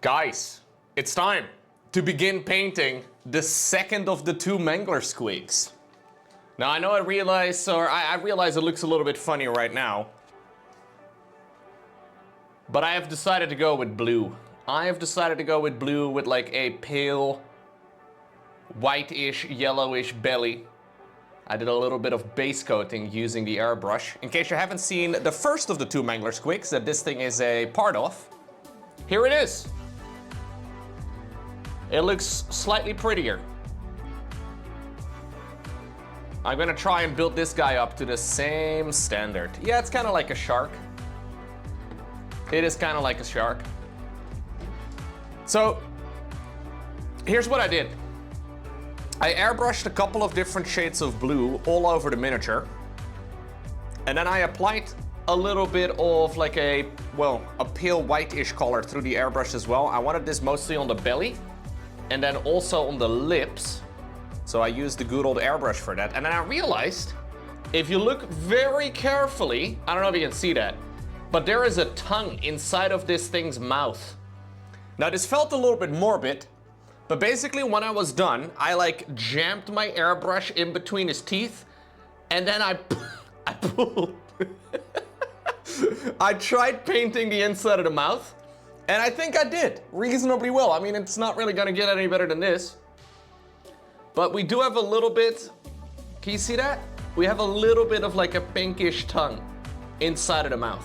Guys, it's time to begin painting the second of the two Mangler Squigs. Now I know I realize it looks a little bit funny right now, but I have decided to go with blue. I have decided to go with blue with like a pale, whitish, yellowish belly. I did a little bit of base coating using the airbrush. In case you haven't seen the first of the two Mangler Squigs that this thing is a part of, here it is. It looks slightly prettier. I'm gonna try and build this guy up to the same standard. Yeah, it's kind of like a shark. It is kind of like a shark. So, here's what I did. I airbrushed a couple of different shades of blue all over the miniature. And then I applied a little bit of like a pale whitish color through the airbrush as well. I wanted this mostly on the belly and then also on the lips. So I used the good old airbrush for that. And then I realized, if you look very carefully, I don't know if you can see that, but there is a tongue inside of this thing's mouth. Now this felt a little bit morbid, but basically when I was done, I like jammed my airbrush in between his teeth, and then I pulled. I tried painting the inside of the mouth, and I think I did reasonably well. I mean, it's not really gonna get any better than this. But we do have a little bit, can you see that? We have a little bit of like a pinkish tongue inside of the mouth.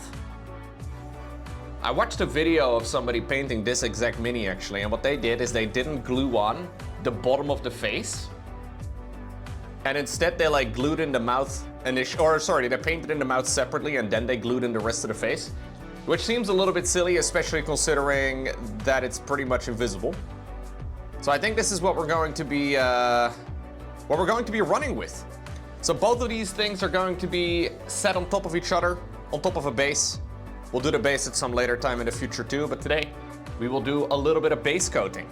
I watched a video of somebody painting this exact mini actually, and what they did is they didn't glue on the bottom of the face. And instead they like glued in the mouth, they painted in the mouth separately and then they glued in the rest of the face. Which seems a little bit silly, especially considering that it's pretty much invisible. So I think this is what we're going to be running with. So both of these things are going to be set on top of each other, on top of a base. We'll do the base at some later time in the future too, but today we will do a little bit of base coating.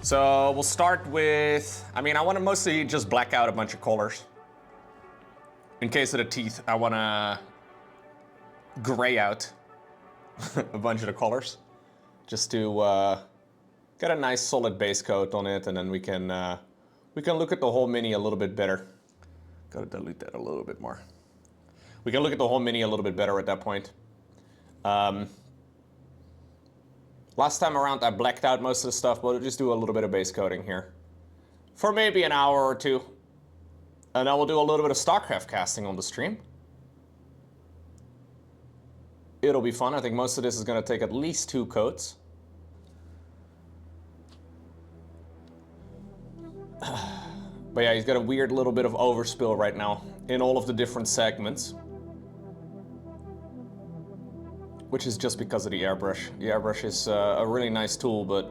So we'll start with, I want to mostly just black out a bunch of colors. In case of the teeth, I want to gray out a bunch of the colors. Just to get a nice solid base coat on it, and then we can look at the whole mini a little bit better. Gotta dilute that a little bit more. We can look at the whole mini a little bit better at that point. Last time around I blacked out most of the stuff, but we'll just do a little bit of base coating here. For maybe an hour or two. And then we'll do a little bit of Starcraft casting on the stream. It'll be fun. I think most of this is going to take at least 2 coats. But yeah, he's got a weird little bit of overspill right now in all of the different segments. Which is just because of the airbrush. The airbrush is a really nice tool, but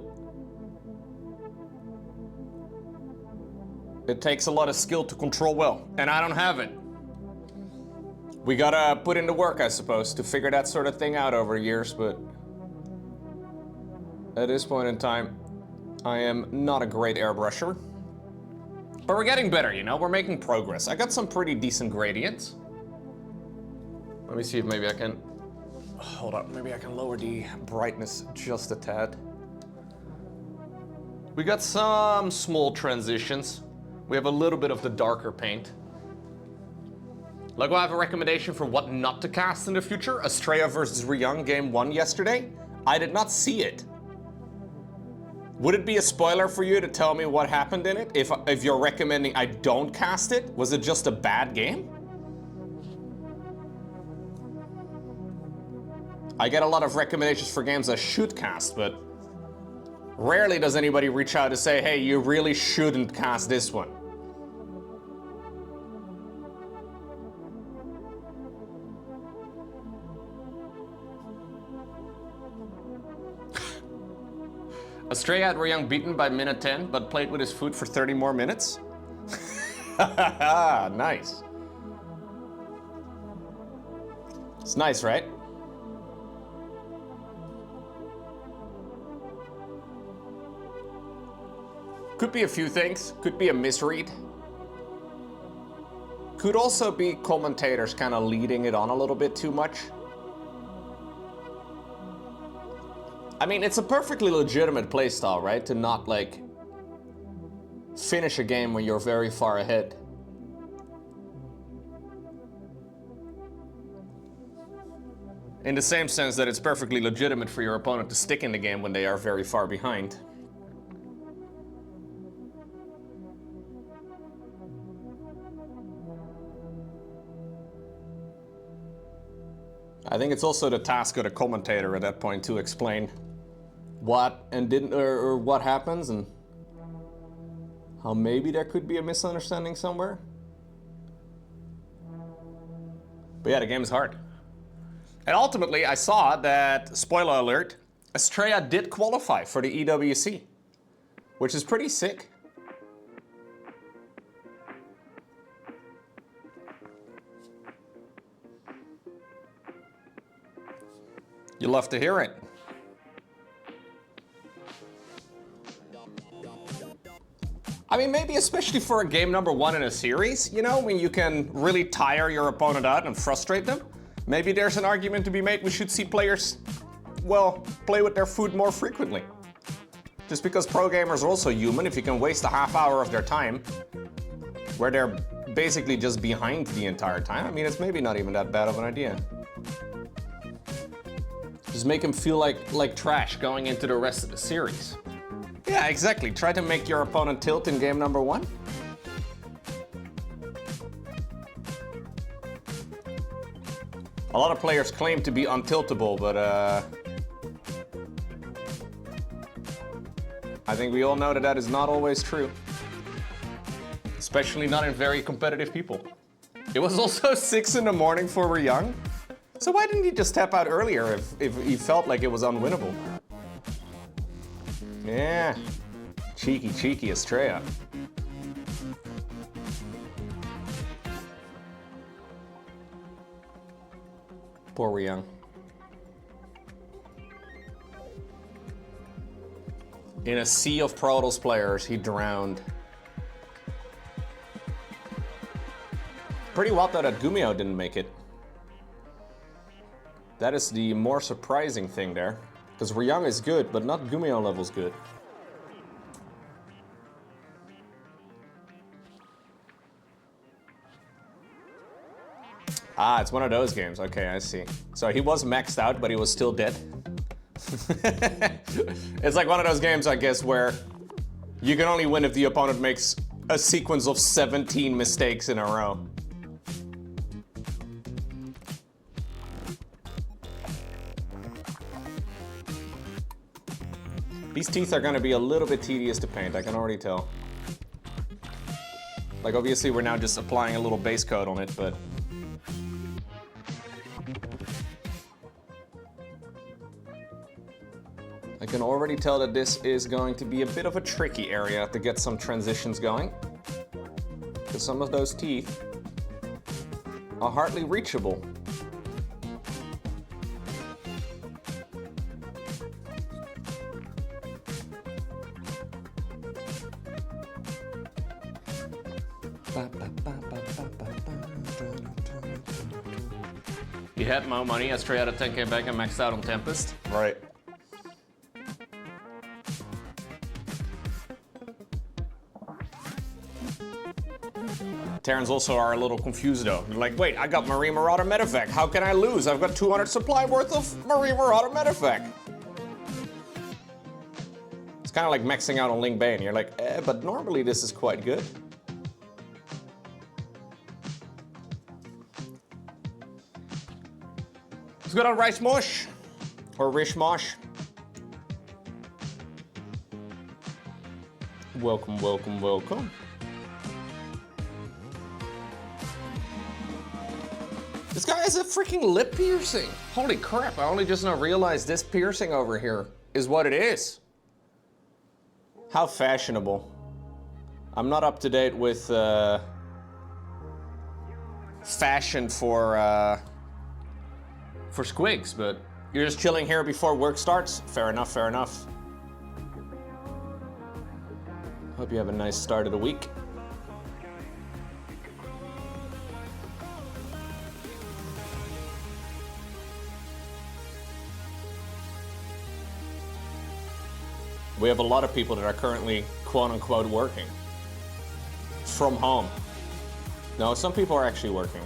it takes a lot of skill to control well, and I don't have it. We gotta put in the work, I suppose, to figure that sort of thing out over years, but at this point in time, I am not a great airbrusher. But we're getting better, you know? We're making progress. I got some pretty decent gradients. Let me see if maybe I can... Hold up, maybe I can lower the brightness just a tad. We got some small transitions. We have a little bit of the darker paint. Like, I have a recommendation for what not to cast in the future. Estrella versus Ryung game 1 yesterday. I did not see it. Would it be a spoiler for you to tell me what happened in it? If you're recommending I don't cast it? Was it just a bad game? I get a lot of recommendations for games I should cast, but rarely does anybody reach out to say, hey, you really shouldn't cast this one. Estrella had Ryung beaten by minute 10, but played with his food for 30 more minutes. Nice. It's nice, right? Could be a few things. Could be a misread. Could also be commentators kind of leading it on a little bit too much. I mean, it's a perfectly legitimate playstyle, right? To not, like, finish a game when you're very far ahead. In the same sense that it's perfectly legitimate for your opponent to stick in the game when they are very far behind. I think it's also the task of the commentator at that point to explain what and didn't, or what happens, and how maybe there could be a misunderstanding somewhere. But yeah, the game is hard. And ultimately, I saw that, spoiler alert, Estrella did qualify for the EWC, which is pretty sick. You love to hear it. I mean, maybe especially for a game number 1 in a series, you know, when you can really tire your opponent out and frustrate them. Maybe there's an argument to be made we should see players, well, play with their food more frequently. Just because pro gamers are also human, if you can waste a half hour of their time where they're basically just behind the entire time, I mean, it's maybe not even that bad of an idea. Just make them feel like trash going into the rest of the series. Yeah, exactly. Try to make your opponent tilt in game number 1. A lot of players claim to be untiltable, but I think we all know that that is not always true. Especially not in very competitive people. It was also 6 in the morning for We're Young. So why didn't he just tap out earlier if he felt like it was unwinnable? Yeah, cheeky Estrella. Poor We're Young. In a sea of Protoss players, he drowned. Pretty wild though that Gumio didn't make it. That is the more surprising thing there. Because We're Young is good, but not Gumio levels good. Ah, it's one of those games. Okay, I see. So he was maxed out, but he was still dead. It's like one of those games, I guess, where you can only win if the opponent makes a sequence of 17 mistakes in a row. These teeth are gonna be a little bit tedious to paint, I can already tell. Like, obviously we're now just applying a little base coat on it, but... I can already tell that this is going to be a bit of a tricky area to get some transitions going. Because some of those teeth are hardly reachable. He had more money, Estrella had a 10k back and maxed out on Tempest. Right. Terrans also are a little confused though. They're like, wait, I got Marine Marauder Medevac. How can I lose? I've got 200 supply worth of Marine Marauder Medevac. It's kind of like maxing out on Ling Bane. You're like, but normally this is quite good. Let's go on Rice Mosh. Or Rish Mosh. Welcome, welcome, welcome. This guy has a freaking lip piercing. Holy crap, I only just now realized this piercing over here is what it is. How fashionable. I'm not up to date with fashion for squigs, but you're just chilling here before work starts? Fair enough, fair enough. Hope you have a nice start of the week. We have a lot of people that are currently quote-unquote working from home. No, some people are actually working.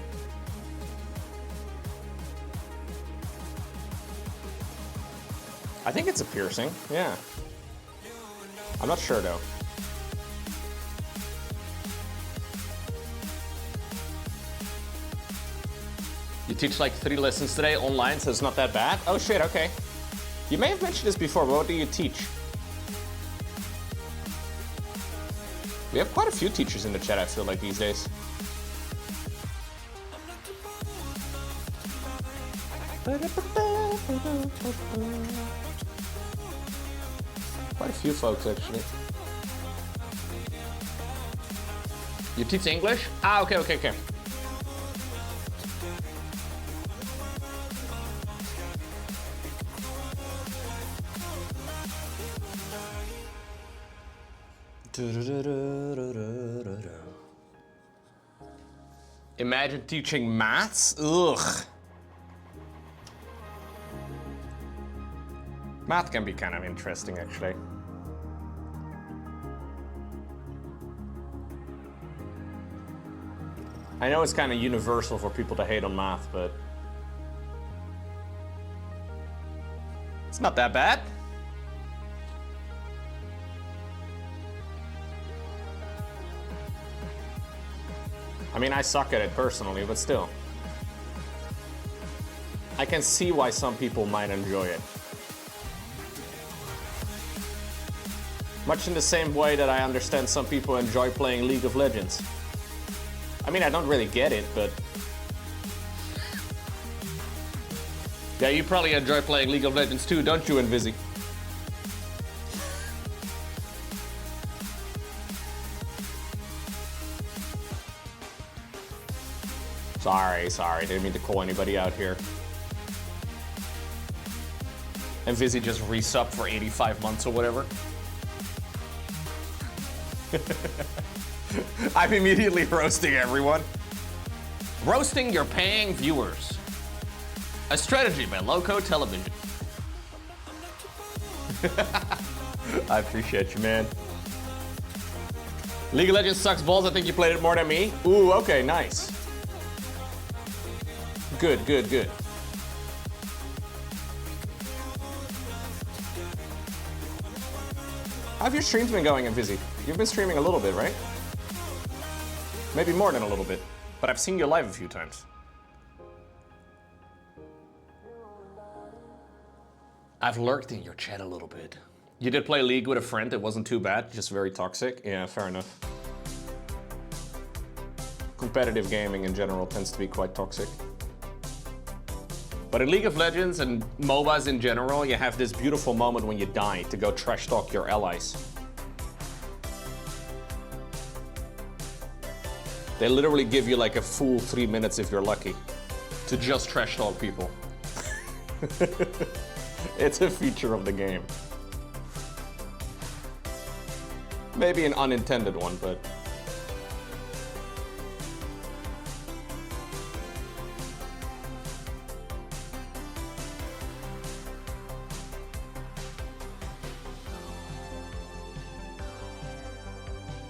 I think it's a piercing, yeah. I'm not sure though. You teach like 3 lessons today online, so it's not that bad? Oh shit, okay. You may have mentioned this before, but what do you teach? We have quite a few teachers in the chat, I feel like, these days. Quite a few folks, actually. You teach English? Ah, okay, okay, okay. Imagine teaching maths? Ugh. Math can be kind of interesting, actually. I know it's kind of universal for people to hate on math, but it's not that bad. I mean, I suck at it personally, but still. I can see why some people might enjoy it. Much in the same way that I understand some people enjoy playing League of Legends. I mean, I don't really get it, but... Yeah, you probably enjoy playing League of Legends too, don't you, Invisi? Sorry, didn't mean to call anybody out here. And Vizzy just resubbed for 85 months or whatever. I'm immediately roasting everyone. Roasting your paying viewers. A strategy by Loco Television. I appreciate you, man. League of Legends sucks balls. I think you played it more than me. Ooh, okay, nice. Good, good, good. How have your streams been going, Invisi? You've been streaming a little bit, right? Maybe more than a little bit, but I've seen you live a few times. I've lurked in your chat a little bit. You did play League with a friend, it wasn't too bad, just very toxic. Yeah, fair enough. Competitive gaming in general tends to be quite toxic. But in League of Legends and MOBAs in general, you have this beautiful moment when you die to go trash talk your allies. They literally give you like a full 3 minutes if you're lucky to just trash talk people. It's a feature of the game. Maybe an unintended one, but...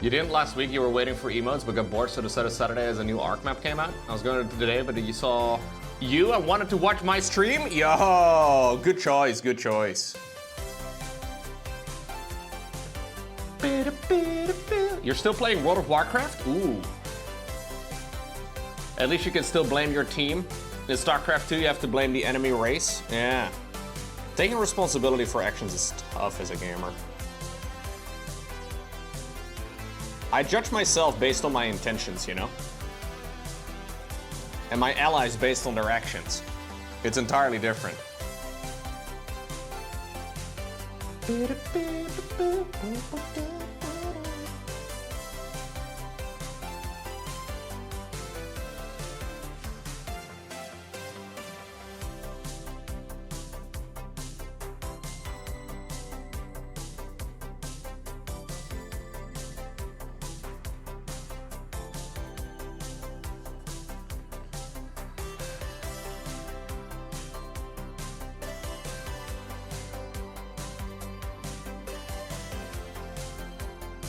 You didn't last week, you were waiting for emotes, but got bored, so decided Saturday as a new ARC map came out. I was going to today, but you saw you and wanted to watch my stream? Yo, good choice, good choice. You're still playing World of Warcraft? Ooh. At least you can still blame your team. In Starcraft 2, you have to blame the enemy race. Yeah. Taking responsibility for actions is tough as a gamer. I judge myself based on my intentions, you know? And my allies based on their actions. It's entirely different.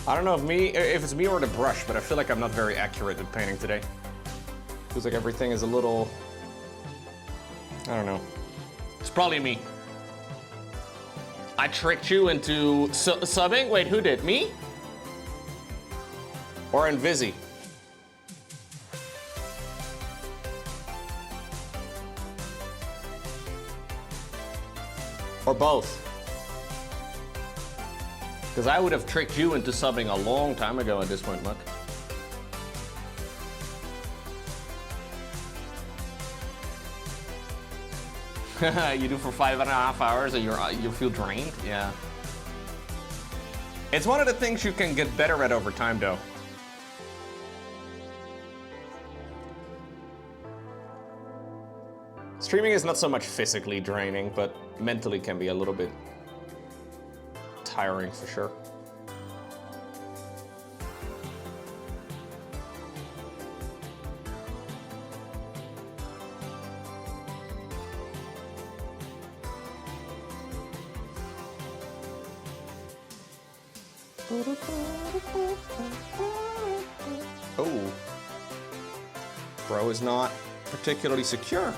I don't know if it's me or the brush, but I feel like I'm not very accurate with painting today. Feels like everything is a little, I don't know. It's probably me. I tricked you into subbing? Wait, who did? Me? Or Invisi? Or both? Because I would have tricked you into subbing a long time ago at this point, Muck. You do for 5.5 hours and you feel drained? Yeah. It's one of the things you can get better at over time, though. Streaming is not so much physically draining, but mentally can be a little bit tiring for sure. Oh. Bro is not particularly secure.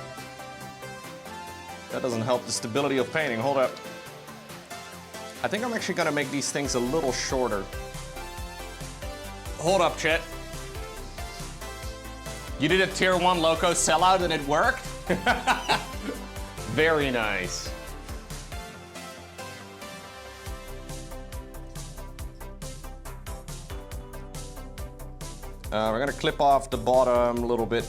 That doesn't help the stability of painting. Hold up. I think I'm actually gonna make these things a little shorter. Hold up, chat. You did a tier 1 loco sellout and it worked? Very nice. We're gonna clip off the bottom a little bit.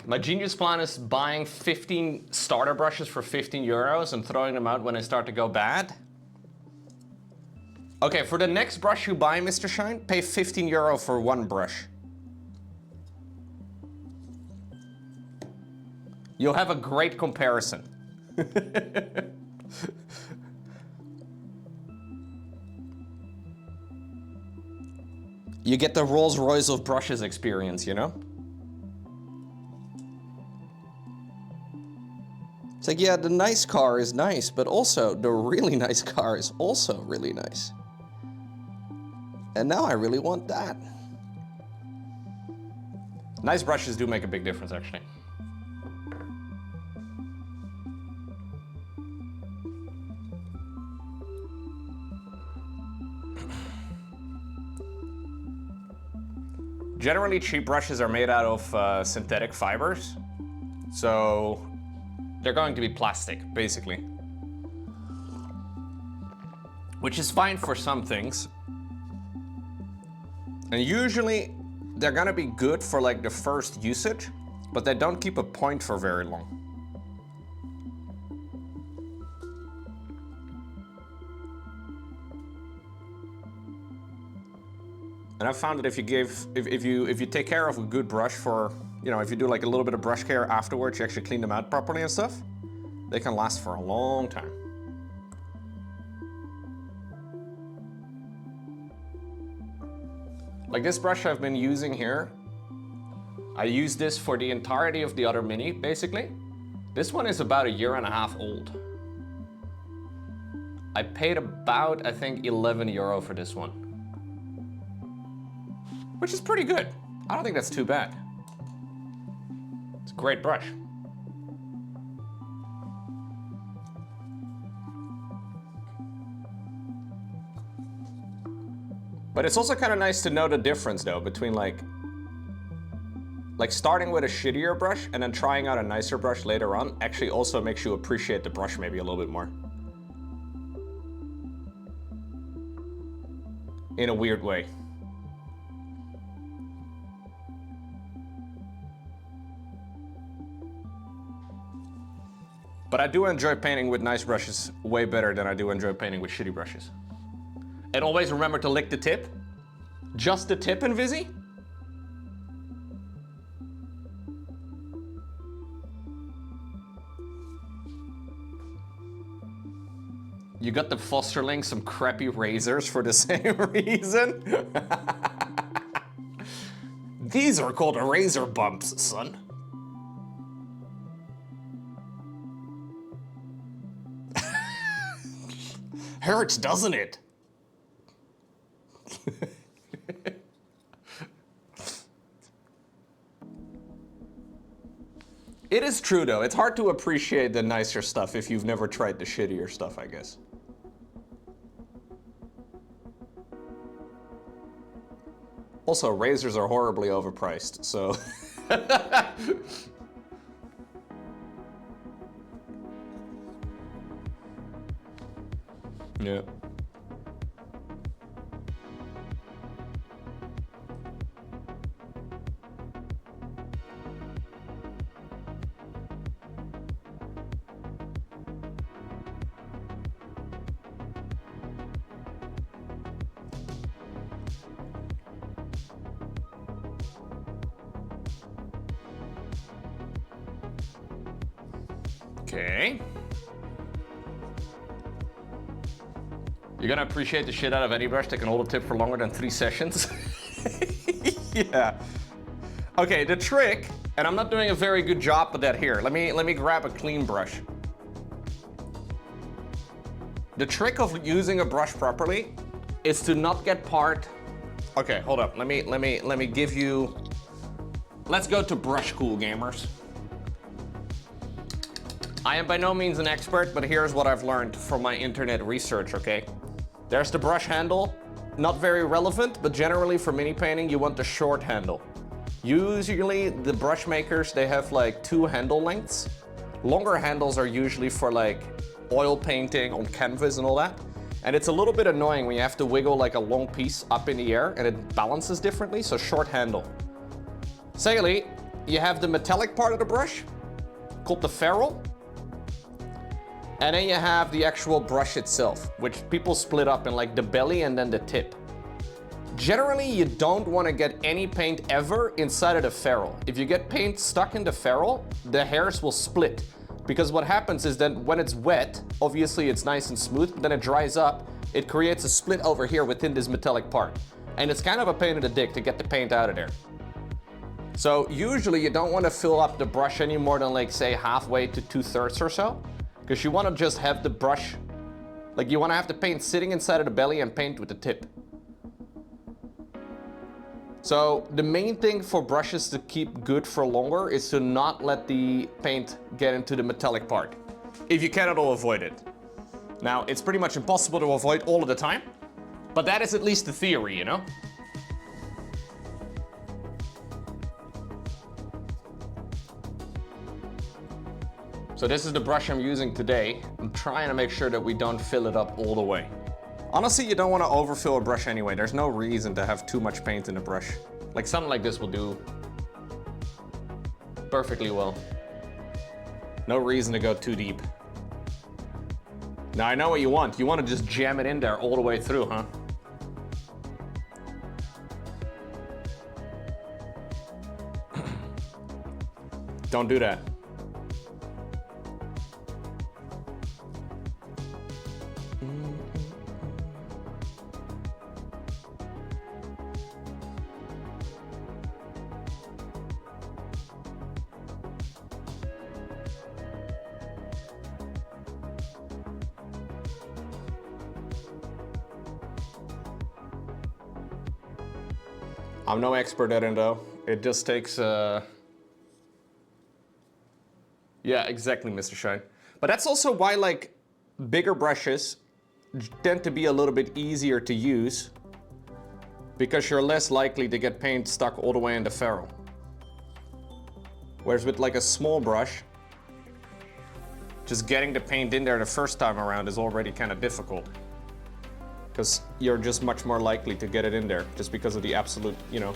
My genius plan is buying 15 starter brushes for 15 euros and throwing them out when they start to go bad. Okay, for the next brush you buy, Mr. Shine, pay 15 euro for one brush. You'll have a great comparison. You get the Rolls Royce of brushes experience, you know? It's like, yeah, the nice car is nice, but also the really nice car is also really nice. And now I really want that. Nice brushes do make a big difference, actually. Generally, cheap brushes are made out of synthetic fibers, so they're going to be plastic, basically. Which is fine for some things. And usually, they're gonna be good for like the first usage, but they don't keep a point for very long. And I've found that if you take care of a good brush for, you know, if you do like a little bit of brush care afterwards, you actually clean them out properly and stuff, they can last for a long time. Like this brush I've been using here, I used this for the entirety of the other mini, basically. This one is about 1.5 years old. I paid about, I think, 11 euro for this one. Which is pretty good. I don't think that's too bad. It's a great brush. But it's also kind of nice to know the difference though between like starting with a shittier brush and then trying out a nicer brush later on actually also makes you appreciate the brush maybe a little bit more. In a weird way. But I do enjoy painting with nice brushes way better than I do enjoy painting with shitty brushes. And always remember to lick the tip. Just the tip, Invisi. You got the Fosterling some crappy razors for the same reason? These are called razor bumps, son. Hurts, doesn't it? It is true, though. It's hard to appreciate the nicer stuff if you've never tried the shittier stuff, I guess. Also, razors are horribly overpriced, so... Yeah. Okay. You're gonna appreciate the shit out of any brush that can hold a tip for longer than 3 sessions. Yeah. Okay, the trick, and I'm not doing a very good job with that here. Let me grab a clean brush. The trick of using a brush properly is to not get part. Okay, hold up. Let me give you. Let's go to brush school, gamers. I am by no means an expert, but here's what I've learned from my internet research, okay? There's the brush handle, not very relevant, but generally for mini painting, you want the short handle. Usually the brush makers, they have like 2 handle lengths. Longer handles are usually for like oil painting on canvas and all that. And it's a little bit annoying when you have to wiggle like a long piece up in the air and it balances differently, so short handle. Secondly, you have the metallic part of the brush, called the ferrule. And then you have the actual brush itself, which people split up in like the belly and then the tip. Generally, you don't want to get any paint ever inside of the ferrule. If you get paint stuck in the ferrule, the hairs will split. Because what happens is that when it's wet, obviously it's nice and smooth, but then it dries up, it creates a split over here within this metallic part. And it's kind of a pain in the dick to get the paint out of there. So usually you don't want to fill up the brush any more than like say halfway to 2/3 or so. Because you want to just have the brush, like you want to have the paint sitting inside of the belly and paint with the tip. So the main thing for brushes to keep good for longer is to not let the paint get into the metallic part, if you can at all avoid it. Now, it's pretty much impossible to avoid all of the time, but that is at least the theory, you know? So this is the brush I'm using today. I'm trying to make sure that we don't fill it up all the way. Honestly, you don't want to overfill a brush anyway. There's no reason to have too much paint in a brush. Like something like this will do perfectly well. No reason to go too deep. Now I know what you want. You want to just jam it in there all the way through, huh? Don't do that. I'm no expert at it though. It just takes, yeah, exactly, Mr. Shine. But that's also why like bigger brushes tend to be a little bit easier to use because you're less likely to get paint stuck all the way in the ferrule. Whereas with like a small brush, just getting the paint in there the first time around is already kind of difficult. Because you're just much more likely to get it in there just because of the absolute, you know,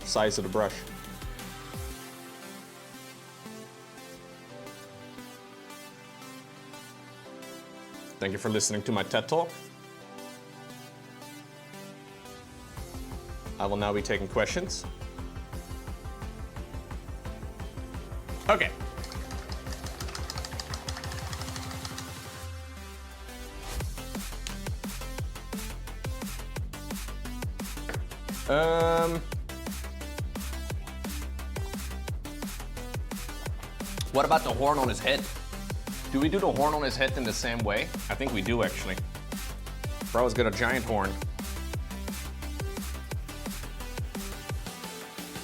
size of the brush. Thank you for listening to my TED Talk. I will now be taking questions. Okay. What about the horn on his head? Do we do the horn on his head in the same way? I think we do, actually. Bro's got a giant horn.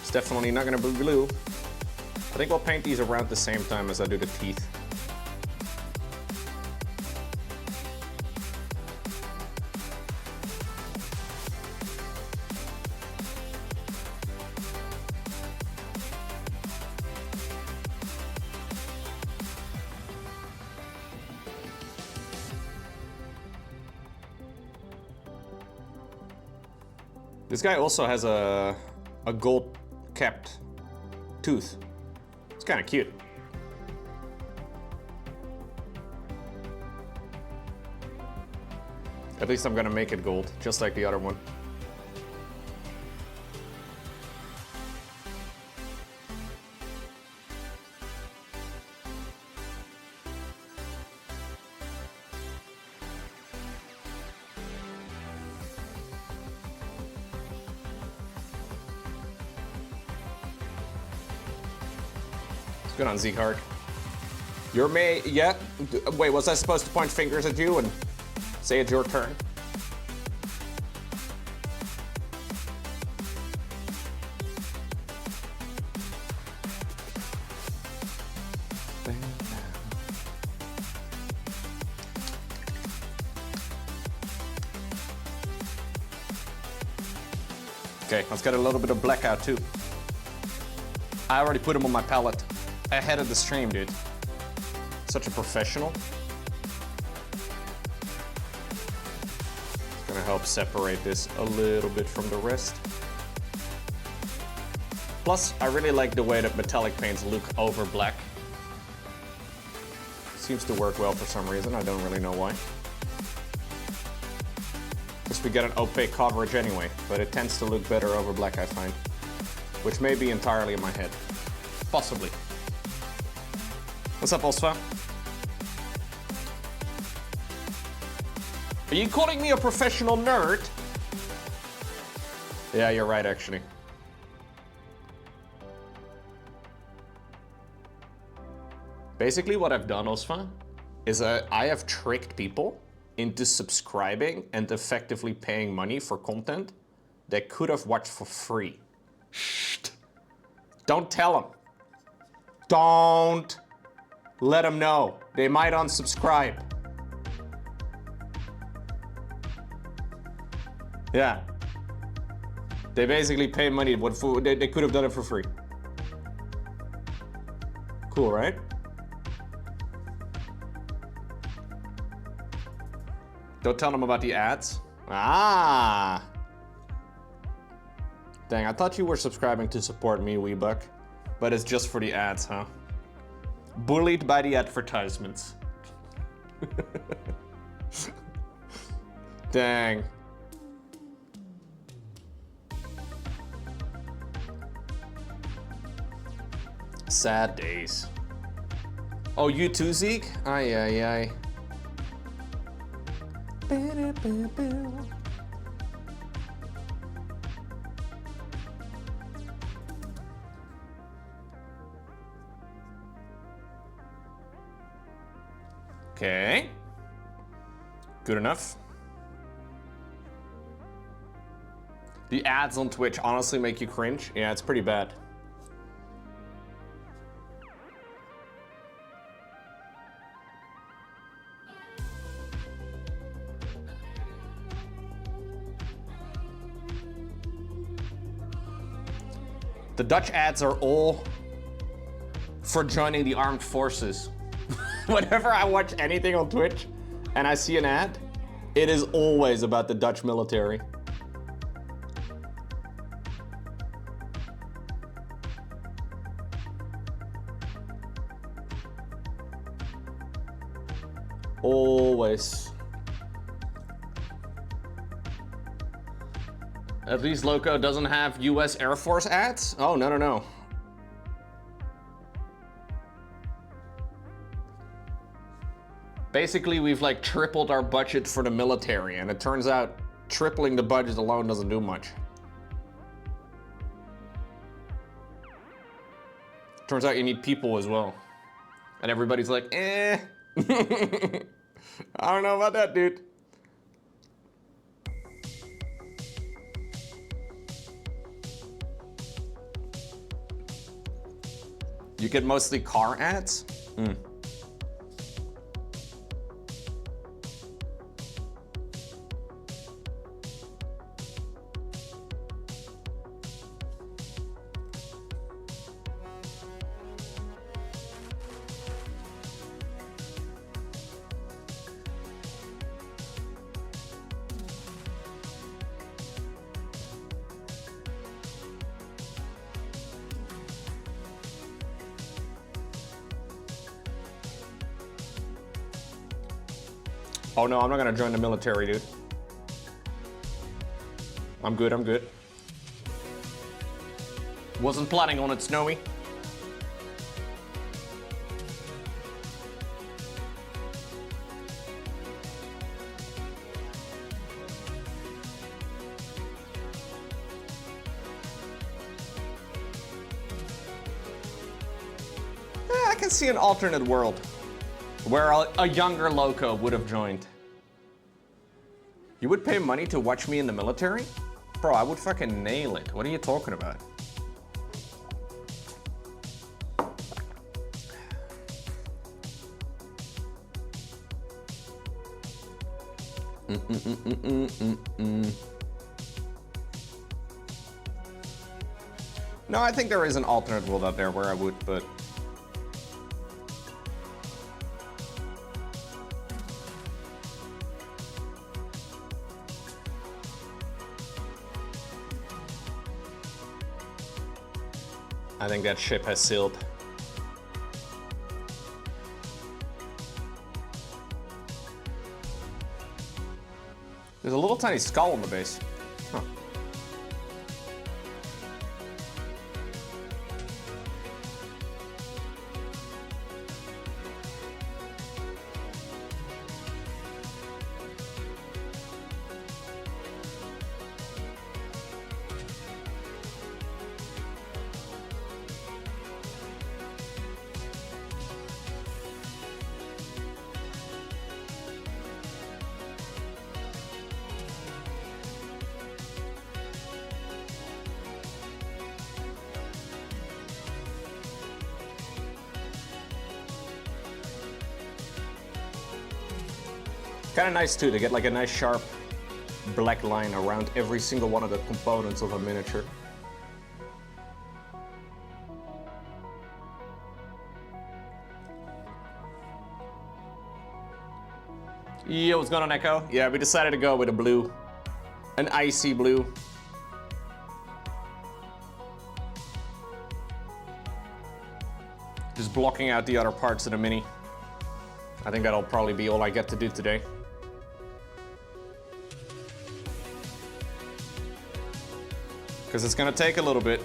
It's definitely not gonna be blue. I think we'll paint these around the same time as I do the teeth. This guy also has a gold capped tooth. It's kind of cute. At least I'm gonna make it gold, just like the other one. Good on Z-Hard. You're May, yeah? Wait, was I supposed to point fingers at you and say it's your turn? Okay, let's get a little bit of blackout too. I already put him on my palette. Ahead of the stream, dude. Such a professional. It's gonna help separate this a little bit from the rest. Plus, I really like the way that metallic paints look over black. Seems to work well for some reason, I don't really know why. Guess we get an opaque coverage anyway, but it tends to look better over black, I find. Which may be entirely in my head. Possibly. What's up, Osva? Are you calling me a professional nerd? Yeah, you're right, actually. Basically, what I've done, Osva, is I have tricked people into subscribing and effectively paying money for content they could have watched for free. Shh. Don't tell them. Don't. Let them know. They might unsubscribe. Yeah. They basically pay money. They could have done it for free. Cool, right? Don't tell them about the ads. Ah. Dang, I thought you were subscribing to support me, Weebuck. But it's just for the ads, huh? Bullied by the advertisements. Dang. Sad days. Oh, you too, Zeke? Ay, ay, ay. Okay. Good enough. The ads on Twitch honestly make you cringe. Yeah, it's pretty bad. The Dutch ads are all for joining the armed forces. Whenever I watch anything on Twitch and I see an ad, it is always about the Dutch military. Always. At least Loco doesn't have US Air Force ads? Oh, no, no, no. Basically, we've like tripled our budget for the military, and it turns out tripling the budget alone doesn't do much. Turns out you need people as well. And everybody's like, eh. I don't know about that, dude. You get mostly car ads? Hmm. Oh no, I'm not gonna join the military, dude. I'm good, I'm good. Wasn't planning on it, Snowy. I can see an alternate world where a younger Loco would have joined. You would pay money to watch me in the military? Bro, I would fucking nail it. What are you talking about? No, I think there is an alternate world out there where I would, but... I think that ship has sailed. There's a little tiny skull on the base. Huh. Kind of nice too to get like a nice sharp black line around every single one of the components of a miniature. Yo, what's going on, Echo? Yeah, we decided to go with a blue. An icy blue. Just blocking out the other parts of the mini. I think that'll probably be all I get to do today. Because it's gonna take a little bit.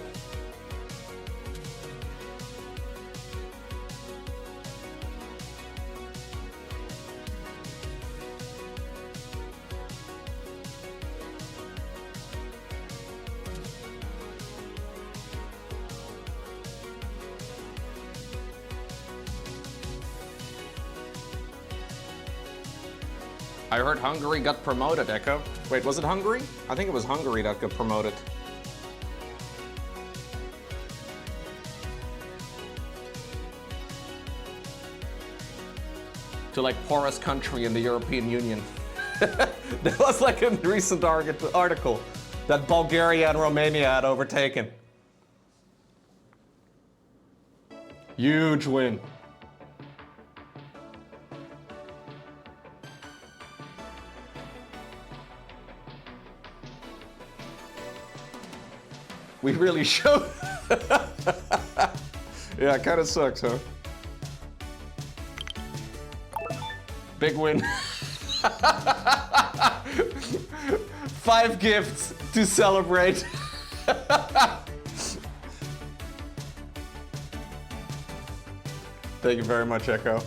I heard Hungary got promoted, Echo. Wait, was it Hungary? I think it was Hungary that got promoted. To like poorest country in the European Union. There was like a recent article that Bulgaria and Romania had overtaken. Huge win. We really showed. Yeah, it kind of sucks, huh? Big win. 5 gifts to celebrate. Thank you very much, Echo.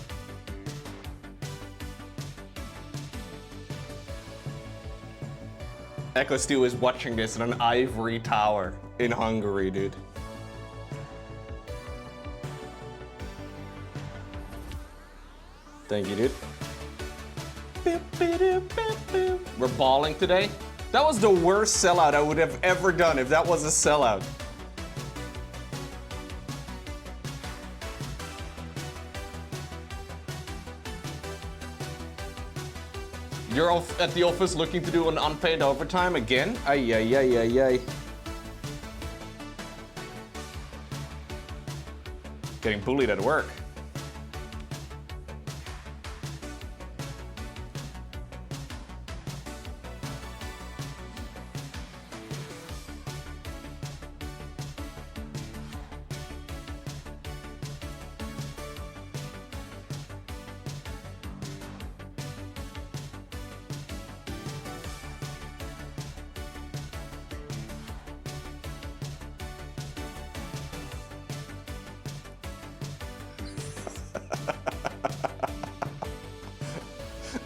Echo Stu is watching this in an ivory tower in Hungary, dude. Thank you, dude. We're balling today. That was the worst sellout I would have ever done if that was a sellout. You're at the office looking to do an unpaid overtime again? Ay, ay, ay, ay, ay. Getting bullied at work.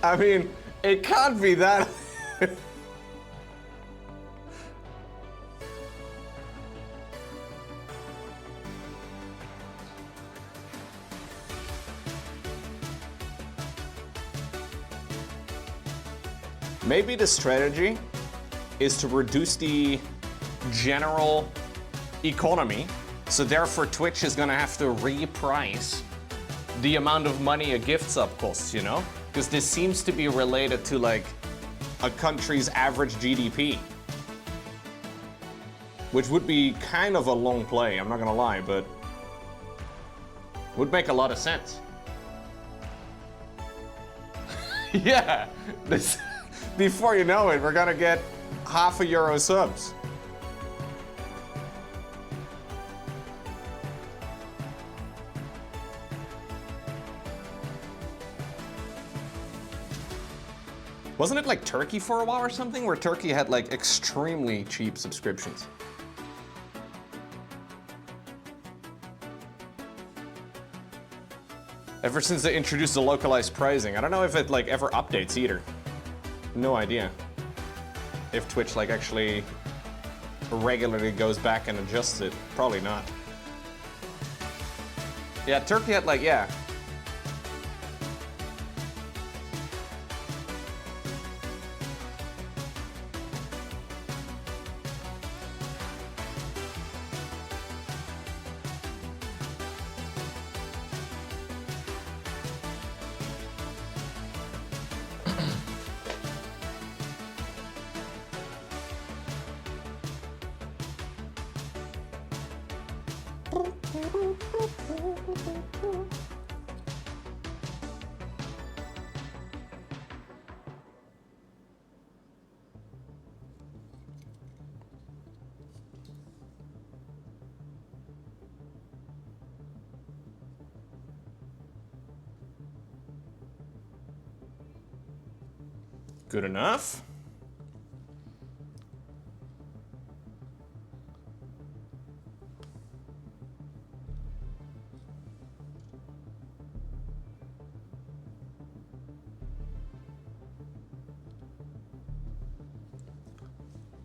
I mean, it can't be that. Maybe the strategy is to reduce the general economy, so therefore Twitch is gonna have to reprice the amount of money a gift sub costs, you know? Because this seems to be related to like a country's average GDP. Which would be kind of a long play, I'm not gonna lie, but would make a lot of sense. Yeah, this, before you know it, we're gonna get half a euro subs. Wasn't it like Turkey for a while or something, where Turkey had like extremely cheap subscriptions? Ever since they introduced the localized pricing. I don't know if it like ever updates either. No idea. If Twitch like actually regularly goes back and adjusts it. Probably not. Yeah, Turkey had like, yeah. Good enough.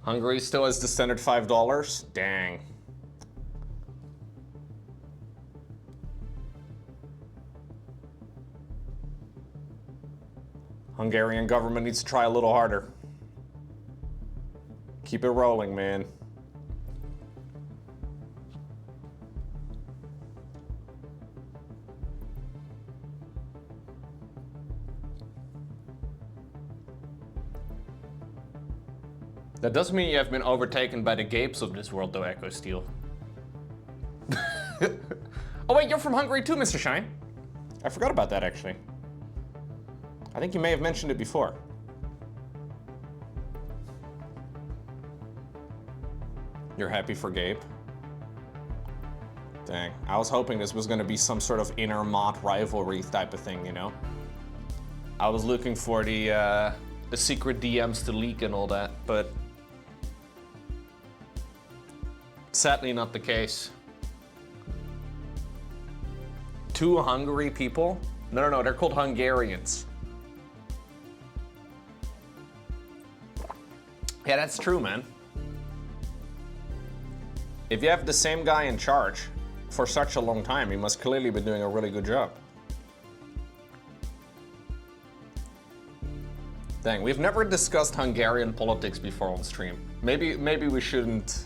Hungary still has the standard $5? Dang. Hungarian government needs to try a little harder. Keep it rolling, man. That doesn't mean you have been overtaken by the gapes of this world, though, Echo Steel. Oh wait, you're from Hungary too, Mr. Shine. I forgot about that, actually. I think you may have mentioned it before. You're happy for Gabe? Dang, I was hoping this was gonna be some sort of inner mod rivalry type of thing, you know? I was looking for the secret DMs to leak and all that, but sadly not the case. 2 Hungary people? No, they're called Hungarians. Yeah, that's true, man. If you have the same guy in charge for such a long time, he must clearly be doing a really good job. Dang, we've never discussed Hungarian politics before on stream. Maybe we shouldn't.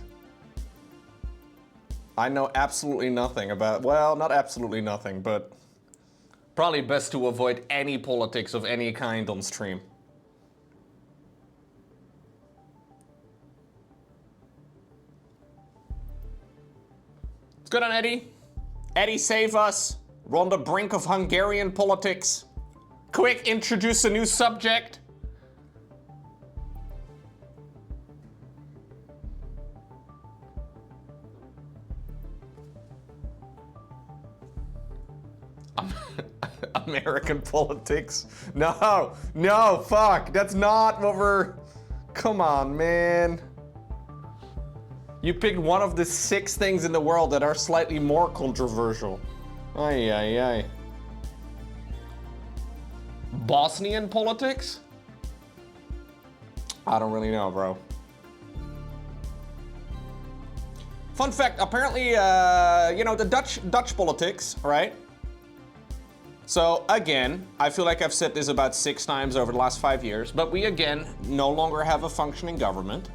I know absolutely nothing about, well, not absolutely nothing, but probably best to avoid any politics of any kind on stream. What's good on Eddie? Eddie, save us. We're on the brink of Hungarian politics. Quick, introduce a new subject. American politics? No, no, fuck. That's not what we're... Come on, man. You picked one of the 6 things in the world that are slightly more controversial. Ay, ay, ay. Bosnian politics? I don't really know, bro. Fun fact, apparently, you know, the Dutch politics, right? So again, I feel like I've said this about 6 times over the last 5 years, but we again no longer have a functioning government.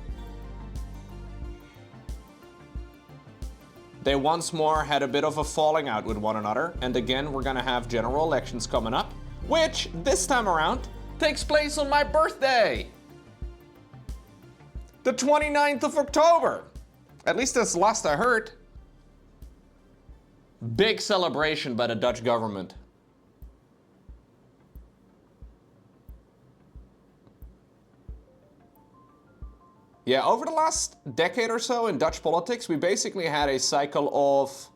They once more had a bit of a falling out with one another, and again we're gonna have general elections coming up, which this time around takes place on my birthday! The 29th of October! At least that's the last I heard. Big celebration by the Dutch government. Yeah, over the last decade or so in Dutch politics, we basically had a cycle of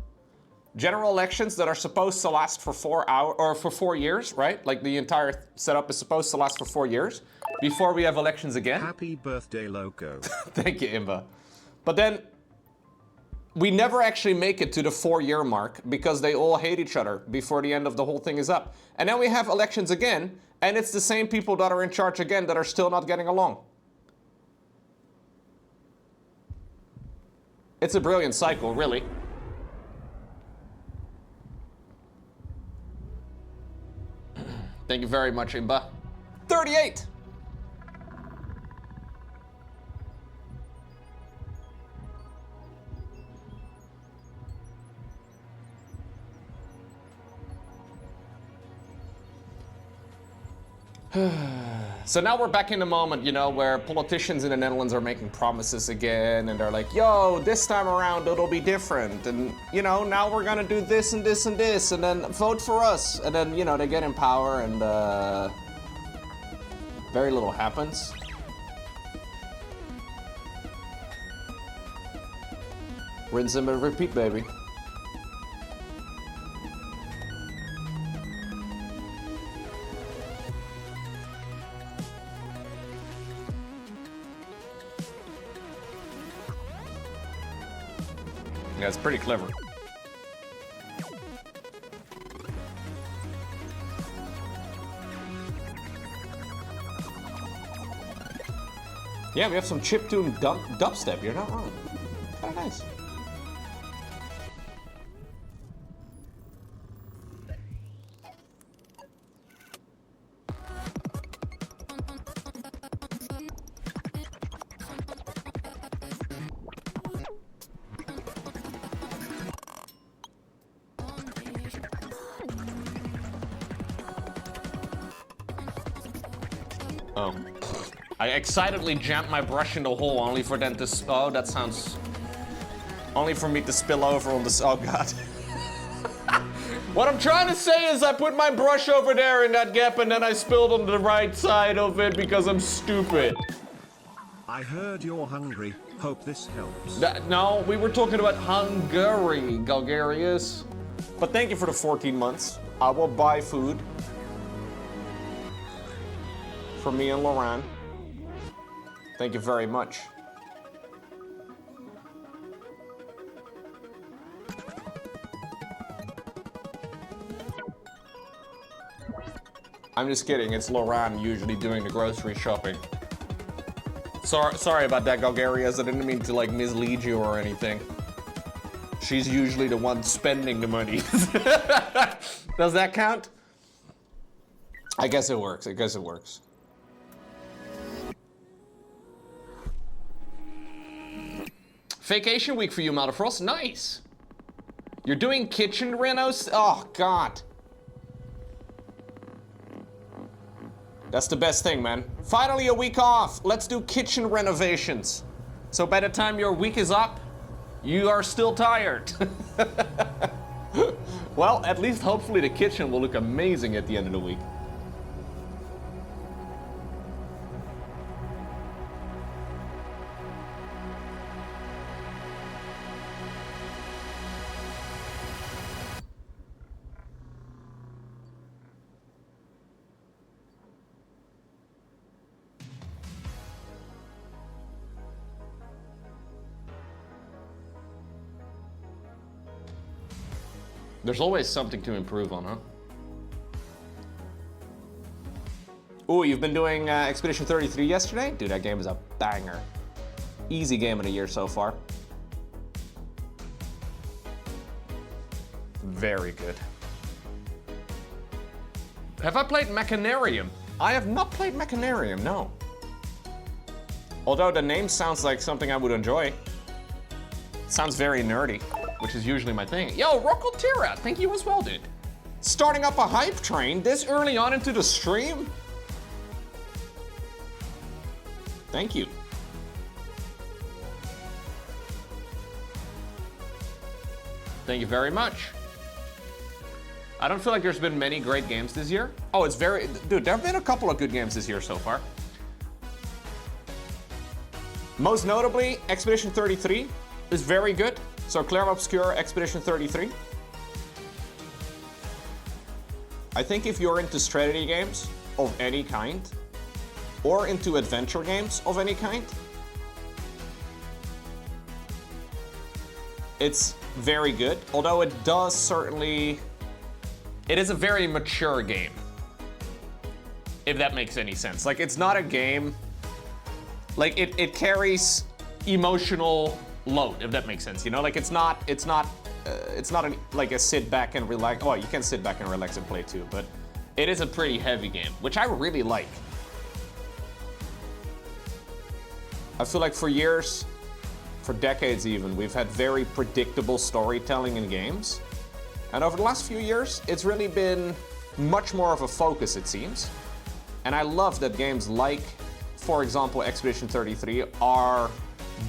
general elections that are supposed to last for 4 years, right? Like the entire setup is supposed to last for 4 years before we have elections again. Happy birthday, Loco. Thank you, Imba. But then we never actually make it to the 4-year mark because they all hate each other before the end of the whole thing is up. And then we have elections again, and it's the same people that are in charge again that are still not getting along. It's a brilliant cycle, really. Thank you very much, Imba. 38! So now we're back in the moment, you know, where politicians in the Netherlands are making promises again, and they're like, yo, this time around it'll be different, and, you know, now we're gonna do this and this and this, and then vote for us, and then, you know, they get in power, and very little happens. Rinse and repeat, baby. Yeah, it's pretty clever. Yeah, we have some chiptune dubstep. You're not wrong. Kind of nice. Oh. I excitedly jammed my brush in the hole only for them to... Oh, that sounds... Only for me to spill over on this... Oh, God. What I'm trying to say is I put my brush over there in that gap and then I spilled on the right side of it because I'm stupid. I heard you're hungry. Hope this helps. No, we were talking about Hungary, Galgarius. But thank you for the 14 months. I will buy food. For me and Lauren. Thank you very much. I'm just kidding, it's Lauren usually doing the grocery shopping. Sorry about that, Galgarias. I didn't mean to like mislead you or anything. She's usually the one spending the money. Does that count? I guess it works. I guess it works. Vacation week for you, Malafrost. Nice. You're doing kitchen renos? Oh, God. That's the best thing, man. Finally a week off. Let's do kitchen renovations. So by the time your week is up, you are still tired. Well, at least hopefully the kitchen will look amazing at the end of the week. There's always something to improve on, huh? Oh, you've been doing Expedition 33 yesterday? Dude, that game is a banger. Easy game of the year so far. Very good. Have I played Machinarium? I have not played Machinarium, no. Although the name sounds like something I would enjoy. It sounds very nerdy, which is usually my thing. Yo, Rocco Tira, thank you as well, dude. Starting up a hype train this early on into the stream? Thank you. Thank you very much. I don't feel like there's been many great games this year. Oh, it's very, dude, there have been a couple of good games this year so far. Most notably, Expedition 33 is very good. So Claire Obscure Expedition 33. I think if you're into strategy games of any kind, or into adventure games of any kind, it's very good. Although it does certainly, it is a very mature game, if that makes any sense. Like, it's not a game, like it carries emotional load, if that makes sense. You know, like it's not like a sit back and relax. Oh, you can sit back and relax and play too, but it is a pretty heavy game, which I really like. I feel like for years, for decades even, we've had very predictable storytelling in games. And over the last few years, it's really been much more of a focus, it seems. And I love that games like, for example, Expedition 33 are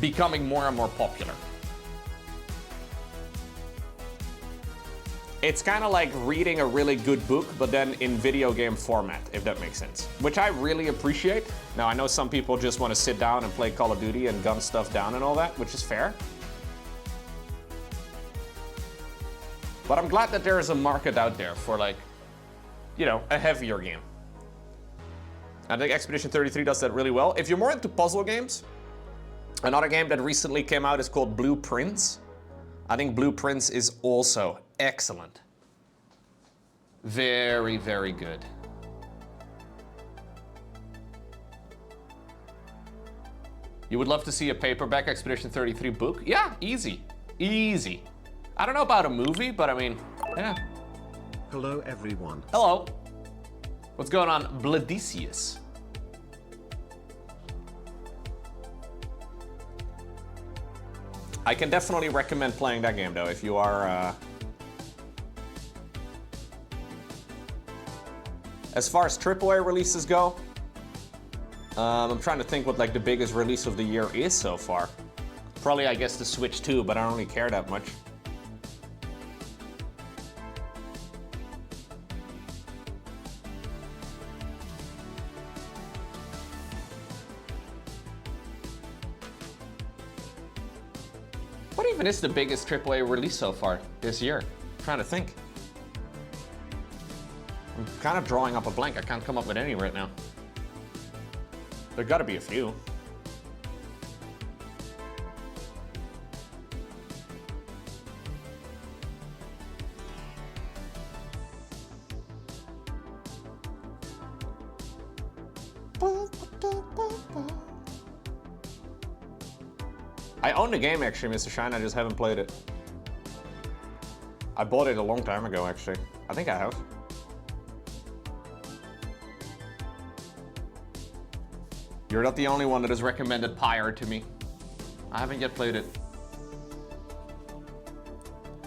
becoming more and more popular. It's kind of like reading a really good book, but then in video game format, if that makes sense. Which I really appreciate. Now, I know some people just want to sit down and play Call of Duty and gun stuff down and all that, which is fair. But I'm glad that there is a market out there for, like, you know, a heavier game. I think Expedition 33 does that really well. If you're more into puzzle games, another game that recently came out is called Blueprints. I think Blueprints is also excellent. Very, very good. You would love to see a paperback Expedition 33 book? Yeah, easy. Easy. I don't know about a movie, but I mean, yeah. Hello, everyone. Hello. What's going on, Bladicius? I can definitely recommend playing that game, though, if you are... As far as AAA releases go, I'm trying to think what, like, the biggest release of the year is so far. Probably, I guess, the Switch 2, but I don't really care that much. What even is the biggest AAA release so far this year? I'm trying to think. I'm kind of drawing up a blank. I can't come up with any right now. There gotta be a few. I own the game, actually, Mr. Shine. I just haven't played it. I bought it a long time ago, actually. I think I have. You're not the only one that has recommended Pyre to me. I haven't yet played it.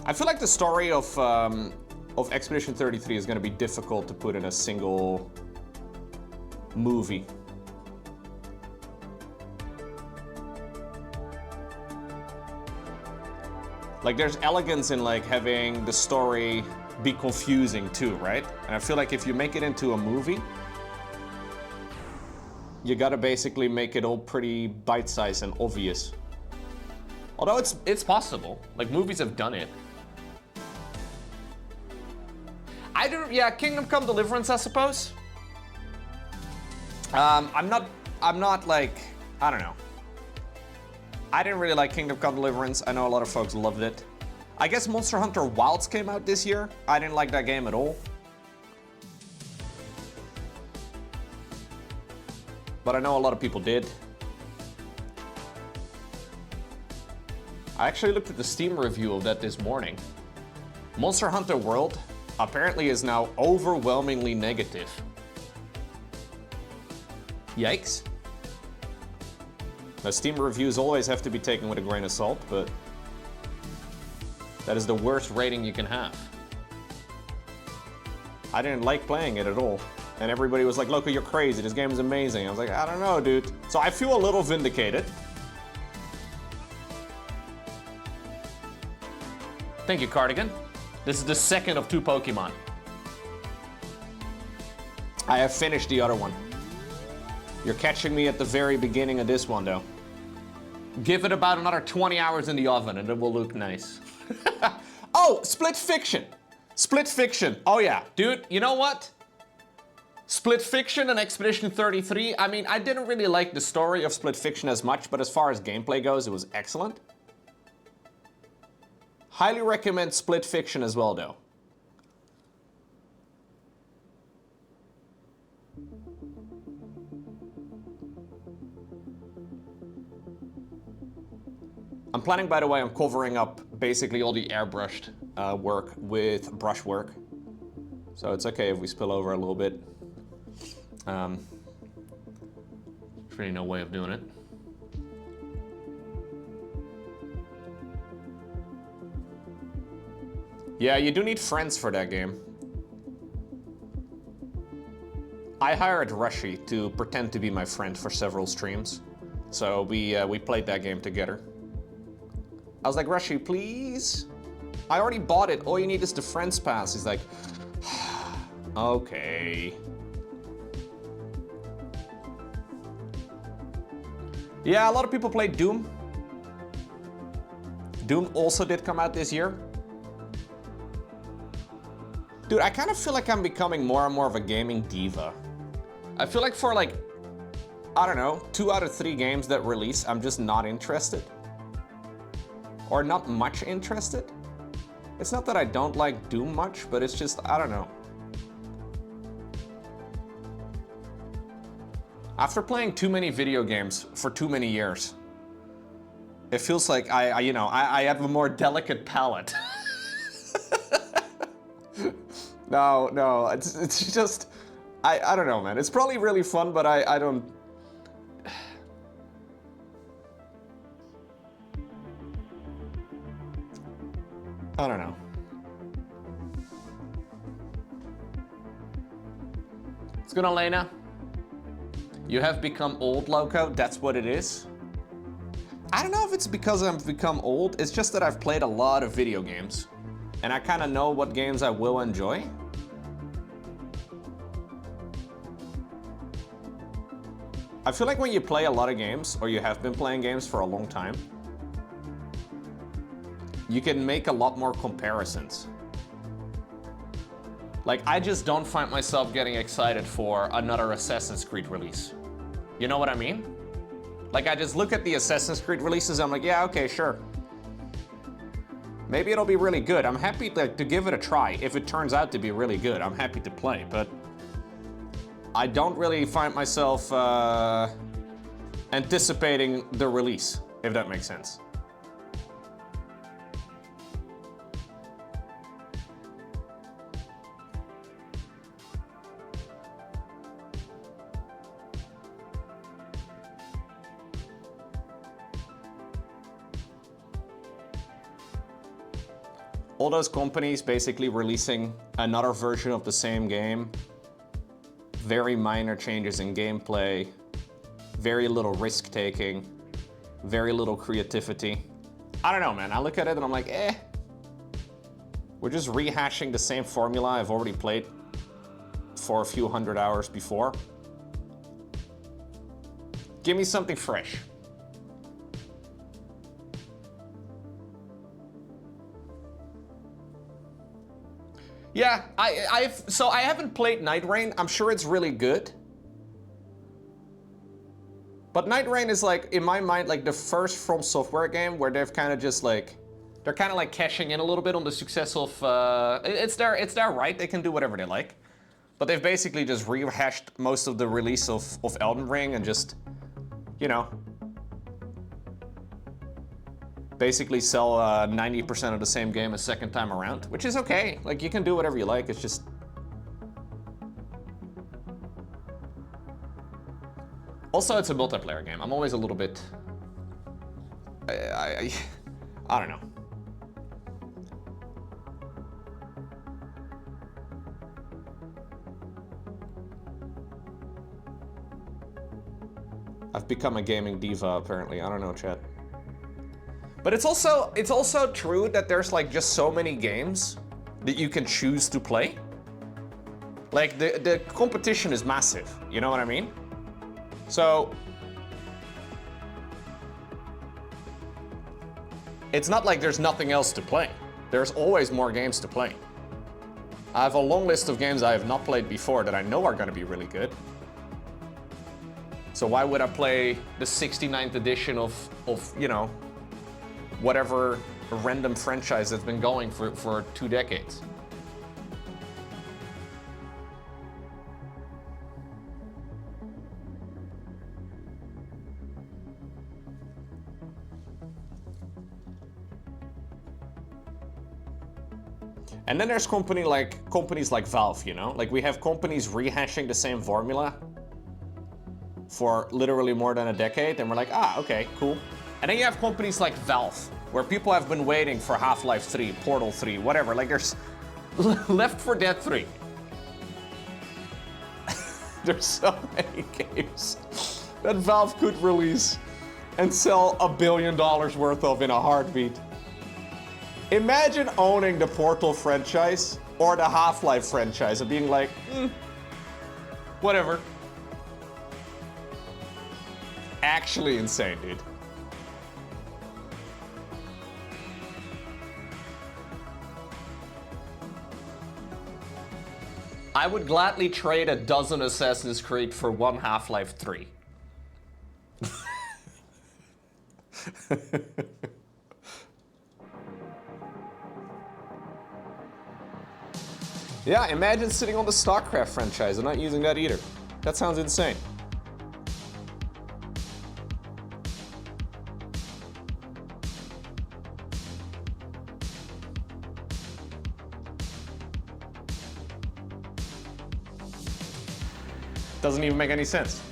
I feel like the story of Expedition 33 is going to be difficult to put in a single movie. Like, there's elegance in like having the story be confusing too, right? And I feel like if you make it into a movie, you gotta basically make it all pretty bite-sized and obvious. Although it's possible. Like, movies have done it. Yeah, Kingdom Come Deliverance, I suppose. I'm not like, I don't know. I didn't really like Kingdom Come Deliverance. I know a lot of folks loved it. I guess Monster Hunter Wilds came out this year. I didn't like that game at all. But I know a lot of people did. I actually looked at the Steam review of that this morning. Monster Hunter World apparently is now overwhelmingly negative. Yikes. Now, Steam reviews always have to be taken with a grain of salt, but that is the worst rating you can have. I didn't like playing it at all. And everybody was like, Loco, you're crazy, this game is amazing. I was like, I don't know, dude. So I feel a little vindicated. Thank you, Cardigan. This is the second of 2 Pokemon. I have finished the other one. You're catching me at the very beginning of this one, though. Give it about another 20 hours in the oven and it will look nice. Oh, Split Fiction. Split Fiction. Oh yeah, dude, you know what? Split Fiction and Expedition 33, I mean, I didn't really like the story of Split Fiction as much, but as far as gameplay goes, it was excellent. Highly recommend Split Fiction as well, though. I'm planning, by the way, on covering up basically all the airbrushed work with brushwork. So it's okay if we spill over a little bit. There's really no way of doing it. Yeah, you do need friends for that game. I hired Rushy to pretend to be my friend for several streams. So we played that game together. I was like, Rushy, please? I already bought it. All you need is the friends pass. He's like, okay. Yeah, a lot of people played Doom. Doom also did come out this year. Dude, I kind of feel like I'm becoming more and more of a gaming diva. I feel like for like, I don't know, 2 out of 3 games that release, I'm just not interested. Or not much interested. It's not that I don't like Doom much, but it's just, I don't know. After playing too many video games for too many years, it feels like I have a more delicate palate. No, it's just, I don't know, man. It's probably really fun, but I don't. I don't know. What's going on, Lena? You have become old, Loco? That's what it is? I don't know if it's because I've become old. It's just that I've played a lot of video games. And I kind of know what games I will enjoy. I feel like when you play a lot of games, or you have been playing games for a long time, you can make a lot more comparisons. Like, I just don't find myself getting excited for another Assassin's Creed release. You know what I mean? Like, I just look at the Assassin's Creed releases, I'm like, yeah, okay, sure. Maybe it'll be really good. I'm happy to give it a try. If it turns out to be really good, I'm happy to play, but I don't really find myself anticipating the release, if that makes sense. all those companies basically releasing another version of the same game, very minor changes in gameplay, very little risk taking, very little creativity. I don't know, man. I look at it and I'm like, eh. We're just rehashing the same formula I've already played for a few hundred hours before. Give me something fresh. Yeah, I haven't played Night Rain. I'm sure it's really good. But Night Rain is like, in my mind, like the first From Software game where they've kind of just like, they're kind of like cashing in a little bit on the success of, it's their right, they can do whatever they like. But they've basically just rehashed most of the release of Elden Ring and just, you know, basically sell 90% of the same game a second time around, which is okay. Like, you can do whatever you like, it's just... Also, it's a multiplayer game. I'm always a little bit... I don't know. I've become a gaming diva, apparently. I don't know, chat. But it's also true that there's like just so many games that you can choose to play. Like the competition is massive, you know what I mean? So it's not like there's nothing else to play. There's always more games to play. I have a long list of games I have not played before that I know are gonna be really good. So why would I play the 69th edition of you know, whatever random franchise that's been going for 2 decades? And then there's companies like Valve, you know? Like, we have companies rehashing the same formula for literally more than a decade, and we're like, ah, okay, cool. And then you have companies like Valve, where people have been waiting for Half-Life 3, Portal 3, whatever. Like, there's Left 4 Dead 3. There's so many games that Valve could release and sell $1 billion worth of in a heartbeat. Imagine owning the Portal franchise or the Half-Life franchise and being like, whatever. Actually insane, dude. I would gladly trade a dozen Assassin's Creed for one Half-Life 3. Yeah, imagine sitting on the Starcraft franchise and not using that either. That sounds insane. Doesn't even make any sense.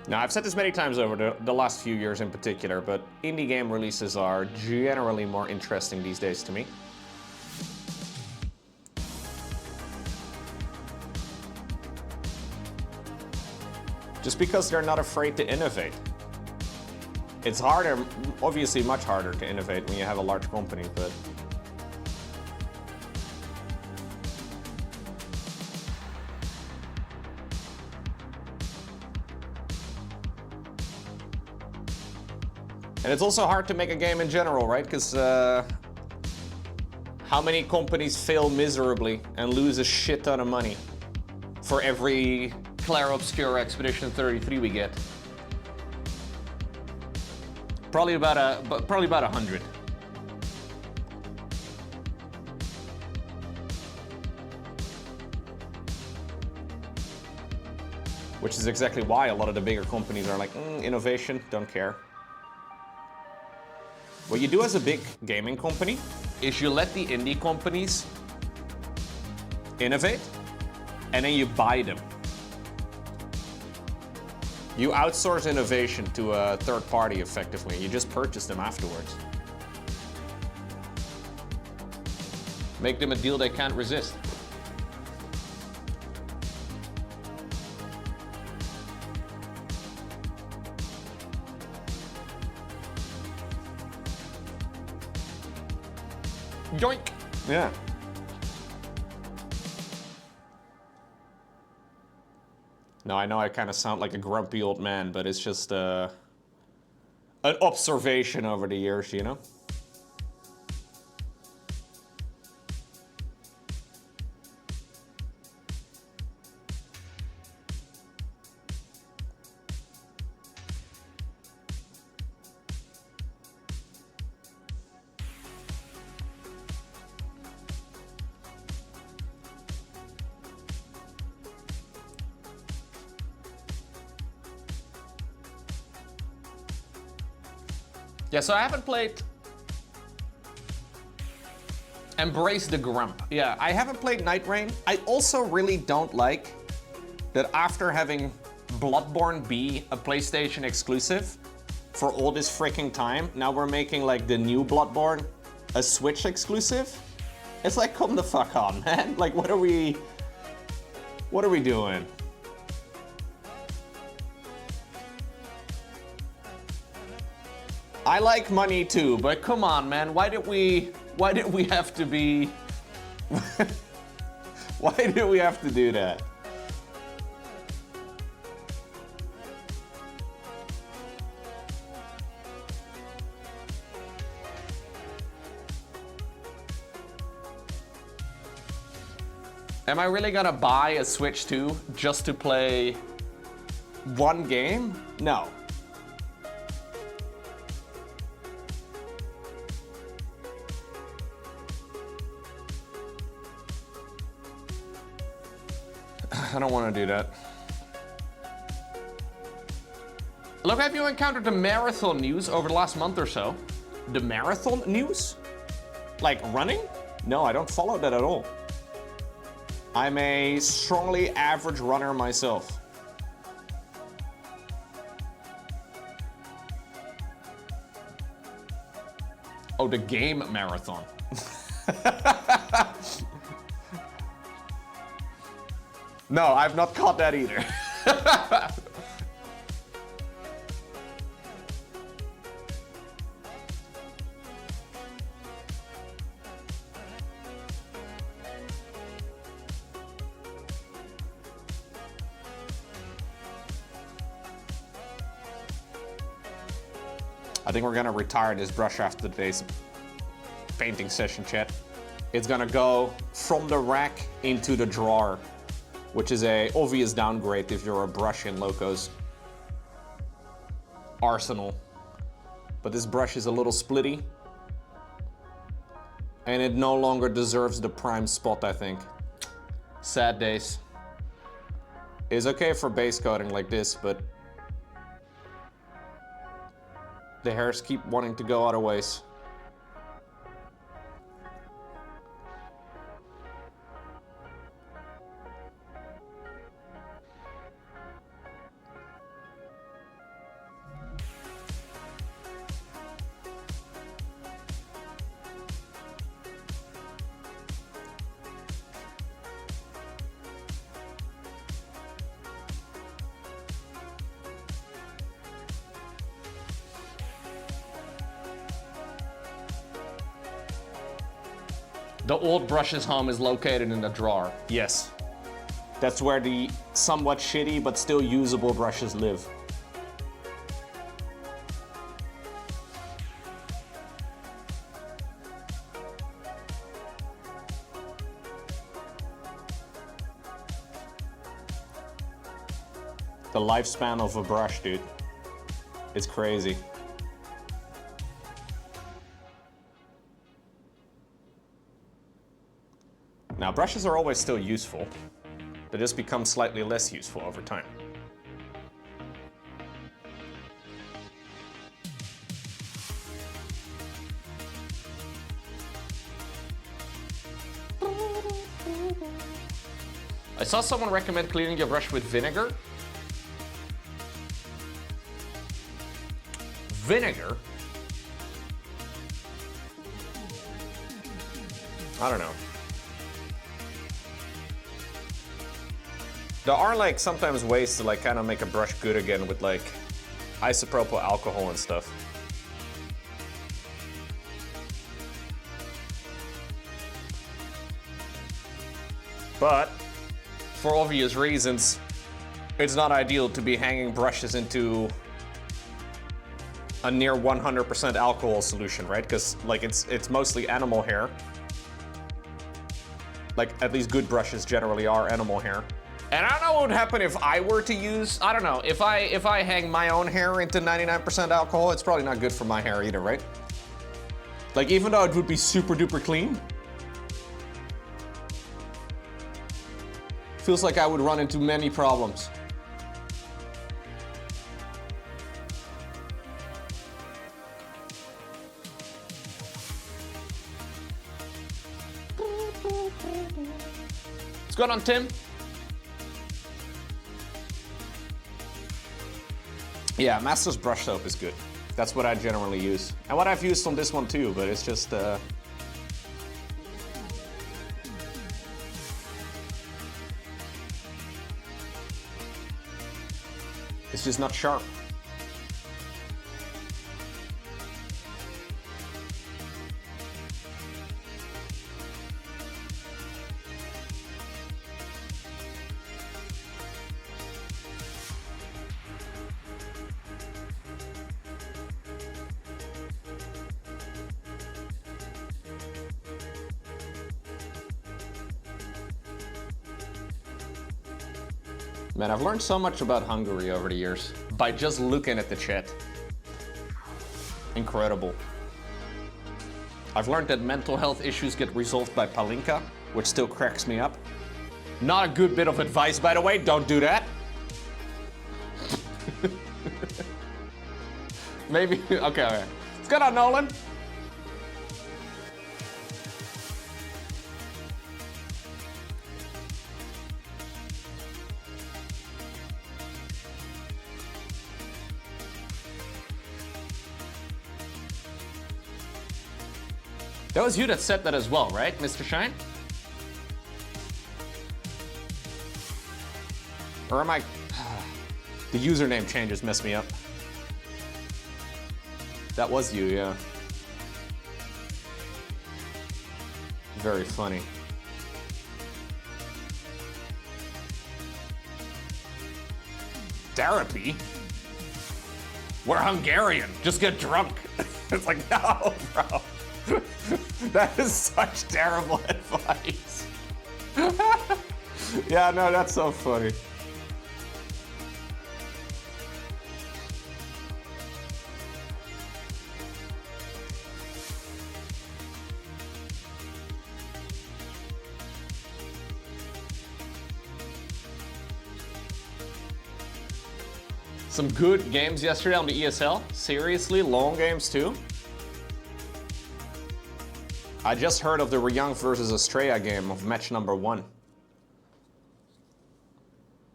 Now, I've said this many times over the last few years in particular, but indie game releases are generally more interesting these days to me. Just because they're not afraid to innovate. It's harder, obviously much harder to innovate when you have a large company, but... And it's also hard to make a game in general, right? Because how many companies fail miserably and lose a shit ton of money for every Clair Obscure Expedition 33 we get? Probably about 100. Which is exactly why a lot of the bigger companies are like, innovation, don't care. What you do as a big gaming company is you let the indie companies innovate, and then you buy them. You outsource innovation to a third party effectively. You just purchase them afterwards. Make them a deal they can't resist. Yoink! Yeah. No, I know I kind of sound like a grumpy old man, but it's just an observation over the years, you know? Yeah, so I haven't played Embrace the Grump. Yeah, I haven't played Night Rain. I also really don't like that after having Bloodborne be a PlayStation exclusive for all this freaking time, now we're making like the new Bloodborne a Switch exclusive. It's like, come the fuck on, man. Like, what are we doing? I like money too, but come on, man. Why did we have to be... Why did we have to do that? Am I really gonna buy a Switch 2 just to play one game? No. I don't want to do that. Look, have you encountered the marathon news over the last month or so? The marathon news? Like running? No, I don't follow that at all. I'm a strongly average runner myself. Oh, the game marathon. No, I've not caught that either. I think we're gonna retire this brush after today's painting session, chat. It's gonna go from the rack into the drawer, which is a obvious downgrade if you're a brush in Loco's arsenal. But this brush is a little splitty, and it no longer deserves the prime spot, I think. Sad days. It's okay for base coating like this, but the hairs keep wanting to go other ways. The old brush's home is located in the drawer. Yes. That's where the somewhat shitty but still usable brushes live. The lifespan of a brush, dude. It's crazy. Now, brushes are always still useful. They just become slightly less useful over time. saw someone recommend cleaning your brush with vinegar. Vinegar? I don't know. There are like sometimes ways to like kind of make a brush good again with like isopropyl alcohol and stuff. But for obvious reasons, it's not ideal to be hanging brushes into a near 100% alcohol solution, right? Because like it's mostly animal hair. Like at least good brushes generally are animal hair. And I don't know what would happen if I were to use, I don't know, if I hang my own hair into 99% alcohol, it's probably not good for my hair either, right? Like even though it would be super duper clean, feels like I would run into many problems. What's going on, Tim? Yeah, Master's brush soap is good. That's what I generally use. And what I've used on this one too, but it's just it's just not sharp. Man, I've learned so much about Hungary over the years by just looking at the chat. Incredible. I've learned that mental health issues get resolved by Palinka, which still cracks me up. Not a good bit of advice, by the way, don't do that. Maybe, okay. What's going on, Nolan? That was you that said that as well, right, Mr. Shine? Or am I... The username changes mess me up. That was you, yeah. Very funny. Therapy? We're Hungarian. Just get drunk. It's like, no, bro. That is such terrible advice. Yeah, no, that's so funny. Some good games yesterday on the ESL. Seriously, long games too. I just heard of the Ryang versus Estrella game of match number 1.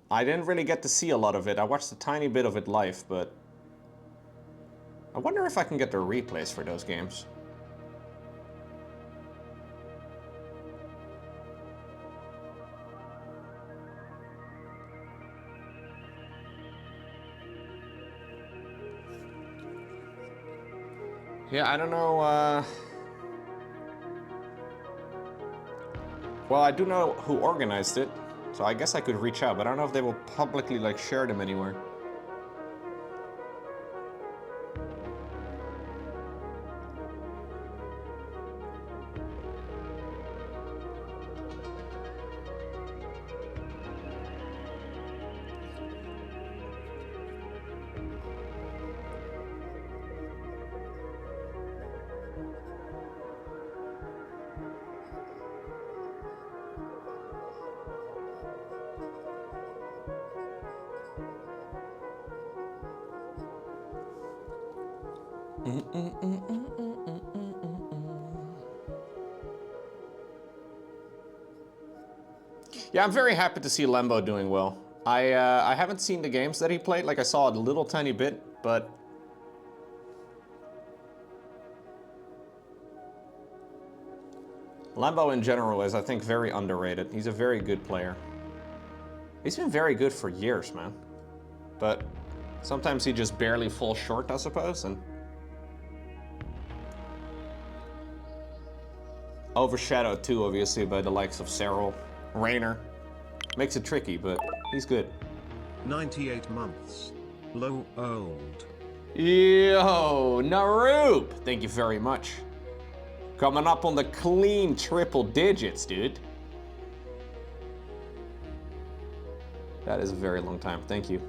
I didn't really get to see a lot of it. I watched a tiny bit of it live, but I wonder if I can get the replays for those games. Yeah, I don't know, well, I do know who organized it, so I guess I could reach out, but I don't know if they will publicly, like, share them anywhere. Yeah, I'm very happy to see Lembo doing well. I haven't seen the games that he played. Like, I saw a little tiny bit, but... Lembo in general is, I think, very underrated. He's a very good player. He's been very good for years, man. But sometimes he just barely falls short, I suppose, and... overshadowed too, obviously, by the likes of Cyril, Raynor. Makes it tricky, but he's good. 98 months. Low old. Yo, Naroop! Thank you very much. Coming up on the clean triple digits, dude. That is a very long time. Thank you.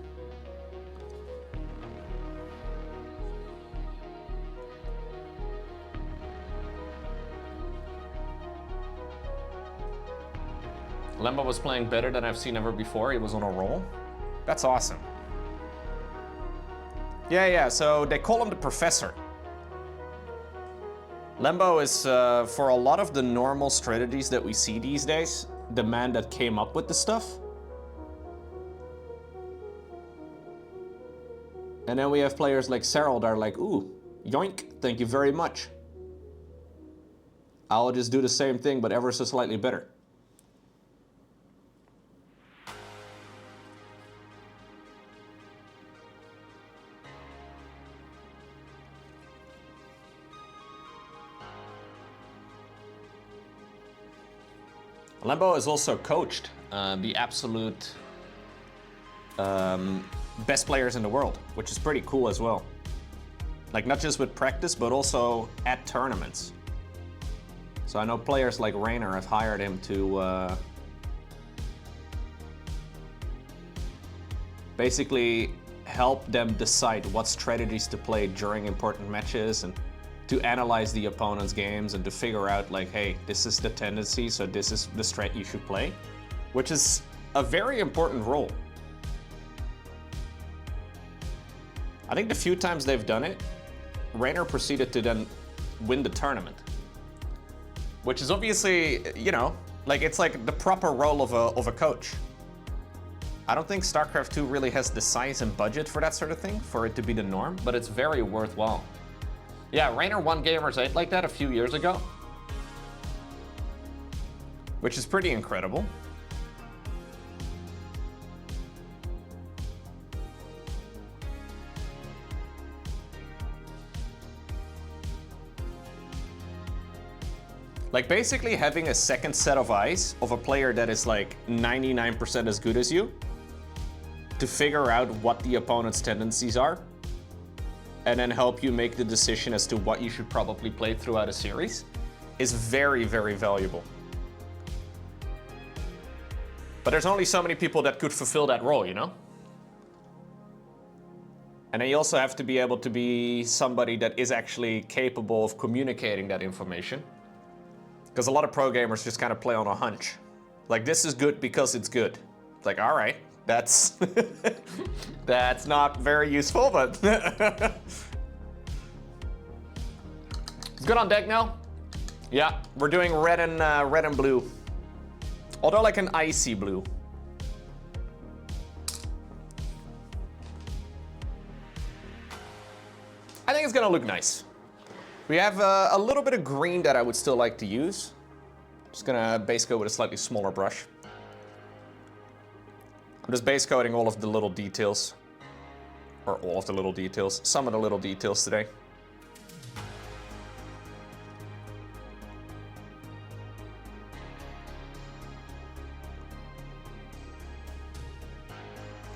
Lembo was playing better than I've seen ever before. He was on a roll. That's awesome. Yeah, so they call him the Professor. Lembo is, for a lot of the normal strategies that we see these days, the man that came up with the stuff. And then we have players like Cyril that are like, ooh, yoink, thank you very much. I'll just do the same thing, but ever so slightly better. Lembo has also coached the absolute best players in the world, which is pretty cool as well. Like, not just with practice, but also at tournaments. So I know players like Raynor have hired him to basically help them decide what strategies to play during important matches and to analyze the opponent's games and to figure out, like, hey, this is the tendency, so this is the strat you should play, which is a very important role. I think the few times they've done it, Raynor proceeded to then win the tournament, which is obviously, you know, like, it's like the proper role of a coach. I don't think Starcraft 2 really has the size and budget for that sort of thing, for it to be the norm, but it's very worthwhile. Yeah, Raynor won Gamers 8 like that a few years ago, which is pretty incredible. Like, basically having a second set of eyes of a player that is like 99% as good as you to figure out what the opponent's tendencies are and then help you make the decision as to what you should probably play throughout a series is very, very valuable. But there's only so many people that could fulfill that role, you know? And then you also have to be able to be somebody that is actually capable of communicating that information. Because a lot of pro gamers just kind of play on a hunch. Like, this is good because it's good. It's like, all right, that's that's not very useful, but it's good on deck now. Yeah, we're doing red and blue, although like an icy blue. I think it's gonna look nice. We have a little bit of green that I would still like to use. Just gonna base coat with a slightly smaller brush. I'm just base coating all of the little details. Or all of the little details. Some of the little details today.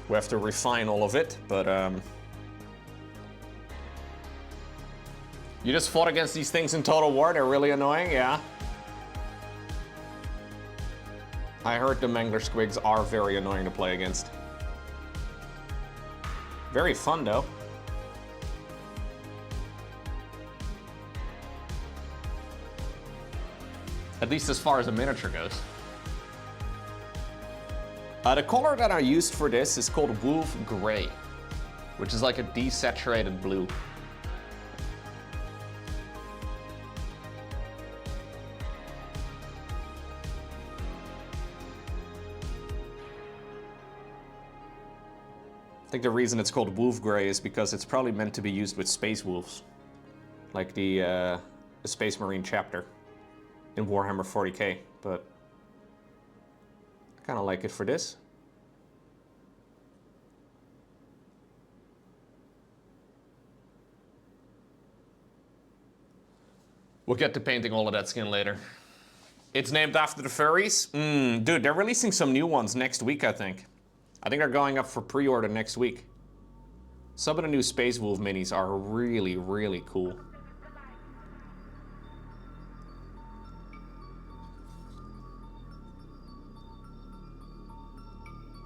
We have to refine all of it, but you just fought against these things in Total War, they're really annoying, yeah. I heard the Mangler Squigs are very annoying to play against. Very fun, though. At least as far as a miniature goes. The color that I used for this is called Wolf Gray, which is like a desaturated blue. I think the reason it's called Wolf Grey is because it's probably meant to be used with space wolves. Like the Space Marine chapter in Warhammer 40k, but I kind of like it for this. We'll get to painting all of that skin later. It's named after the furries? Dude, they're releasing some new ones next week, I think. I think they're going up for pre-order next week. Some of the new Space Wolf minis are really, really cool.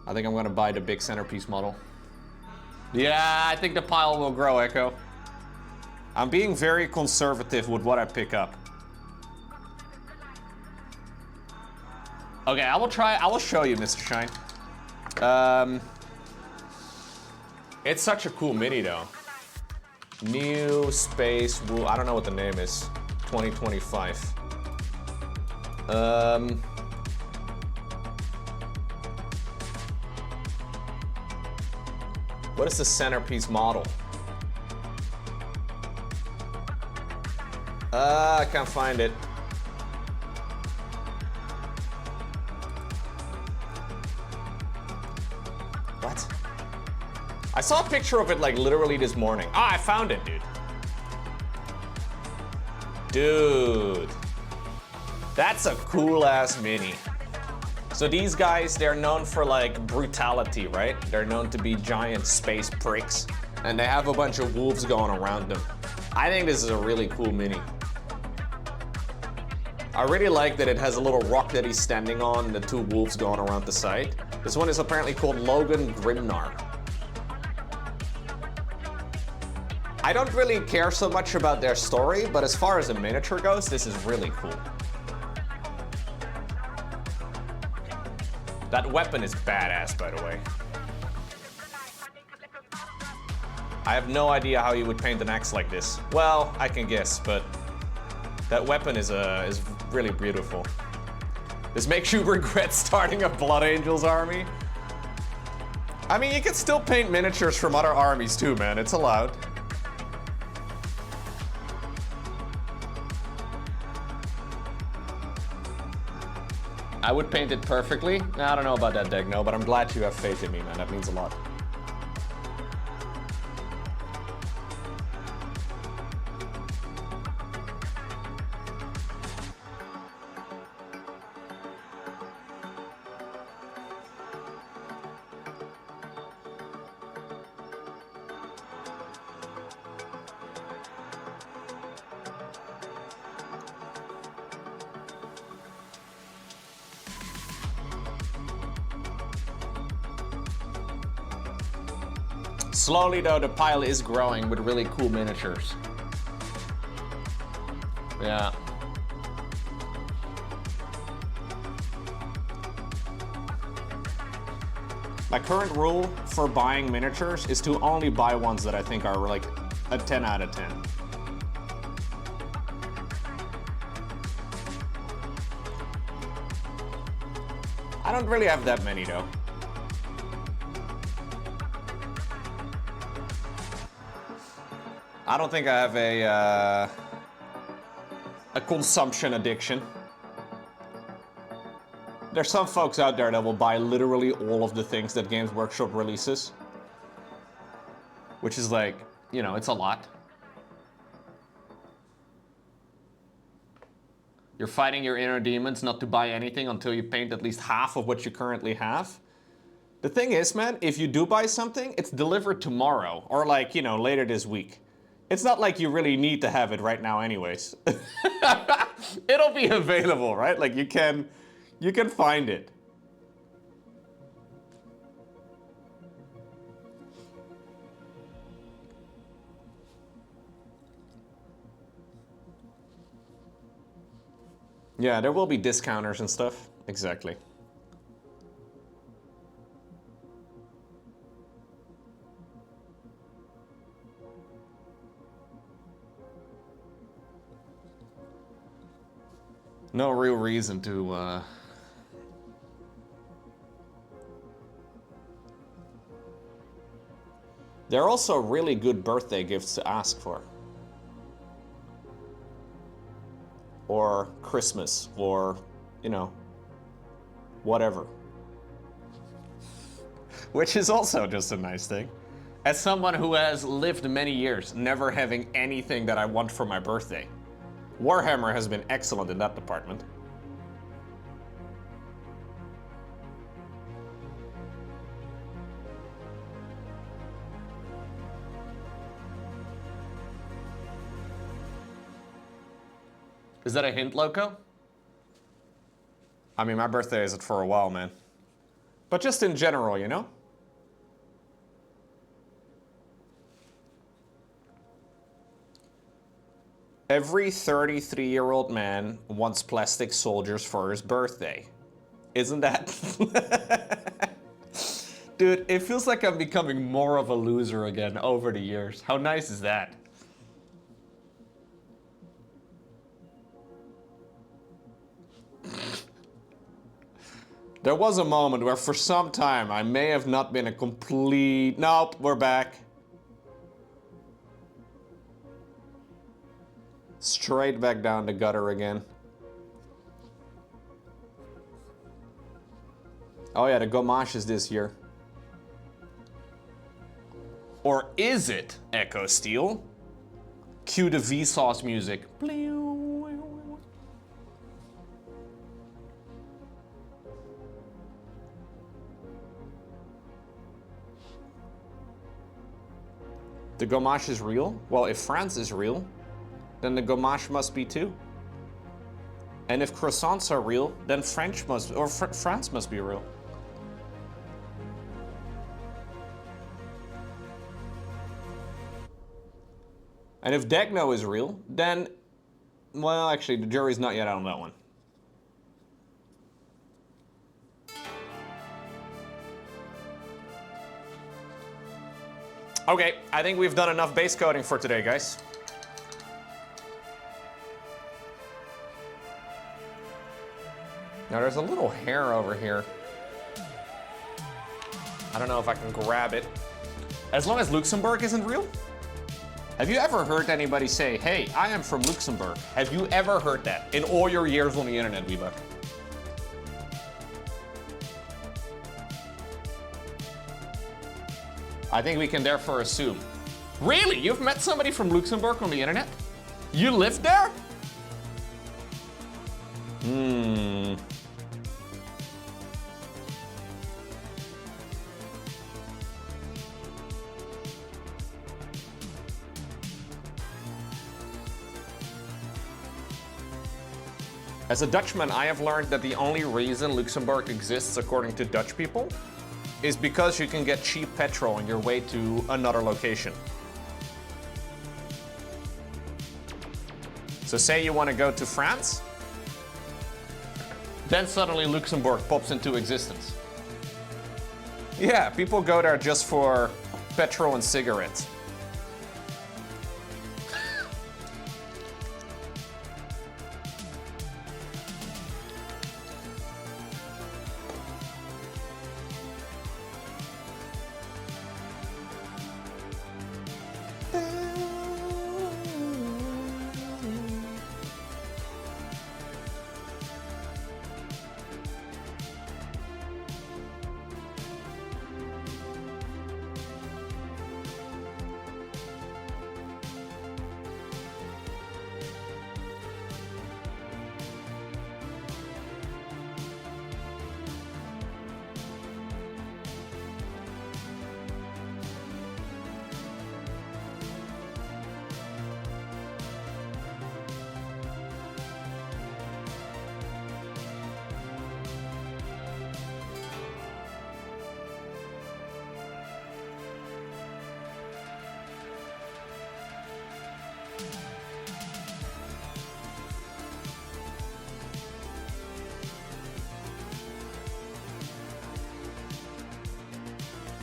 I think I'm gonna buy the big centerpiece model. Yeah, I think the pile will grow, Echo. I'm being very conservative with what I pick up. Okay, I will show you, Mr. Shine. It's such a cool mini though. New Space Wolf, I don't know what the name is. 2025. What is the centerpiece model? I can't find it. What? I saw a picture of it like literally this morning. Ah, I found it, dude. Dude. That's a cool ass mini. So these guys, they're known for like brutality, right? They're known to be giant space pricks. And they have a bunch of wolves going around them. I think this is a really cool mini. I really like that it has a little rock that he's standing on and the two wolves going around the side. This one is apparently called Logan Grimnar. I don't really care so much about their story, but as far as a miniature goes, this is really cool. That weapon is badass, by the way. I have no idea how you would paint an axe like this. Well, I can guess, but that weapon is really beautiful. This makes you regret starting a Blood Angels army. I mean, you can still paint miniatures from other armies too, man. It's allowed. I would paint it perfectly. I don't know about that, Degno, but I'm glad you have faith in me, man. That means a lot. Slowly though, the pile is growing with really cool miniatures. Yeah. My current rule for buying miniatures is to only buy ones that I think are like a 10 out of 10. I don't really have that many though. I don't think I have a consumption addiction. There's some folks out there that will buy literally all of the things that Games Workshop releases. Which is like, you know, it's a lot. You're fighting your inner demons not to buy anything until you paint at least half of what you currently have. The thing is, man, if you do buy something, it's delivered tomorrow or like, you know, later this week. It's not like you really need to have it right now anyways. It'll be available, right? Like you can find it. Yeah, there will be discounters and stuff. Exactly. No real reason to, They're also really good birthday gifts to ask for. Or Christmas, or, you know, whatever. Which is also just a nice thing. As someone who has lived many years never having anything that I want for my birthday, Warhammer has been excellent in that department. Is that a hint, Loco? I mean, my birthday isn't for a while, man. But just in general, you know? Every 33-year-old man wants plastic soldiers for his birthday. Isn't that? Dude, it feels like I'm becoming more of a loser again over the years. How nice is that? There was a moment where for some time I may have not been a complete... Nope, we're back. Straight back down the gutter again. Oh yeah, the Gamache is this year. Or is it Echo Steel? Cue the Vsauce music. The Gamache is real? Well, if France is real, then the Gamache must be too. And if croissants are real, then France must be real. And if Degno is real, then, well, actually, the jury's not yet out on that one. Okay, I think we've done enough base coating for today, guys. Now there's a little hair over here. I don't know if I can grab it. As long as Luxembourg isn't real? Have you ever heard anybody say, hey, I am from Luxembourg? Have you ever heard that in all your years on the internet, Weebuck? I think we can therefore assume. Really? You've met somebody from Luxembourg on the internet? You lived there? As a Dutchman, I have learned that the only reason Luxembourg exists according to Dutch people is because you can get cheap petrol on your way to another location. So say you want to go to France, then suddenly Luxembourg pops into existence. Yeah, people go there just for petrol and cigarettes.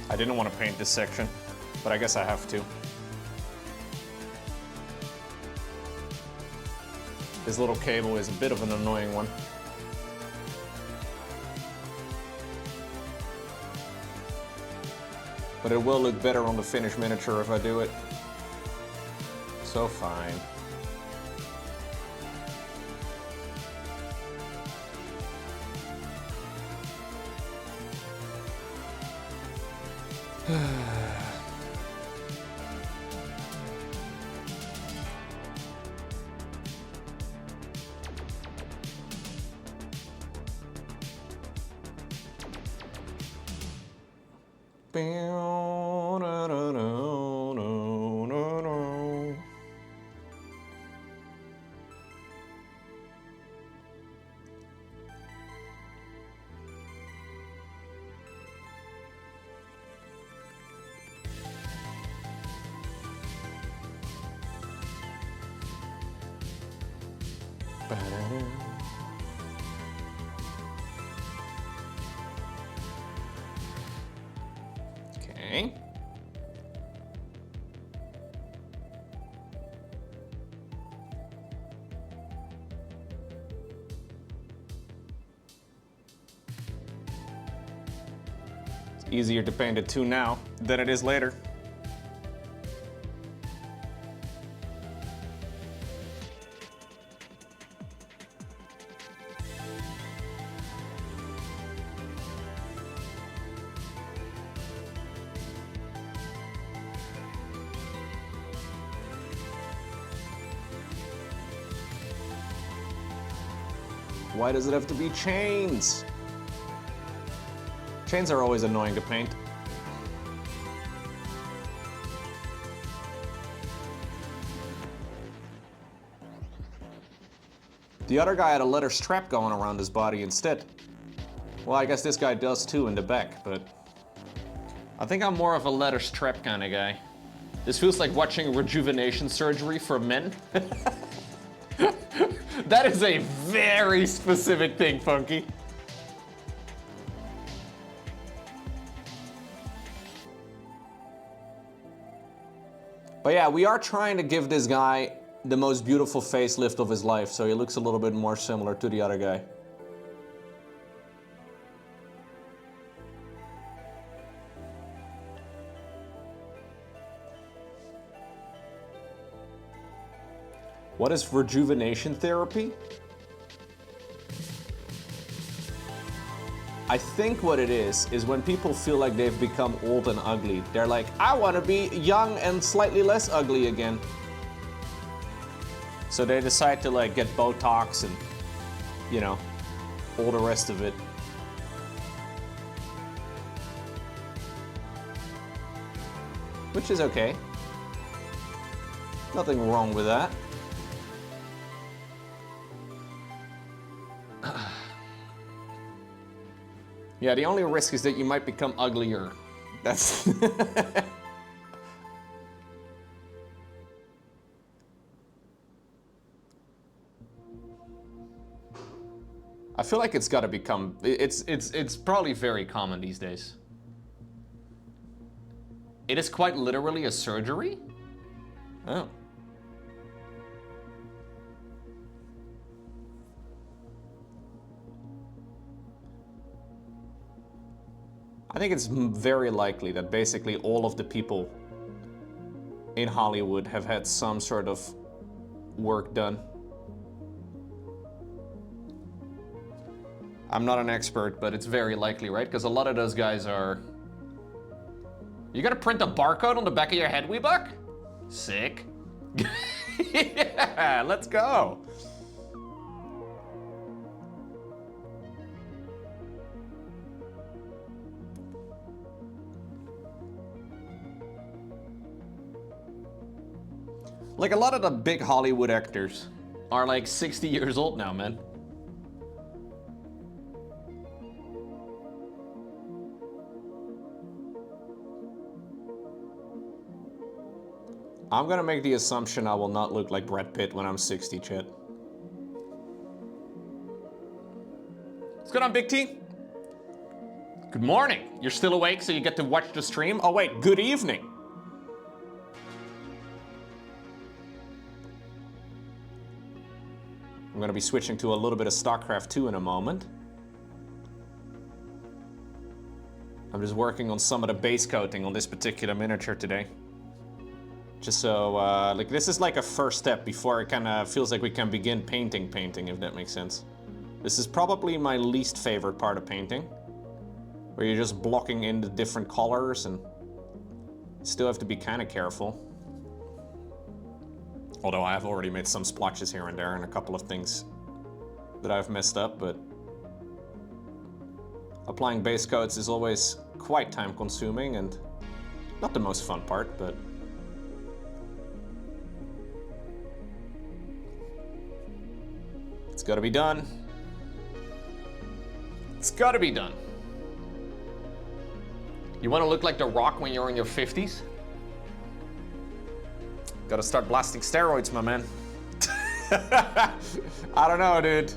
I didn't want to paint this section, but I guess I have to. This little cable is a bit of an annoying one. But it will look better on the finished miniature if I do it. So fine. Okay. It's easier to paint it 2 now than it is later. Why does it have to be chains? Chains are always annoying to paint. The other guy had a leather strap going around his body instead. Well, I guess this guy does too in the back, but I think I'm more of a leather strap kind of guy. This feels like watching rejuvenation surgery for men. That is a very specific thing, Funky. But yeah, we are trying to give this guy the most beautiful facelift of his life, so he looks a little bit more similar to the other guy. What is rejuvenation therapy? I think what it is when people feel like they've become old and ugly. They're like, I want to be young and slightly less ugly again. So they decide to like get Botox and, you know, all the rest of it. Which is okay. Nothing wrong with that. Yeah, the only risk is that you might become uglier. That's... I feel like it's gotta become... It's probably very common these days. It is quite literally a surgery? Oh. I think it's very likely that basically all of the people in Hollywood have had some sort of work done. I'm not an expert, but it's very likely, right? Because a lot of those guys are... You gotta print a barcode on the back of your head, Weebuck? Sick. Yeah, let's go. Like, a lot of the big Hollywood actors are like 60 years old now, man. I'm gonna make the assumption I will not look like Brad Pitt when I'm 60, Chet. What's going on, Big T? Good morning. You're still awake, so you get to watch the stream? Oh wait, good evening. I'm gonna be switching to a little bit of Starcraft 2 in a moment. I'm just working on some of the base coating on this particular miniature today. Just so, like, this is like a first step before it kind of feels like we can begin painting, if that makes sense. This is probably my least favorite part of painting, where you're just blocking in the different colors and still have to be kind of careful. Although I have already made some splotches here and there and a couple of things that I've messed up, but applying base coats is always quite time consuming and not the most fun part, but it's gotta be done. It's gotta be done. You wanna look like The Rock when you're in your 50s? Gotta start blasting steroids, my man. I don't know, dude.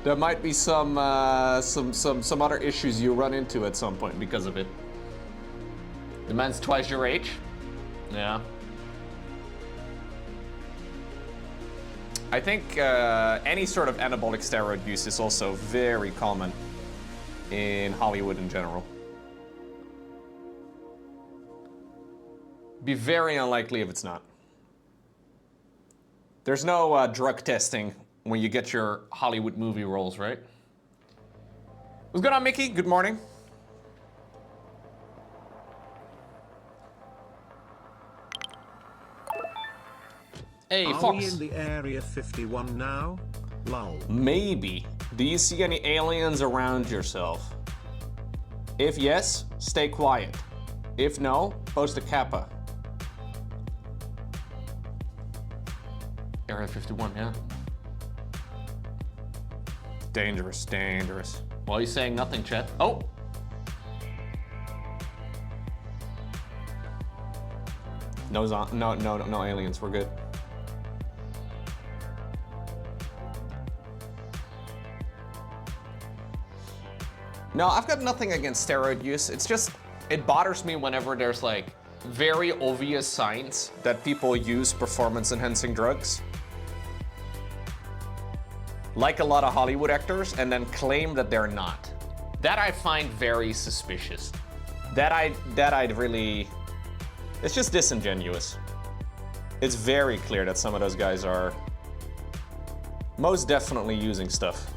There might be some other issues you run into at some point because of it. The man's twice your age. Yeah. I think any sort of anabolic steroid use is also very common in Hollywood in general. Be very unlikely if it's not. There's no drug testing when you get your Hollywood movie roles, right? What's going on, Mickey? Good morning. Hey, Are Fox. we in the Area 51 now? Lol. Maybe. Do you see any aliens around yourself? If yes, stay quiet. If no, post a kappa. Area 51, yeah. Dangerous, dangerous. Well, he's saying nothing, Chet. Oh! No aliens, we're good. No, I've got nothing against steroid use. It's just, it bothers me whenever there's like very obvious signs that people use performance-enhancing drugs, like a lot of Hollywood actors, and then claim that they're not. That I find very suspicious. That I'd really, it's just disingenuous. It's very clear that some of those guys are most definitely using stuff.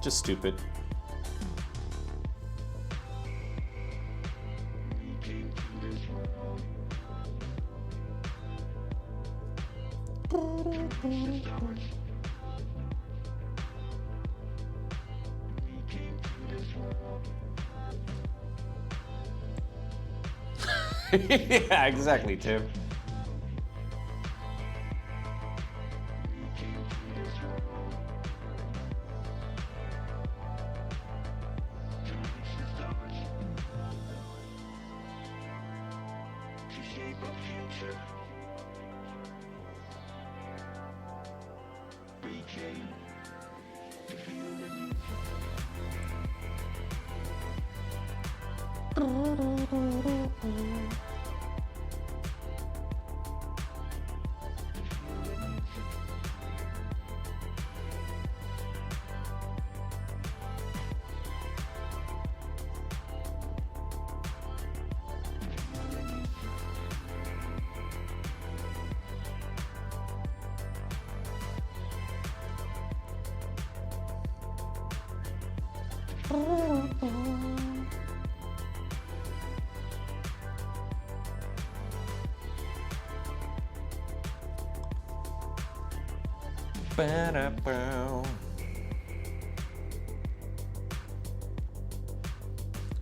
Just stupid. Yeah, exactly, Tim.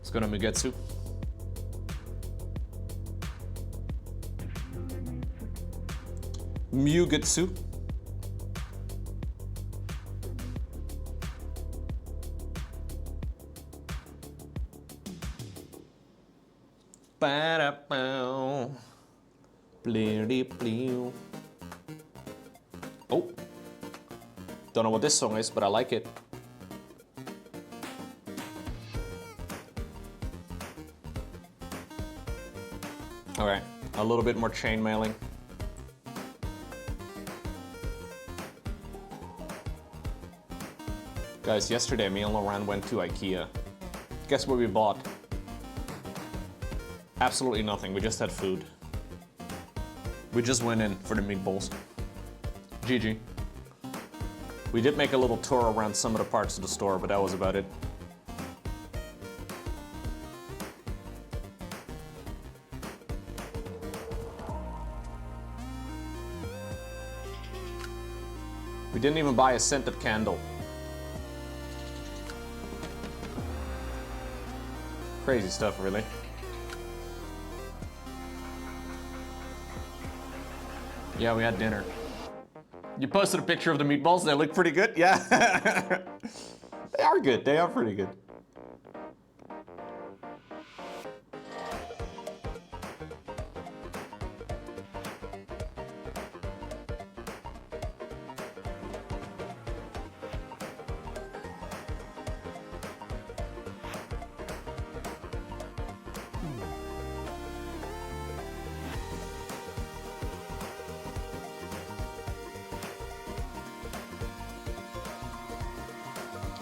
Let's go to Mugetsu. Mugetsu. Ba-da-bow. Blitty-blew. Oh. Don't know what this song is, but I like it. All right, a little bit more chain mailing. Guys, yesterday me and Laurent went to IKEA. Guess what we bought? Absolutely nothing, we just had food. We just went in for the meatballs. GG. We did make a little tour around some of the parts of the store, but that was about it. We didn't even buy a scented candle. Crazy stuff, really. Yeah, we had dinner. You posted a picture of the meatballs, they look pretty good? Yeah. They are good, they are pretty good.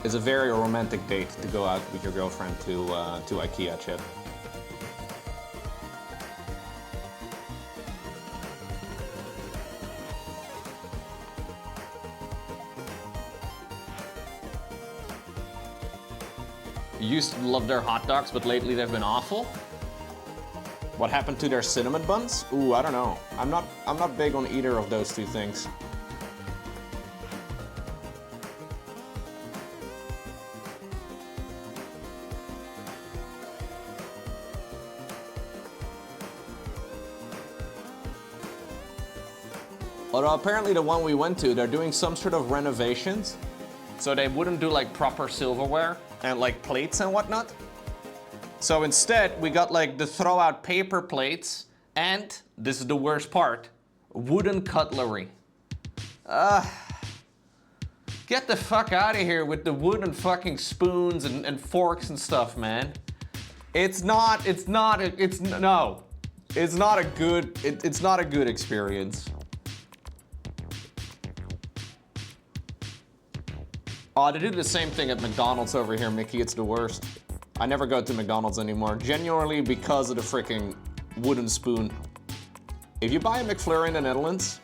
It's a very romantic date to go out with your girlfriend to IKEA, Chip. You used to love their hot dogs, but lately they've been awful. What happened to their cinnamon buns? Ooh, I don't know. I'm not big on either of those two things. Although apparently the one we went to, they're doing some sort of renovations. So they wouldn't do like proper silverware and like plates and whatnot. So instead, we got like the throw out paper plates and, this is the worst part, wooden cutlery. Get the fuck out of here with the wooden fucking spoons and forks and stuff, man. It's not a good experience. Oh, they do the same thing at McDonald's over here, Mickey. It's the worst. I never go to McDonald's anymore, genuinely because of the freaking wooden spoon. If you buy a McFlurry in the Netherlands,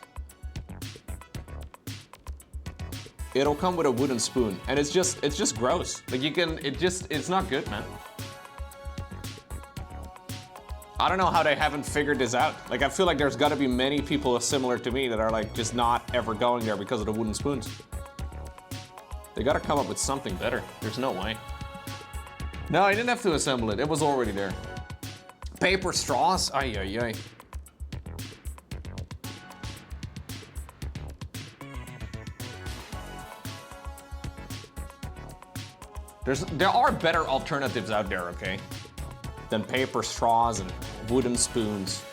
it'll come with a wooden spoon, and it's just gross. Like it's not good, man. I don't know how they haven't figured this out. Like I feel like there's gotta be many people similar to me that are like just not ever going there because of the wooden spoons. They gotta come up with something better. There's no way. No, I didn't have to assemble it. It was already there. Paper straws? Ay, ay, ay. There are better alternatives out there, okay? Than paper straws and wooden spoons.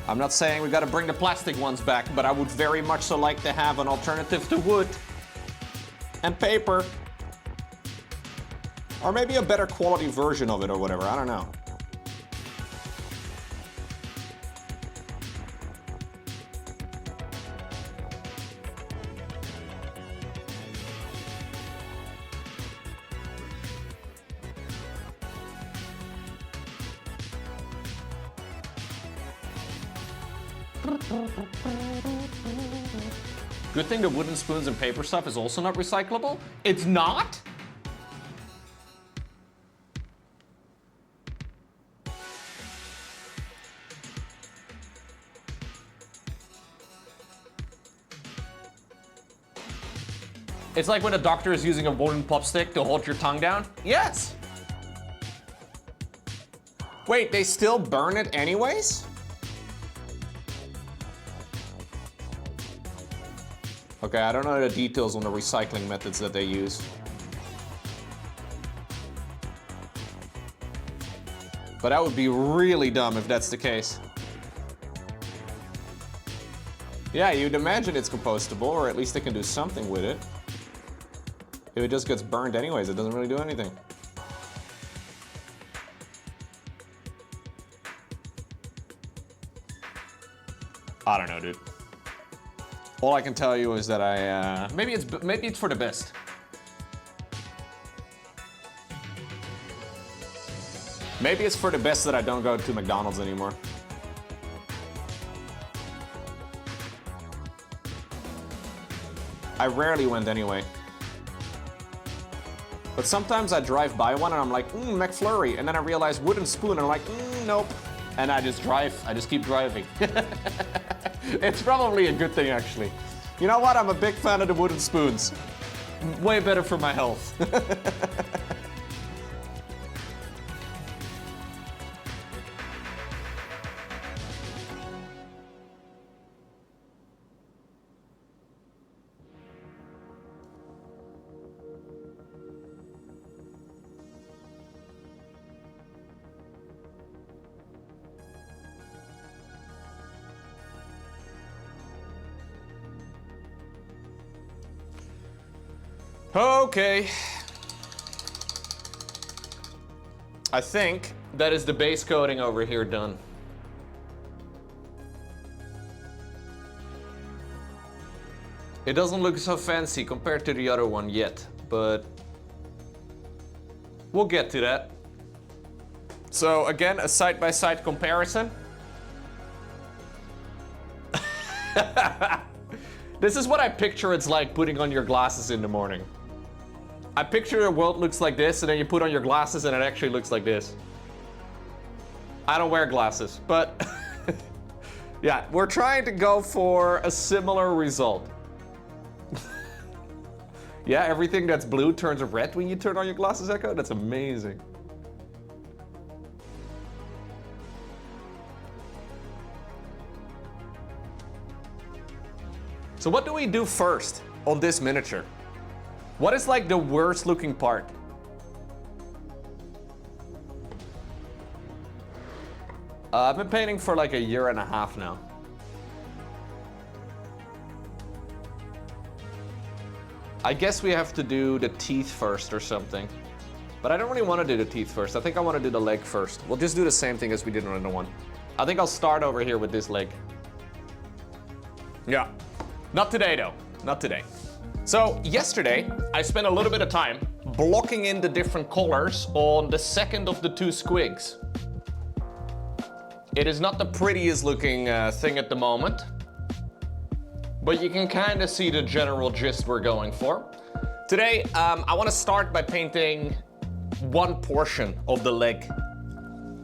I'm not saying we gotta bring the plastic ones back, but I would very much so like to have an alternative to wood and paper. Or maybe a better quality version of it or whatever, I don't know. Good thing the wooden spoons and paper stuff is also not recyclable. It's not? It's like when a doctor is using a wooden pop stick to hold your tongue down? Yes! Wait, they still burn it anyways? Okay, I don't know the details on the recycling methods that they use. But that would be really dumb if that's the case. Yeah, you'd imagine it's compostable, or at least they can do something with it. If it just gets burned anyways, it doesn't really do anything. I don't know, dude. All I can tell you is that maybe it's for the best. Maybe it's for the best that I don't go to McDonald's anymore. I rarely went anyway. But sometimes I drive by one and I'm like, McFlurry, and then I realize wooden spoon, and I'm like, nope. And I just keep driving. It's probably a good thing, actually. You know what? I'm a big fan of the wooden spoons. Way better for my health. Okay. I think that is the base coating over here done. It doesn't look so fancy compared to the other one yet, but we'll get to that. So again, a side-by-side comparison. This is what I picture it's like putting on your glasses in the morning. I picture the world looks like this, and then you put on your glasses and it actually looks like this. I don't wear glasses, but yeah, we're trying to go for a similar result. Yeah, everything that's blue turns red when you turn on your glasses, Echo? That's amazing. So what do we do first on this miniature? What is like the worst looking part? I've been painting for like a year and a half now. I guess we have to do the teeth first or something. But I don't really want to do the teeth first. I think I want to do the leg first. We'll just do the same thing as we did on the one. I think I'll start over here with this leg. Yeah. Not today though, not today. So yesterday, I spent a little bit of time blocking in the different colors on the second of the two squigs. It is not the prettiest looking thing at the moment, but you can kind of see the general gist we're going for. Today, I want to start by painting one portion of the leg.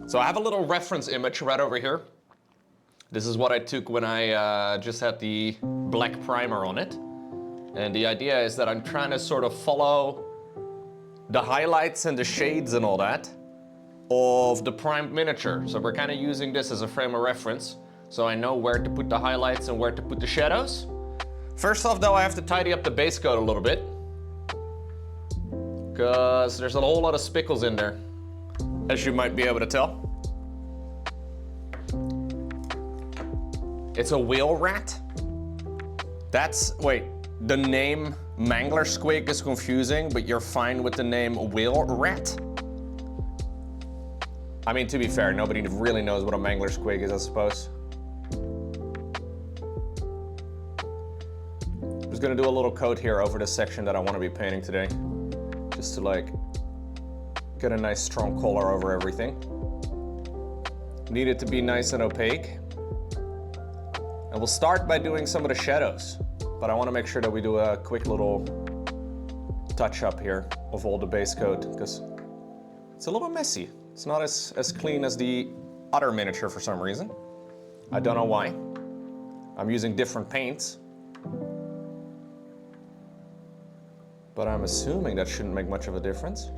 So I have a little reference image right over here. This is what I took when I just had the black primer on it. And the idea is that I'm trying to sort of follow the highlights and the shades and all that of the primed miniature. So we're kind of using this as a frame of reference, so I know where to put the highlights and where to put the shadows. First off though, I have to tidy up the base coat a little bit, because there's a whole lot of spickles in there, as you might be able to tell. It's a wheel rat? Wait, the name Mangler Squig is confusing, but you're fine with the name wheel rat? I mean, to be fair, nobody really knows what a Mangler Squig is, I suppose. I'm just gonna do a little coat here over the section that I want to be painting today, just to like get a nice strong color over everything. Need it to be nice and opaque. And we'll start by doing some of the shadows, but I want to make sure that we do a quick little touch up here of all the base coat, because it's a little bit messy. It's not as clean as the other miniature for some reason. I don't know why. I'm using different paints, but I'm assuming that shouldn't make much of a difference.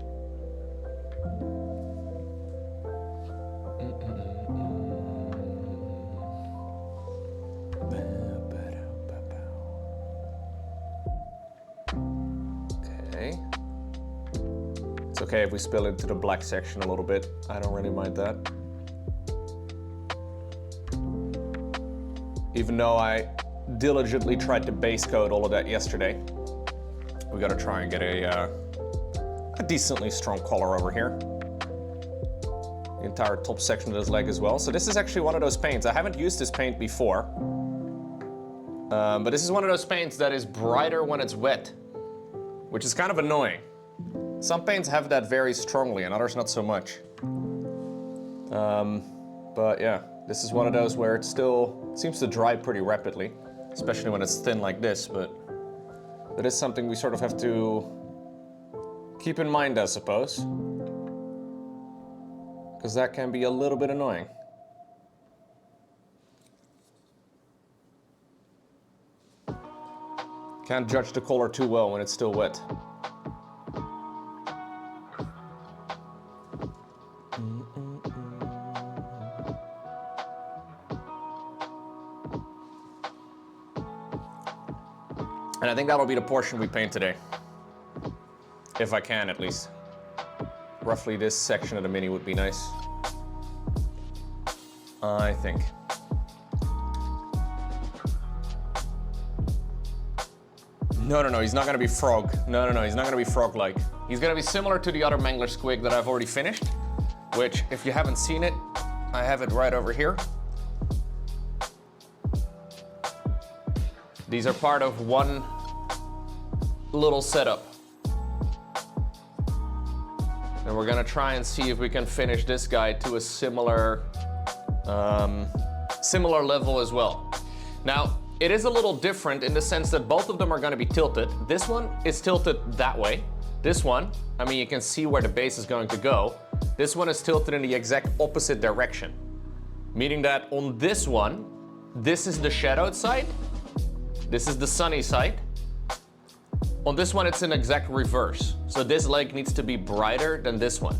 Okay, if we spill into the black section a little bit, I don't really mind that. Even though I diligently tried to base coat all of that yesterday. We gotta try and get a decently strong color over here. The entire top section of this leg as well. So this is actually one of those paints. I haven't used this paint before. But this is one of those paints that is brighter when it's wet, which is kind of annoying. Some paints have that very strongly and others not so much. But yeah, this is one of those where it still seems to dry pretty rapidly, especially when it's thin like this, but that is something we sort of have to keep in mind, I suppose, because that can be a little bit annoying. Can't judge the color too well when it's still wet. And I think that'll be the portion we paint today. If I can, at least. Roughly this section of the mini would be nice. I think. No, he's not gonna be frog. No, he's not gonna be frog-like. He's gonna be similar to the other Mangler Squig that I've already finished, which, if you haven't seen it, I have it right over here. These are part of one little setup. And we're gonna try and see if we can finish this guy to a similar level as well. Now, it is a little different in the sense that both of them are gonna be tilted. This one is tilted that way. This one, I mean, you can see where the base is going to go. This one is tilted in the exact opposite direction. Meaning that on this one, this is the shadowed side. This is the sunny side. On this one, it's in exact reverse. So this leg needs to be brighter than this one.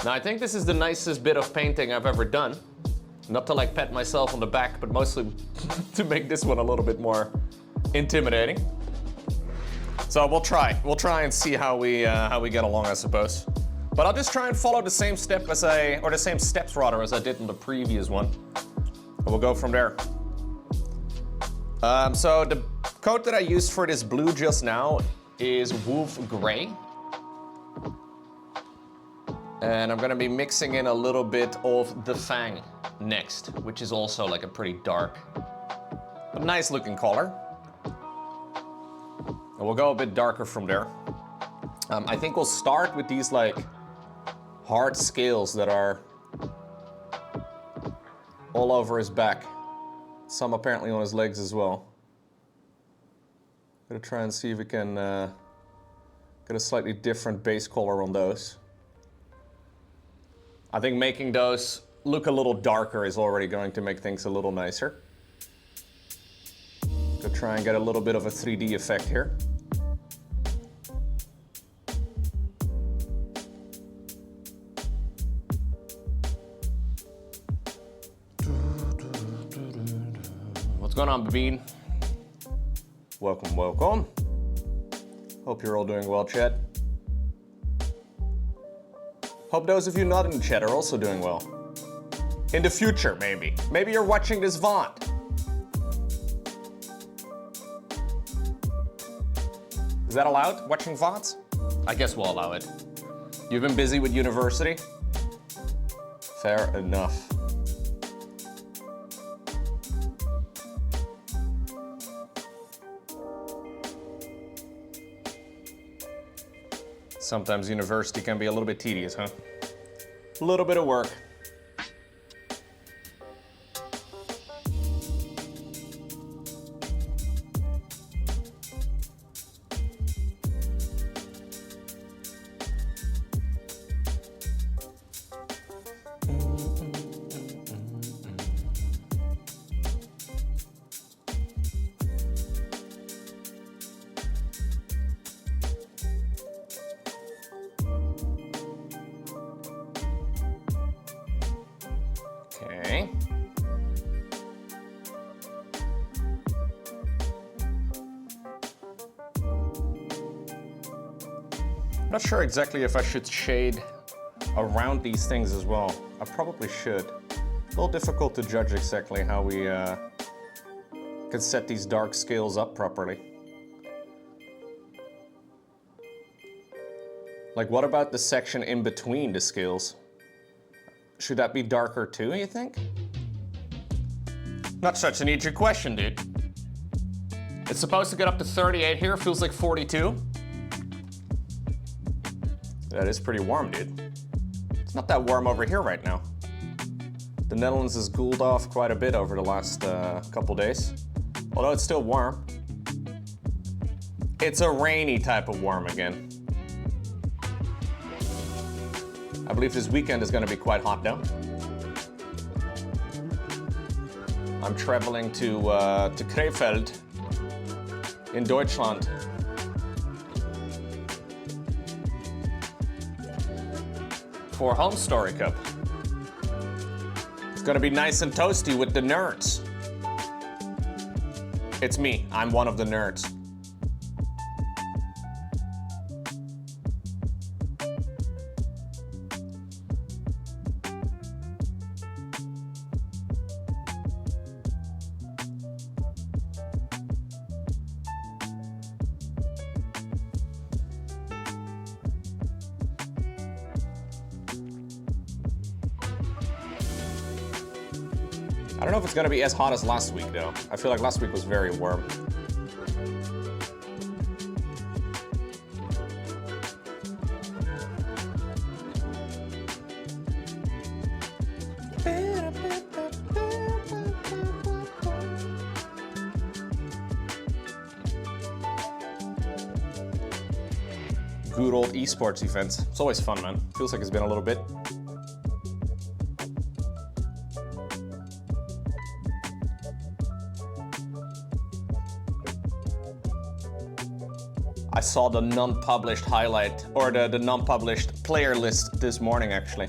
Now, I think this is the nicest bit of painting I've ever done. Not to like pat myself on the back, but mostly to make this one a little bit more intimidating. So we'll try and see how we get along, I suppose. But I'll just try and follow the same step or the same steps rather, as I did in the previous one. And we'll go from there. So the coat that I used for this blue just now is Wolf Gray. And I'm gonna be mixing in a little bit of the Fang next, which is also like a pretty dark, but nice looking color. And we'll go a bit darker from there. I think we'll start with these like hard scales that are all over his back. Some apparently on his legs as well. Gonna try and see if we can get a slightly different base color on those. I think making those look a little darker is already going to make things a little nicer. Gonna try and get a little bit of a 3D effect here. What's going on, Bean? Welcome, welcome. Hope you're all doing well, chat. Hope those of you not in the chat are also doing well. In the future, maybe. Maybe you're watching this VOD. Is that allowed, watching VODs? I guess we'll allow it. You've been busy with university? Fair enough. Sometimes university can be a little bit tedious, huh? A little bit of work. Okay. I'm not sure exactly if I should shade around these things as well. I probably should. A little difficult to judge exactly how we can set these dark scales up properly. Like, what about the section in between the scales? Should that be darker too, you think? Not such an easy question, dude. It's supposed to get up to 38 here, feels like 42. That is pretty warm, dude. It's not that warm over here right now. The Netherlands has cooled off quite a bit over the last couple days. Although it's still warm. It's a rainy type of warm again. I believe this weekend is going to be quite hot though. I'm traveling to Krefeld in Deutschland. For Home Story Cup. It's going to be nice and toasty with the nerds. It's me. I'm one of the nerds. I don't know if it's gonna be as hot as last week though. I feel like last week was very warm. Good old esports events. It's always fun, man. Feels like it's been a little bit. I saw the non-published highlight, or the non-published player list this morning, actually.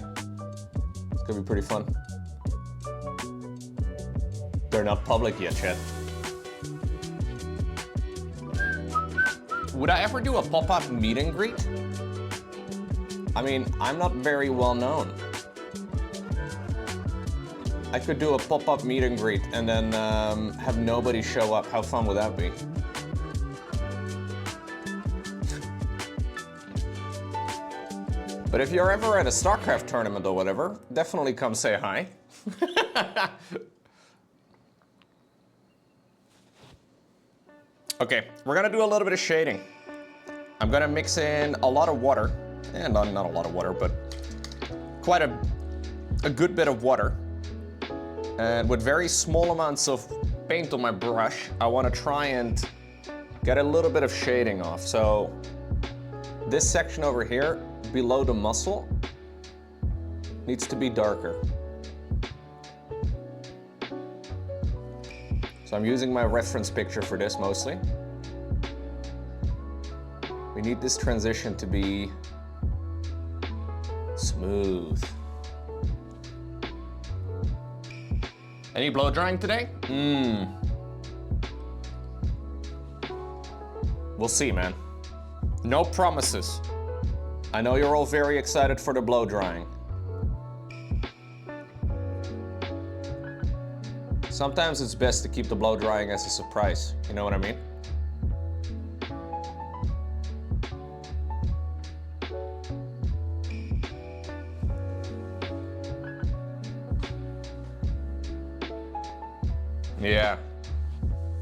It's gonna be pretty fun. They're not public yet, chat. Would I ever do a pop-up meet and greet? I mean, I'm not very well known. I could do a pop-up meet and greet and then have nobody show up. How fun would that be? But if you're ever at a Starcraft tournament or whatever, definitely come say hi. Okay, we're gonna do a little bit of shading. I'm gonna mix in a lot of water, and not a lot of water, but quite a good bit of water. And with very small amounts of paint on my brush, I wanna try and get a little bit of shading off. So this section over here, below the muscle, needs to be darker. So I'm using my reference picture for this mostly. We need this transition to be smooth. Any blow drying today? We'll see, man. No promises. I know you're all very excited for the blow drying. Sometimes it's best to keep the blow drying as a surprise. You know what I mean? Yeah.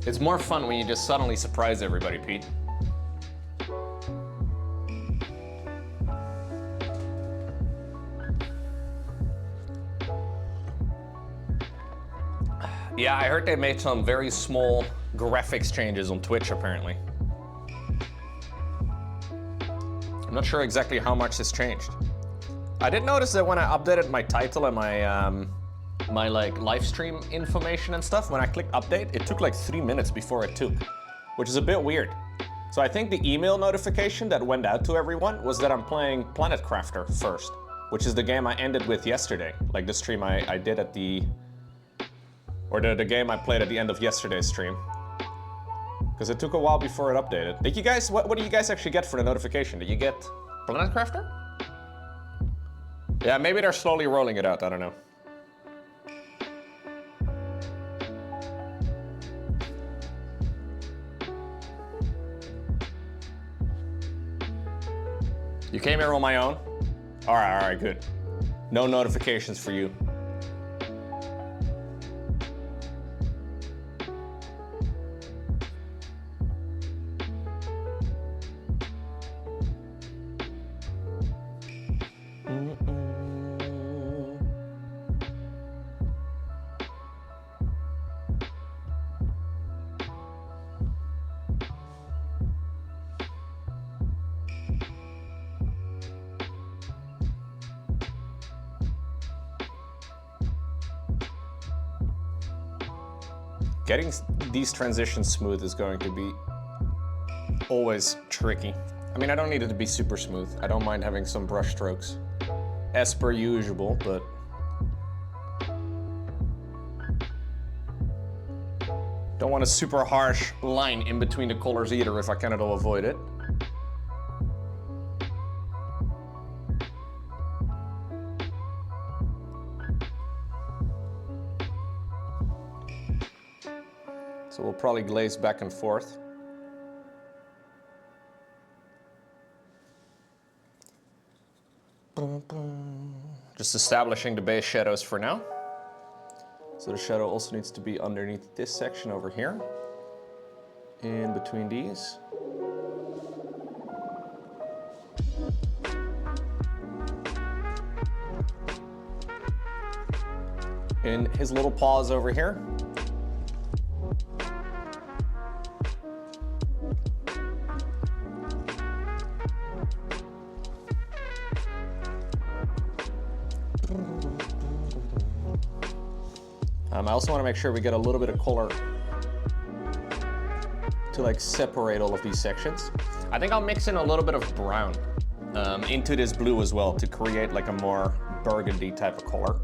It's more fun when you just suddenly surprise everybody, Pete. Yeah, I heard they made some very small graphics changes on Twitch, apparently. I'm not sure exactly how much has changed. I did notice that when I updated my title and my like live stream information and stuff, when I clicked update, it took like 3 minutes before it took, which is a bit weird. So I think the email notification that went out to everyone was that I'm playing Planet Crafter first, which is the game I ended with yesterday, like the stream I did at the... Or the game I played at the end of yesterday's stream. Because it took a while before it updated. Did you guys, what do you guys actually get for the notification? Did you get Planet Crafter? Yeah, maybe they're slowly rolling it out, I don't know. You came here on my own? All right, good. No notifications for you. Getting these transitions smooth is going to be always tricky. I mean, I don't need it to be super smooth. I don't mind having some brush strokes as per usual, but don't want a super harsh line in between the colors either if I can at all avoid it. So we'll probably glaze back and forth. Just establishing the base shadows for now. So the shadow also needs to be underneath this section over here, in between these. In his little paws over here. I also want to make sure we get a little bit of color to like separate all of these sections. I think I'll mix in a little bit of brown into this blue as well to create like a more burgundy type of color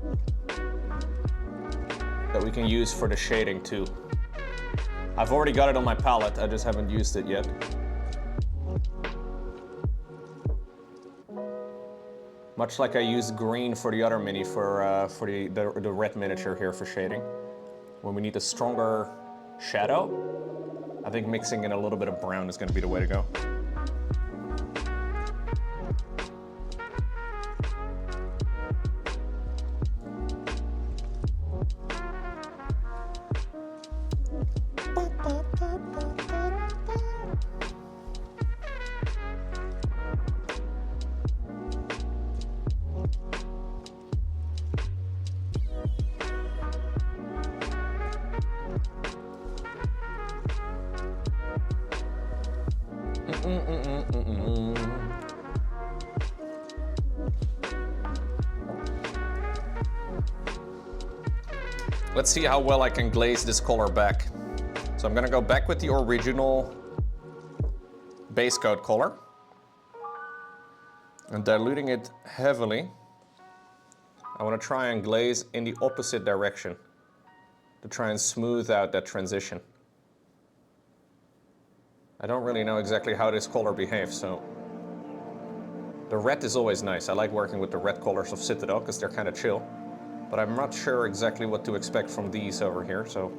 that we can use for the shading too. I've already got it on my palette, I just haven't used it yet. Much like I used green for the other mini for the red miniature here for shading. When we need a stronger shadow, I think mixing in a little bit of brown is going to be the way to go. Let's see how well I can glaze this color back. So I'm gonna go back with the original base coat color and diluting it heavily. I wanna try and glaze in the opposite direction to try and smooth out that transition. I don't really know exactly how this color behaves, so. The red is always nice. I like working with the red colors of Citadel because they're kind of chill. But I'm not sure exactly what to expect from these over here, so.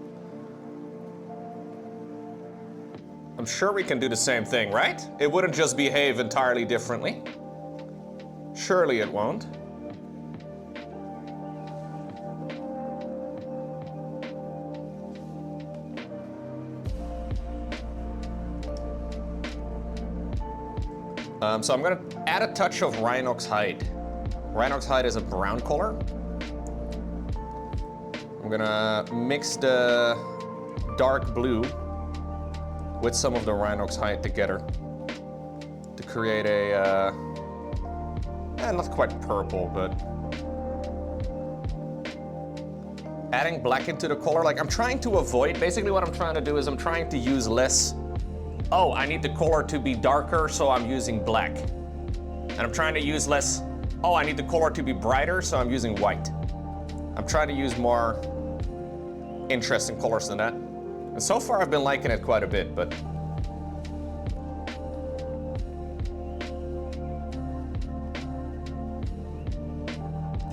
I'm sure we can do the same thing, right? It wouldn't just behave entirely differently. Surely it won't. So I'm gonna add a touch of Rhinox hide. Rhinox hide is a brown color. I'm gonna mix the dark blue with some of the Rhinox hide together to create a, not quite purple, but adding black into the color. Like I'm trying to avoid, basically what I'm trying to do is I'm trying to use less, oh, I need the color to be darker, so I'm using black. And I'm trying to use less, oh, I need the color to be brighter, so I'm using white. I'm trying to use more interesting colors than that. And so far I've been liking it quite a bit, but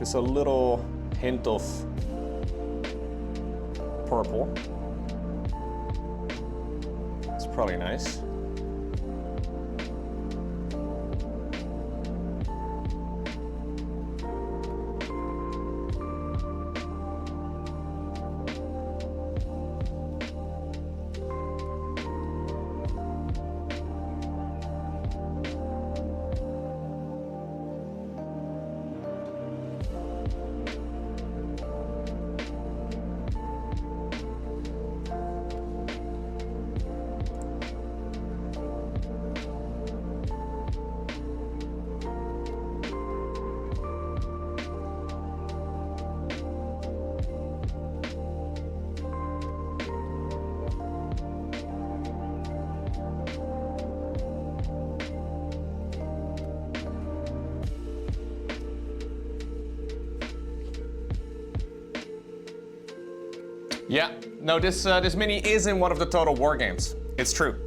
Just a little hint of purple. It's probably nice. Yeah, no, this mini is in one of the Total War games. It's true.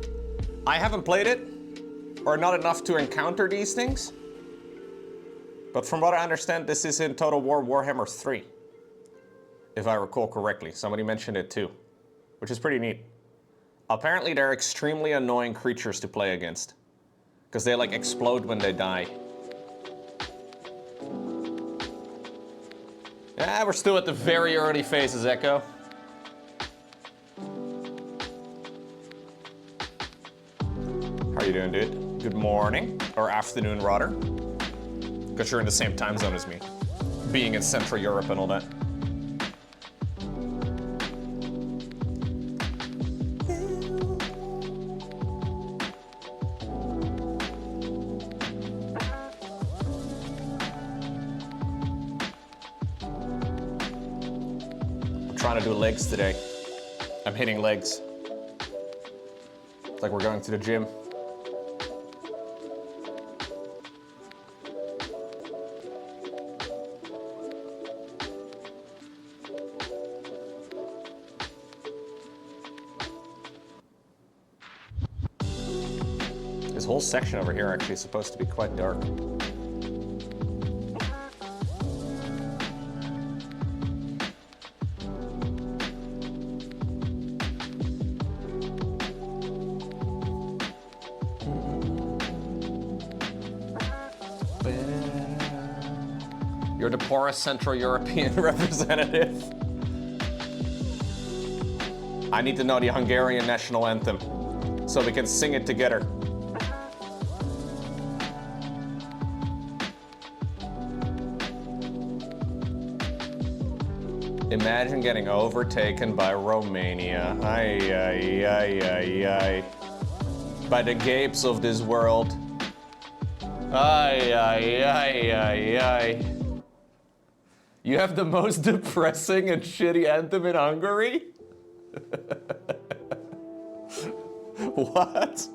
I haven't played it, or not enough to encounter these things. But from what I understand, this is in Total War Warhammer 3. If I recall correctly. Somebody mentioned it too, which is pretty neat. Apparently they're extremely annoying creatures to play against, because they like explode when they die. Yeah, we're still at the very early phases, Echo. How are you doing, dude? Good morning, or afternoon rather, because you're in the same time zone as me, being in Central Europe and all that. I'm trying to do legs today. I'm hitting legs. It's like we're going to the gym. This whole section over here actually is supposed to be quite dark. You're the poorest Central European representative. I need to know the Hungarian national anthem so we can sing it together. Imagine getting overtaken by Romania. Ay, ay, ay, ay, ay. By the gapes of this world. Ay, ay, ay, ay, ay. You have the most depressing and shitty anthem in Hungary? What?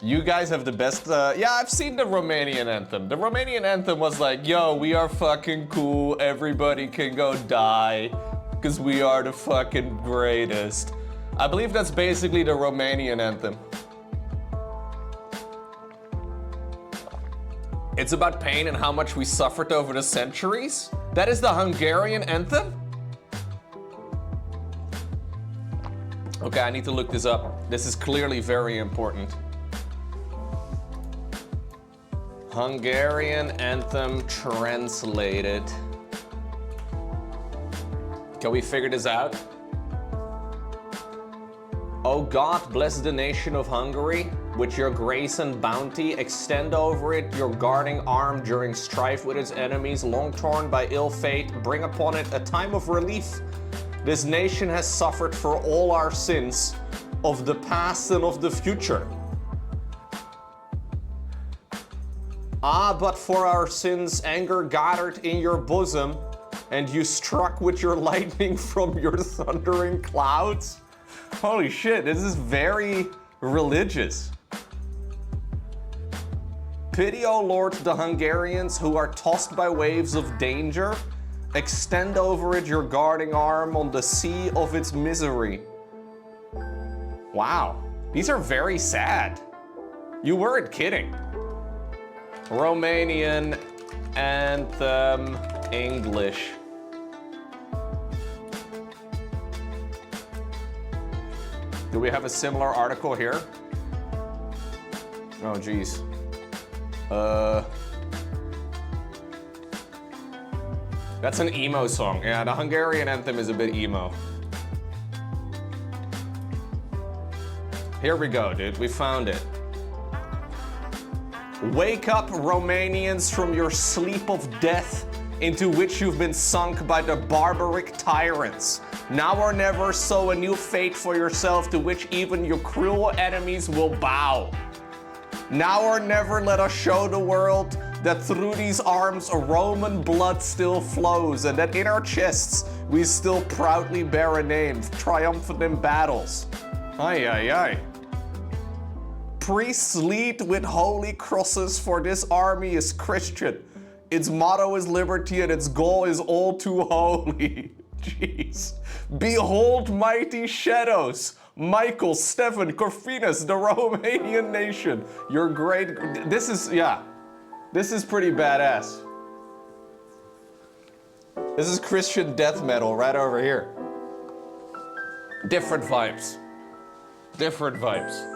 You guys have the best, yeah, I've seen the Romanian anthem. The Romanian anthem was like, yo, we are fucking cool, everybody can go die, because we are the fucking greatest. I believe that's basically the Romanian anthem. It's about pain and how much we suffered over the centuries? That is the Hungarian anthem? Okay, I need to look this up. This is clearly very important. Hungarian anthem translated. Can we figure this out? Oh God, bless the nation of Hungary. With your grace and bounty, extend over it your guarding arm during strife with its enemies, long torn by ill fate. Bring upon it a time of relief. This nation has suffered for all our sins of the past and of the future. Ah, but for our sins, anger gathered in your bosom, and you struck with your lightning from your thundering clouds. Holy shit, this is very religious. Pity, O Lord, the Hungarians who are tossed by waves of danger, Extend over it your guarding arm on the sea of its misery. Wow, these are very sad. You weren't kidding. Romanian anthem, English. Do we have a similar article here? Oh, geez. That's an emo song. Yeah, the Hungarian anthem is a bit emo. Here we go, dude. We found it. Wake up, Romanians, from your sleep of death into which you've been sunk by the barbaric tyrants. Now or never sow a new fate for yourself to which even your cruel enemies will bow. Now or never let us show the world that through these arms a Roman blood still flows and that in our chests we still proudly bear a name, triumphant in battles. Ay, ay, ay. Priests lead with holy crosses, for this army is Christian. Its motto is liberty and its goal is all too holy. Jeez. Behold mighty shadows. Michael, Stefan, Corvinus, the Romanian nation. Your great... This is, yeah. This is pretty badass. This is Christian death metal right over here. Different vibes. Different vibes.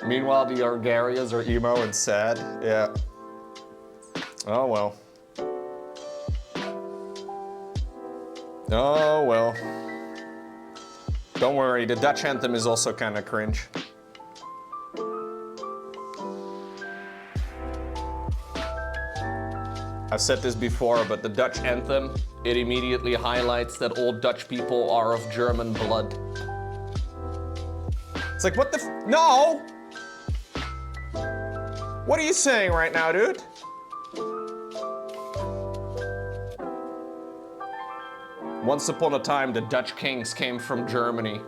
Meanwhile, the Argarias are emo and sad. Yeah. Oh well. Oh well. Don't worry, the Dutch anthem is also kind of cringe. I've said this before, but the Dutch anthem, it immediately highlights that all Dutch people are of German blood. It's like, what the no! What are you saying right now, dude? Once upon a time, the Dutch kings came from Germany.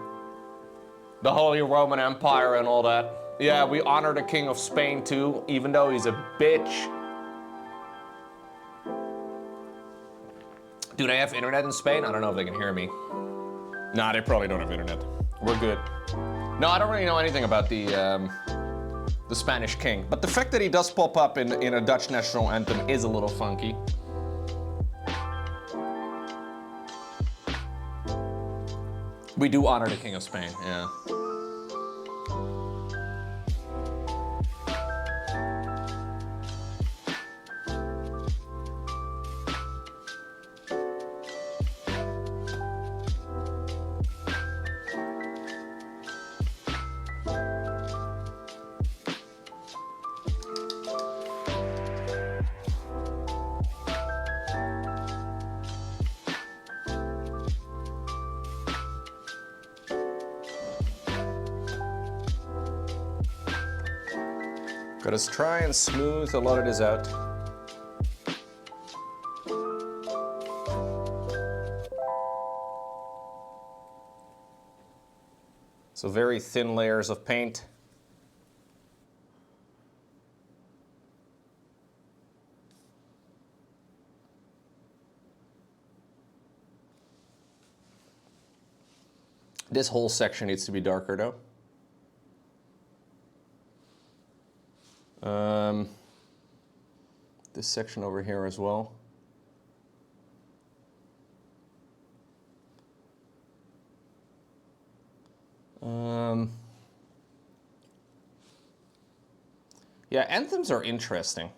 The Holy Roman Empire and all that. Yeah, we honor the King of Spain too, even though he's a bitch. Do they have internet in Spain? I don't know if they can hear me. Nah, they probably don't have internet. We're good. No, I don't really know anything about the Spanish king. But the fact that he does pop up in a Dutch national anthem is a little funky. We do honor the King of Spain, yeah. Gotta try and smooth a lot of this out. So very thin layers of paint. This whole section needs to be darker though. This section over here as well. Yeah, anthems are interesting.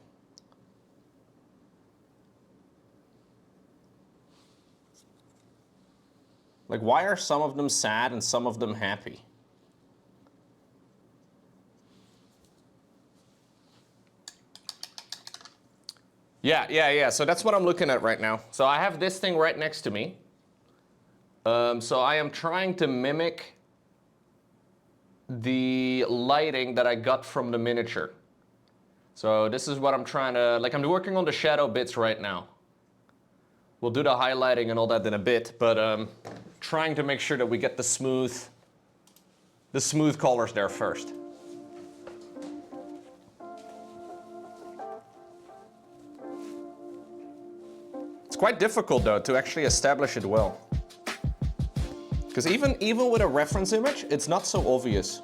Like, why are some of them sad and some of them happy? Yeah. So that's what I'm looking at right now. So I have this thing right next to me. So I am trying to mimic the lighting that I got from the miniature. So this is what I'm trying to, like, I'm working on the shadow bits right now. We'll do the highlighting and all that in a bit, but trying to make sure that we get the smooth colors there first. It's quite difficult though to actually establish it well. Because even with a reference image, it's not so obvious.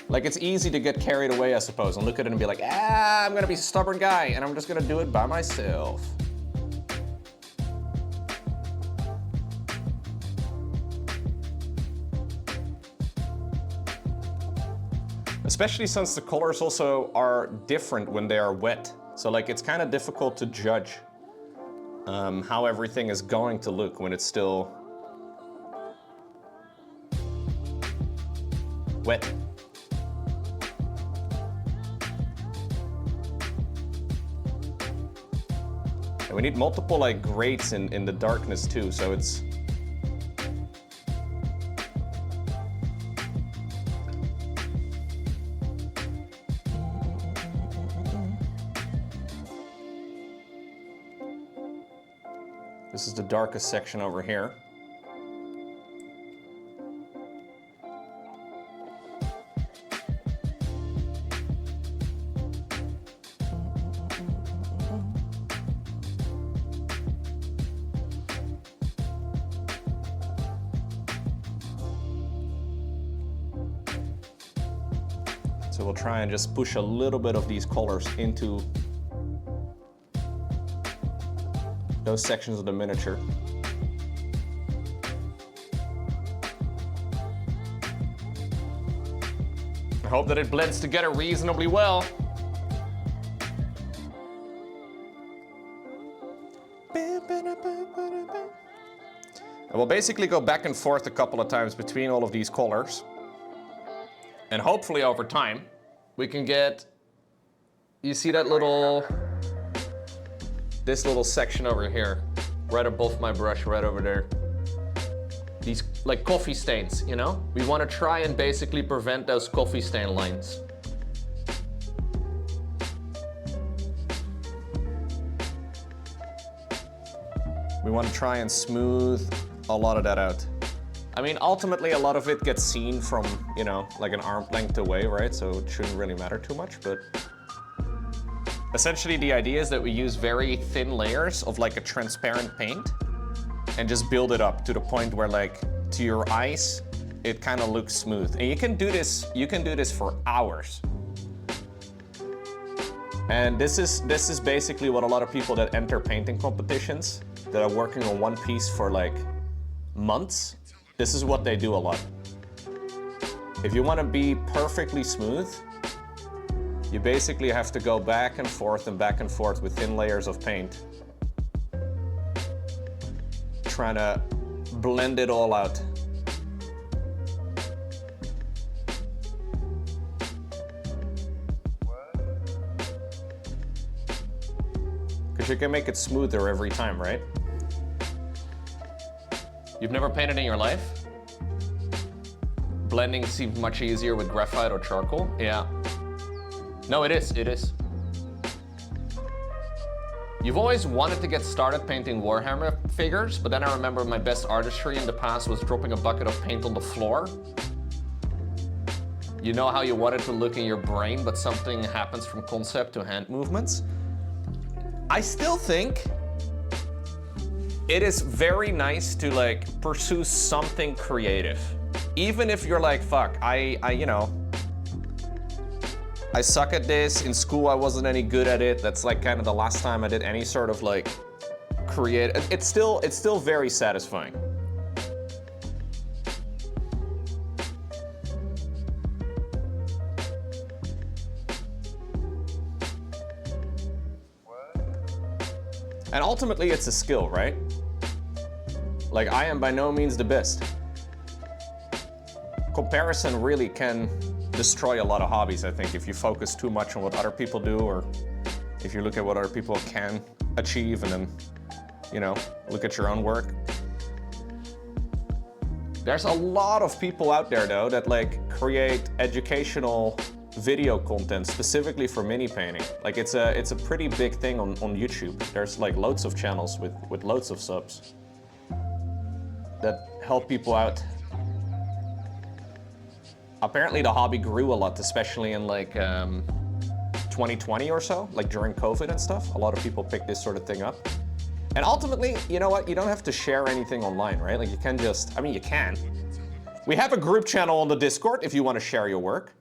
Like, it's easy to get carried away, I suppose, and look at it and be like, ah, I'm gonna be a stubborn guy, and I'm just gonna do it by myself. Especially since the colors also are different when they are wet. So like, it's kind of difficult to judge how everything is going to look when it's still wet. And we need multiple like grades in the darkness too, so it's this is the darkest section over here. So we'll try and just push a little bit of these colors into those sections of the miniature. I hope that it blends together reasonably well. And we'll basically go back and forth a couple of times between all of these colors. And hopefully over time, we can get, you see that this little section over here, right above my brush, right over there. These like coffee stains, you know? We want to try and basically prevent those coffee stain lines. We want to try and smooth a lot of that out. I mean, ultimately, a lot of it gets seen from, you know, like an arm length away, right? So it shouldn't really matter too much, but essentially the idea is that we use very thin layers of like a transparent paint and just build it up to the point where like to your eyes, it kind of looks smooth. And you can do this for hours. And this is basically what a lot of people that enter painting competitions that are working on one piece for like months, this is what they do a lot. If you want to be perfectly smooth, you basically have to go back and forth with thin layers of paint, trying to blend it all out. Because you can make it smoother every time, right? You've never painted in your life? Blending seems much easier with graphite or charcoal. Yeah. No, it is. You've always wanted to get started painting Warhammer figures, but then I remember my best artistry in the past was dropping a bucket of paint on the floor. You know how you want it to look in your brain, but something happens from concept to hand movements? I still think it is very nice to like pursue something creative. Even if you're like, fuck, you know, I suck at this. In school, I wasn't any good at it. That's like kind of the last time I did any sort of like creative. It's still very satisfying. And ultimately, it's a skill, right? Like, I am by no means the best. Comparison really can destroy a lot of hobbies, I think, if you focus too much on what other people do, or if you look at what other people can achieve and then, you know, look at your own work. There's a lot of people out there, though, that like create educational video content specifically for mini painting. Like it's a pretty big thing on YouTube. There's like loads of channels with loads of subs that help people out. Apparently the hobby grew a lot, especially in like 2020 or so, like during COVID and stuff. A lot of people pick this sort of thing up. And ultimately, you know what? You don't have to share anything online, right? Like you can just, I mean, you can. We have a group channel on the Discord if you want to share your work.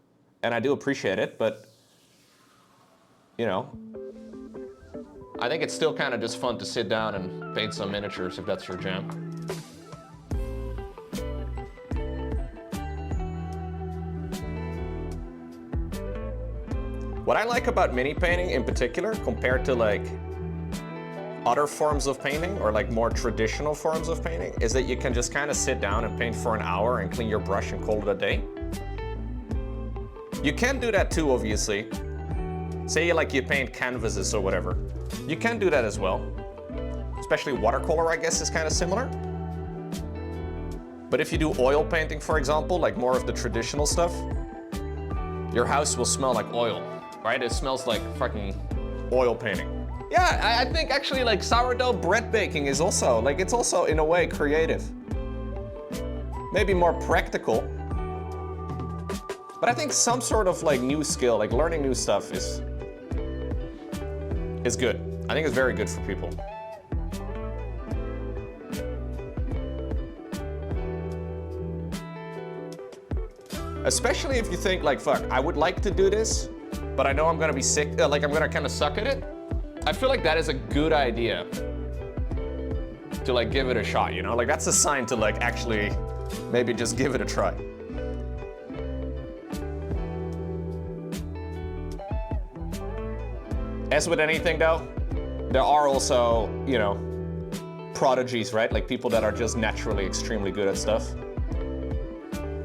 And I do appreciate it, but, you know, I think it's still kind of just fun to sit down and paint some miniatures if that's your jam. What I like about mini painting in particular, compared to like other forms of painting or like more traditional forms of painting, is that you can just kind of sit down and paint for an hour and clean your brush and call it a day. You can do that too, obviously. Say like you paint canvases or whatever. You can do that as well. Especially watercolor, I guess, is kind of similar. But if you do oil painting, for example, like more of the traditional stuff, your house will smell like oil, right? It smells like fucking oil painting. Yeah, I think actually like sourdough bread baking is also, like it's also in a way creative. Maybe more practical. But I think some sort of like new skill, like learning new stuff is good. I think it's very good for people. Especially if you think like, fuck, I would like to do this, but I know I'm gonna be sick, like I'm gonna kind of suck at it. I feel like that is a good idea to like give it a shot, you know? Like that's a sign to like actually maybe just give it a try. As with anything though, there are also, you know, prodigies, right? Like people that are just naturally extremely good at stuff.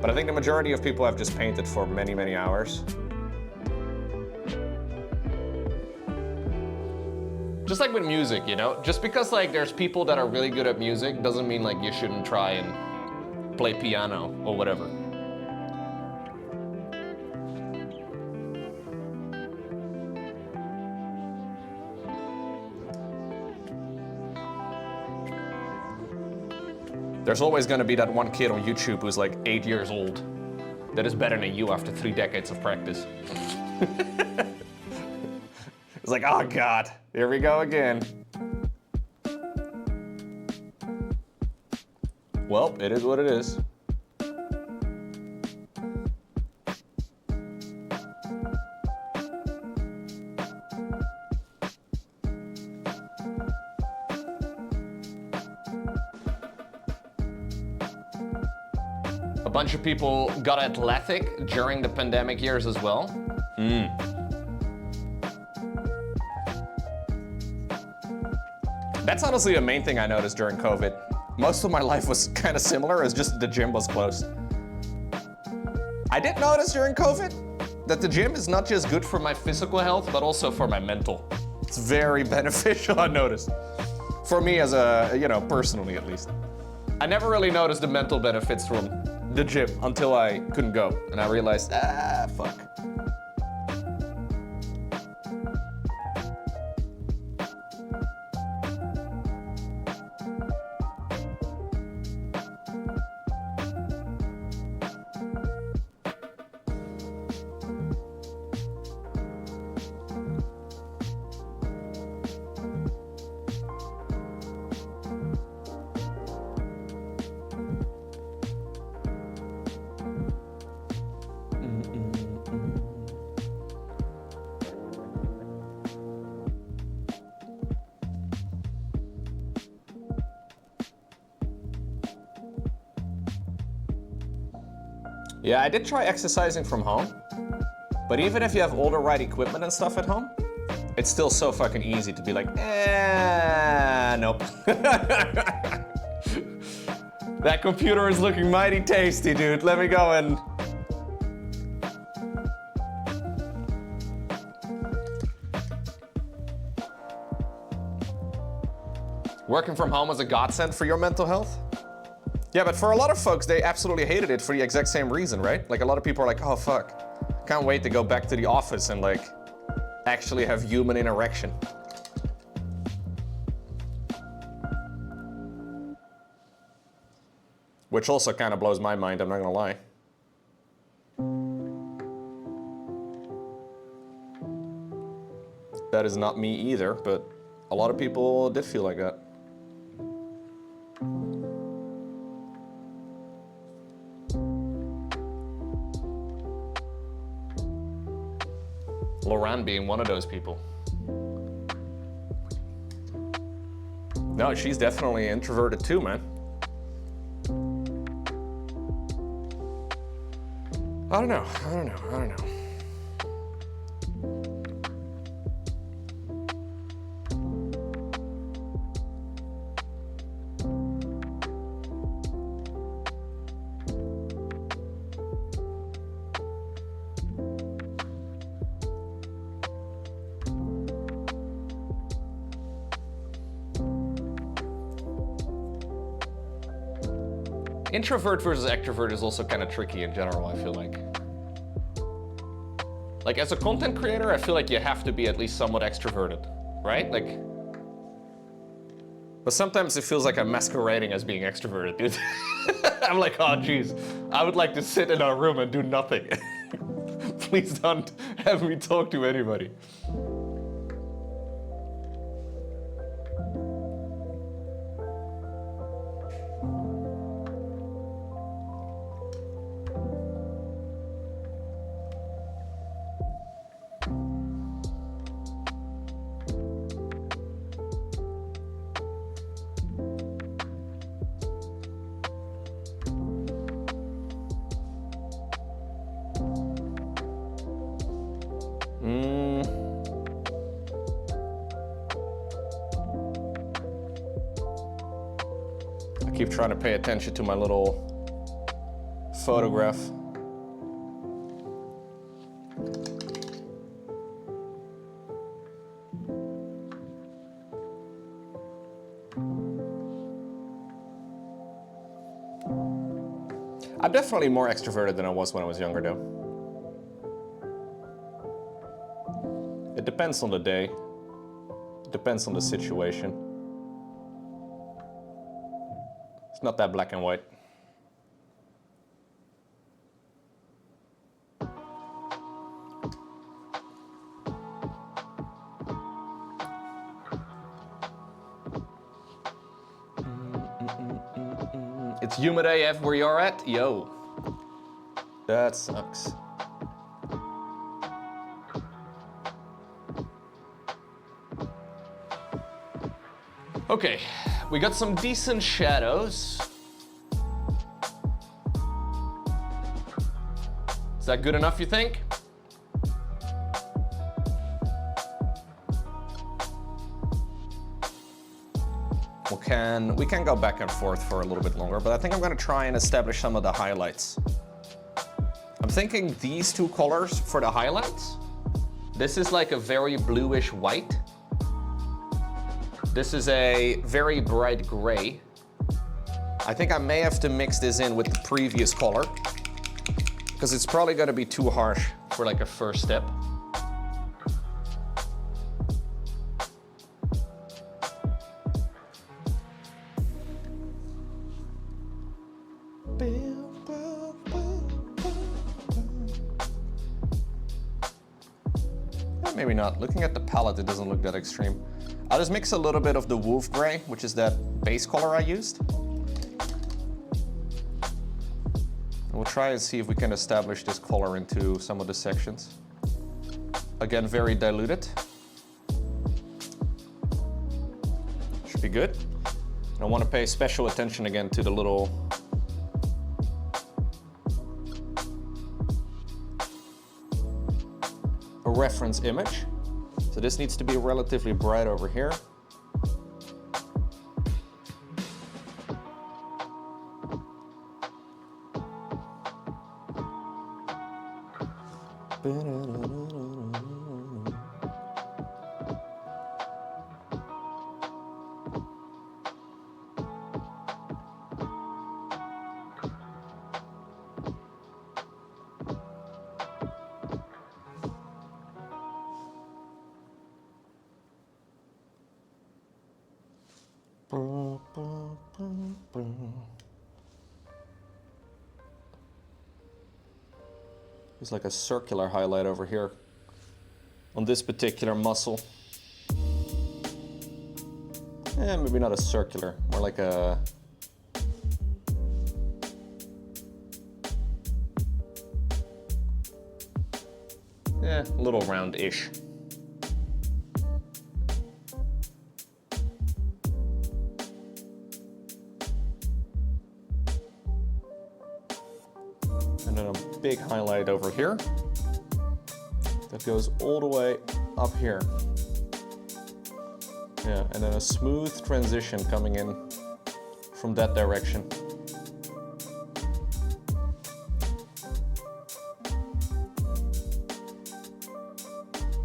But I think the majority of people have just painted for many, many hours. Just like with music, you know? Just because like there's people that are really good at music doesn't mean like you shouldn't try and play piano or whatever. There's always gonna be that one kid on YouTube who's like 8 years old that is better than you after 3 decades of practice. It's like, oh God, here we go again. Well, it is what it is. A bunch of people got athletic during the pandemic years as well. That's honestly the main thing I noticed during COVID. Most of my life was kind of similar, as just the gym was closed. I did notice during COVID that the gym is not just good for my physical health, but also for my mental. It's very beneficial, I noticed. For me as a, you know, personally at least. I never really noticed the mental benefits from the gym until I couldn't go. And I realized, fuck. Yeah, I did try exercising from home, but even if you have all the right equipment and stuff at home, it's still so fucking easy to be like, nope. That computer is looking mighty tasty, dude. Let me go and... Working from home was a godsend for your mental health? Yeah, but for a lot of folks, they absolutely hated it for the exact same reason, right? Like a lot of people are like, oh fuck, can't wait to go back to the office and like actually have human interaction. Which also kind of blows my mind, I'm not gonna lie. that is not me either, but a lot of people did feel like that. Lauren being one of those people. No, she's definitely introverted too, man. I don't know. Introvert versus extrovert is also kind of tricky in general, I feel like. Like, as a content creator, I feel like you have to be at least somewhat extroverted, right? Like, but sometimes it feels like I'm masquerading as being extroverted, dude. I'm like, oh, geez, I would like to sit in our room and do nothing. Please don't have me talk to anybody. I keep trying to pay attention to my little photograph. I'm definitely more extroverted than I was when I was younger, though. It depends on the day. It depends on the situation. It's not that black and white. It's humid AF where you're at? Yo. That sucks. Okay, we got some decent shadows. Is that good enough, you think? We can go back and forth for a little bit longer, but I think I'm gonna try and establish some of the highlights. I'm thinking these two colors for the highlights. This is like a very bluish white. This is a very bright gray. I think I may have to mix this in with the previous color because it's probably gonna be too harsh for like a first step. Maybe not. Looking at the palette, it doesn't look that extreme. I'll just mix a little bit of the wolf gray, which is that base color I used. We'll try and see if we can establish this color into some of the sections. Again, very diluted. Should be good. And I want to pay special attention again to the little reference image. So this needs to be relatively bright over here. There's like a circular highlight over here on this particular muscle. maybe not a circular, more like a... a little round-ish. And then a big highlight over here that goes all the way up here. Yeah, and then a smooth transition coming in from that direction.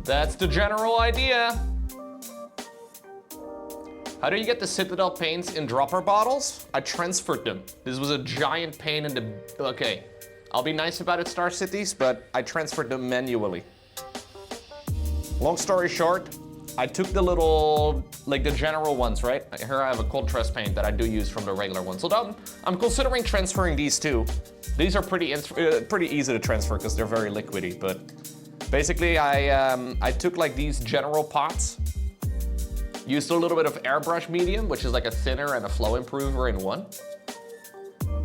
That's the general idea. How do you get the Citadel paints in dropper bottles? I transferred them. This was a giant pain in the... Okay, I'll be nice about it, Star Cities, but I transferred them manually. Long story short, I took the little, like the general ones, right? Here I have a cold press paint that I do use from the regular one. So I'm considering transferring these too. These are pretty easy to transfer because they're very liquidy, but basically I took like these general pots, used a little bit of airbrush medium, which is like a thinner and a flow improver in one.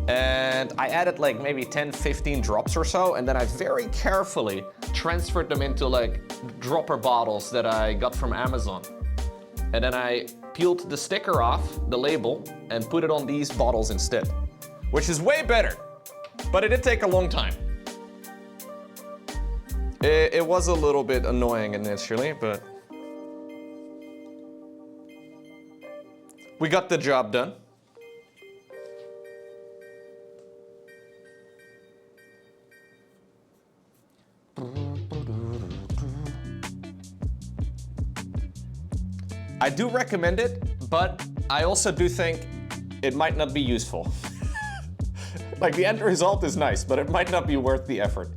And I added like maybe 10, 15 drops or so, and then I very carefully transferred them into like dropper bottles that I got from Amazon. And then I peeled the sticker off, the label, and put it on these bottles instead, which is way better, but it did take a long time. It was a little bit annoying initially, but we got the job done. I do recommend it, but I also do think it might not be useful. Like the end result is nice, but it might not be worth the effort.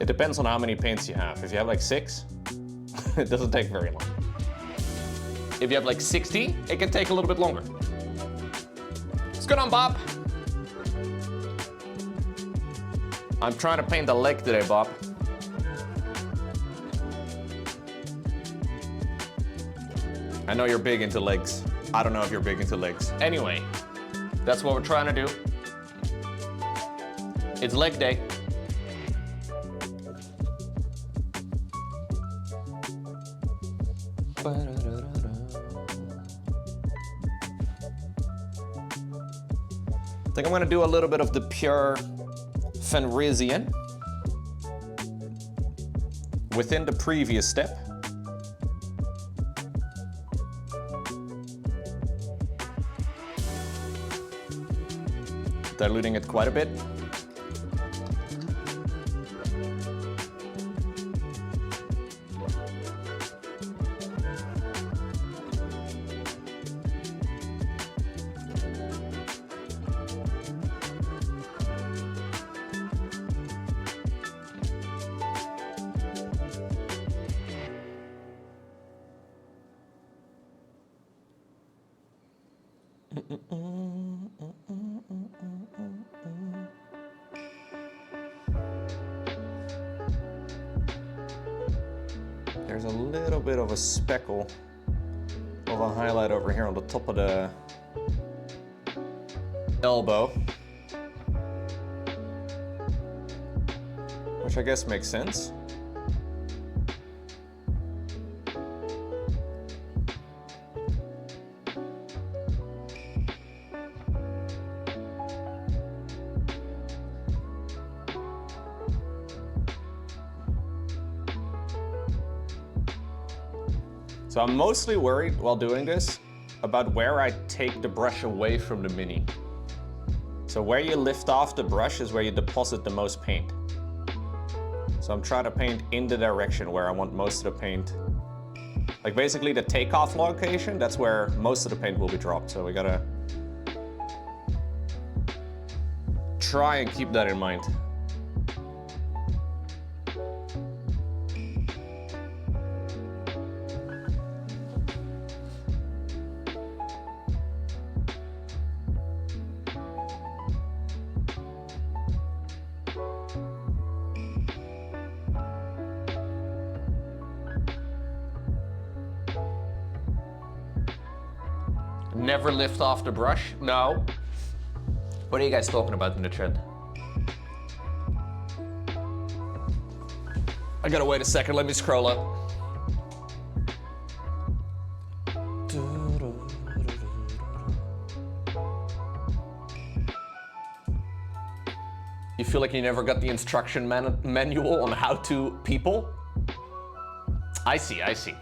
It depends on how many paints you have. If you have like 6, it doesn't take very long. If you have like 60, it can take a little bit longer. What's going on, Bob? I'm trying to paint the leg today, Bob. I know you're big into legs. I don't know if you're big into legs. Anyway, that's what we're trying to do. It's leg day. I think I'm gonna do a little bit of the pure Fenrisian within the previous step. Diluting it quite a bit. There's a little bit of a speckle of a highlight over here on the top of the elbow, which I guess makes sense. So I'm mostly worried while doing this about where I take the brush away from the Mini. So where you lift off the brush is where you deposit the most paint. So I'm trying to paint in the direction where I want most of the paint. Like basically the takeoff location, that's where most of the paint will be dropped. So we gotta try and keep that in mind. Never lift off the brush? No. What are you guys talking about in the chat? I gotta wait a second, let me scroll up. You feel like you never got the instruction manual on how to people? I see, I see.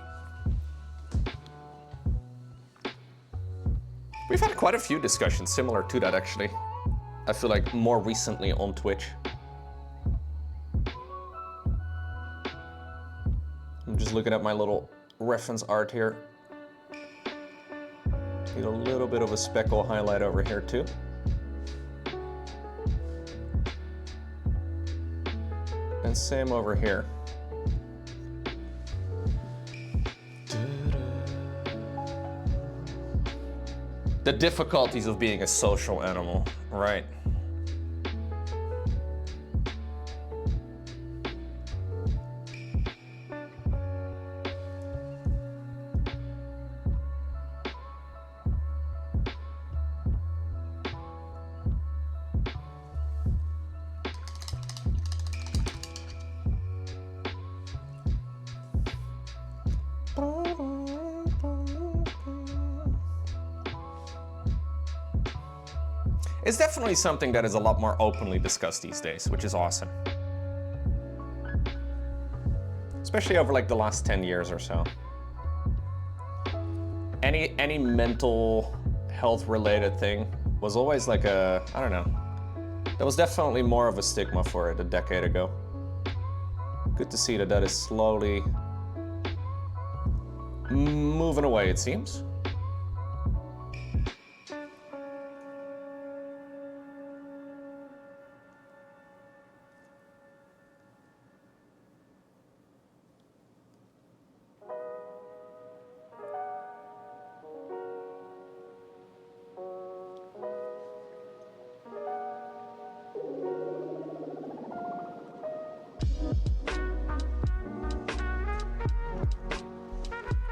We've had quite a few discussions similar to that, actually. I feel like more recently on Twitch. I'm just looking at my little reference art here. Need a little bit of a speckle highlight over here too. And same over here. The difficulties of being a social animal, right? It's definitely something that is a lot more openly discussed these days, which is awesome. Especially over like the last 10 years or so. Any mental health related thing was always like a, I don't know. There was definitely more of a stigma for it a decade ago. Good to see that that is slowly moving away, it seems.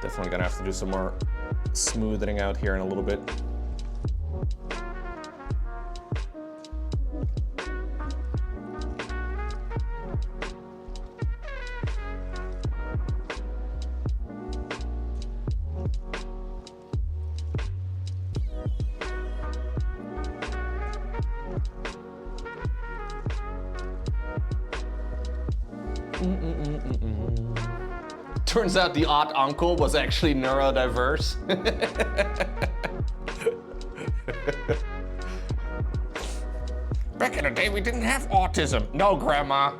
Definitely gonna have to do some more smoothing out here in a little bit. Turns out the odd uncle was actually neurodiverse. Back in the day, we didn't have autism. No, Grandma.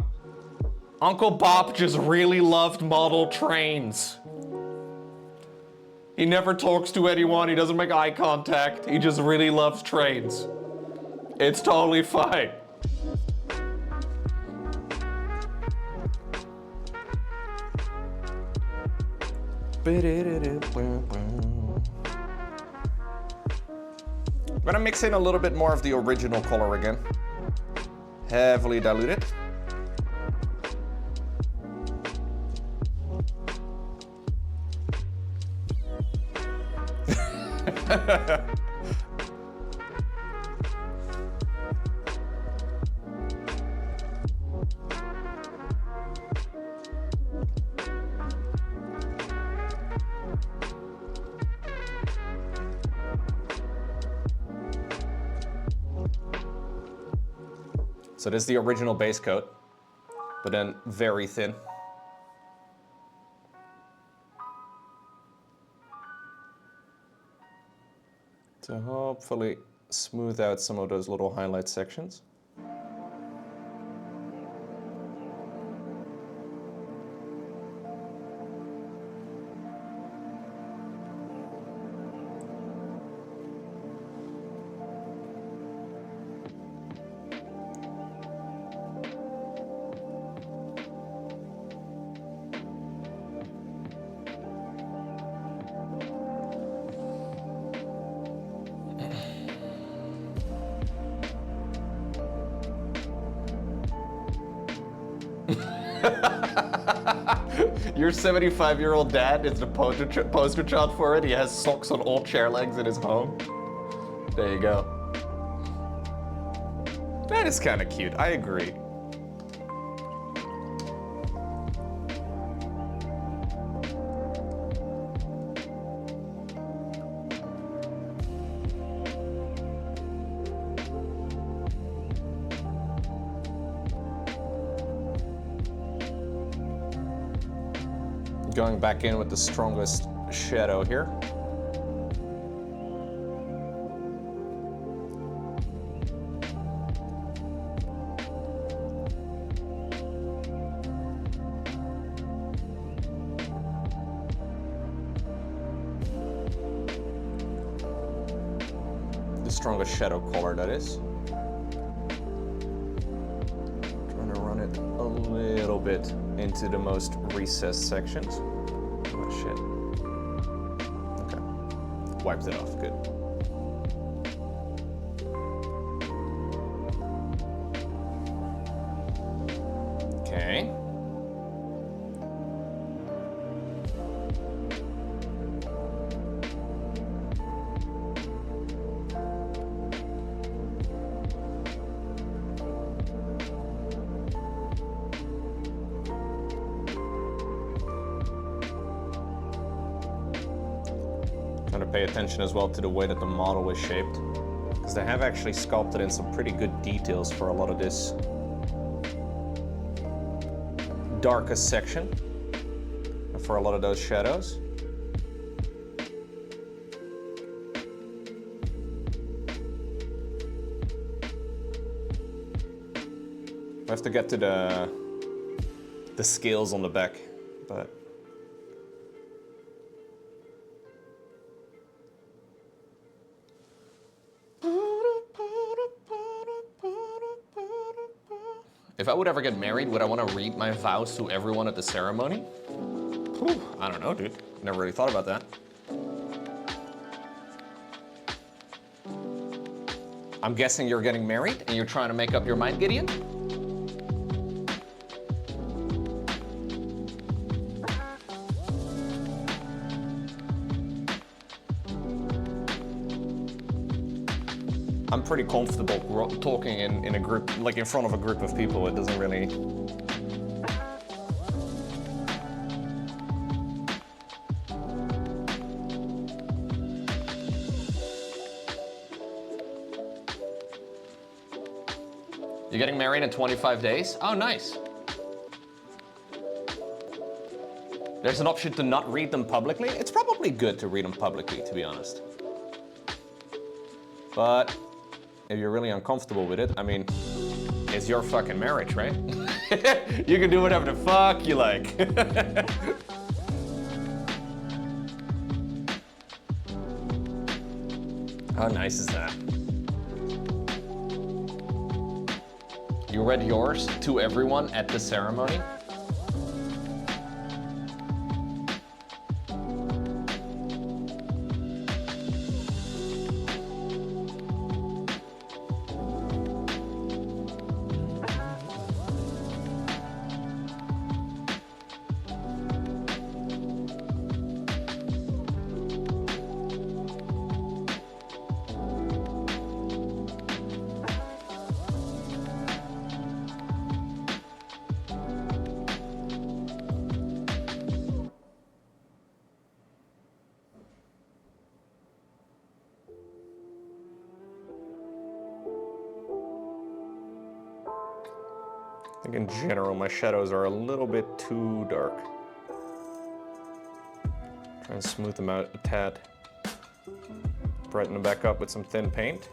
Uncle Bob just really loved model trains. He never talks to anyone. He doesn't make eye contact. He just really loves trains. It's totally fine. I'm gonna mix in a little bit more of the original color again. Heavily diluted. So this is the original base coat, but then very thin. to hopefully smooth out some of those little highlight sections. Your 75-year-old dad is the poster child for it. He has socks on all chair legs in his home. There you go. That is kind of cute. I agree. Going back in with the strongest shadow here. The strongest shadow color, that is. Trying to run it a little bit into the most recessed sections. Oh shit. Okay. Wiped it off, good. Okay. Trying to pay attention as well to the way that the model is shaped, because they have actually sculpted in some pretty good details for a lot of this darkest section, and for a lot of those shadows. I have to get to the scales on the back, but if I would ever get married, would I want to read my vows to everyone at the ceremony? Whew, I don't know, dude. Never really thought about that. I'm guessing you're getting married and you're trying to make up your mind, Gideon? I'm pretty comfortable talking in a group, like in front of a group of people. It doesn't really... You're getting married in 25 days? Oh, nice. There's an option to not read them publicly. It's probably good to read them publicly, to be honest. But if you're really uncomfortable with it, I mean, it's your fucking marriage, right? You can do whatever the fuck you like. How nice is that? You read yours to everyone at the ceremony? I think in general my shadows are a little bit too dark. Try and smooth them out a tad. Brighten them back up with some thin paint.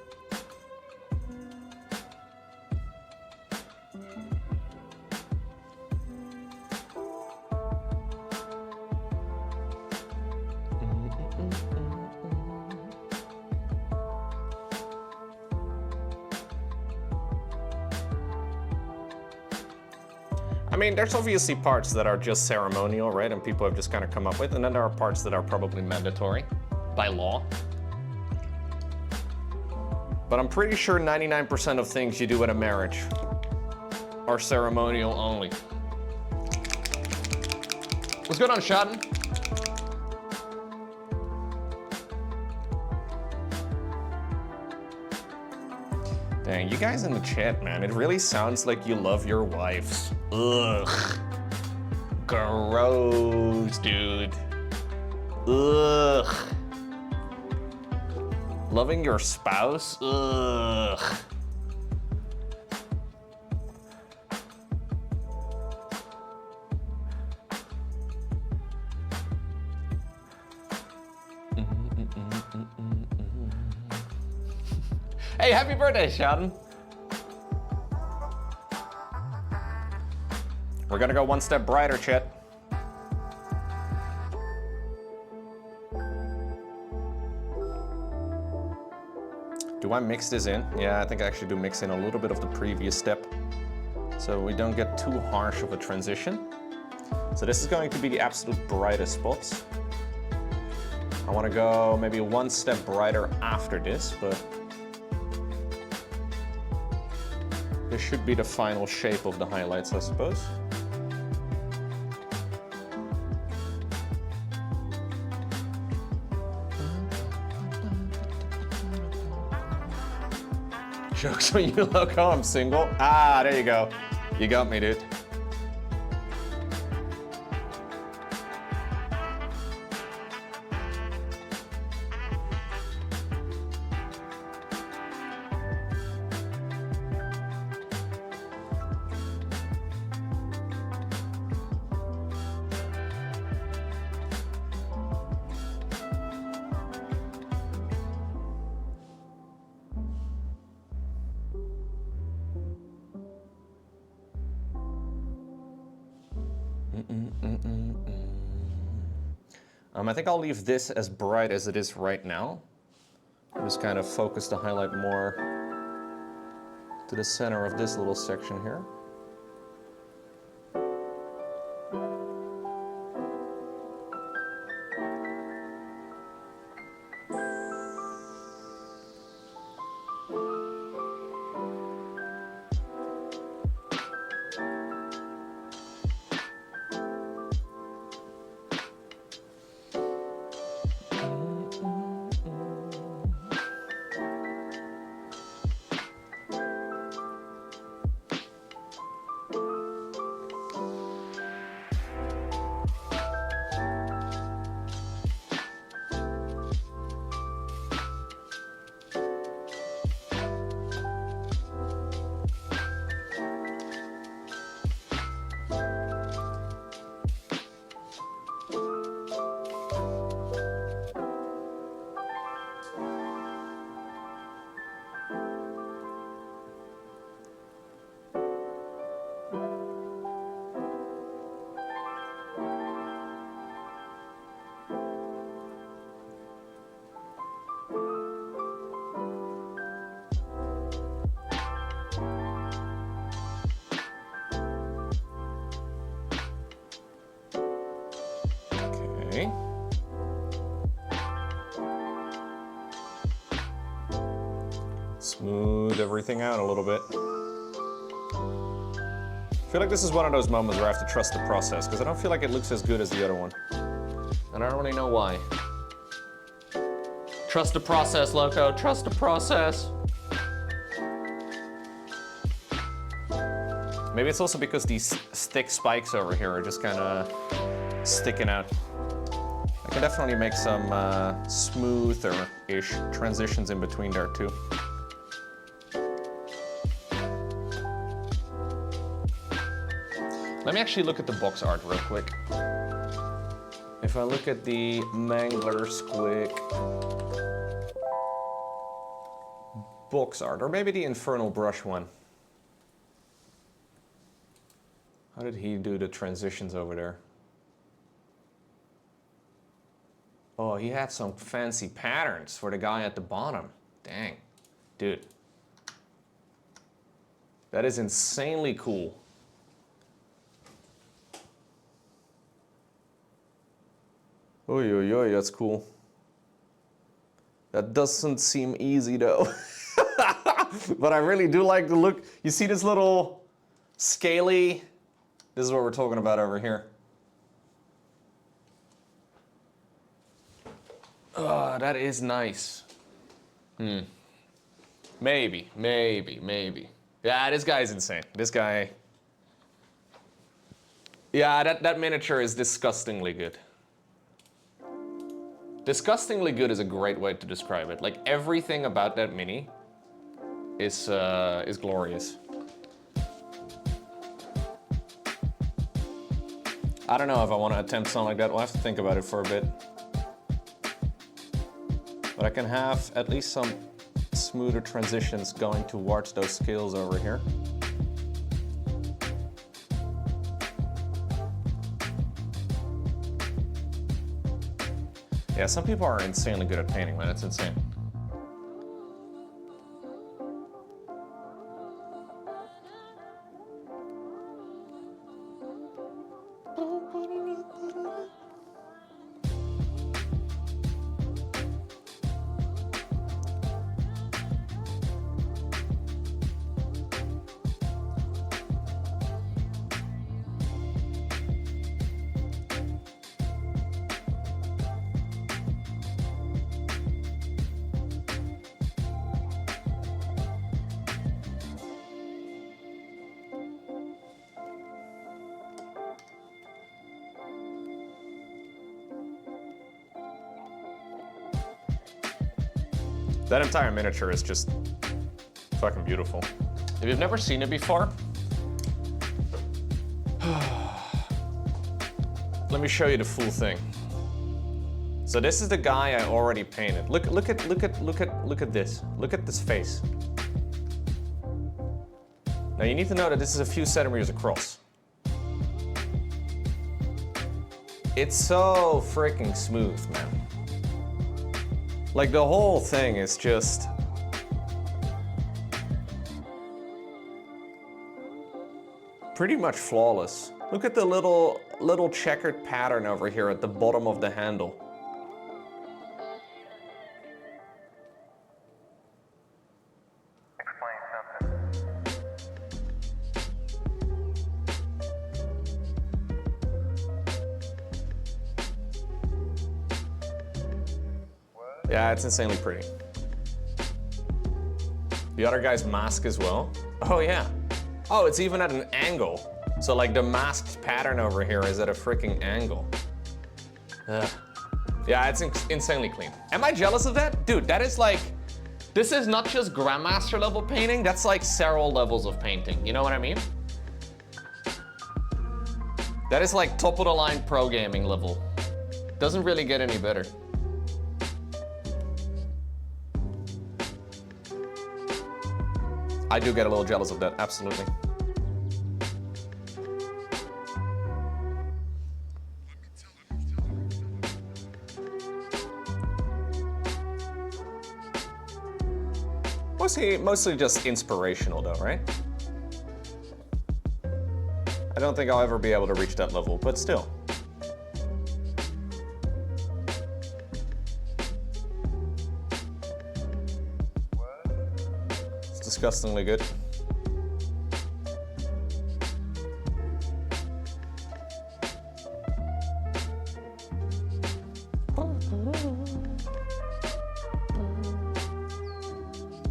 I mean, there's obviously parts that are just ceremonial, right? And people have just kind of come up with, and then there are parts that are probably mandatory by law. But I'm pretty sure 99% of things you do at a marriage are ceremonial only. What's going on, Shadden? Dang, you guys in the chat, man, it really sounds like you love your wives. Ugh. Gross, dude. Ugh. Loving your spouse? Ugh. Hey, happy birthday, Sheldon. We're gonna go one step brighter, Chet. Do I mix this in? Yeah, I think I actually do mix in a little bit of the previous step, so we don't get too harsh of a transition. So this is going to be the absolute brightest spots. I want to go maybe one step brighter after this, but this should be the final shape of the highlights, I suppose. Jokes on you, loco, I'm single. Ah, there you go. You got me, dude. I think I'll leave this as bright as it is right now. I'll just kind of focus the highlight more to the center of this little section here. Smooth everything out a little bit. I feel like this is one of those moments where I have to trust the process, because I don't feel like it looks as good as the other one. And I don't really know why. Trust the process, loco. Trust the process. Maybe it's also because these thick spikes over here are just kind of sticking out. I can definitely make some smoother-ish transitions in between there too. Let me actually look at the box art real quick. If I look at the Mangler Squig, box art, or maybe the Infernal Brush one. How did he do the transitions over there? Oh, he had some fancy patterns for the guy at the bottom. Dang, dude. That is insanely cool. Oy, oy, oy, that's cool. That doesn't seem easy though. But I really do like the look. You see this little scaly? This is what we're talking about over here. That is nice. Maybe. Yeah, this guy's insane. This guy. Yeah, that miniature is disgustingly good. Disgustingly good is a great way to describe it. Like everything about that mini is glorious. I don't know if I want to attempt something like that. We'll have to think about it for a bit. But I can have at least some smoother transitions going towards those skills over here. Yeah, some people are insanely good at painting, man. It's insane. That entire miniature is just fucking beautiful. If you've never seen it before, let me show you the full thing. So this is the guy I already painted. Look at this. Look at this face. Now you need to know that this is a few centimeters across. It's so freaking smooth, man. Like the whole thing is just pretty much flawless. Look at the little checkered pattern over here at the bottom of the handle. Yeah, it's insanely pretty. The other guy's mask as well. Oh yeah. Oh, it's even at an angle. So like the masked pattern over here is at a freaking angle. Ugh. Yeah, it's insanely clean. Am I jealous of that? Dude, that is like, this is not just Grandmaster level painting, that's like several levels of painting. You know what I mean? That is like top of the line pro gaming level. Doesn't really get any better. I do get a little jealous of that, absolutely. Mostly just inspirational though, right? I don't think I'll ever be able to reach that level, but still. It's disgustingly good.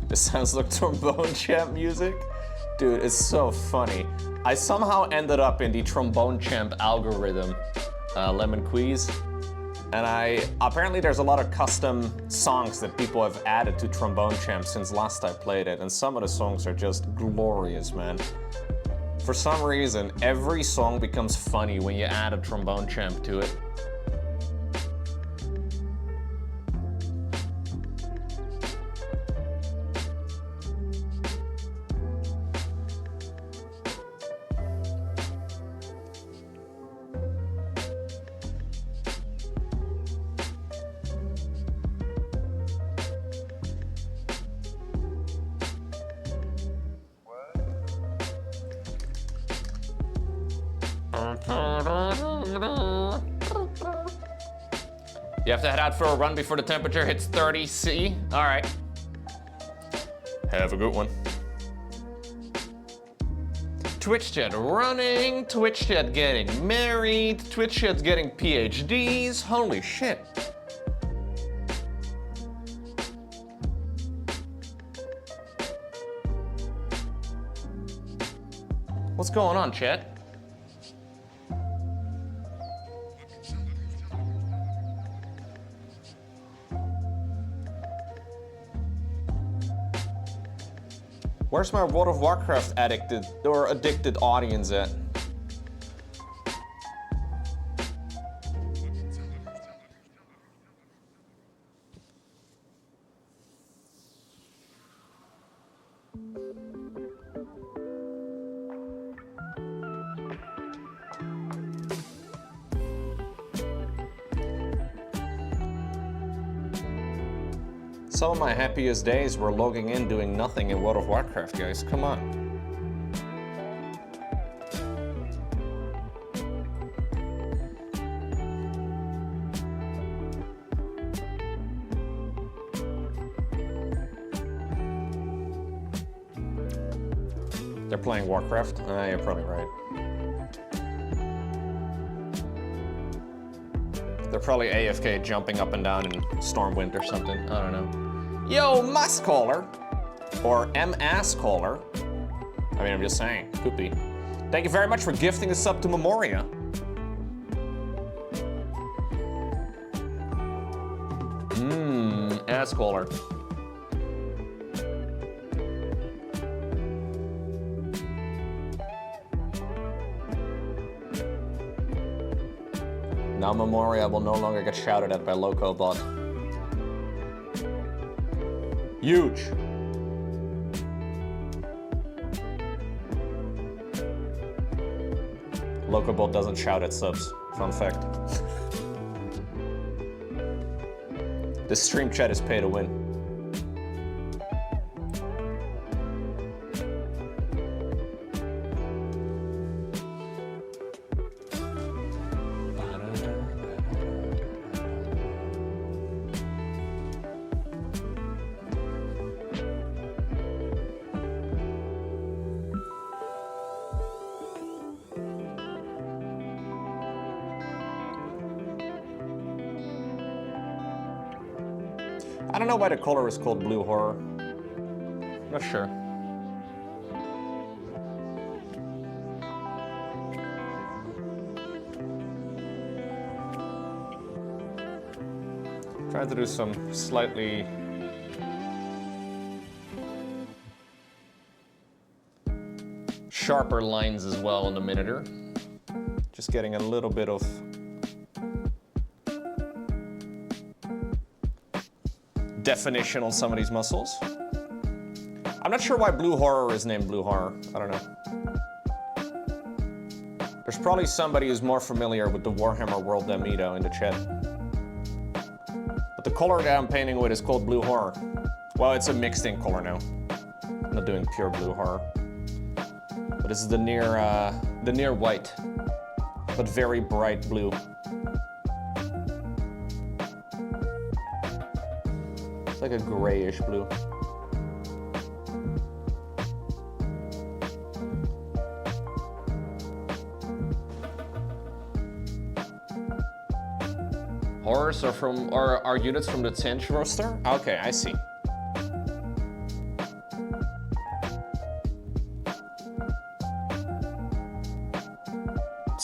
This sounds like trombone champ music. Dude, it's so funny. I somehow ended up in the trombone champ algorithm, Lemon Quiz. And apparently there's a lot of custom songs that people have added to Trombone Champ since last I played it, and some of the songs are just glorious, man. For some reason, every song becomes funny when you add a Trombone Champ to it. You have to head out for a run before the temperature hits 30 C. All right. Have a good one. Twitch chat running, Twitch chat getting married, Twitch chat getting PhDs. Holy shit. What's going on, chat? Where's my World of Warcraft addicted audience at? Some of my happiest days were logging in doing nothing in World of Warcraft, guys. Come on. They're playing Warcraft? You're probably right. They're probably AFK jumping up and down in Stormwind or something. I don't know. Yo, Muscaller, or M-Ass-Caller. I mean, I'm just saying, could be. Thank you very much for gifting a sub to Memoria. Ass-Caller. Now Memoria will no longer get shouted at by Loco Bot. Huge. Locobot doesn't shout at subs. Fun fact. The stream chat is pay to win. I don't know why the color is called Blue Horror. Not sure. Trying to do some slightly sharper lines as well in the miniature. Just getting a little bit of definition on some of these muscles. I'm not sure why Blue Horror is named Blue Horror. I don't know. There's probably somebody who's more familiar with the Warhammer world than me though in the chat. But the color that I'm painting with is called Blue Horror. Well, it's a mixed ink color now. I'm not doing pure Blue Horror. But this is the near white, but very bright blue. It's like a grayish blue. Horrors are units from the Tinge roster? Okay, I see.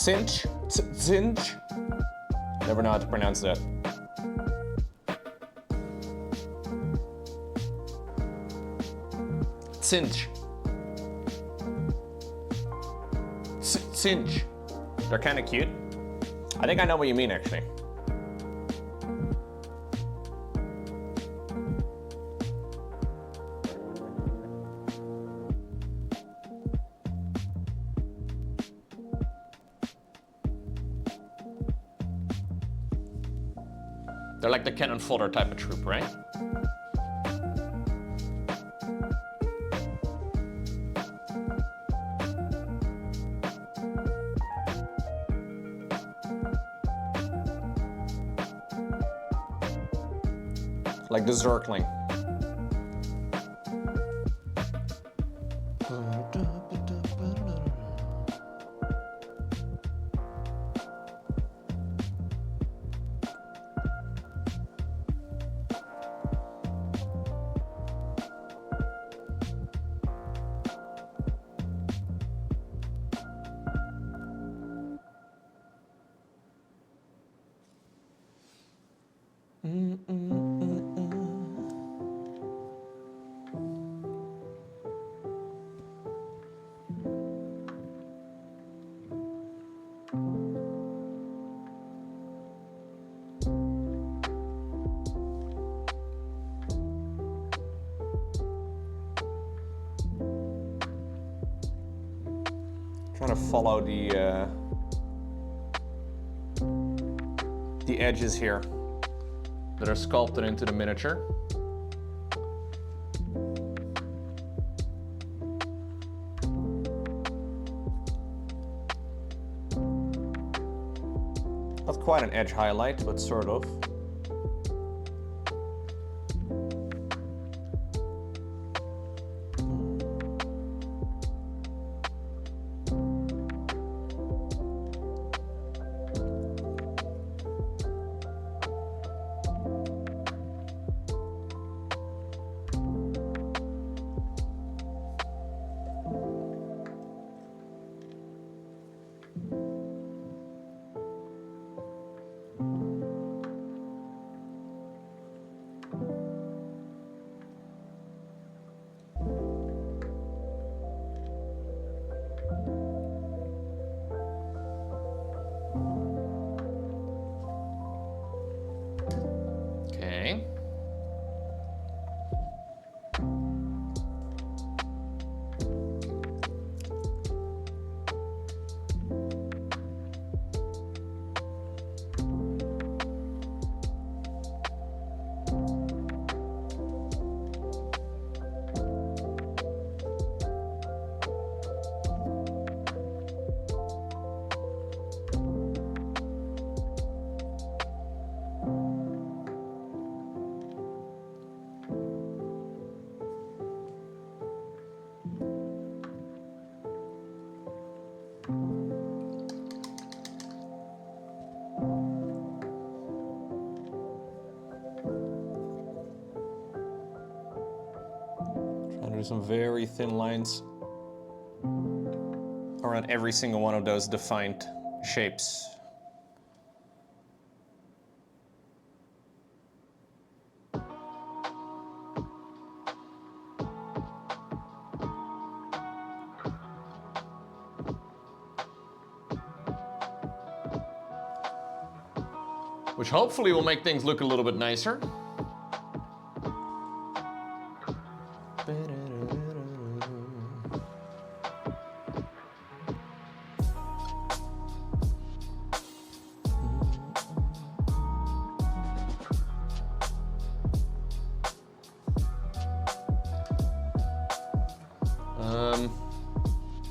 Tinge? Never know how to pronounce that. Tinge. Tinge. They're kind of cute. I think I know what you mean, actually. They're like the cannon fodder type of troop, right? like the Zergling. Trying to follow the edges here that are sculpted into the miniature. Not quite an edge highlight, but sort of. Some very thin lines around every single one of those defined shapes. Which hopefully will make things look a little bit nicer.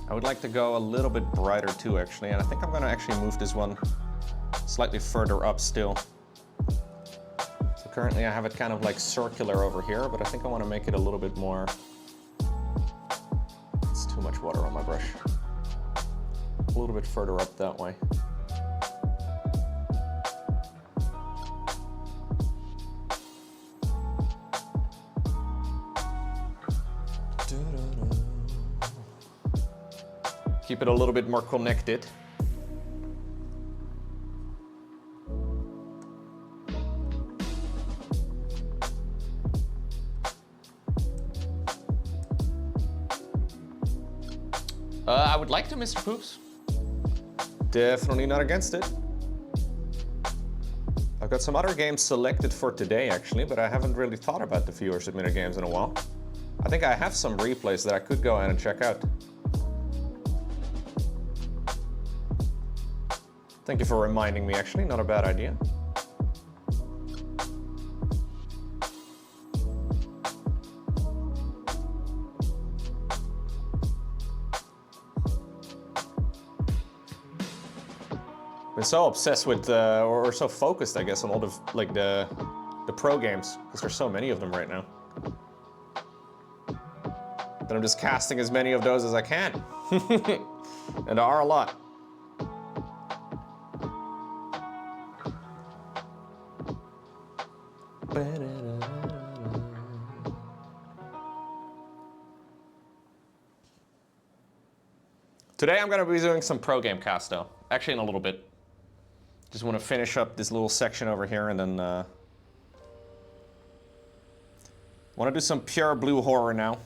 I would like to go a little bit brighter too, actually, and I think I'm going to actually move this one slightly further up still. So currently I have it kind of like circular over here, but I think I want to make it a little bit more... It's too much water on my brush. A little bit further up that way. Keep it a little bit more connected. I would like to, Mr. Poops. Definitely not against it. I've got some other games selected for today, actually, but I haven't really thought about the viewer submitted games in a while. I think I have some replays that I could go ahead and check out. Thank you for reminding me, actually, not a bad idea. Been so obsessed with, or so focused, I guess, on all the, like the The pro games, because there's so many of them right now. Then I'm just casting as many of those as I can. And there are a lot. Today I'm going to be doing some pro game cast though. Actually in a little bit. Just want to finish up this little section over here and then want to do some pure blue horror now.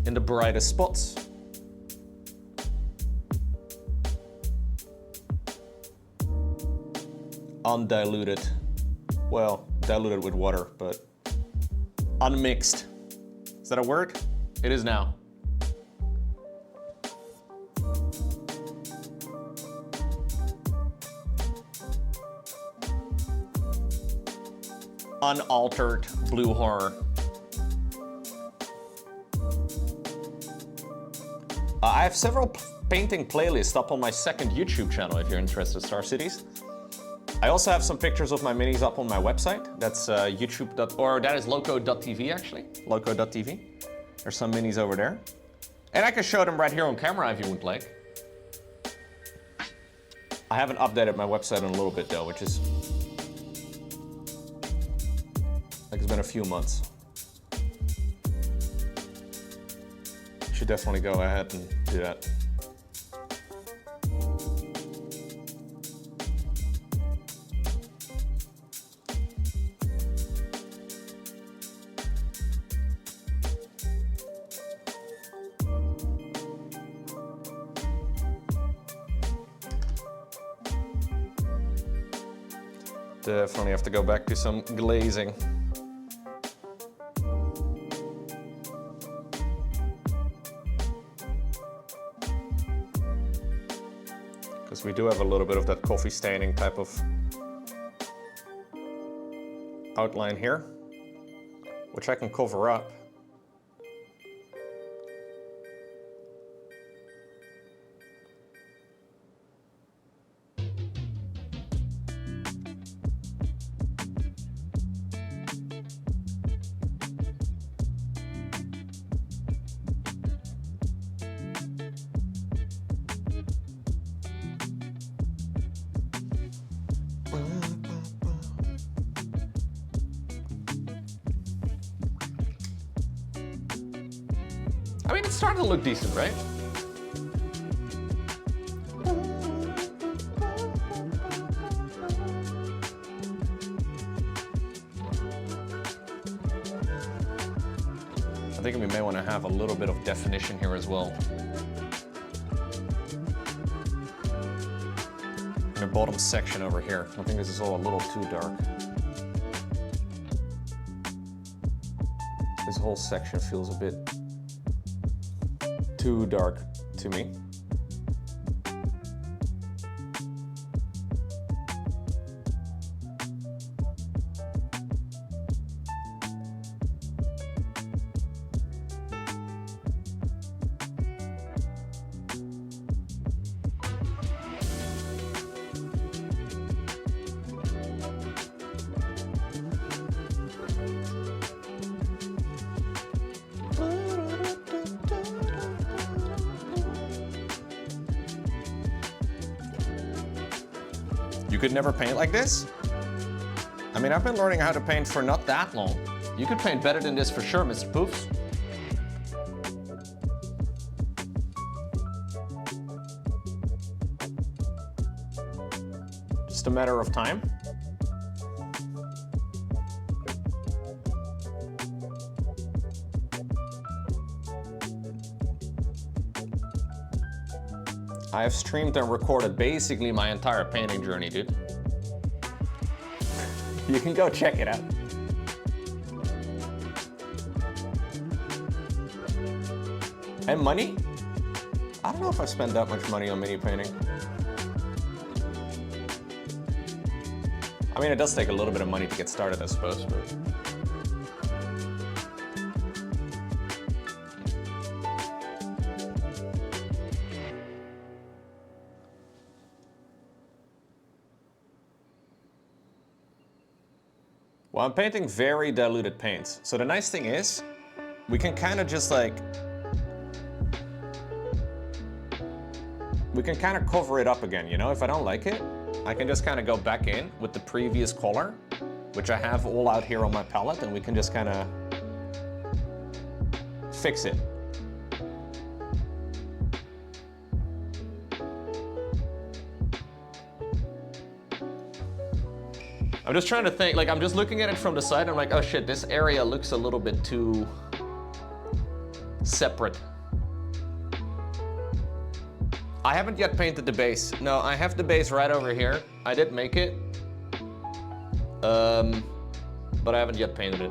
In the brightest spots. Undiluted. Well, diluted with water, but unmixed. Is that a word? It is now. Unaltered blue horror. I have several painting playlists up on my second YouTube channel if you're interested, Star Cities. I also have some pictures of my minis up on my website. That's that is loco.tv actually, loco.tv. There's some minis over there. And I can show them right here on camera if you would like. I haven't updated my website in a little bit though, which is, like, it's been a few months. Should definitely go ahead and do that. Definitely have to go back to some glazing. Because we do have a little bit of that coffee staining type of outline here, which I can cover up. I mean, it's starting to look decent, right? I think we may want to have a little bit of definition here as well. In the bottom section over here. I think this is all a little too dark. This whole section feels a bit too dark to me. You could never paint like this? I mean, I've been learning how to paint for not that long. You could paint better than this for sure, Mr. Poofs. Just a matter of time. I have streamed and recorded basically my entire painting journey, dude. You can go check it out. And money? I don't know if I spent that much money on mini painting. I mean, it does take a little bit of money to get started, I suppose, but... Well, I'm painting very diluted paints. So the nice thing is, we can kind of just like, we can kind of cover it up again, you know? If I don't like it, I can just kind of go back in with the previous color, which I have all out here on my palette, and we can just kind of fix it. I'm just trying to think, like I'm just looking at it from the side and I'm like, oh shit, this area looks a little bit too separate. I haven't yet painted the base. No, I have the base right over here. I did make it, but I haven't yet painted it.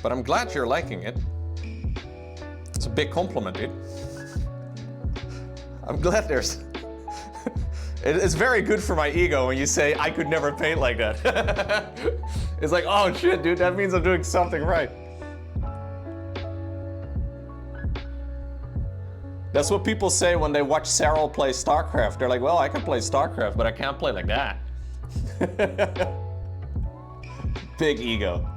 But I'm glad you're liking it. It's a big compliment, dude. I'm glad there's... It's very good for my ego when you say, I could never paint like that. It's like, oh shit, dude, that means I'm doing something right. That's what people say when they watch Cyril play Starcraft. They're like, well, I can play Starcraft, but I can't play like that. Big ego.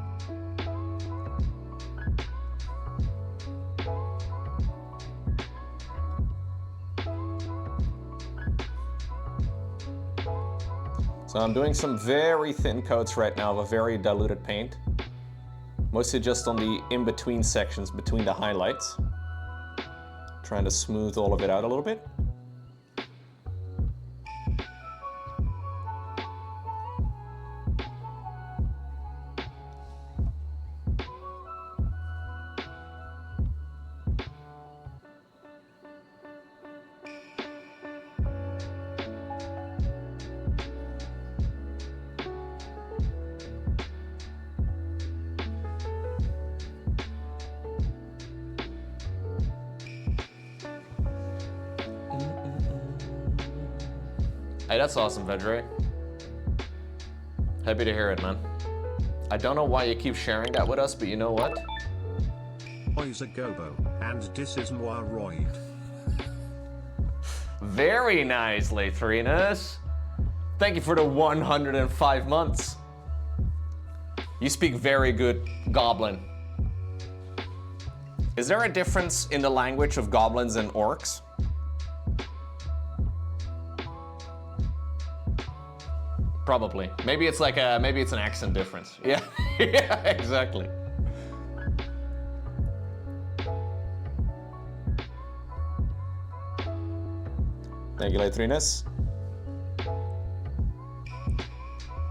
So I'm doing some very thin coats right now of a very diluted paint. Mostly just on the in-between sections between the highlights. Trying to smooth all of it out a little bit. Hey, that's awesome, Vedre. Happy to hear it, man. I don't know why you keep sharing that with us, but you know what? Oi's a gobo, and this is moi roid. Very nice, Lathrinus. Thank you for the 105 months. You speak very good Goblin. Is there a difference in the language of goblins and orcs? Probably. Maybe it's like a, maybe it's an accent difference. Yeah, yeah, exactly. Thank you, Lathrinus.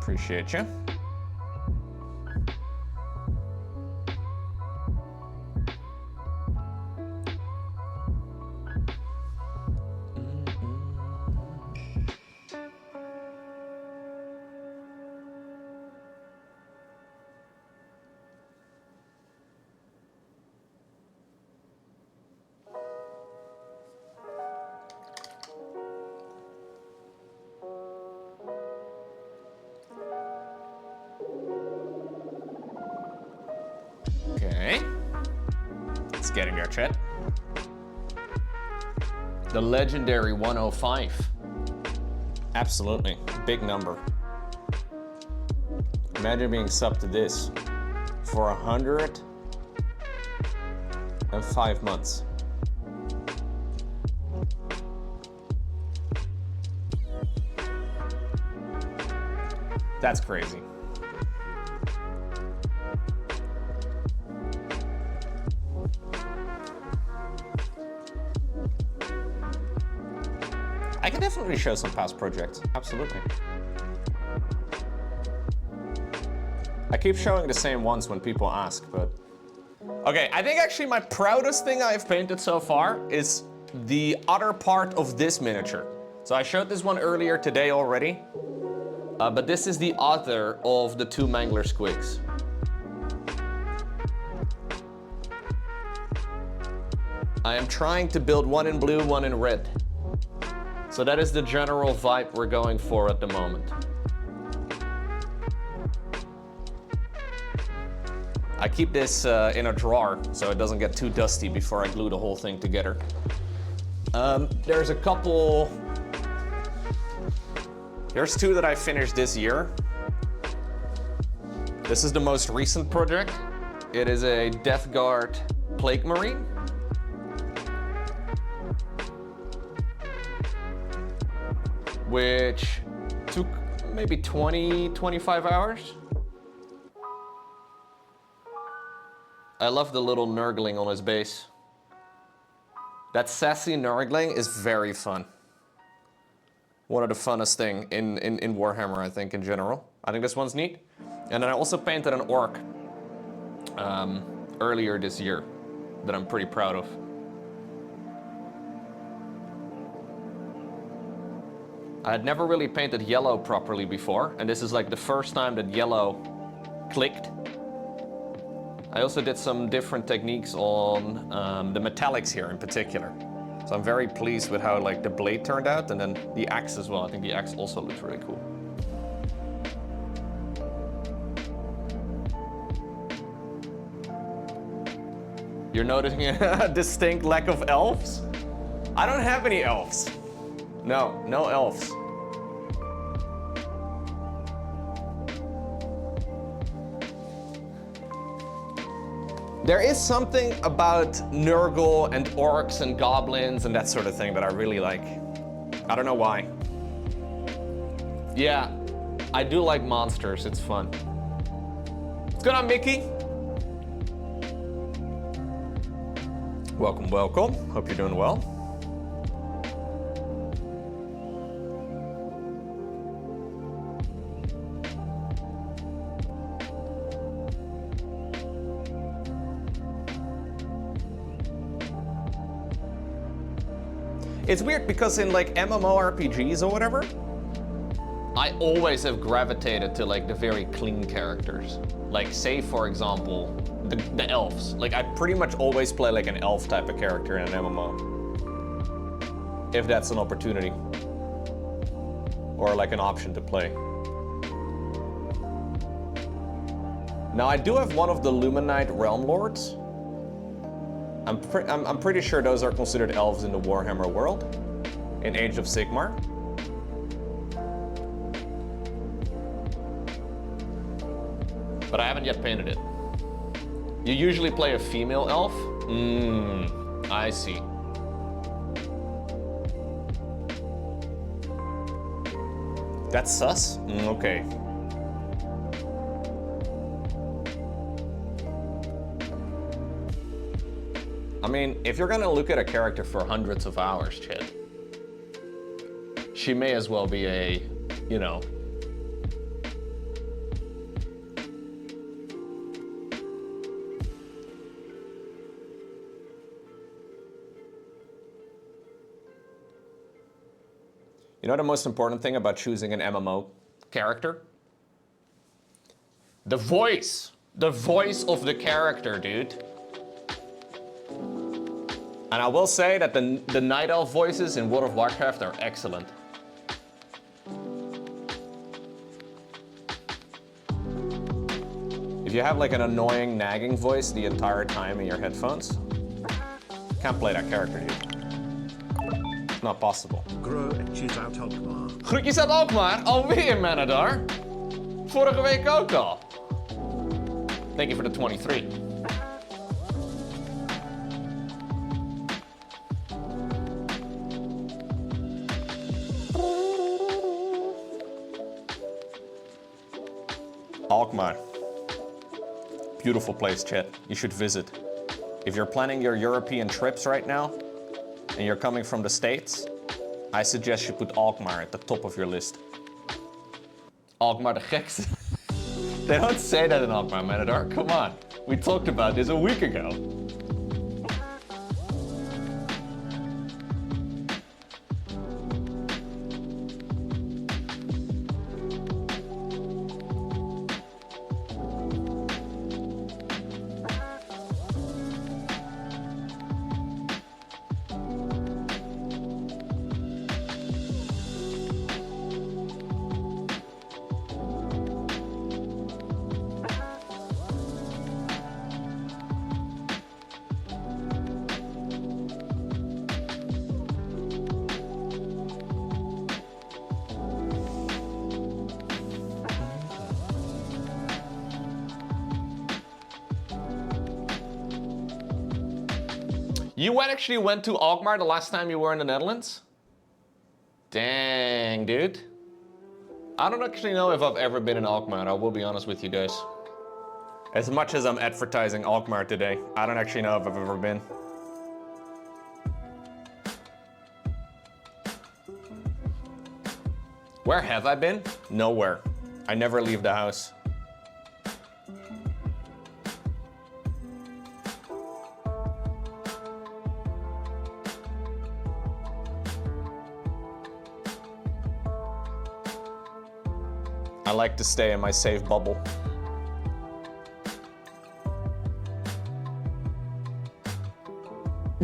Appreciate you. Okay. It's getting there, Chet. The legendary 105. Absolutely. Big number. Imagine being subbed to this for 105 months. That's crazy. I can definitely show some past projects, absolutely. I keep showing the same ones when people ask, but... Okay, I think actually my proudest thing I've painted so far is the other part of this miniature. So I showed this one earlier today already, but this is the other of the two Mangler Squigs. I am trying to build one in blue, one in red. So that is the general vibe we're going for at the moment. I keep this in a drawer so it doesn't get too dusty before I glue the whole thing together. There's a couple... There's two that I finished this year. This is the most recent project. It is a Death Guard Plague Marine. Which took maybe 20-25 hours. I love the little nurgling on his base. That sassy nurgling is very fun. One of the funnest thing in Warhammer, I think, in general. I think this one's neat. And then I also painted an orc earlier this year that I'm pretty proud of. I had never really painted yellow properly before, and this is like the first time that yellow clicked. I also did some different techniques on the metallics here in particular. So I'm very pleased with how like the blade turned out, and then the axe as well. I think the axe also looks really cool. You're noticing a distinct lack of elves? I don't have any elves. No, no elves. There is something about Nurgle and orcs and goblins and that sort of thing that I really like. I don't know why. Yeah, I do like monsters, it's fun. What's going on, Mickey? Welcome, welcome. Hope you're doing well. It's weird because in like MMORPGs or whatever, I always have gravitated to like the very clean characters. Like say for example, the elves. Like I pretty much always play like an elf type of character in an MMO. If that's an opportunity. Or like an option to play. Now I do have one of the Luminite Realm Lords. I'm pretty sure those are considered elves in the Warhammer world, in Age of Sigmar. But I haven't yet painted it. You usually play a female elf? I see. That's sus? Okay. I mean, if you're gonna look at a character for hundreds of hours, Chad, she may as well be a, you know. You know the most important thing about choosing an MMO character? The voice. The voice of the character, dude. And I will say that the Night Elf voices in World of Warcraft are excellent. If you have like an annoying nagging voice the entire time in your headphones, can't play that character, dude. It's not possible. Groetjes uit Alkmaar. Groetjes uit Alkmaar, alweer Manadar. Vorige week ook al. Thank you for the 23. Alkmaar. Beautiful place, Chet. You should visit. If you're planning your European trips right now, and you're coming from the States, I suggest you put Alkmaar at the top of your list. Alkmaar de gekste. They don't say that in Alkmaar, Manadar. Come on. We talked about this a week ago. You actually went to Alkmaar the last time you were in the Netherlands? Dang, dude. I don't actually know if I've ever been in Alkmaar, I will be honest with you guys. As much as I'm advertising Alkmaar today, I don't actually know if I've ever been. Where have I been? Nowhere. I never leave the house. I like to stay in my safe bubble.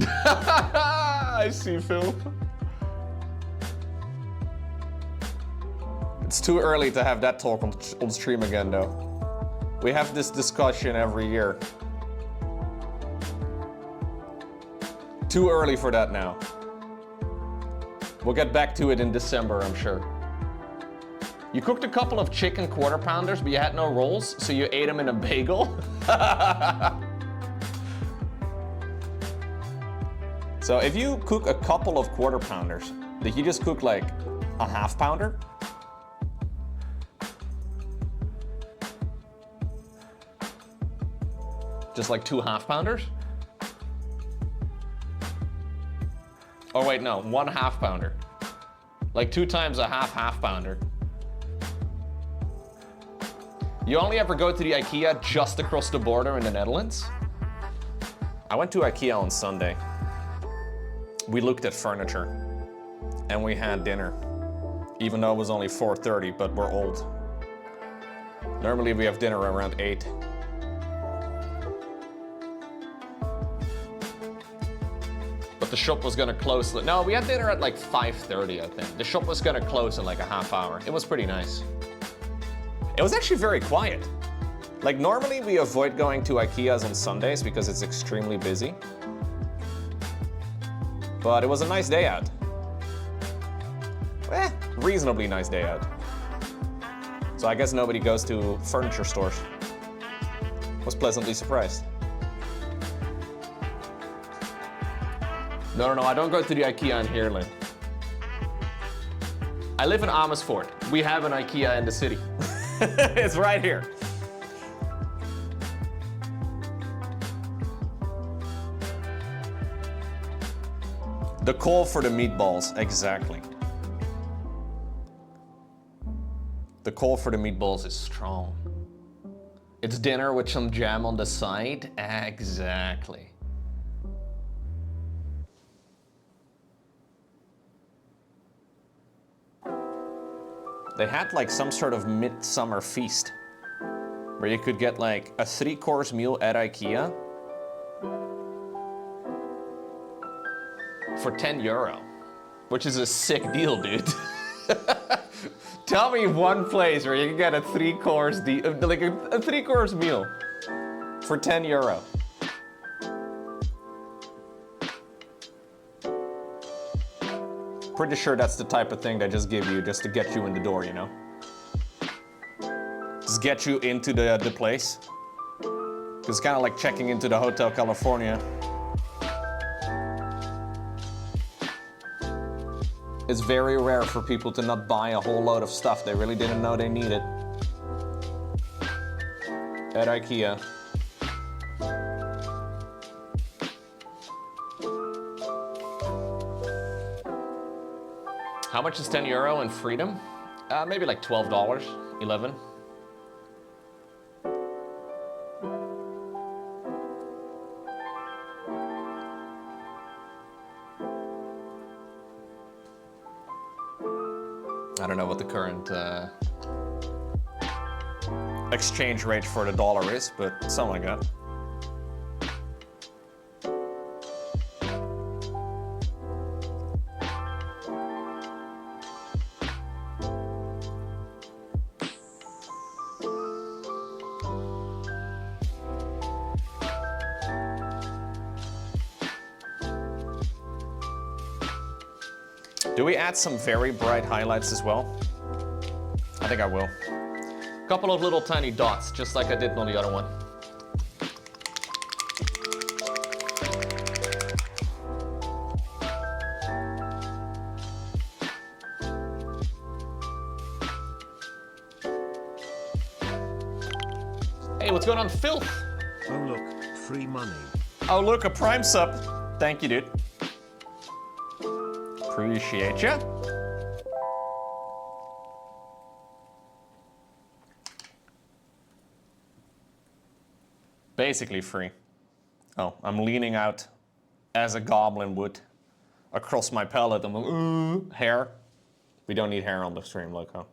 I see, Phil. It's too early to have that talk on stream again, though. We have this discussion every year. Too early for that now. We'll get back to it in December, I'm sure. You cooked a couple of chicken quarter pounders, but you had no rolls, so you ate them in a bagel? So if you cook a couple of quarter pounders, did you just cook like a half pounder? Just like 2 half pounders? Oh wait, no, 1 half pounder. Like 2 times a half pounder. You only ever go to the IKEA just across the border in the Netherlands? I went to IKEA on Sunday. We looked at furniture and we had dinner. Even though it was only 4:30, but we're old. Normally we have dinner around 8. But the shop was gonna close. No, we had dinner at like 5:30, I think. The shop was gonna close in like a half hour. It was pretty nice. It was actually very quiet. Like normally we avoid going to IKEAs on Sundays because it's extremely busy. But it was a nice day out. Reasonably nice day out. So I guess nobody goes to furniture stores. Was pleasantly surprised. No, I don't go to the IKEA in Heerlen. I live in Amersfoort. We have an IKEA in the city. It's right here. The call for the meatballs, exactly. The call for the meatballs is strong. It's dinner with some jam on the side, exactly. They had like some sort of midsummer feast where you could get like a 3-course meal at IKEA for €10, which is a sick deal, dude. Tell me one place where you can get a 3-course like a 3-course meal for €10. Pretty sure that's the type of thing they just give you just to get you in the door, you know? Just get you into the place. It's kind of like checking into the Hotel California. It's very rare for people to not buy a whole load of stuff they really didn't know they needed at IKEA. How much is €10 in freedom? Maybe like $12, 11. I don't know what the current exchange rate for the dollar is, but something like that. Do we add some very bright highlights as well? I think I will. A couple of little tiny dots, just like I did on the other one. Hey, what's going on, Filth? Oh look, free money. Oh, look, a Prime sub. Thank you, dude. Appreciate ya. Basically free. Oh, I'm leaning out as a goblin would across my palate. I'm like, hair. We don't need hair on the stream, Loco.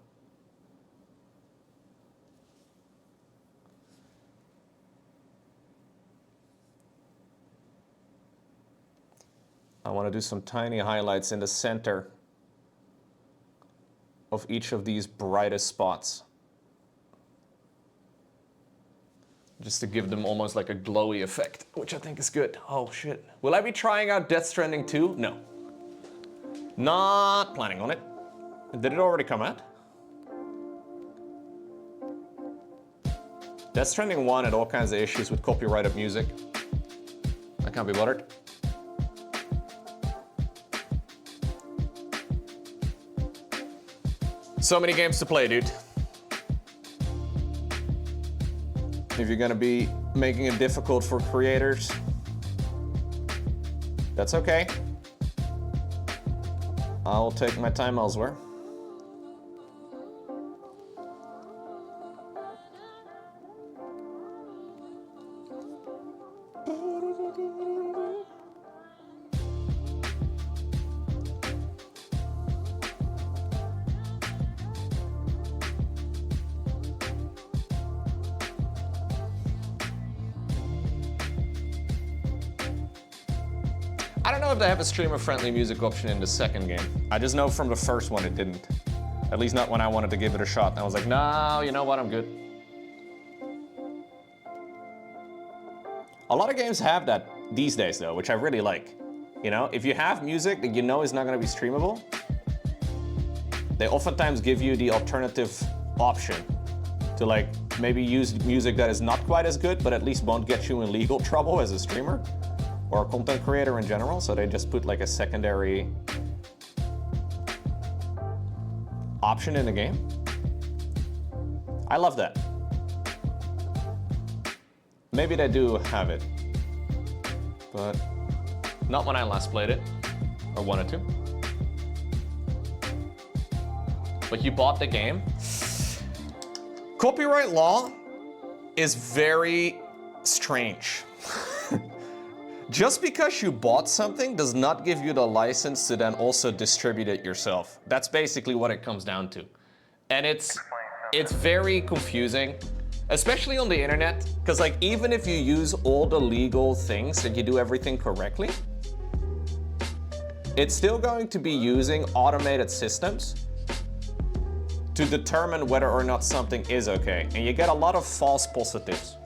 I want to do some tiny highlights in the center of each of these brightest spots. Just to give them almost like a glowy effect, which I think is good. Oh shit. Will I be trying out Death Stranding 2? No. Not planning on it. Did it already come out? Death Stranding 1 had all kinds of issues with copyrighted music. I can't be bothered. So many games to play, dude. If you're gonna be making it difficult for creators, that's okay. I'll take my time elsewhere. I don't know if they have a streamer-friendly music option in the second game. I just know from the first one it didn't. At least not when I wanted to give it a shot. And I was like, no, you know what, I'm good. A lot of games have that these days though, which I really like. You know, if you have music that you know is not gonna be streamable, they oftentimes give you the alternative option to like maybe use music that is not quite as good, but at least won't get you in legal trouble as a streamer. Or a content creator in general, so they just put like a secondary option in the game. I love that. Maybe they do have it, but not when I last played it, or wanted to. But you bought the game. Copyright law is very strange. Just because you bought something does not give you the license to then also distribute it yourself. That's basically what it comes down to. And it's very confusing, especially on the internet, because like even if you use all the legal things and you do everything correctly, it's still going to be using automated systems to determine whether or not something is okay. And you get a lot of false positives.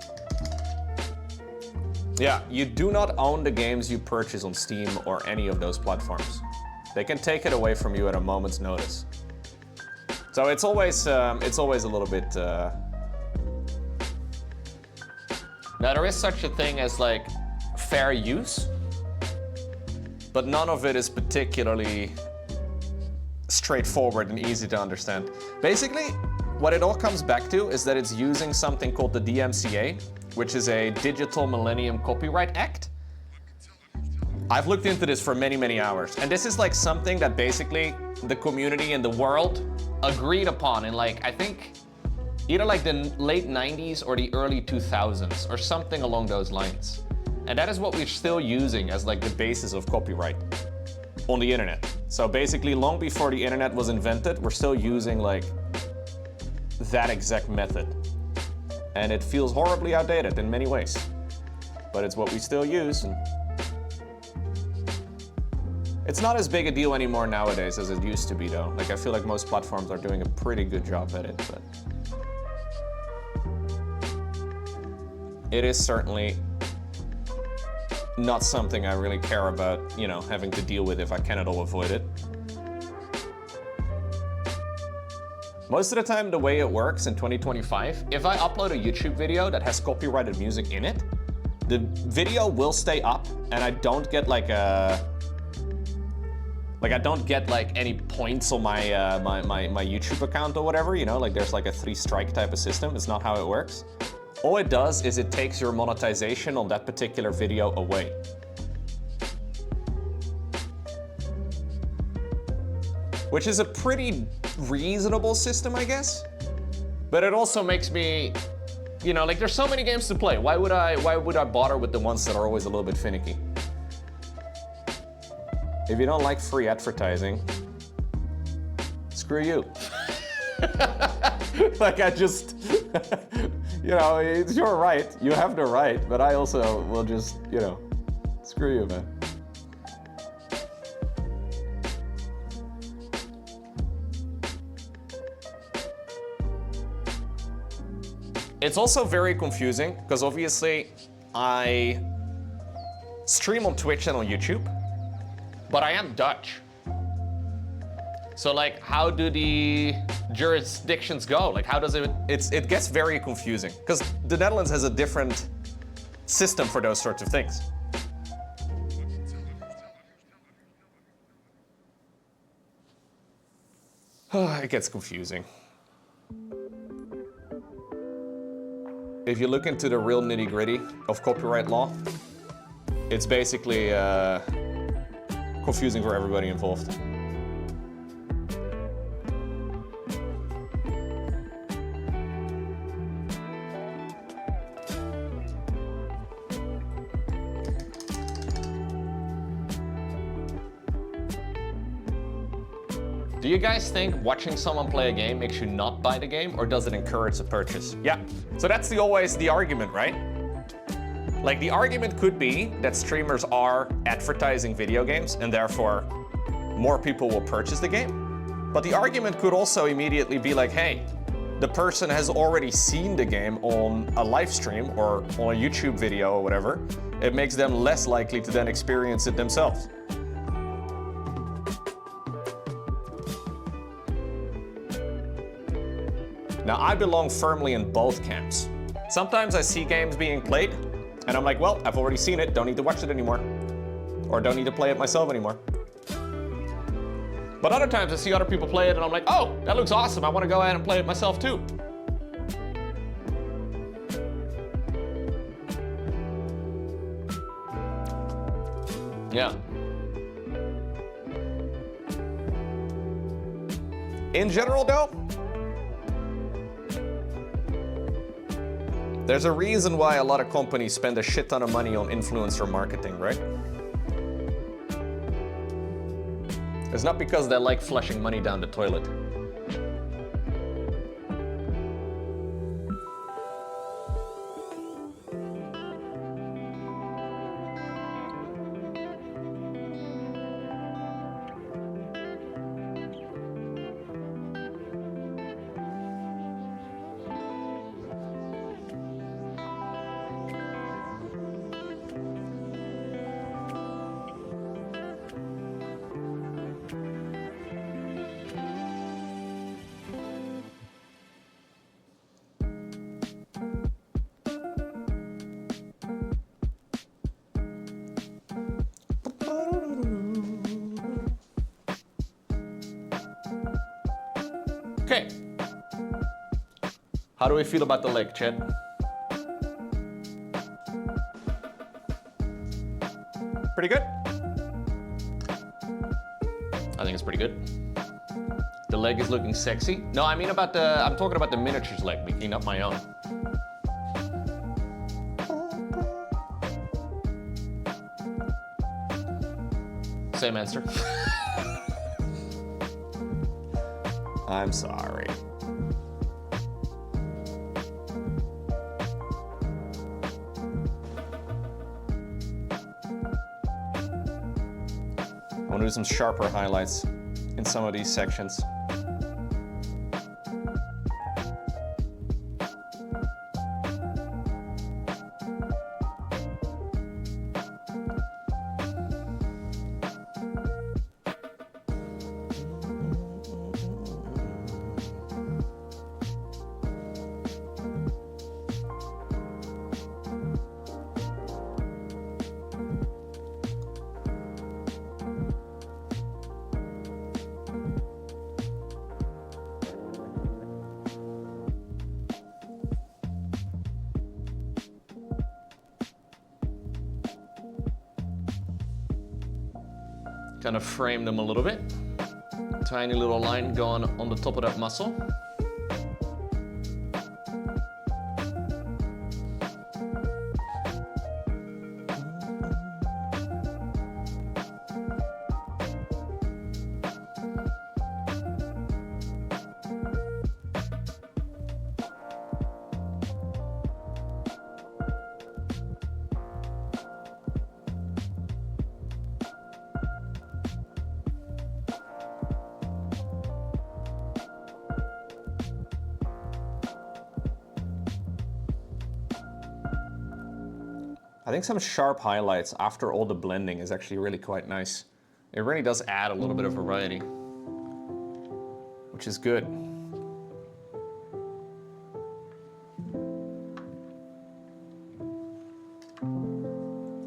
Yeah, you do not own the games you purchase on Steam or any of those platforms. They can take it away from you at a moment's notice. So it's always a little bit. Now there is such a thing as like fair use, but none of it is particularly straightforward and easy to understand. Basically, what it all comes back to is that it's using something called the DMCA, which is a Digital Millennium Copyright Act. I've looked into this for many, many hours, and this is like something that basically the community and the world agreed upon in like, I think, either like the late 90s or the early 2000s or something along those lines. And that is what we're still using as like the basis of copyright on the internet. So basically long before the internet was invented, we're still using like that exact method. And it feels horribly outdated in many ways, but it's what we still use. And it's not as big a deal anymore nowadays as it used to be though. Like I feel like most platforms are doing a pretty good job at it, but it is certainly not something I really care about, you know, having to deal with if I can at all avoid it. Most of the time, the way it works in 2025, if I upload a YouTube video that has copyrighted music in it, the video will stay up and I don't get like I don't get like any points on my my YouTube account or whatever, you know, like there's like a 3-strike type of system. It's not how it works. all it does is it takes your monetization on that particular video away. Which is a pretty reasonable system, I guess. But it also makes me, you know, like there's so many games to play. Why would I bother with the ones that are always a little bit finicky? If you don't like free advertising, screw you. Like I just, you know, it's your right. You have the right, but I also will just, you know, screw you, man. It's also very confusing because obviously I stream on Twitch and on YouTube, but I am Dutch. So like, how do the jurisdictions go? Like, how does it gets very confusing because the Netherlands has a different system for those sorts of things. It gets confusing. If you look into the real nitty-gritty of copyright law, it's basically confusing for everybody involved. Do you guys think watching someone play a game makes you not buy the game, or does it encourage the purchase? Yeah, so that's always the argument, right? Like the argument could be that streamers are advertising video games and therefore more people will purchase the game. But the argument could also immediately be like, hey, the person has already seen the game on a live stream or on a YouTube video or whatever. It makes them less likely to then experience it themselves. Now, I belong firmly in both camps. Sometimes I see games being played, and I'm like, well, I've already seen it, don't need to watch it anymore. Or don't need to play it myself anymore. But other times I see other people play it, and I'm like, oh, that looks awesome, I want to go ahead and play it myself too. Yeah. In general, though, there's a reason why a lot of companies spend a shit ton of money on influencer marketing, right? It's not because they like flushing money down the toilet. Okay. How do we feel about the leg, Chet? Pretty good? I think it's pretty good. The leg is looking sexy. No, I mean I'm talking about the miniatures leg, Mickey, not my own. Same answer. I'm sorry. I want to do some sharper highlights in some of these sections. Kind of frame them a little bit. Tiny little line going on the top of that muscle. I think some sharp highlights after all the blending is actually really quite nice. It really does add a little bit of variety, which is good.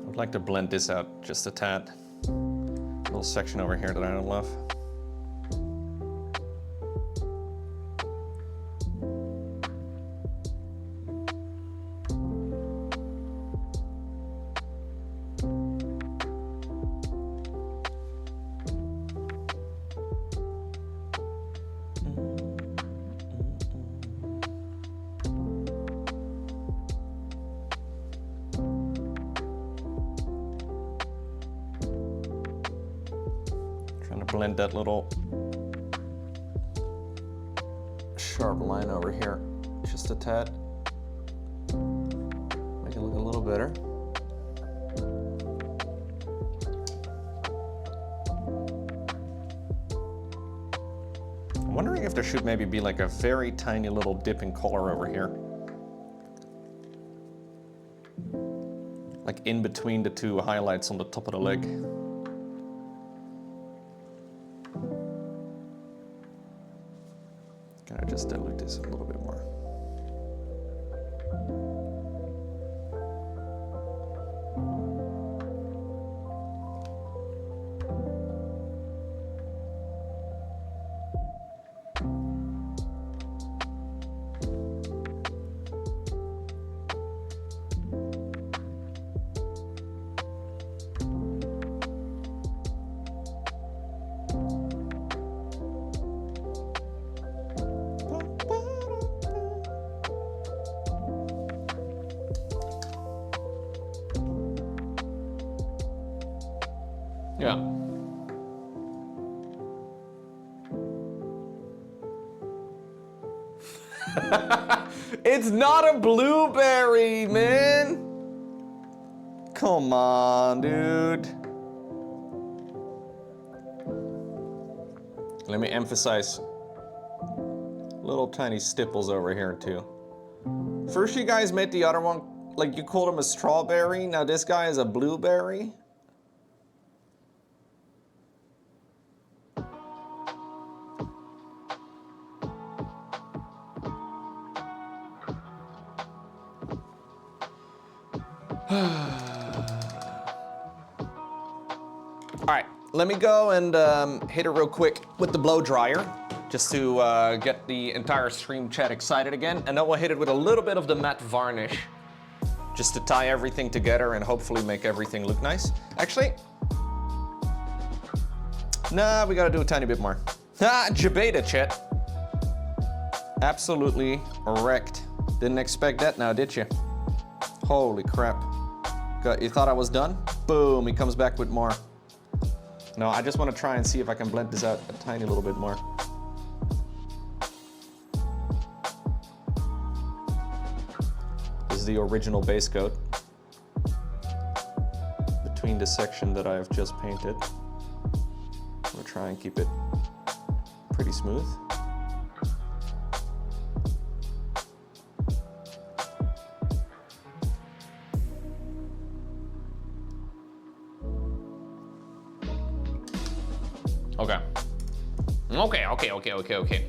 I'd like to blend this out just a tad. Little section over here that I don't love. Blend that little sharp line over here just a tad. Make it look a little better. I'm wondering if there should maybe be like a very tiny little dip in color over here. Like in between the two highlights on the top of the leg. Can I just dilute this a little bit more? Yeah. It's not a blueberry, man. Come on, dude. Let me emphasize little tiny stipples over here too. First you guys made the other one, like you called him a strawberry. Now this guy is a blueberry. All right, let me go and hit it real quick with the blow dryer, just to get the entire stream chat excited again. And then we'll hit it with a little bit of the matte varnish, just to tie everything together and hopefully make everything look nice. Actually, nah, we gotta do a tiny bit more. Ah, Jabeta, chat. Absolutely wrecked. Didn't expect that now, did you? Holy crap. You thought I was done? Boom, he comes back with more. No, I just want to try and see if I can blend this out a tiny little bit more. This is the original base coat. Between the section that I have just painted. I'm going to try and keep it pretty smooth. Okay.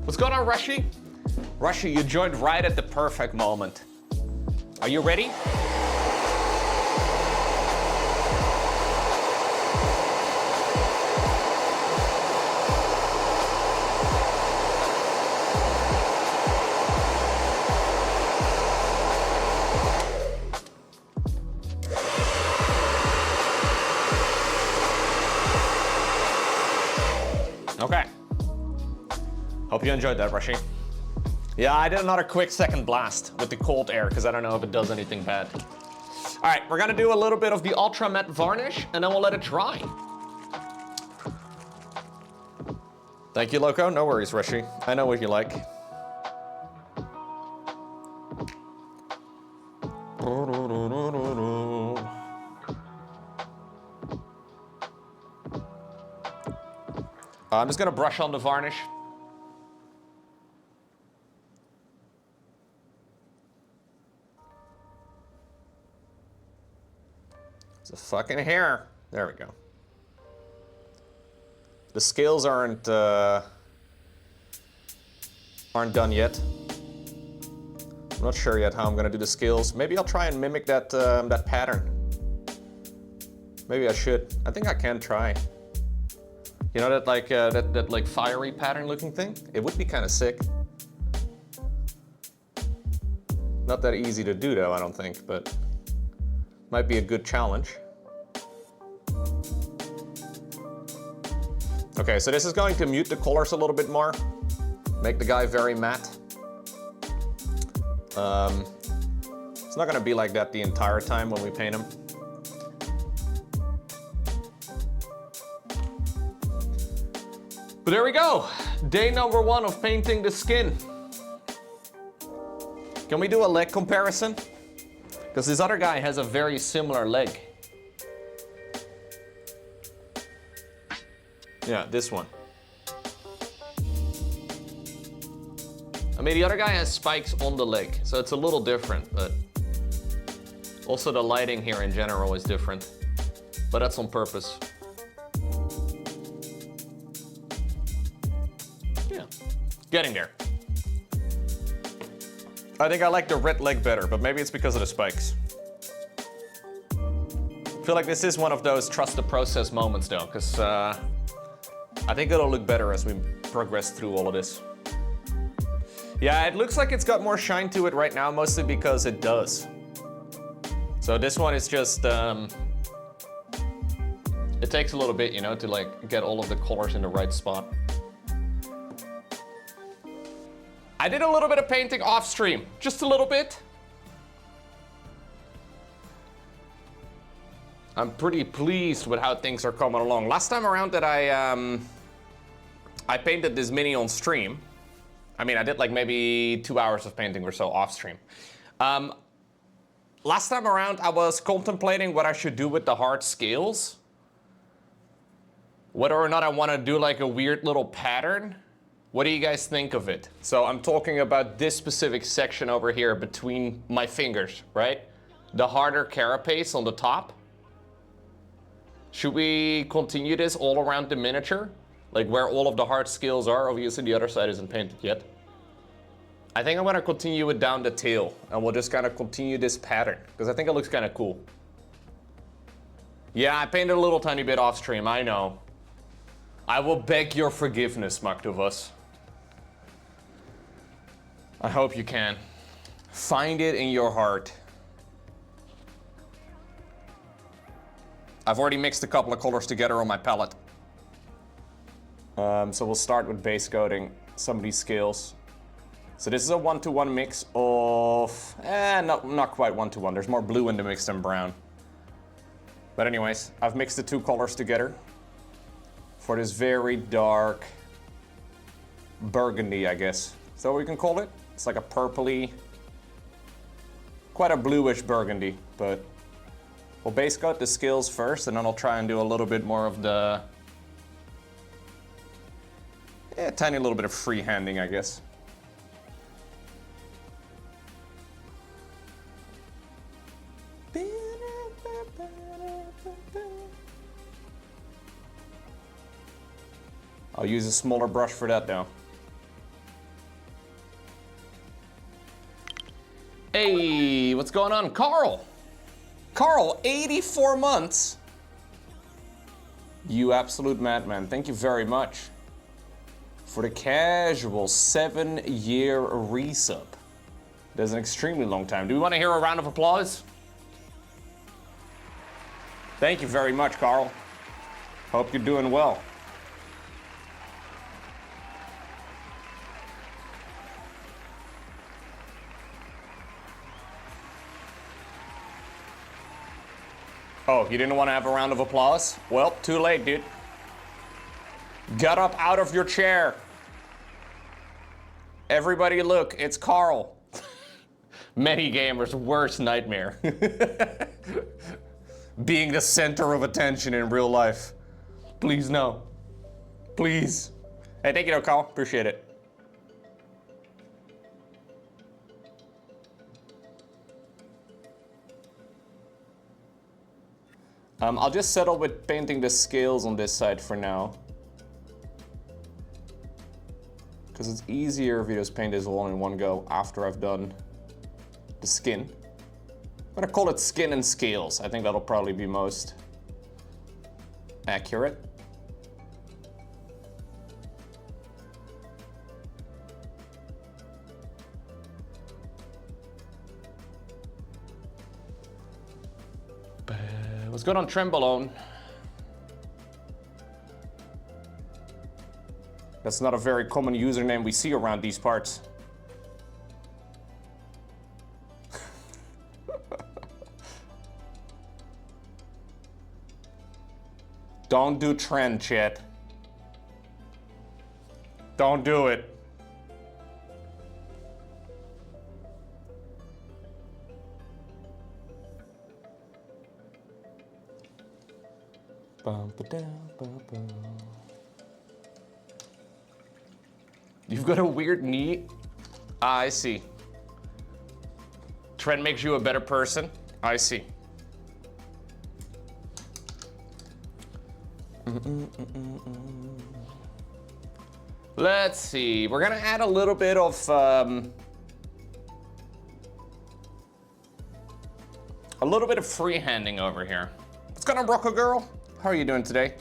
What's going on, Rushy? Rushy, you joined right at the perfect moment. Are you ready? Okay. Hope you enjoyed that, Rushy. Yeah, I did another quick second blast with the cold air because I don't know if it does anything bad. All right, we're gonna do a little bit of the ultra matte varnish and then we'll let it dry. Thank you, Loco. No worries, Rushy. I know what you like. I'm just gonna brush on the varnish. It's a fucking hair. There we go. The scales aren't done yet. I'm not sure yet how I'm gonna do the scales. Maybe I'll try and mimic that that pattern. Maybe I should. I think I can try. You know that like that like fiery pattern looking thing? It would be kind of sick. Not that easy to do though, I don't think, but might be a good challenge. Okay, so this is going to mute the colors a little bit more. Make the guy very matte. It's not gonna be like that the entire time when we paint him. But there we go. Day number 1 of painting the skin. Can we do a leg comparison? Because this other guy has a very similar leg. Yeah, this one. I mean, the other guy has spikes on the leg, so it's a little different, but also the lighting here in general is different, but that's on purpose. Yeah, getting there. I think I like the red leg better, but maybe it's because of the spikes. I feel like this is one of those trust the process moments though, because I think it'll look better as we progress through all of this. Yeah, it looks like it's got more shine to it right now, mostly because it does. So this one is just, it takes a little bit, you know, to like get all of the colors in the right spot. I did a little bit of painting off stream, just a little bit. I'm pretty pleased with how things are coming along. Last time around that I painted this mini on stream. I mean, I did like maybe 2 hours of painting or so off stream. Last time around, I was contemplating what I should do with the hard scales. Whether or not I want to do like a weird little pattern. What do you guys think of it? So I'm talking about this specific section over here between my fingers, right? The harder carapace on the top. Should we continue this all around the miniature? Like where all of the hard scales are? Obviously the other side isn't painted yet. I think I'm gonna continue it down the tail and we'll just kind of continue this pattern because I think it looks kind of cool. Yeah, I painted a little tiny bit off stream, I know. I will beg your forgiveness, Maktovus. I hope you can. Find it in your heart. I've already mixed a couple of colors together on my palette. So we'll start with base coating some of these scales. So this is a 1-to-1 mix of, not quite 1-to-1. There's more blue in the mix than brown. But anyways, I've mixed the two colors together for this very dark burgundy, I guess. Is that what we can call it? It's like a purpley, quite a bluish burgundy, but we'll base coat the scales first and then I'll try and do a little bit more of the, tiny little bit of freehanding, I guess. I'll use a smaller brush for that though. Hey, what's going on? Carl! Carl, 84 months! You absolute madman, thank you very much for the casual 7-year resub. That's an extremely long time. Do we want to hear a round of applause? Thank you very much, Carl. Hope you're doing well. Oh, you didn't want to have a round of applause? Well, too late, dude. Get up out of your chair. Everybody look, it's Carl. Many gamers' worst nightmare. Being the center of attention in real life. Please no. Please. Hey, thank you, Carl. Appreciate it. I'll just settle with painting the scales on this side for now. Because it's easier if you just paint this all in one go after I've done the skin. I'm gonna call it skin and scales. I think that'll probably be most accurate. What's going on, Trembolone? That's not a very common username we see around these parts. Don't do trend, chat. Don't do it. You've got a weird knee? Ah, I see. Trend makes you a better person? I see. Let's see. We're gonna add a little bit of freehanding over here. What's going on, Rocco girl? How are you doing today?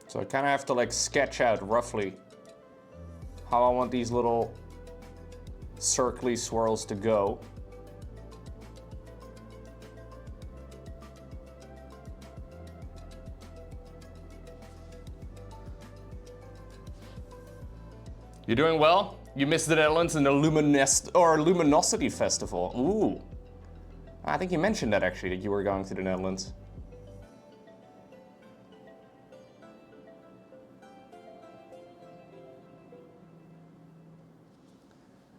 So I kind of have to like sketch out roughly how I want these little circly swirls to go. You're doing well? You missed the Netherlands and the Luminosity Festival. Ooh. I think you mentioned that actually, that you were going to the Netherlands.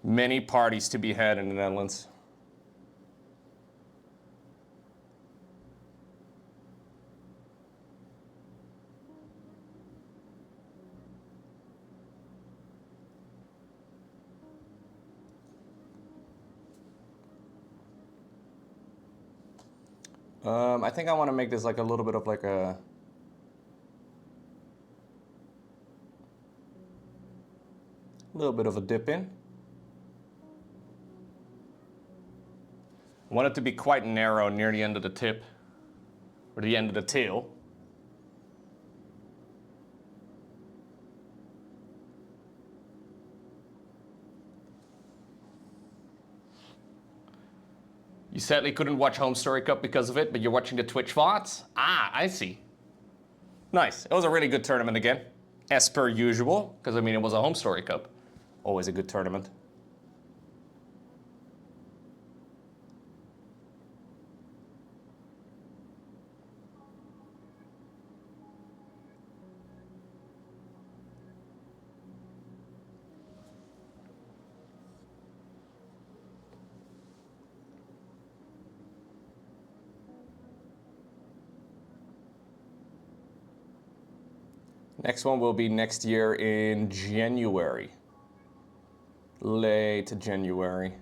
Many parties to be had in the Netherlands. I think I want to make this like a little bit of like a dip in. I want it to be quite narrow near the end of the tip, or the end of the tail. You sadly couldn't watch Home Story Cup because of it, but you're watching the Twitch VODs? Ah, I see. Nice. It was a really good tournament again, as per usual, because I mean, it was a Home Story Cup. Always a good tournament. Next one will be next year in January. Late January.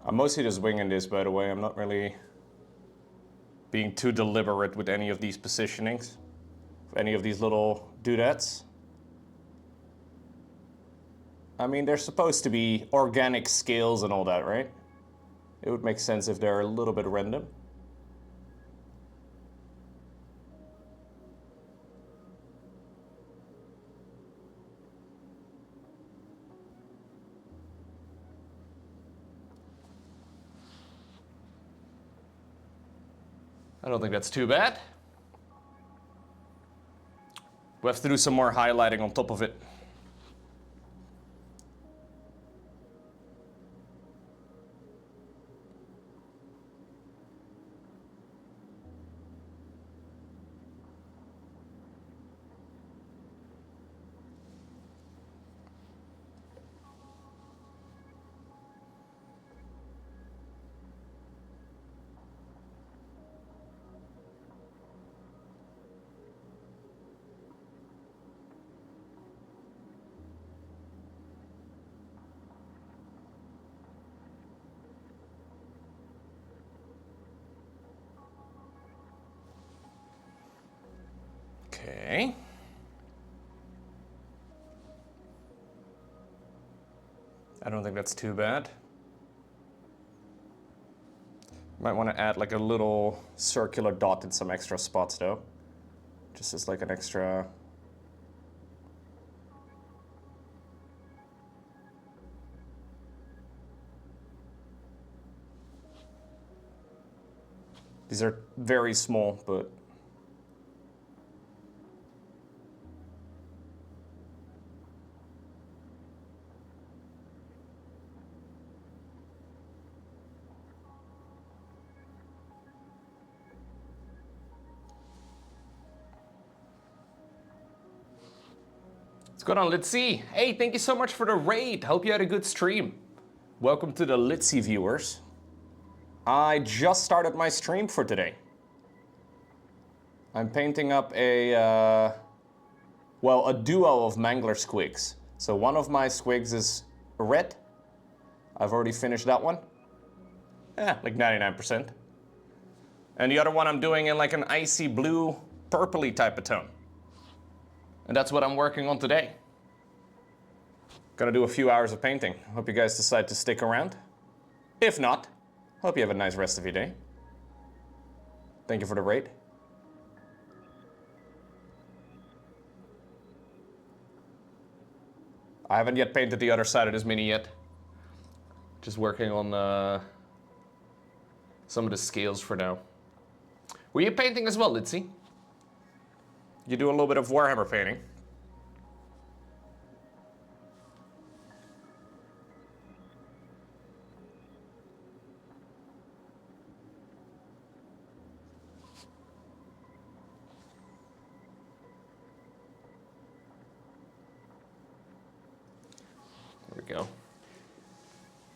I'm mostly just winging this, by the way. I'm not really being too deliberate with any of these positionings, any of these little doodads. I mean, they're supposed to be organic scales and all that, right? It would make sense if they're a little bit random. I don't think that's too bad. We have to do some more highlighting on top of it. Okay. I don't think that's too bad. Might want to add like a little circular dot in some extra spots though. Just as like an extra... These are very small, but... What's going on, Litzy? Hey, thank you so much for the raid. Hope you had a good stream. Welcome to the Litzy viewers. I just started my stream for today. I'm painting up a duo of Mangler squigs. So one of my squigs is red. I've already finished that one. Like 99%. And the other one I'm doing in like an icy blue, purpley type of tone. And that's what I'm working on today. Gonna do a few hours of painting. Hope you guys decide to stick around. If not, hope you have a nice rest of your day. Thank you for the raid. I haven't yet painted the other side of this mini yet. Just working on some of the scales for now. Were you painting as well, Litzy? You do a little bit of Warhammer painting. There we go.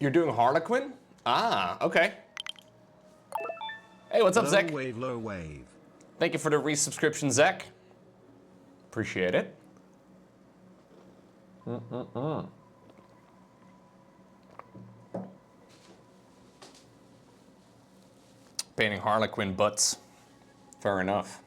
You're doing Harlequin? Ah, okay. Hey, what's up, Zach? Low wave, low wave. Thank you for the resubscription, Zach. Appreciate it. Painting Harlequin butts. Fair enough.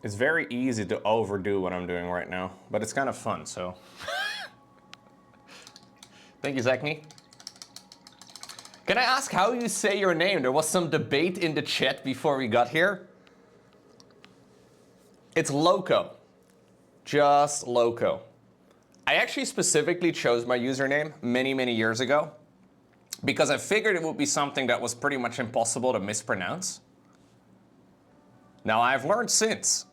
It's very easy to overdo what I'm doing right now, but it's kind of fun, so. Thank you, Zachny. Can I ask how you say your name? There was some debate in the chat before we got here. It's Loco. Just Loco. I actually specifically chose my username many, many years ago because I figured it would be something that was pretty much impossible to mispronounce. Now, I've learned since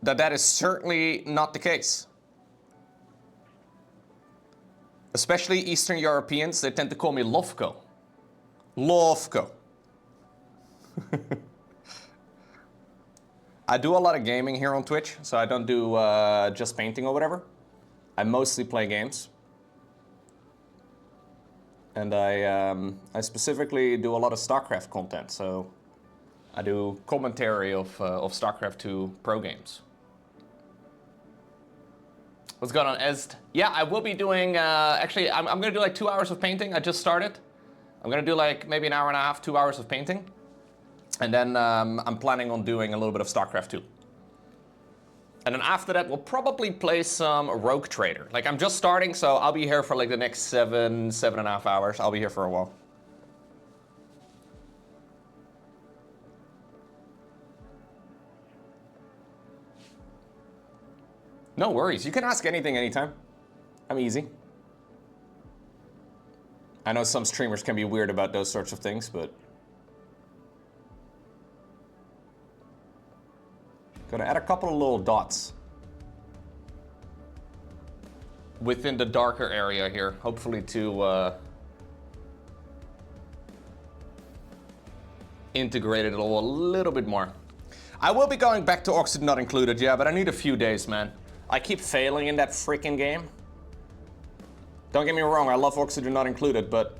that that is certainly not the case. Especially Eastern Europeans, they tend to call me Lovko. Lovko. I do a lot of gaming here on Twitch, so I don't do just painting or whatever. I mostly play games. And I specifically do a lot of Starcraft content, so I do commentary of Starcraft 2 pro games. What's going on, CEST? Yeah, I will be doing, actually, I'm gonna do like 2 hours of painting. I just started. I'm gonna do like maybe an hour and a half, 2 hours of painting. And then I'm planning on doing a little bit of Starcraft 2. And then after that, we'll probably play some Rogue Trader. Like, I'm just starting, so I'll be here for like the next 7.5 hours. I'll be here for a while. No worries. You can ask anything anytime. I'm easy. I know some streamers can be weird about those sorts of things, but... Gonna add a couple of little dots within the darker area here, hopefully to integrate it all a little bit more. I will be going back to Oxygen Not Included, yeah, but I need a few days, man. I keep failing in that freaking game. Don't get me wrong, I love Oxygen Not Included, but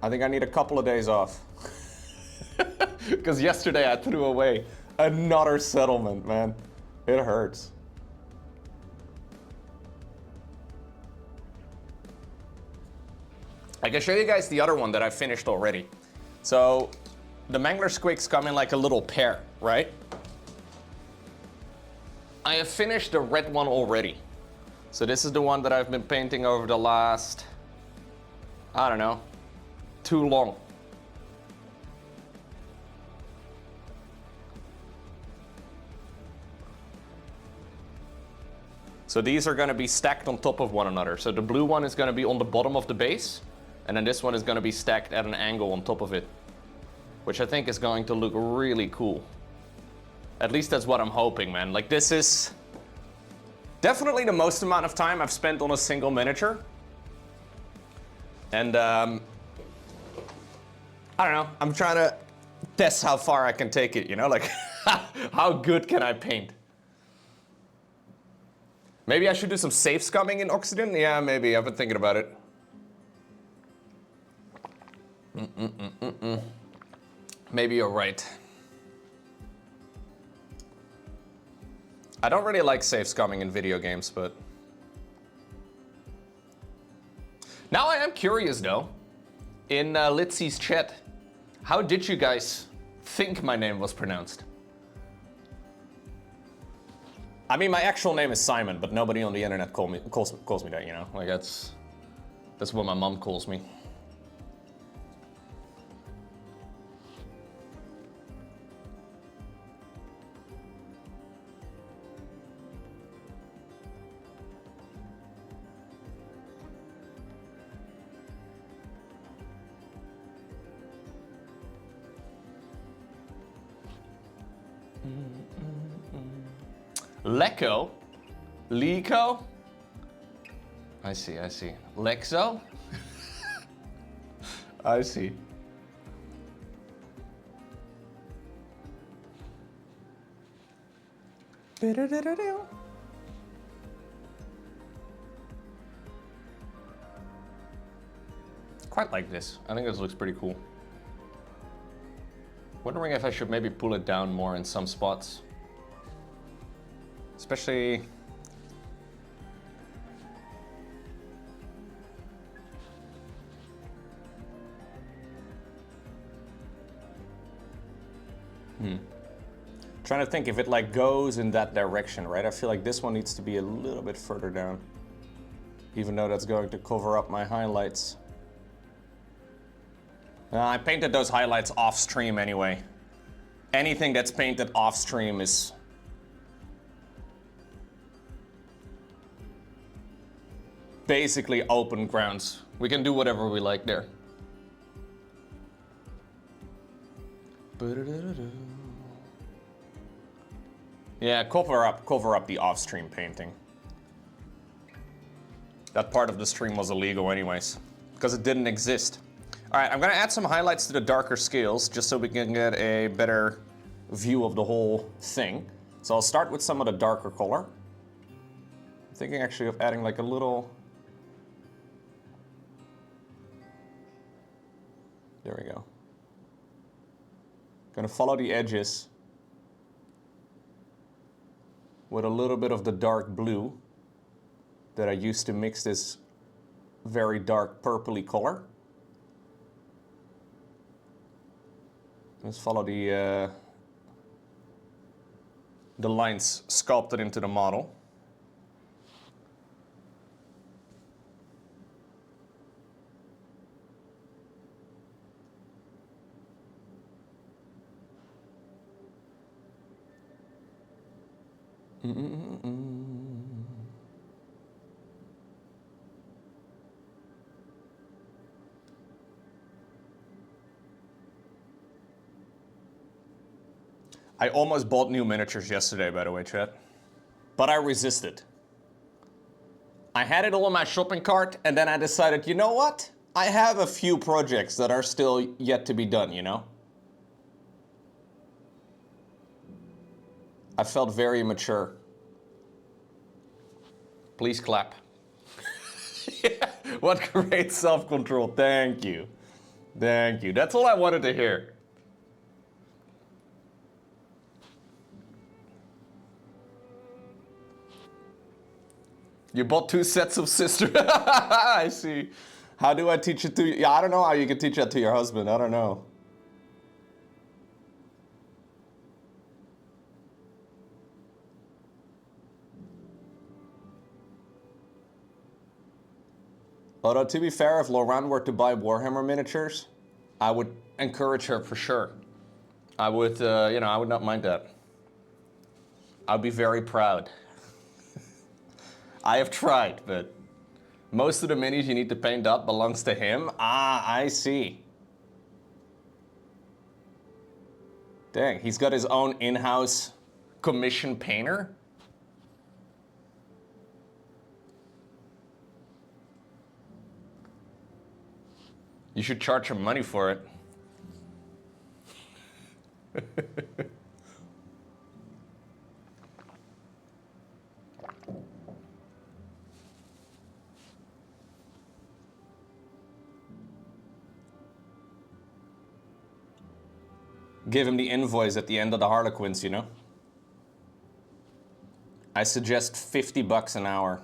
I think I need a couple of days off. Because yesterday I threw away another settlement, man. It hurts. I can show you guys the other one that I finished already. So, the Mangler Squigs come in like a little pair, right? I have finished the red one already. So this is the one that I've been painting over the last, I don't know, too long. So these are gonna be stacked on top of one another. So the blue one is gonna be on the bottom of the base, and then this one is gonna be stacked at an angle on top of it, which I think is going to look really cool. At least that's what I'm hoping, man. Like, this is definitely the most amount of time I've spent on a single miniature. And I don't know, I'm trying to test how far I can take it, you know? Like, how good can I paint? Maybe I should do some safe scumming in Oxygen? Yeah, maybe. I've been thinking about it. Maybe you're right. I don't really like safe scumming in video games, but... Now I am curious, though. In Litsy's chat, how did you guys think my name was pronounced? I mean, my actual name is Simon, but nobody on the internet calls me that, you know? Like, that's what my mom calls me. Lecco? Lico? I see. Lexo? I see. Quite like this. I think this looks pretty cool. Wondering if I should maybe pull it down more in some spots. Especially... Trying to think if it like goes in that direction, right? I feel like this one needs to be a little bit further down. Even though that's going to cover up my highlights. I painted those highlights off stream anyway. Anything that's painted off stream is... basically open grounds. We can do whatever we like there. Yeah, cover up the off-stream painting. That part of the stream was illegal anyways, because it didn't exist. All right, I'm gonna add some highlights to the darker scales just so we can get a better view of the whole thing. So I'll start with some of the darker color. I'm thinking actually of adding like a little... There we go. Gonna follow the edges. with a little bit of the dark blue that I used to mix this very dark purpley color. Let's follow the lines sculpted into the model. I almost bought new miniatures yesterday, by the way, chat. But I resisted. I had it all in my shopping cart, and then I decided, you know what? I have a few projects that are still yet to be done, you know? I felt very mature. Please clap. Yeah, what great self-control. Thank you. Thank you. That's all I wanted to hear. You bought 2 sets of sister. I see. How do I teach it to you? Yeah, I don't know how you can teach that to your husband. I don't know. Although, to be fair, if Lauren were to buy Warhammer miniatures, I would encourage her for sure. I would, you know, I would not mind that. I'd be very proud. I have tried, but most of the minis you need to paint up belongs to him. Ah, I see. Dang, he's got his own in-house commission painter? You should charge him money for it. Give him the invoice at the end of the Harlequins, you know? I suggest $50 an hour.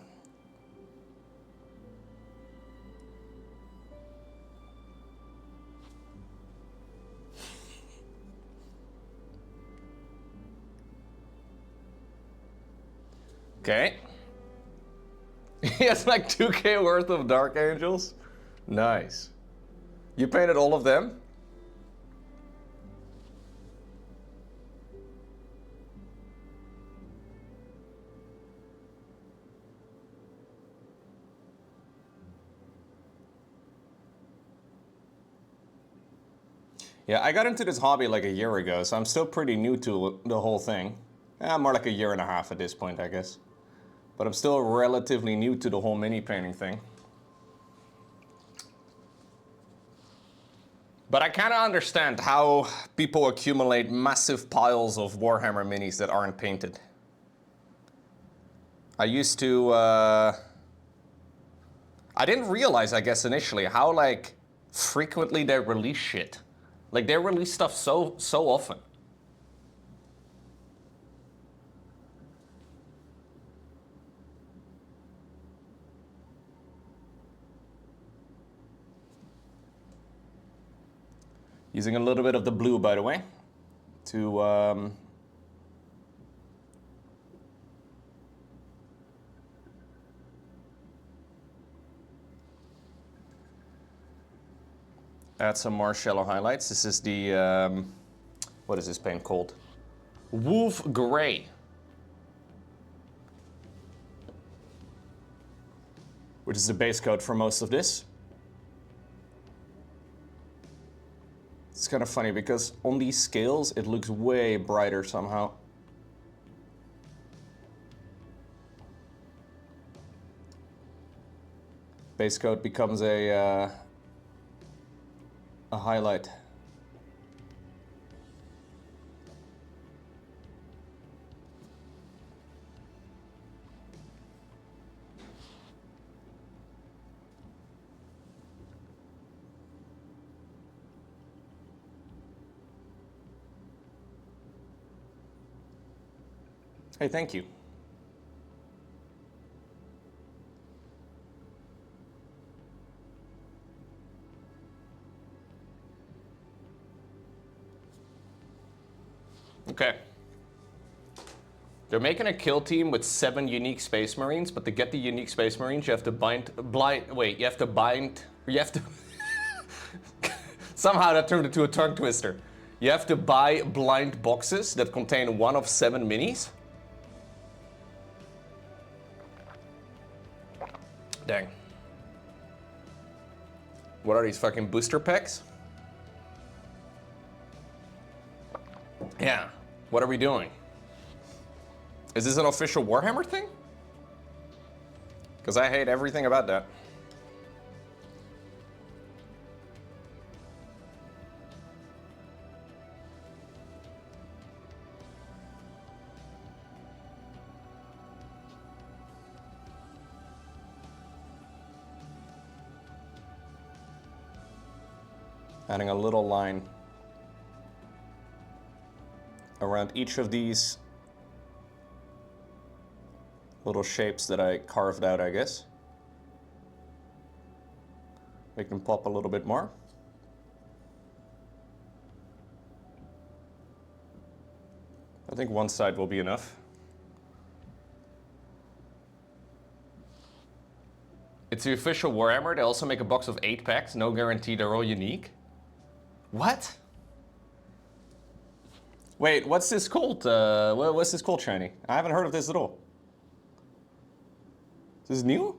Okay. He has like 2K worth of Dark Angels. Nice. You painted all of them? Yeah, I got into this hobby like a year ago, so I'm still pretty new to the whole thing. More like a year and a half at this point, I guess. But I'm still relatively new to the whole mini painting thing. But I kind of understand how people accumulate massive piles of Warhammer minis that aren't painted. I used to, I didn't realize, I guess, initially how, like, frequently they release shit. Like, they release stuff so often. Using a little bit of the blue, by the way, to add some marshmallow highlights. This is the, what is this paint called? Wolf Gray. Which is the base coat for most of this. It's kind of funny because on these scales, it looks way brighter somehow. Base coat becomes a highlight. Hey, thank you. Okay. They're making a kill team with 7 unique Space Marines, but to get the unique Space Marines, you have to somehow that turned into a tongue twister. You have to buy blind boxes that contain 1 of 7 minis. Dang. What are these fucking booster packs? Yeah. What are we doing? Is this an official Warhammer thing? Because I hate everything about that. Adding a little line around each of these little shapes that I carved out, I guess. Make them pop a little bit more. I think one side will be enough. It's the official Warhammer. They also make a box of 8 packs. No guarantee they're all unique. What? Wait, what's this called? What's this called, Shiny? I haven't heard of this at all. Is this new?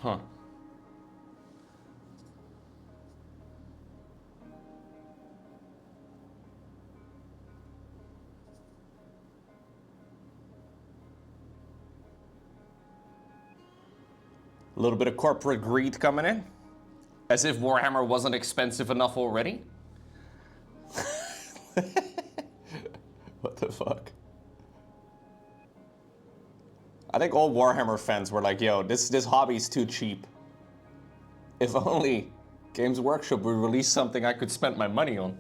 Huh. A little bit of corporate greed coming in. As if Warhammer wasn't expensive enough already. What the fuck? I think all Warhammer fans were like, yo, this hobby's too cheap. If only Games Workshop would release something I could spend my money on.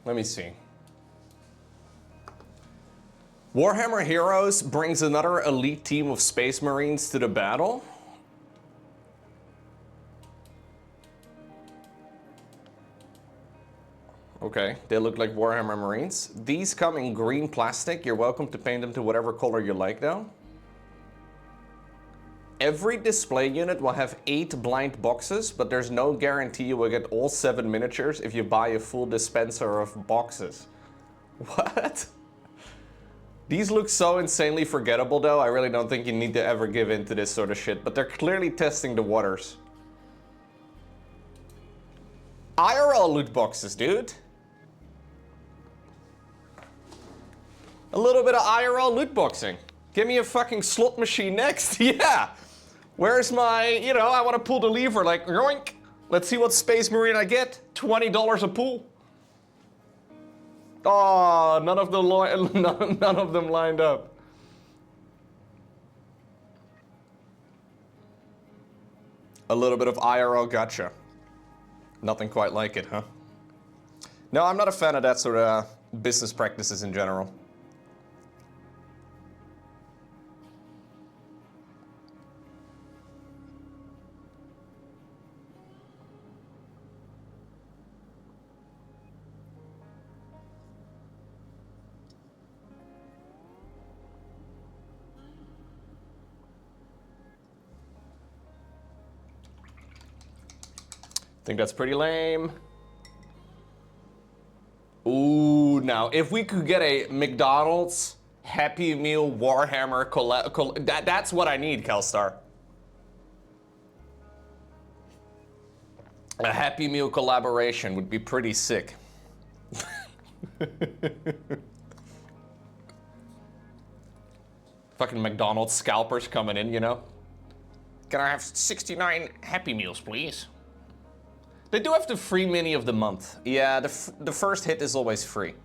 Let me see. Warhammer Heroes brings another elite team of Space Marines to the battle. Okay, they look like Warhammer Marines. These come in green plastic. You're welcome to paint them to whatever color you like though. Every display unit will have 8 blind boxes, but there's no guarantee you will get all 7 miniatures if you buy a full dispenser of boxes. What? These look so insanely forgettable though, I really don't think you need to ever give in to this sort of shit, but they're clearly testing the waters. IRL loot boxes, dude. A little bit of IRL loot boxing. Give me a fucking slot machine next, yeah. Where's my, you know, I want to pull the lever like, yoink. Let's see what Space Marine I get. $20 a pull. Oh, none of them lined up. A little bit of IRL gotcha. Nothing quite like it, huh? No, I'm not a fan of that sort of business practices in general. Think that's pretty lame. Ooh, now if we could get a McDonald's Happy Meal Warhammer that's what I need, Kelstar. A Happy Meal collaboration would be pretty sick. Fucking McDonald's scalpers coming in, you know? Can I have 69 Happy Meals, please? They do have the free mini of the month. Yeah, the first hit is always free.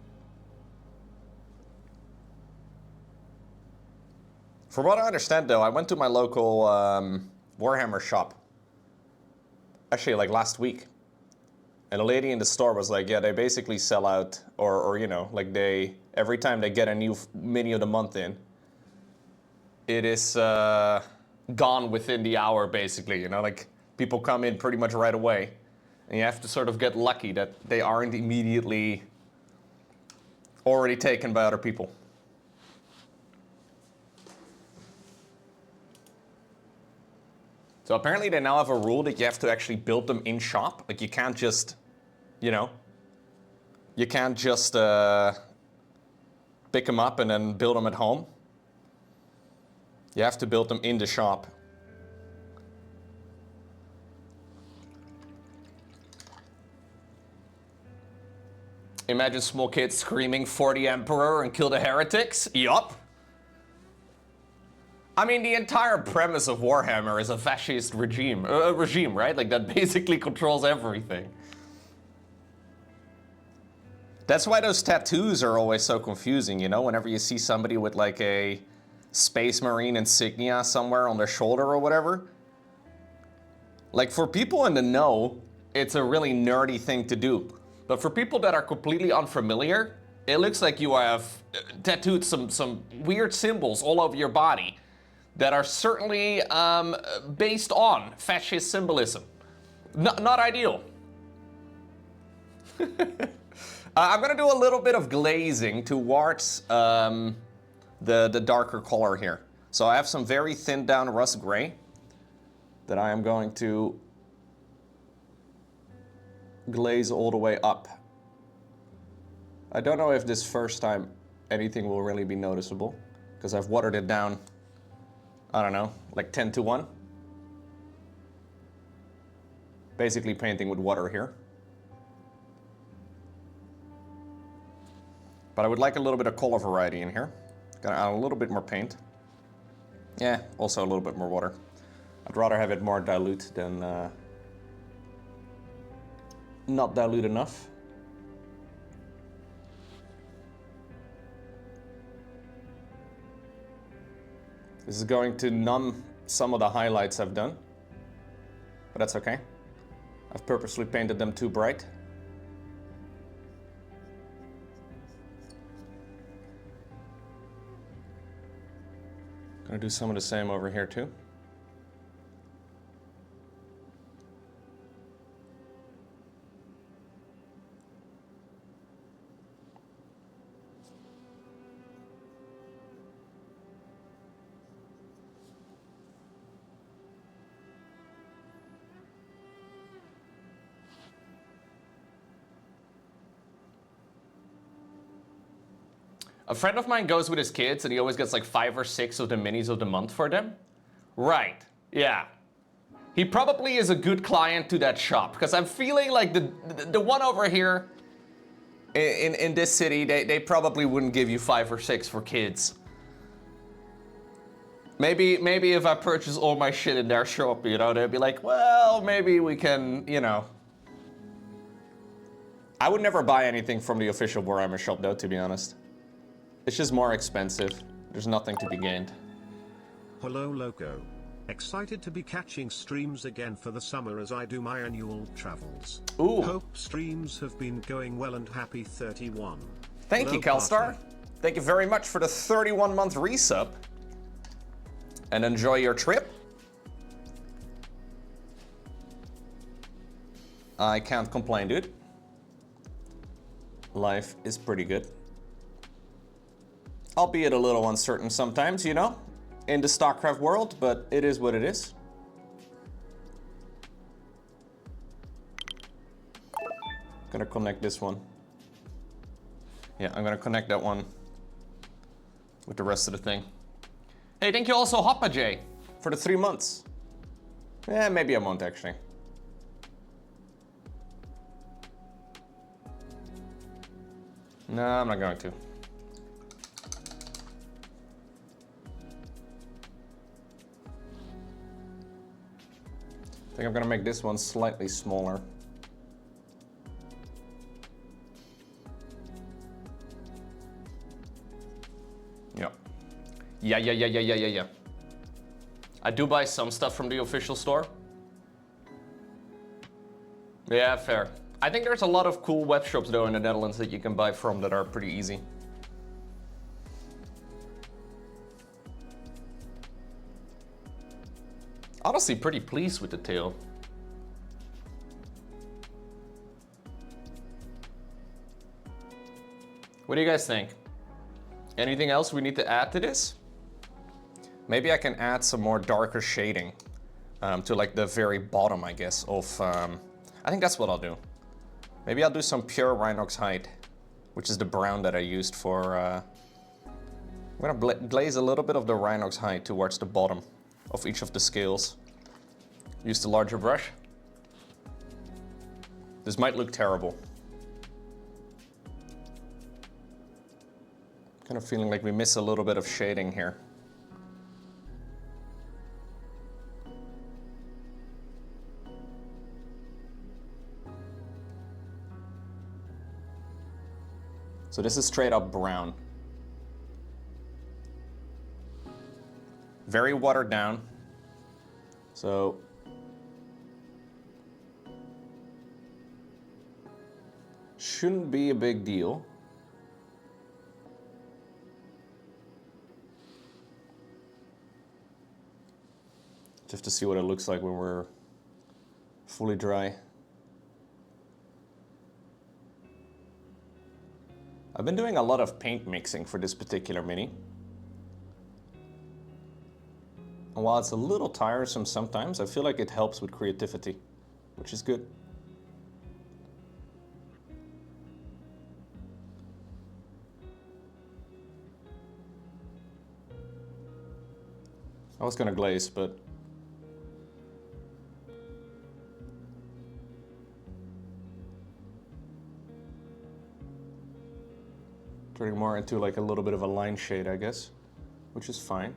From what I understand, though, I went to my local Warhammer shop. Actually, like last week. And a lady in the store was like, yeah, they basically sell out, or you know, like every time they get a new mini of the month in, it is gone within the hour, basically, you know, like people come in pretty much right away. And you have to sort of get lucky that they aren't immediately already taken by other people. So apparently they now have a rule that you have to actually build them in shop. Like you can't just, you know, you can't just pick them up and then build them at home. You have to build them in the shop. Imagine small kids screaming for the Emperor and kill the heretics. Yup. I mean, the entire premise of Warhammer is a fascist regime, right? Like, that basically controls everything. That's why those tattoos are always so confusing, you know? Whenever you see somebody with, like, a Space Marine insignia somewhere on their shoulder or whatever. Like, for people in the know, it's a really nerdy thing to do. But for people that are completely unfamiliar, it looks like you have tattooed some weird symbols all over your body that are certainly based on fascist symbolism. Not ideal. I'm gonna do a little bit of glazing towards the darker color here. So I have some very thinned down rust gray that I am going to glaze all the way up. I don't know if this first time anything will really be noticeable because I've watered it down, I don't know, like 10:1. Basically painting with water here. But I would like a little bit of color variety in here. Gonna add a little bit more paint. Yeah, also a little bit more water. I'd rather have it more dilute than not dilute enough. This is going to numb some of the highlights I've done, but that's okay. I've purposely painted them too bright. Gonna do some of the same over here too. A friend of mine goes with his kids and he always gets like 5 or 6 of the minis of the month for them. Right, yeah. He probably is a good client to that shop because I'm feeling like the one over here in this city, they probably wouldn't give you 5 or 6 for kids. Maybe if I purchase all my shit in their shop, you know, they'd be like, well, maybe we can, you know. I would never buy anything from the official Warhammer shop though, to be honest. It's just more expensive. There's nothing to be gained. Hello Loco. Excited to be catching streams again for the summer as I do my annual travels. Ooh. Hope streams have been going well and happy 31. Thank you, Kelstar. Thank you very much for the 31-month resub. And enjoy your trip. I can't complain, dude. Life is pretty good. Albeit a little uncertain sometimes, you know, in the Starcraft world, but it is what it is. Gonna connect this one. Yeah, I'm gonna connect that one with the rest of the thing. Hey, thank you also, Hoppa J, for the 3 months. Yeah, maybe I won't actually. No, I'm not going to. I think I'm gonna make this one slightly smaller. Yeah. I do buy some stuff from the official store. Yeah, fair. I think there's a lot of cool web shops though in the Netherlands that you can buy from that are pretty easy. Honestly, pretty pleased with the tail. What do you guys think? Anything else we need to add to this? Maybe I can add some more darker shading to like the very bottom, I guess, of... I think that's what I'll do. Maybe I'll do some pure Rhinox hide, which is the brown that I used for... I'm gonna glaze a little bit of the Rhinox hide towards the bottom of each of the scales. Use the larger brush. This might look terrible. Kind of feeling like we miss a little bit of shading here. So this is straight up brown. Very watered down. So shouldn't be a big deal. Just to see what it looks like when we're fully dry. I've been doing a lot of paint mixing for this particular mini. And while it's a little tiresome sometimes, I feel like it helps with creativity, which is good. I was gonna glaze, but turning more into like a little bit of a line shade, I guess, which is fine.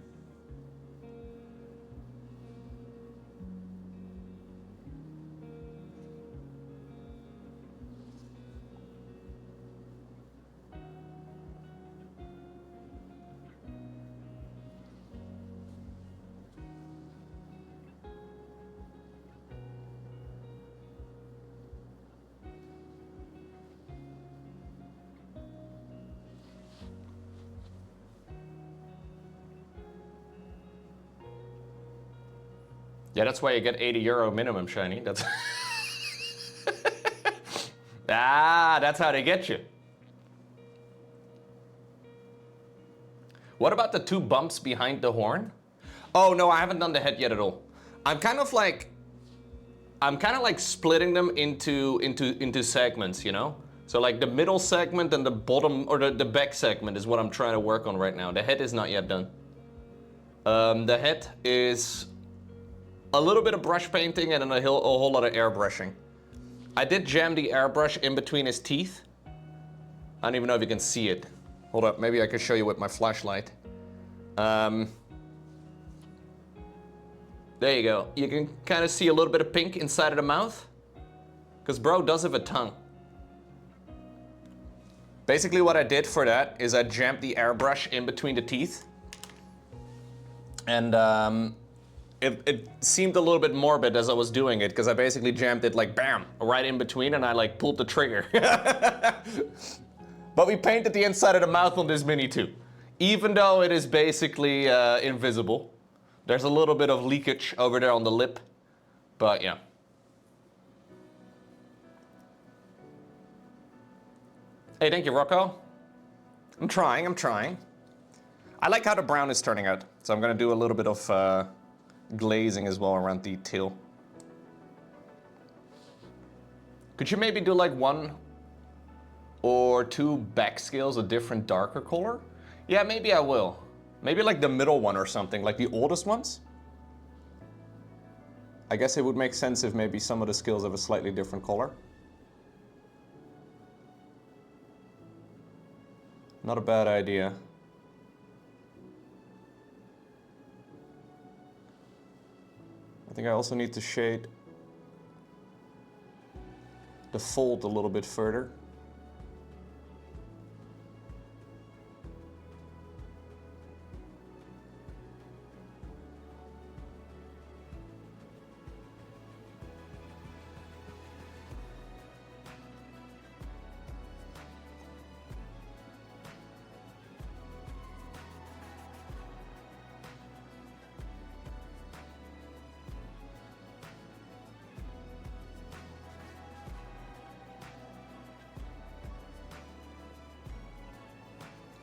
Yeah, that's why you get €80 minimum, Shiny. That's that's how they get you. What about the two bumps behind the horn? Oh no, I haven't done the head yet at all. I'm kind of like splitting them into segments, you know? So like the middle segment and the bottom, or the back segment is what I'm trying to work on right now. The head is not yet done. The head is a little bit of brush painting and then a whole lot of airbrushing. I did jam the airbrush in between his teeth. I don't even know if you can see it. Hold up, maybe I can show you with my flashlight. There you go. You can kind of see a little bit of pink inside of the mouth. Because bro does have a tongue. Basically what I did for that is I jammed the airbrush in between the teeth. And it seemed a little bit morbid as I was doing it, because I basically jammed it like bam, right in between, and I like pulled the trigger. But we painted the inside of the mouth on this mini too. Even though it is basically invisible. There's a little bit of leakage over there on the lip, but yeah. Hey, thank you, Rocco. I'm trying. I like how the brown is turning out, so I'm gonna do a little bit of glazing as well around the tail. Could you maybe do like 1 or 2 back scales a different darker color? Yeah, maybe I will. Maybe like the middle one or something, like the oldest ones. I guess it would make sense if maybe some of the scales have a slightly different color. Not a bad idea. I think I also need to shade the fold a little bit further.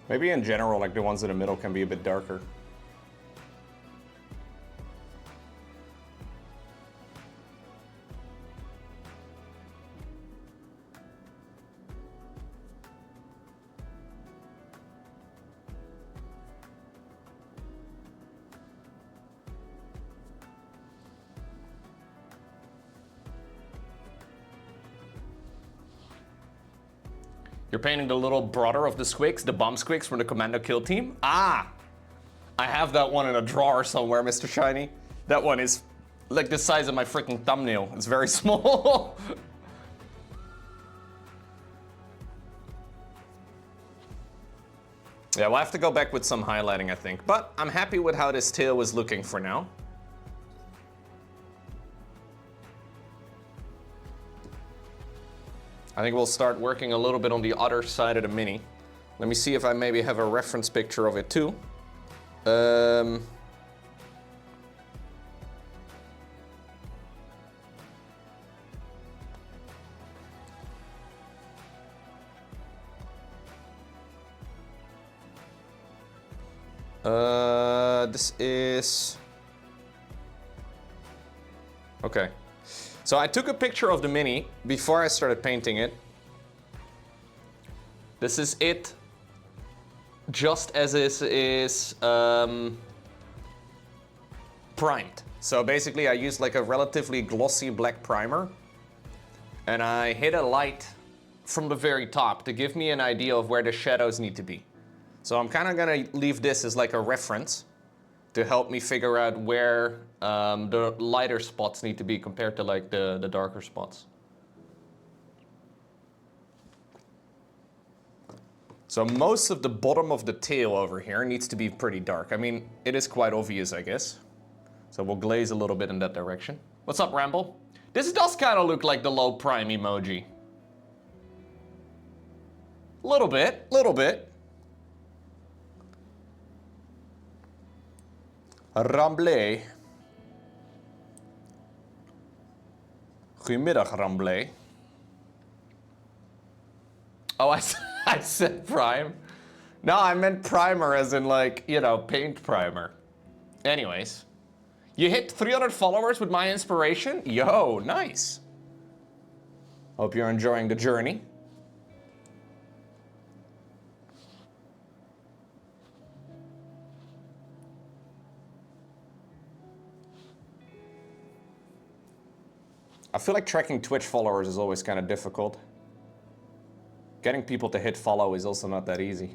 Maybe in general, like the ones in the middle can be a bit darker. You're painting the little brother of the squigs, the bomb squigs from the commando kill team? Ah! I have that one in a drawer somewhere, Mr. Shiny. That one is like the size of my freaking thumbnail. It's very small. Yeah, we'll have to go back with some highlighting, I think. But I'm happy with how this tail is looking for now. I think we'll start working a little bit on the other side of the Mini. Let me see if I maybe have a reference picture of it too. This is... Okay. So I took a picture of the Mini before I started painting it. This is it, just as it is primed. So basically I used like a relatively glossy black primer and I hit a light from the very top to give me an idea of where the shadows need to be. So I'm kind of gonna leave this as like a reference to help me figure out where the lighter spots need to be compared to like the darker spots. So most of the bottom of the tail over here needs to be pretty dark. I mean, it is quite obvious, I guess. So we'll glaze a little bit in that direction. What's up, Ramble? This does kind of look like the low prime emoji. Little bit, little bit. Ramblé. Goedemiddag, Ramblé. Oh, I said prime. No, I meant primer as in like, you know, paint primer. Anyways. You hit 300 followers with my inspiration? Yo, nice. Hope you're enjoying the journey. I feel like tracking Twitch followers is always kind of difficult. Getting people to hit follow is also not that easy.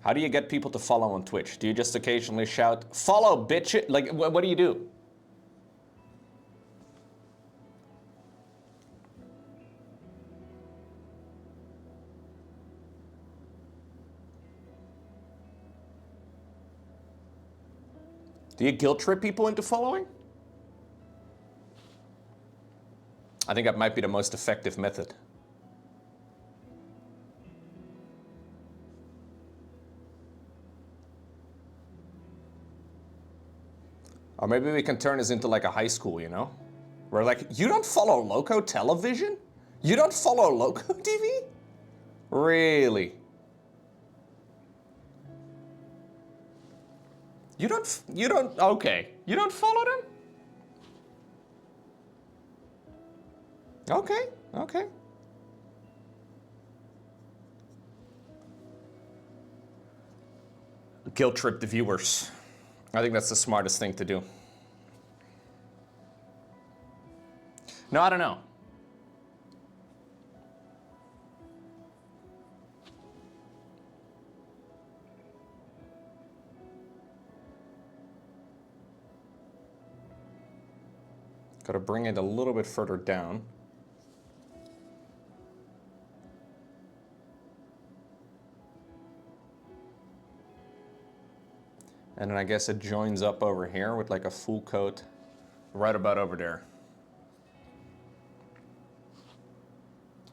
How do you get people to follow on Twitch? Do you just occasionally shout, "Follow, bitch it"? Like, what do you do? Do you guilt trip people into following? I think that might be the most effective method. Or maybe we can turn this into like a high school, you know? Where like, you don't follow Loco Television? You don't follow Loco TV? Really? You don't, okay. You don't follow them? Okay, okay. Guilt trip the viewers. I think that's the smartest thing to do. No, I don't know. Gotta bring it a little bit further down. And then I guess it joins up over here with like a full coat right about over there.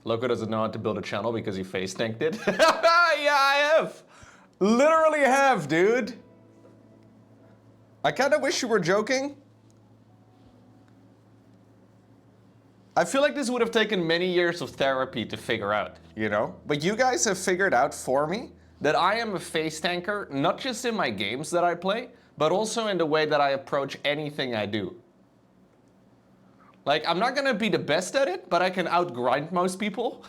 Loco doesn't know how to build a channel because he face tanked it. Yeah, I have. Literally have, dude. I kind of wish you were joking. I feel like this would have taken many years of therapy to figure out, you know? But you guys have figured out for me that I am a face tanker, not just in my games that I play, but also in the way that I approach anything I do. Like, I'm not gonna be the best at it, but I can outgrind most people.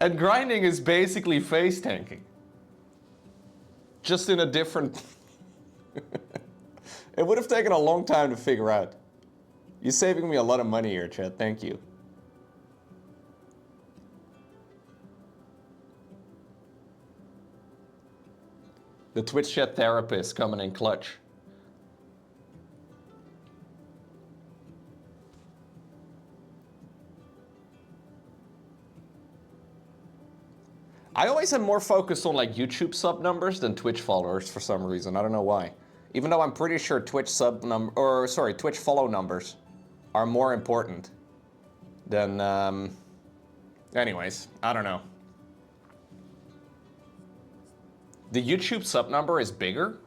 And grinding is basically face tanking. Just in a different... It would have taken a long time to figure out. You're saving me a lot of money here, chat. Thank you. The Twitch chat therapist coming in clutch. I always am more focused on like YouTube sub numbers than Twitch followers for some reason. I don't know why. Even though I'm pretty sure Twitch Twitch follow numbers are more important than, anyways, I don't know. The YouTube sub number is bigger.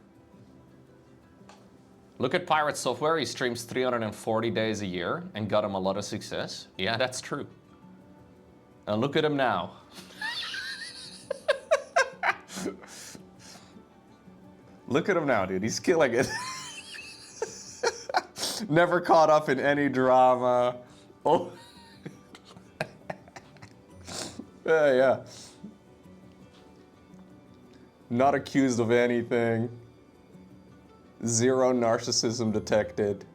Look at Pirate Software, he streams 340 days a year and got him a lot of success. Yeah, that's true. And look at him now. Look at him now, dude. He's killing it. Never caught up in any drama. Oh. Yeah. Not accused of anything. Zero narcissism detected.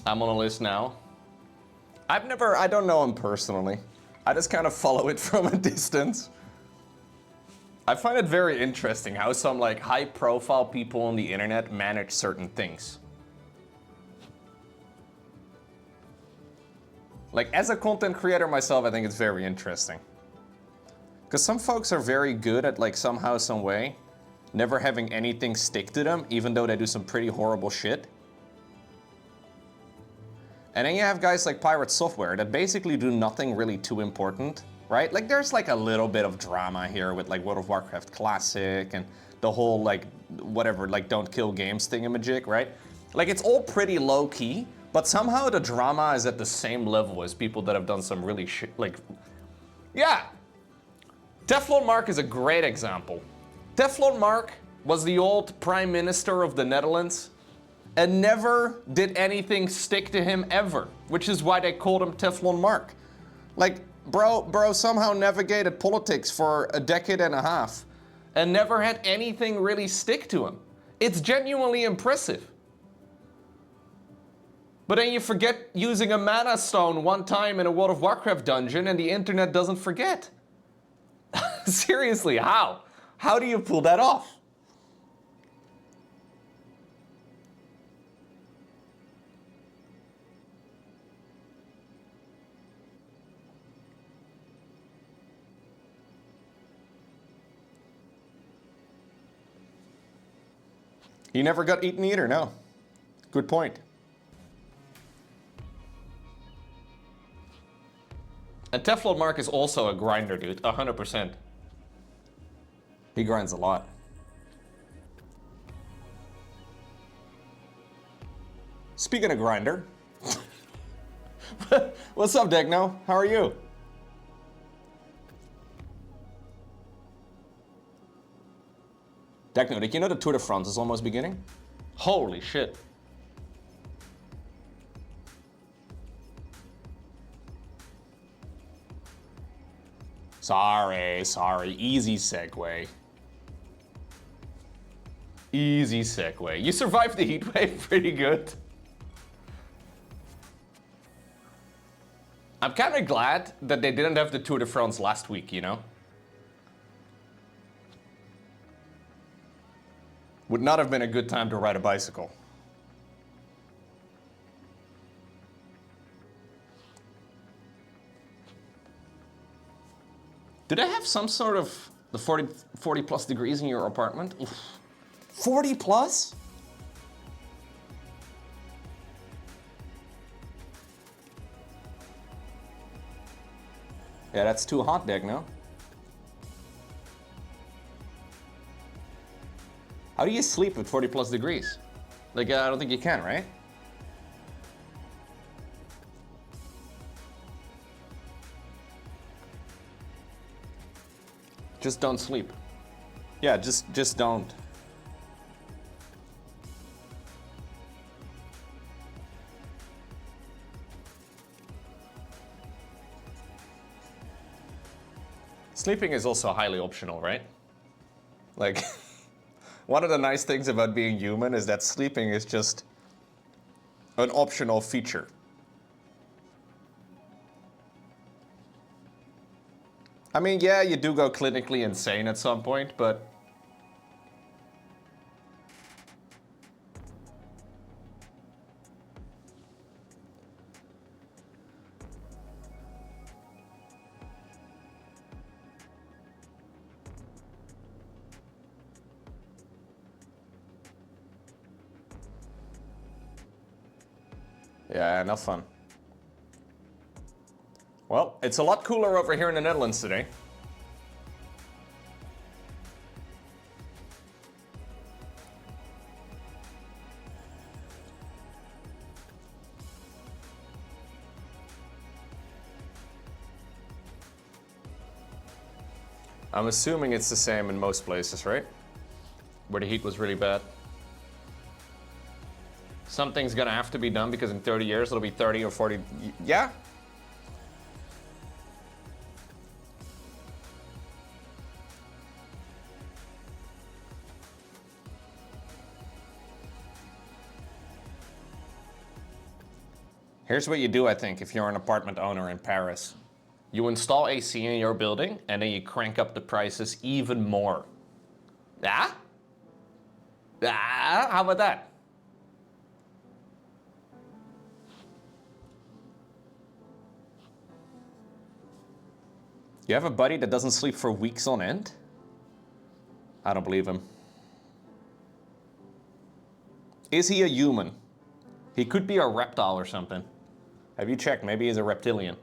I'm on a list now. I don't know him personally. I just kind of follow it from a distance. I find it very interesting how some like high profile people on the internet manage certain things. Like as a content creator myself, I think it's very interesting. Because some folks are very good at like somehow, some way, never having anything stick to them, even though they do some pretty horrible shit. And then you have guys like Pirate Software that basically do nothing really too important, right? Like there's like a little bit of drama here with like World of Warcraft Classic and the whole like whatever, like don't kill games thingamajig, right? Like it's all pretty low key, but somehow the drama is at the same level as people that have done some really shit, like, yeah. Teflon Mark is a great example. Teflon Mark was the old Prime Minister of the Netherlands and never did anything stick to him ever, which is why they called him Teflon Mark. Like, bro somehow navigated politics for a decade and a half and never had anything really stick to him. It's genuinely impressive. But then you forget using a mana stone one time in a World of Warcraft dungeon and the internet doesn't forget. Seriously, how? How do you pull that off? He never got eaten either, no. Good point. And Teflon Mark is also a grinder, dude, 100%. He grinds a lot. Speaking of grinder, what's up, Degno? How are you? Degno, did you know the Tour de France is almost beginning? Holy shit. Sorry. Easy segue. Easy segue. You survived the heat wave pretty good. I'm kind of glad that they didn't have the Tour de France last week, you know? Would not have been a good time to ride a bicycle. Do they have some sort of the 40 plus degrees in your apartment? Oof. 40 plus? Yeah, that's too hot, Dick, no? How do you sleep at 40 plus degrees? Like, I don't think you can, right? Just don't sleep. Yeah, just don't. Sleeping is also highly optional, right? Like, one of the nice things about being human is that sleeping is just an optional feature. I mean, yeah, you do go clinically insane at some point, but... yeah, enough fun. Well, it's a lot cooler over here in the Netherlands today. I'm assuming it's the same in most places, right? Where the heat was really bad. Something's gonna have to be done because in 30 years it'll be 30 or 40. Yeah? Here's what you do, I think, if you're an apartment owner in Paris. You install AC in your building, and then you crank up the prices even more. Yeah? Yeah? How about that? You have a buddy that doesn't sleep for weeks on end? I don't believe him. Is he a human? He could be a reptile or something. Have you checked? Maybe he's a reptilian.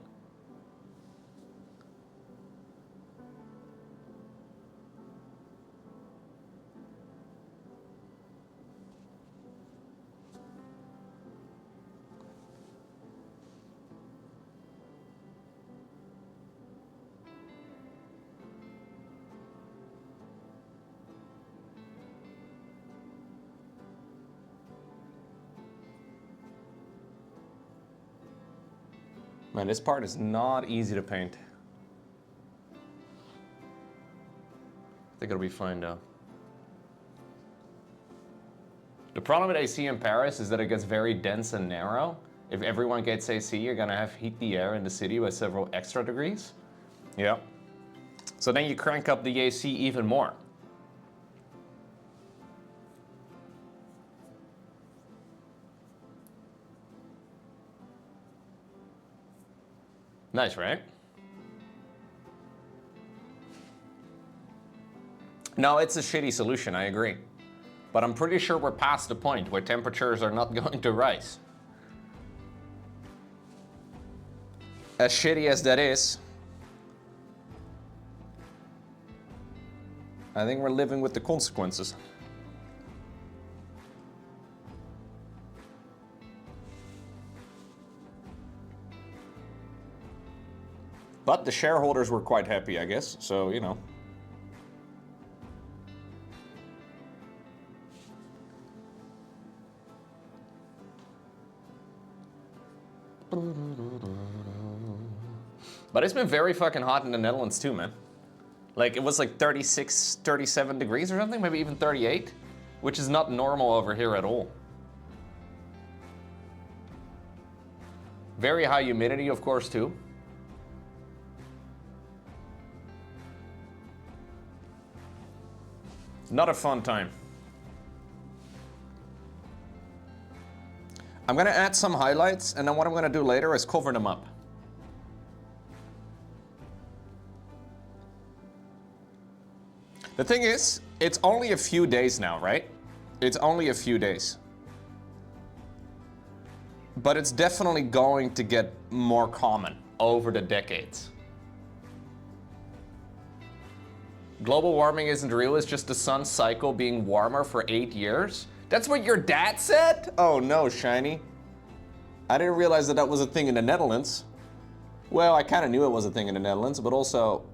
Man, this part is not easy to paint. I think it'll be fine though. The problem with AC in Paris is that it gets very dense and narrow. If everyone gets AC, you're gonna have heat the air in the city by several extra degrees. Yeah. So then you crank up the AC even more. Nice, right? No, it's a shitty solution, I agree. But I'm pretty sure we're past the point where temperatures are not going to rise. As shitty as that is, I think we're living with the consequences. But the shareholders were quite happy, I guess, so, you know. But it's been very fucking hot in the Netherlands too, man. Like, it was like 36, 37 degrees or something, maybe even 38, which is not normal over here at all. Very high humidity, of course, too. Not a fun time. I'm gonna add some highlights, and then what I'm gonna do later is cover them up. The thing is, it's only a few days now, right? It's only a few days. But it's definitely going to get more common over the decades. Global warming isn't real, it's just the sun's cycle being warmer for 8 years? That's what your dad said? Oh no, Shiny. I didn't realize that that was a thing in the Netherlands. Well, I kind of knew it was a thing in the Netherlands, but also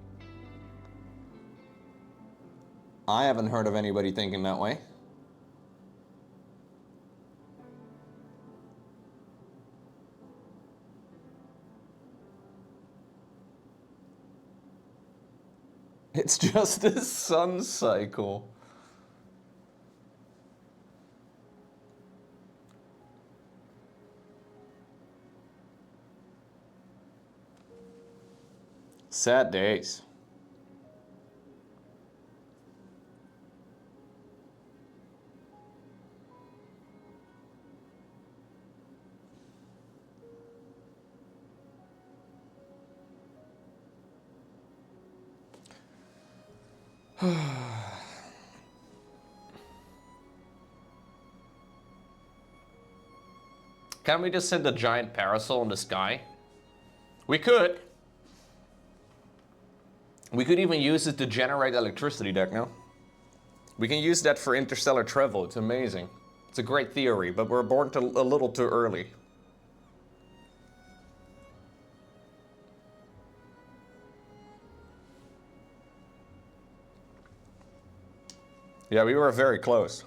I haven't heard of anybody thinking that way. It's just a sun cycle. Sad days. Can't we just send a giant parasol in the sky? We could. We could even use it to generate electricity, Techno. We can use that for interstellar travel. It's amazing. It's a great theory, but we're born a little too early. Yeah, we were very close.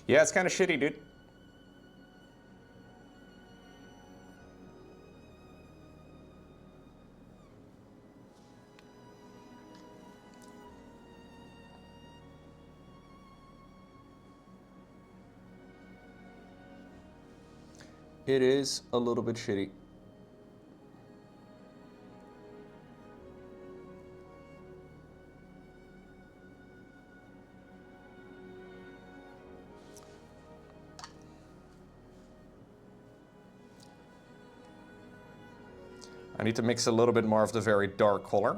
Yeah, it's kind of shitty, dude. It is a little bit shitty. I need to mix a little bit more of the very dark color.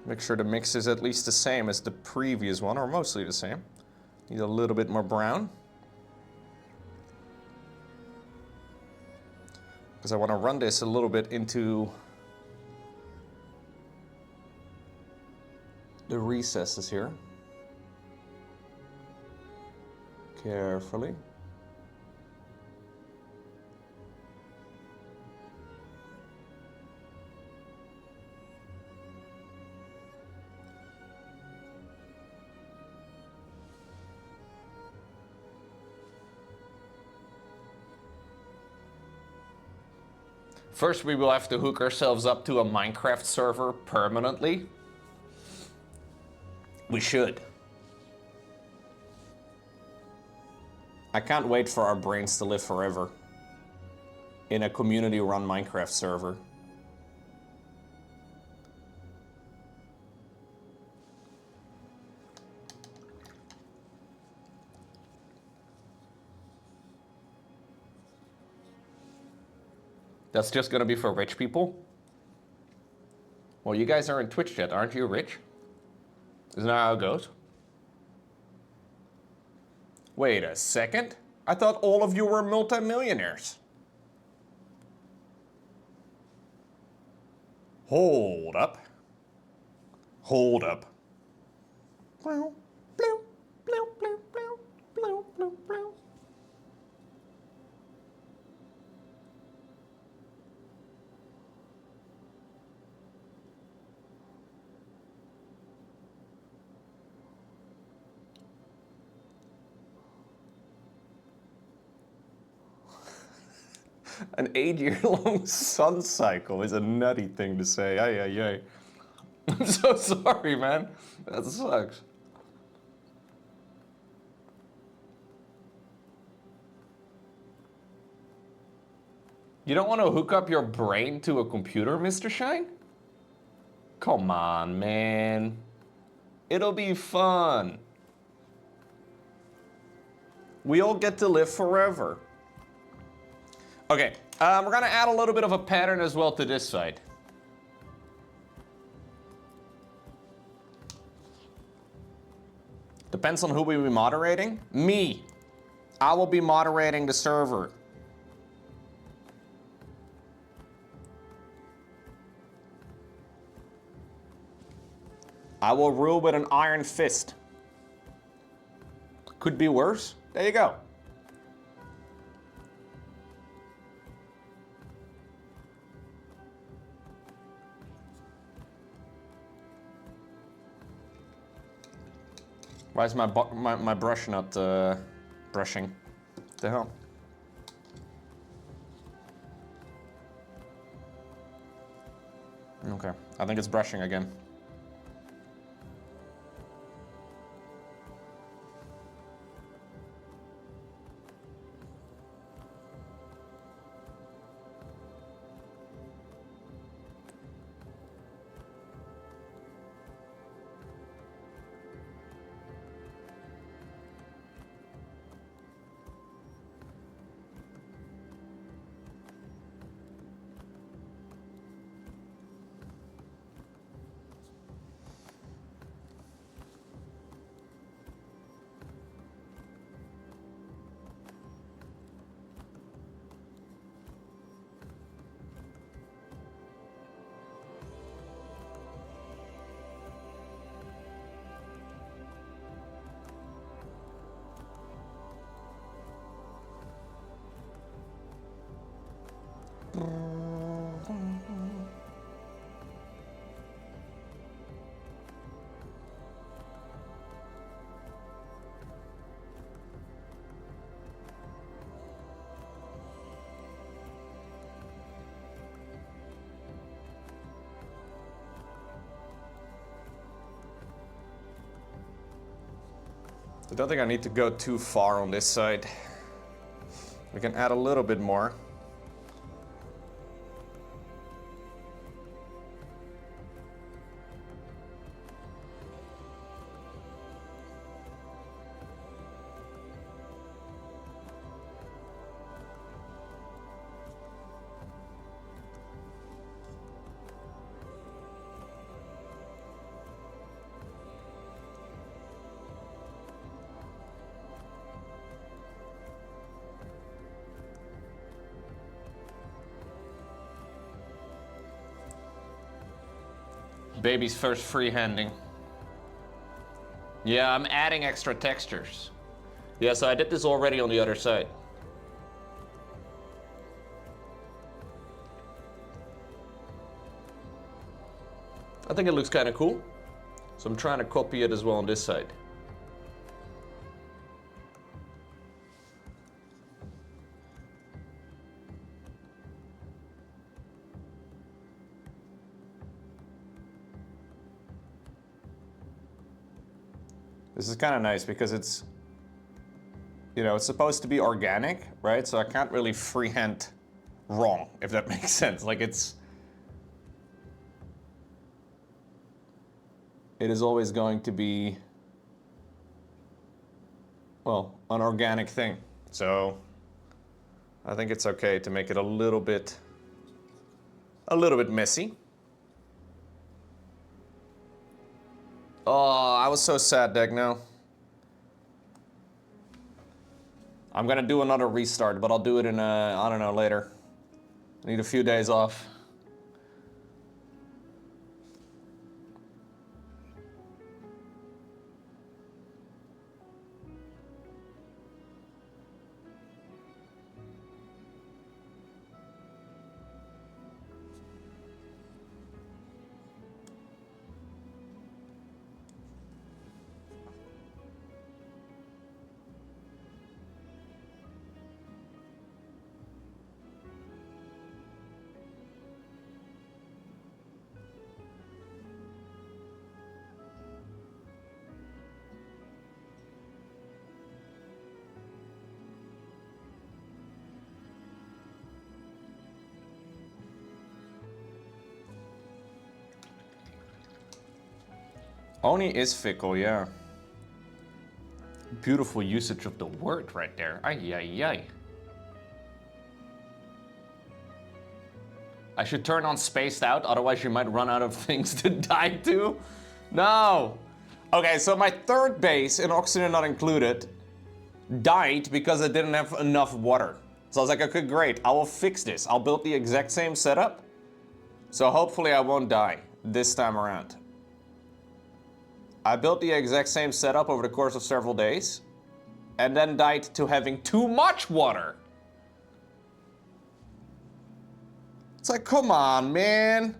Make sure the mix is at least the same as the previous one, or mostly the same. Need a little bit more brown. Because I want to run this a little bit into the recesses here. Carefully. First, we will have to hook ourselves up to a Minecraft server permanently. We should. I can't wait for our brains to live forever in a community-run Minecraft server. That's just gonna be for rich people? Well, you guys are in Twitch chat, aren't you rich? Isn't that how it goes? Wait a second. I thought all of you were multimillionaires. Hold up. Hold up. Blow, blow, blow, blow, blow, blow, blow, blow. An 8-year-long sun cycle is a nutty thing to say. Ay, ay, ay. I'm so sorry, man. That sucks. You don't want to hook up your brain to a computer, Mr. Shine? Come on, man. It'll be fun. We all get to live forever. Okay, we're gonna add a little bit of a pattern as well to this side. Depends on who we will be moderating. Me. I will be moderating the server. I will rule with an iron fist. Could be worse. There you go. Why is my brush not brushing? What the hell? Okay, I think it's brushing again. I don't think I need to go too far on this side. We can add a little bit more. Baby's first freehanding. Yeah, I'm adding extra textures. Yeah, so I did this already on the other side. I think it looks kind of cool. So I'm trying to copy it as well on this side. This is kind of nice because it's, you know, it's supposed to be organic, right? So I can't really freehand wrong, if that makes sense. Like it is always going to be, well, an organic thing. So I think it's okay to make it a little bit messy. Oh, I was so sad, Degno. I'm gonna do another restart, but I'll do it in, I don't know, later. I need a few days off. Oni is fickle, yeah. Beautiful usage of the word right there. Ay, ay, ay. I should turn on spaced out, otherwise you might run out of things to die to. No. Okay, so my third base, in oxygen not included, died because it didn't have enough water. So I was like, okay, great, I will fix this. I'll build the exact same setup. So hopefully I won't die this time around. I built the exact same setup over the course of several days, and then died to having too much water. It's like, come on, man.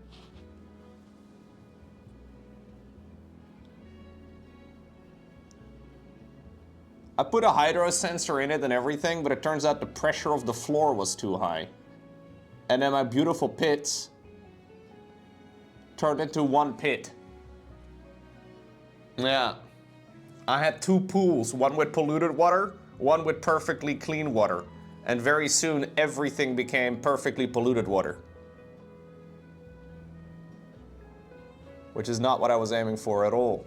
I put a hydro sensor in it and everything, but it turns out the pressure of the floor was too high. And then my beautiful pits turned into one pit. Yeah. I had two pools, one with polluted water, one with perfectly clean water. And very soon everything became perfectly polluted water. Which is not what I was aiming for at all.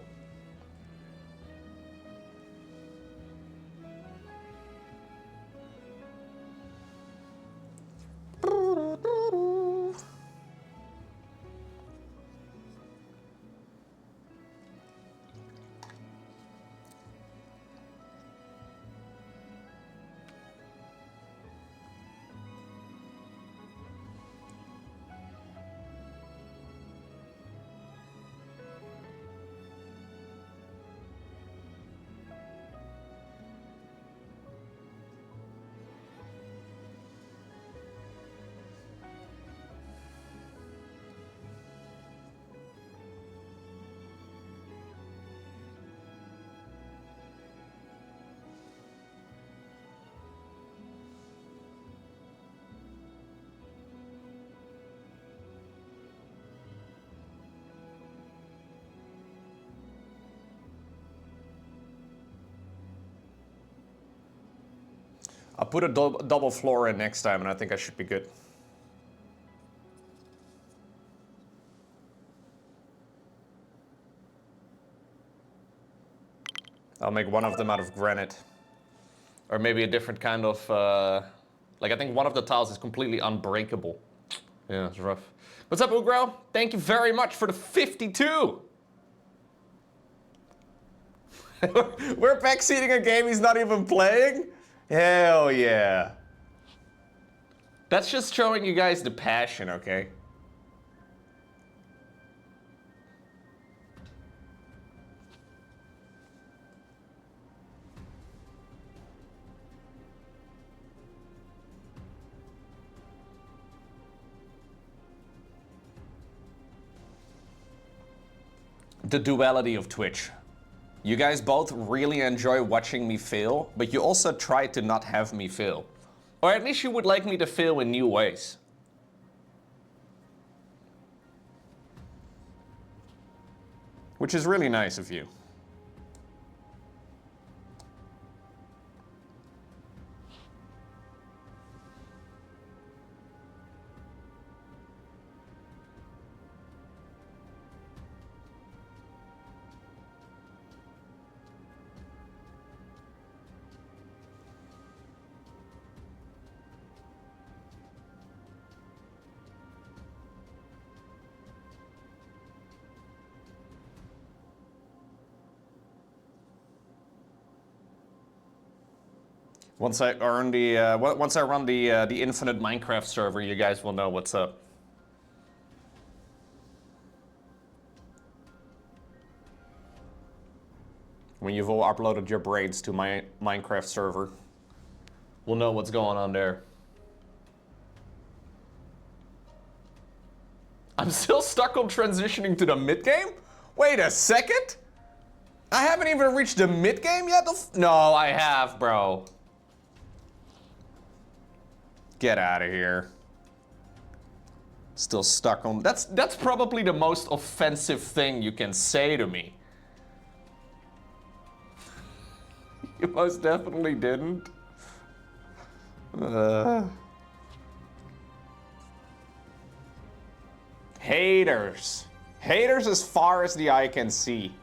I'll put a double floor in next time, and I think I should be good. I'll make one of them out of granite. Or maybe a different kind of... like, I think one of the tiles is completely unbreakable. Yeah, it's rough. What's up, Ugro? Thank you very much for the 52! We're backseating a game he's not even playing? Hell yeah. That's just showing you guys the passion, okay? The duality of Twitch. You guys both really enjoy watching me fail, but you also try to not have me fail. Or at least you would like me to fail in new ways. Which is really nice of you. Once I run the infinite Minecraft server, you guys will know what's up. When you've all uploaded your brains to my Minecraft server, we'll know what's going on there. I'm still stuck on transitioning to the mid game? Wait a second? I haven't even reached the mid game yet? No, I have, bro. Get out of here. Still stuck on... That's probably the most offensive thing you can say to me. You most definitely didn't. Haters. Haters as far as the eye can see.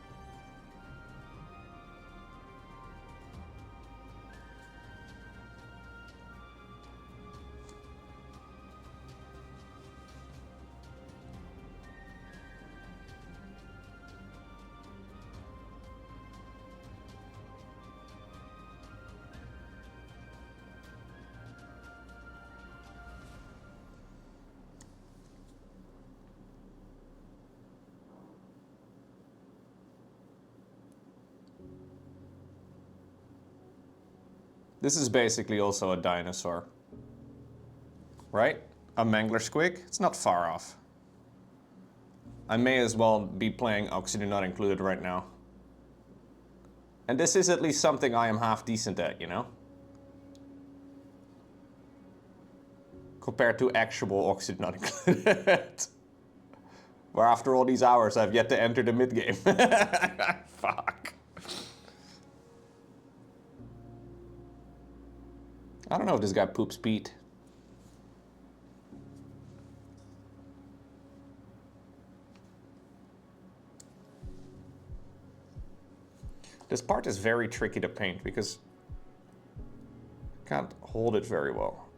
This is basically also a dinosaur. Right? A mangler squig? It's not far off. I may as well be playing Oxygen Not Included right now. And this is at least something I am half decent at, you know? Compared to actual Oxygen Not Included. Where after all these hours I've yet to enter the mid-game. Fuck. I don't know if this guy poops Pete. This part is very tricky to paint because I can't hold it very well.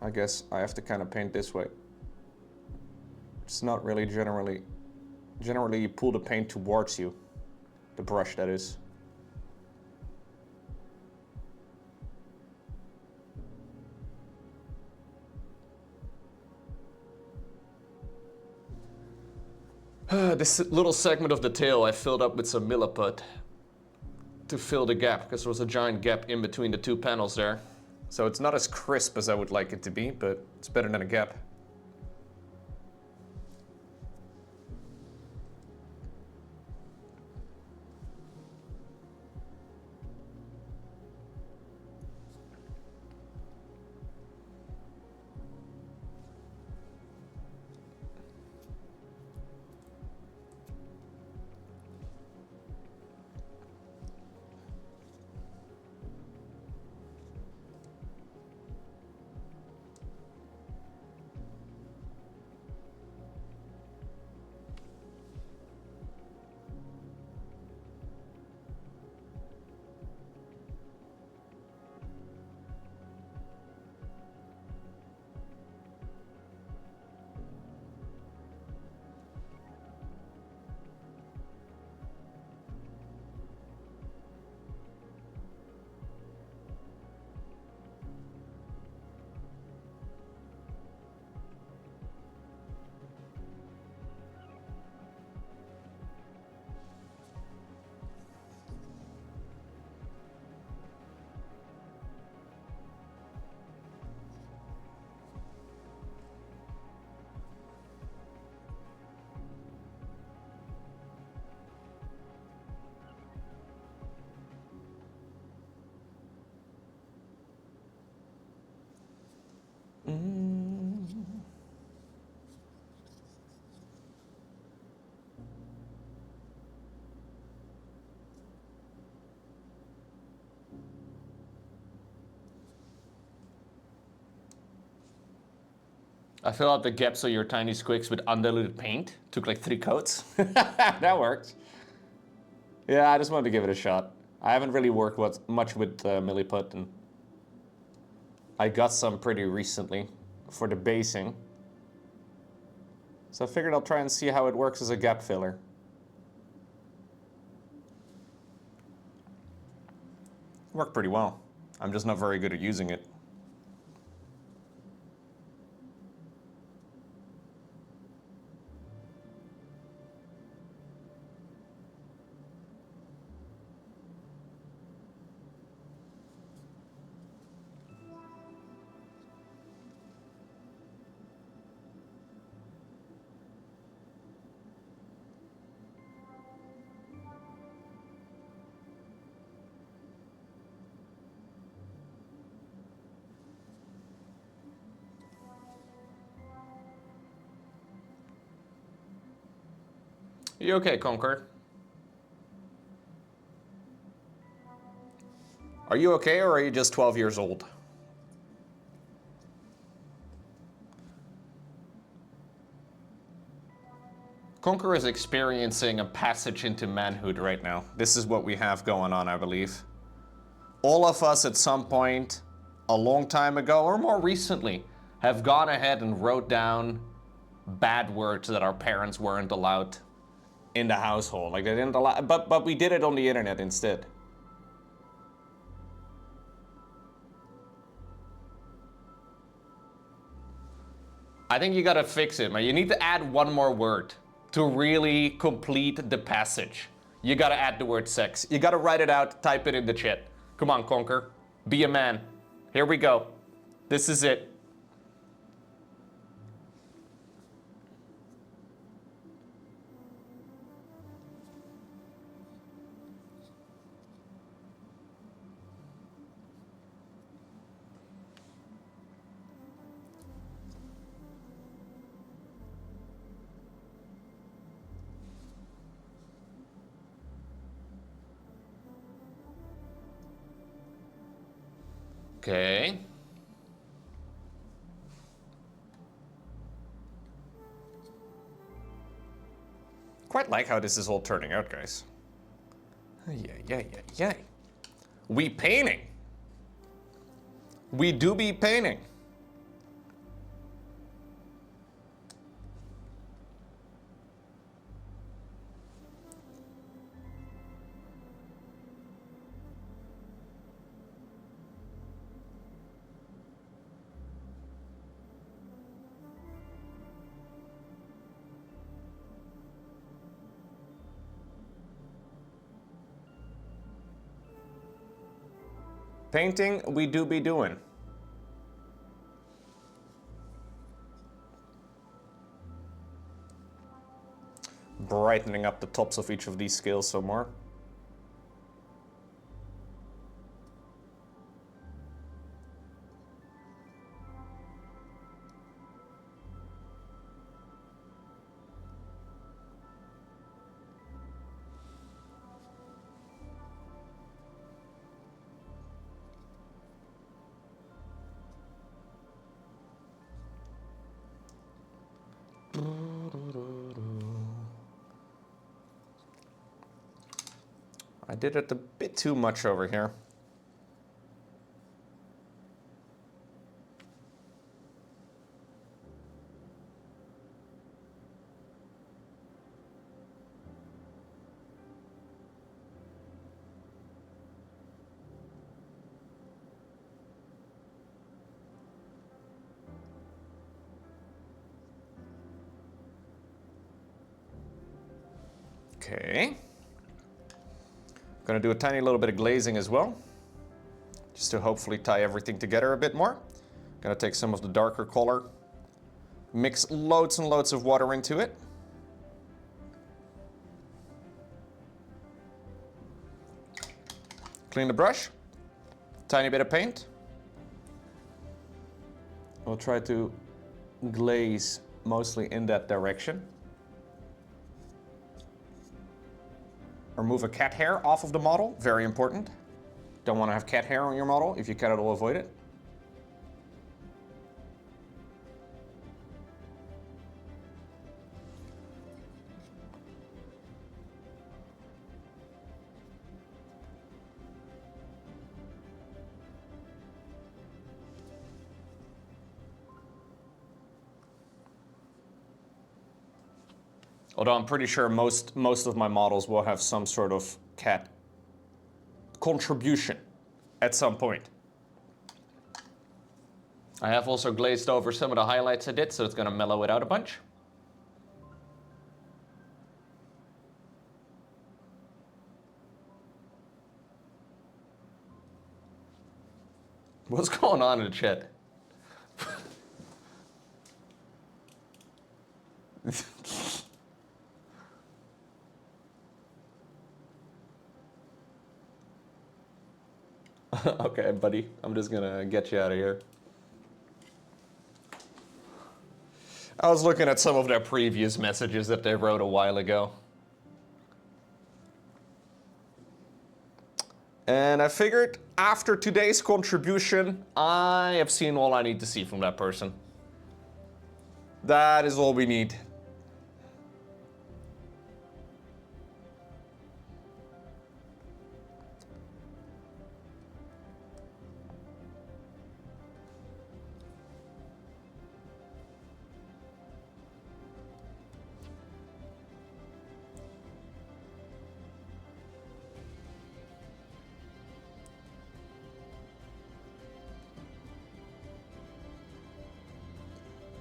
I guess I have to kind of paint this way. It's not really generally you pull the paint towards you. The brush, that is. This little segment of the tail I filled up with some milliput to fill the gap, because there was a giant gap in between the two panels there. So it's not as crisp as I would like it to be, but it's better than a gap. I fill out the gaps of your tiny squigs with undiluted paint. Took like 3 coats. That worked. Yeah, I just wanted to give it a shot. I haven't really worked much with milliput, and I got some pretty recently for the basing. So I figured I'll try and see how it works as a gap filler. Worked pretty well. I'm just not very good at using it. You okay, Conquer? Are you okay, or are you just 12 years old? Conquer is experiencing a passage into manhood right now. This is what we have going on, I believe. All of us at some point, a long time ago, or more recently, have gone ahead and wrote down bad words that our parents weren't allowed in the household. Like, they didn't allow, but we did it on the internet instead. I think you gotta fix it, man. You need to add one more word to really complete the passage. You gotta add the word sex. You gotta write it out, type it in the chat. Come on, Conker. Be a man. Here we go. This is it. Okay. Quite like how this is all turning out, guys. Yeah. We painting. We do be painting. Painting, we do be doing. Brightening up the tops of each of these scales some more. I did it a bit too much over here. Okay. Gonna do a tiny little bit of glazing as well, just to hopefully tie everything together a bit more. Gonna take some of the darker color, mix loads and loads of water into it. Clean the brush, tiny bit of paint. We'll try to glaze mostly in that direction. Remove a cat hair off of the model, very important. Don't want to have cat hair on your model. If you can, it'll avoid it. Although I'm pretty sure most of my models will have some sort of cat contribution at some point. I have also glazed over some of the highlights I did, so it's gonna mellow it out a bunch. What's going on in the chat? Okay, buddy, I'm just gonna get you out of here. I was looking at some of their previous messages that they wrote a while ago. And I figured after today's contribution, I have seen all I need to see from that person. That is all we need.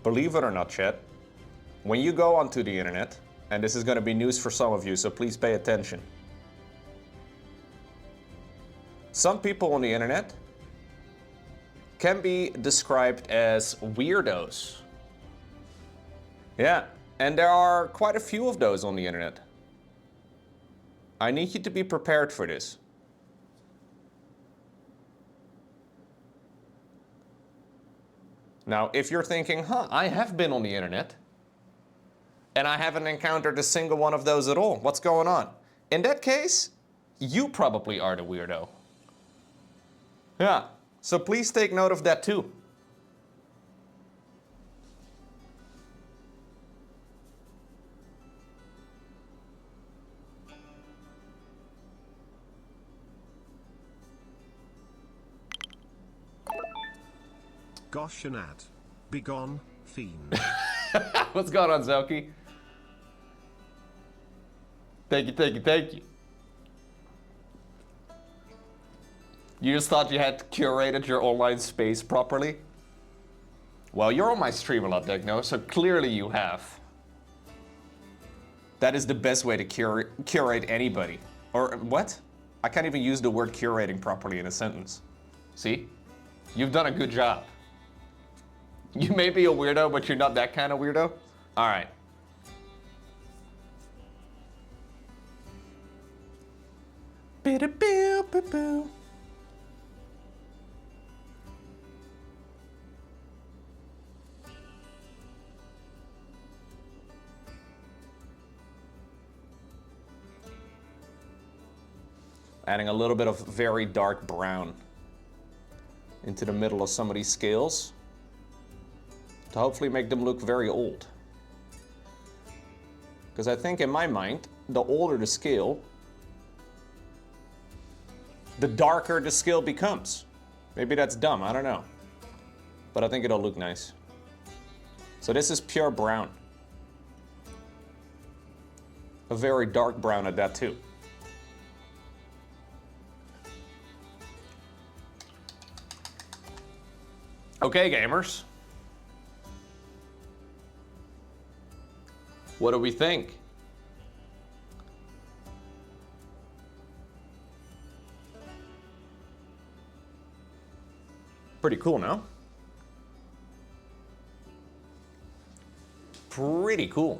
Believe it or not, chat, when you go onto the internet, and this is going to be news for some of you, so please pay attention. Some people on the internet can be described as weirdos. Yeah, and there are quite a few of those on the internet. I need you to be prepared for this. Now, if you're thinking, I have been on the internet, and I haven't encountered a single one of those at all, what's going on? In that case, you probably are the weirdo. Yeah, so please take note of that too. Gosh and at. Begone, fiend. What's going on, Zelky? Thank you, thank you, thank you. You just thought you had curated your online space properly? Well, you're on my stream a lot, Techno, so clearly you have. That is the best way to curate anybody. Or what? I can't even use the word curating properly in a sentence. See? You've done a good job. You may be a weirdo, but you're not that kind of weirdo? All right. Boo-boo-boo-boo. Adding a little bit of very dark brown into the middle of some of these scales to hopefully make them look very old. Because I think in my mind, the older the scale, the darker the scale becomes. Maybe that's dumb, I don't know. But I think it'll look nice. So this is pure brown. A very dark brown at that too. Okay, gamers. What do we think? Pretty cool, no? Pretty cool.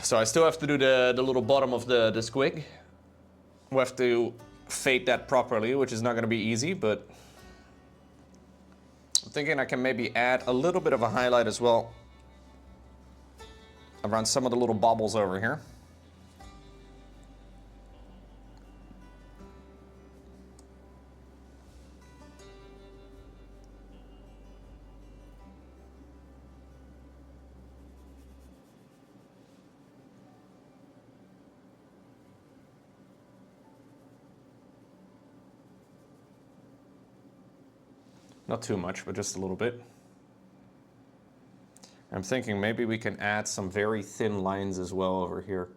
So I still have to do the little bottom of the squig. We'll have to fade that properly, which is not going to be easy, but I'm thinking I can maybe add a little bit of a highlight as well around some of the little bobbles over here. Not too much, but just a little bit. I'm thinking maybe we can add some very thin lines as well over here.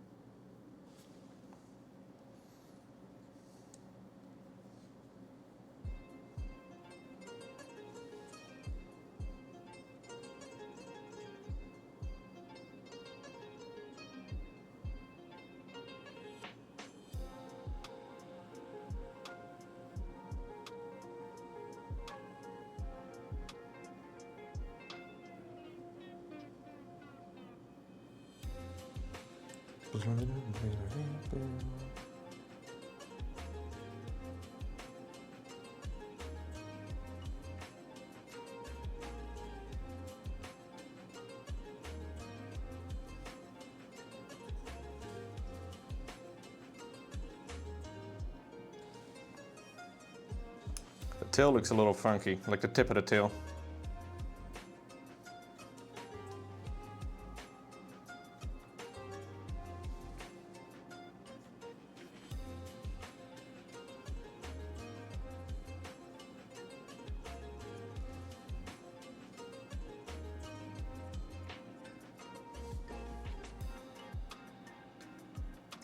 The tail looks a little funky, like the tip of the tail.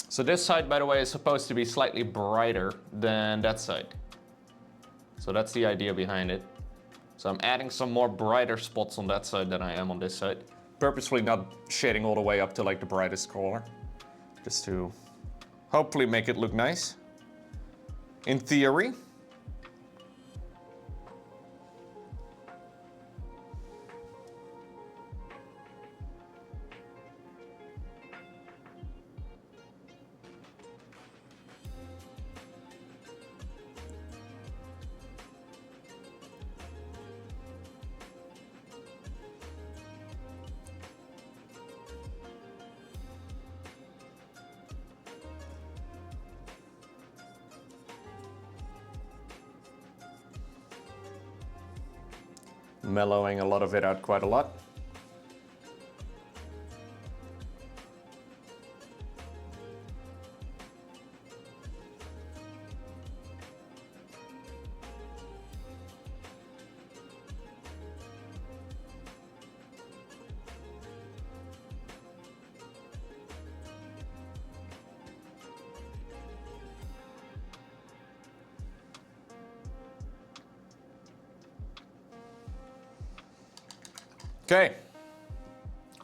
So this side, by the way, is supposed to be slightly brighter than that side. So that's the idea behind it. So I'm adding some more brighter spots on that side than I am on this side. Purposefully not shading all the way up to like the brightest color. Just to hopefully make it look nice. In theory. Mellowing a lot of it out quite a lot. Okay.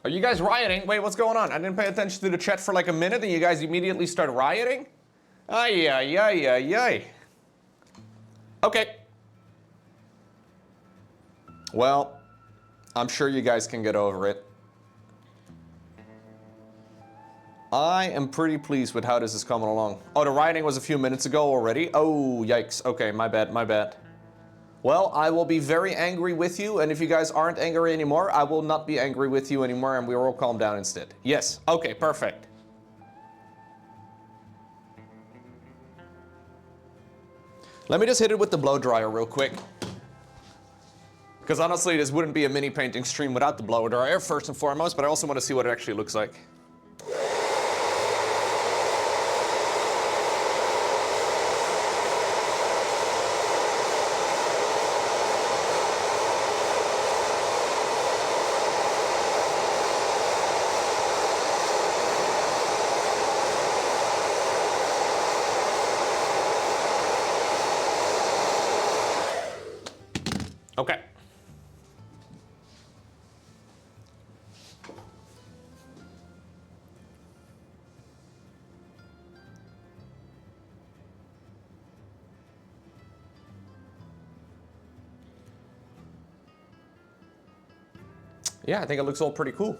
Are you guys rioting? Wait, what's going on? I didn't pay attention to the chat for like a minute and you guys immediately start rioting? Ay, ay, ay, ay, ay. Okay. Well, I'm sure you guys can get over it. I am pretty pleased with how this is coming along. Oh, the rioting was a few minutes ago already? Oh, yikes. Okay, my bad, my bad. Well, I will be very angry with you, and if you guys aren't angry anymore, I will not be angry with you anymore, and we will all calm down instead. Yes, okay, perfect. Let me just hit it with the blow dryer real quick. Because honestly, this wouldn't be a mini painting stream without the blow dryer, first and foremost, but I also want to see what it actually looks like. Okay. Yeah, I think it looks all pretty cool.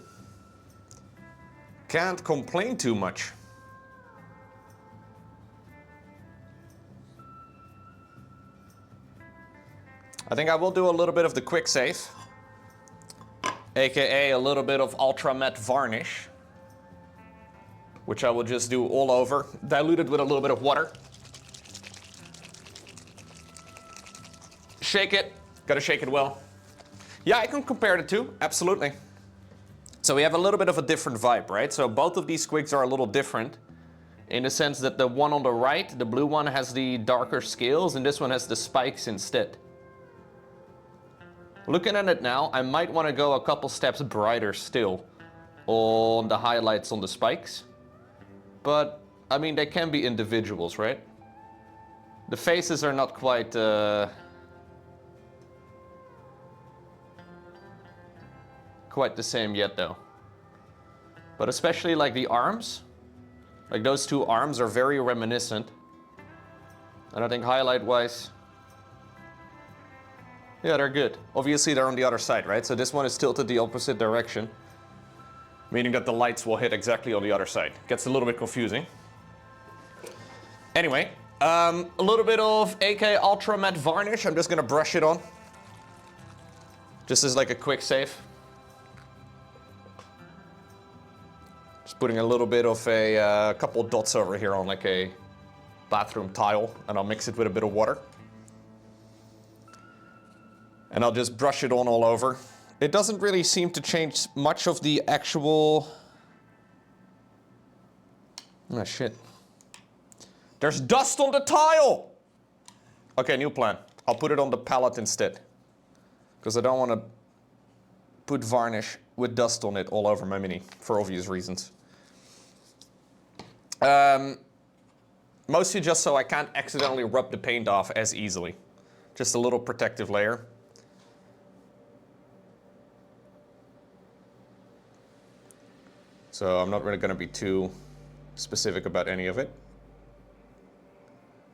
Can't complain too much. I think I will do a little bit of the quick save, aka a little bit of ultra matte varnish, which I will just do all over, diluted with a little bit of water. Shake it, gotta shake it well. Yeah, I can compare the two, absolutely. So we have a little bit of a different vibe, right? So both of these squigs are a little different in the sense that the one on the right, the blue one, has the darker scales and this one has the spikes instead. Looking at it now, I might want to go a couple steps brighter still on the highlights on the spikes. But, I mean, they can be individuals, right? The faces are not quite... quite the same yet, though. But especially, like, the arms. Like, those two arms are very reminiscent. And I think highlight-wise... yeah, they're good. Obviously, they're on the other side, right? So this one is tilted the opposite direction, meaning that the lights will hit exactly on the other side. Gets a little bit confusing. Anyway, a little bit of AK Ultra Matte Varnish. I'm just gonna brush it on. Just as like a quick save. Just putting a little bit of a couple dots over here on like a bathroom tile, and I'll mix it with a bit of water. And I'll just brush it on all over. It doesn't really seem to change much of the actual... oh shit. There's dust on the tile! Okay, new plan. I'll put it on the palette instead. Because I don't want to put varnish with dust on it all over my mini, for obvious reasons. Mostly just so I can't accidentally rub the paint off as easily. Just a little protective layer. So I'm not really going to be too specific about any of it.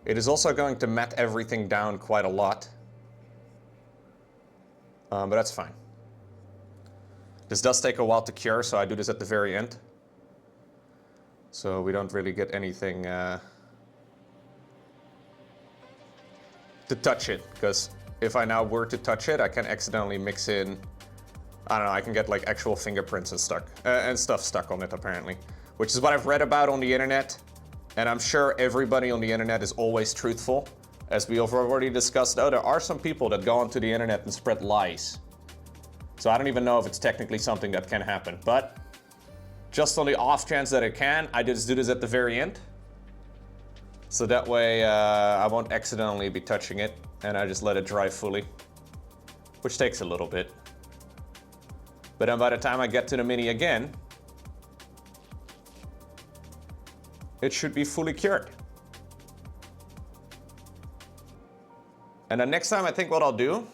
It is also going to matte everything down quite a lot. But that's fine. This does take a while to cure, so I do this at the very end. So we don't really get anything to touch it, because if I now were to touch it, I can accidentally mix in, I don't know, I can get like actual fingerprints and stuff stuck on it apparently, which is what I've read about on the internet. And I'm sure everybody on the internet is always truthful. As we have already discussed, there are some people that go onto the internet and spread lies. So I don't even know if it's technically something that can happen, but just on the off chance that it can, I just do this at the very end. So that way I won't accidentally be touching it, and I just let it dry fully, which takes a little bit. But then by the time I get to the mini again, it should be fully cured. And then next time I think what I'll do,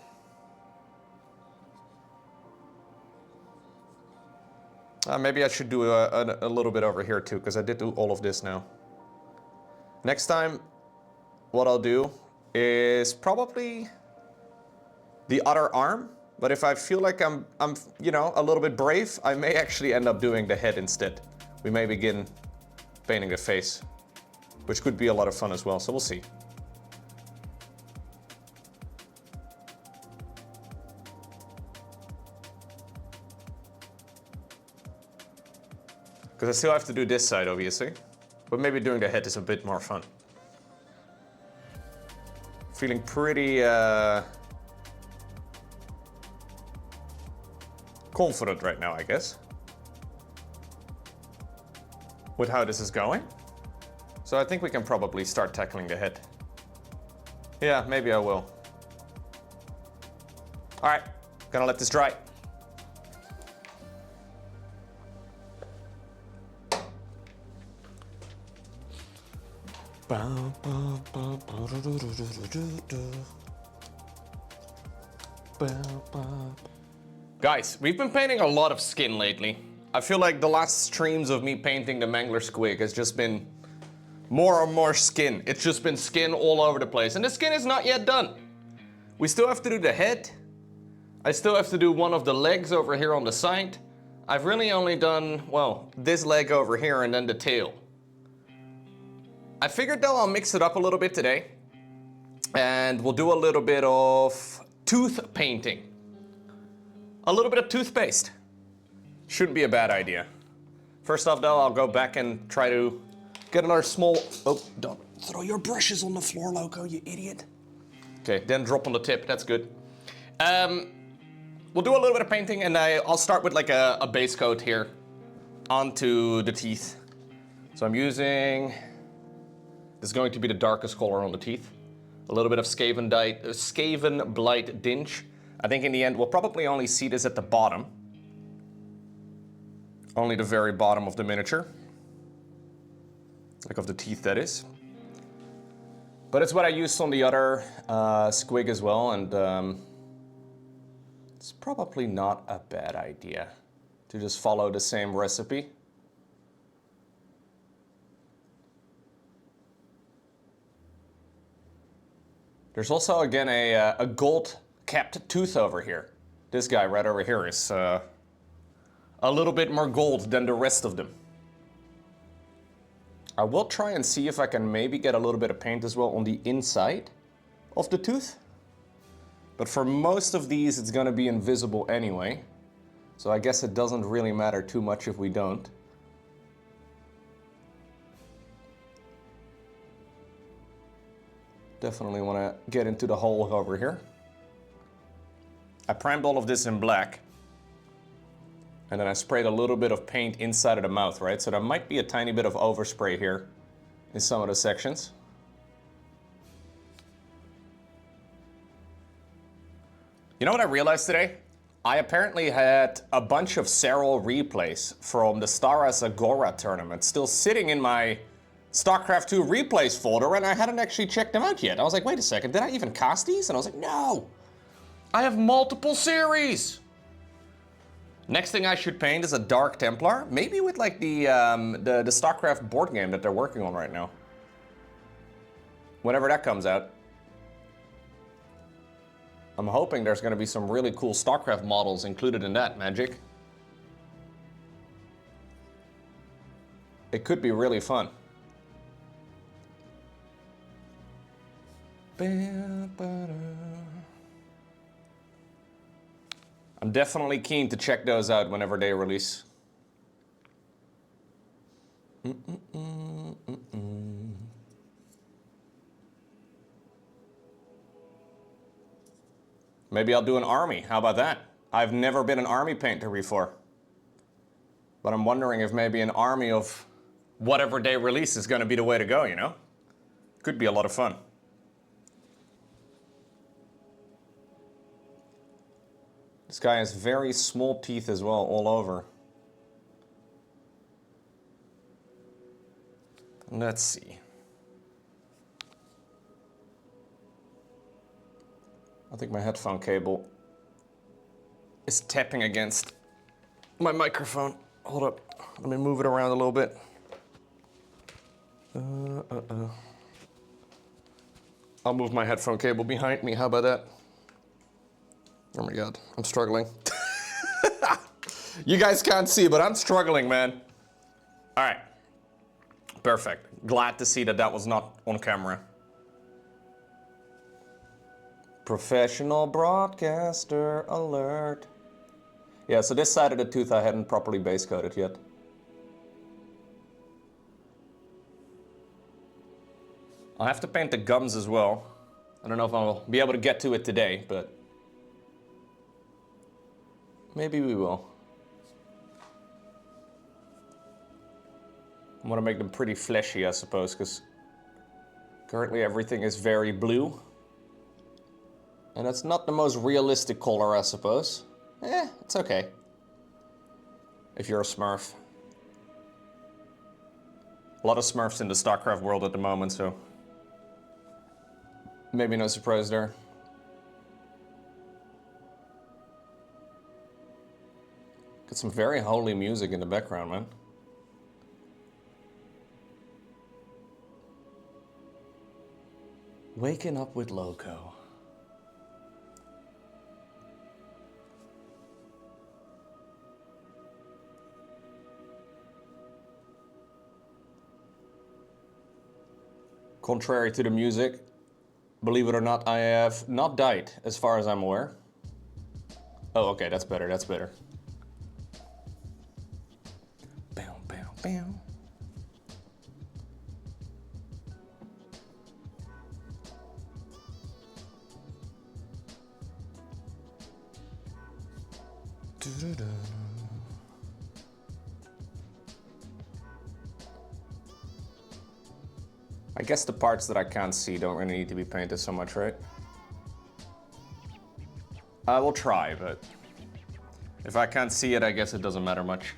maybe I should do a little bit over here too, because I did do all of this now. Next time what I'll do is probably the other arm, but if I feel like I'm you know, a little bit brave, I may actually end up doing the head instead. We may begin painting the face, which could be a lot of fun as well, so we'll see. Because I still have to do this side, obviously, but maybe doing the head is a bit more fun. Feeling pretty confident right now, I guess, with how this is going. So I think we can probably start tackling the head. Yeah, maybe I will. All right, gonna let this dry. Guys, we've been painting a lot of skin lately. I feel like the last streams of me painting the Mangler Squig has just been more and more skin. It's just been skin all over the place. And the skin is not yet done. We still have to do the head. I still have to do one of the legs over here on the side. I've really only done, well, this leg over here and then the tail. I figured though I'll mix it up a little bit today. And we'll do a little bit of tooth painting. A little bit of toothpaste. Shouldn't be a bad idea. First off though, I'll go back and try to get another small... Oh, don't throw your brushes on the floor, Loco, you idiot. Okay, then drop on the tip, that's good. We'll do a little bit of painting, and I'll start with like a base coat here onto the teeth. So I'm using... This is going to be the darkest color on the teeth. A little bit of Skaven Blight Dinge. I think in the end we'll probably only see this at the bottom. Only the very bottom of the miniature. Like of the teeth, that is. But it's what I used on the other squig as well, and it's probably not a bad idea to just follow the same recipe. There's also, again, a gold-capped tooth over here. This guy right over here is a little bit more gold than the rest of them. I will try and see if I can maybe get a little bit of paint as well on the inside of the tooth. But for most of these, it's going to be invisible anyway. So I guess it doesn't really matter too much if we don't. Definitely want to get into the hole over here. I primed all of this in black. And then I sprayed a little bit of paint inside of the mouth, right? So there might be a tiny bit of overspray here in some of the sections. You know what I realized today? I apparently had a bunch of Serral replays from the Staras Agora tournament still sitting in my Starcraft 2 replays folder, and I hadn't actually checked them out yet. I was like, wait a second, did I even cast these? And I was like, no! I have multiple series! Next thing I should paint is a Dark Templar, maybe with like the Starcraft board game that they're working on right now. Whenever that comes out. I'm hoping there's going to be some really cool Starcraft models included in that, Magic. It could be really fun. I'm definitely keen to check those out whenever they release. Maybe I'll do an army. How about that? I've never been an army painter before. But I'm wondering if maybe an army of whatever they release is going to be the way to go, you know? Could be a lot of fun. This guy has very small teeth as well, all over. Let's see. I think my headphone cable is tapping against my microphone. Hold up, let me move it around a little bit. I'll move my headphone cable behind me, how about that? Oh my God, I'm struggling. You guys can't see, but I'm struggling, man. All right, perfect. Glad to see that that was not on camera. Professional broadcaster alert. Yeah, so this side of the tooth I hadn't properly base coated yet. I'll have to paint the gums as well. I don't know if I'll be able to get to it today, but maybe we will. I want to make them pretty fleshy, I suppose, because currently everything is very blue. And that's not the most realistic color, I suppose. It's okay. If you're a Smurf. A lot of Smurfs in the Starcraft world at the moment, so maybe no surprise there. Got some very holy music in the background, man. Waking up with Loco. Contrary to the music, believe it or not, I have not died, as far as I'm aware. Oh, okay, that's better, that's better. Bam, bam, bam. Doo-doo-doo. I guess the parts that I can't see don't really need to be painted so much, right? I will try, but if I can't see it, I guess it doesn't matter much.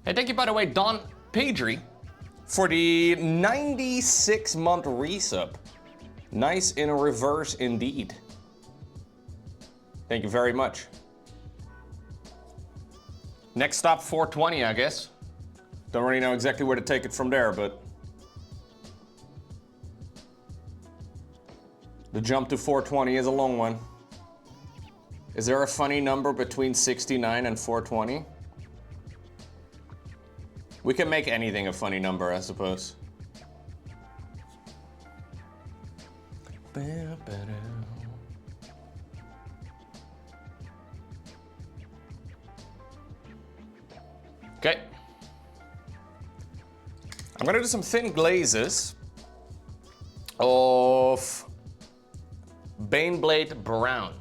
Hey, thank you, by the way, Don Pedri, for the 96-month resub. Nice in reverse indeed. Thank you very much. Next stop, 420, I guess. Don't really know exactly where to take it from there, but the jump to 420 is a long one. Is there a funny number between 69 and 420? We can make anything a funny number, I suppose. Okay. I'm gonna do some thin glazes of Baneblade Brown.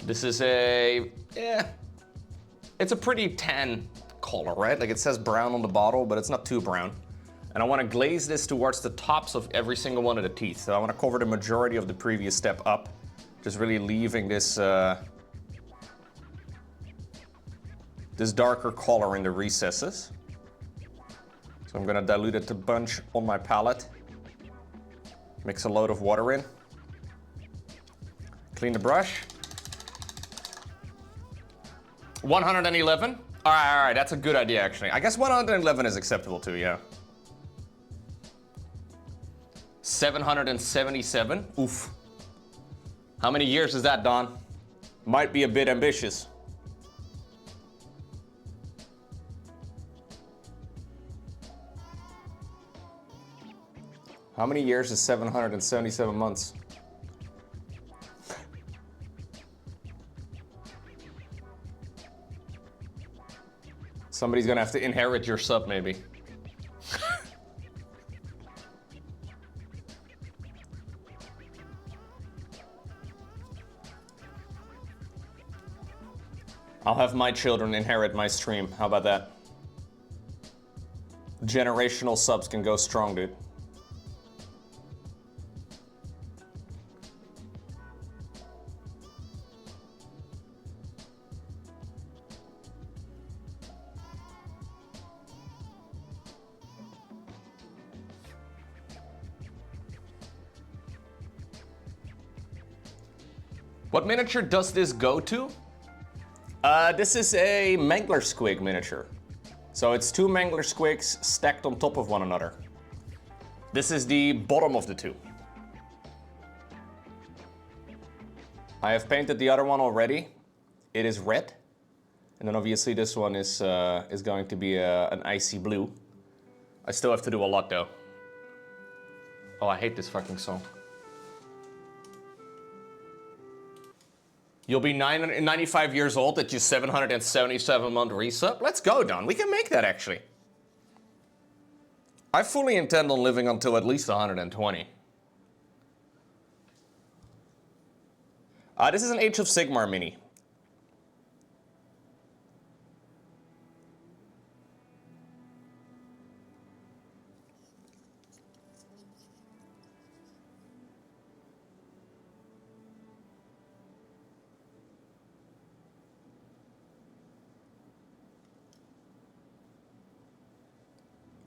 This is it's a pretty tan color, right? Like it says brown on the bottle, but it's not too brown. And I want to glaze this towards the tops of every single one of the teeth. So I want to cover the majority of the previous step up, just really leaving this this darker color in the recesses. So I'm gonna dilute it a bunch on my palette. Mix a load of water in. Clean the brush. 111. All right, that's a good idea actually. I guess 111 is acceptable too, yeah. 777. Oof. How many years is that, Don? Might be a bit ambitious. How many years is 777 months? Somebody's gonna have to inherit your sub, maybe. I'll have my children inherit my stream. How about that? Generational subs can go strong, dude. What miniature does this go to? This is a Mangler Squig miniature. So it's two Mangler Squigs stacked on top of one another. This is the bottom of the two. I have painted the other one already. It is red. And then obviously this one is going to be an icy blue. I still have to do a lot though. Oh, I hate this fucking song. You'll be 95 years old at your 777-month resub? Let's go, Don. We can make that, actually. I fully intend on living until at least 120. This is an Age of Sigmar mini.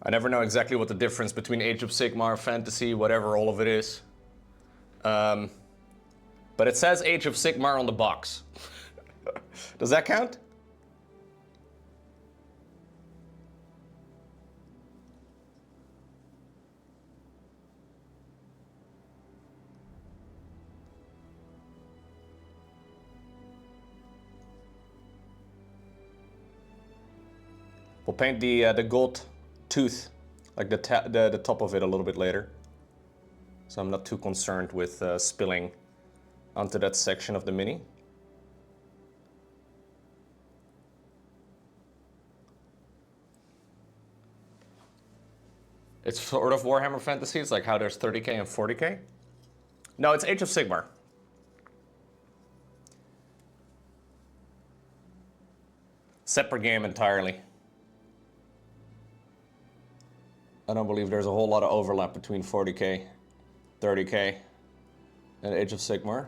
I never know exactly what the difference between Age of Sigmar, fantasy, whatever, all of it is. But it says Age of Sigmar on the box. Does that count? We'll paint the gold tooth, like the top of it a little bit later. So I'm not too concerned with spilling onto that section of the mini. It's sort of Warhammer Fantasy. It's like how there's 30k and 40k. No, it's Age of Sigmar. Separate game entirely. I don't believe there's a whole lot of overlap between 40k, 30k, and Age of Sigmar,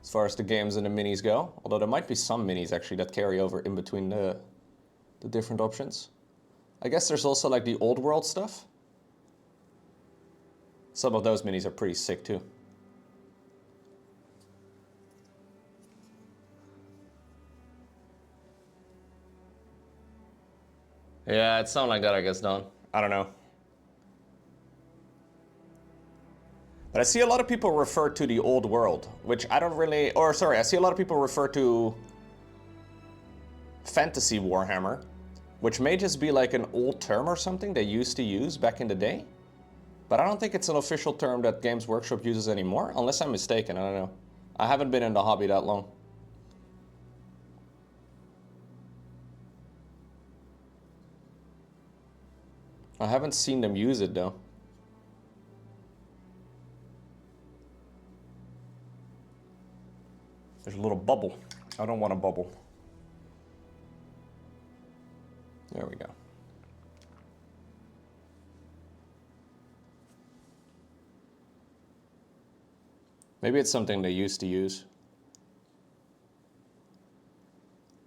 as far as the games and the minis go. Although there might be some minis actually that carry over in between the different options. I guess there's also like the old world stuff. Some of those minis are pretty sick too. Yeah, it sounds like that, I guess, Don. I don't know. But I see a lot of people refer to the old world, which I don't really, or sorry, I see a lot of people refer to fantasy Warhammer, which may just be like an old term or something they used to use back in the day. But I don't think it's an official term that Games Workshop uses anymore, unless I'm mistaken, I don't know. I haven't been in the hobby that long. I haven't seen them use it though. There's a little bubble. I don't want a bubble. There we go. Maybe it's something they used to use.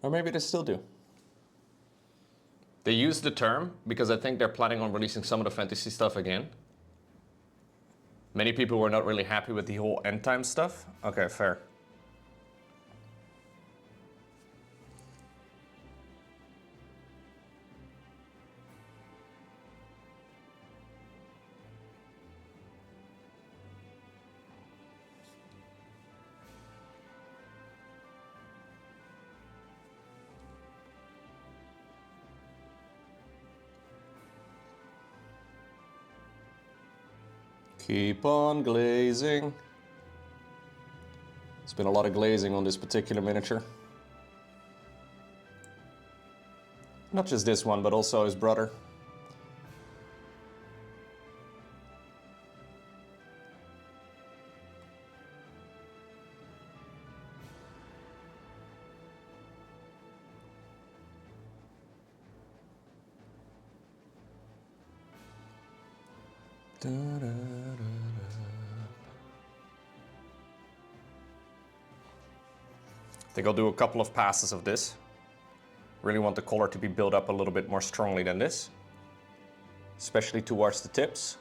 Or maybe they still do. They use the term because I think they're planning on releasing some of the fantasy stuff again. Many people were not really happy with the whole end time stuff. Okay, fair. Keep on glazing. There's been a lot of glazing on this particular miniature. Not just this one, but also his brother. Da, da, da, da. I think I'll do a couple of passes of this. Really want the color to be built up a little bit more strongly than this, especially towards the tips.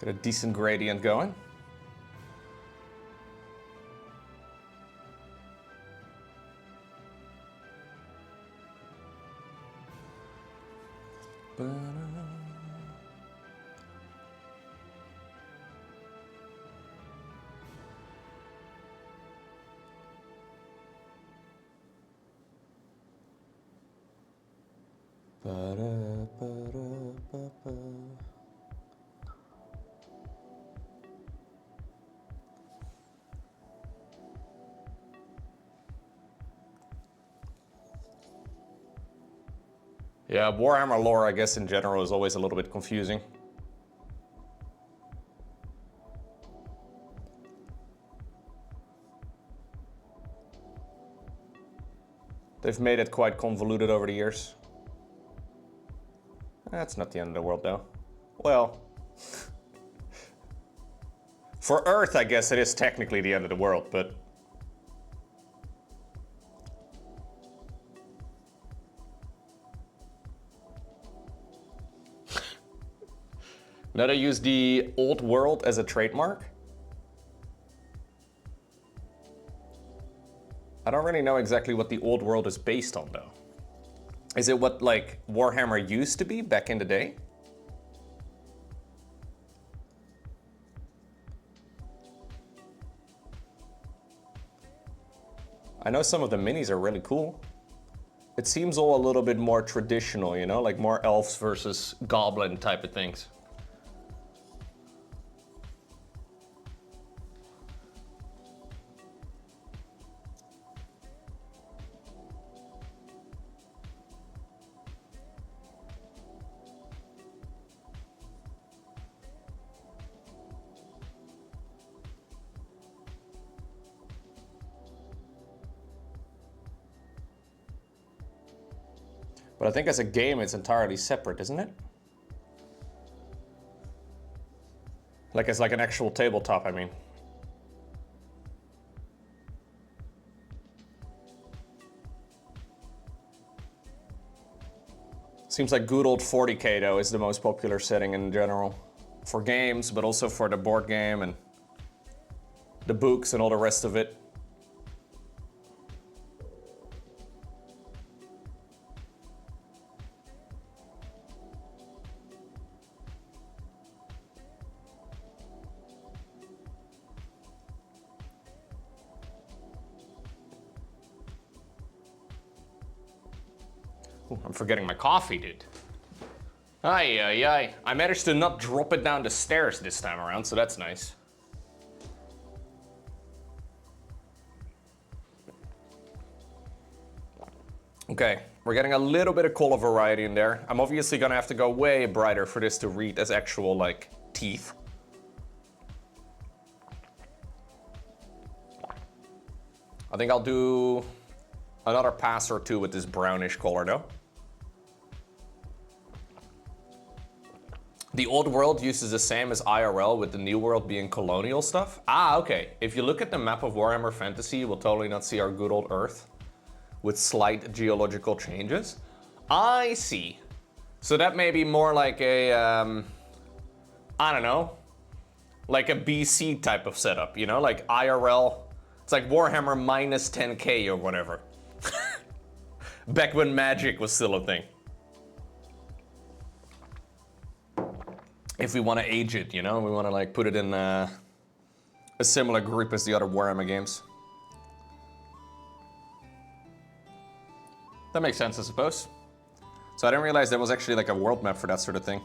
Get a decent gradient going. Yeah, Warhammer lore, I guess, in general is always a little bit confusing. They've made it quite convoluted over the years. That's not the end of the world, though. Well, for Earth, I guess it is technically the end of the world, but... Now they use the old world as a trademark. I don't really know exactly what the old world is based on, though. Is it what, like, Warhammer used to be back in the day? I know some of the minis are really cool. It seems all a little bit more traditional, you know, like more elves versus goblin type of things. But I think as a game, it's entirely separate, isn't it? Like it's like an actual tabletop, I mean. Seems like good old 40K though is the most popular setting in general. For games, but also for the board game and the books and all the rest of it. Ooh, I'm forgetting my coffee, dude. Ay, ay, ay. I managed to not drop it down the stairs this time around, so that's nice. Okay, we're getting a little bit of color variety in there. I'm obviously gonna have to go way brighter for this to read as actual, like, teeth. I think I'll do another pass or two with this brownish color though. The old world uses the same as IRL, with the new world being colonial stuff? Ah, okay. If you look at the map of Warhammer Fantasy, you will totally not see our good old Earth with slight geological changes. I see. So that may be more like a, I don't know, like a BC type of setup, you know? Like IRL, it's like Warhammer minus 10K or whatever. Back when magic was still a thing. If we want to age it, you know, we want to like put it in a similar group as the other Warhammer games. That makes sense, I suppose. So I didn't realize there was actually like a world map for that sort of thing.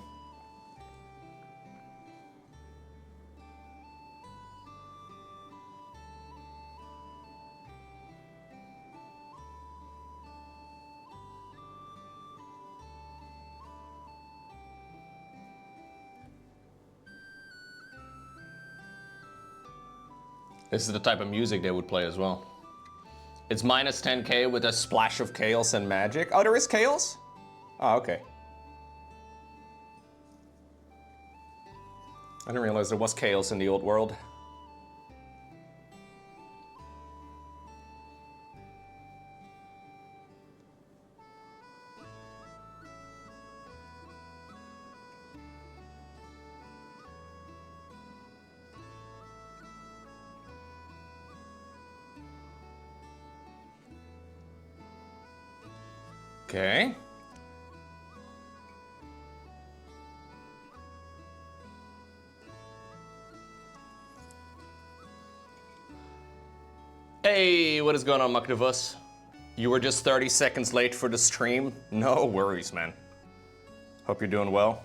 This is the type of music they would play as well. It's minus 10K with a splash of chaos and magic. Oh, there is chaos? Oh, okay. I didn't realize there was chaos in the old world. Okay. Hey, what is going on, Maknavus? You were just 30 seconds late for the stream? No worries, man. Hope you're doing well.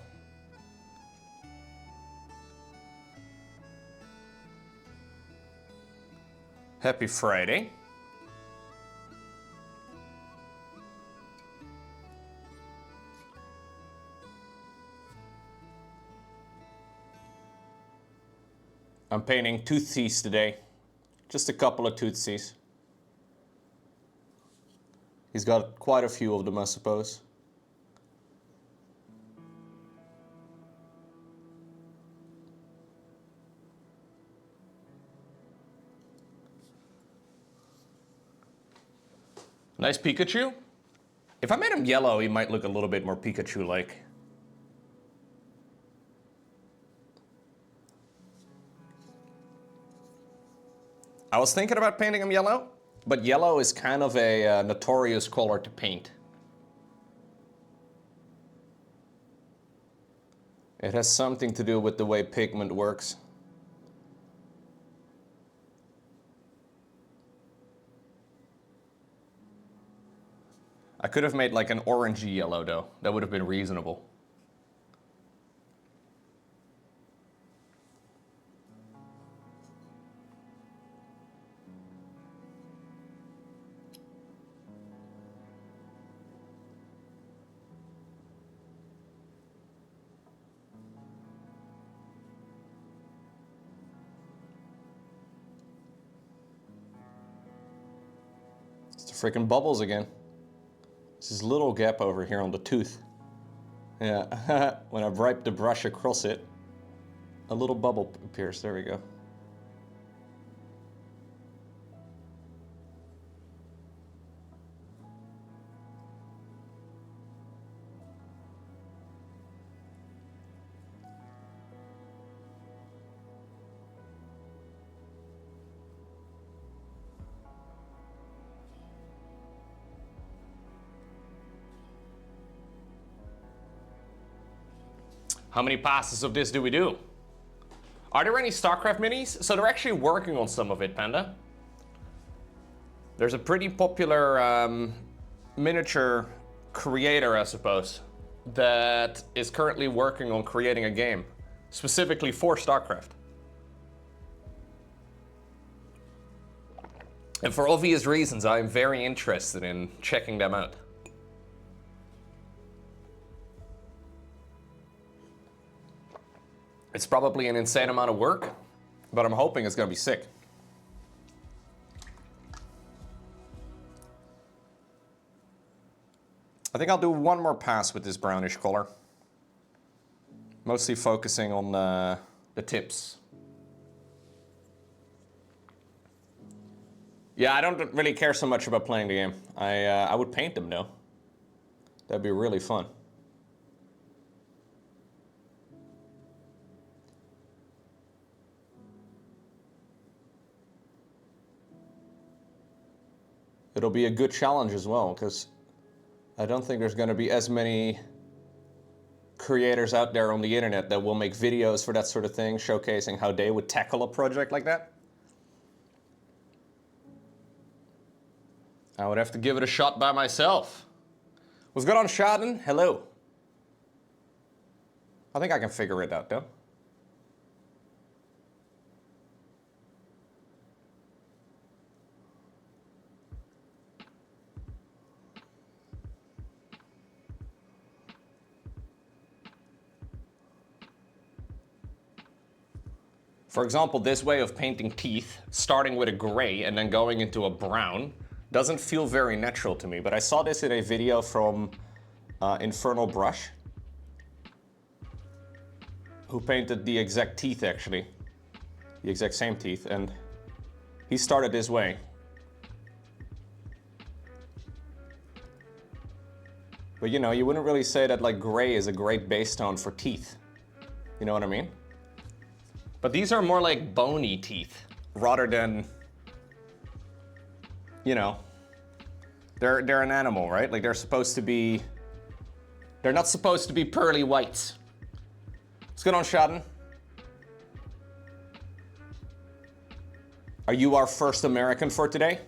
Happy Friday. I'm painting tootsies today. Just a couple of tootsies. He's got quite a few of them, I suppose. Nice Pikachu. If I made him yellow, he might look a little bit more Pikachu-like. I was thinking about painting him yellow, but yellow is kind of a notorious color to paint. It has something to do with the way pigment works. I could have made like an orangey yellow though. That would have been reasonable. It's the freaking bubbles again. This is a little gap over here on the tooth. Yeah, when I wipe the brush across it, a little bubble appears. There we go. How many passes of this do we do? Are there any Starcraft minis? So they're actually working on some of it, Panda. There's a pretty popular miniature creator, I suppose, that is currently working on creating a game, specifically for Starcraft. And for obvious reasons, I'm very interested in checking them out. It's probably an insane amount of work, but I'm hoping it's gonna be sick. I think I'll do one more pass with this brownish color. Mostly focusing on the tips. Yeah, I don't really care so much about playing the game. I would paint them though. That'd be really fun. It'll be a good challenge as well, because I don't think there's going to be as many creators out there on the internet that will make videos for that sort of thing, showcasing how they would tackle a project like that. I would have to give it a shot by myself. What's going on, Shaden? Hello. I think I can figure it out, though. For example, this way of painting teeth, starting with a gray and then going into a brown, doesn't feel very natural to me, but I saw this in a video from Infernal Brush, who painted the exact teeth, actually. The exact same teeth, and he started this way. But you know, you wouldn't really say that like gray is a great base tone for teeth. You know what I mean? But these are more like bony teeth, rather than, you know, they're an animal, right? Like they're not supposed to be pearly whites. What's going on, Shaden? Are you our first American for today?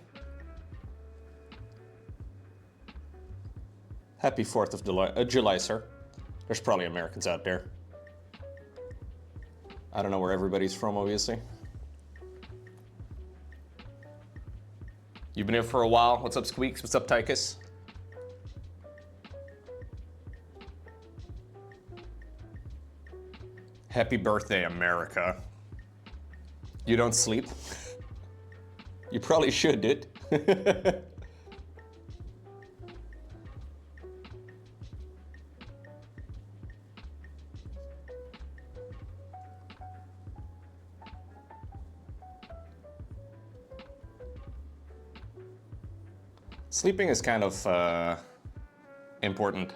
Happy 4th of July, sir. There's probably Americans out there. I don't know where everybody's from, obviously. You've been here for a while. What's up, Squeaks? What's up, Tychus? Happy birthday, America. You don't sleep? You probably should, dude. Sleeping is kind of important.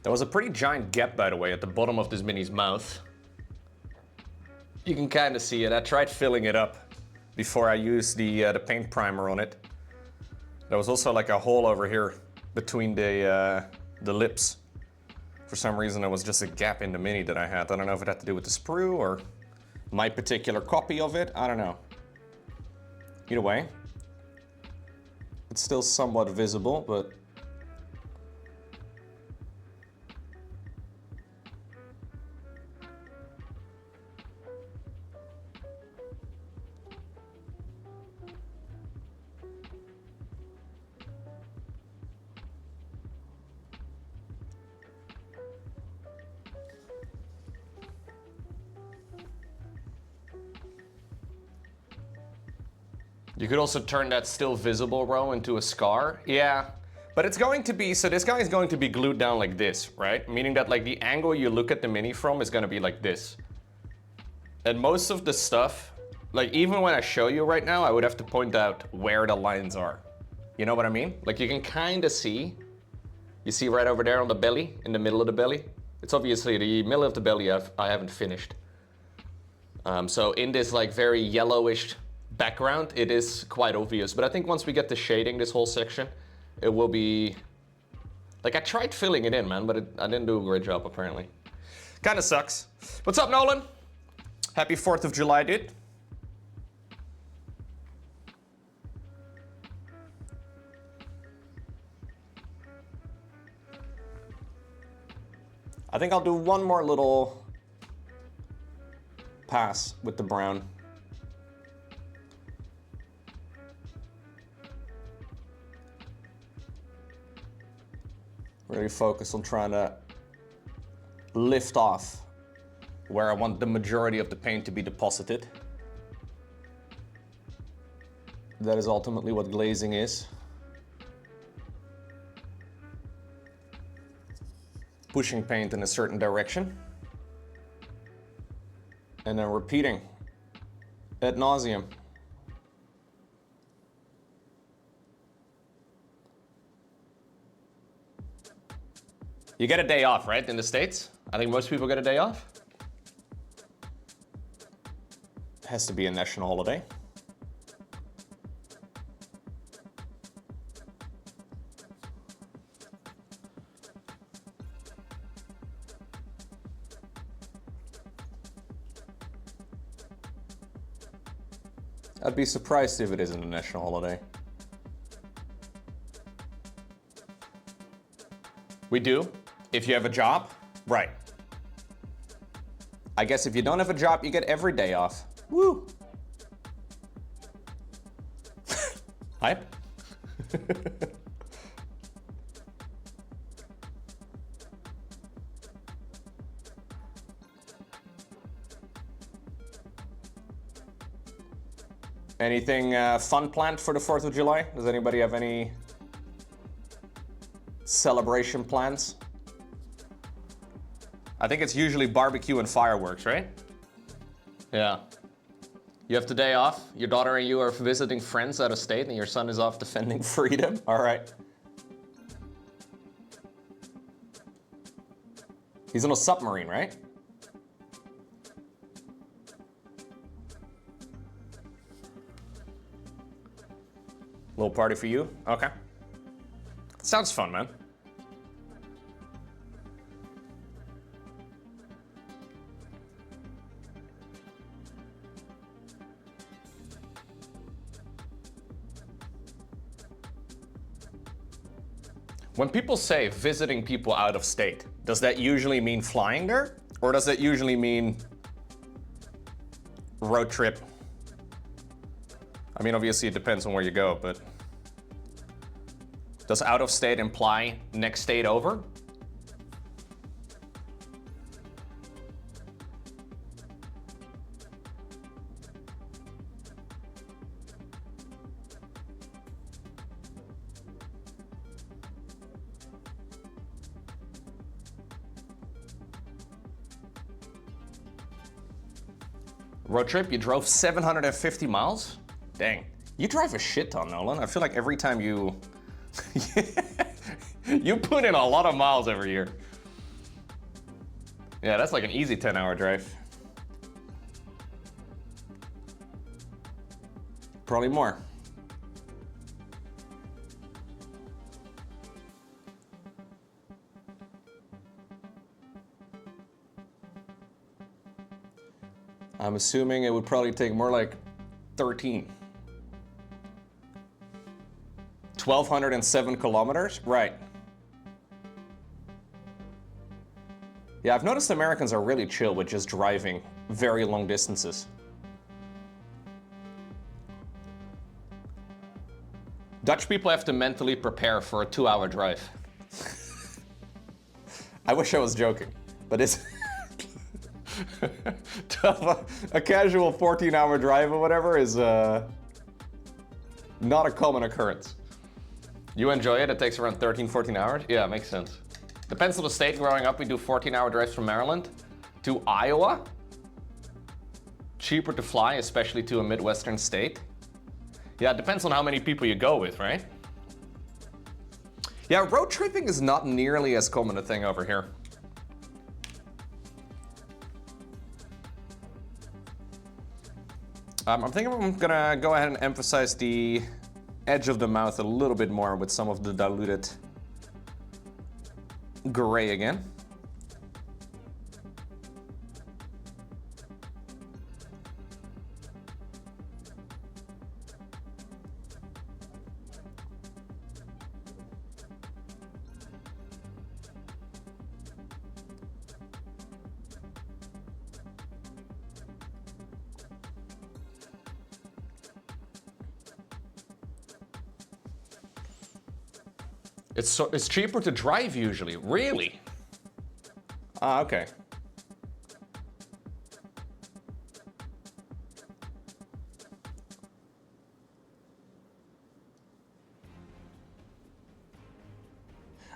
There was a pretty giant gap, by the way, at the bottom of this mini's mouth. You can kind of see it. I tried filling it up before I used the paint primer on it. There was also like a hole over here between the lips. For some reason, there was just a gap in the mini that I had. I don't know if it had to do with the sprue or my particular copy of it. I don't know. Either way, it's still somewhat visible, but you could also turn that still visible row into a scar. Yeah, but it's going to be, so this guy is going to be glued down like this, right? Meaning that like the angle you look at the mini from is gonna be like this. And most of the stuff, like even when I show you right now, I would have to point out where the lines are. You know what I mean? Like you can kind of see, you see right over there on the belly, in the middle of the belly? It's obviously the middle of the belly I haven't finished. So in this like very yellowish background, it is quite obvious, but I think once we get the shading, this whole section, it will be, like I tried filling it in, man, but I didn't do a great job apparently. Kind of sucks. What's up, Nolan? Happy 4th of July, dude. I think I'll do one more little pass with the brown. Really focus on trying to lift off where I want the majority of the paint to be deposited. That is ultimately what glazing is. Pushing paint in a certain direction. And then repeating ad nauseum. You get a day off, right, in the States? I think most people get a day off. It has to be a national holiday. I'd be surprised if it isn't a national holiday. We do. If you have a job, right. I guess if you don't have a job, you get every day off. Woo! Hype? Anything fun planned for the 4th of July? Does anybody have any celebration plans? I think it's usually barbecue and fireworks, right? Yeah. You have the day off, your daughter and you are visiting friends out of state, and your son is off defending freedom. All right. He's in a submarine, right? Little party for you? Okay. Sounds fun, man. When people say visiting people out of state, does that usually mean flying there? Or does that usually mean road trip? I mean, obviously it depends on where you go, but does out of state imply next state over? Road trip, you drove 750 miles? Dang. You drive a shit ton, Nolan. I feel like every time you... you put in a lot of miles every year. Yeah, that's like an easy 10-hour drive. Probably more. I'm assuming it would probably take more like 13. 1,207 kilometers? Right. Yeah, I've noticed Americans are really chill with just driving very long distances. Dutch people have to mentally prepare for a 2-hour drive. I wish I was joking, but it's... a casual 14-hour drive or whatever is not a common occurrence. You enjoy it? It takes around 13, 14 hours? Yeah, makes sense. Depends on the state. Growing up, we do 14-hour drives from Maryland to Iowa. Cheaper to fly, especially to a Midwestern state. Yeah, it depends on how many people you go with, right? Yeah, road tripping is not nearly as common a thing over here. I'm thinking I'm gonna go ahead and emphasize the edge of the mouth a little bit more with some of the diluted gray again. It's cheaper to drive usually. Really? Ah, okay.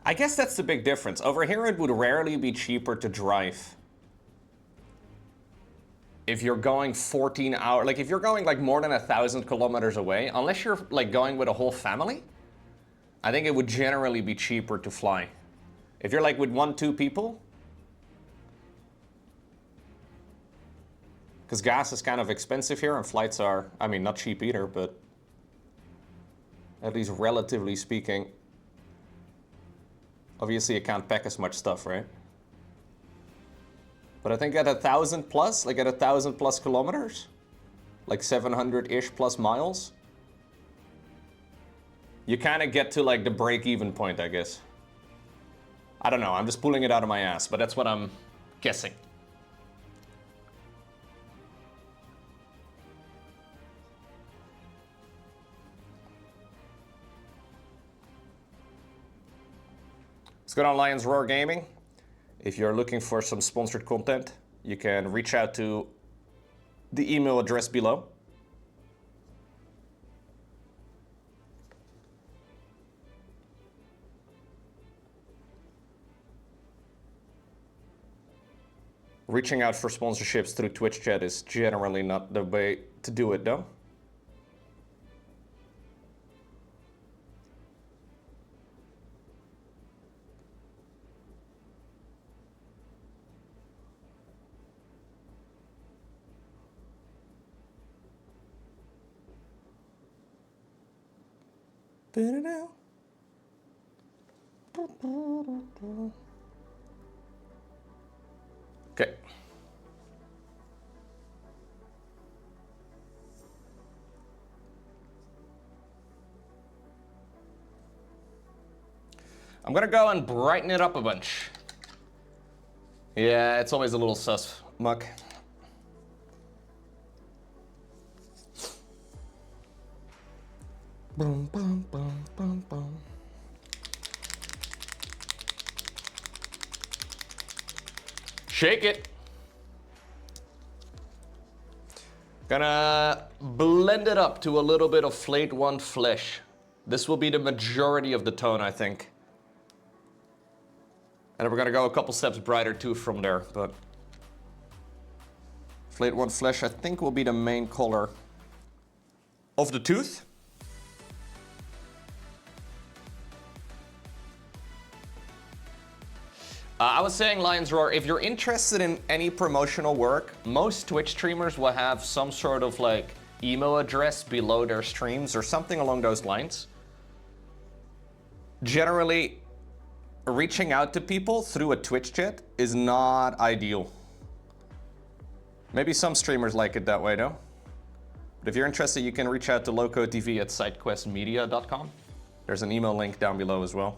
I guess that's the big difference. Over here, it would rarely be cheaper to drive. If you're going 14 hours, like if you're going like more than 1,000 kilometers away, unless you're like going with a whole family, I think it would generally be cheaper to fly. If you're like with 1-2 people, because gas is kind of expensive here and flights are, I mean, not cheap either, but at least relatively speaking. Obviously, you can't pack as much stuff, right? But I think at 1,000 plus, like at 1,000 plus kilometers, like 700-ish plus miles, you kind of get to like the break-even point, I guess. I don't know, I'm just pulling it out of my ass, but that's what I'm guessing. Let's go on Lion's Roar Gaming. If you're looking for some sponsored content, you can reach out to the email address below. Reaching out for sponsorships through Twitch chat is generally not the way to do it, though. Okay. I'm gonna go and brighten it up a bunch. Yeah, it's always a little sus, muck. Boom, boom, boom, boom, boom. Shake it. Gonna blend it up to a little bit of Flayed One Flesh. This will be the majority of the tone, I think. And then we're gonna go a couple steps brighter too from there, but Flayed One Flesh, I think, will be the main color of the tooth. I was saying, Lion's Roar, if you're interested in any promotional work, most Twitch streamers will have some sort of like email address below their streams or something along those lines. Generally, reaching out to people through a Twitch chat is not ideal. Maybe some streamers like it that way, though. But if you're interested, you can reach out to LocoTV at sidequestmedia.com. There's an email link down below as well.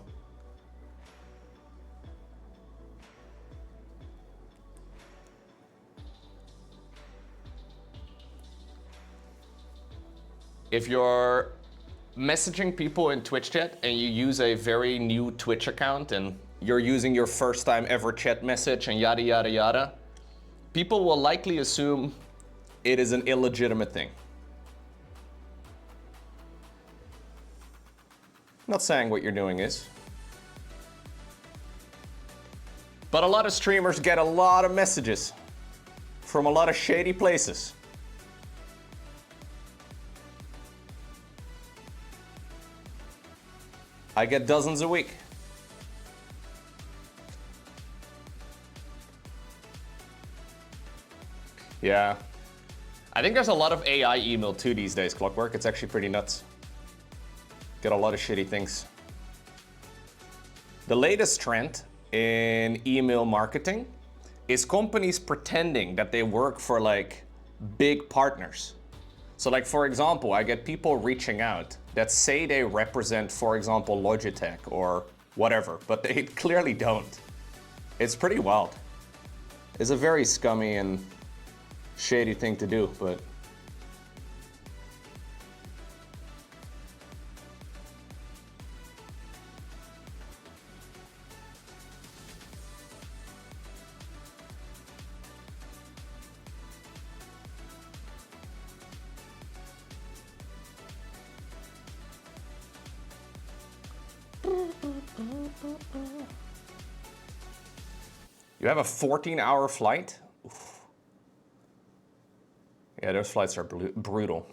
If you're messaging people in Twitch chat and you use a very new Twitch account and you're using your first time ever chat message and yada, yada, yada, people will likely assume it is an illegitimate thing. I'm not saying what you're doing is. But a lot of streamers get a lot of messages from a lot of shady places. I get dozens a week. Yeah. I think there's a lot of AI email too these days, Clockwork. It's actually pretty nuts. Get a lot of shitty things. The latest trend in email marketing is companies pretending that they work for like big partners. So like, for example, I get people reaching out that say they represent, for example, Logitech or whatever, but they clearly don't. It's pretty wild. It's a very scummy and shady thing to do, but You have a 14-hour flight? Oof. Yeah, those flights are brutal.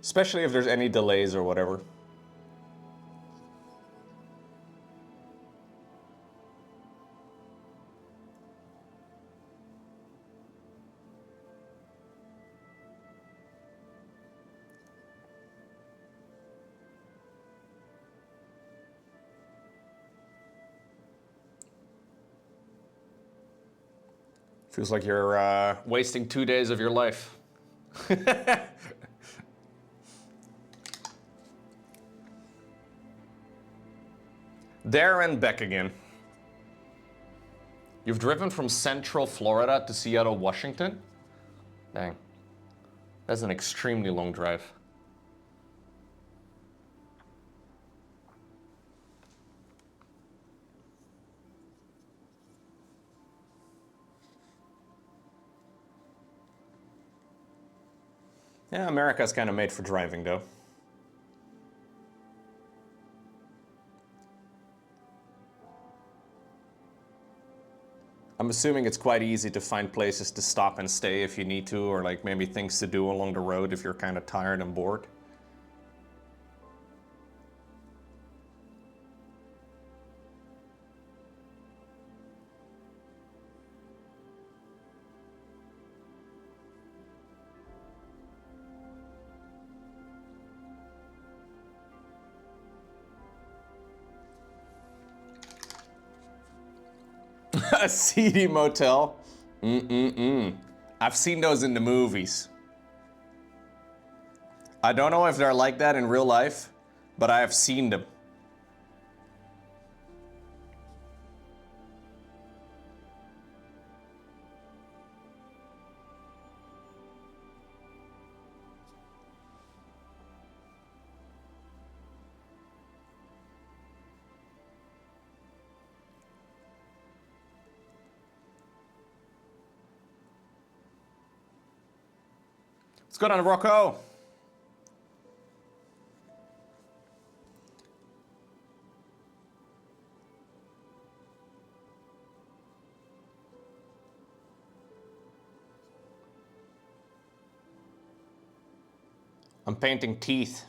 Especially if there's any delays or whatever. Feels like you're wasting 2 days of your life. There and back again. You've driven from Central Florida to Seattle, Washington? Dang. That's an extremely long drive. Yeah, America's kind of made for driving, though. I'm assuming it's quite easy to find places to stop and stay if you need to, or like maybe things to do along the road if you're kind of tired and bored. A seedy motel? I've seen those in the movies. I don't know if they're like that in real life, but I have seen them. What's going on, Rocco? I'm painting teeth.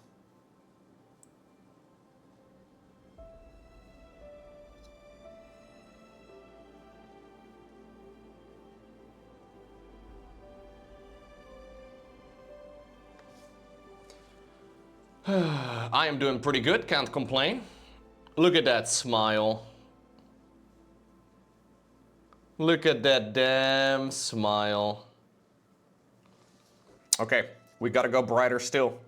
I am doing pretty good, can't complain. Look at that smile. Look at that damn smile. Okay, we gotta go brighter still.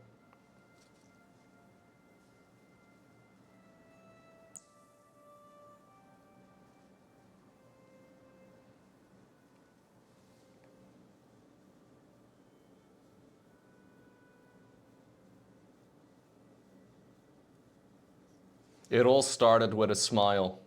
It all started with a smile.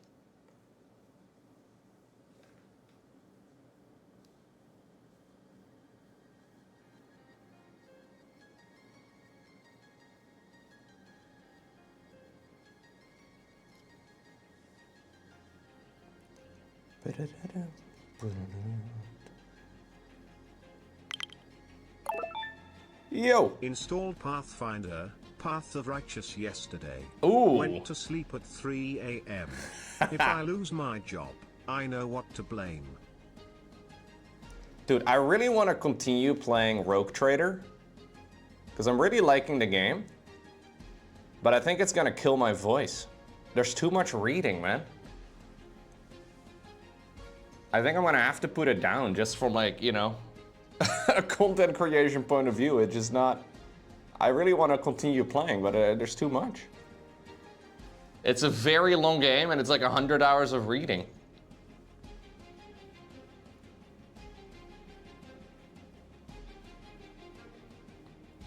Yo! Installed Pathfinder, Path of Righteous yesterday. Ooh. Went to sleep at 3 a.m. If I lose my job, I know what to blame. Dude, I really want to continue playing Rogue Trader, because I'm really liking the game, but I think it's gonna kill my voice. There's too much reading, man. I think I'm gonna have to put it down just from, like, you know, a content creation point of view. It's just not... I really want to continue playing, but there's too much. It's a very long game, and it's like 100 hours of reading.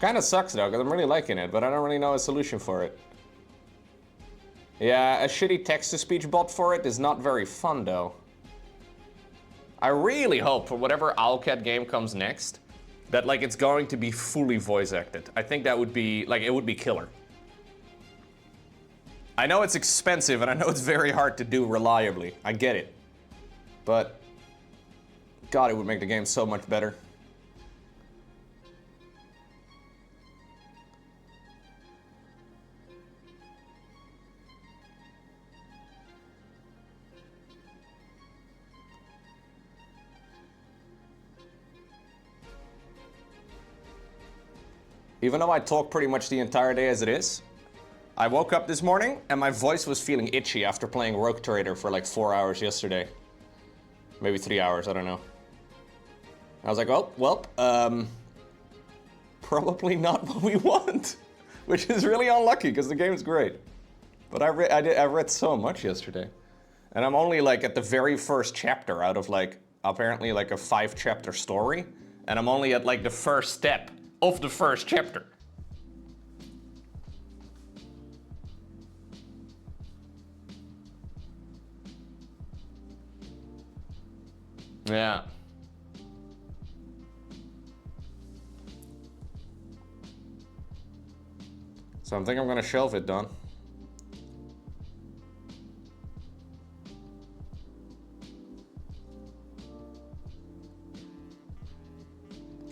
Kind of sucks though, because I'm really liking it, but I don't really know a solution for it. Yeah, a shitty text-to-speech bot for it is not very fun though. I really hope for whatever Owlcat game comes next, that like it's going to be fully voice acted. I think that would be, like, it would be killer. I know it's expensive and I know it's very hard to do reliably. I get it. But, God, it would make the game so much better. Even though I talk pretty much the entire day as it is, I woke up this morning and my voice was feeling itchy after playing Rogue Trader for like 4 hours yesterday. Maybe 3 hours, I don't know. I was like, oh, well, probably not what we want, which is really unlucky because the game's great. But I read so much yesterday. And I'm only like at the very first chapter out of like, apparently like a 5-chapter story. And I'm only at like the first step of the first chapter. Yeah. So I think I'm gonna shelve it, Don.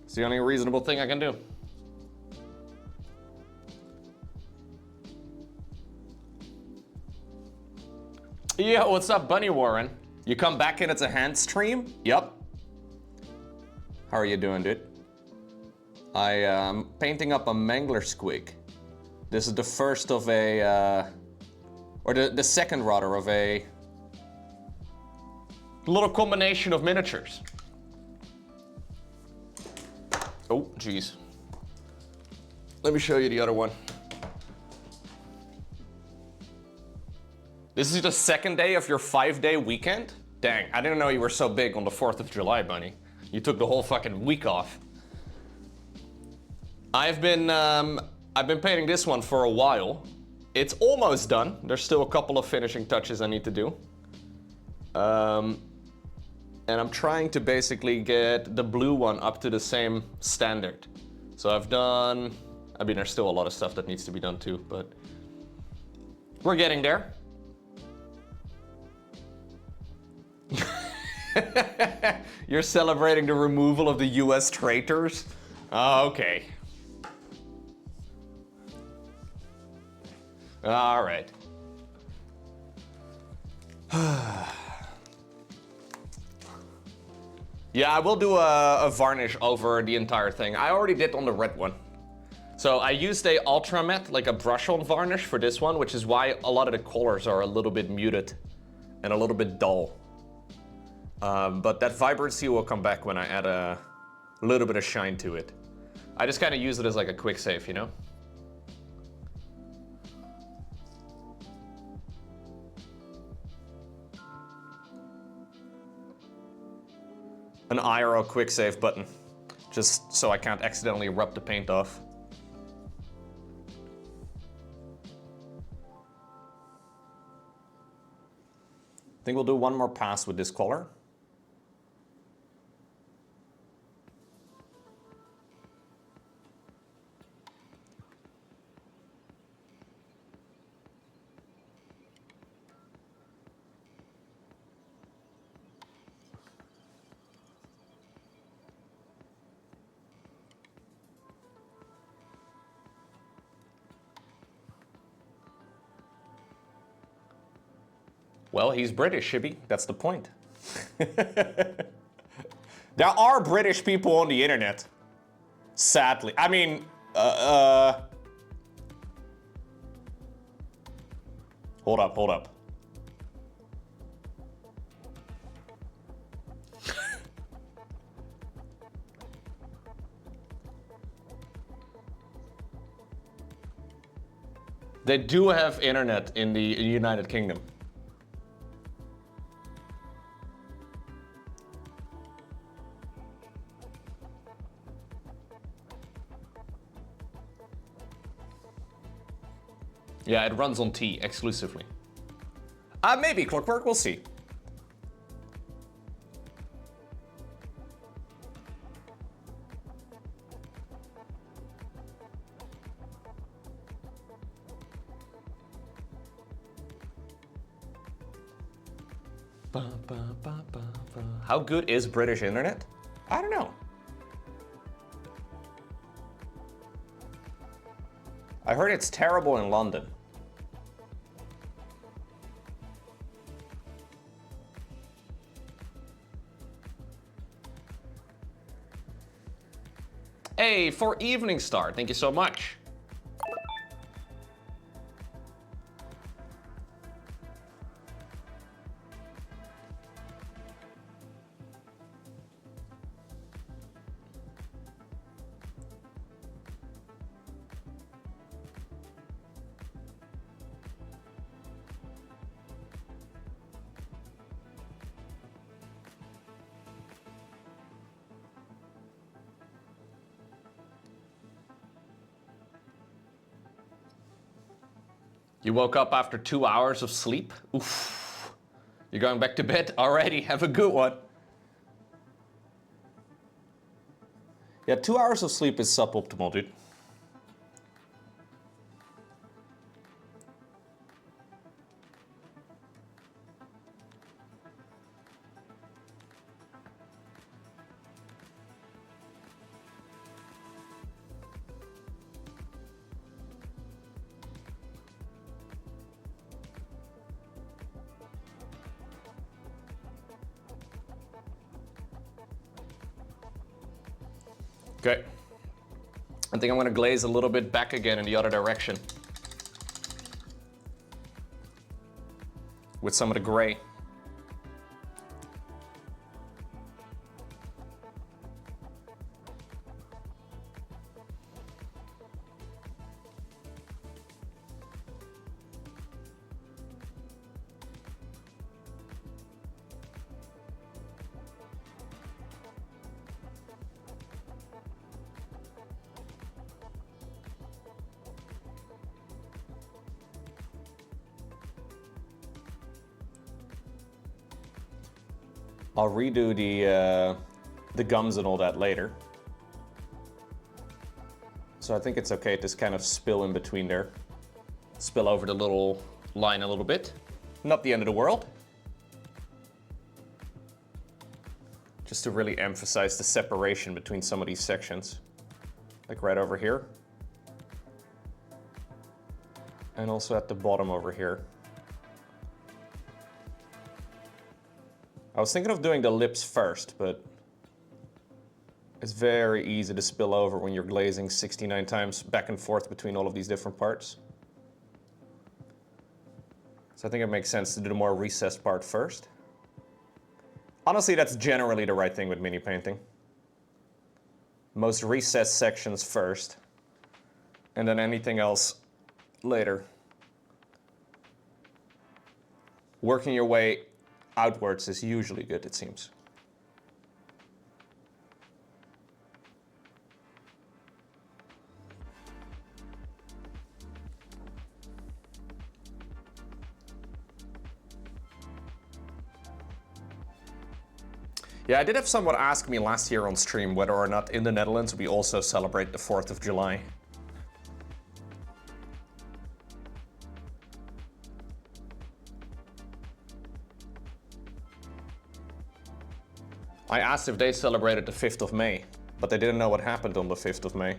It's the only reasonable thing I can do. Yeah, what's up, Bunny Warren? You come back and it's a hand stream? Yup. How are you doing, dude? I am painting up a Mangler Squig. This is the first of a, or the second rather of a little combination of miniatures. Oh, geez. Let me show you the other one. This is the second day of your 5-day weekend? Dang, I didn't know you were so big on the 4th of July, Bunny. You took the whole fucking week off. I've been painting this one for a while. It's almost done. There's still a couple of finishing touches I need to do. And I'm trying to basically get the blue one up to the same standard. So I've done, I mean, there's still a lot of stuff that needs to be done too, but we're getting there. You're celebrating the removal of the US traitors? Okay. All right. Yeah, I will do a varnish over the entire thing. I already did on the red one. So I used a ultra matte, like a brush-on varnish for this one, which is why a lot of the colors are a little bit muted and a little bit dull. But that vibrancy will come back when I add a little bit of shine to it. I just kind of use it as like a quick save, you know? An IRL quick save button, just so I can't accidentally rub the paint off. I think we'll do one more pass with this color. Well, he's British, Shibby. That's the point. There are British people on the internet. Sadly. I mean, Hold up, hold up. They do have internet in the United Kingdom. Yeah, it runs on T exclusively. Maybe Clockwork, we'll see. How good is British internet? I don't know. I heard it's terrible in London. Hey, for Evening Star, thank you so much. You woke up after 2 hours of sleep? Oof. You're going back to bed already? Have a good one. Yeah, 2 hours of sleep is suboptimal, dude. Okay. I think I'm gonna glaze a little bit back again in the other direction. With some of the gray. I'll redo the gums and all that later. So I think it's okay to just kind of spill in between there. Spill over the little line a little bit. Not the end of the world. Just to really emphasize the separation between some of these sections. Like right over here. And also at the bottom over here. I was thinking of doing the lips first, but it's very easy to spill over when you're glazing 69 times back and forth between all of these different parts. So I think it makes sense to do the more recessed part first. Honestly, that's generally the right thing with mini painting. Most recessed sections first, and then anything else later. Working your way outwards is usually good, it seems. Yeah, I did have someone ask me last year on stream whether or not in the Netherlands we also celebrate the 4th of July. I asked if they celebrated the 5th of May, but they didn't know what happened on the 5th of May.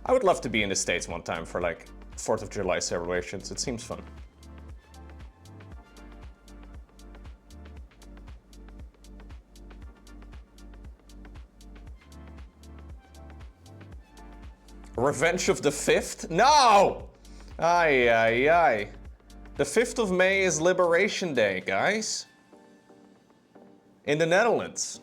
I would love to be in the States one time for like 4th of July celebrations. It seems fun. Revenge of the 5th? No! Ay, ay, ay. The 5th of May is Liberation Day, guys. In the Netherlands.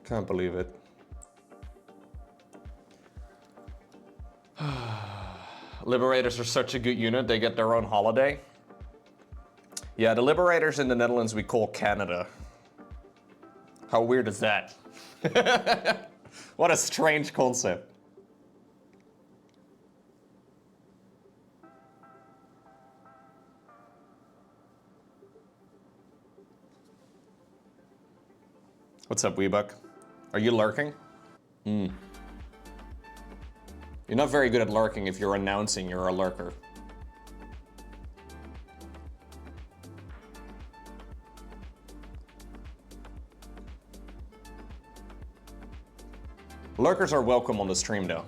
Can't believe it. Liberators are such a good unit, they get their own holiday. Yeah, the Liberators in the Netherlands we call Canada. How weird is that? What a strange concept. What's up, Weebuck? Are you lurking? You're not very good at lurking if you're announcing you're a lurker. Lurkers are welcome on the stream, though.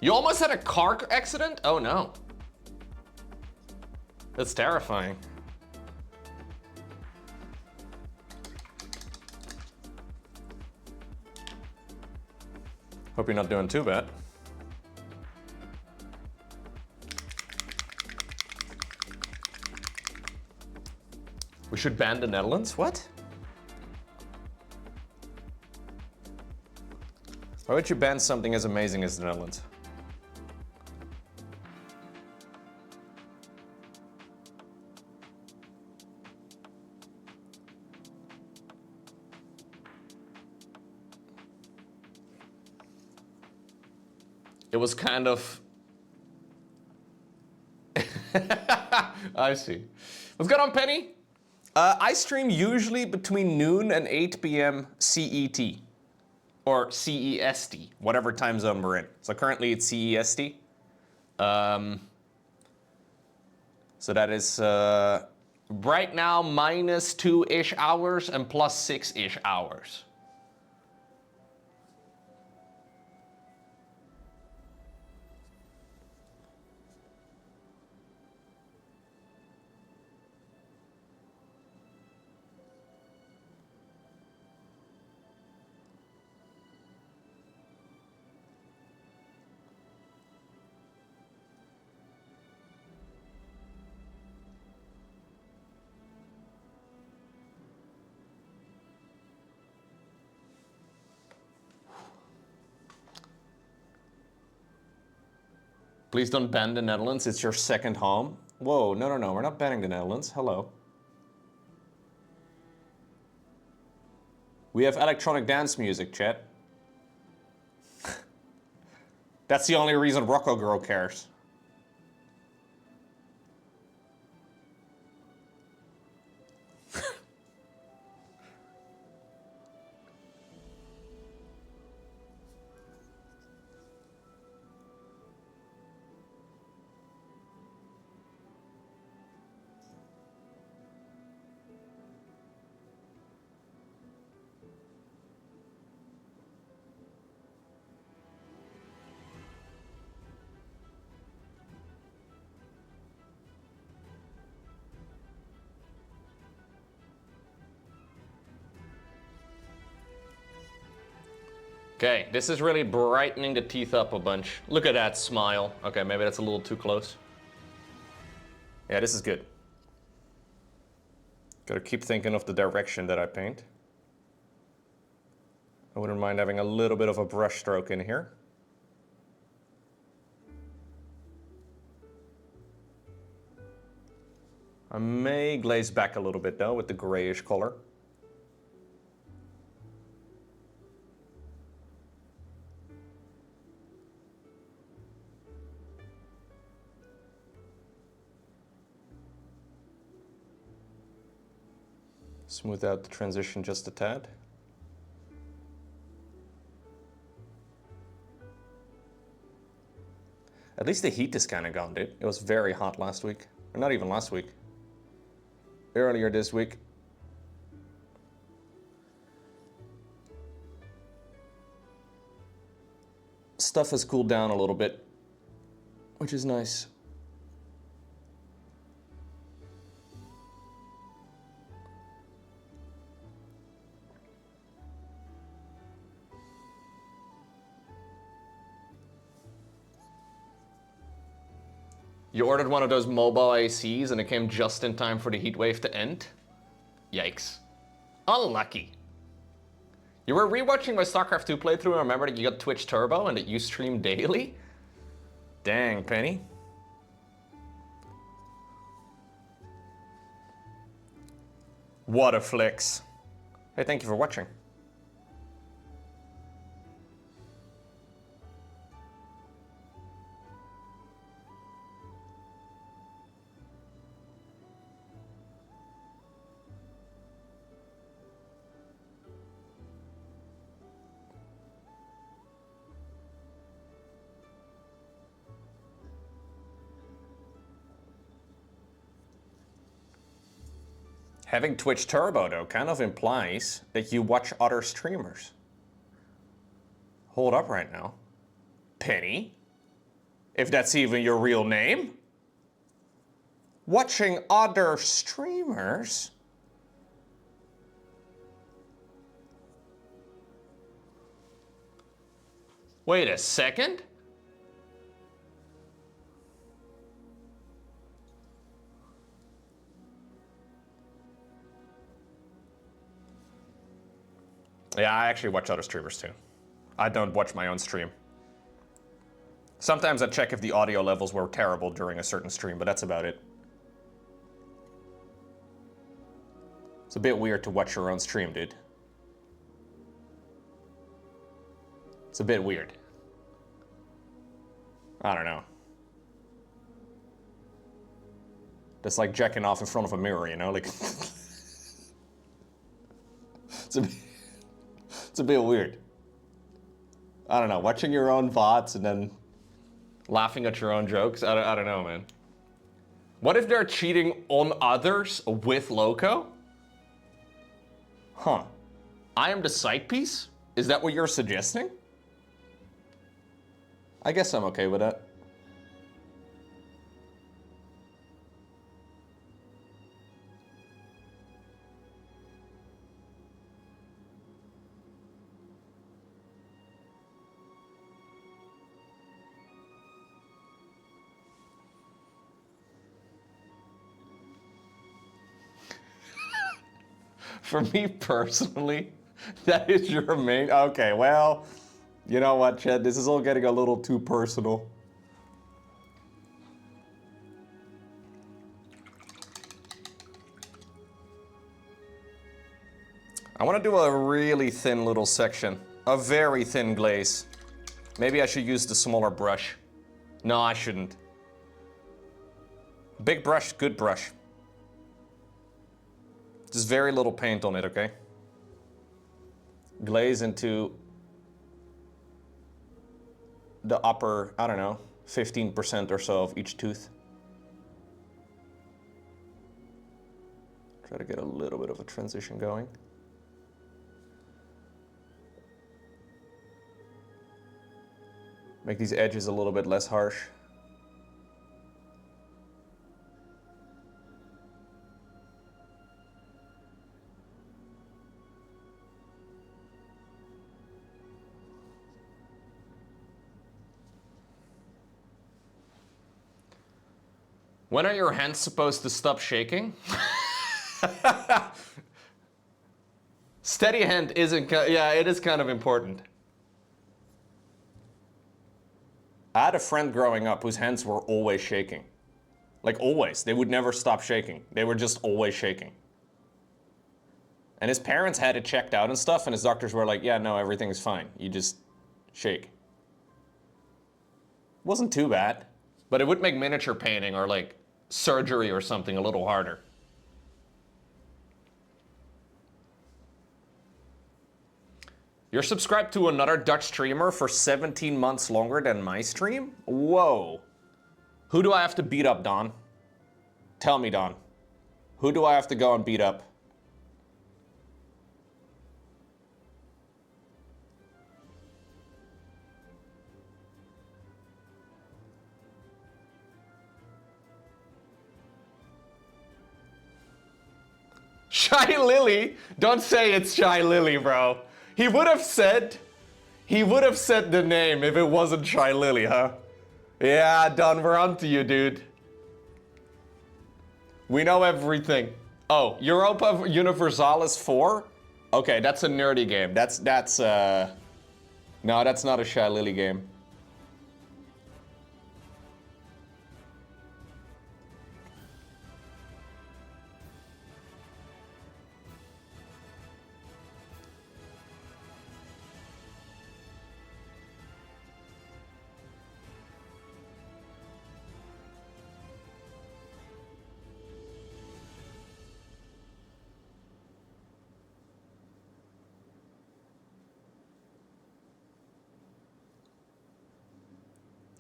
You almost had a car accident? Oh no. That's terrifying. Hope you're not doing too bad. We should ban the Netherlands? What? Why would you ban something as amazing as the Netherlands? It was kind of... I see. What's going on, Penny? I stream usually between noon and 8 p.m. CET. Or CEST, whatever time zone we're in. So currently it's CEST. So that is right now minus 2-ish hours and plus 6-ish hours. Please don't ban the Netherlands, it's your second home. Whoa, no, we're not banning the Netherlands. Hello. We have electronic dance music, chat. That's the only reason Rocco Girl cares. Okay, this is really brightening the teeth up a bunch. Look at that smile. Okay, maybe that's a little too close. Yeah, this is good. Gotta keep thinking of the direction that I paint. I wouldn't mind having a little bit of a brush stroke in here. I may glaze back a little bit though with the grayish color. Smooth out the transition just a tad. At least the heat is kind of gone, dude. It was very hot last week. Or not even last week. Earlier this week. Stuff has cooled down a little bit, which is nice. You ordered one of those mobile ACs and it came just in time for the heat wave to end? Yikes. Unlucky. You were rewatching my Starcraft 2 playthrough and remember that you got Twitch Turbo and that you stream daily? Dang, Penny. What a flex. Hey, thank you for watching. Having Twitch Turbo, though, kind of implies that you watch other streamers. Hold up right now. Penny? If that's even your real name? Watching other streamers? Wait a second? Yeah, I actually watch other streamers too. I don't watch my own stream. Sometimes I check if the audio levels were terrible during a certain stream, but that's about it. It's a bit weird to watch your own stream, dude. It's a bit weird. I don't know. That's like jacking off in front of a mirror, you know? Like, it's a bit weird. I don't know, watching your own VODs and then laughing at your own jokes, I don't know, man. What if they're cheating on others with Loco? Huh. I am the side piece? Is that what you're suggesting? I guess I'm okay with that. For me personally, that is your main... Okay, well, you know what, Chad? This is all getting a little too personal. I want to do a really thin little section. A very thin glaze. Maybe I should use the smaller brush. No, I shouldn't. Big brush, good brush. Just very little paint on it, okay? Glaze into the upper, I don't know, 15% or so of each tooth. Try to get a little bit of a transition going. Make these edges a little bit less harsh. When are your hands supposed to stop shaking? Steady hand isn't, yeah, it is kind of important. I had a friend growing up whose hands were always shaking. Like always, they would never stop shaking. They were just always shaking. And his parents had it checked out and stuff, and his doctors were like, yeah, no, everything's fine. You just shake. Wasn't too bad, but it would make miniature painting or like surgery or something a little harder. You're subscribed to another Dutch streamer for 17 months longer than my stream? Whoa. Who do I have to beat up, Don? Tell me, Don. Who do I have to go and beat up? Shy Lily? Don't say it's Shy Lily, bro. He would have said the name if it wasn't Shy Lily, huh? Yeah, Don, we're on to you, dude. We know everything. Oh, Europa Universalis 4? Okay, that's a nerdy game. No, that's not a Shy Lily game.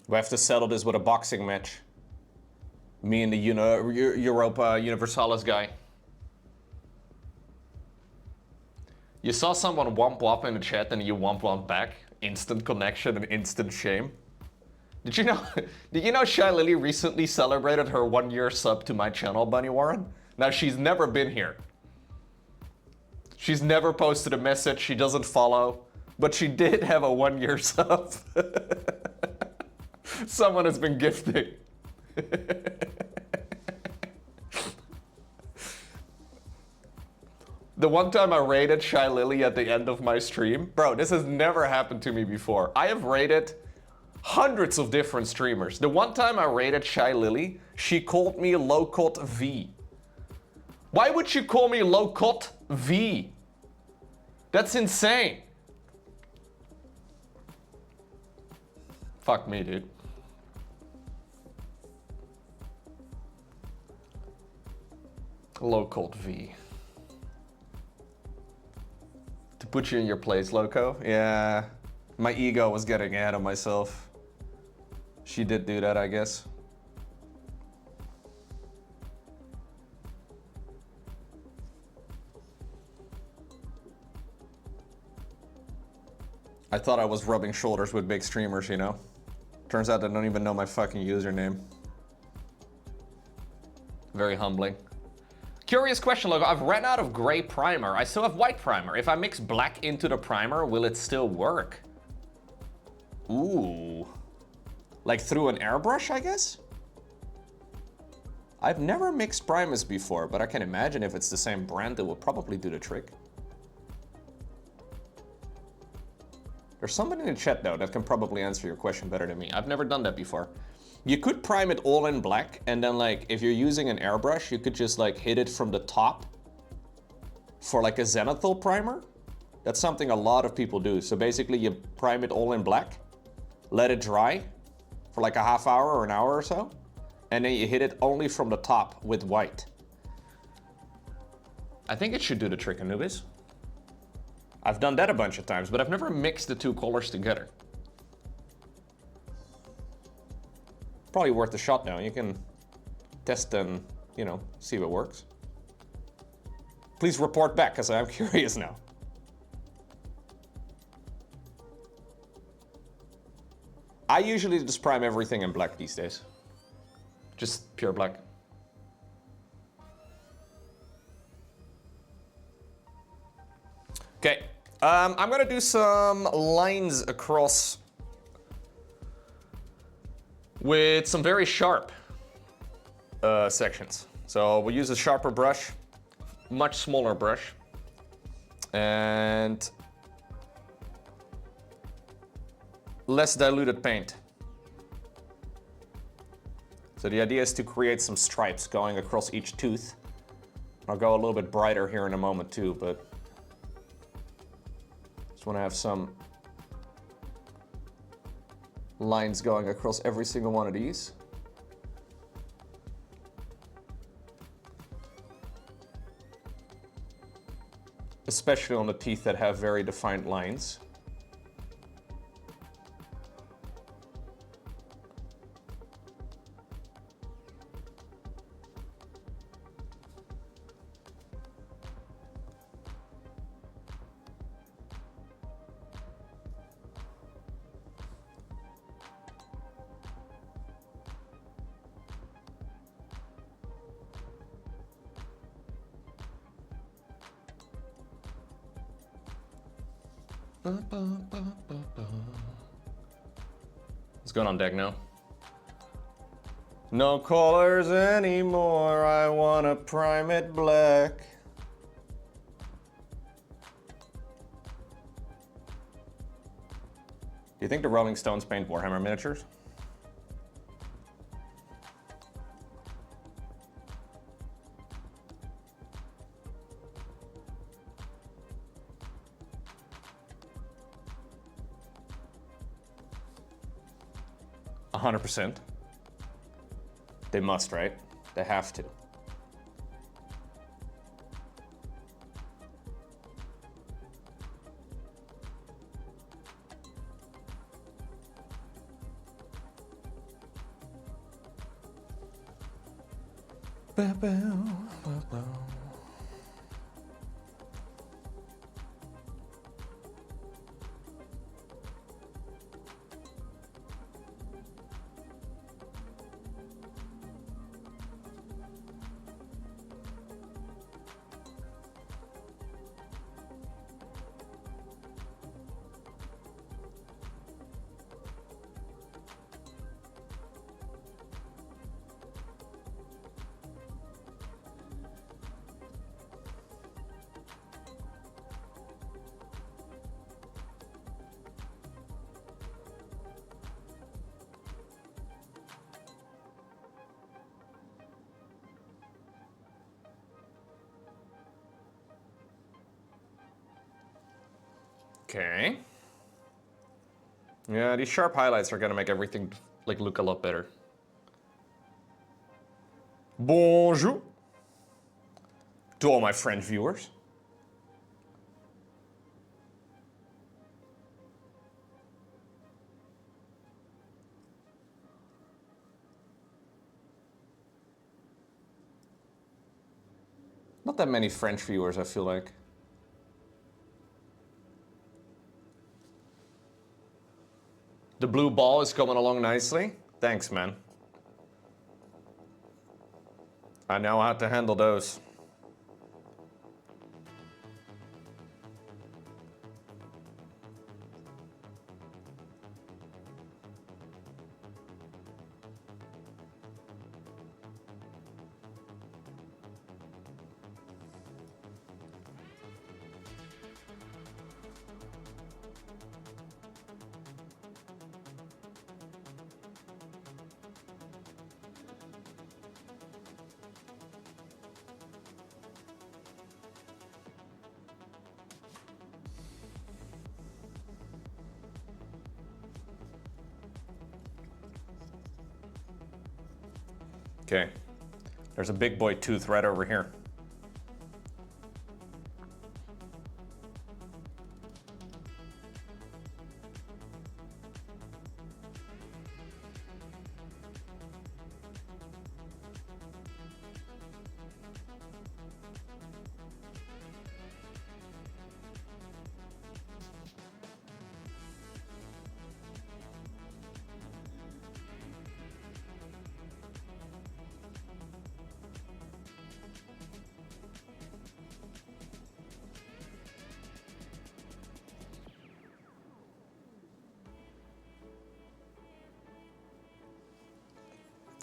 We have to settle this with a boxing match. Me and the Europa Universalis guy. You saw someone womp womp in the chat and you womp womp back. Instant connection and instant shame. Did you know? Did you know Shy Lily recently celebrated her 1-year sub to my channel, Bunny Warren? Now she's never been here. She's never posted a message. She doesn't follow, but she did have a 1-year sub. Someone has been gifting. The one time I raided Shy Lily at the end of my stream, bro, this has never happened to me before. I have raided hundreds of different streamers. The one time I raided Shy Lily, she called me Low-Cut V. Why would you call me Low-Cut V? That's insane. Fuck me, dude. Low-Cut V. To put you in your place, Loco? Yeah. My ego was getting ahead of myself. She did do that, I guess. I thought I was rubbing shoulders with big streamers, you know? Turns out they don't even know my fucking username. Very humbling. Curious question, Logo. I've ran out of gray primer. I still have white primer. If I mix black into the primer, will it still work? Ooh. Like through an airbrush, I guess? I've never mixed primers before, but I can imagine if it's the same brand, it will probably do the trick. There's somebody in the chat, though, that can probably answer your question better than me. I've never done that before. You could prime it all in black, and then, like, if you're using an airbrush, you could just, like, hit it from the top for, like, a zenithal primer. That's something a lot of people do. So basically, you prime it all in black, let it dry for, like, a half hour or an hour or so, and then you hit it only from the top with white. I think it should do the trick, Anubis. I've done that a bunch of times, but I've never mixed the two colors together. Probably worth a shot now. You can test and, you know, see what works. Please report back, because I'm curious now. I usually just prime everything in black these days. Just pure black. Okay, I'm gonna do some lines across with some very sharp sections. So we'll use a sharper brush, much smaller brush, and less diluted paint. So the idea is to create some stripes going across each tooth. I'll go a little bit brighter here in a moment too, but just want to have some lines going across every single one of these. Especially on the teeth that have very defined lines. What's going on deck now? No colors anymore, I wanna prime it black. you think the Rolling Stones paint Warhammer miniatures? A 100%. They must, right? They have to. Okay. Yeah, these sharp highlights are gonna make everything like look a lot better. Bonjour to all my French viewers. Not that many French viewers, I feel like. The blue ball is coming along nicely. Thanks, man. I know how to handle those. Okay, there's a big boy tooth right over here.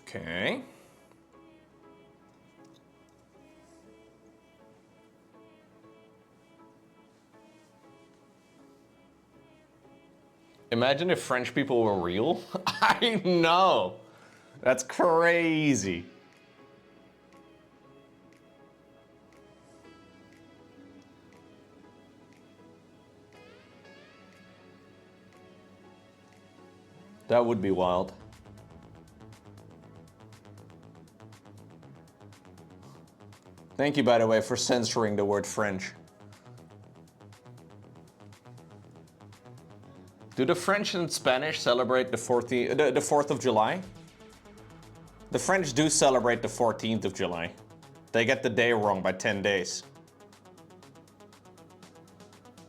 Okay. Imagine if French people were real. I know. That's crazy. That would be wild. Thank you, by the way, for censoring the word French. Do the French and Spanish celebrate the 4th of July? The French do celebrate the 14th of July. They get the day wrong by 10 days.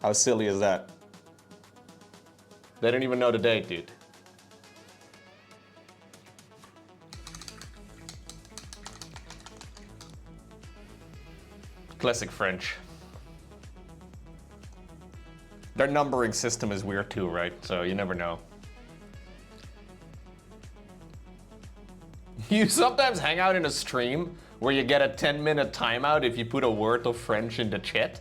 How silly is that? They don't even know the date, dude. Classic French. Their numbering system is weird too, right? So you never know. You sometimes hang out in a stream where you get a 10-minute timeout if you put a word of French in the chat.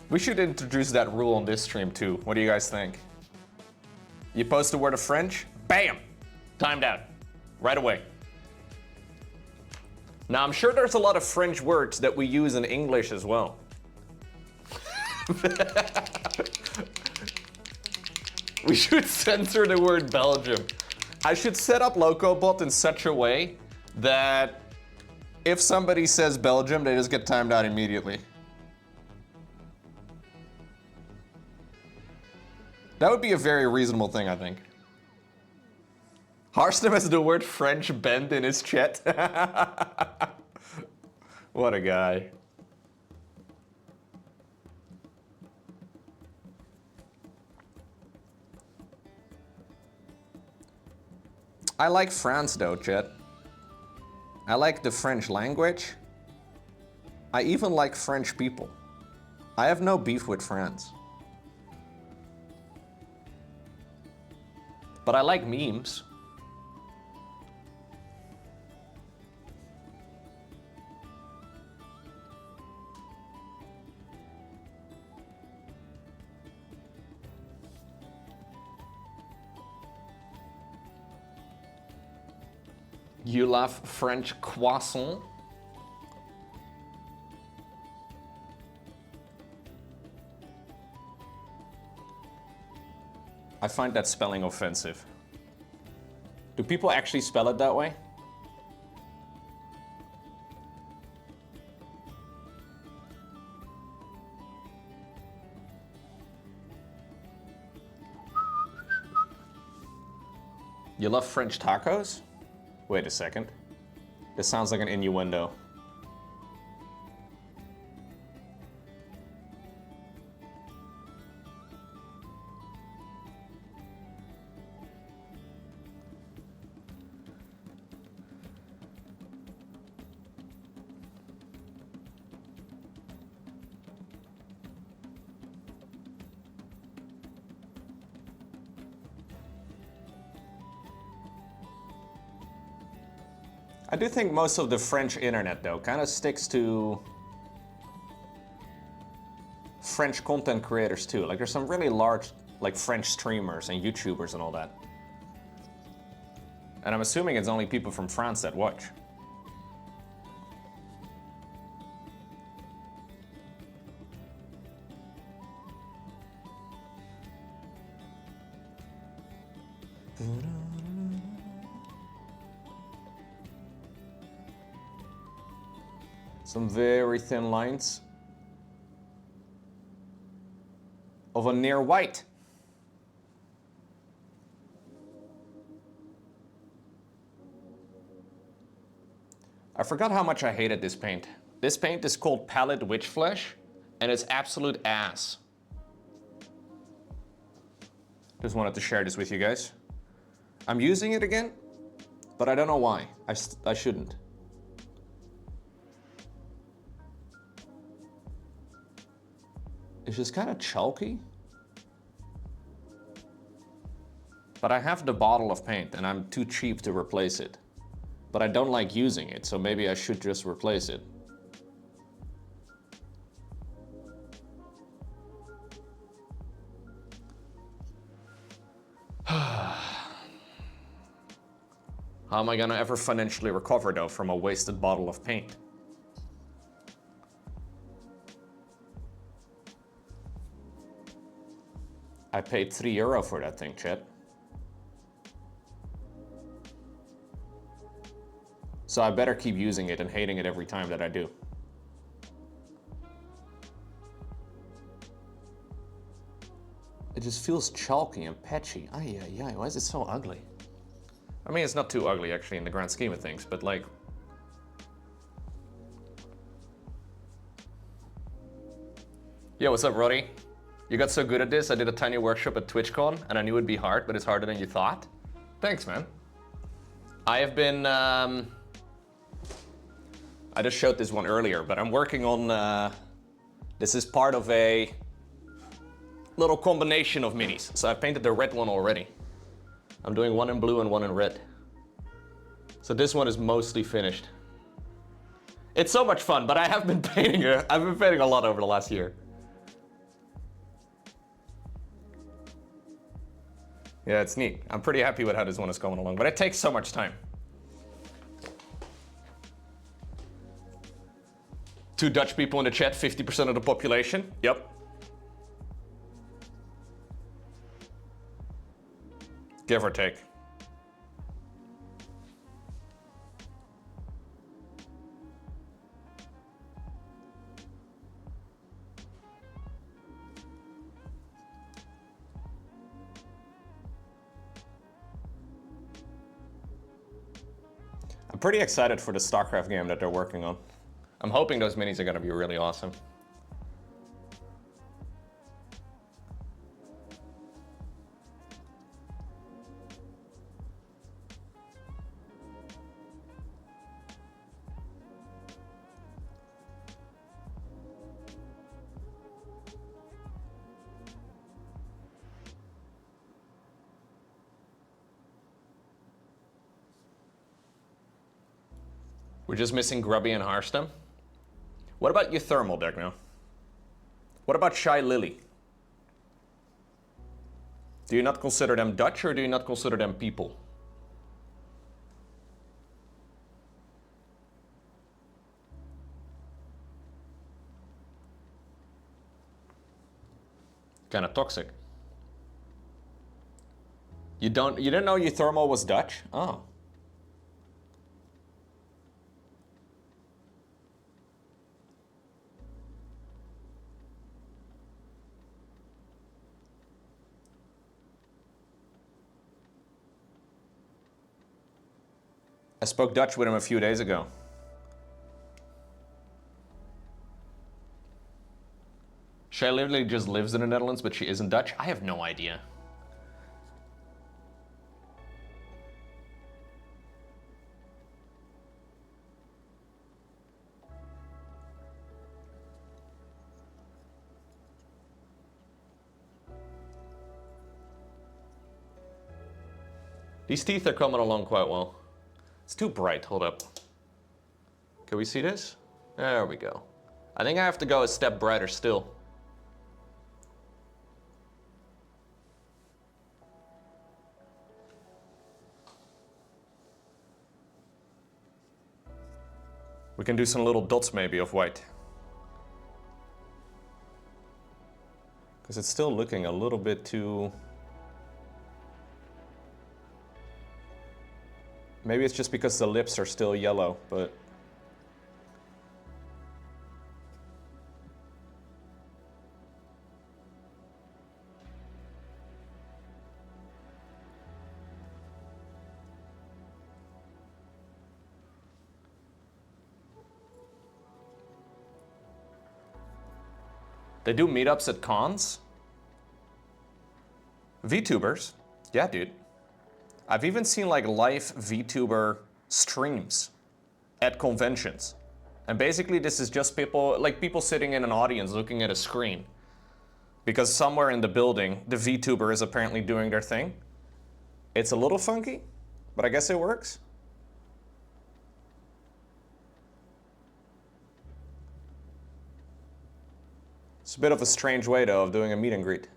We should introduce that rule on this stream too. What do you guys think? You post a word of French, bam! Timed out. Right away. Now, I'm sure there's a lot of French words that we use in English as well. We should censor the word Belgium. I should set up LocoBot in such a way that if somebody says Belgium, they just get timed out immediately. That would be a very reasonable thing, I think. Harstem has the word French banned in his chat. What a guy. I like France though, chat. I like the French language. I even like French people. I have no beef with France. But I like memes. You love French croissant? I find that spelling offensive. Do people actually spell it that way? You love French tacos? Wait a second. This sounds like an innuendo. I do think most of the French internet, though, kind of sticks to French content creators, too. Like, there's some really large, like, French streamers and YouTubers and all that. And I'm assuming it's only people from France that watch. Some very thin lines of a near white. I forgot how much I hated this paint. This paint is called Pallid Witch Flesh, and it's absolute ass. Just wanted to share this with you guys. I'm using it again, but I don't know why. I shouldn't. It's just kind of chalky. But I have the bottle of paint and I'm too cheap to replace it. But I don't like using it, so maybe I should just replace it. How am I gonna ever financially recover though from a wasted bottle of paint? I paid €3 for that thing, chat. So I better keep using it and hating it every time that I do. It just feels chalky and patchy. Ay, ay, ay, why is it so ugly? I mean, it's not too ugly actually in the grand scheme of things, but like... Yo, what's up, Roddy? You got so good at this, I did a tiny workshop at TwitchCon, and I knew it'd be hard, but it's harder than you thought. Thanks, man. I have been, I just showed this one earlier, but I'm working on, this is part of a little combination of minis. So I painted the red one already. I'm doing one in blue and one in red. So this one is mostly finished. It's so much fun, but I have been painting, I've been painting a lot over the last year. Yeah, it's neat. I'm pretty happy with how this one is going along, but it takes so much time. 2 Dutch people in the chat, 50% of the population. Yep. Give or take. I'm pretty excited for the Starcraft game that they're working on. I'm hoping those minis are gonna be really awesome. We're just missing Grubby and Hearthstone. What about your thermal deck now? What about Shy Lily? Do you not consider them Dutch or do you not consider them people? Kind of toxic. You didn't know your thermal was Dutch? Oh. I spoke Dutch with him a few days ago. She literally just lives in the Netherlands, but she isn't Dutch? I have no idea. These teeth are coming along quite well. It's too bright, hold up. Can we see this? There we go. I think I have to go a step brighter still. We can do some little dots maybe of white. Because it's still looking a little bit too... Maybe it's just because the lips are still yellow, but... They do meetups at cons? VTubers? Yeah, dude. I've even seen like live VTuber streams at conventions. And basically this is just people sitting in an audience looking at a screen. Because somewhere in the building, the VTuber is apparently doing their thing. It's a little funky, but I guess it works. It's a bit of a strange way though of doing a meet and greet.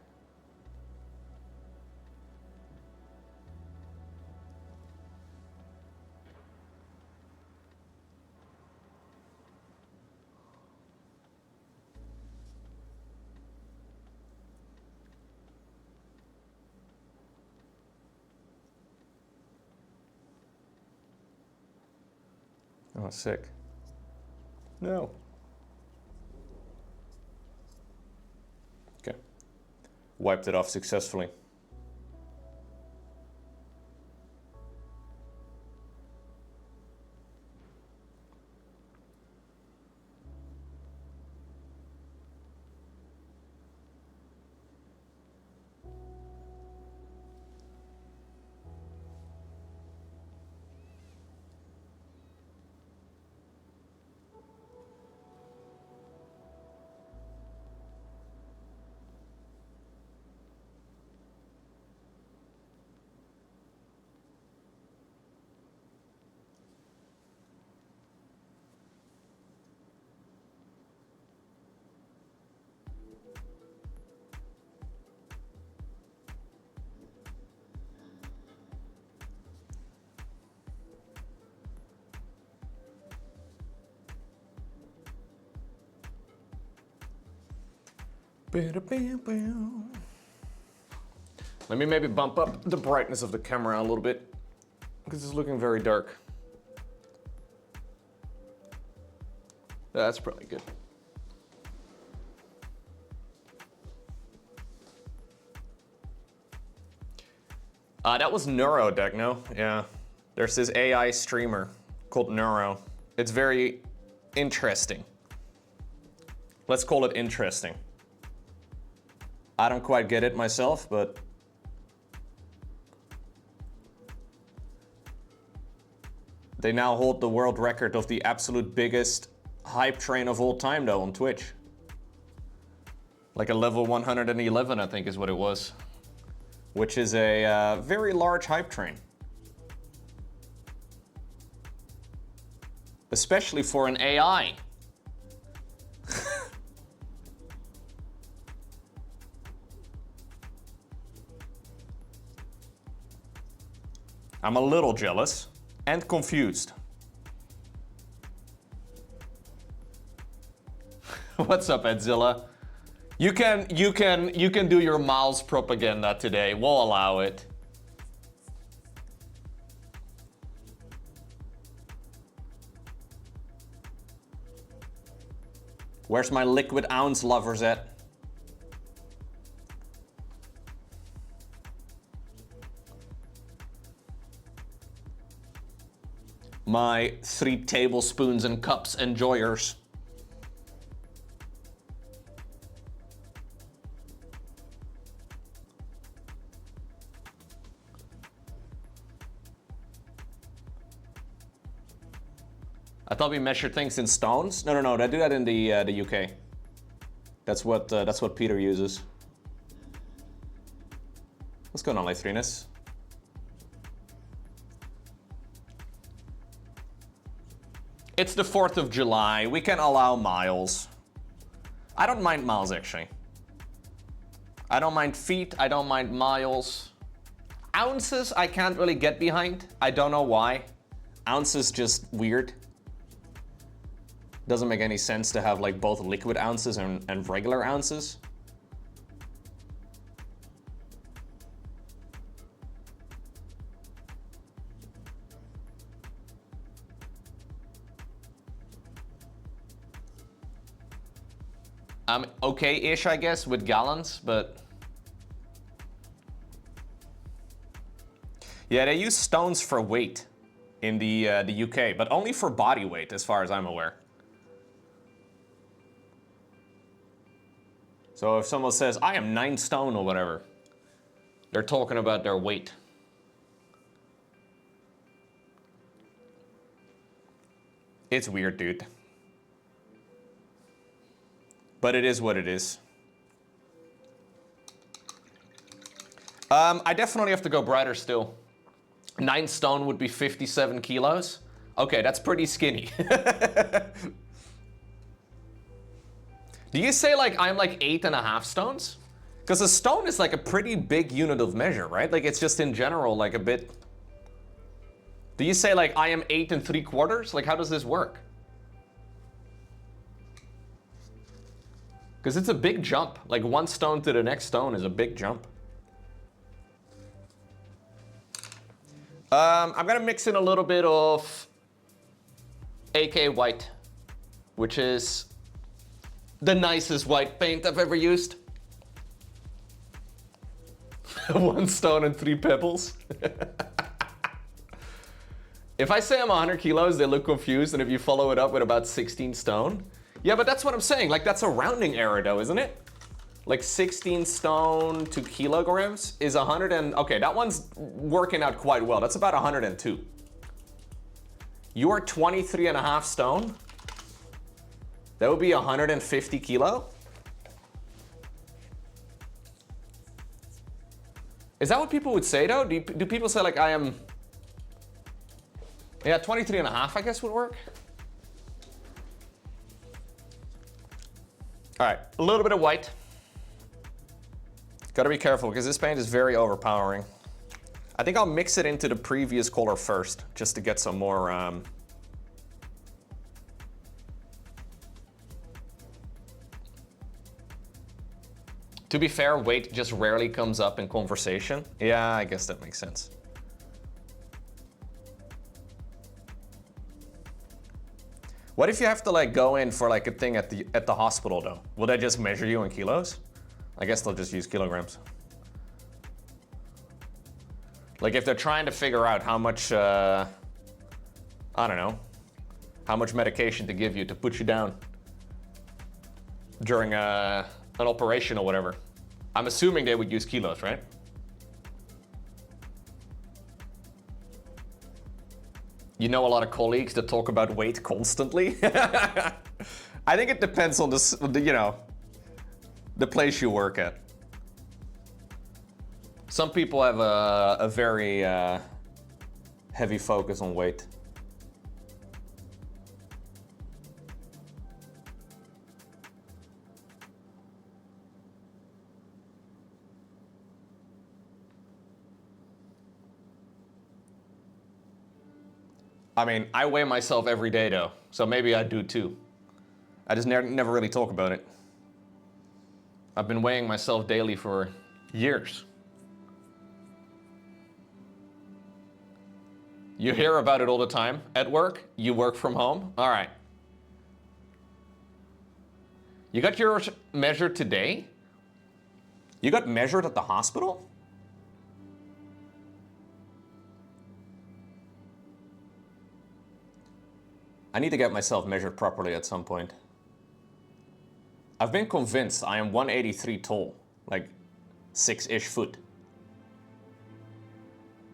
Oh, sick. No. Okay. Wiped it off successfully. Let me maybe bump up the brightness of the camera a little bit, because it's looking very dark. That's probably good. That was Neurodegno, yeah. There's this AI streamer called Neuro. It's very interesting. Let's call it interesting. I don't quite get it myself, but they now hold the world record of the absolute biggest hype train of all time though on Twitch. Like a level 111, I think is what it was. Which is a very large hype train. Especially for an AI. I'm a little jealous and confused. What's up, Edzilla? You can do your Miles propaganda today. We'll allow it. Where's my liquid ounce lovers at? My 3 tablespoons and cups enjoyers. I thought we measured things in stones. No. They do that in the UK. That's what Peter uses. What's going on, Lathreenus? It's the 4th of July. We can allow miles. I don't mind miles, actually. I don't mind feet. I don't mind miles. Ounces, I can't really get behind. I don't know why. Ounces just weird. Doesn't make any sense to have like both liquid ounces and regular ounces. I'm okay-ish, I guess, with gallons, but yeah, they use stones for weight in the UK, but only for body weight, as far as I'm aware. So if someone says, I am 9 stone or whatever, they're talking about their weight. It's weird, dude. But it is what it is. I definitely have to go brighter still. 9 stone would be 57 kilos. Okay, that's pretty skinny. Do you say like I'm like 8.5 stones? Because a stone is like a pretty big unit of measure, right? Like it's just in general like a bit. Do you say like I am 8 3/4? Like how does this work? Because it's a big jump. Like 1 stone to the next stone is a big jump. I'm gonna mix in a little bit of AK white, which is the nicest white paint I've ever used. 1 stone and 3 pebbles. If I say I'm 100 kilos, they look confused, and if you follow it up with about 16 stone. Yeah, but that's what I'm saying. Like, that's a rounding error, though, isn't it? Like 16 stone to kilograms is 100 and... Okay, that one's working out quite well. That's about 102. You are 23.5 stone. That would be 150 kilo. Is that what people would say, though? Do people say, like, I am... Yeah, 23.5, I guess, would work. All right, a little bit of white. Gotta be careful, because this paint is very overpowering. I think I'll mix it into the previous color first, just to get some more... To be fair, weight just rarely comes up in conversation. Yeah, I guess that makes sense. What if you have to like go in for like a thing at the hospital though? Will they just measure you in kilos? I guess they'll just use kilograms. Like if they're trying to figure out how much, I don't know, how much medication to give you to put you down during an operation or whatever. I'm assuming they would use kilos, right? You know a lot of colleagues that talk about weight constantly. I think it depends on you know, the place you work at. Some people have a very heavy focus on weight. I mean, I weigh myself every day though, so maybe I do too. I just never really talk about it. I've been weighing myself daily for years. You hear about it all the time at work? You work from home? All right. You got yours measured today? You got measured at the hospital? I need to get myself measured properly at some point. I've been convinced I am 183 tall, like 6-ish foot,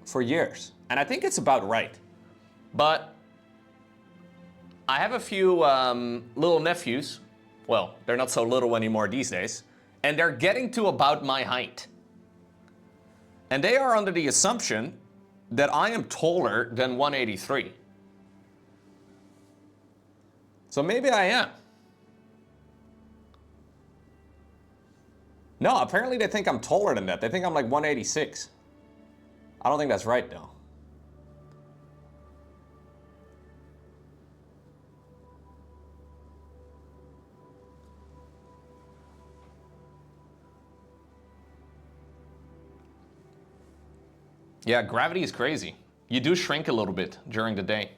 for years. And I think it's about right. But I have a few little nephews. Well, they're not so little anymore these days. And they're getting to about my height. And they are under the assumption that I am taller than 183. So maybe I am. No, apparently they think I'm taller than that. They think I'm like 186. I don't think that's right though. Yeah, gravity is crazy. You do shrink a little bit during the day.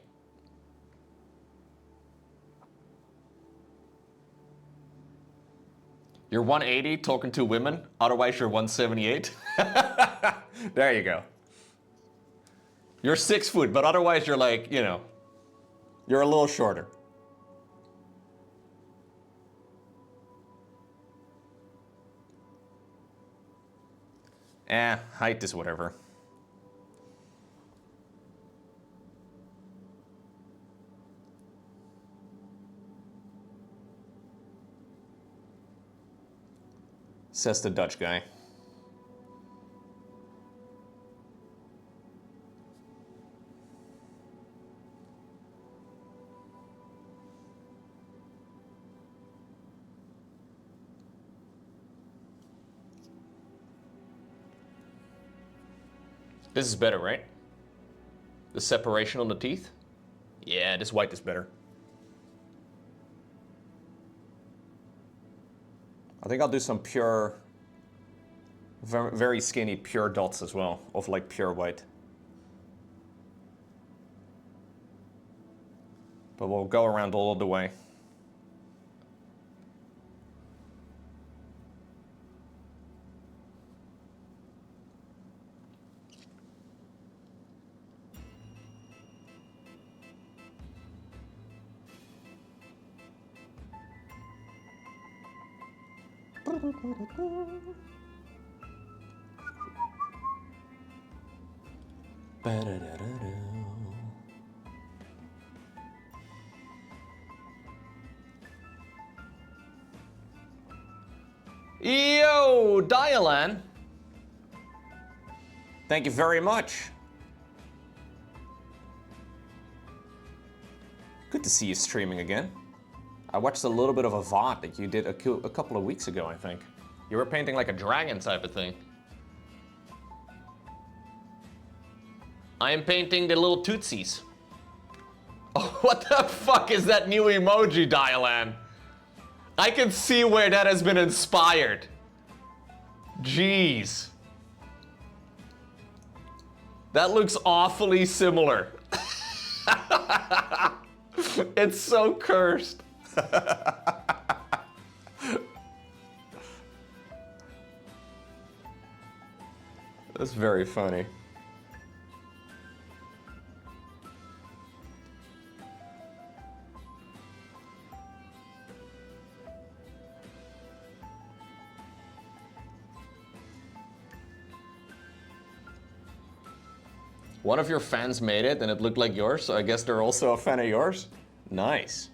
You're 180 talking to women, otherwise you're 178. There you go. You're 6 foot, but otherwise you're like, you know, you're a little shorter. Height is whatever. Says the Dutch guy. This is better, right? The separation on the teeth? Yeah, this white is better. I think I'll do some pure, very skinny pure dots as well, of like pure white. But we'll go around all of the way. Yo, Dialan. Thank you very much. Good to see you streaming again. I watched a little bit of a VOD that you did a couple of weeks ago, I think. You were painting like a dragon type of thing. I am painting the little tootsies. Oh, what the fuck is that new emoji, Dialan? I can see where that has been inspired. Jeez. That looks awfully similar. It's so cursed. That's very funny. One of your fans made it and it looked like yours, so I guess they're also a fan of yours? Nice.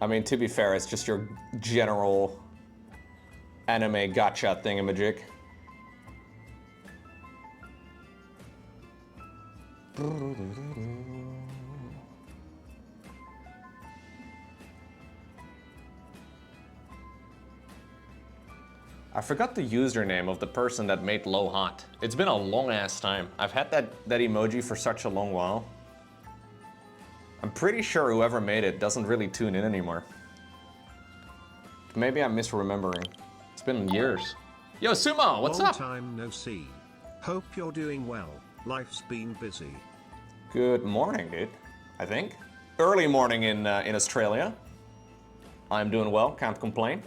I mean, to be fair, it's just your general anime gacha thingamajig. I forgot the username of the person that made Low Hot. It's been a long ass time. I've had that emoji for such a long while. I'm pretty sure whoever made it doesn't really tune in anymore. Maybe I'm misremembering. It's been years. Yo, Sumo, what's up? Long time no see. Hope you're doing well. Life's been busy. Good morning, dude. I think. Early morning in Australia. I'm doing well, can't complain.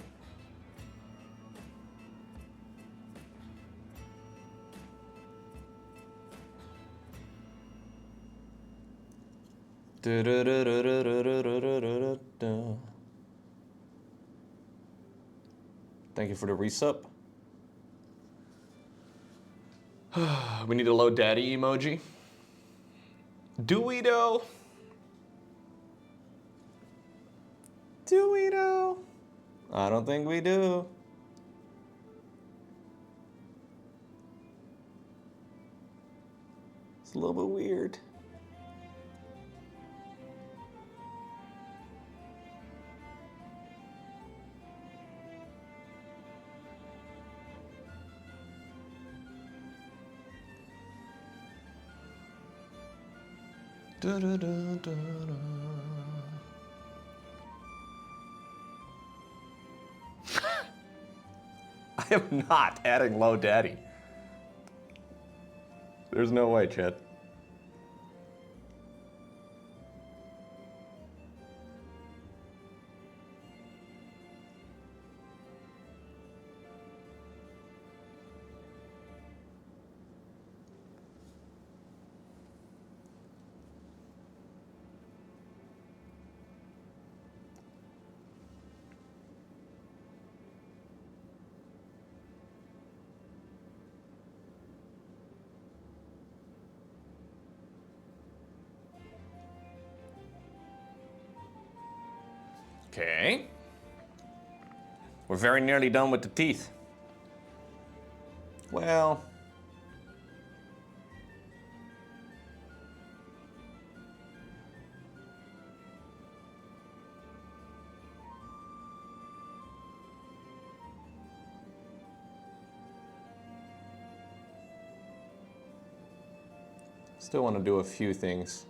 Thank you for the resub. We need a low daddy emoji. Do we though? Do we though? I don't think we do. It's a little bit weird. Da, da, da, da, da. I am not adding low daddy. There's no way, Chad. Okay. We're very nearly done with the teeth. Well. Still want to do a few things.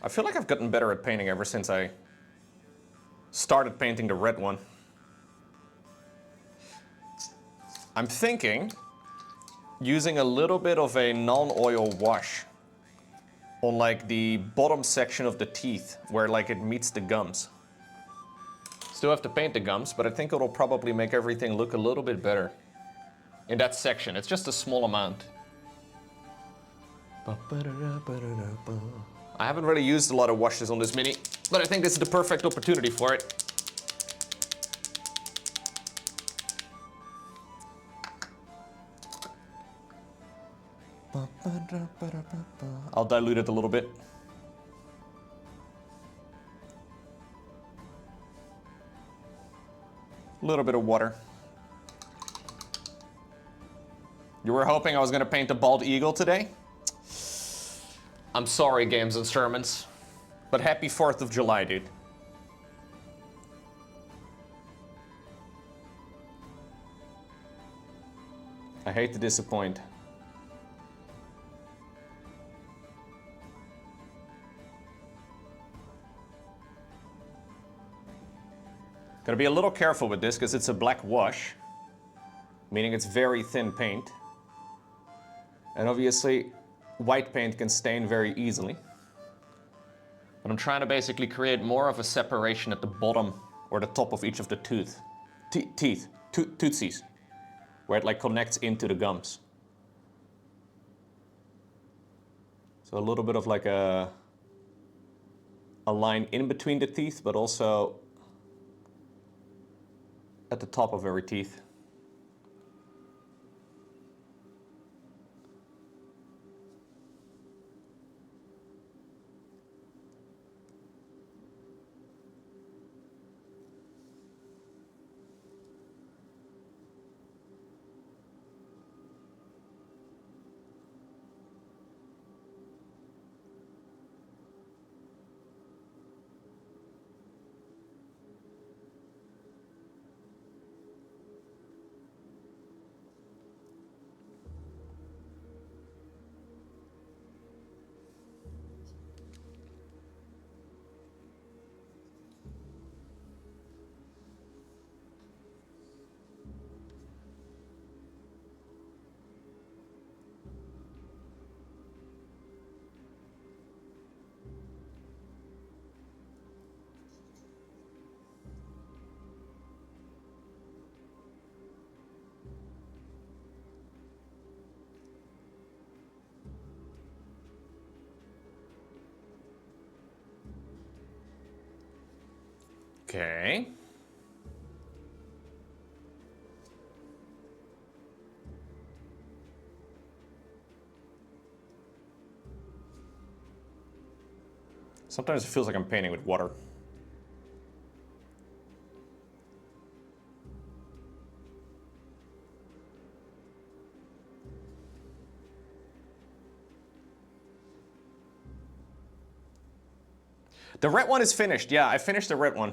I feel like I've gotten better at painting ever since I started painting the red one. I'm thinking using a little bit of a non-oil wash on like the bottom section of the teeth where like it meets the gums. Still have to paint the gums, but I think it'll probably make everything look a little bit better in that section. It's just a small amount. I haven't really used a lot of washes on this Mini, but I think this is the perfect opportunity for it. I'll dilute it a little bit. A little bit of water. You were hoping I was going to paint a bald eagle today? I'm sorry, Games and Sermons, but happy 4th of July, dude. I hate to disappoint. Gotta be a little careful with this because it's a black wash, meaning it's very thin paint. And obviously, white paint can stain very easily. But I'm trying to basically create more of a separation at the bottom or the top of each of the tootsies, where it like connects into the gums. So a little bit of like a line in between the teeth, but also at the top of every teeth. Okay. Sometimes it feels like I'm painting with water. The red one is finished. Yeah, I finished the red one.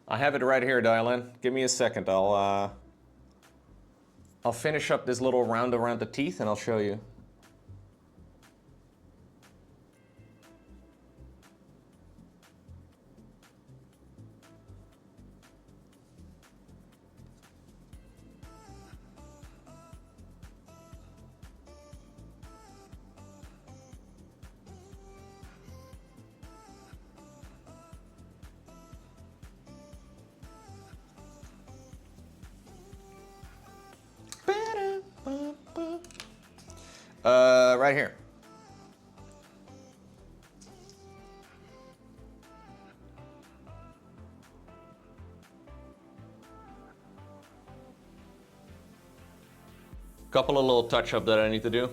I have it right here, Dylan. Give me a second. I'll finish up this little round around the teeth and I'll show you. Right here. Couple of little touch-up that I need to do.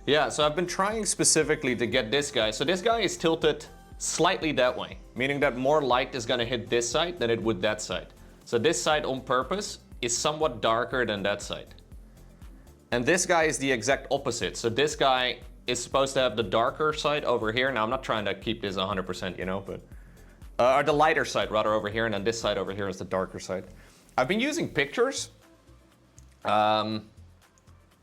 Yeah, so I've been trying specifically to get this guy. So this guy is tilted slightly that way, meaning that more light is gonna hit this side than it would that side. So this side on purpose is somewhat darker than that side. And this guy is the exact opposite. So this guy is supposed to have the darker side over here. Now I'm not trying to keep this 100%, you know, but or the lighter side rather over here, and then this side over here is the darker side. I've been using pictures.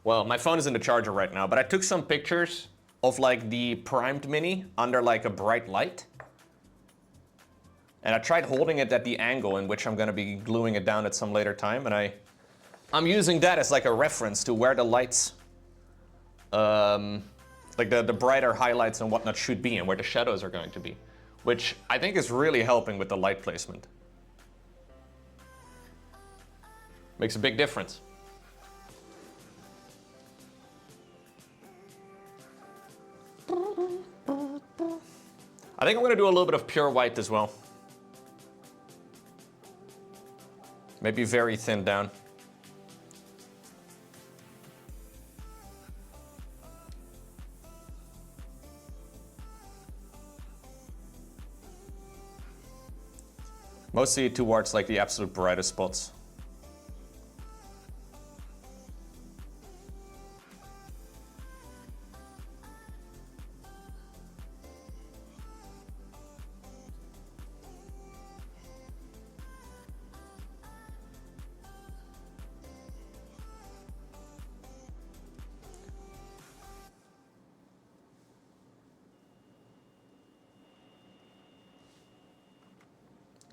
Well, my phone is in the charger right now, but I took some pictures of like the primed mini under like a bright light. And I tried holding it at the angle in which I'm gonna be gluing it down at some later time, and I'm using that as like a reference to where the lights, like the brighter highlights and whatnot should be and where the shadows are going to be, which I think is really helping with the light placement. Makes a big difference. I think I'm gonna do a little bit of pure white as well. Maybe very thin down. Mostly towards like the absolute brightest spots.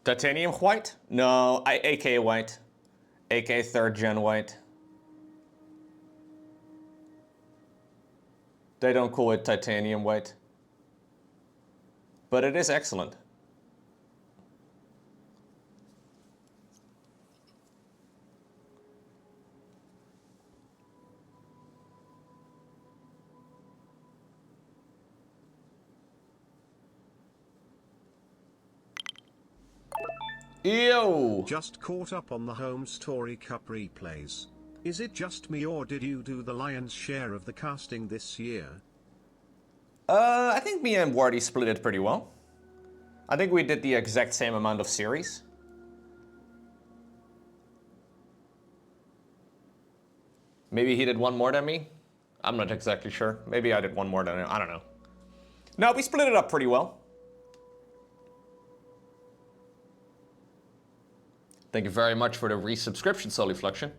Titanium white? No, AK white. AK 3rd gen white. They don't call it titanium white. But it is excellent. Yo! Just caught up on the Home Story Cup replays. Is it just me or did you do the lion's share of the casting this year? I think me and Wardy split it pretty well. I think we did the exact same amount of series. Maybe he did one more than me? I'm not exactly sure. Maybe I did one more than him. I don't know. No, we split it up pretty well. Thank you very much for the resubscription, Solifluction.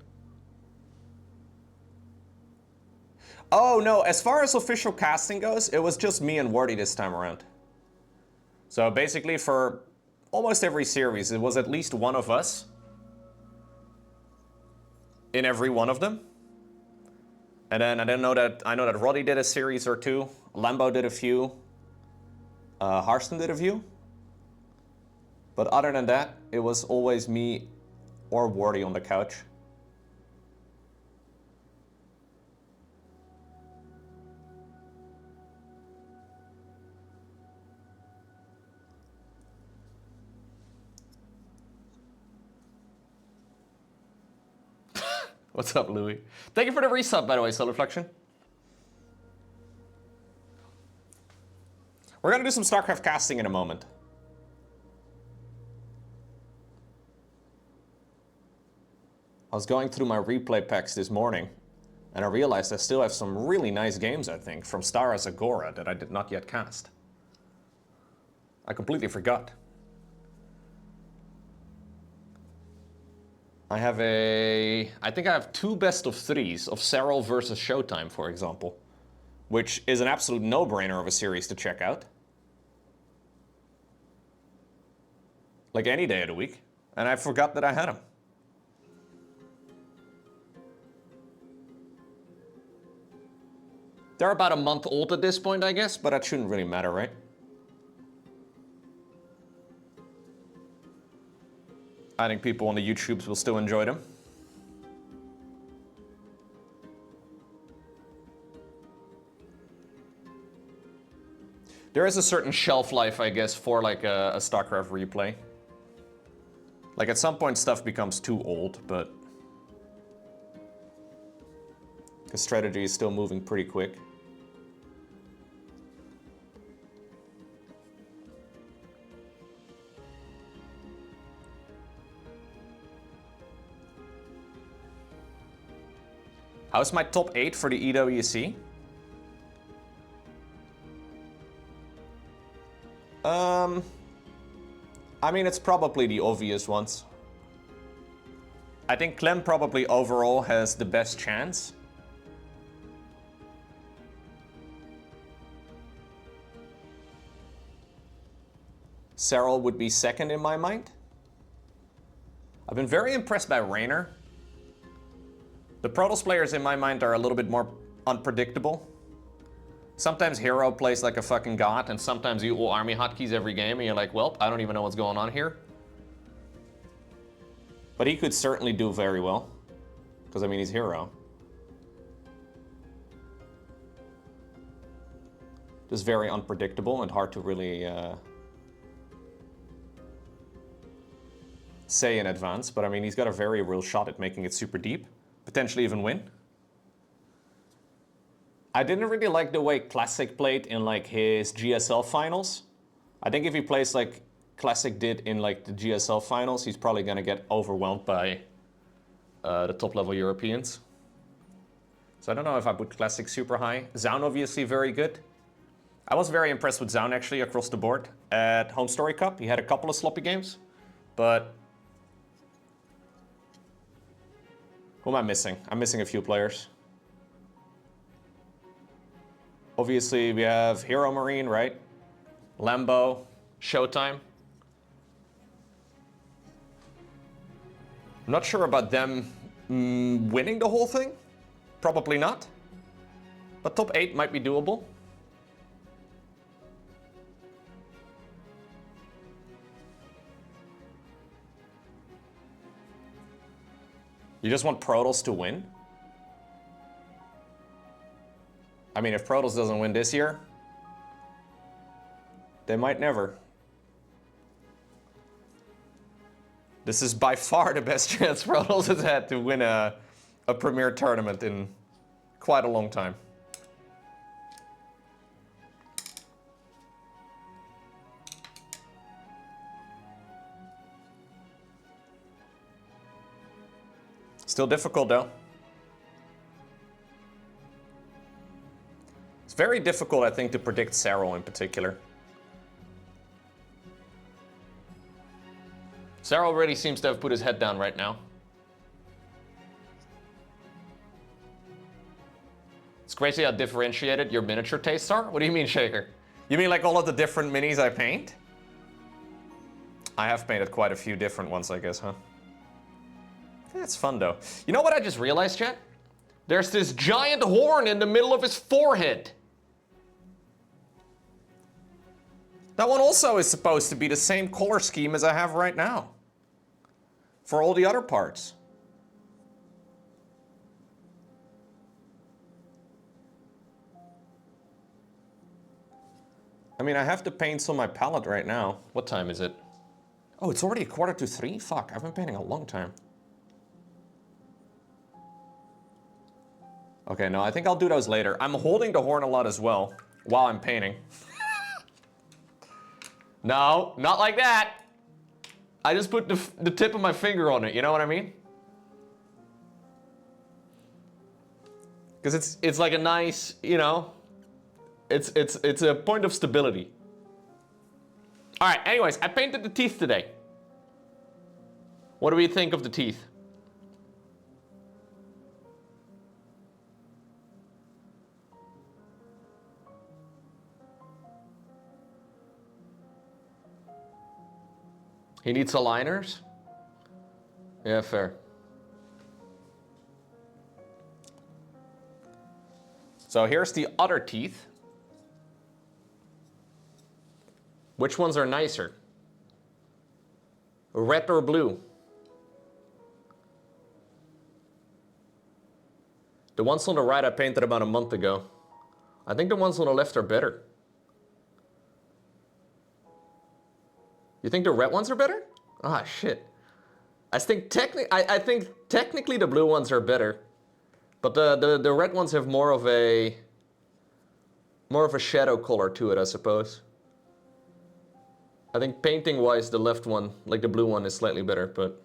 Oh no, as far as official casting goes, it was just me and Wardy this time around. So basically for almost every series, it was at least one of us in every one of them. And then I know that Roddy did a series or two, Lambo did a few, Harston did a few. But other than that, it was always me or Wardy on the couch. What's up, Louis? Thank you for the resub, by the way, Soliflection. We're gonna do some Starcraft casting in a moment. I was going through my replay packs this morning, and I realized I still have some really nice games, I think, from Star as Agora that I did not yet cast. I completely forgot. I think I have 2 best of 3s of Serral versus Showtime, for example, which is an absolute no-brainer of a series to check out. Like any day of the week, and I forgot that I had them. They're about a month old at this point, I guess, but that shouldn't really matter, right? I think people on the YouTubes will still enjoy them. There is a certain shelf life, I guess, for like a StarCraft replay. Like at some point stuff becomes too old, but the strategy is still moving pretty quick. How's my top 8 for the EWC? I mean, it's probably the obvious ones. I think Clem probably overall has the best chance. Serral would be second in my mind. I've been very impressed by Raynor. The Protoss players in my mind are a little bit more unpredictable. Sometimes Hero plays like a fucking god, and sometimes you all army hotkeys every game, and you're like, well, I don't even know what's going on here. But he could certainly do very well. Because, I mean, he's Hero. Just very unpredictable and hard to really say in advance. But, I mean, he's got a very real shot at making it super deep. Potentially even win. I didn't really like the way Classic played in like his GSL finals. I think if he plays like Classic did in like the GSL finals, he's probably gonna get overwhelmed by the top level Europeans. So I don't know if I put Classic super high. Zaun obviously very good. I was very impressed with Zaun actually across the board at Home Story Cup. He had a couple of sloppy games, but who am I missing? I'm missing a few players. Obviously we have Hero Marine, right? Lambo, Showtime. I'm not sure about them winning the whole thing. Probably not. But top 8 might be doable. You just want Protoss to win? I mean, if Protoss doesn't win this year, they might never. This is by far the best chance Protoss has had to win a premier tournament in quite a long time. Still difficult though. It's very difficult, I think, to predict Serral in particular. Serral already seems to have put his head down right now. It's crazy how differentiated your miniature tastes are. What do you mean, Shaker? You mean like all of the different minis I paint? I have painted quite a few different ones, I guess, huh? That's fun, though. You know what I just realized, chat? There's this giant horn in the middle of his forehead. That one also is supposed to be the same color scheme as I have right now. For all the other parts. I mean, I have the paints on my palette right now. What time is it? Oh, it's already 2:45? Fuck, I've been painting a long time. Okay, no, I think I'll do those later. I'm holding the horn a lot as well while I'm painting. No, not like that. I just put the tip of my finger on it, you know what I mean? Because it's like a nice, you know, it's a point of stability. All right, anyways, I painted the teeth today. What do we think of the teeth? He needs aligners? Yeah, fair. So here's the other teeth. Which ones are nicer? Red or blue? The ones on the right I painted about a month ago. I think the ones on the left are better. You think the red ones are better? Ah, shit. I think technically the blue ones are better, but the red ones have more of a shadow color to it, I suppose. I think painting-wise, the left one, like the blue one, is slightly better, but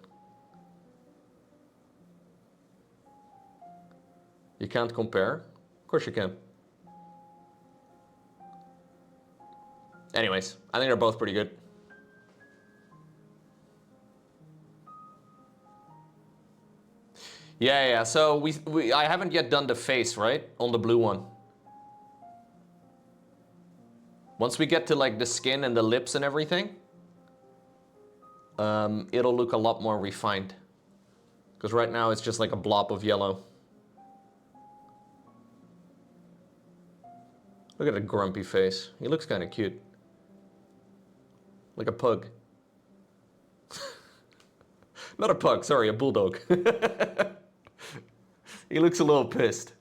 you can't compare. Of course you can. Anyways, I think they're both pretty good. Yeah. So I haven't yet done the face, right? On the blue one. Once we get to like the skin and the lips and everything, it'll look a lot more refined. Because right now it's just like a blob of yellow. Look at the grumpy face. He looks kind of cute. Like a pug. Not a pug, sorry, a bulldog. He looks a little pissed.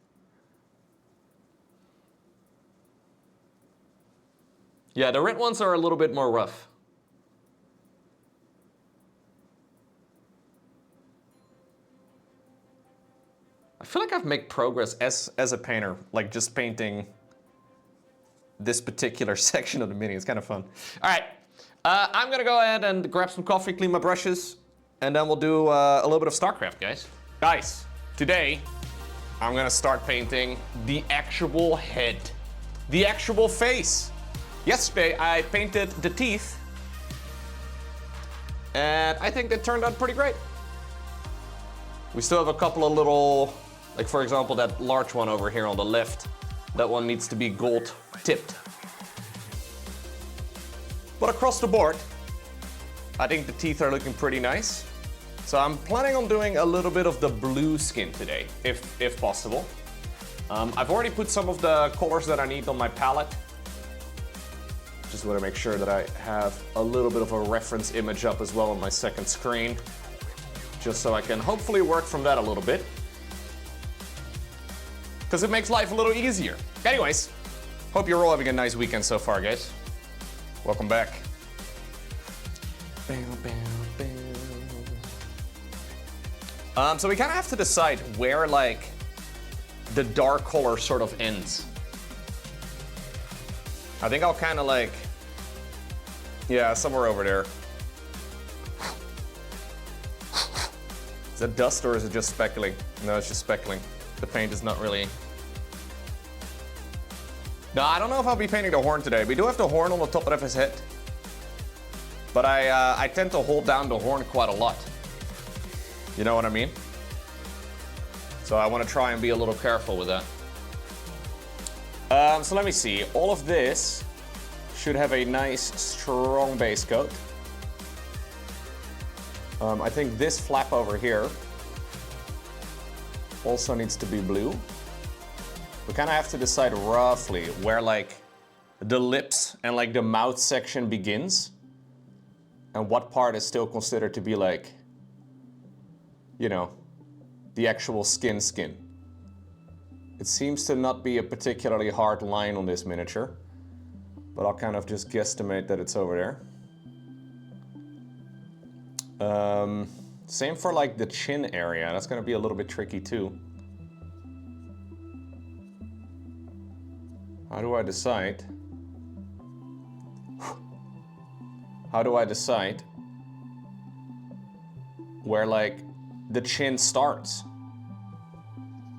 Yeah, the red ones are a little bit more rough. I feel like I've made progress as a painter, like just painting this particular section of the mini. It's kind of fun. All right, I'm gonna go ahead and grab some coffee, clean my brushes, and then we'll do a little bit of Starcraft, guys. Guys, today I'm gonna start painting the actual head, the actual face. Yesterday I painted the teeth, and I think that turned out pretty great. We still have a couple of little, like for example that large one over here on the left, that one needs to be gold tipped. But across the board, I think the teeth are looking pretty nice. So I'm planning on doing a little bit of the blue skin today, if possible. I've already put some of the colors that I need on my palette. Just want to make sure that I have a little bit of a reference image up as well on my second screen, just so I can hopefully work from that a little bit, because it makes life a little easier. Anyways, hope you're all having a nice weekend so far, guys. Welcome back. So we kind of have to decide where like the dark color sort of ends. I think I'll kind of like, yeah, somewhere over there. Is that dust or is it just speckling? No, it's just speckling. The paint is not really. No, I don't know if I'll be painting the horn today. We do have the horn on the top of his head, but I tend to hold down the horn quite a lot. You know what I mean? So I want to try and be a little careful with that. So let me see. All of this should have a nice, strong base coat. I think this flap over here also needs to be blue. We kind of have to decide roughly where like the lips and like the mouth section begins and what part is still considered to be like, you know, the actual skin. It seems to not be a particularly hard line on this miniature, but I'll kind of just guesstimate that it's over there. Same for like the chin area. That's going to be a little bit tricky too. How do I decide? How do I decide where like the chin starts?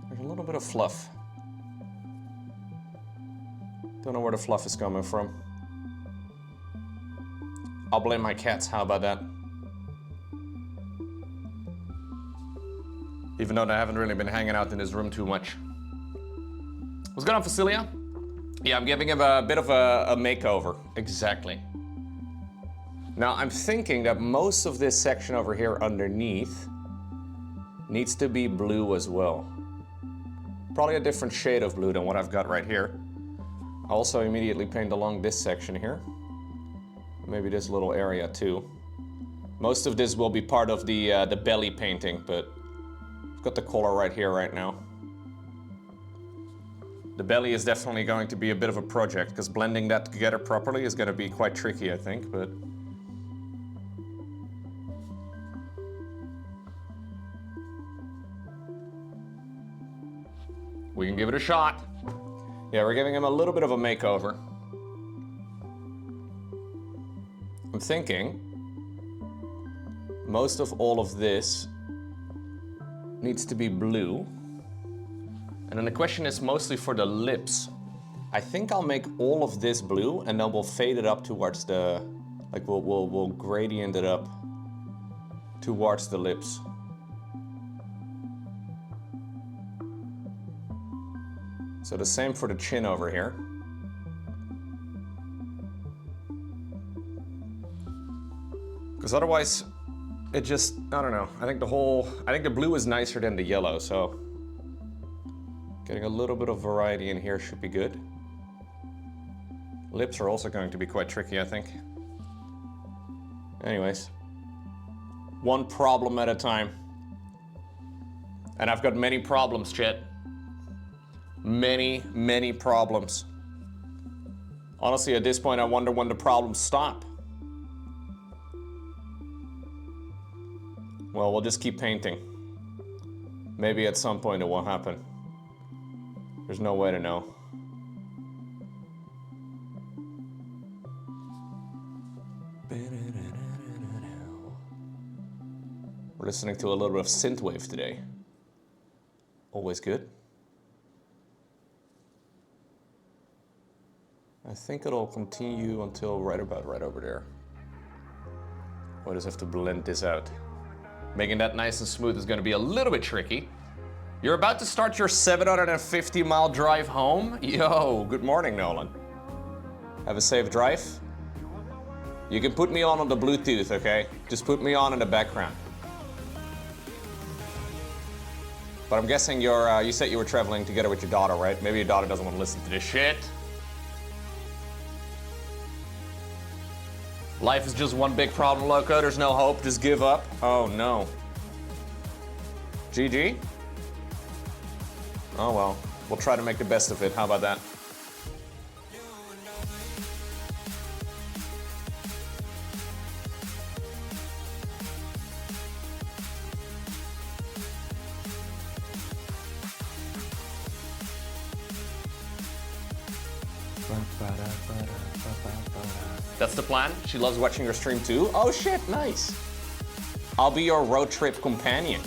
There's a little bit of fluff. Don't know where the fluff is coming from. I'll blame my cats, how about that? Even though they haven't really been hanging out in this room too much. What's going on, Facilia? Yeah, I'm giving him a bit of a makeover. Exactly. Now, I'm thinking that most of this section over here underneath needs to be blue as well. Probably a different shade of blue than what I've got right here. I'll also immediately paint along this section here. Maybe this little area too. Most of this will be part of the belly painting, but I've got the color right here right now. The belly is definitely going to be a bit of a project, because blending that together properly is going to be quite tricky, I think, but... we can give it a shot. Yeah, we're giving him a little bit of a makeover. I'm thinking most of all of this needs to be blue. And then the question is mostly for the lips. I think I'll make all of this blue and then we'll fade it up towards the, like we'll gradient it up towards the lips. So the same for the chin over here. Because otherwise, it just, I don't know. I think the blue is nicer than the yellow, so getting a little bit of variety in here should be good. Lips are also going to be quite tricky, I think. Anyways, one problem at a time. And I've got many problems, chat. Many problems. Honestly, at this point, I wonder when the problems stop. Well, we'll just keep painting. Maybe at some point it won't happen. There's no way to know. We're listening to a little bit of synthwave today. Always good. I think it'll continue until right over there. We'll just have to blend this out. Making that nice and smooth is gonna be a little bit tricky. You're about to start your 750-mile drive home? Yo, good morning, Nolan. Have a safe drive. You can put me on the Bluetooth, okay? Just put me on in the background. But I'm guessing you said you were traveling together with your daughter, right? Maybe your daughter doesn't want to listen to this shit. Life is just one big problem, Loco. There's no hope. Just give up. Oh, no. GG? Oh, well. We'll try to make the best of it. How about that? That's the plan? She loves watching your stream too? Oh shit, nice. I'll be your road trip companion.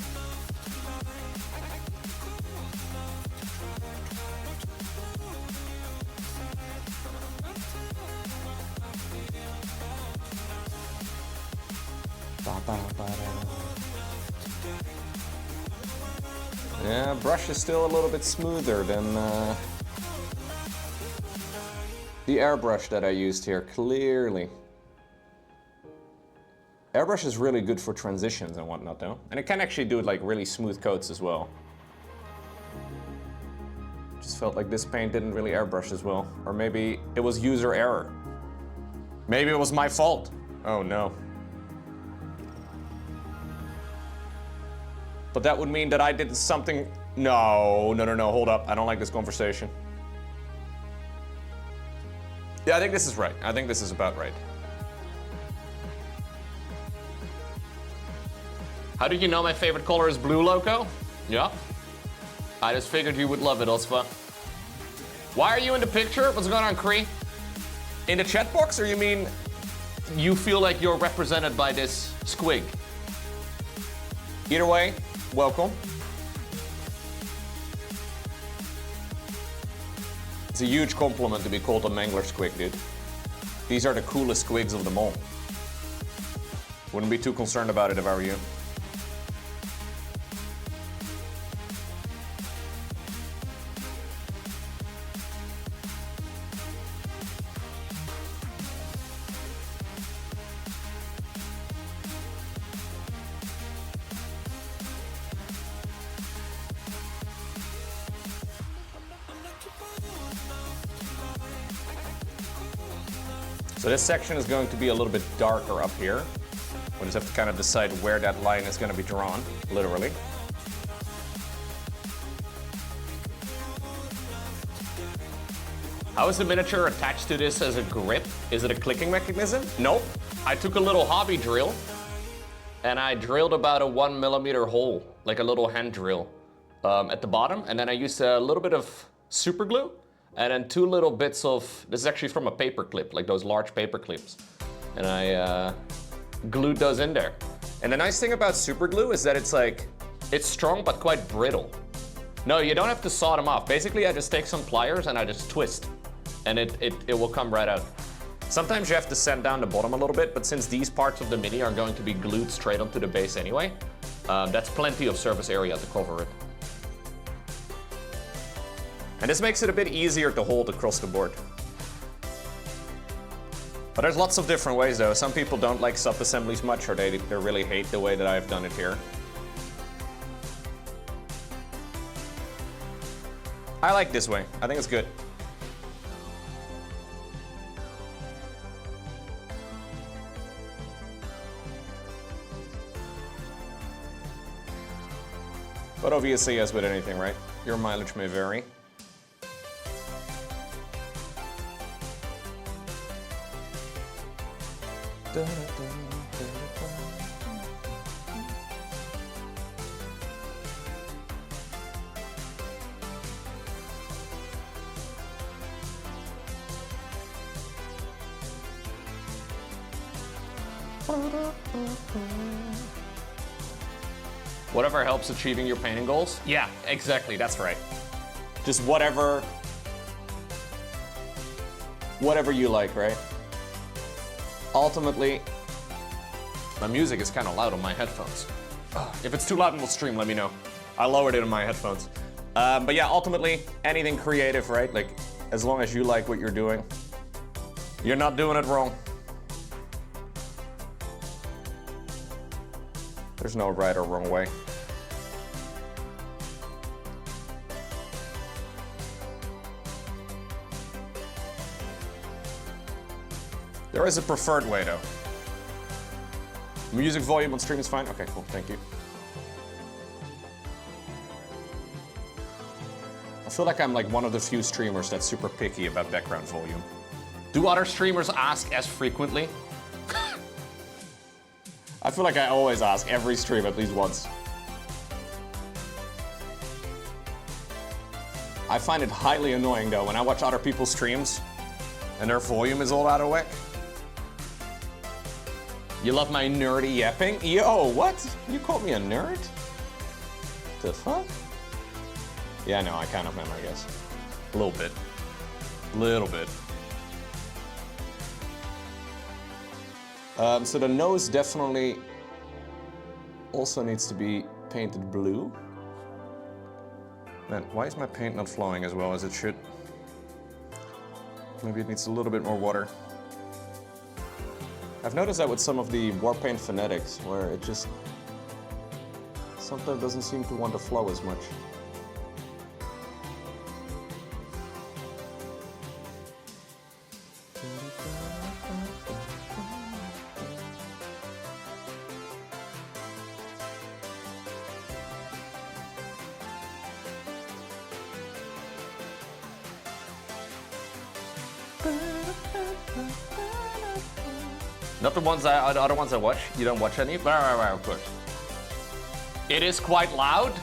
Yeah, brush is still a little bit smoother than the airbrush that I used here, clearly. Airbrush is really good for transitions and whatnot though. And it can actually do like really smooth coats as well. Just felt like this paint didn't really airbrush as well. Or maybe it was user error. Maybe it was my fault. Oh no. But that would mean that I did something. No, hold up. I don't like this conversation. Yeah, I think this is right. I think this is about right. How did you know my favorite color is blue, Loco? Yeah. I just figured you would love it, Osva. Why are you in the picture? What's going on, Cree? In the chat box, or you mean you feel like you're represented by this squig? Either way, welcome. It's a huge compliment to be called a Mangler Squig, dude. These are the coolest squigs of them all. Wouldn't be too concerned about it if I were you. So this section is going to be a little bit darker up here. We'll just have to kind of decide where that line is going to be drawn, literally. How is the miniature attached to this as a grip? Is it a clicking mechanism? Nope. I took a little hobby drill and I drilled about a 1 millimeter hole, like a little hand drill at the bottom. And then I used a little bit of super glue. And then 2 little bits of, this is actually from a paper clip, like those large paper clips. And I glued those in there. And the nice thing about super glue is that it's strong but quite brittle. No, you don't have to saw them off. Basically, I just take some pliers and I just twist. And it will come right out. Sometimes you have to sand down the bottom a little bit, but since these parts of the mini are going to be glued straight onto the base anyway, that's plenty of surface area to cover it. And this makes it a bit easier to hold across the board. But there's lots of different ways though. Some people don't like sub-assemblies much, or they really hate the way that I've done it here. I like this way. I think it's good. But obviously, as with anything, right? Your mileage may vary. Whatever helps achieving your painting goals. Yeah, exactly, that's right. Just whatever you like, right? Ultimately, my music is kind of loud on my headphones. If it's too loud in the stream, let me know. I lowered it in my headphones. But yeah, ultimately, anything creative, right? Like, as long as you like what you're doing, you're not doing it wrong. There's no right or wrong way. There is a preferred way, though. Music volume on stream is fine? Okay, cool, thank you. I feel like I'm like one of the few streamers that's super picky about background volume. Do other streamers ask as frequently? I feel like I always ask every stream at least once. I find it highly annoying though when I watch other people's streams and their volume is all out of whack. You love my nerdy yapping? Yo, what? You called me a nerd? The fuck? Yeah, no, I kind of am, I guess. A little bit. Little bit. So the nose definitely also needs to be painted blue. Man, why is my paint not flowing as well as it should? Maybe it needs a little bit more water. I've noticed that with some of the Warpaint phonetics, where it just sometimes doesn't seem to want to flow as much. Not the ones the other ones I watch. You don't watch any? Right, of course. It is quite loud.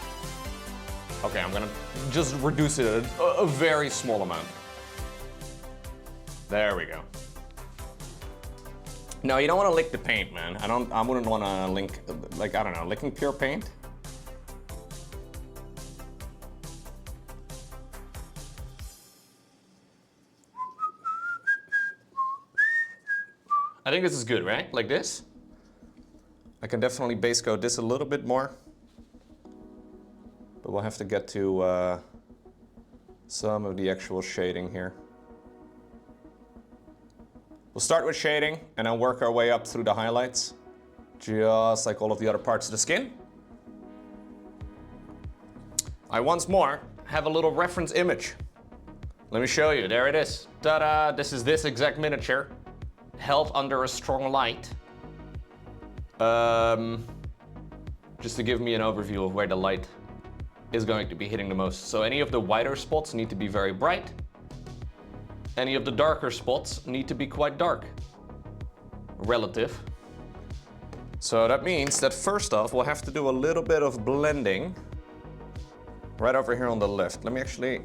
Okay, I'm gonna just reduce it a very small amount. There we go. No, you don't want to lick the paint, man. I wouldn't want to lick, like, I don't know, licking pure paint. I think this is good, right? Like this. I can definitely base coat this a little bit more. But we'll have to get to some of the actual shading here. We'll start with shading and then work our way up through the highlights. Just like all of the other parts of the skin. I once more have a little reference image. Let me show you, there it is. Ta-da, this is this exact miniature. Held under a strong light. Just to give me an overview of where the light is going to be hitting the most. So any of the wider spots need to be very bright. Any of the darker spots need to be quite dark. Relative. So that means that first off, we'll have to do a little bit of blending right over here on the left. Let me actually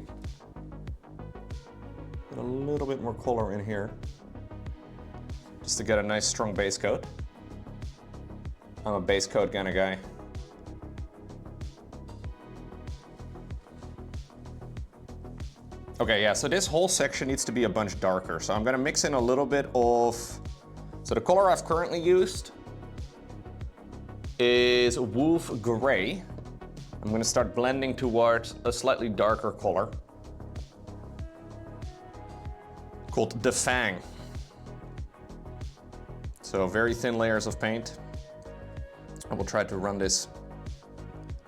put a little bit more color in here, just to get a nice strong base coat. I'm a base coat kind of guy. Okay, yeah, so this whole section needs to be a bunch darker. So I'm gonna mix in a little bit of, so the color I've currently used is Wolf Gray. I'm gonna start blending towards a slightly darker color called the Fang. So very thin layers of paint. I will try to run this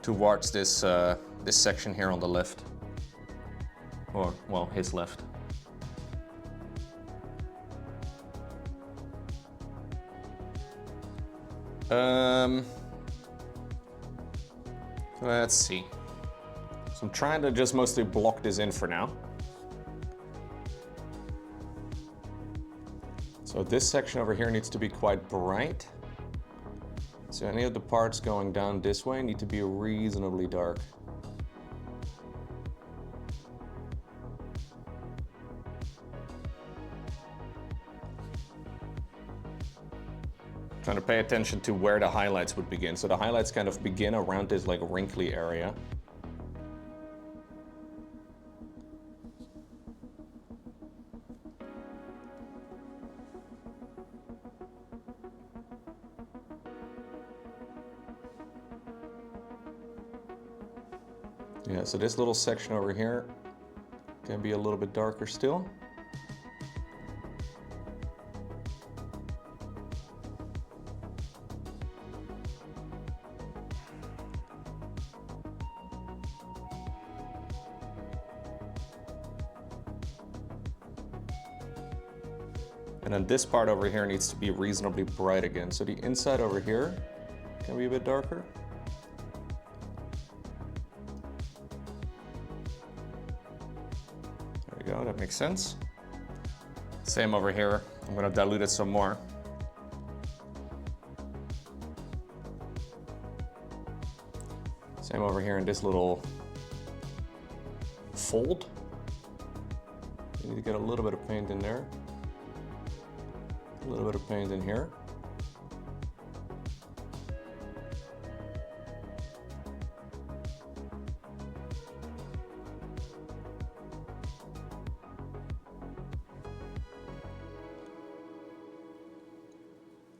towards this this section here on the left. Or, well, his left. Let's see. So I'm trying to just mostly block this in for now. So this section over here needs to be quite bright. So any of the parts going down this way need to be reasonably dark. Trying to pay attention to where the highlights would begin. So the highlights kind of begin around this like wrinkly area. Yeah, so this little section over here can be a little bit darker still. And then this part over here needs to be reasonably bright again. So the inside over here can be a bit darker. There we go, that makes sense. Same over here. I'm gonna dilute it some more. Same over here in this little fold. You need to get a little bit of paint in there. A little bit of paint in here.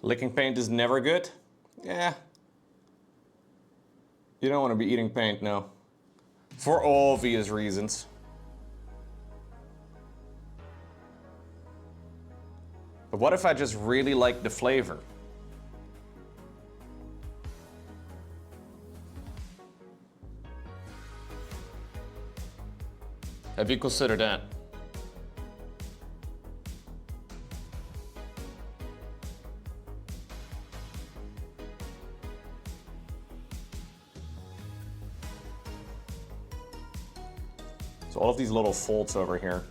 Licking paint is never good. Yeah. You don't want to be eating paint, no. For obvious reasons. But what if I just really like the flavor? Have you considered that? So all of these little folds over here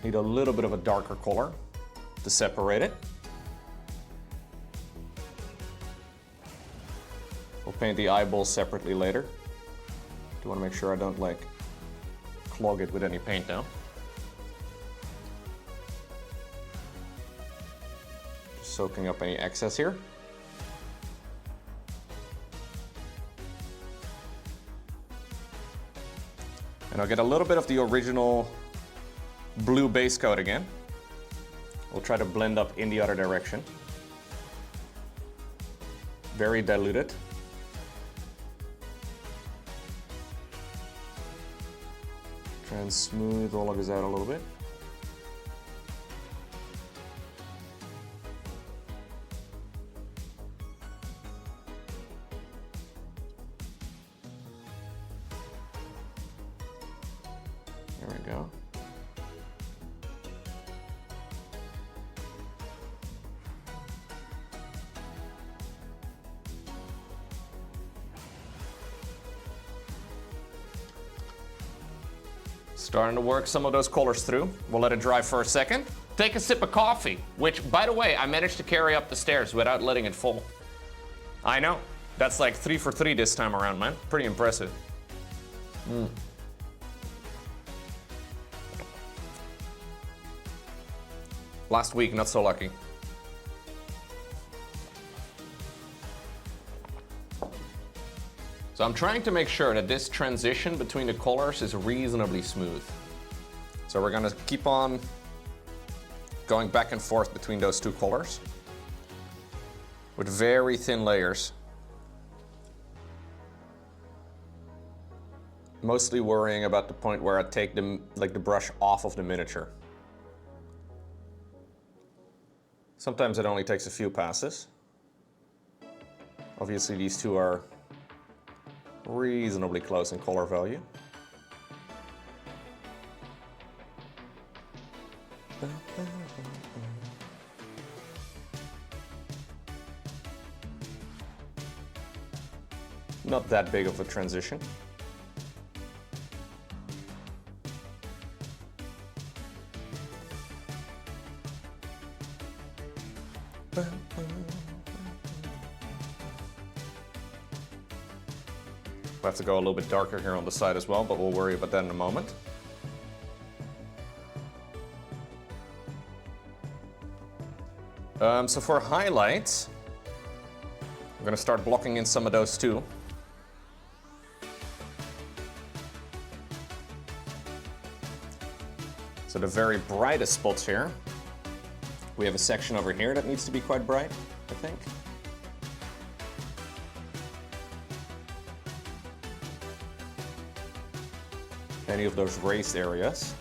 need a little bit of a darker color to separate it. We'll paint the eyeballs separately later. Do want to make sure I don't like clog it with any paint now. Just soaking up any excess here. And I'll get a little bit of the original blue base coat again. We'll try to blend up in the other direction. Very diluted. Try and smooth all of this out a little bit. There we go. Starting to work some of those colors through. We'll let it dry for a second. Take a sip of coffee, which, by the way, I managed to carry up the stairs without letting it fall. I know. That's like 3 for 3 this time around, man. Pretty impressive. Last week, not so lucky. So I'm trying to make sure that this transition between the colors is reasonably smooth. So we're gonna keep on going back and forth between those two colors with very thin layers. Mostly worrying about the point where I take the brush off of the miniature. Sometimes it only takes a few passes. Obviously these two are reasonably close in color value. Not that big of a transition. We'll have to go a little bit darker here on the side as well, but we'll worry about that in a moment. So for highlights, I'm gonna start blocking in some of those too. So the very brightest spots here, we have a section over here that needs to be quite bright, I think. Any of those raised areas.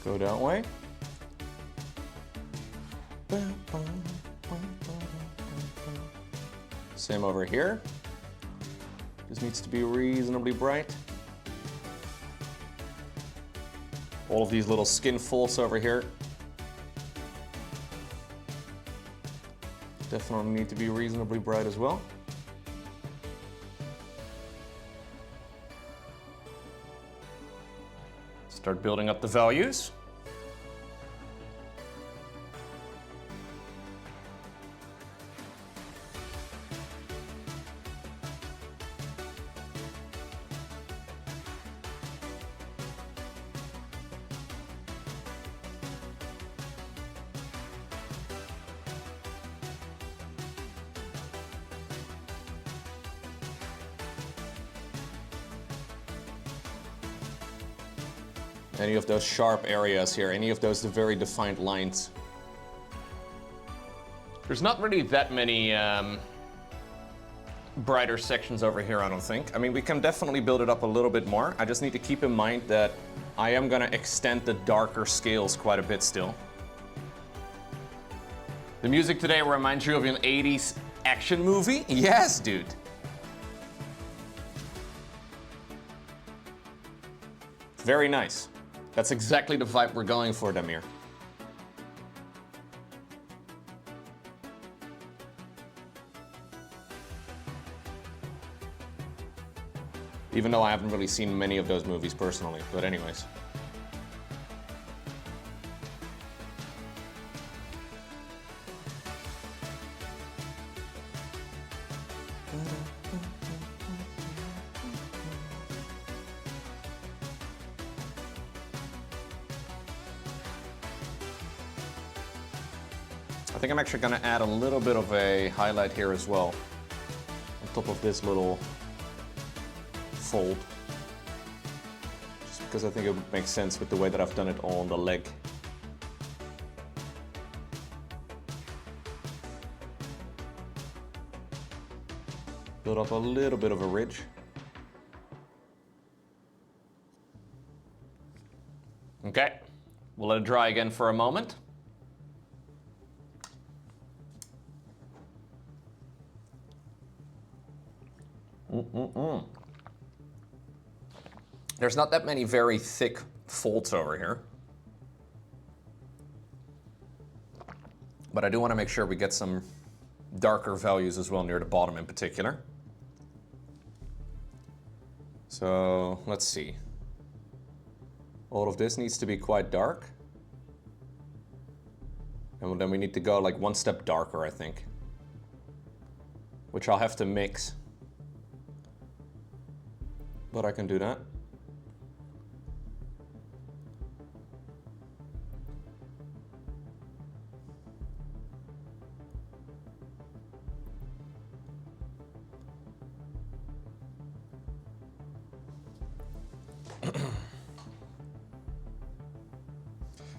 Go that way. Same over here. This needs to be reasonably bright. All of these little skin folds over here definitely need to be reasonably bright as well. Start building up the values. Any of those sharp areas here, any of those very defined lines. There's not really that many brighter sections over here, I don't think. I mean, we can definitely build it up a little bit more. I just need to keep in mind that I am gonna extend the darker scales quite a bit still. The music today reminds you of an 80s action movie? Yes, dude. Very nice. That's exactly the vibe we're going for, Damir. Even though I haven't really seen many of those movies personally, but anyways. I think I'm actually gonna add a little bit of a highlight here as well, on top of this little fold. Just because I think it would make sense with the way that I've done it on the leg. Build up a little bit of a ridge. Okay, we'll let it dry again for a moment. There's not that many very thick folds over here. But I do want to make sure we get some darker values as well near the bottom in particular. So let's see. All of this needs to be quite dark. And then we need to go like one step darker, I think. Which I'll have to mix. But I can do that.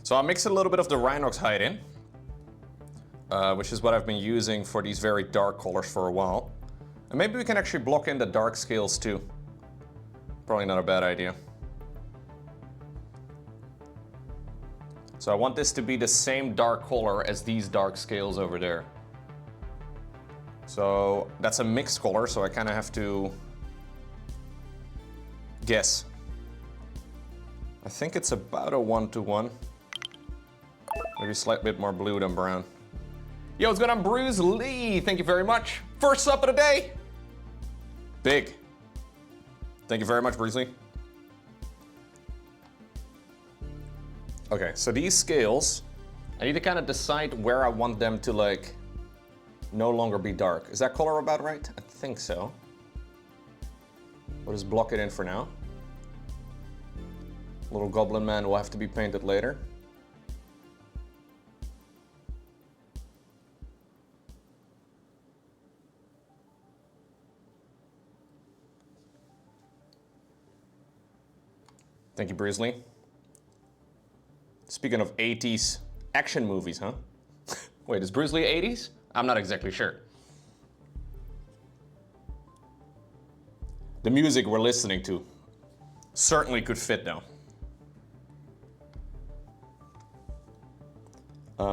So I'll mix a little bit of the Rhinox hide in, which is what I've been using for these very dark colors for a while. And maybe we can actually block in the dark scales too. Probably not a bad idea. So I want this to be the same dark color as these dark scales over there. So that's a mixed color, so I kind of have to guess. I think it's about a 1-to-1. Maybe a slight bit more blue than brown. Yo, what's going on, Bruce Lee? Thank you very much. First up of the day. Big. Thank you very much, Bruce Lee. Okay, so these scales I need to kind of decide where I want them to like no longer be dark. Is that color about right? I think so. We'll just block it in for now. Little goblin man will have to be painted later. Thank you, Brisley. Speaking of 80s action movies, huh? Wait, is Bruce Lee 80s? I'm not exactly sure. The music we're listening to certainly could fit now.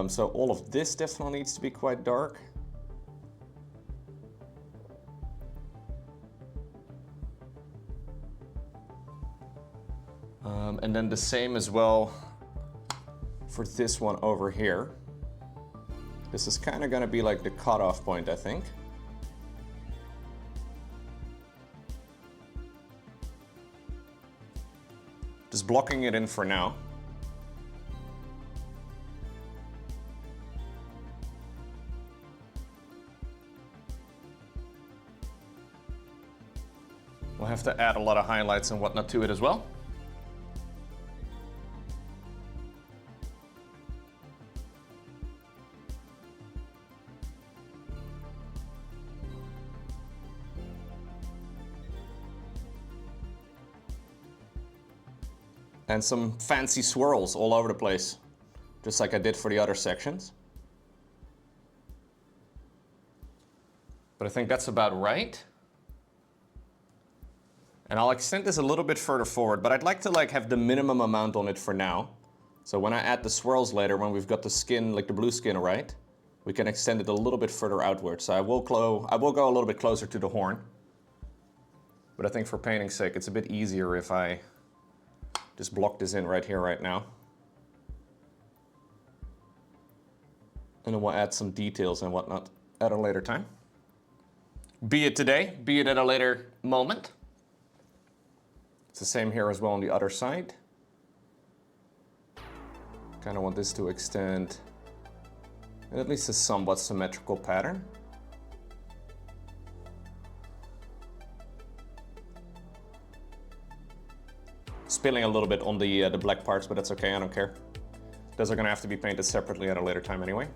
So all of this definitely needs to be quite dark. And then the same as well for this one over here. This is kind of going to be like the cutoff point, I think. Just blocking it in for now. We'll have to add a lot of highlights and whatnot to it as well. And some fancy swirls all over the place, just like I did for the other sections. But I think that's about right. And I'll extend this a little bit further forward, but I'd like to like have the minimum amount on it for now. So when I add the swirls later, when we've got the skin, like the blue skin, right, we can extend it a little bit further outward. So I will go a little bit closer to the horn. But I think for painting's sake, it's a bit easier if I just block this in right here, right now. And then we'll add some details and whatnot at a later time. Be it today, be it at a later moment. It's the same here as well on the other side. Kind of want this to extend in at least a somewhat symmetrical pattern. Spilling a little bit on the black parts, but that's okay, I don't care. Those are gonna have to be painted separately at a later time anyway.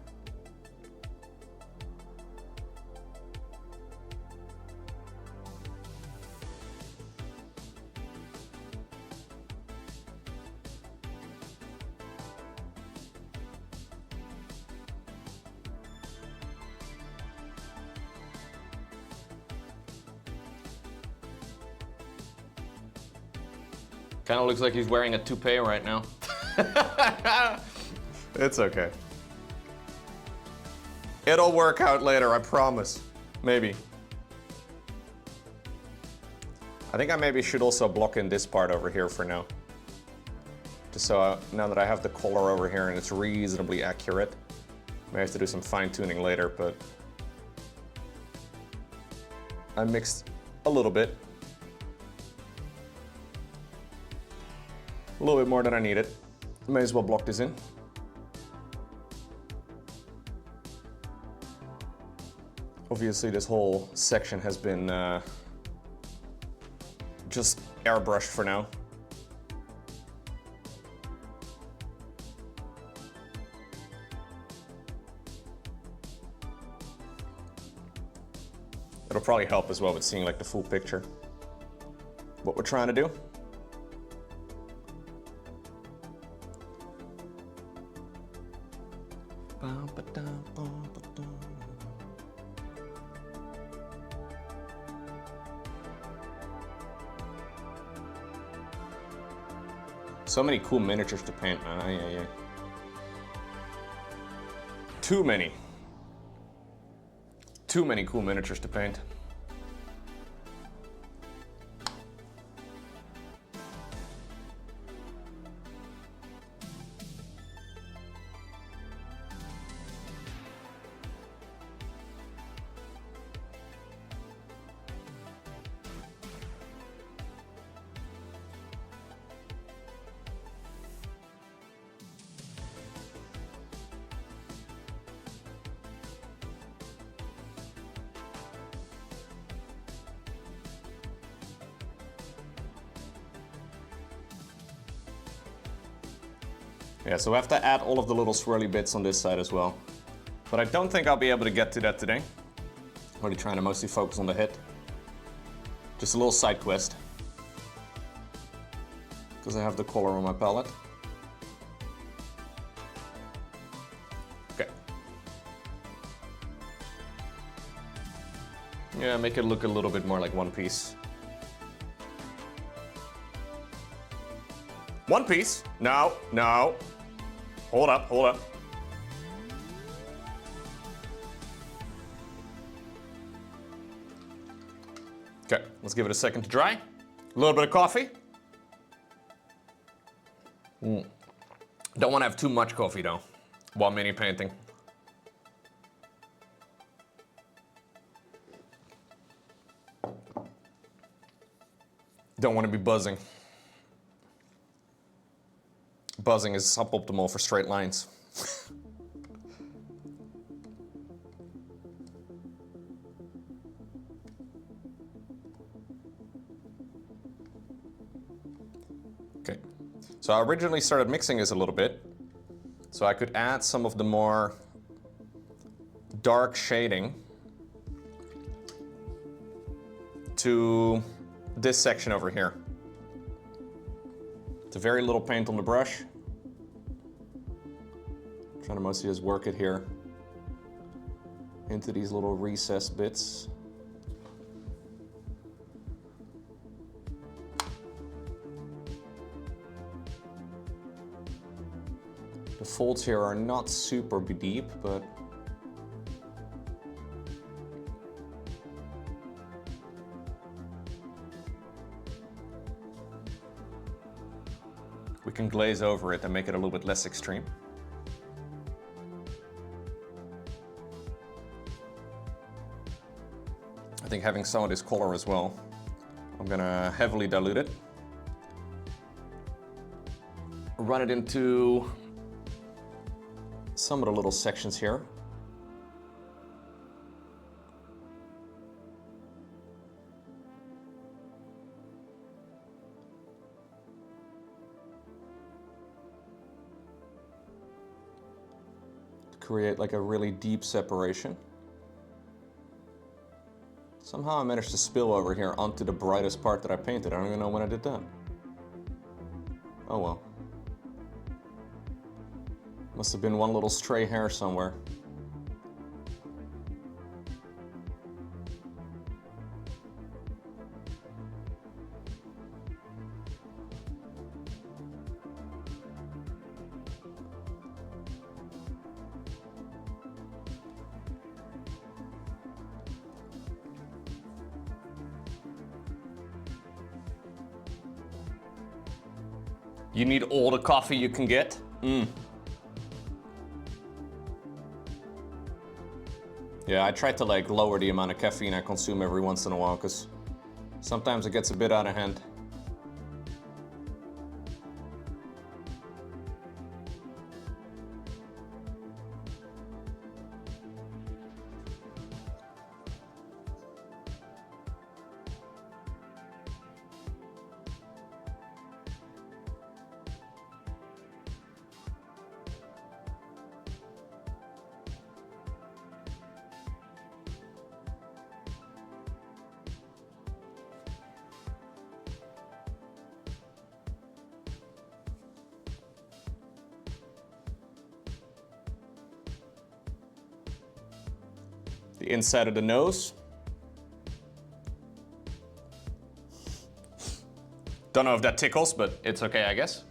Kind of looks like he's wearing a toupee right now. It's okay. It'll work out later, I promise. Maybe. I think I maybe should also block in this part over here for now. Just so now that I have the color over here and it's reasonably accurate. May have to do some fine tuning later, but I mixed a little bit. A little bit more than I needed. May as well block this in. Obviously this whole section has been just airbrushed for now. It'll probably help as well with seeing like the full picture. What we're trying to do. So many cool miniatures to paint, man. Yeah. Too many. Too many cool miniatures to paint. Yeah, so I have to add all of the little swirly bits on this side as well. But I don't think I'll be able to get to that today. I'm really trying to mostly focus on the hit. Just a little side quest. Because I have the color on my palette. Okay. Yeah, make it look a little bit more like One Piece. One Piece? No, no. Hold up, hold up. Okay, let's give it a second to dry. A little bit of coffee. Don't want to have too much coffee though, while mini painting. Don't want to be buzzing. Buzzing is suboptimal for straight lines. Okay, so I originally started mixing this a little bit, so I could add some of the more dark shading to this section over here. It's a very little paint on the brush. Trying to mostly just work it here into these little recessed bits. The folds here are not super deep, but we can glaze over it and make it a little bit less extreme. I think having some of this color as well, I'm gonna heavily dilute it. Run it into some of the little sections here. To create like a really deep separation. Somehow I managed to spill over here onto the brightest part that I painted. I don't even know when I did that. Oh well. Must have been one little stray hair somewhere. You need all the coffee you can get? Yeah, I try to like lower the amount of caffeine I consume every once in a while because sometimes it gets a bit out of hand. The inside of the nose. Don't know if that tickles, but it's okay, I guess.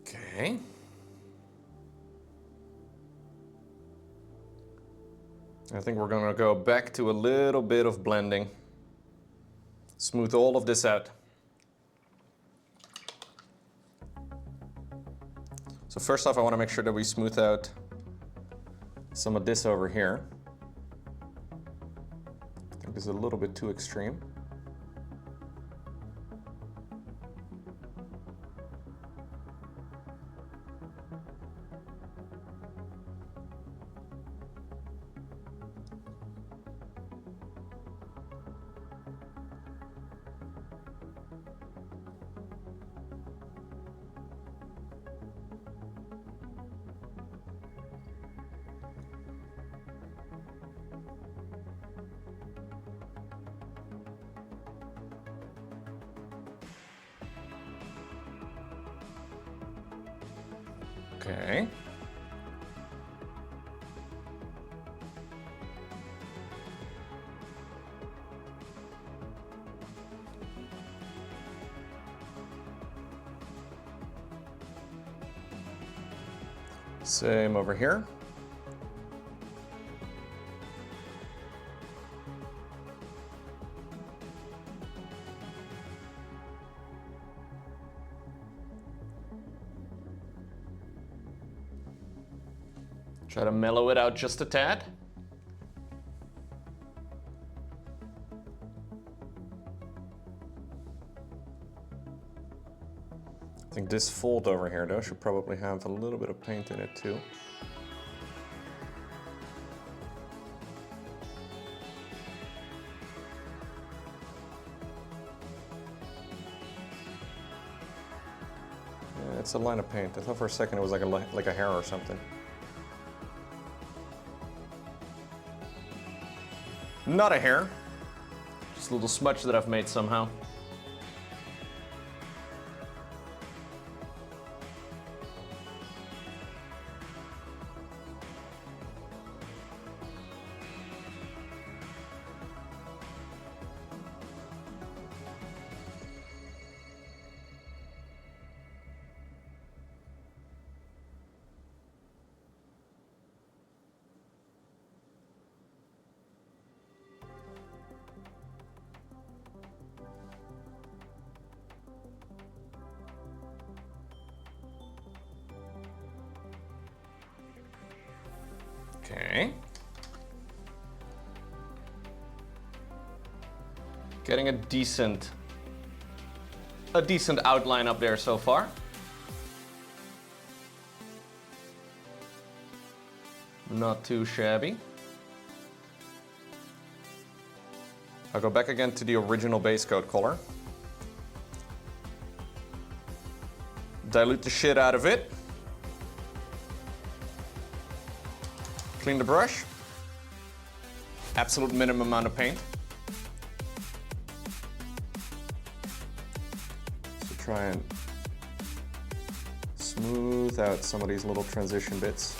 Okay. I think we're gonna go back to a little bit of blending. Smooth all of this out. So first off, I wanna make sure that we smooth out some of this over here. I think this is a little bit too extreme. Okay. Same over here. Try to mellow it out just a tad. I think this fold over here though should probably have a little bit of paint in it too. Yeah, it's a line of paint. I thought for a second it was like a hair or something. Not a hair, just a little smudge that I've made somehow. Okay. Getting a decent outline up there so far. Not too shabby. I'll go back again to the original base coat color. Dilute the shit out of it. Clean the brush. Absolute minimum amount of paint. So try and smooth out some of these little transition bits.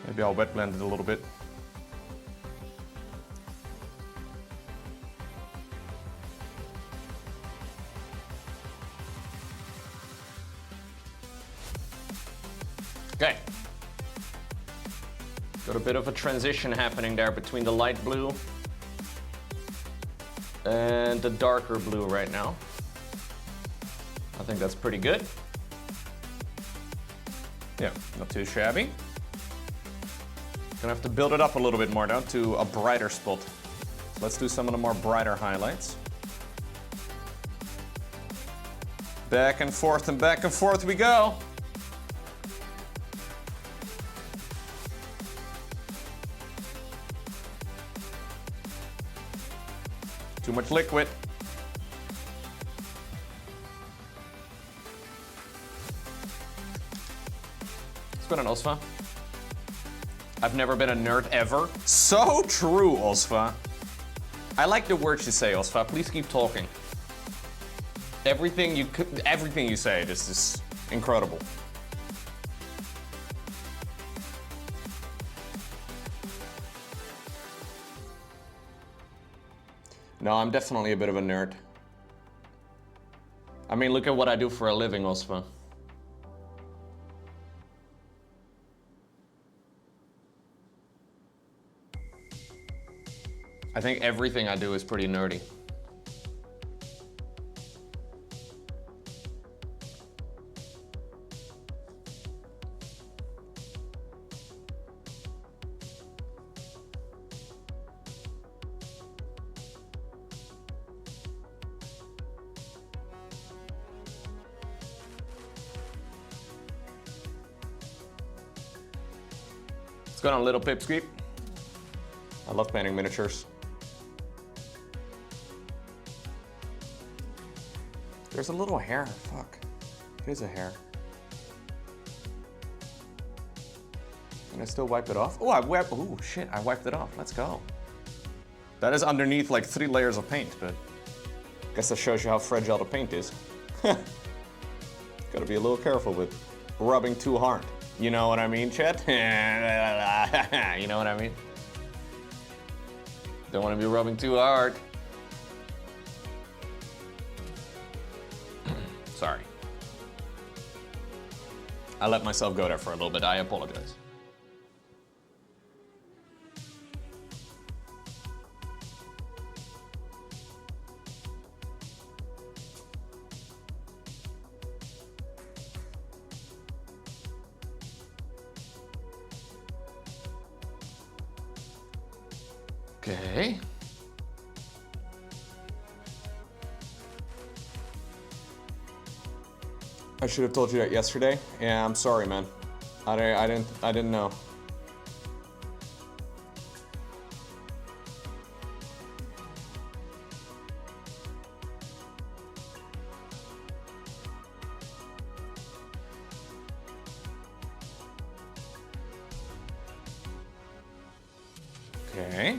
Maybe I'll wet blend it a little bit. Okay. Got a bit of a transition happening there between the light blue and the darker blue right now. I think that's pretty good. Yeah, not too shabby. Gonna have to build it up a little bit more now to a brighter spot. So let's do some of the more brighter highlights. Back and forth we go. Too much liquid. Let's go to Osva. I've never been a nerd ever. So true, Osva. I like the words you say, Osva. Please keep talking. Everything you say, this is incredible. No, I'm definitely a bit of a nerd. I mean, look at what I do for a living, Osva. I think everything I do is pretty nerdy. What's going on, little pipsqueak? I love painting miniatures. There's a little hair. Fuck. It is a hair. Can I still wipe it off? Oh, oh shit, I wiped it off. Let's go. That is underneath like 3 layers of paint, but I guess that shows you how fragile the paint is. Gotta be a little careful with rubbing too hard. You know what I mean, chat? You know what I mean? Don't want to be rubbing too hard. Sorry. I let myself go there for a little bit. I apologize. Okay. I should have told you that yesterday. Yeah, I'm sorry, man. I didn't know. Okay.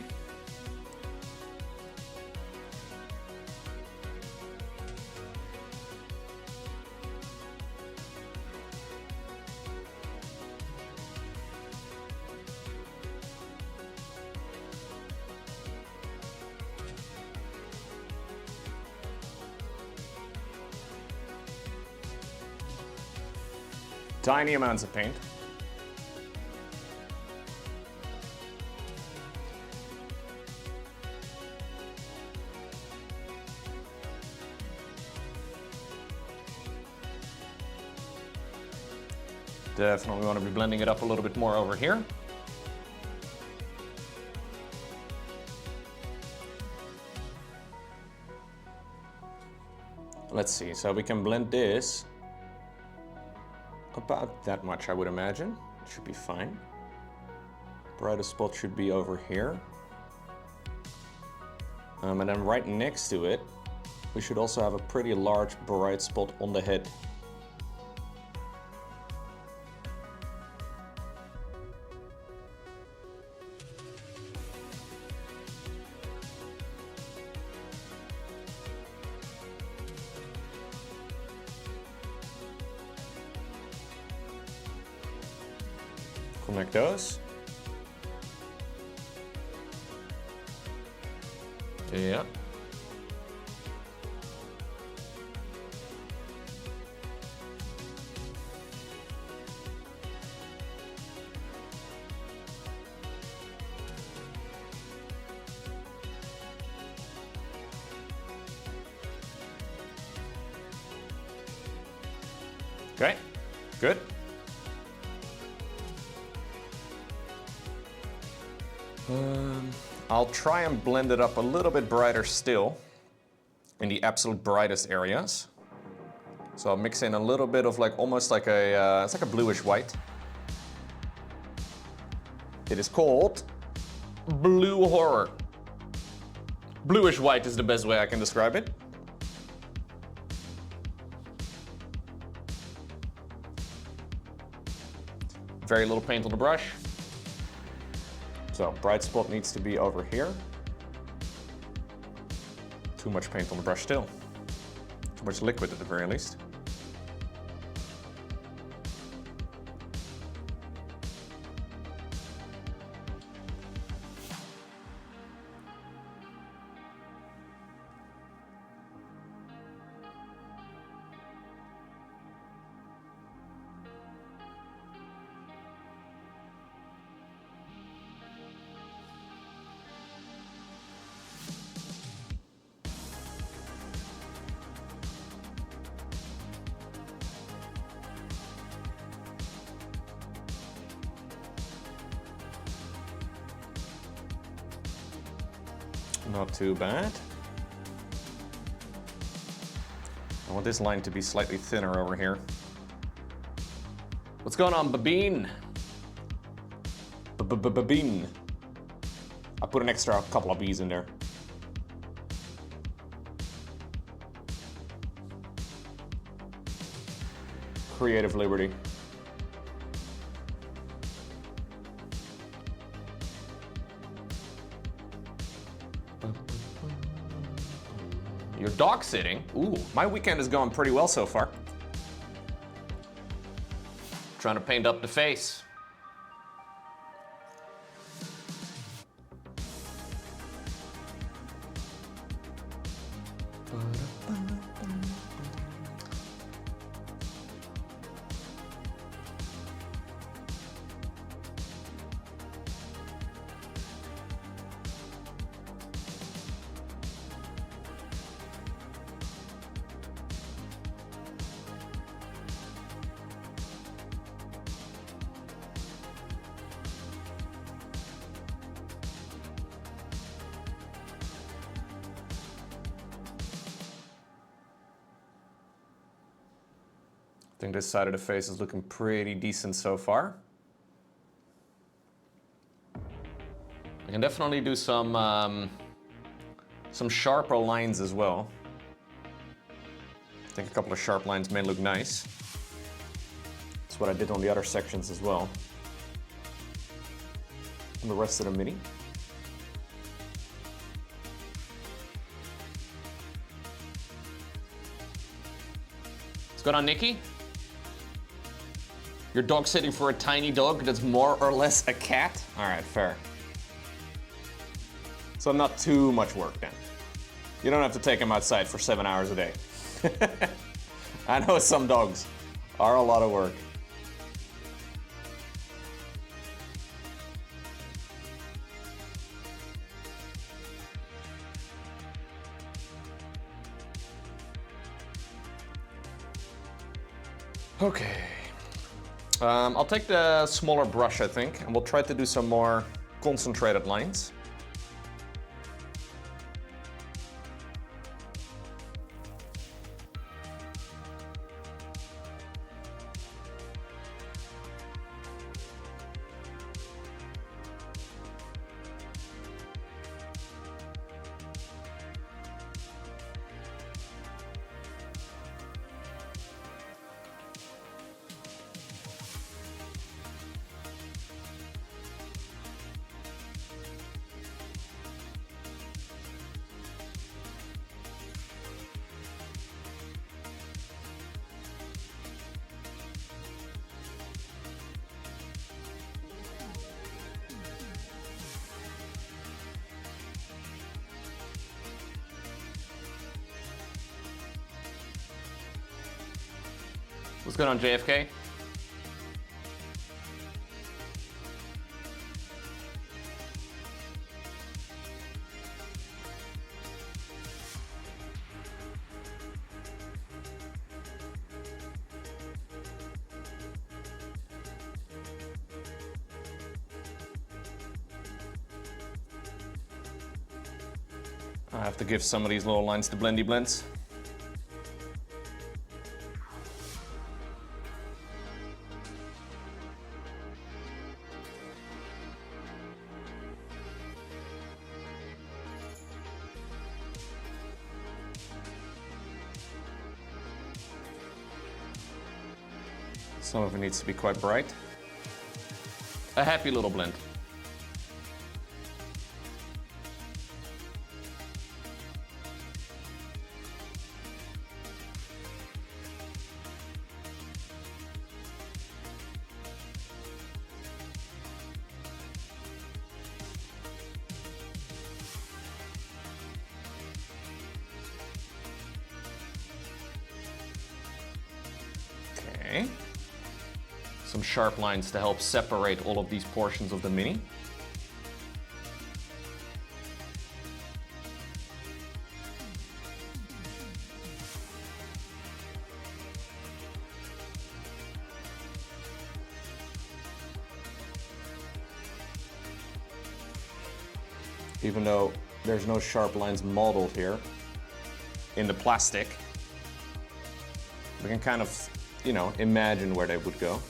Tiny amounts of paint. Definitely want to be blending it up a little bit more over here. Let's see, so we can blend this about that much, I would imagine. It should be fine. Brightest spot should be over here. And then right next to it, we should also have a pretty large bright spot on the head. Connect those. Yeah. Okay, good. I'll try and blend it up a little bit brighter still in the absolute brightest areas. So I'll mix in a little bit of like almost like a, it's like a bluish white. It is called Blue Horror. Bluish white is the best way I can describe it. Very little paint on the brush. So bright spot needs to be over here. Too much paint on the brush still. Too much liquid at the very least. Not too bad. I want this line to be slightly thinner over here. What's going on, Babine? Babine. I put an extra couple of B's in there. Creative liberty. You're dog sitting? Ooh, my weekend is going pretty well so far. Trying to paint up the face. I think this side of the face is looking pretty decent so far. I can definitely do some sharper lines as well. I think a couple of sharp lines may look nice. That's what I did on the other sections as well. And the rest of the mini. What's going on, Nikki? You're dog sitting for a tiny dog that's more or less a cat? All right, fair. So not too much work then. You don't have to take him outside for 7 hours a day. I know some dogs are a lot of work. Okay. I'll take the smaller brush, I think, and we'll try to do some more concentrated lines. What's going on, JFK? I have to give some of these little lines to Blendy Blends. Some of it needs to be quite bright. A happy little blend. Okay. Some sharp lines to help separate all of these portions of the mini. Even though There's no sharp lines modeled here in the plastic. We can kind of, you know, imagine where they would go.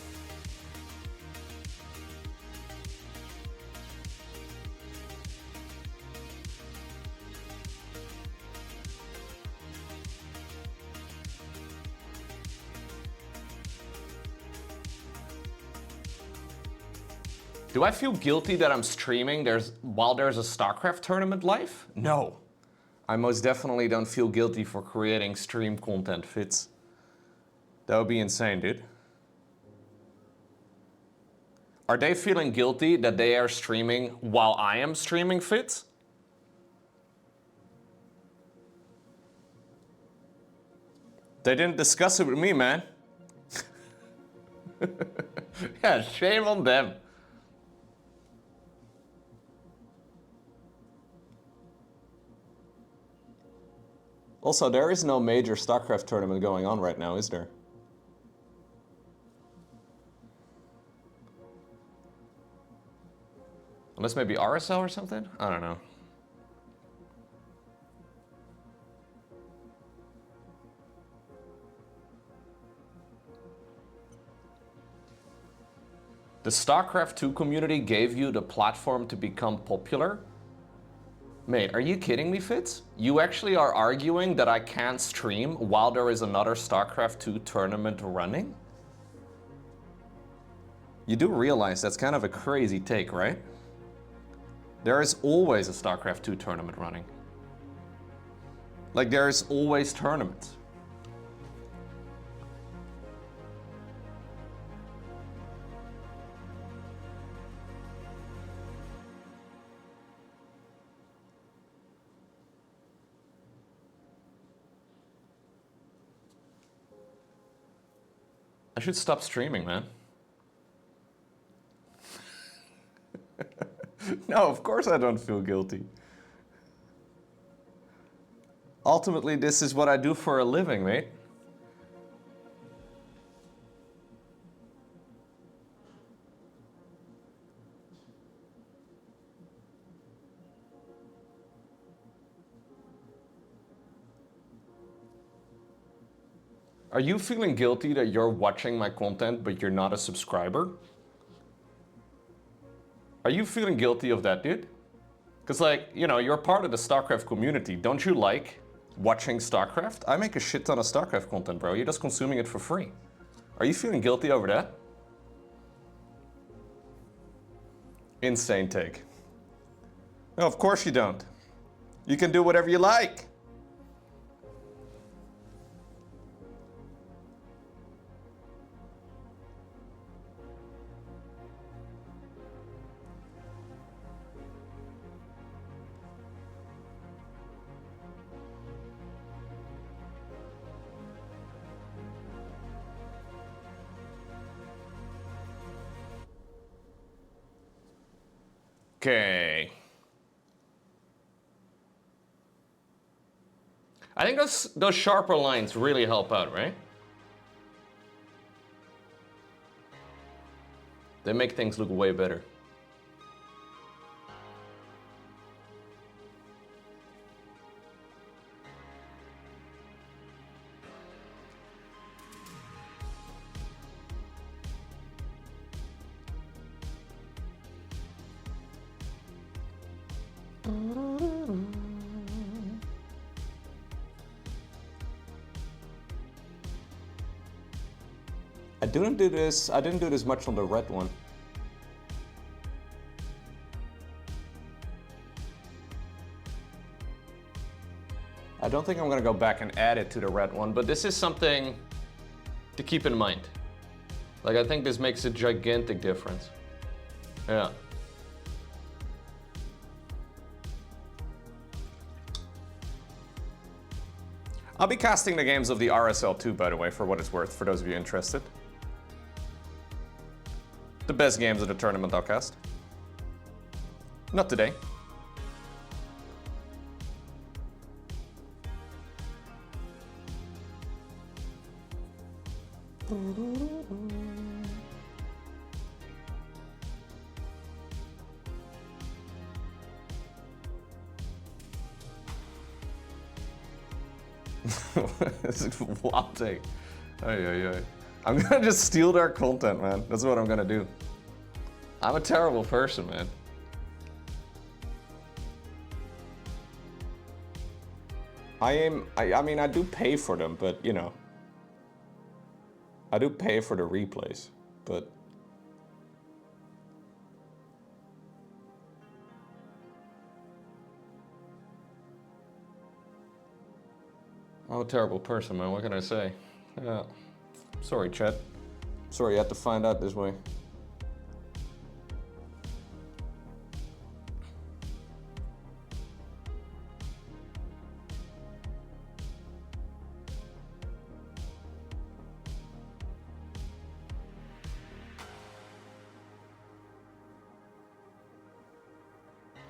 Do I feel guilty that I'm streaming while there's a Starcraft tournament live? No. I most definitely don't feel guilty for creating stream content, Fitz. That would be insane, dude. Are they feeling guilty that they are streaming while I am streaming, Fitz? They didn't discuss it with me, man. Yeah, shame on them. Also, there is no major Starcraft tournament going on right now, is there? Unless maybe RSL or something? I don't know. The StarCraft 2 community gave you the platform to become popular? Mate, are you kidding me, Fitz? You actually are arguing that I can't stream while there is another StarCraft 2 tournament running? You do realize that's kind of a crazy take, right? There is always a StarCraft 2 tournament running. Like, there is always tournaments. I should stop streaming, man. No, of course I don't feel guilty. Ultimately, this is what I do for a living, mate. Are you feeling guilty that you're watching my content but you're not a subscriber? Are you feeling guilty of that, dude? Because, like, you know, you're part of the StarCraft community. Don't you like watching StarCraft? I make a shit ton of StarCraft content, bro. You're just consuming it for free. Are you feeling guilty over that? Insane take. No, of course you don't. You can do whatever you like. Okay. I think those sharper lines really help out, right? They make things look way better. I didn't do this much on the red one. I don't think I'm gonna go back and add it to the red one, but this is something to keep in mind. Like, I think this makes a gigantic difference. Yeah. I'll be casting the games of the RSL too, by the way, for what it's worth, for those of you interested. The best games of the tournament I'll cast. Not today. This is a wild take. Ay. I'm gonna just steal their content, man. That's what I'm gonna do. I'm a terrible person, man. I mean, I do pay for them, but you know. I do pay for the replays, but... I'm a terrible person, man. What can I say? Yeah. Sorry, chat. Sorry you had to find out this way.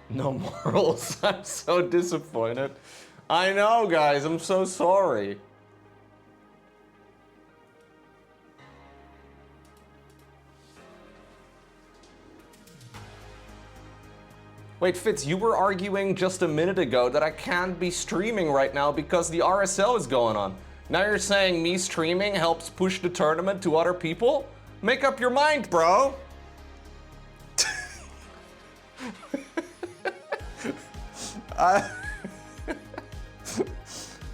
No morals. I'm so disappointed. I know, guys. I'm so sorry. Wait, Fitz, you were arguing just a minute ago that I can't be streaming right now because the RSL is going on. Now you're saying me streaming helps push the tournament to other people? Make up your mind, bro.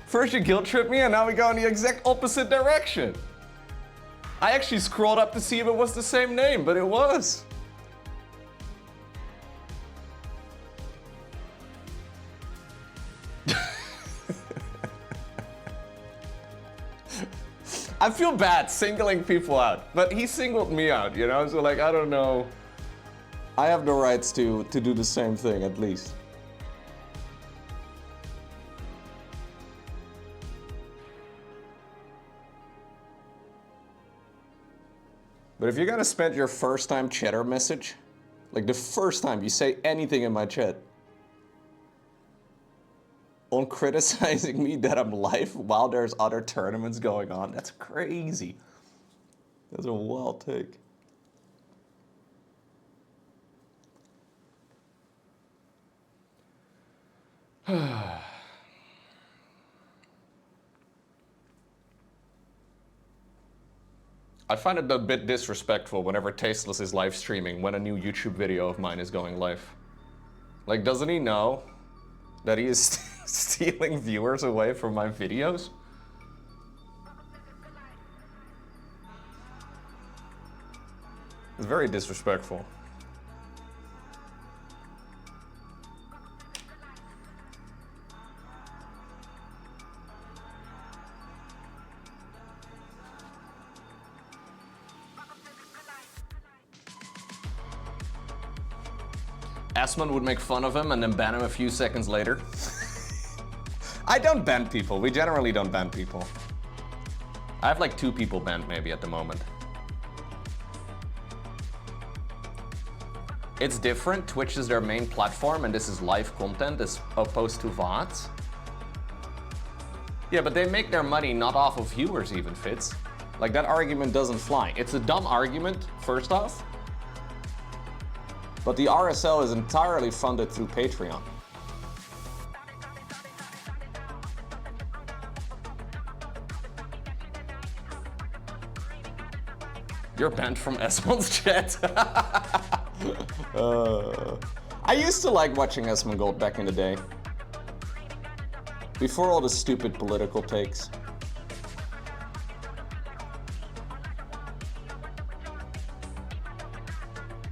First you guilt trip me and now we go in the exact opposite direction. I actually scrolled up to see if it was the same name, but it was. I feel bad singling people out, but he singled me out, you know? So like, I don't know. I have the rights to do the same thing, at least. But if you're gonna spend your first time chatter message, like the first time you say anything in my chat, on criticizing me that I'm live while there's other tournaments going on, that's crazy. That's a wild take. I find it a bit disrespectful whenever Tasteless is live streaming when a new YouTube video of mine is going live. Like, doesn't he know that he is stealing viewers away from my videos? It's very disrespectful. Asman would make fun of him and then ban him a few seconds later. I don't ban people. We generally don't ban people. I have like 2 people banned maybe at the moment. It's different. Twitch is their main platform and this is live content as opposed to VODs. Yeah, but they make their money not off of viewers even, Fitz. Like, that argument doesn't fly. It's a dumb argument, first off. But the RSL is entirely funded through Patreon. You're banned from Esmond's chat. I used to like watching Esmond Gold back in the day. Before all the stupid political takes.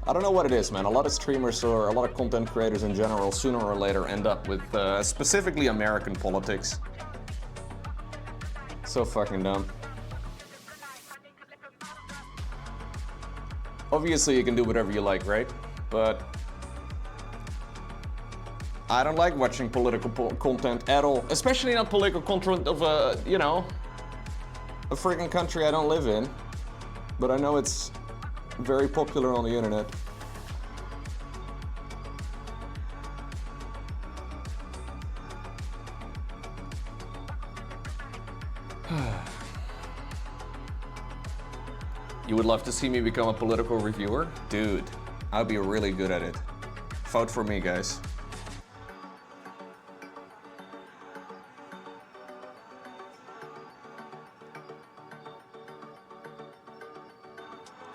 I don't know what it is, man. A lot of streamers or a lot of content creators in general sooner or later end up with specifically American politics. So fucking dumb. Obviously you can do whatever you like, right? But I don't like watching political content at all. Especially not political content of a, you know, a freaking country I don't live in. But I know it's very popular on the internet. You would love to see me become a political reviewer? Dude, I'd be really good at it. Vote for me, guys.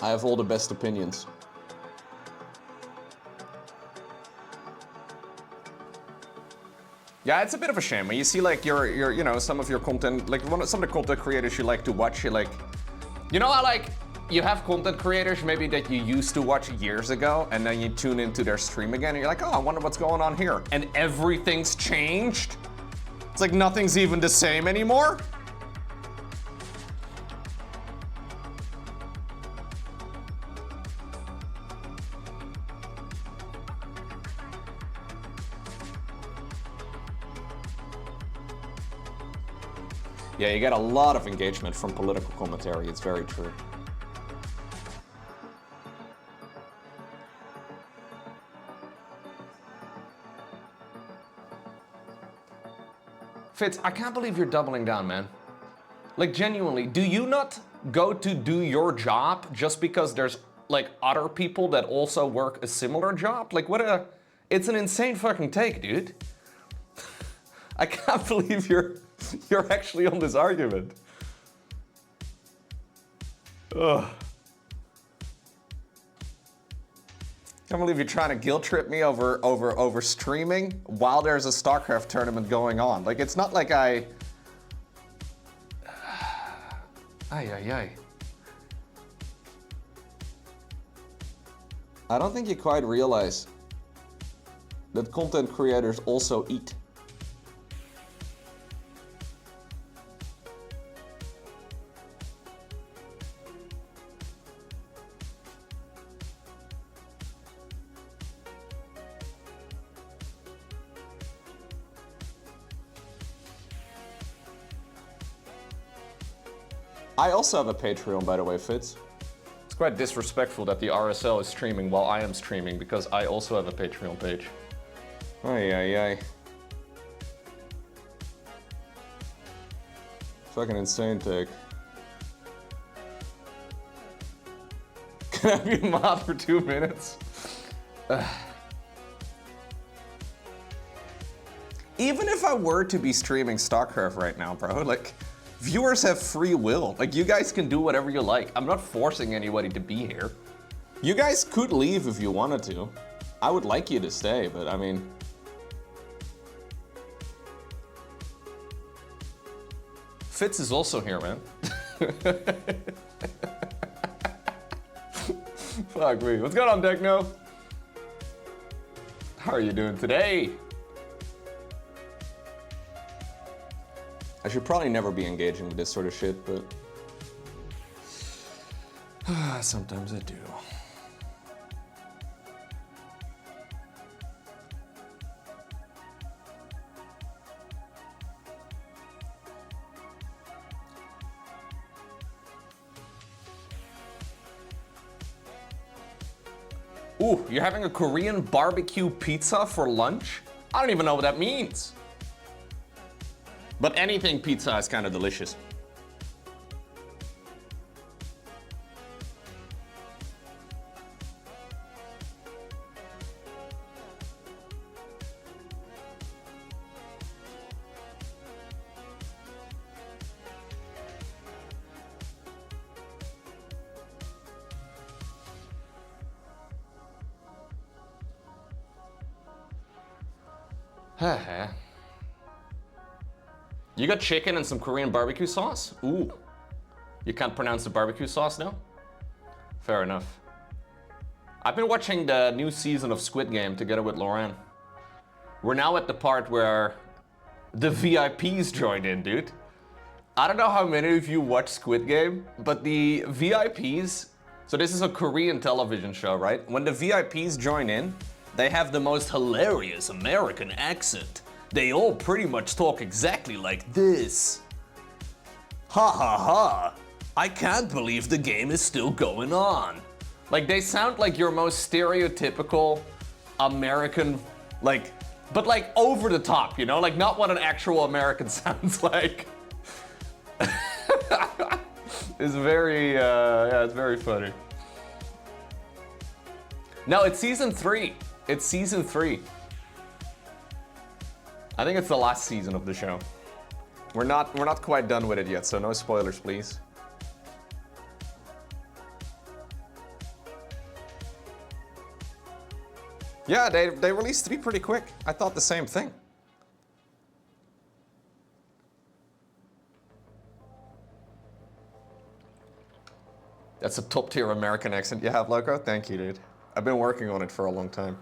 I have all the best opinions. Yeah, it's a bit of a shame when you see like your you know, some of your content, like some of the content creators you like to watch, you like, you know how like you have content creators maybe that you used to watch years ago, and then you tune into their stream again and you're like, oh, I wonder what's going on here, and everything's changed. It's like nothing's even the same anymore. Yeah, you get a lot of engagement from political commentary, it's very true. Fitz, I can't believe you're doubling down, man. Like, genuinely, do you not go to do your job just because there's, like, other people that also work a similar job? Like, what a... It's an insane fucking take, dude. I can't believe you're actually on this argument. Ugh. Can't believe you're trying to guilt trip me over streaming while there's a Starcraft tournament going on. Like, it's not like I... Ay. I don't think you quite realize that content creators also eat. I also have a Patreon, by the way, Fitz. It's quite disrespectful that the RSL is streaming while I am streaming, because I also have a Patreon page. Ay. Fucking insane take. Can I be a mod for 2 minutes? Even if I were to be streaming StarCraft right now, bro, like, viewers have free will. Like, you guys can do whatever you like. I'm not forcing anybody to be here. You guys could leave if you wanted to. I would like you to stay, but I mean... Fitz is also here, man. Fuck me. What's going on, Techno? How are you doing today? I should probably never be engaging with this sort of shit, but sometimes I do. Ooh, you're having a Korean barbecue pizza for lunch? I don't even know what that means. But anything pizza is kind of delicious. You got chicken and some Korean barbecue sauce? Ooh. You can't pronounce the barbecue sauce now? Fair enough. I've been watching the new season of Squid Game together with Lauren. We're now at the part where the VIPs join in, dude. I don't know how many of you watch Squid Game, but the VIPs, so this is a Korean television show, right? When the VIPs join in, they have the most hilarious American accent. They all pretty much talk exactly like this. Ha ha ha. I can't believe the game is still going on. Like, they sound like your most stereotypical American, like, but like over the top, you know? Like, not what an actual American sounds like. It's very, yeah, it's very funny. No, it's season 3. It's season 3. I think it's the last season of the show. We're not quite done with it yet, so no spoilers, please. Yeah, they released 3 pretty quick. I thought the same thing. That's a top tier American accent you have, Loco. Thank you, dude. I've been working on it for a long time.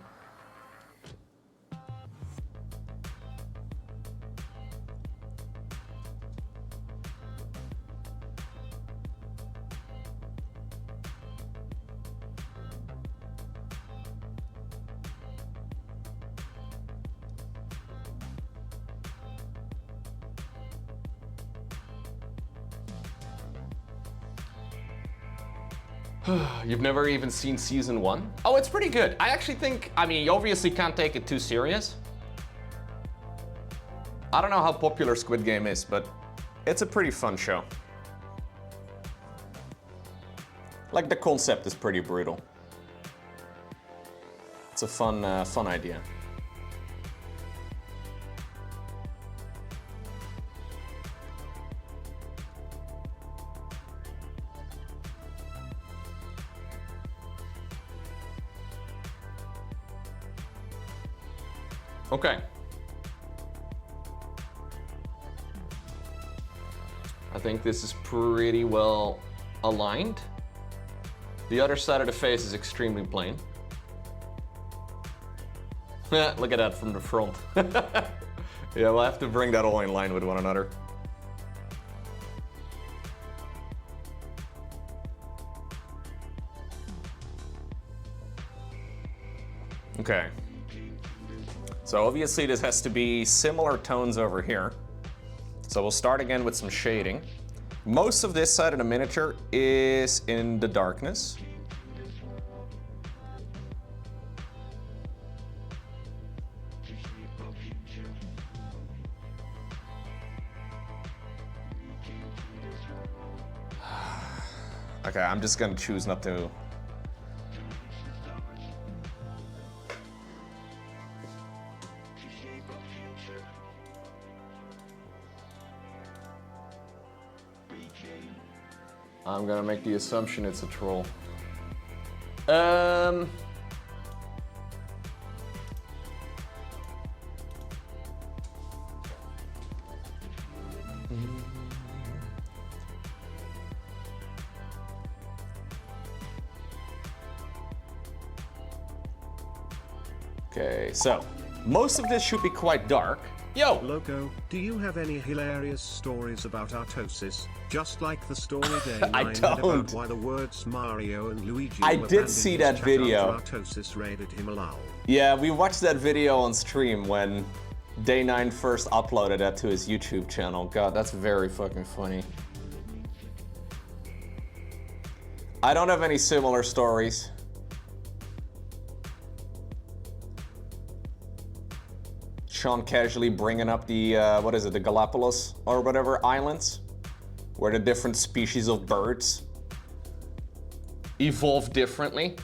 You've never even seen season 1? Oh, it's pretty good. I actually think, I mean, you obviously can't take it too serious. I don't know how popular Squid Game is, but it's a pretty fun show. Like, the concept is pretty brutal. It's a fun idea. Okay. I think this is pretty well aligned. The other side of the face is extremely plain. Look at that from the front. Yeah, we'll have to bring that all in line with one another. Okay. So obviously this has to be similar tones over here. So we'll start again with some shading. Most of this side of the miniature is in the darkness. Okay, I'm just gonna choose not to. I'm gonna make the assumption it's a troll. Okay, so most of this should be quite dark. Yo! Loco, do you have any hilarious stories about Artosis? Just like the story Day 9 I had don't. about why the words Mario and Luigi I were did banned see in that his chat video. after Artosis raided him lol. Yeah, we watched that video on stream when Day 9 first uploaded that to his YouTube channel. God, that's very fucking funny. I don't have any similar stories. Sean casually bringing up the, what is it, the Galapagos or whatever islands, where the different species of birds evolve differently.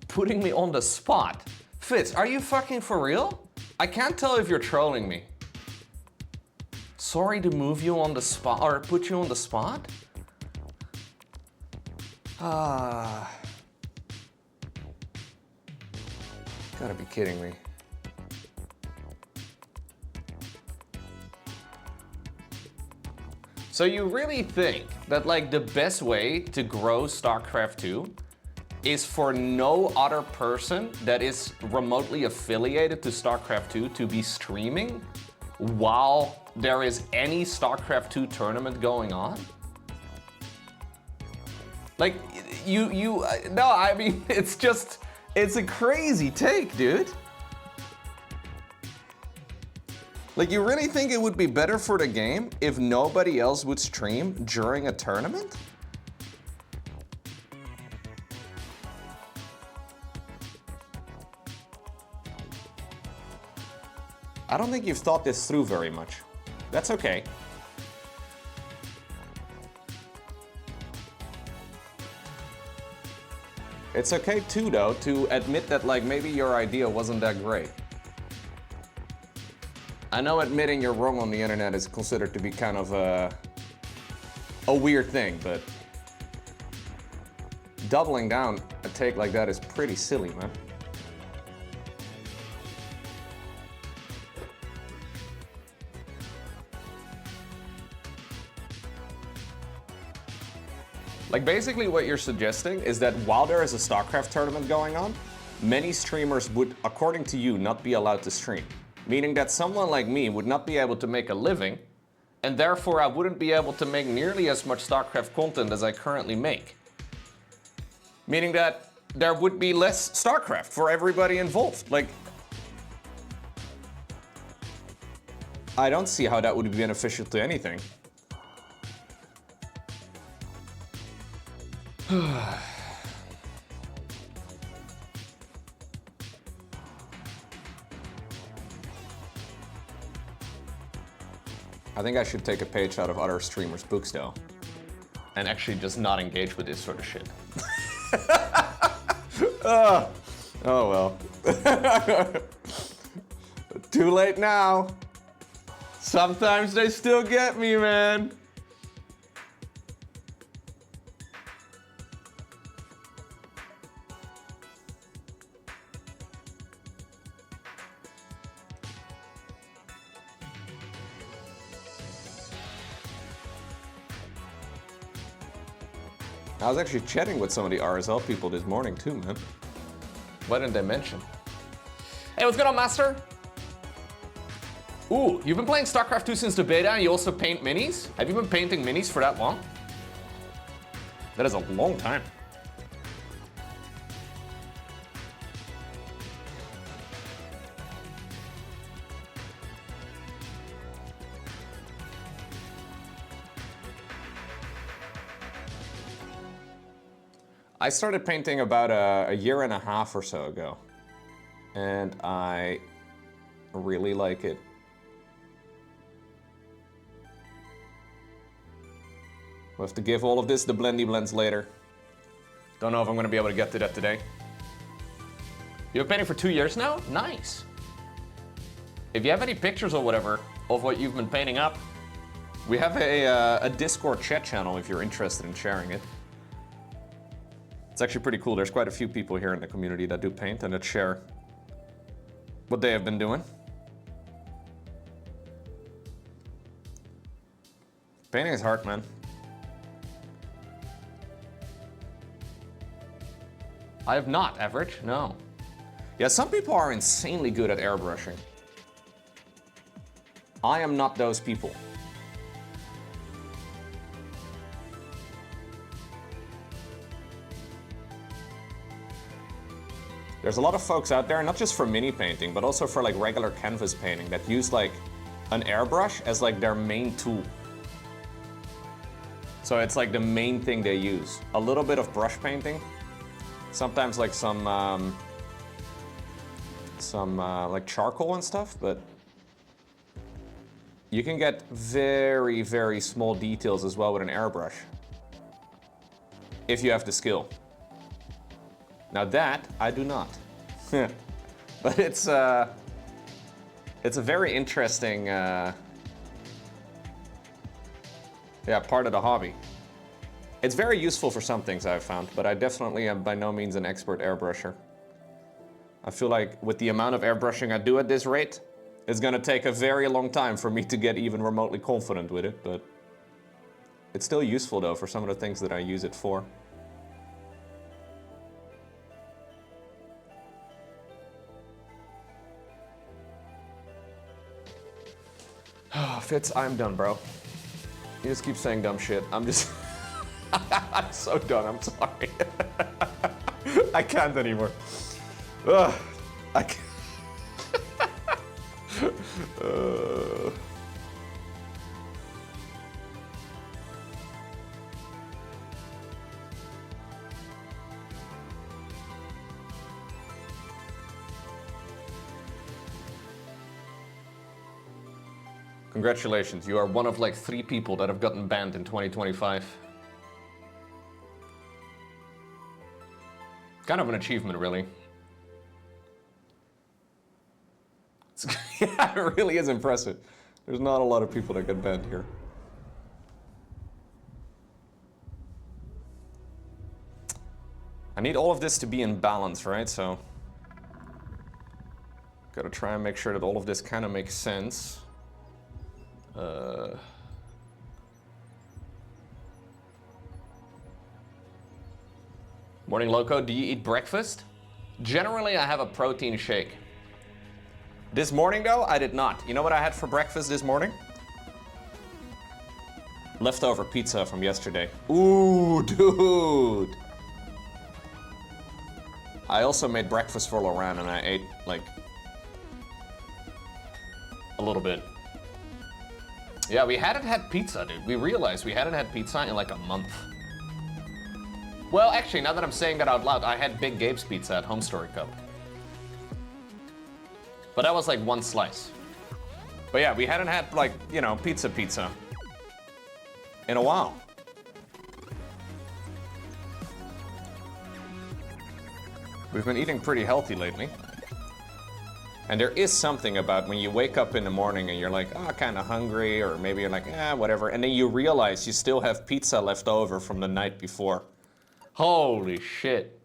Putting me on the spot. Fitz, are you fucking for real? I can't tell if you're trolling me. Sorry to move you on the spot, or put you on the spot? Gotta be kidding me. So you really think that like the best way to grow StarCraft 2 is for no other person that is remotely affiliated to StarCraft 2 to be streaming while there is any StarCraft 2 tournament going on? Like, no, I mean, it's a crazy take, dude. Like, you really think it would be better for the game if nobody else would stream during a tournament? I don't think you've thought this through very much. That's okay. It's okay too, though, to admit that like maybe your idea wasn't that great. I know admitting you're wrong on the internet is considered to be kind of a weird thing, but doubling down a take like that is pretty silly, man. Like, basically what you're suggesting is that while there is a Starcraft tournament going on, many streamers would, according to you, not be allowed to stream. Meaning that someone like me would not be able to make a living, and therefore I wouldn't be able to make nearly as much Starcraft content as I currently make. Meaning that there would be less Starcraft for everybody involved. Like, I don't see how that would be beneficial to anything. I think I should take a page out of other streamers' books, though, and actually just not engage with this sort of shit. Oh well. Too late now. Sometimes they still get me, man. I was actually chatting with some of the RSL people this morning too, man. Why didn't they mention? Hey, what's going on, Master? Ooh, you've been playing StarCraft 2 since the beta and you also paint minis? Have you been painting minis for that long? That is a long time. I started painting about a year and a half or so ago, and I really like it. We'll have to give all of this the blendy blends later. Don't know if I'm gonna be able to get to that today. You've been painting for 2 years now? Nice. If you have any pictures or whatever of what you've been painting up, we have a Discord chat channel if you're interested in sharing it. It's actually pretty cool. There's quite a few people here in the community that do paint and that share what they have been doing. Painting is hard, man. I have not, Average, no. Yeah, some people are insanely good at airbrushing. I am not those people. There's a lot of folks out there, not just for mini painting, but also for like regular canvas painting that use like an airbrush as like their main tool. So it's like the main thing they use. A little bit of brush painting, sometimes like some like charcoal and stuff, but you can get very, very small details as well with an airbrush if you have the skill. Now that, I do not. But it's a very interesting part of the hobby. It's very useful for some things I've found, but I definitely am by no means an expert airbrusher. I feel like with the amount of airbrushing I do at this rate, it's gonna take a very long time for me to get even remotely confident with it, but it's still useful though for some of the things that I use it for. Fitz, I'm done, bro. You just keep saying dumb shit. I'm just... I'm so done, I'm sorry. I can't anymore. Ugh, I can't. Congratulations, you are one of like 3 people that have gotten banned in 2025. Kind of an achievement, really. Yeah, it really is impressive. There's not a lot of people that get banned here. I need all of this to be in balance, right? So, gotta try and make sure that all of this kind of makes sense. Morning Loco, do you eat breakfast? Generally, I have a protein shake. This morning, though, I did not. You know what I had for breakfast this morning? Leftover pizza from yesterday. Ooh, dude. I also made breakfast for Loran, and I ate, like, a little bit. Yeah, we hadn't had pizza, dude. We realized we hadn't had pizza in, like, a month. Well, actually, now that I'm saying that out loud, I had Big Gabe's pizza at Home Story Cup. But that was like one slice. But yeah, we hadn't had, like, you know, pizza in a while. We've been eating pretty healthy lately. And there is something about when you wake up in the morning and you're like, oh, kind of hungry, or maybe you're like, whatever. And then you realize you still have pizza left over from the night before. Holy shit.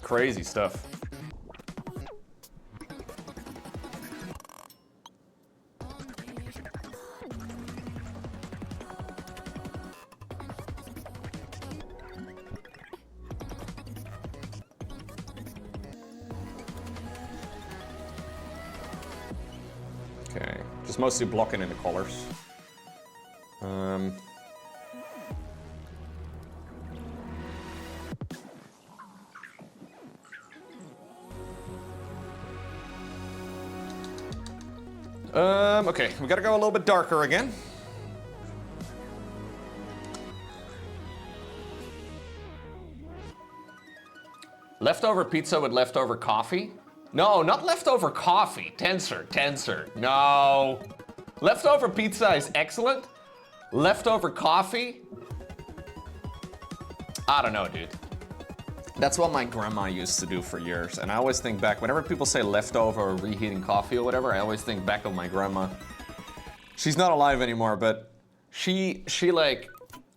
Crazy stuff. Okay, just mostly blocking in the colors. Okay, we gotta go a little bit darker again. Leftover pizza with leftover coffee? No, not leftover coffee. Tensor. No. Leftover pizza is excellent. Leftover coffee? I don't know, dude. That's what my grandma used to do for years. And I always think back, whenever people say leftover or reheating coffee or whatever, I always think back of my grandma. She's not alive anymore, but she like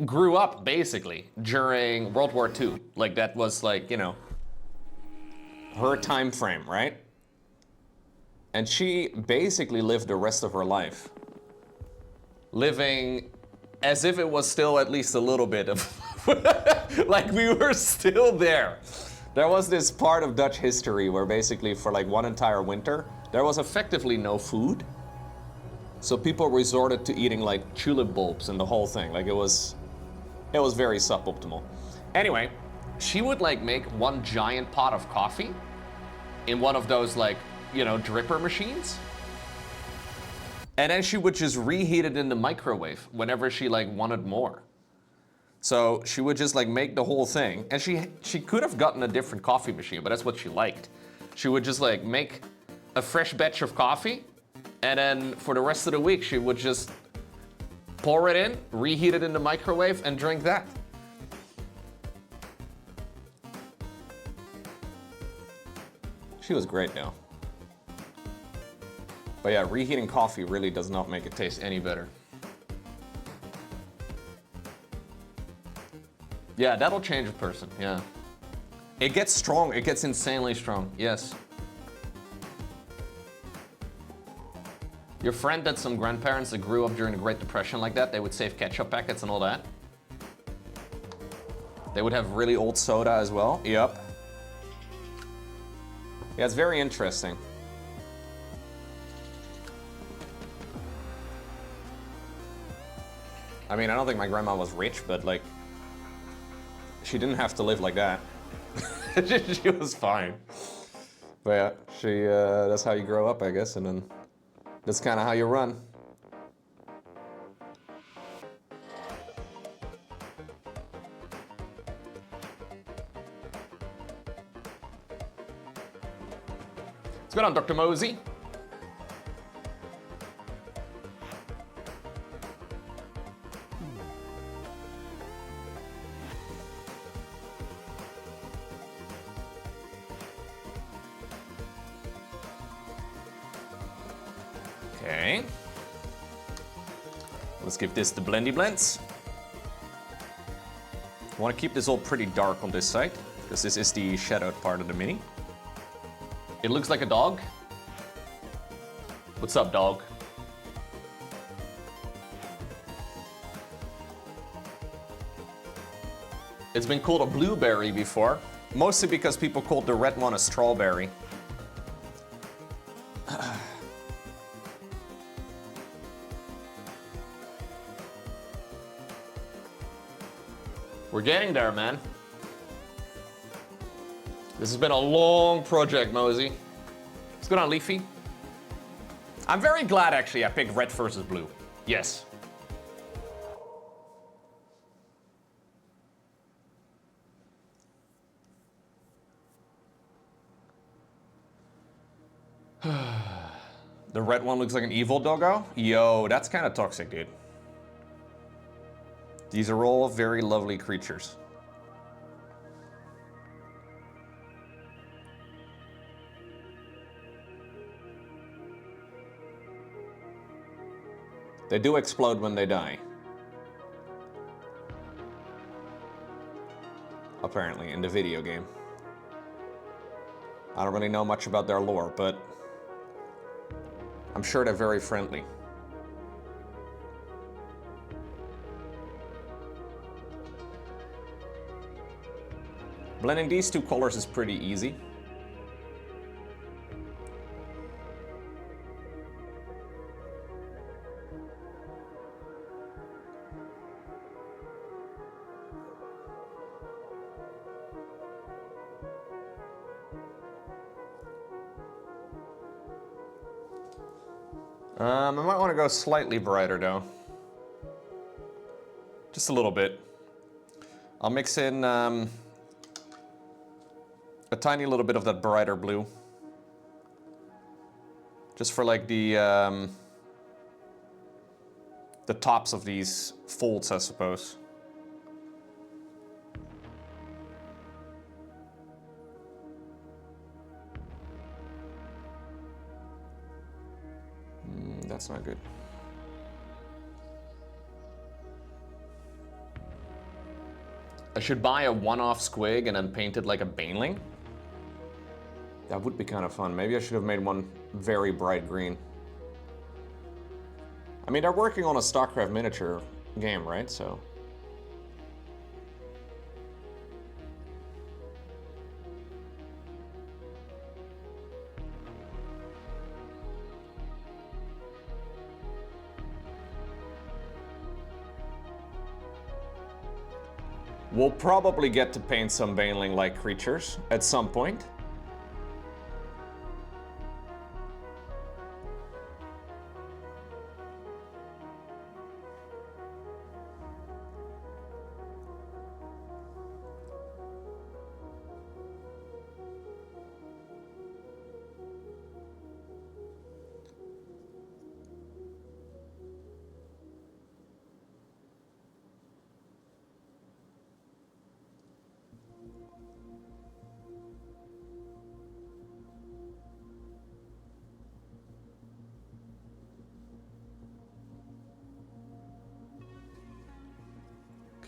grew up basically during World War II. Like that was like, you know, her time frame, right? And she basically lived the rest of her life living as if it was still at least a little bit of like we were still there. There was this part of Dutch history where basically for like one entire winter, there was effectively no food. So people resorted to eating like tulip bulbs and the whole thing. Like it was very suboptimal. Anyway, she would like make one giant pot of coffee in one of those like, you know, dripper machines. And then she would just reheat it in the microwave whenever she like wanted more. So she would just like make the whole thing. And she could have gotten a different coffee machine, but that's what she liked. She would just like make a fresh batch of coffee, and then for the rest of the week, she would just pour it in, reheat it in the microwave, and drink that. She was great now. But yeah, reheating coffee really does not make it taste any better. Yeah, that'll change a person, yeah. It gets strong, it gets insanely strong, yes. Your friend had some grandparents that grew up during the Great Depression like that. They would save ketchup packets and all that. They would have really old soda as well. Yep. Yeah, it's very interesting. I mean, I don't think my grandma was rich, but like, she didn't have to live like that. She was fine. But yeah, that's how you grow up, I guess, and then that's kind of how you run. What's going on, Dr. Mosey? Okay. Let's give this the blendy blends. I want to keep this all pretty dark on this side, because this is the shadowed part of the mini. It looks like a dog. What's up, dog? It's been called a blueberry before, mostly because people called the red one a strawberry. We're getting there, man. This has been a long project, Mosey. What's going on, Leafy? I'm very glad, actually, I picked red versus blue. Yes. The red one looks like an evil doggo? Yo, that's kind of toxic, dude. These are all very lovely creatures. They do explode when they die. Apparently, in the video game. I don't really know much about their lore, but I'm sure they're very friendly. Blending these two colors is pretty easy. I might want to go slightly brighter though. Just a little bit. I'll mix in a tiny little bit of that brighter blue. Just for like the tops of these folds, I suppose. That's not good. I should buy a one-off squig and then paint it like a baneling. That would be kind of fun. Maybe I should have made one very bright green. I mean, they're working on a Starcraft miniature game, right? So. We'll probably get to paint some baneling-like creatures at some point.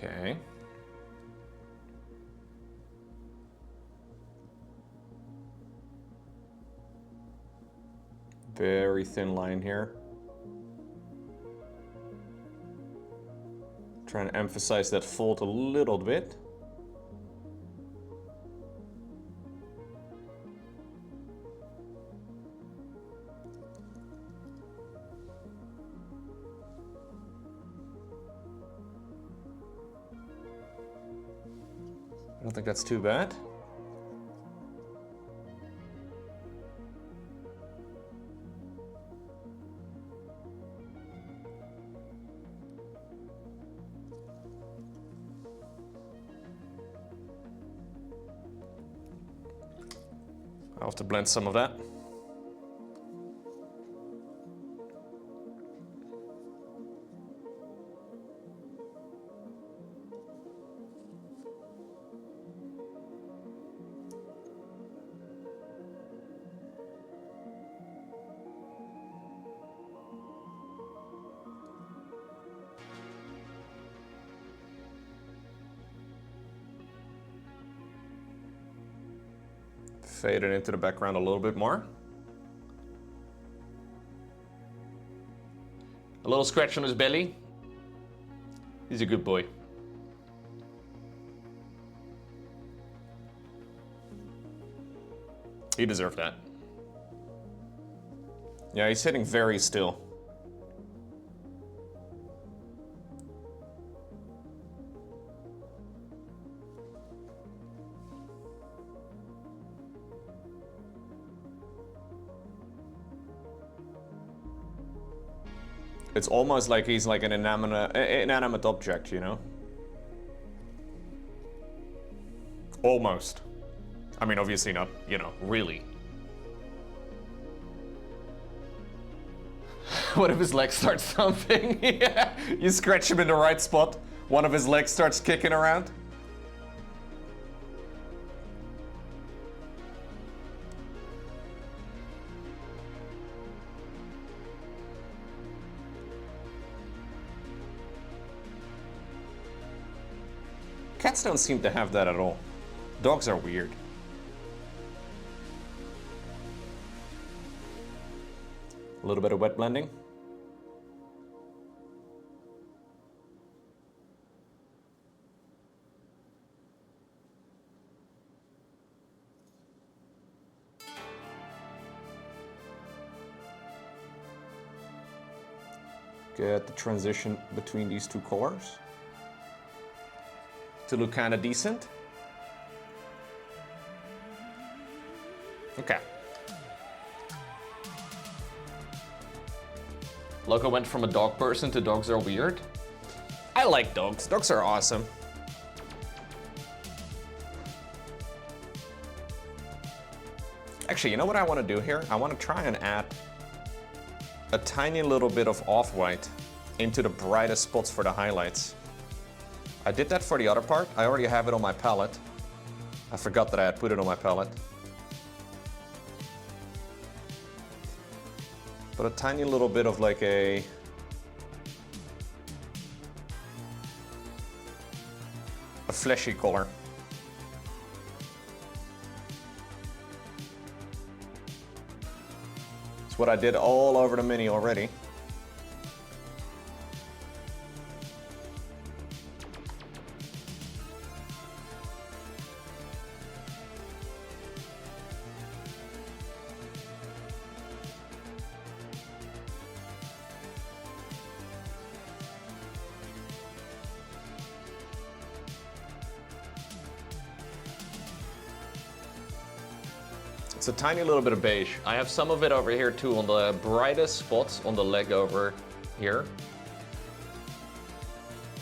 Okay. Very thin line here. Trying to emphasize that fold a little bit. I don't think that's too bad. I'll have to blend some of that. Fade it into the background a little bit more. A little scratch on his belly. He's a good boy. He deserved that. Yeah, he's sitting very still. It's almost like he's like an inanimate object, you know? Almost. I mean, obviously not, you know, really. One of his legs starts thumping. Yeah, you scratch him in the right spot. One of his legs starts kicking around. Cats don't seem to have that at all. Dogs are weird. A little bit of wet blending. Get the transition between these two colors to look kind of decent. Okay. Loco went from a dog person to dogs are weird. I like dogs. Dogs are awesome. Actually, you know what I want to do here? I want to try and add a tiny little bit of off-white into the brightest spots for the highlights. I did that for the other part. I already have it on my palette. I forgot that I had put it on my palette. But a tiny little bit of like a fleshy color. It's what I did all over the mini already. It's a tiny little bit of beige. I have some of it over here too on the brightest spots on the leg over here.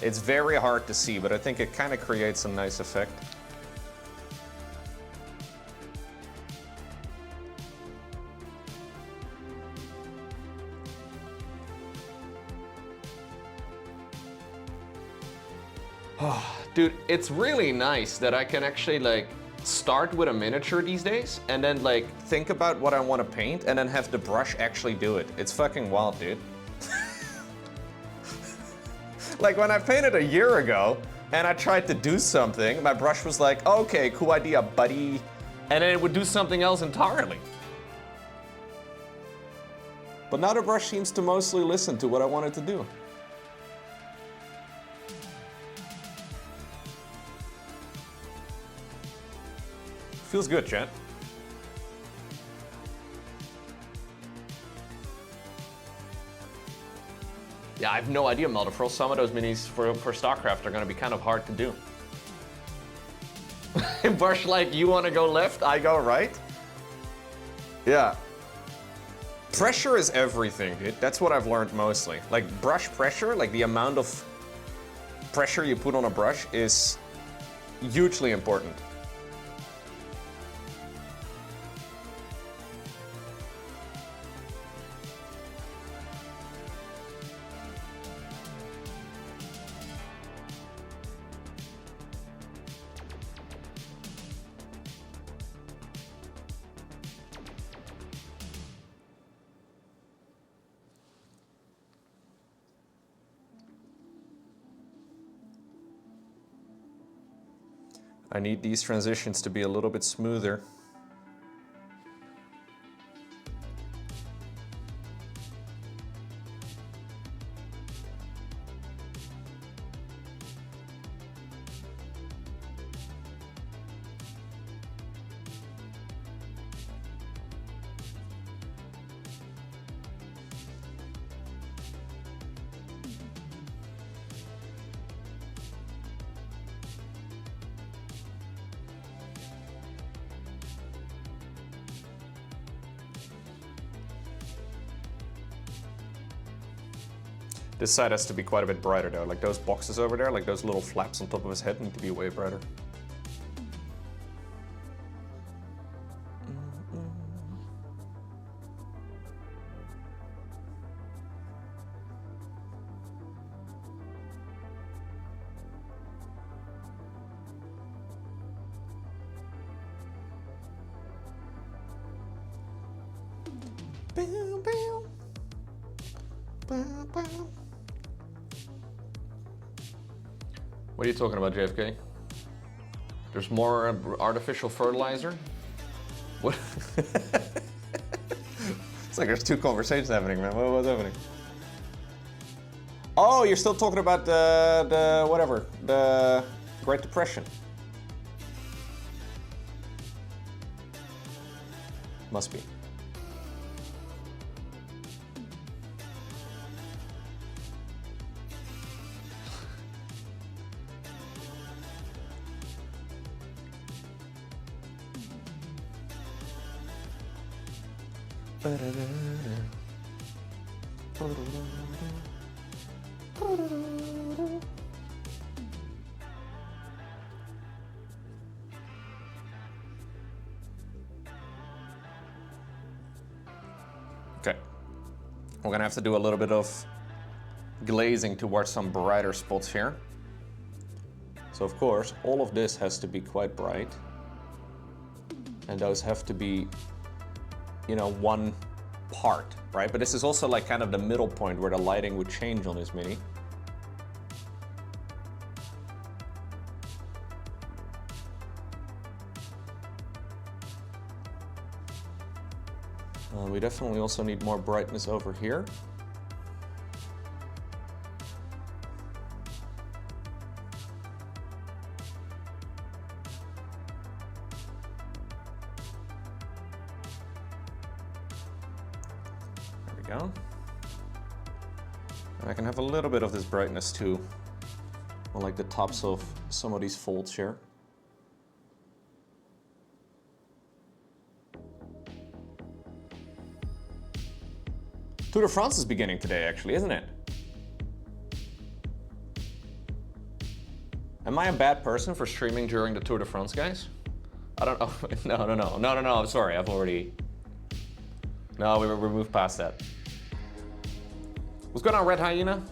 It's very hard to see, but I think it kind of creates a nice effect. Dude, it's really nice that I can actually like start with a miniature these days and then like think about what I want to paint and then have the brush actually do it. It's fucking wild, dude. Like when I painted a year ago and I tried to do something, my brush was like, okay, cool idea, buddy. And then it would do something else entirely. But now the brush seems to mostly listen to what I wanted to do. Feels good, chat. Yeah, I have no idea, Melderfrost. Some of those minis for Starcraft are gonna be kind of hard to do. Brush like, you wanna go left, I go right? Yeah. Pressure is everything, dude. That's what I've learned mostly. Like brush pressure, like the amount of pressure you put on a brush is hugely important. I need these transitions to be a little bit smoother. This side has to be quite a bit brighter though. Like those boxes over there, like those little flaps on top of his head need to be way brighter. What are you talking about, JFK? There's more artificial fertilizer? What? It's like there's two conversations happening, man. What's happening? Oh, you're still talking about the whatever, the Great Depression. Must be. Okay, we're gonna have to do a little bit of glazing towards some brighter spots here. So of course, all of this has to be quite bright. And those have to be, you know, one part, right? But this is also like kind of the middle point where the lighting would change on this mini. We definitely also need more brightness over here. There we go. And I can have a little bit of this brightness too, on like the tops of some of these folds here. Tour de France is beginning today, actually, isn't it? Am I a bad person for streaming during the Tour de France, guys? I don't know. No, I'm sorry. I've already... No, we moved past that. What's going on, Red Hyena?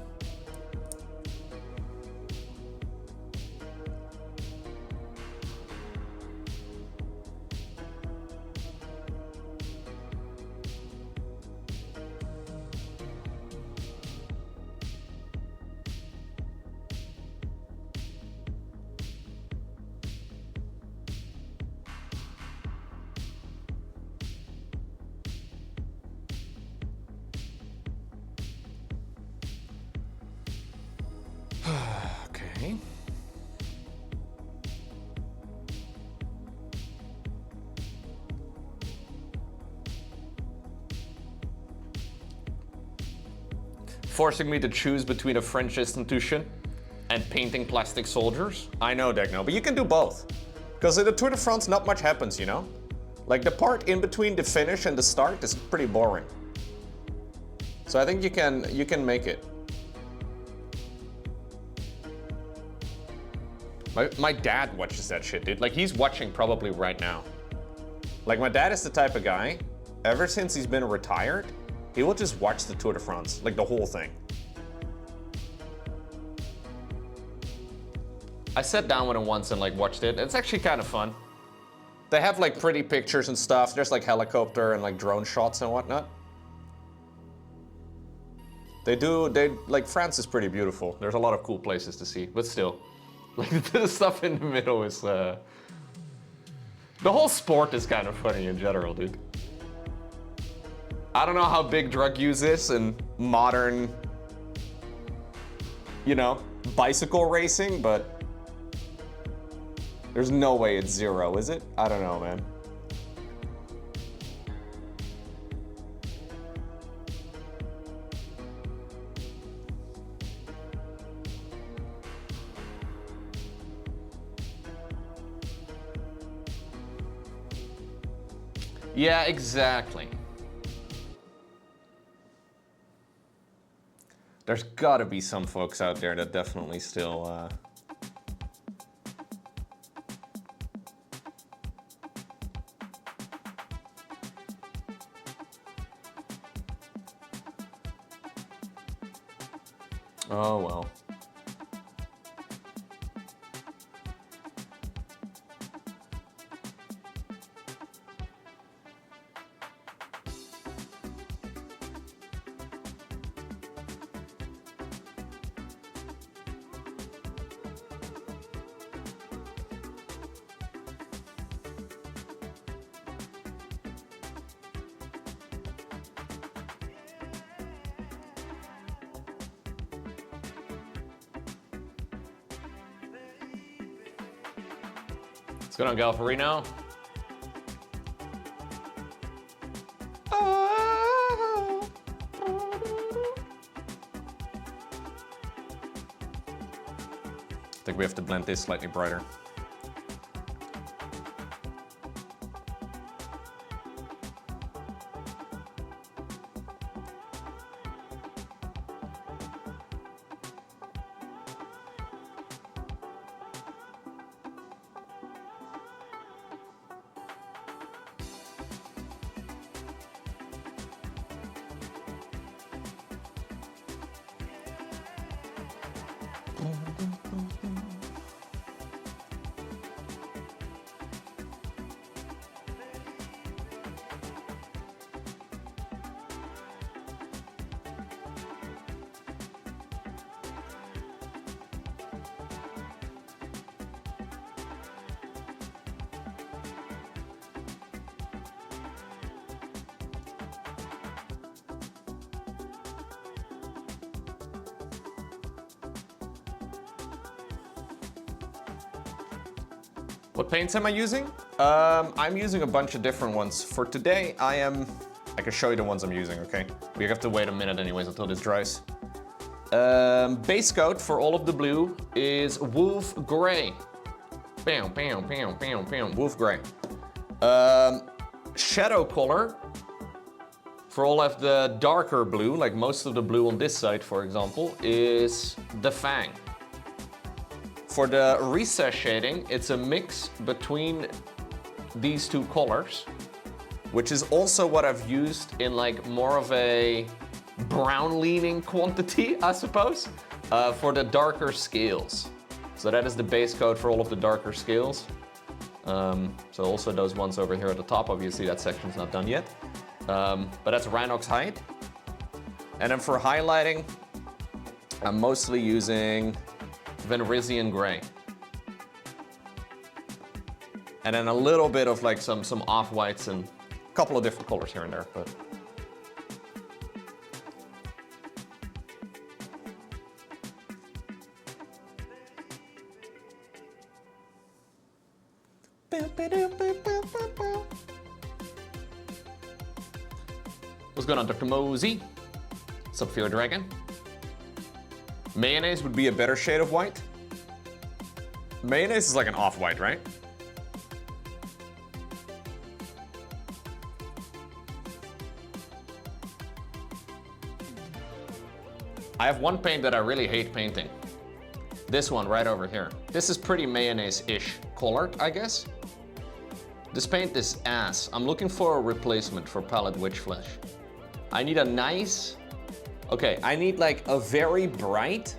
Okay. Forcing me to choose between a French institution and painting plastic soldiers? I know, Degno, but you can do both. Because in the Tour de France, not much happens, you know? Like, the part in between the finish and the start is pretty boring. So I think you can make it. My dad watches that shit, dude. Like, he's watching probably right now. Like, my dad is the type of guy, ever since he's been retired, he will just watch the Tour de France, like the whole thing. I sat down with him once and like watched it. It's actually kind of fun. They have like pretty pictures and stuff. There's like helicopter and like drone shots and whatnot. Like, France is pretty beautiful. There's a lot of cool places to see, but still. Like, the stuff in the middle is, the whole sport is kind of funny in general, dude. I don't know how big drug use is in modern, you know, bicycle racing, but there's no way it's zero, is it? I don't know, man. Yeah, exactly. There's gotta be some folks out there that definitely still... Oh, well. What's going on, Galferino? I think we have to blend this slightly brighter. What paints am I using? I'm using a bunch of different ones. For today, I can show you the ones I'm using, okay? We have to wait a minute anyways until this dries. Base coat for all of the blue is Wolf Gray. Bam, bam, bam, bam, bam, Wolf Gray. Shadow color for all of the darker blue, like most of the blue on this side, for example, is the Fang. For the recess shading, it's a mix between these two colors, which is also what I've used in like more of a brown leaning quantity, I suppose, for the darker scales. So that is the base coat for all of the darker scales. So also those ones over here at the top, obviously that section's not done yet. But that's Rhinox hide. And then for highlighting, I'm mostly using Venrisian Gray. And then a little bit of like some off-whites and a couple of different colors here and there, but. What's going on, Dr. Mosey? What's up, Fear Dragon? Mayonnaise would be a better shade of white. Mayonnaise is like an off-white, right? I have one paint that I really hate painting. This one right over here. This is pretty mayonnaise-ish colored, I guess. This paint is ass. I'm looking for a replacement for Palette Witch Flesh. I need a nice, okay, I need like a very bright,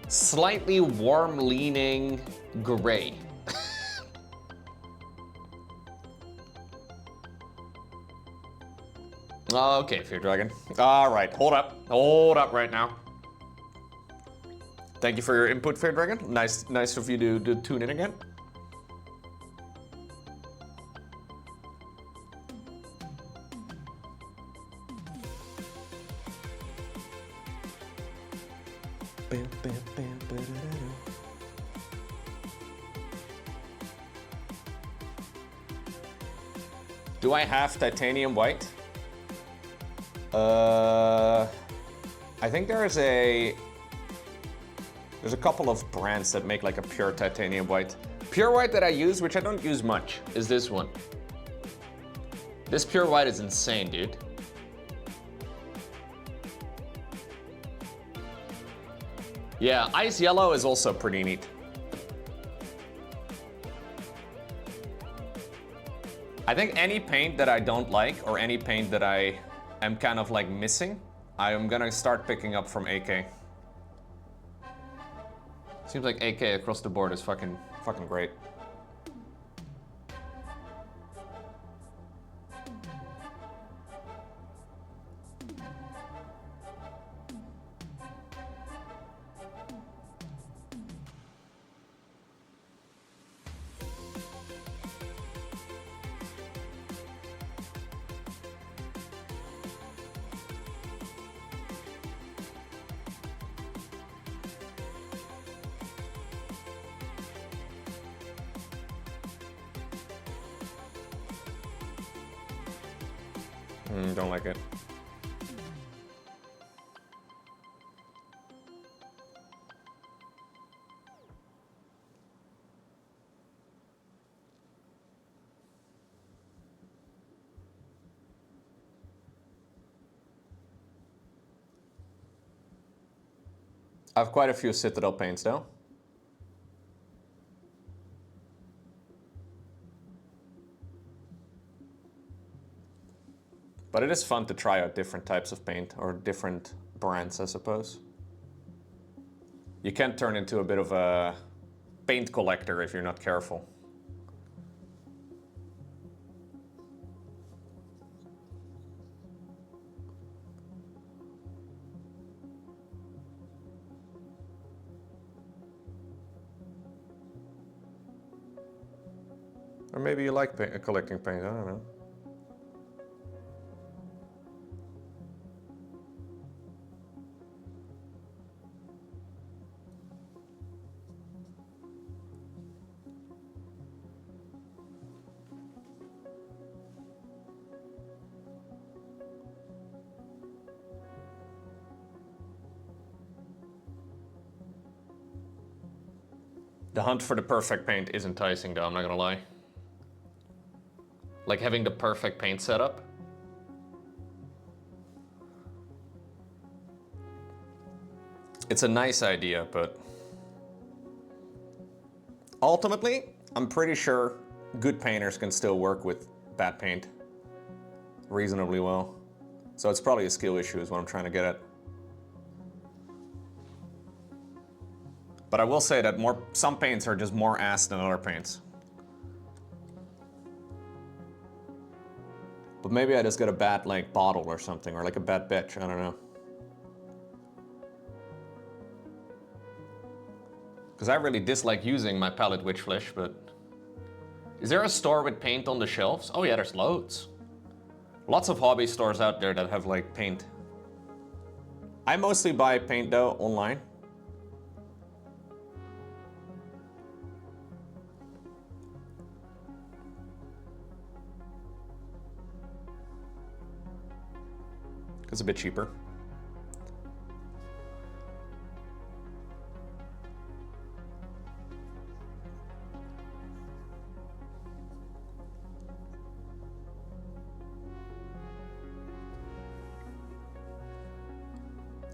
slightly warm leaning gray. Okay, Fear Dragon. All right, hold up right now. Thank you for your input, Fear Dragon. Nice of you to tune in again. Do I have titanium white? I think there's a couple of brands that make like a pure titanium white. Pure white that I use, which I don't use much, is this one. This pure white is insane, dude. Yeah, ice yellow is also pretty neat. I think any paint that I don't like, or any paint that I am kind of like missing, I am gonna start picking up from AK. Seems like AK across the board is fucking great. Don't like it. I have quite a few Citadel paints though. But it is fun to try out different types of paint, or different brands, I suppose. You can turn into a bit of a paint collector if you're not careful. Or maybe you like collecting paint, I don't know. The hunt for the perfect paint is enticing though, I'm not gonna lie. Like having the perfect paint setup. It's a nice idea, but ultimately, I'm pretty sure good painters can still work with bad paint reasonably well. So it's probably a skill issue is what I'm trying to get at. But I will say that some paints are just more ass than other paints. But maybe I just got a bad like bottle or something, or like a bad bitch, I don't know. Because I really dislike using my palette witch flesh, but... Is there a store with paint on the shelves? Oh yeah, there's loads. Lots of hobby stores out there that have like paint. I mostly buy paint though online. It's a bit cheaper.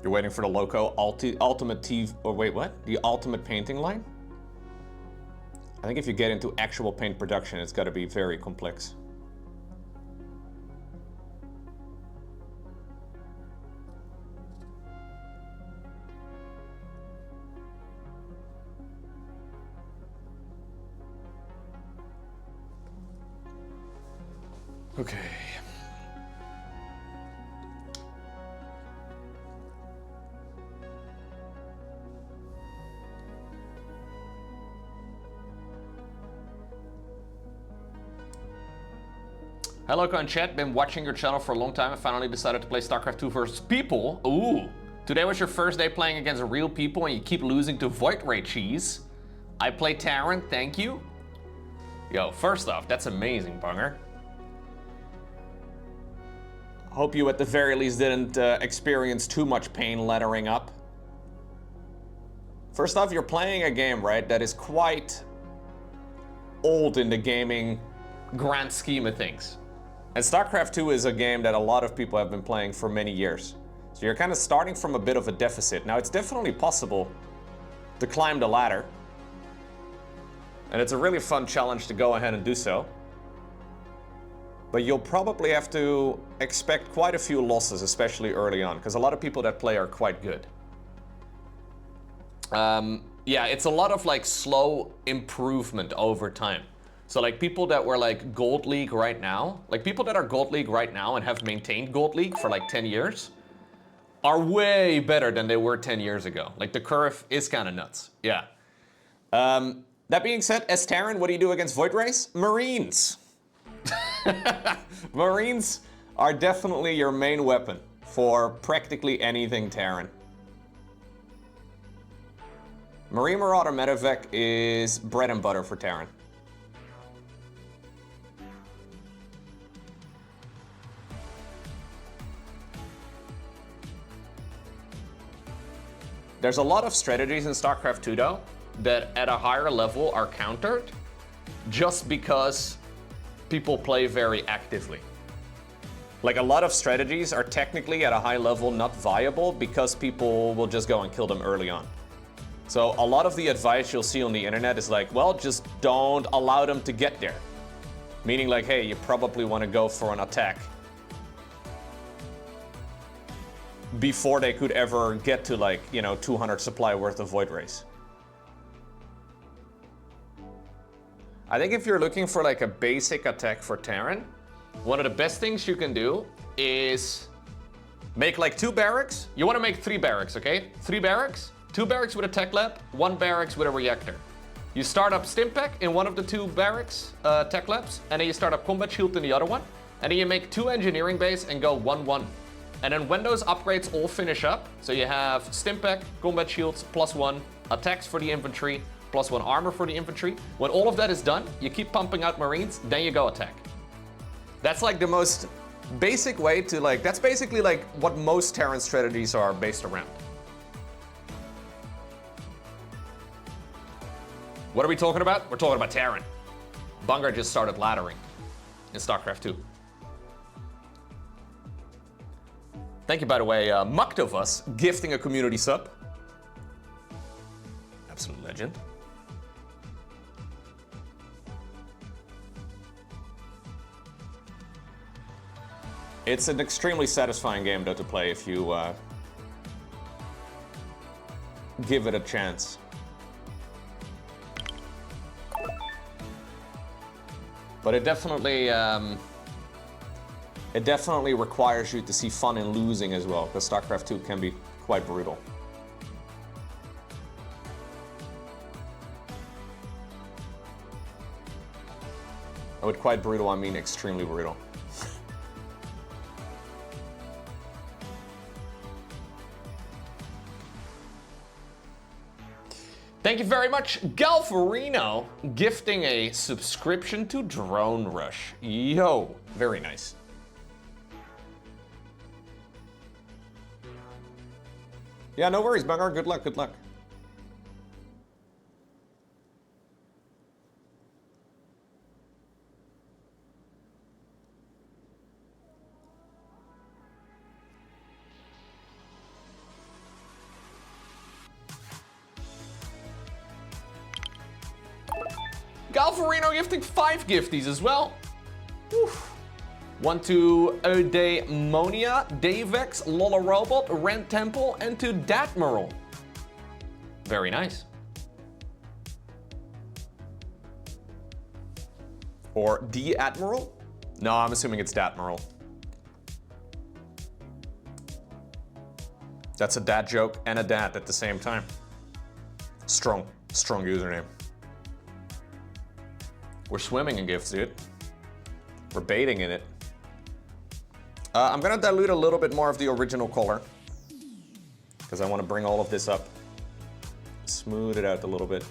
You're waiting for the Loco Ultimate TV, or wait, what? The Ultimate Painting line? I think if you get into actual paint production, it's gotta be very complex. Okay. Hello, Con Chat. Been watching your channel for a long time. I finally decided to play Starcraft 2 versus people. Ooh. Today was your first day playing against real people and you keep losing to Void Ray Cheese. I play Terran, thank you. Yo, first off, that's amazing, Bunger. Hope you at the very least didn't experience too much pain lettering up. First off, you're playing a game, right, that is quite old in the gaming grand scheme of things. And Starcraft 2 is a game that a lot of people have been playing for many years. So you're kind of starting from a bit of a deficit. Now, it's definitely possible to climb the ladder. And it's a really fun challenge to go ahead and do so. But you'll probably have to expect quite a few losses, especially early on, because a lot of people that play are quite good. Yeah, it's a lot of like slow improvement over time. So like people that were like Gold League right now, like people that are Gold League right now and have maintained Gold League for like 10 years are way better than they were 10 years ago. Like the curve is kind of nuts, yeah. That being said, as Terran, what do you do against Void Race? Marines. Marines are definitely your main weapon for practically anything Terran. Marine Marauder Medevac is bread and butter for Terran. There's a lot of strategies in StarCraft 2 though that at a higher level are countered just because people play very actively. Like a lot of strategies are technically at a high level not viable because people will just go and kill them early on. So a lot of the advice you'll see on the internet is like, well, just don't allow them to get there. Meaning like, hey, you probably want to go for an attack before they could ever get to like, 200 supply worth of Void Race. I think if you're looking for like a basic attack for Terran, one of the best things you can do is make like 2 barracks. You want to make 3 barracks, okay? 3 barracks, 2 barracks with a tech lab, 1 barracks with a reactor. You start up Stimpack in one of the 2 barracks, tech labs, and then you start up Combat Shield in the other one, and then you make 2 engineering bays and go 1-1. And then when those upgrades all finish up, so you have Stimpack, Combat Shields, +1, attacks for the infantry, +1 armor for the infantry. When all of that is done, you keep pumping out Marines, then you go attack. That's like the most basic way to like, that's basically like what most Terran strategies are based around. What are we talking about? We're talking about Terran. Bungar just started laddering in StarCraft 2. Thank you, by the way, Muktovus, gifting a community sub. Absolute legend. It's an extremely satisfying game, though, to play if you give it a chance. But it definitely requires you to see fun in losing as well, because StarCraft 2 can be quite brutal. And with quite brutal, I mean extremely brutal. Thank you very much, Galfarino, gifting a subscription to Drone Rush. Yo, very nice. Yeah, no worries, Bungar. Good luck, good luck. Galfarino gifting 5 gifties as well. Oof. 1 to Eudaimonia, Davex, Lola Robot, Rent Temple, and to Datmiral. Very nice. Or D Admiral? No, I'm assuming it's Datmiral. That's a dad joke and a dad at the same time. Strong username. We're swimming in gifts, dude. We're baiting in it. I'm gonna dilute a little bit more of the original color because I want to bring all of this up. Smooth it out a little bit.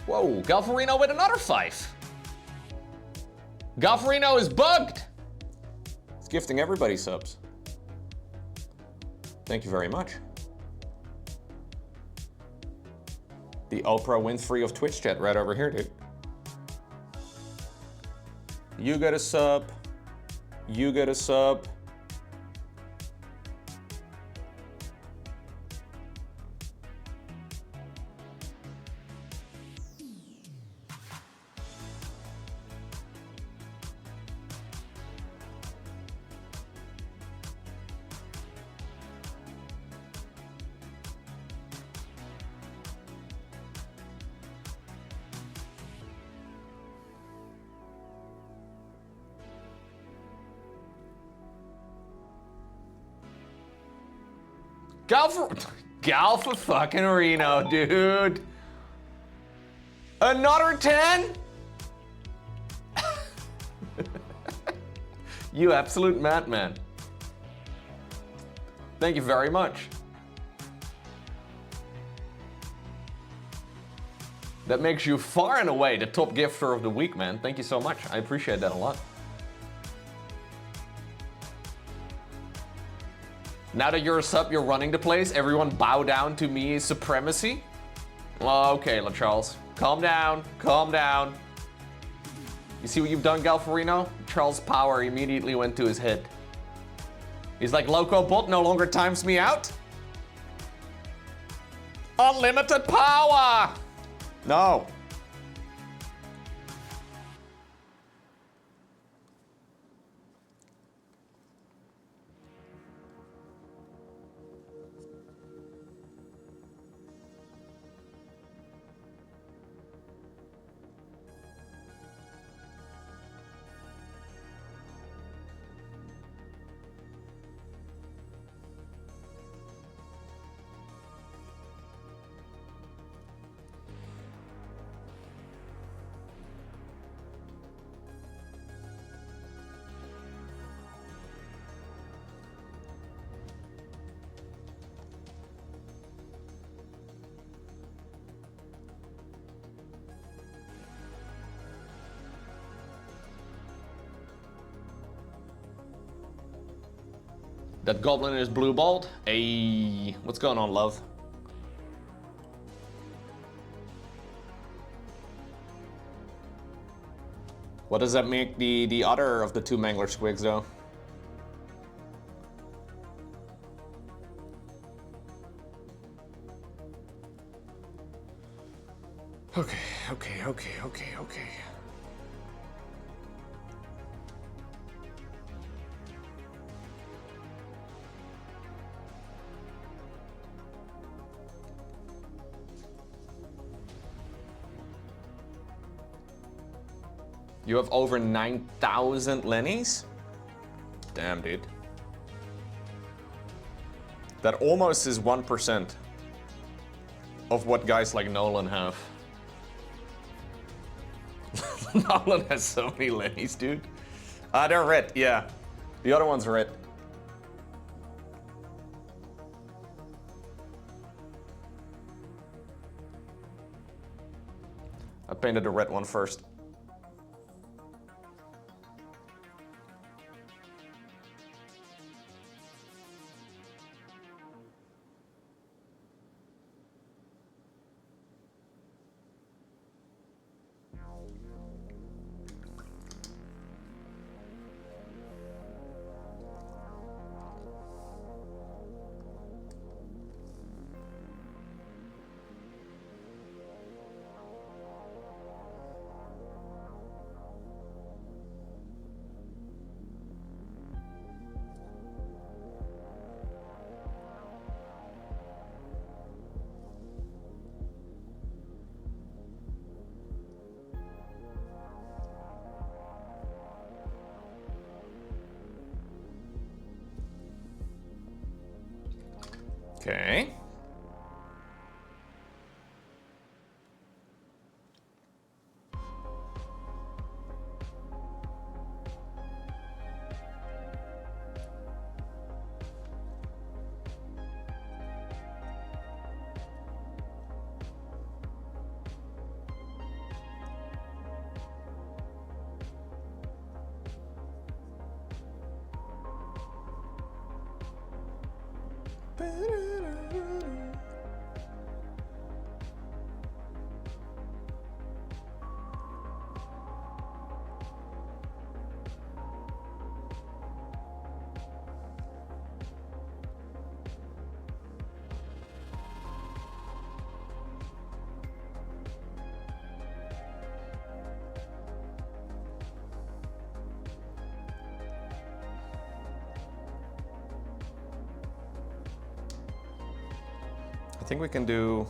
Whoa, Galfarino with another 5. Galfarino is bugged. It's gifting everybody subs. Thank you very much. The Oprah Winfrey of Twitch chat right over here, dude. You get a sub. You get a sub. Gal for fucking Reno, dude. Another 10? You absolute madman. Thank you very much. That makes you far and away the top gifter of the week, man. Thank you so much. I appreciate that a lot. Now that you're a sub, you're running the place, everyone bow down to me supremacy? Okay, La Charles. Calm down, calm down. You see what you've done, Galferino? Charles' power immediately went to his head. He's like, Loco Bot no longer times me out? Unlimited power! No. That goblin is blue balled. Hey, what's going on, love? What does that make the other of the two Mangler Squigs, though? Okay. You have over 9,000 Lennies? Damn, dude. That almost is 1% of what guys like Nolan have. Nolan has so many Lennies, dude. They're red, yeah. The other one's red. I painted the red one first. Okay. I think we can do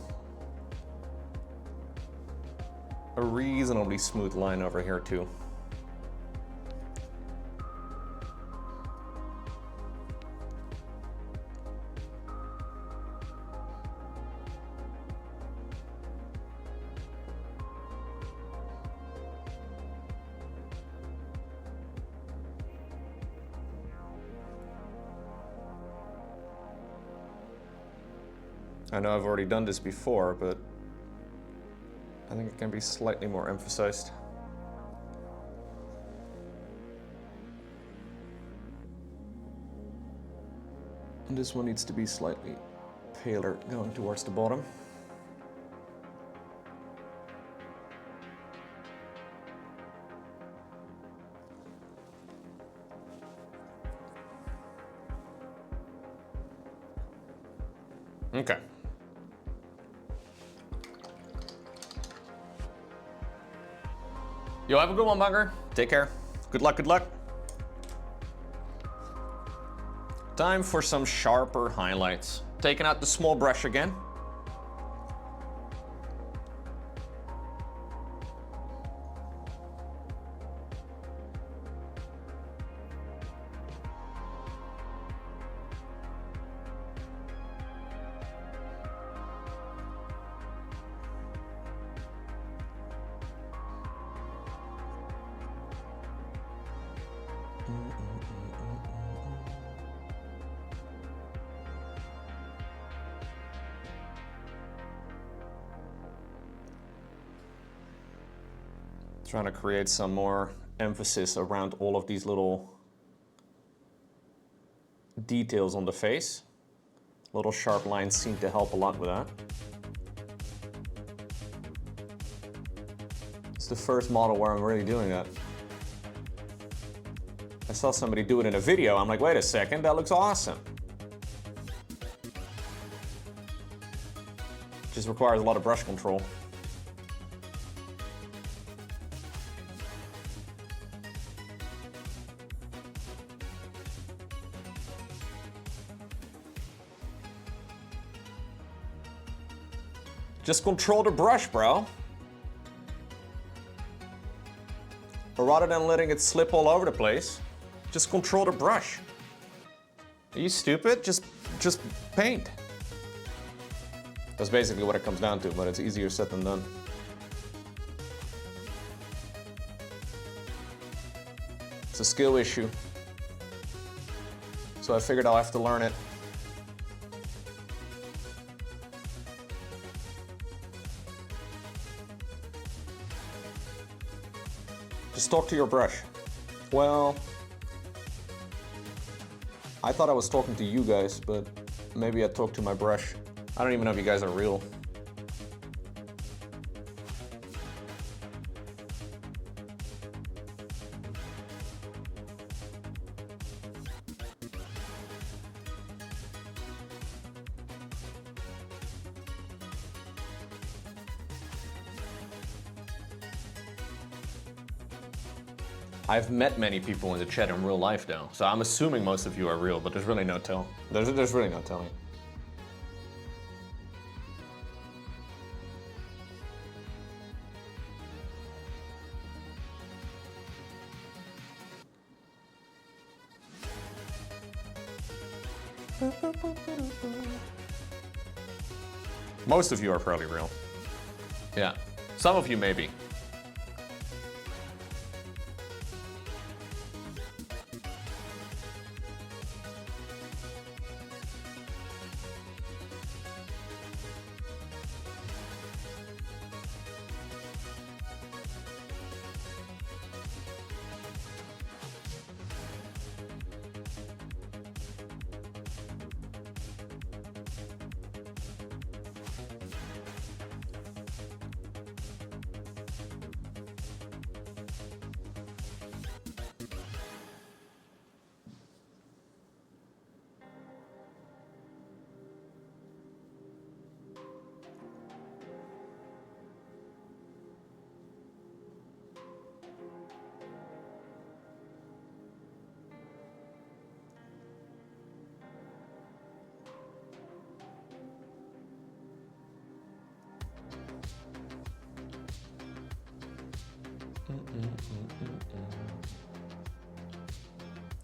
a reasonably smooth line over here too. I know I've already done this before, but I think it can be slightly more emphasized. And this one needs to be slightly paler going towards the bottom. Okay. Yo, have a good one, Mangler. Take care. Good luck, good luck. Time for some sharper highlights. Taking out the small brush again. Trying to create some more emphasis around all of these little details on the face. Little sharp lines seem to help a lot with that. It's the first model where I'm really doing that. I saw somebody do it in a video. I'm like, wait a second, that looks awesome. Just requires a lot of brush control. Just control the brush, bro. Or rather than letting it slip all over the place, just control the brush. Are you stupid? Just paint. That's basically what it comes down to, but it's easier said than done. It's a skill issue. So I figured I'll have to learn it. Just talk to your brush. Well, I thought I was talking to you guys, but maybe I talked to my brush. I don't even know if you guys are real. I've met many people in the chat in real life though, so I'm assuming most of you are real, but there's really no tell. There's really no telling. Most of you are probably real. Yeah, some of you maybe.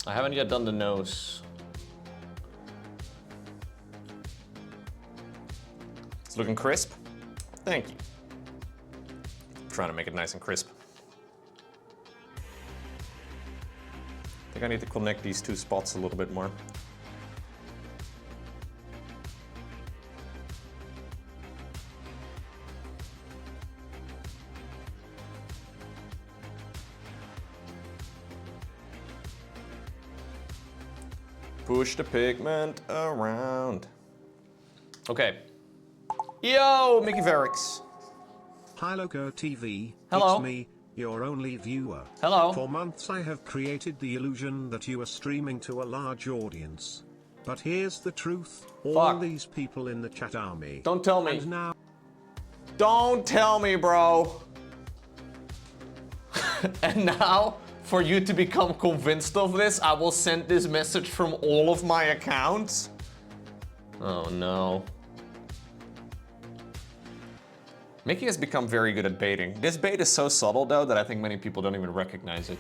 I haven't yet done the nose. It's looking crisp. Thank you. Trying to make it nice and crisp. I think I need to connect these two spots a little bit more. Push the pigment around. Okay. Yo, Mickey Verix. Hi Loco TV, Hello. It's me, your only viewer. Hello. For months I have created the illusion that you are streaming to a large audience. But here's the truth, all these people in the chat are me. Don't tell me. And now... Don't tell me, bro. And now, for you to become convinced of this, I will send this message from all of my accounts? Oh no. Mickey has become very good at baiting. This bait is so subtle though that I think many people don't even recognize it.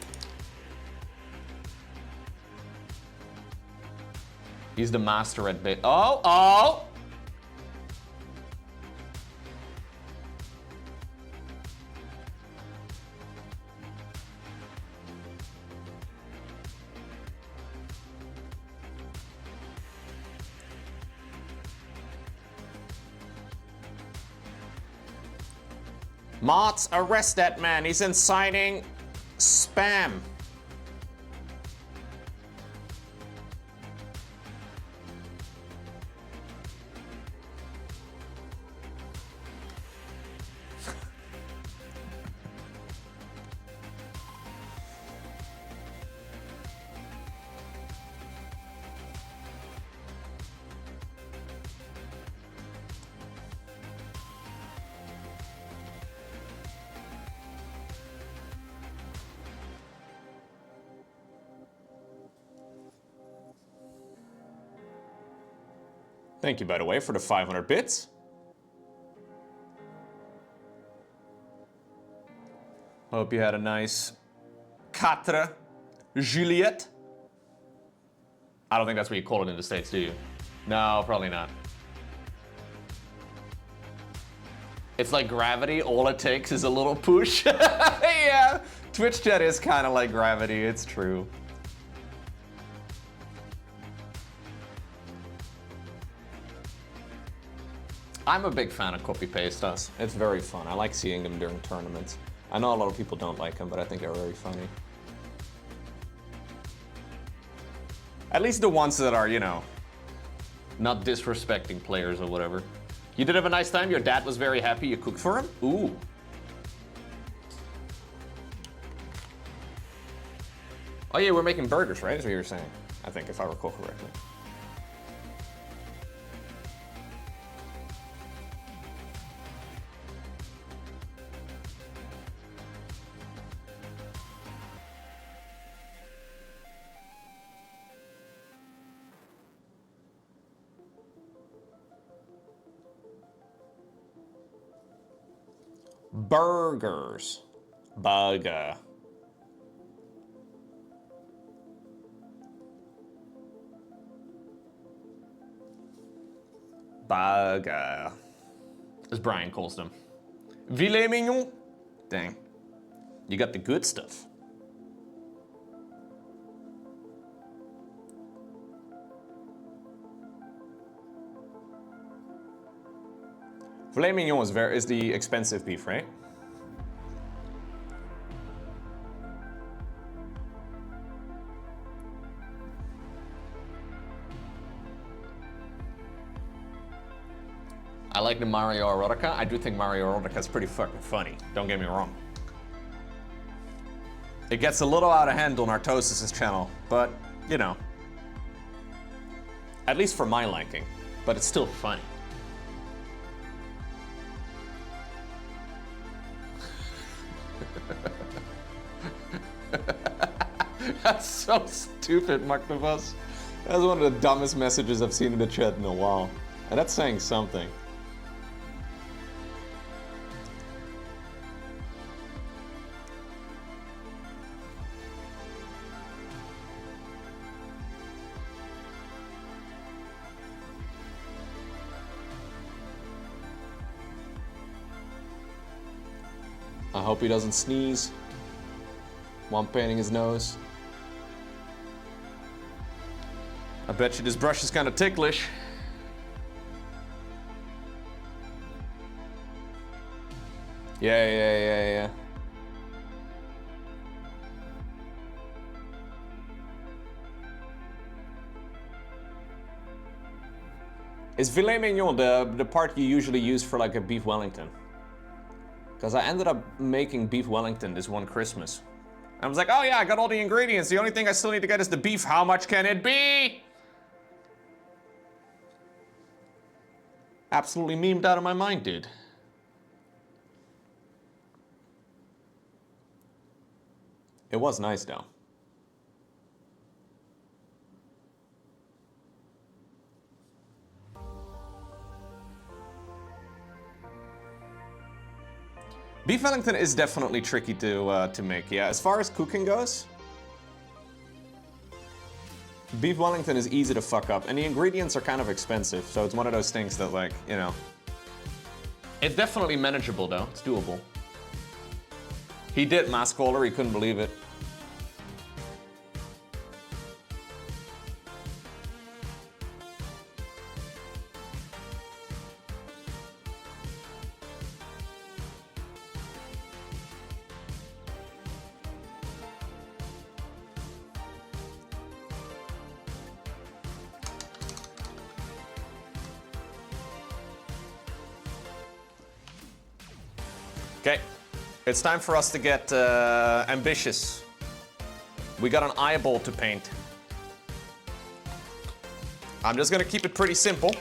He's the master at bait. Oh, oh! Mods, arrest that man. He's inciting spam. Thank you, by the way, for the 500 bits. Hope you had a nice 4 Juliet. I don't think that's what you call it in the States, do you? No, probably not. It's like gravity, all it takes is a little push. Yeah, Twitch chat is kind of like gravity, it's true. I'm a big fan of copy pastas. It's very fun. I like seeing them during tournaments. I know a lot of people don't like them, but I think they're very funny. At least the ones that are, you know, not disrespecting players or whatever. You did have a nice time? Your dad was very happy you cooked for him? Ooh. Oh yeah, we're making burgers, right? Is what you were saying. I think, if I recall correctly. Burgers. Burger. Burger. As Brian calls them. Filet mignon. Dang. You got the good stuff. Filet mignon is the expensive beef, right? I like the Mario Erotica. I do think Mario Erotica is pretty fucking funny. Don't get me wrong. It gets a little out of hand on Artosis' channel, but, you know. At least for my liking. But it's still funny. That's so stupid, Maknavas. That's one of the dumbest messages I've seen in the chat in a while. And that's saying something. I hope he doesn't sneeze while I'm painting his nose. I bet you this brush is kind of ticklish. Yeah. Is filet mignon the part you usually use for like a beef Wellington? Because I ended up making beef Wellington this one Christmas. I was like, oh yeah, I got all the ingredients. The only thing I still need to get is the beef. How much can it be? Absolutely memed out of my mind, dude. It was nice though. Beef Wellington is definitely tricky to make, yeah. As far as cooking goes, beef Wellington is easy to fuck up, and the ingredients are kind of expensive, so it's one of those things that, like, you know. It's definitely manageable though, it's doable. He did mask caller, he couldn't believe it. Okay, it's time for us to get ambitious. We got an eyeball to paint. I'm just gonna keep it pretty simple.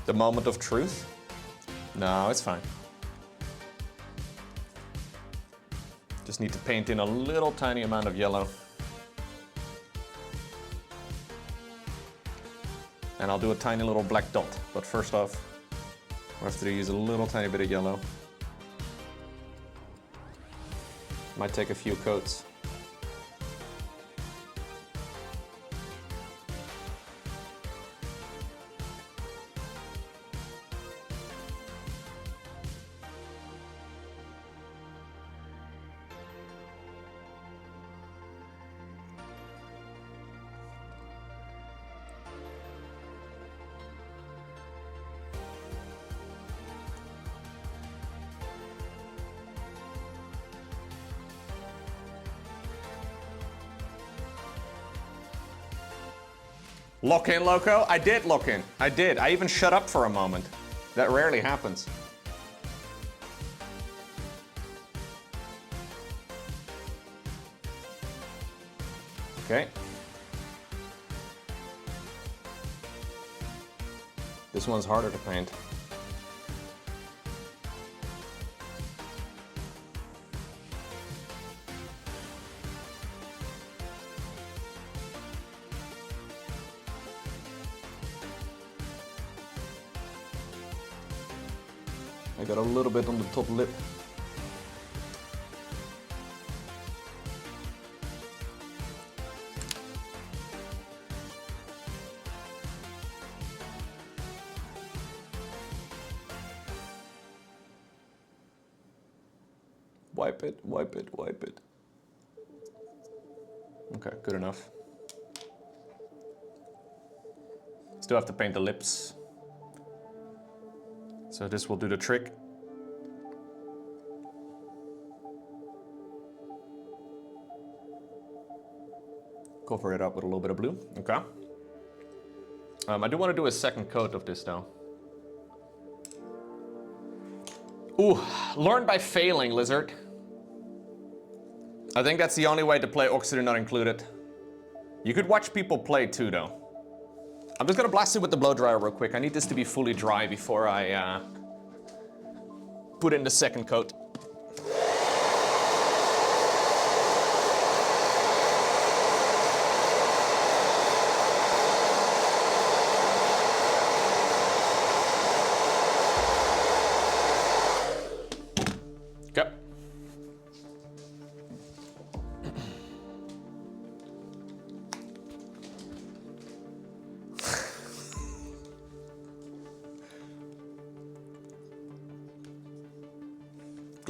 The moment of truth? No, it's fine. Just need to paint in a little tiny amount of yellow. And I'll do a tiny little black dot. But first off, I have to use a little tiny bit of yellow. Might take a few coats. Lock in, Loco? I did lock in. I did. I even shut up for a moment. That rarely happens. Okay. This one's harder to paint. I got a little bit on the top lip. Wipe it, wipe it, wipe it. Okay, good enough. Still have to paint the lips. So this will do the trick. Cover it up with a little bit of blue, okay. I do want to do a second coat of this though. Ooh, learn by failing, Lizard. I think that's the only way to play Oxygen Not Included. You could watch people play too though. I'm just gonna blast it with the blow dryer real quick. I need this to be fully dry before I put in the second coat. Okay.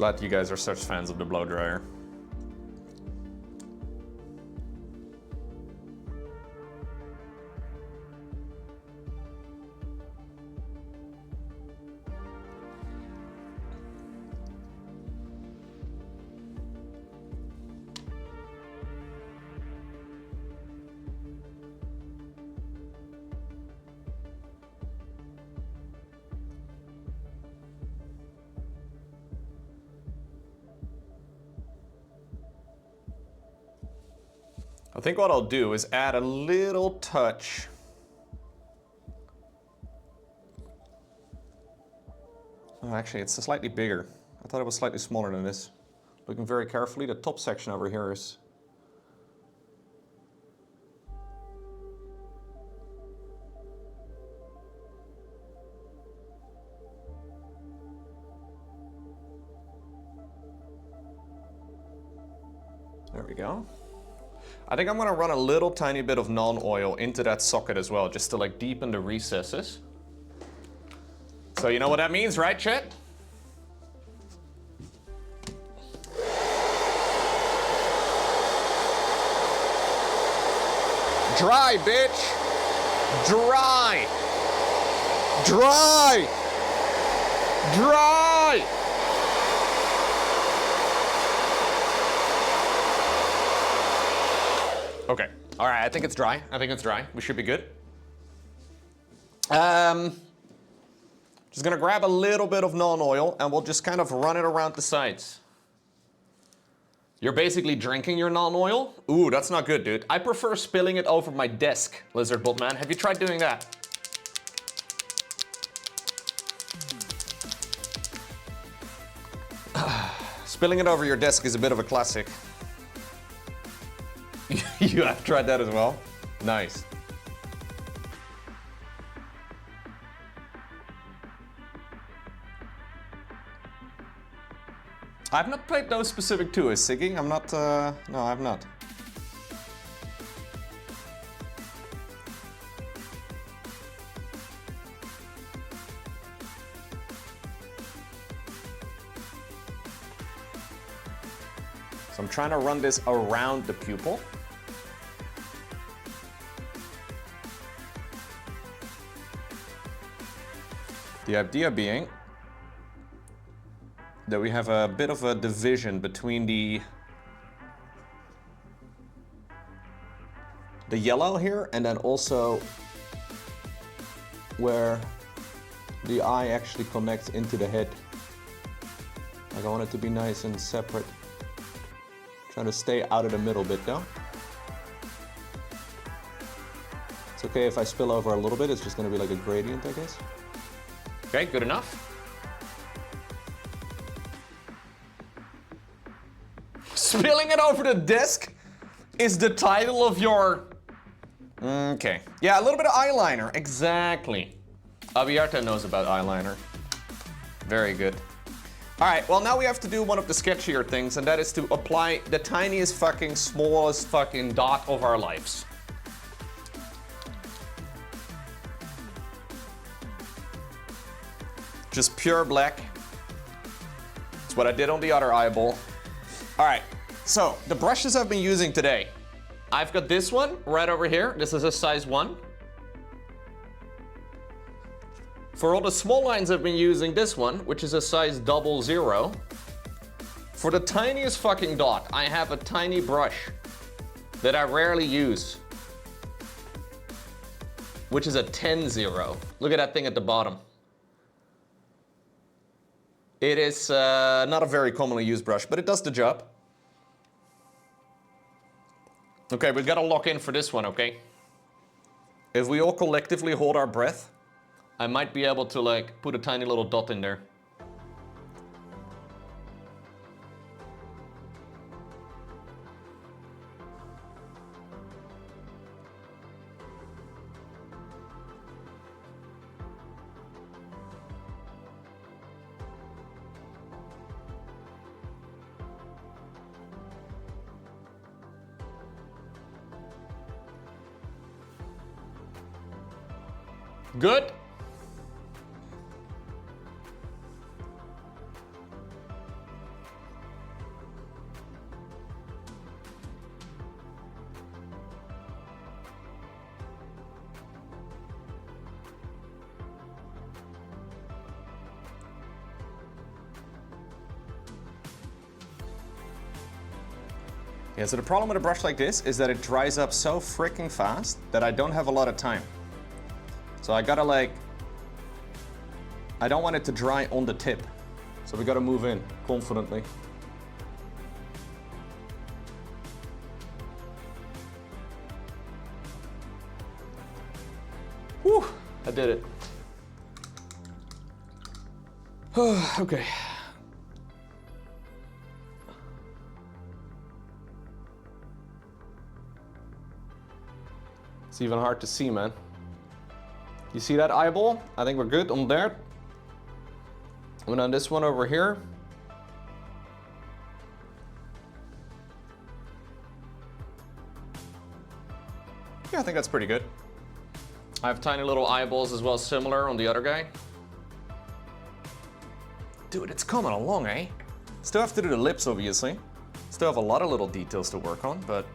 Glad you guys are such fans of the blow dryer. I think what I'll do is add a little touch. Oh, actually, it's slightly bigger. I thought it was slightly smaller than this. Looking very carefully, the top section over here is... There we go. I think I'm gonna run a little tiny bit of non-oil into that socket as well, just to like deepen the recesses. So you know what that means, right, chat? Dry, bitch! Dry! Dry! Dry! Okay, all right, I think it's dry. I think it's dry. We should be good. Just gonna grab a little bit of non-oil and we'll just kind of run it around the sides. You're basically drinking your non-oil? Ooh, that's not good, dude. I prefer spilling it over my desk, Lizardbot Man. Have you tried doing that? Spilling it over your desk is a bit of a classic. You have tried that as well? Nice. I've not played those specific tours, Siggy. I'm not, no, I've not. So I'm trying to run this around the pupil. The idea being that we have a bit of a division between the yellow here and then also where the eye actually connects into the head. Like I want it to be nice and separate. Trying to stay out of the middle bit though. It's okay if I spill over a little bit, it's just gonna be like a gradient, I guess. Okay, good enough. Spilling it over the desk is the title of your... Okay. Yeah, a little bit of eyeliner, exactly. Abiarta knows about eyeliner. Very good. All right, well now we have to do one of the sketchier things, and that is to apply the tiniest fucking smallest fucking dot of our lives. Just pure black. That's what I did on the other eyeball. All right, so the brushes I've been using today. I've got this one right over here. This is a size 1. For all the small lines, I've been using this one, which is a size 00. For the tiniest fucking dot, I have a tiny brush that I rarely use, which is a 10-0. Look at that thing at the bottom. It is not a very commonly used brush, but it does the job. Okay, we've got to lock in for this one, okay? If we all collectively hold our breath, I might be able to like put a tiny little dot in there. Good? Yeah, so the problem with a brush like this is that it dries up so freaking fast that I don't have a lot of time. So I gotta like, I don't want it to dry on the tip. So we gotta move in confidently. Whew, I did it. Okay. It's even hard to see, man. You see that eyeball? I think we're good on there. And on this one over here. Yeah, I think that's pretty good. I have tiny little eyeballs as well, similar on the other guy. Dude, it's coming along, eh? Still have to do the lips, obviously. Still have a lot of little details to work on, but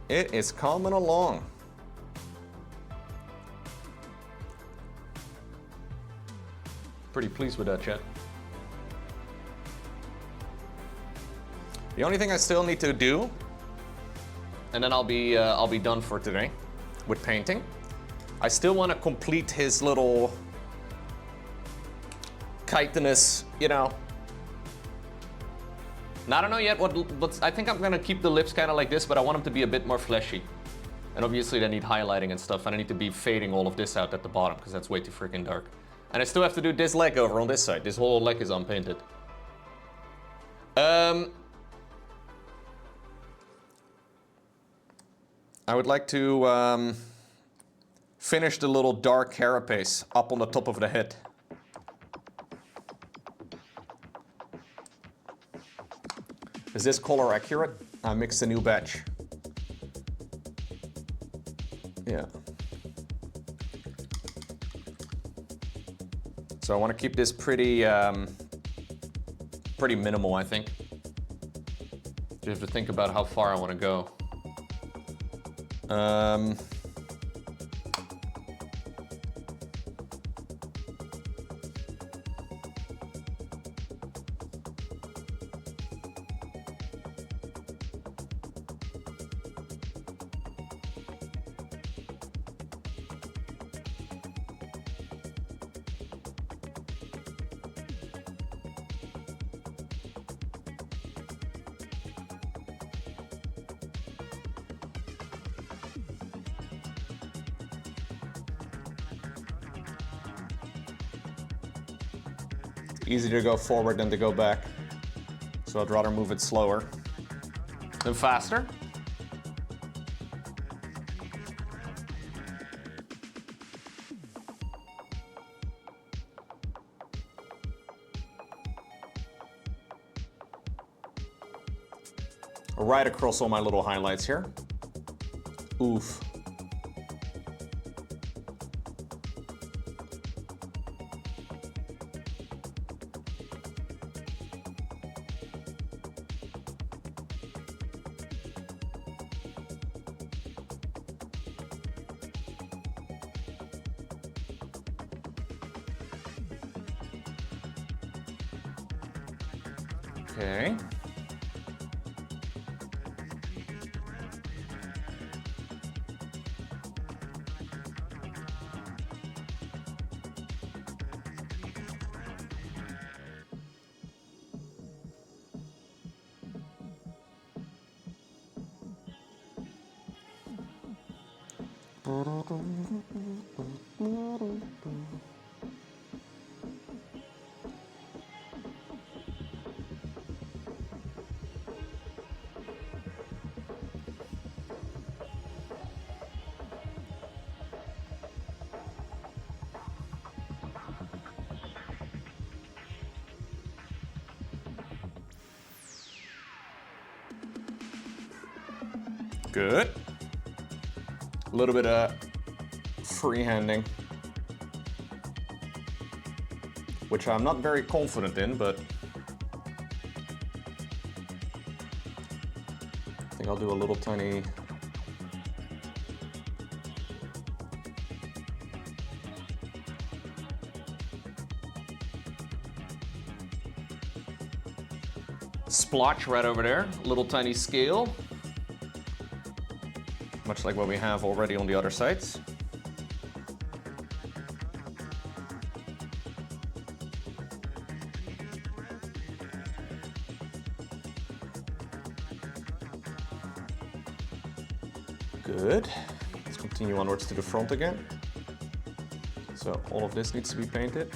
it is coming along. Pretty pleased with that, chat. The only thing I still need to do, and then I'll be done for today with painting. I still want to complete his little chitinous, you know. Now, I don't know yet what I think I'm gonna keep the lips kind of like this, but I want them to be a bit more fleshy. And obviously they need highlighting and stuff, and I need to be fading all of this out at the bottom because that's way too freaking dark. And I still have to do this leg over on this side. This whole leg is unpainted. I would like to finish the little dark carapace up on the top of the head. Is this color accurate? I mixed a new batch. Yeah. So I want to keep this pretty minimal, I think. You have to think about how far I want to go. Easier to go forward than to go back. So I'd rather move it slower than faster. Right across all my little highlights here. Oof. Okay. Good. A little bit of freehanding, which I'm not very confident in, but I think I'll do a little tiny. splotch right over there, little tiny scale. Much like what we have already on the other sides. Good. Let's continue onwards to the front again. So all of this needs to be painted.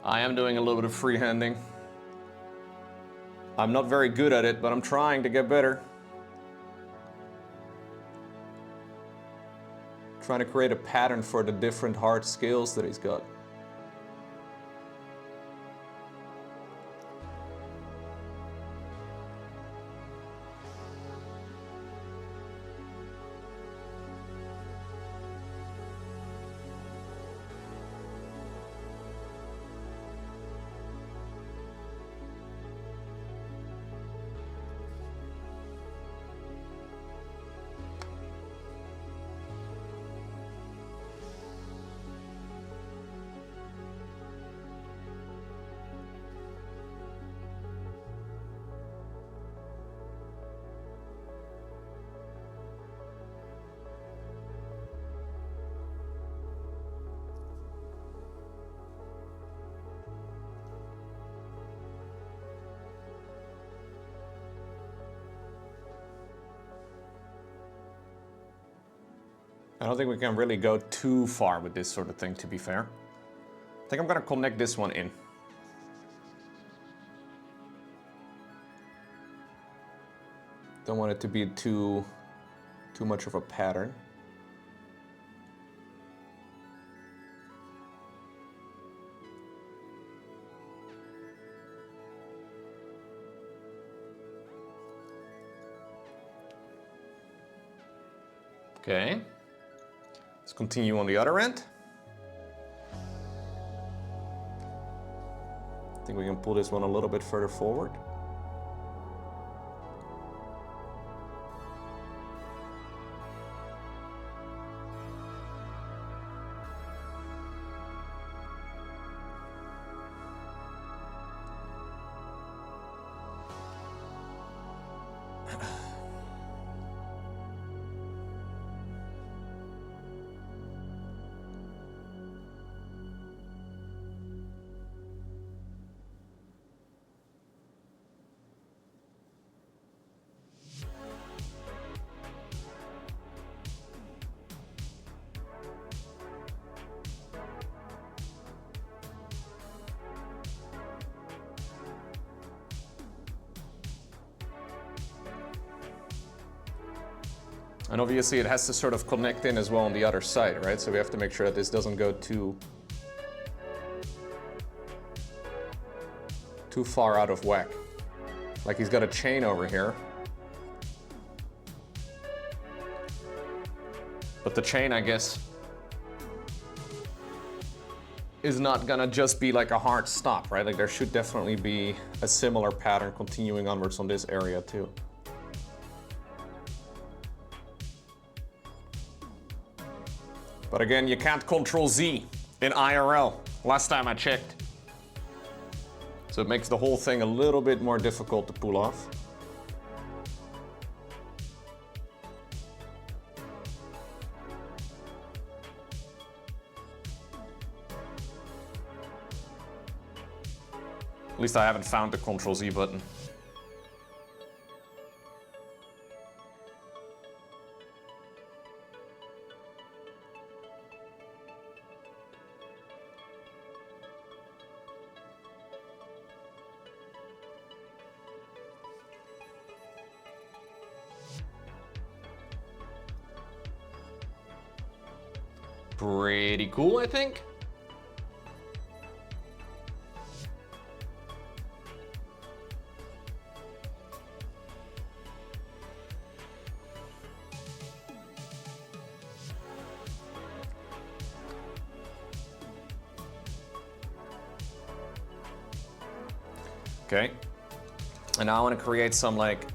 I am doing a little bit of freehanding. I'm not very good at it, but I'm trying to get better. Trying to create a pattern for the different hard scales that he's got. I don't think we can really go too far with this sort of thing, to be fair. I think I'm gonna connect this one in. Don't want it to be too much of a pattern. Okay. Let's continue on the other end. I think we can pull this one a little bit further forward. And obviously it has to sort of connect in as well on the other side, right? So we have to make sure that this doesn't go too far out of whack. Like he's got a chain over here. But the chain, I guess, is not gonna just be like a hard stop, right? Like there should definitely be a similar pattern continuing onwards on this area too. But again, you can't Control Z in IRL, last time I checked. So it makes the whole thing a little bit more difficult to pull off. At least I haven't found the Control Z button. pretty cool, I think. Okay, and now I want to create some like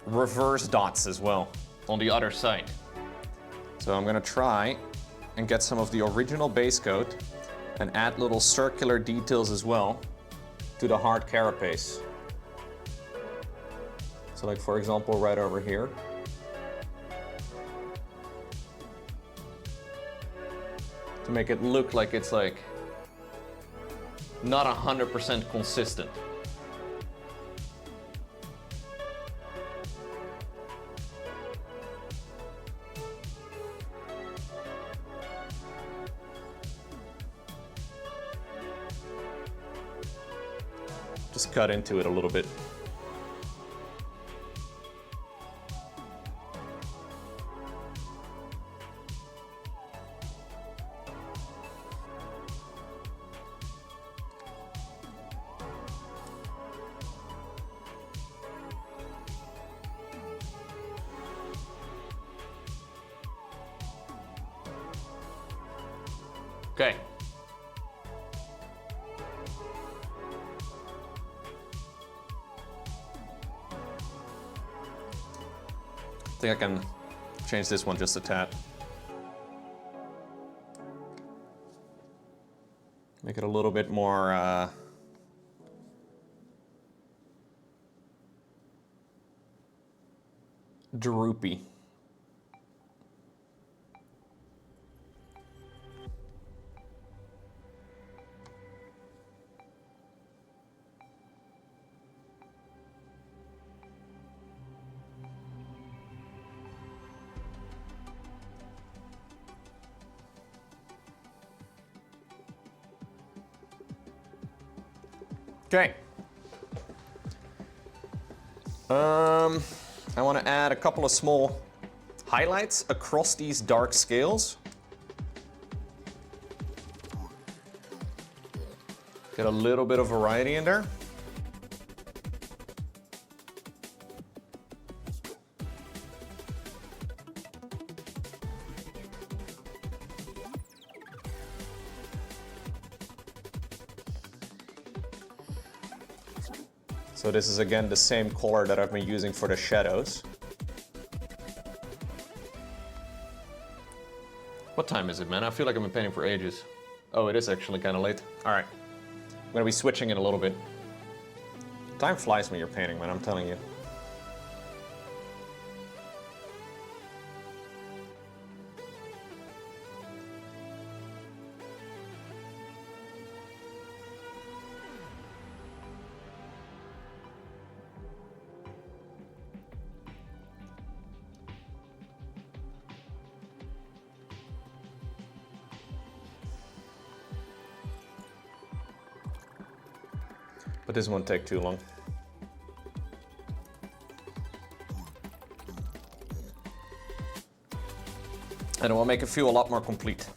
reverse dots as well on the other side. So I'm gonna try and get some of the original base coat and add little circular details as well to the hard carapace. So like for example right over here. To make it look like it's like not 100% consistent. Just cut into it a little bit. Okay. I think I can change this one just a tad. Make it a little bit more droopy. Okay. I want to add a couple of small highlights across these dark scales. Get a little bit of variety in there. So this is again the same color that I've been using for the shadows. What time is it, man? I feel like I've been painting for ages. Oh, it is actually kind of late. All right, I'm gonna be switching in a little bit. Time flies when you're painting, man, I'm telling you. But this won't take too long. And it will make it feel a lot more complete.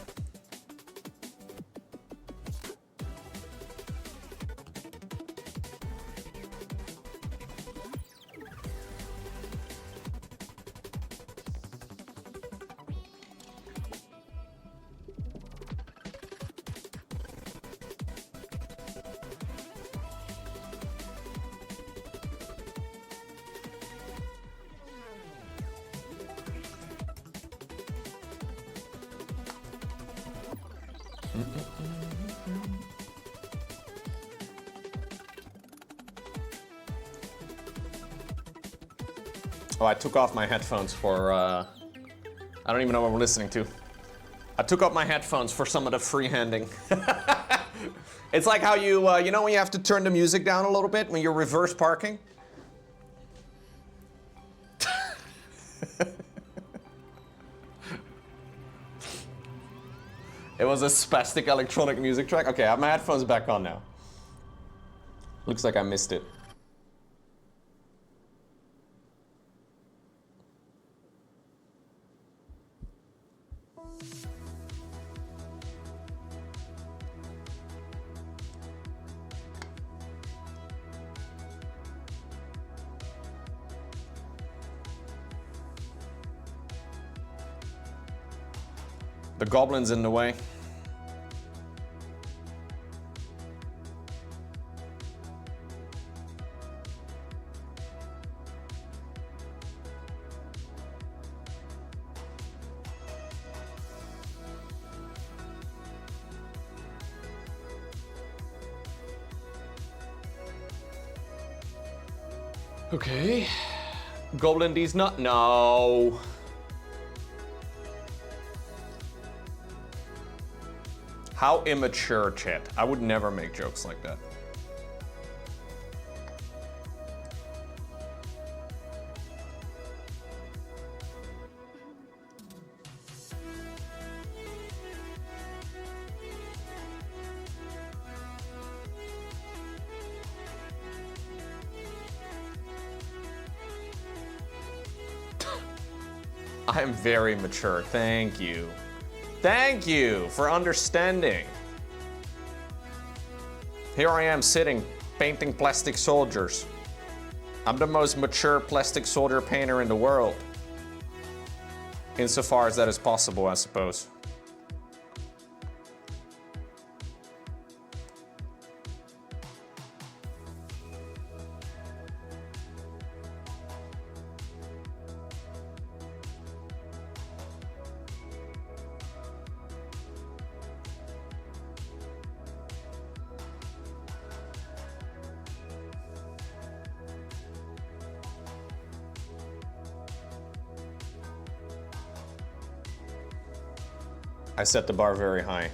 Oh, I took off my headphones for, I don't even know what we're listening to. I took off my headphones for some of the freehanding. It's like how you, you know when you have to turn the music down a little bit when you're reverse parking? It was a spastic electronic music track. Okay, I have my headphones back on now. Looks like I missed it. The goblin's in the way. Okay. Goblin D's not. No. How immature, chat. I would never make jokes like that. I am very mature. Thank you. Thank you for understanding. Here I am sitting, painting plastic soldiers. I'm the most mature plastic soldier painter in the world. Insofar as that is possible, I suppose. I set the bar very high.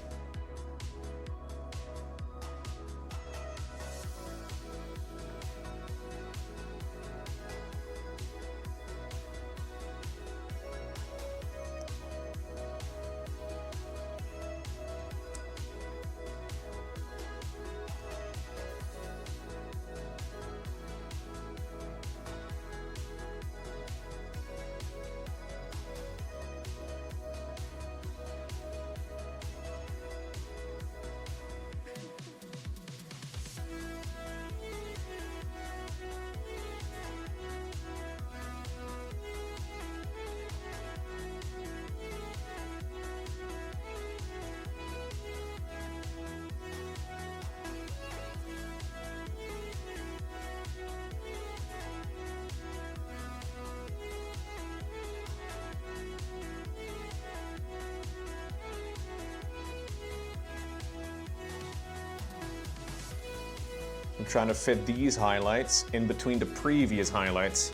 I'm trying to fit these highlights in between the previous highlights,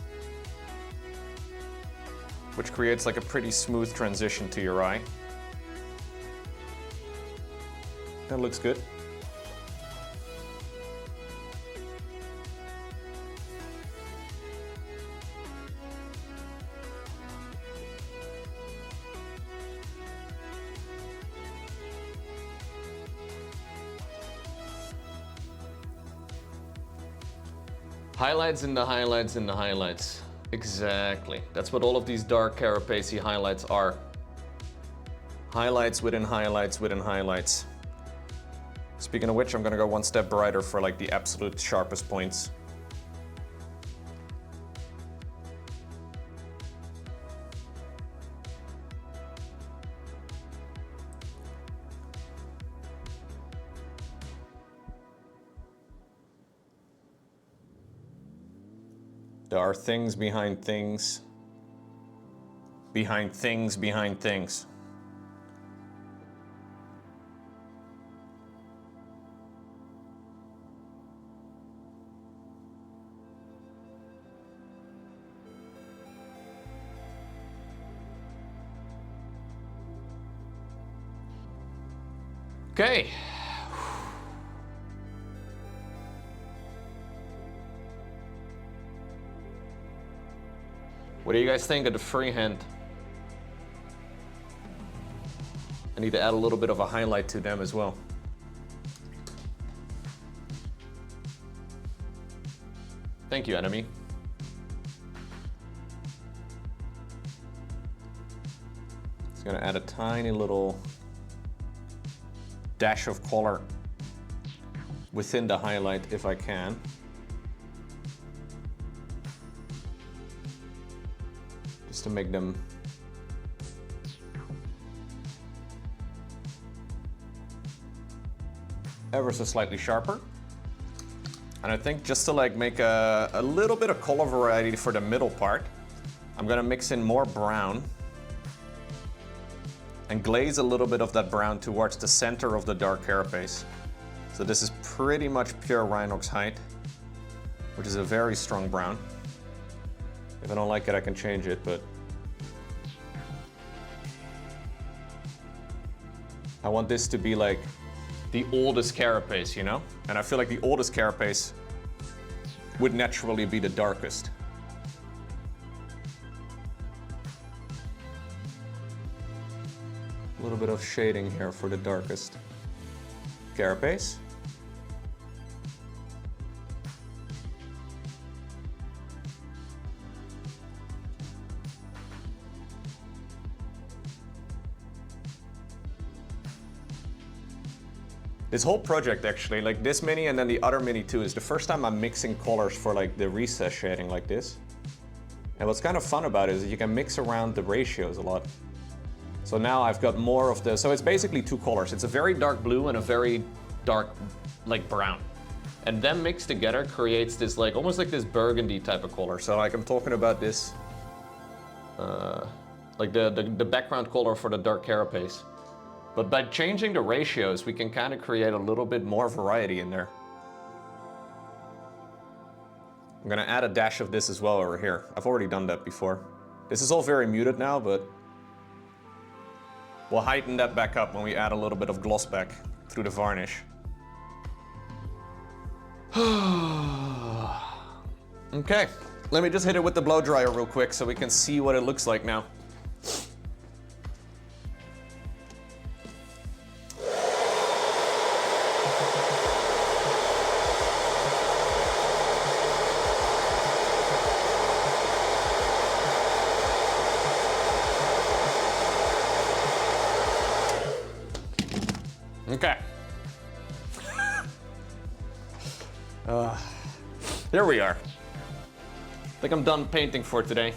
which creates like a pretty smooth transition to your eye. That looks good. Highlights in the highlights in the highlights. Exactly. That's what all of these dark carapace highlights are. Highlights within highlights within highlights. Speaking of which, I'm gonna go one step brighter for like the absolute sharpest points. There are things behind things. Behind things behind things. Okay. What do you guys think of the freehand? I need to add a little bit of a highlight to them as well. Thank you, enemy. It's gonna add a tiny little dash of color within the highlight if I can. Just to make them ever so slightly sharper. And I think just to like make a little bit of color variety for the middle part, I'm gonna mix in more brown and glaze a little bit of that brown towards the center of the dark carapace. So this is pretty much pure Rhinox hide, which is a very strong brown. If I don't like it, I can change it, but I want this to be like the oldest carapace, you know? And I feel like the oldest carapace would naturally be the darkest. A little bit of shading here for the darkest carapace. This whole project actually, like this mini and then the other mini too, is the first time I'm mixing colors for like the recess shading like this. And what's kind of fun about it is that you can mix around the ratios a lot. So now I've got more of the, so it's basically two colors. It's a very dark blue and a very dark like brown. And them mixed together creates this like, almost like this burgundy type of color. So like I'm talking about this, like the background color for the dark carapace. But by changing the ratios, we can kind of create a little bit more variety in there. I'm gonna add a dash of this as well over here. I've already done that before. This is all very muted now, but we'll heighten that back up when we add a little bit of gloss back through the varnish. Okay, let me just hit it with the blow dryer real quick so we can see what it looks like now. Okay. Here we are. I think I'm done painting for today.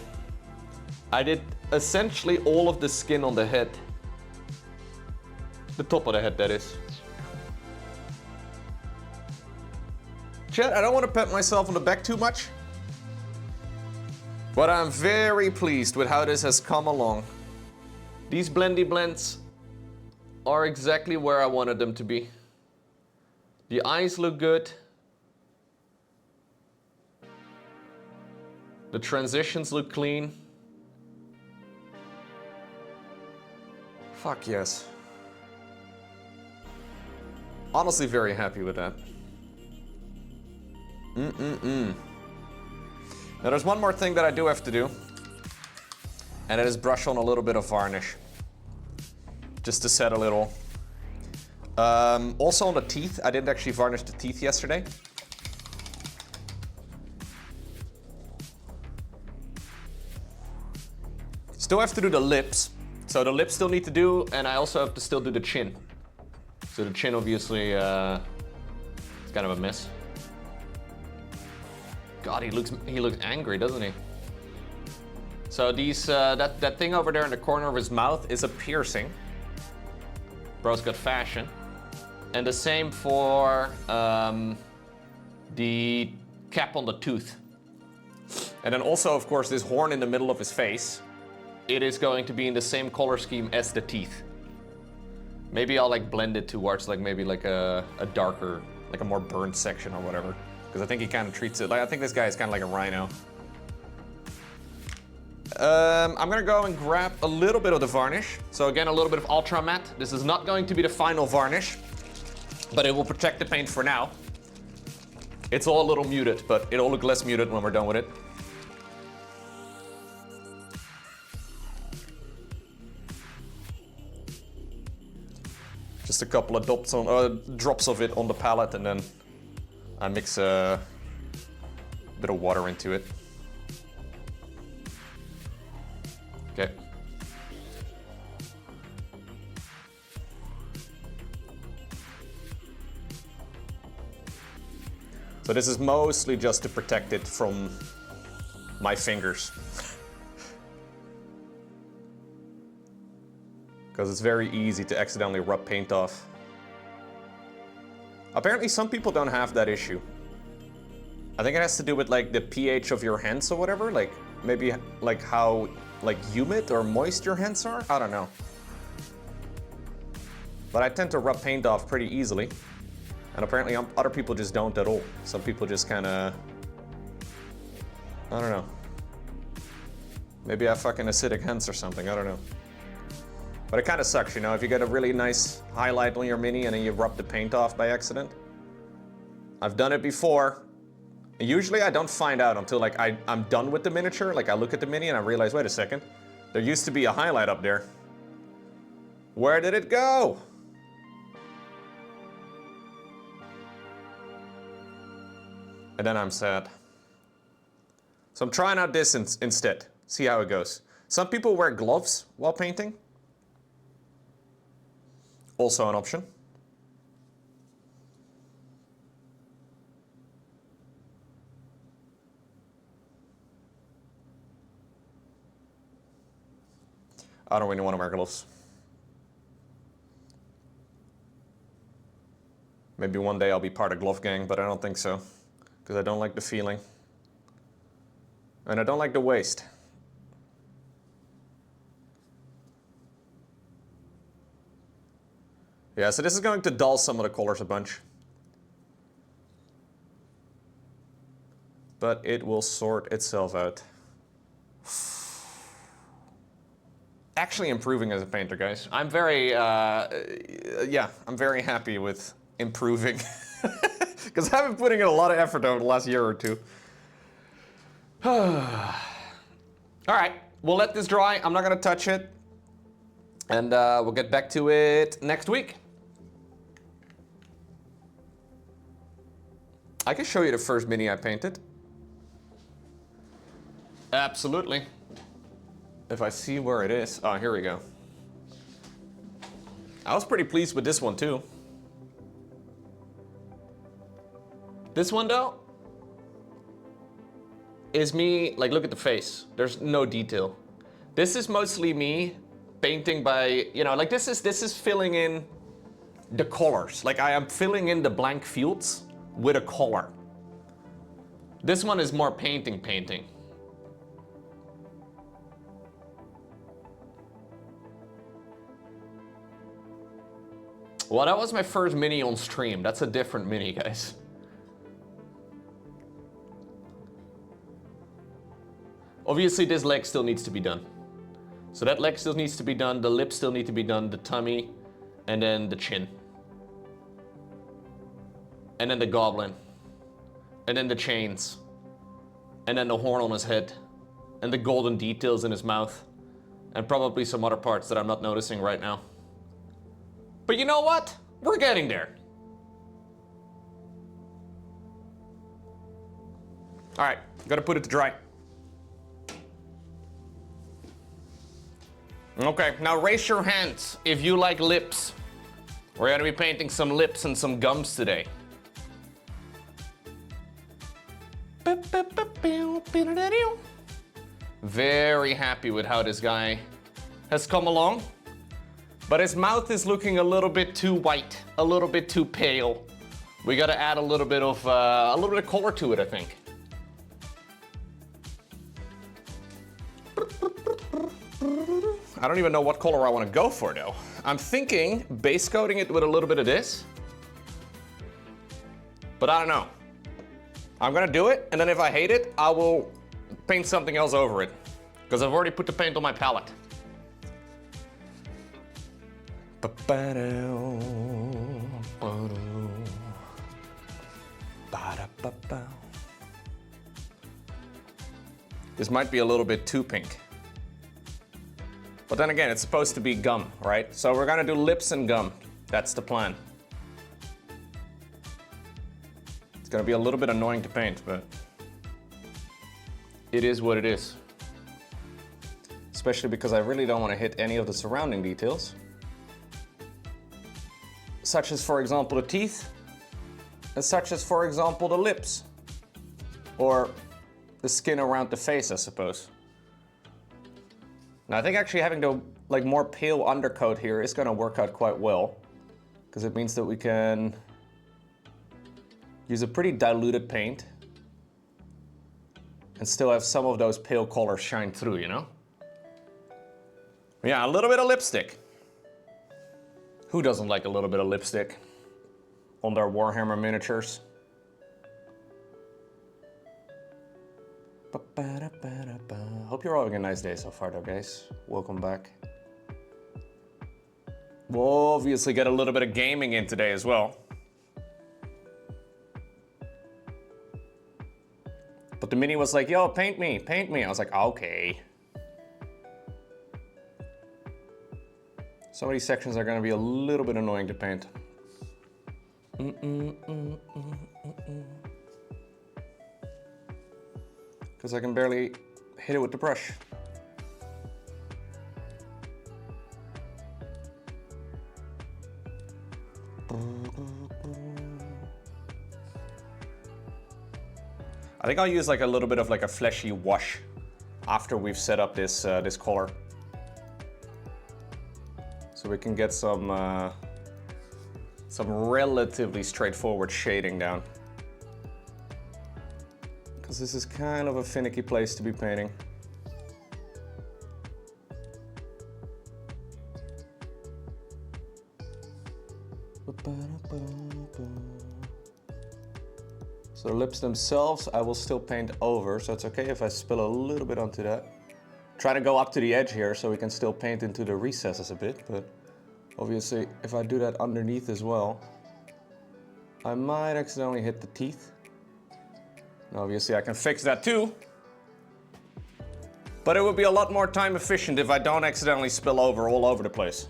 I did essentially all of the skin on the head. The top of the head, that is. Chat, I don't want to pat myself on the back too much, but I'm very pleased with how this has come along. These blendy blends are exactly where I wanted them to be. The eyes look good. The transitions look clean. Fuck yes. Honestly, very happy with that. Now there's one more thing that I do have to do, and it is brush on a little bit of varnish. Just to set a little. Also on the teeth, I didn't actually varnish the teeth yesterday. Still have to do the lips. So the lips still need to do, and I also have to still do the chin. So the chin obviously is kind of a mess. God, he looks angry, doesn't he? So these that thing over there in the corner of his mouth is a piercing. Bro's got fashion. And the same for the cap on the tooth. And then also, of course, this horn in the middle of his face. It is going to be in the same color scheme as the teeth. Maybe I'll like blend it towards like maybe like a darker, like a more burnt section or whatever. Because I think he kind of treats it like, I think this guy is kind of like a rhino. I'm gonna go and grab a little bit of the varnish. So again, a little bit of ultra matte. This is not going to be the final varnish, but it will protect the paint for now. It's all a little muted, but it'll look less muted when we're done with it. Just a couple of drops of it on the palette, and then I mix a bit of water into it. Okay. So this is mostly just to protect it from my fingers. Because it's very easy to accidentally rub paint off. Apparently some people don't have that issue. I think it has to do with like the pH of your hands or whatever, like maybe like how like humid or moist your hands are, I don't know. But I tend to rub paint off pretty easily. And apparently other people just don't at all. Some people just kind of, I don't know. Maybe I have fucking acidic hands or something, I don't know. But it kind of sucks, you know, if you get a really nice highlight on your Mini and then you rub the paint off by accident. I've done it before. And usually I don't find out until like I'm done with the miniature. Like I look at the Mini and I realize, wait a second, there used to be a highlight up there. Where did it go? And then I'm sad. So I'm trying out this instead. See how it goes. Some people wear gloves while painting. Also an option. I don't really want to wear gloves. Maybe one day I'll be part of glove gang, but I don't think so. Because I don't like the feeling. And I don't like the waste. Yeah, so this is going to dull some of the colors a bunch. But it will sort itself out. Actually improving as a painter, guys. I'm very, I'm very happy with improving. Because I've been putting in a lot of effort over the last year or two. All right, we'll let this dry. I'm not gonna touch it. And we'll get back to it next week. I can show you the first Mini I painted. Absolutely. If I see where it is. Oh, here we go. I was pretty pleased with this one too. This one though is me, like look at the face. There's no detail. This is mostly me painting by, you know, like this is filling in the colors. Like I am filling in the blank fields with a color. This one is more painting. Well, that was my first Mini on stream. That's a different Mini, guys. Obviously, this leg still needs to be done. So that leg still needs to be done, the lips still need to be done, the tummy, and then the chin. And then the goblin. And then the chains. And then the horn on his head. And the golden details in his mouth. And probably some other parts that I'm not noticing right now. But you know what? We're getting there. All right, gotta put it to dry. Okay, now raise your hands if you like lips. We're gonna be painting some lips and some gums today. Very happy with how this guy has come along. But his mouth is looking a little bit too white, a little bit too pale. We gotta add a little bit of color to it, I think. I don't even know what color I want to go for though. I'm thinking base coating it with a little bit of this. But I don't know. I'm gonna do it, and then if I hate it, I will paint something else over it. Because I've already put the paint on my palette. This might be a little bit too pink. But then again, it's supposed to be gum, right? So we're gonna do lips and gum. That's the plan. It's gonna be a little bit annoying to paint, but it is what it is. Especially because I really don't want to hit any of the surrounding details. Such as, for example, the teeth, and such as, for example, the lips. Or the skin around the face, I suppose. Now, I think actually having the more pale undercoat here is gonna work out quite well. Because it means that we can use a pretty diluted paint and still have some of those pale colors shine through, you know? Yeah, a little bit of lipstick. Who doesn't like a little bit of lipstick on their Warhammer miniatures? Hope you're all having a nice day so far though, guys. Welcome back. We'll obviously get a little bit of gaming in today as well. But the mini was like, yo, paint me, paint me. I was like, okay. Some of these sections are gonna be a little bit annoying to paint. Because I can barely hit it with the brush. I think I'll use like a little bit of like a fleshy wash after we've set up this this color, so we can get some relatively straightforward shading down. Because this is kind of a finicky place to be painting. So the lips themselves, I will still paint over, so it's okay if I spill a little bit onto that. Try to go up to the edge here so we can still paint into the recesses a bit, but obviously if I do that underneath as well, I might accidentally hit the teeth. Obviously I can fix that too, but it would be a lot more time efficient if I don't accidentally spill over all over the place.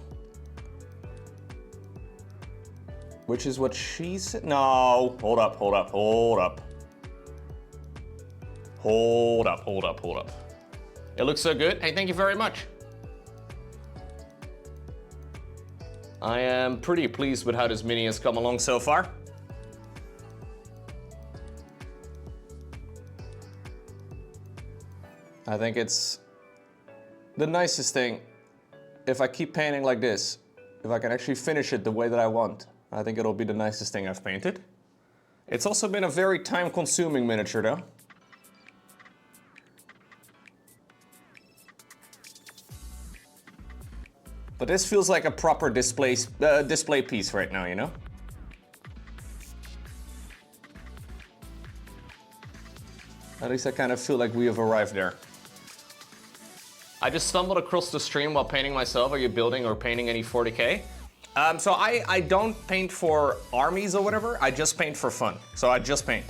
Which is what she said. No, hold up, hold up, hold up. Hold up, hold up, hold up. It looks so good. Hey, thank you very much. I am pretty pleased with how this mini has come along so far. I think it's the nicest thing if I keep painting like this, if I can actually finish it the way that I want. I think it'll be the nicest thing I've painted. It's also been a very time-consuming miniature though. But this feels like a proper display piece right now, you know? At least I kind of feel like we have arrived there. I just stumbled across the stream while painting myself. Are you building or painting any 40K? So I don't paint for armies or whatever, I just paint for fun. So I just paint.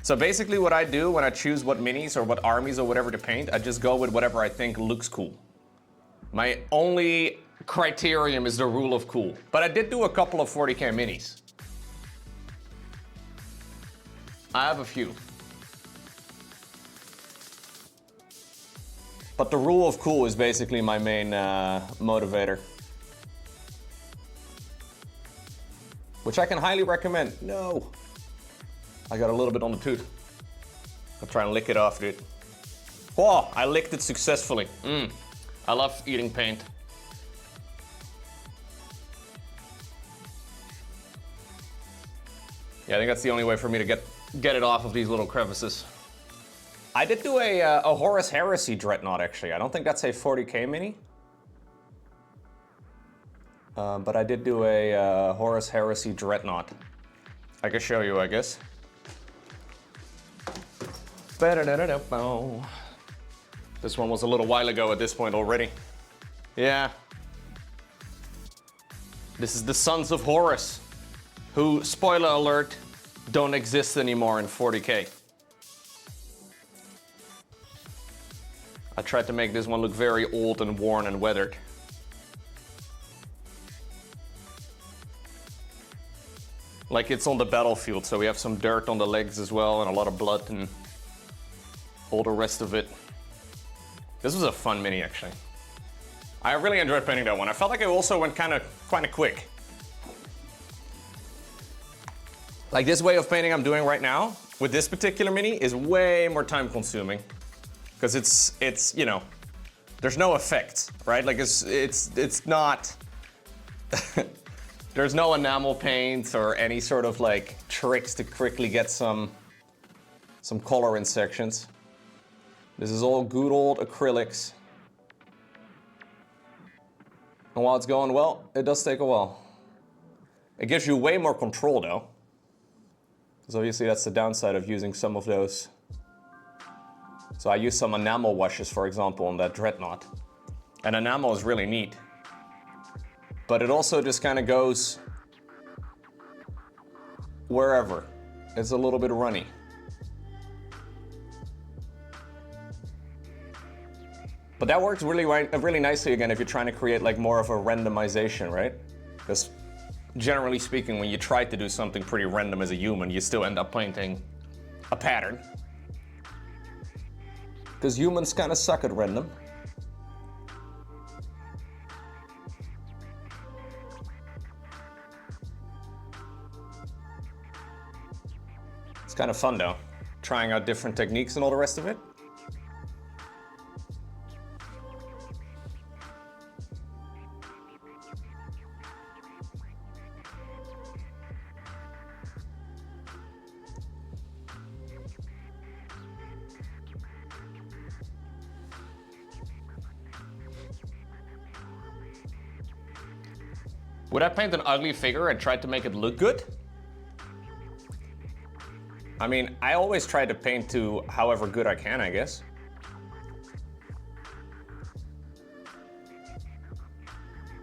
So basically what I do when I choose what minis or what armies or whatever to paint, I just go with whatever I think looks cool. My only criterion is the rule of cool. But I did do a couple of 40K minis. I have a few. But the rule of cool is basically my main motivator. Which I can highly recommend. No. I got a little bit on the tooth. I'll try and lick it off, dude. Oh, I licked it successfully. I love eating paint. Yeah, I think that's the only way for me to get it off of these little crevices. I did do a Horus Heresy Dreadnought, actually. I don't think that's a 40K mini. But I did do a Horus Heresy Dreadnought. I can show you, I guess. This one was a little while ago at this point already. Yeah. This is the Sons of Horus, who, spoiler alert, don't exist anymore in 40K. I tried to make this one look very old and worn and weathered. Like it's on the battlefield, so we have some dirt on the legs as well and a lot of blood and all the rest of it. This was a fun mini, actually. I really enjoyed painting that one. I felt like it also went kind of quick. Like this way of painting I'm doing right now with this particular mini is way more time consuming because it's you know, there's no effects, right? Like it's not There's no enamel paint or any sort of like tricks to quickly get some color in sections. This is all good old acrylics. And while it's going well, it does take a while. It gives you way more control though. Because obviously that's the downside of using some of those. So I use some enamel washes, for example, on that dreadnought. And enamel is really neat. But it also just kind of goes wherever. It's a little bit runny. But that works really nicely again if you're trying to create like more of a randomization, right? Because generally speaking, when you try to do something pretty random as a human, you still end up painting a pattern. Because humans kind of suck at random. It's kind of fun though, trying out different techniques and all the rest of it. Would I paint an ugly figure and try to make it look good? I mean, I always try to paint to however good I can, I guess.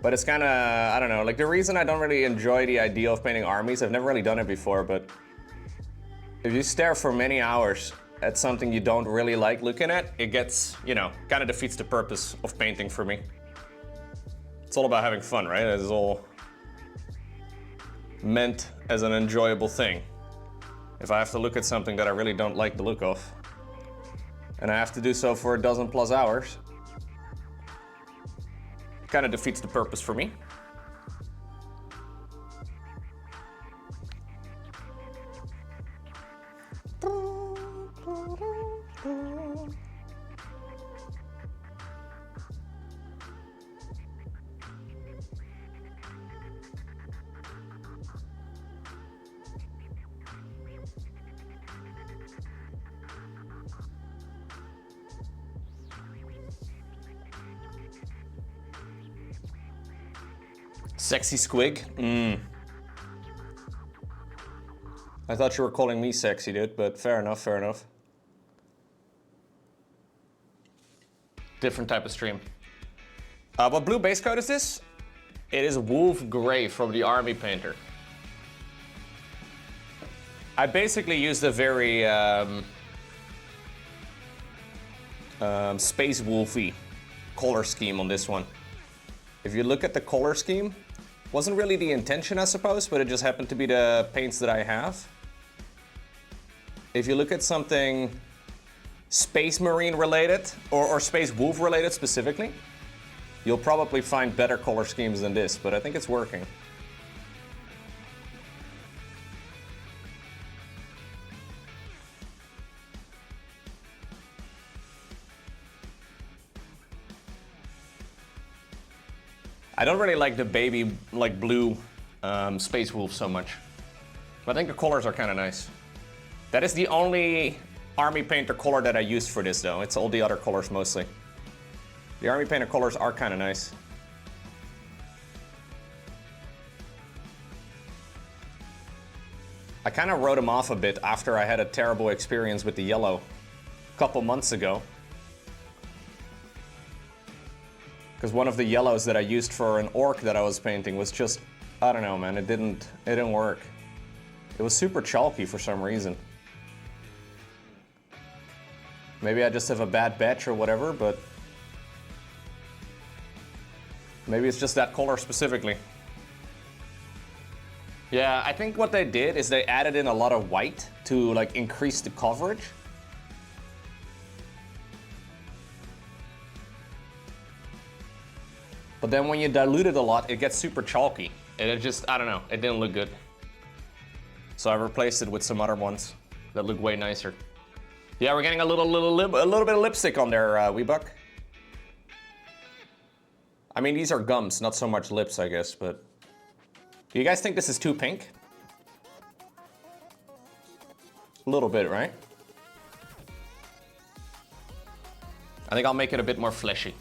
But it's kind of, I don't know, like the reason I don't really enjoy the idea of painting armies, I've never really done it before, but if you stare for many hours at something you don't really like looking at, it gets, you know, kind of defeats the purpose of painting for me. It's all about having fun, right? It's all meant as an enjoyable thing. If I have to look at something that I really don't like the look of, and I have to do so for 12+ hours, it kind of defeats the purpose for me. Sexy squig? I thought you were calling me sexy, dude, but fair enough, fair enough. Different type of stream. What blue base coat is this? It is Wolf Gray from the Army Painter. I basically used a very Space Wolfy color scheme on this one. If you look at the color scheme, wasn't really the intention, I suppose, but it just happened to be the paints that I have. If you look at something Space Marine related, or Space Wolf related specifically, you'll probably find better color schemes than this, but I think it's working. I don't really like the baby, like blue Space Wolf so much. But I think the colors are kind of nice. That is the only Army Painter color that I used for this though. It's all the other colors mostly. The Army Painter colors are kind of nice. I kind of wrote them off a bit after I had a terrible experience with the yellow a couple months ago. Because one of the yellows that I used for an orc that I was painting was just, I don't know, man, it didn't work. It was super chalky for some reason. Maybe I just have a bad batch or whatever, but maybe it's just that color specifically. Yeah, I think what they did is they added in a lot of white to like increase the coverage. But then when you dilute it a lot, it gets super chalky. And it just, I don't know, it didn't look good. So I replaced it with some other ones that look way nicer. Yeah, we're getting a little bit of lipstick on there, Weebuck. I mean, these are gums, not so much lips, I guess, but Do you guys think this is too pink? A little bit, right? I think I'll make it a bit more fleshy.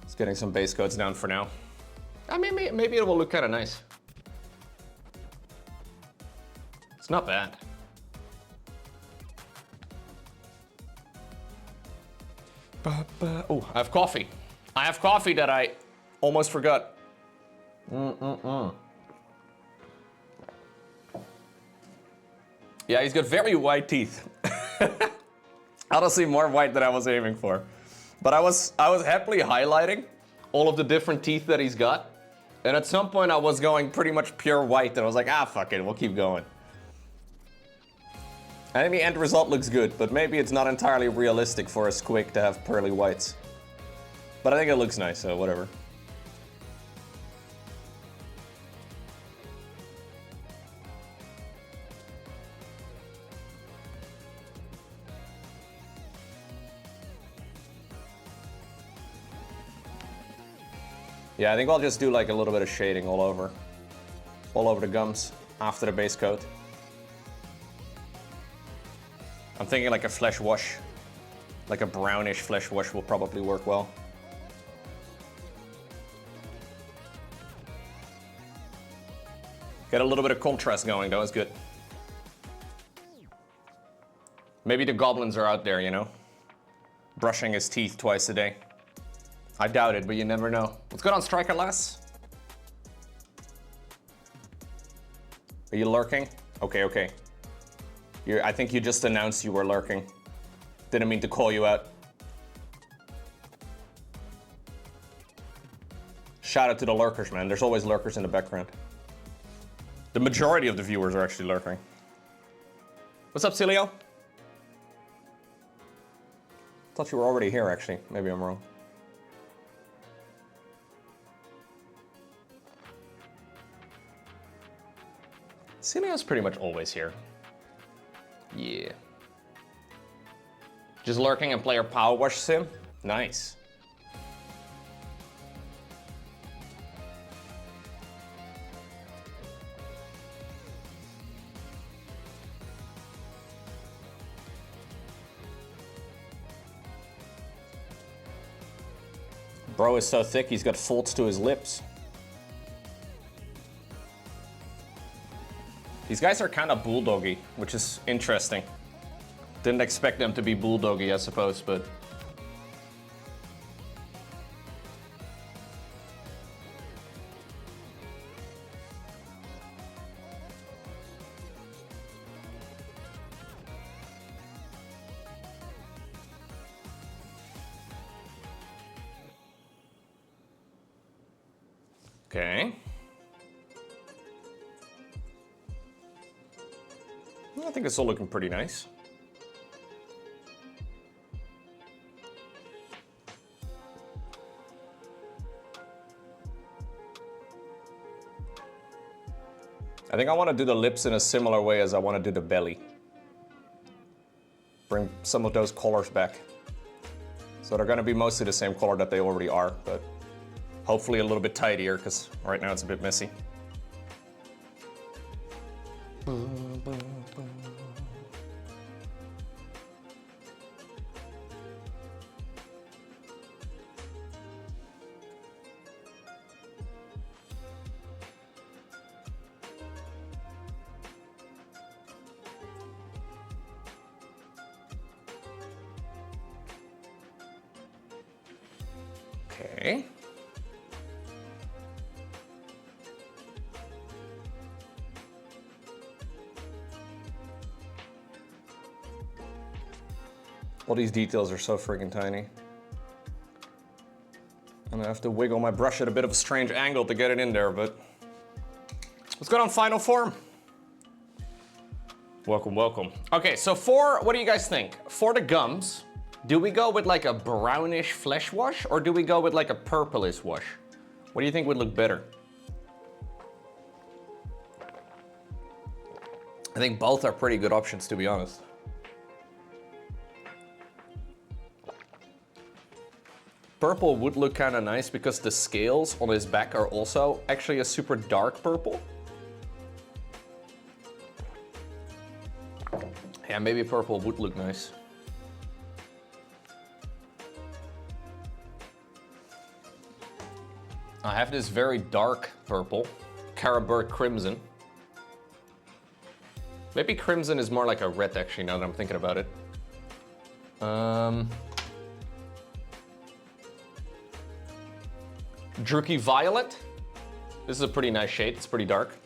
Just getting some base coats down for now. I mean, maybe it will look kind of nice. It's not bad. Oh, I have coffee. I have coffee that I almost forgot. Yeah, he's got very white teeth. Honestly, more white than I was aiming for. But I was happily highlighting all of the different teeth that he's got. And at some point I was going pretty much pure white and I was like, ah, fuck it, we'll keep going. I think the end result looks good, but maybe it's not entirely realistic for a squig to have pearly whites. But I think it looks nice, so whatever. Yeah, I think I'll just do like a little bit of shading all over the gums after the base coat. I'm thinking like a flesh wash, like a brownish flesh wash will probably work well. Get a little bit of contrast going though, it's good. Maybe the goblins are out there, you know, brushing his teeth twice a day. I doubt it, but you never know. What's good on Striker Lass? Are you lurking? Okay. I think you just announced you were lurking. Didn't mean to call you out. Shout out to the lurkers, man. There's always lurkers in the background. The majority of the viewers are actually lurking. What's up, Cilio? Thought you were already here, actually. Maybe I'm wrong. Cilio's pretty much always here. Yeah. Just lurking and player power wash sim? Nice. Bro is so thick he's got folds to his lips. These guys are kind of bulldoggy, which is interesting. Didn't expect them to be bulldoggy, I suppose, but... Okay. I think it's all looking pretty nice. I think I want to do the lips in a similar way as I want to do the belly. Bring some of those colors back. So they're going to be mostly the same color that they already are, but hopefully a little bit tidier, because right now it's a bit messy. Okay. All these details are so freaking tiny. And I have to wiggle my brush at a bit of a strange angle to get it in there, but... What's going on, Final Form? Welcome, welcome. Okay, so what do you guys think? For the gums, do we go with like a brownish flesh wash, or do we go with like a purplish wash? What do you think would look better? I think both are pretty good options, to be honest. Purple would look kind of nice because the scales on his back are also actually a super dark purple. Yeah, maybe purple would look nice. I have this very dark purple, Caribert Crimson. Maybe Crimson is more like a red actually, now that I'm thinking about it. Druky Violet. This is a pretty nice shade, it's pretty dark.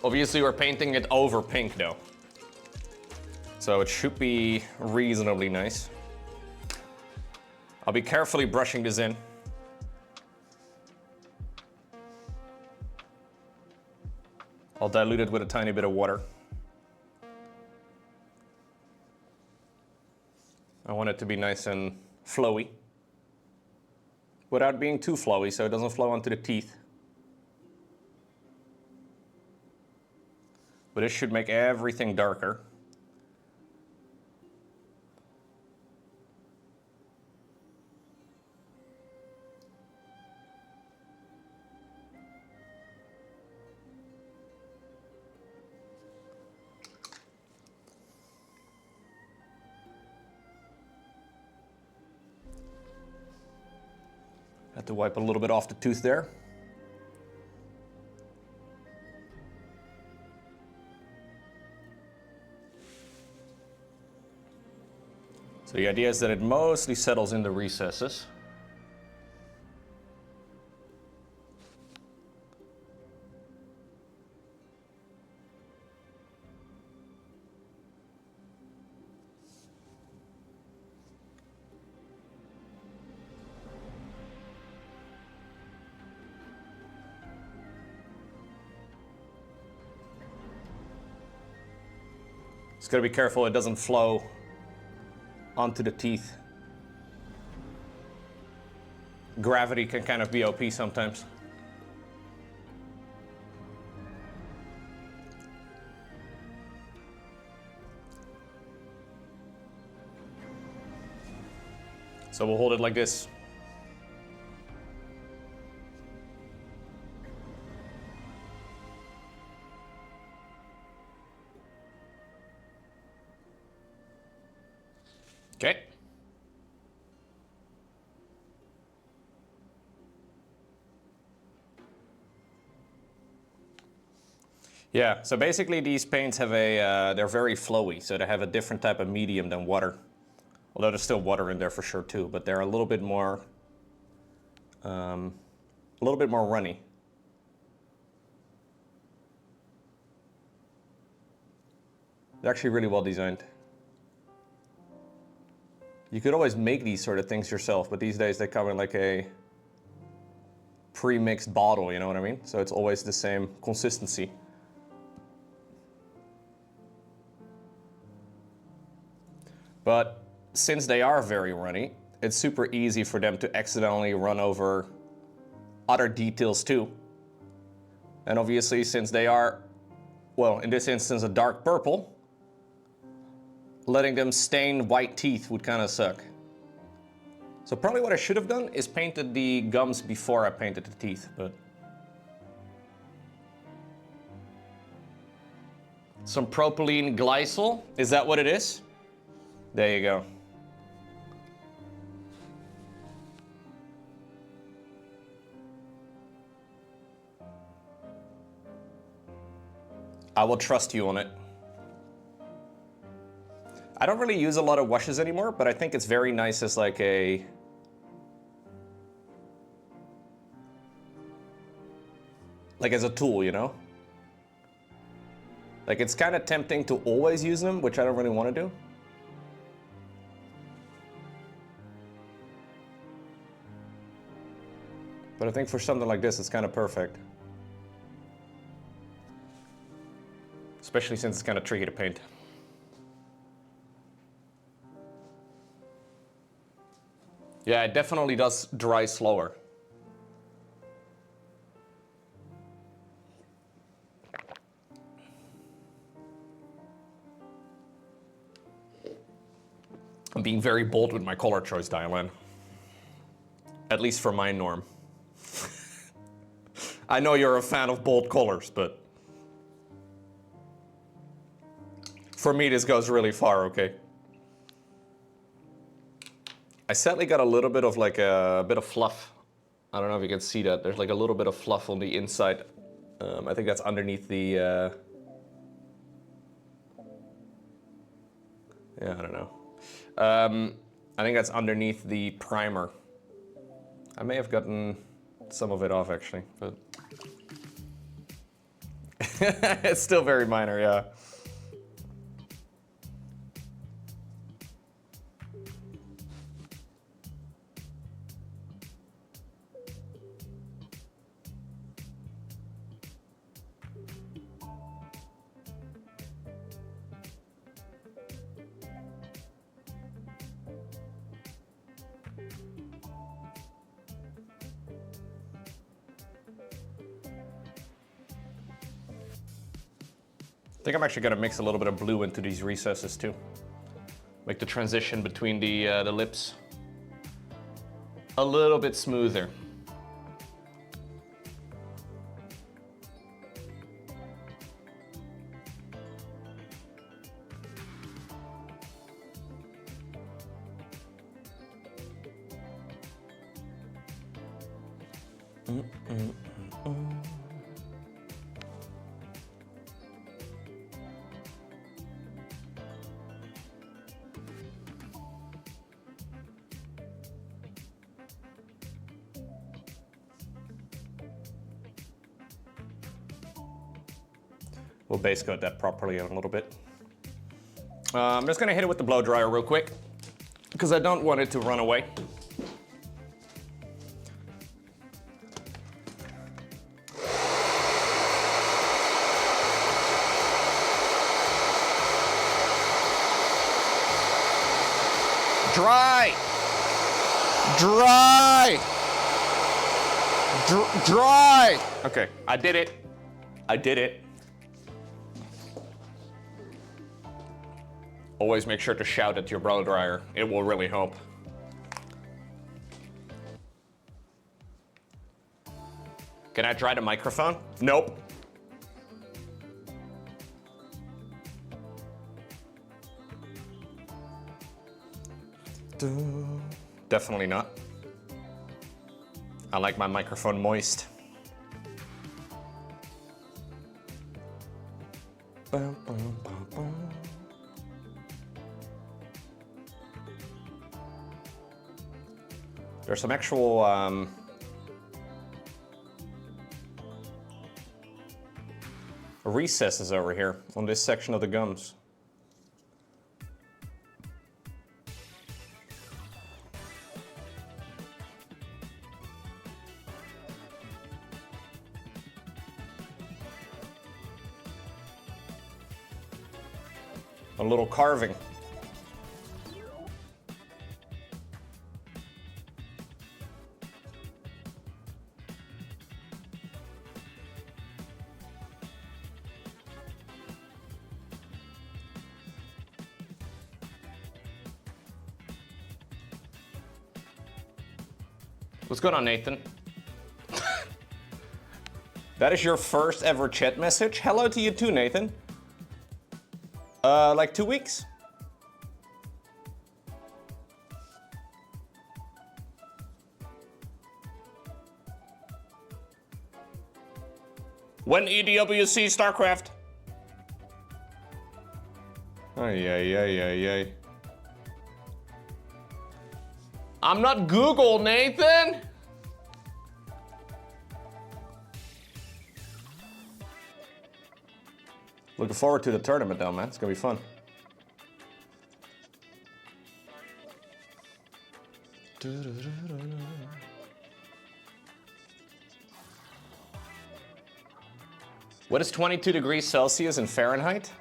Obviously we're painting it over pink though. So it should be reasonably nice. I'll be carefully brushing this in. I'll dilute it with a tiny bit of water. I want it to be nice and flowy, without being too flowy so it doesn't flow onto the teeth. But this should make everything darker. Had to wipe a little bit off the tooth there. So the idea is that it mostly settles in the recesses. Just gotta be careful it doesn't flow onto the teeth. Gravity can kind of be OP sometimes. So we'll hold it like this. Okay. Yeah, so basically these paints have a, they're very flowy, so they have a different type of medium than water. Although there's still water in there for sure too, but they're a little bit more runny. They're actually really well designed. You could always make these sort of things yourself, but these days they come in like a pre-mixed bottle, you know what I mean? So it's always the same consistency. But since they are very runny, it's super easy for them to accidentally run over other details too. And obviously since they are, well, in this instance a dark purple, letting them stain white teeth would kind of suck. So probably what I should have done is painted the gums before I painted the teeth, but... Some propylene glycol, is that what it is? There you go. I will trust you on it. I don't really use a lot of washes anymore, but I think it's very nice as like a... like as a tool, you know? Like it's kind of tempting to always use them, which I don't really want to do. But I think for something like this, it's kind of perfect. Especially since it's kind of tricky to paint. Yeah, it definitely does dry slower. I'm being very bold with my color choice, Diane. At least for my norm. I know you're a fan of bold colors, but for me this goes really far, okay? I sadly got a little bit of like a bit of fluff. I don't know if you can see that. There's like a little bit of fluff on the inside. I think that's underneath the... yeah, I don't know. I think that's underneath the primer. I may have gotten some of it off actually, but... it's still very minor, yeah. I think I'm actually gonna mix a little bit of blue into these recesses too. Make the transition between the lips a little bit smoother. We'll base coat that properly in a little bit. I'm just gonna hit it with the blow dryer real quick because I don't want it to run away. Dry! Dry! Dry! Okay, I did it. I did it. Always make sure to shout at your blow dryer. It will really help. Can I dry the microphone? Nope. Definitely not. I like my microphone moist. There's some actual recesses over here on this section of the gums. A little carving. What's going on, Nathan? That is your first ever chat message? Hello to you too, Nathan. Like 2 weeks? When EDWC Starcraft? Ay, ay, ay, ay, ay. I'm not Google, Nathan! Looking forward to the tournament though, man. It's gonna be fun. What is 22 degrees Celsius in Fahrenheit?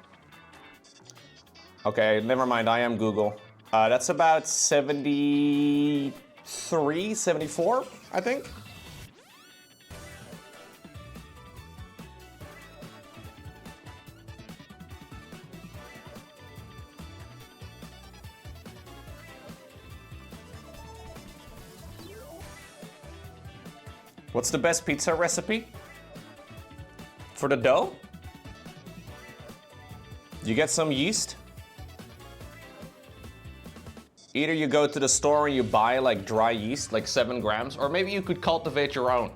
Okay, never mind, I am Google. That's about 73, 74, I think. What's the best pizza recipe? For the dough? You get some yeast. Either you go to the store and you buy like dry yeast, like 7 grams, or maybe you could cultivate your own.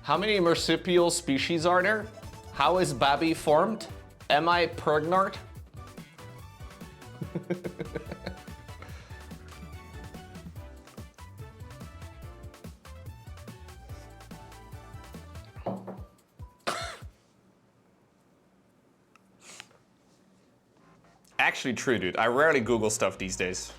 How many marsupial species are there? How is Babby formed? Am I pregnant? Actually true, dude. I rarely Google stuff these days.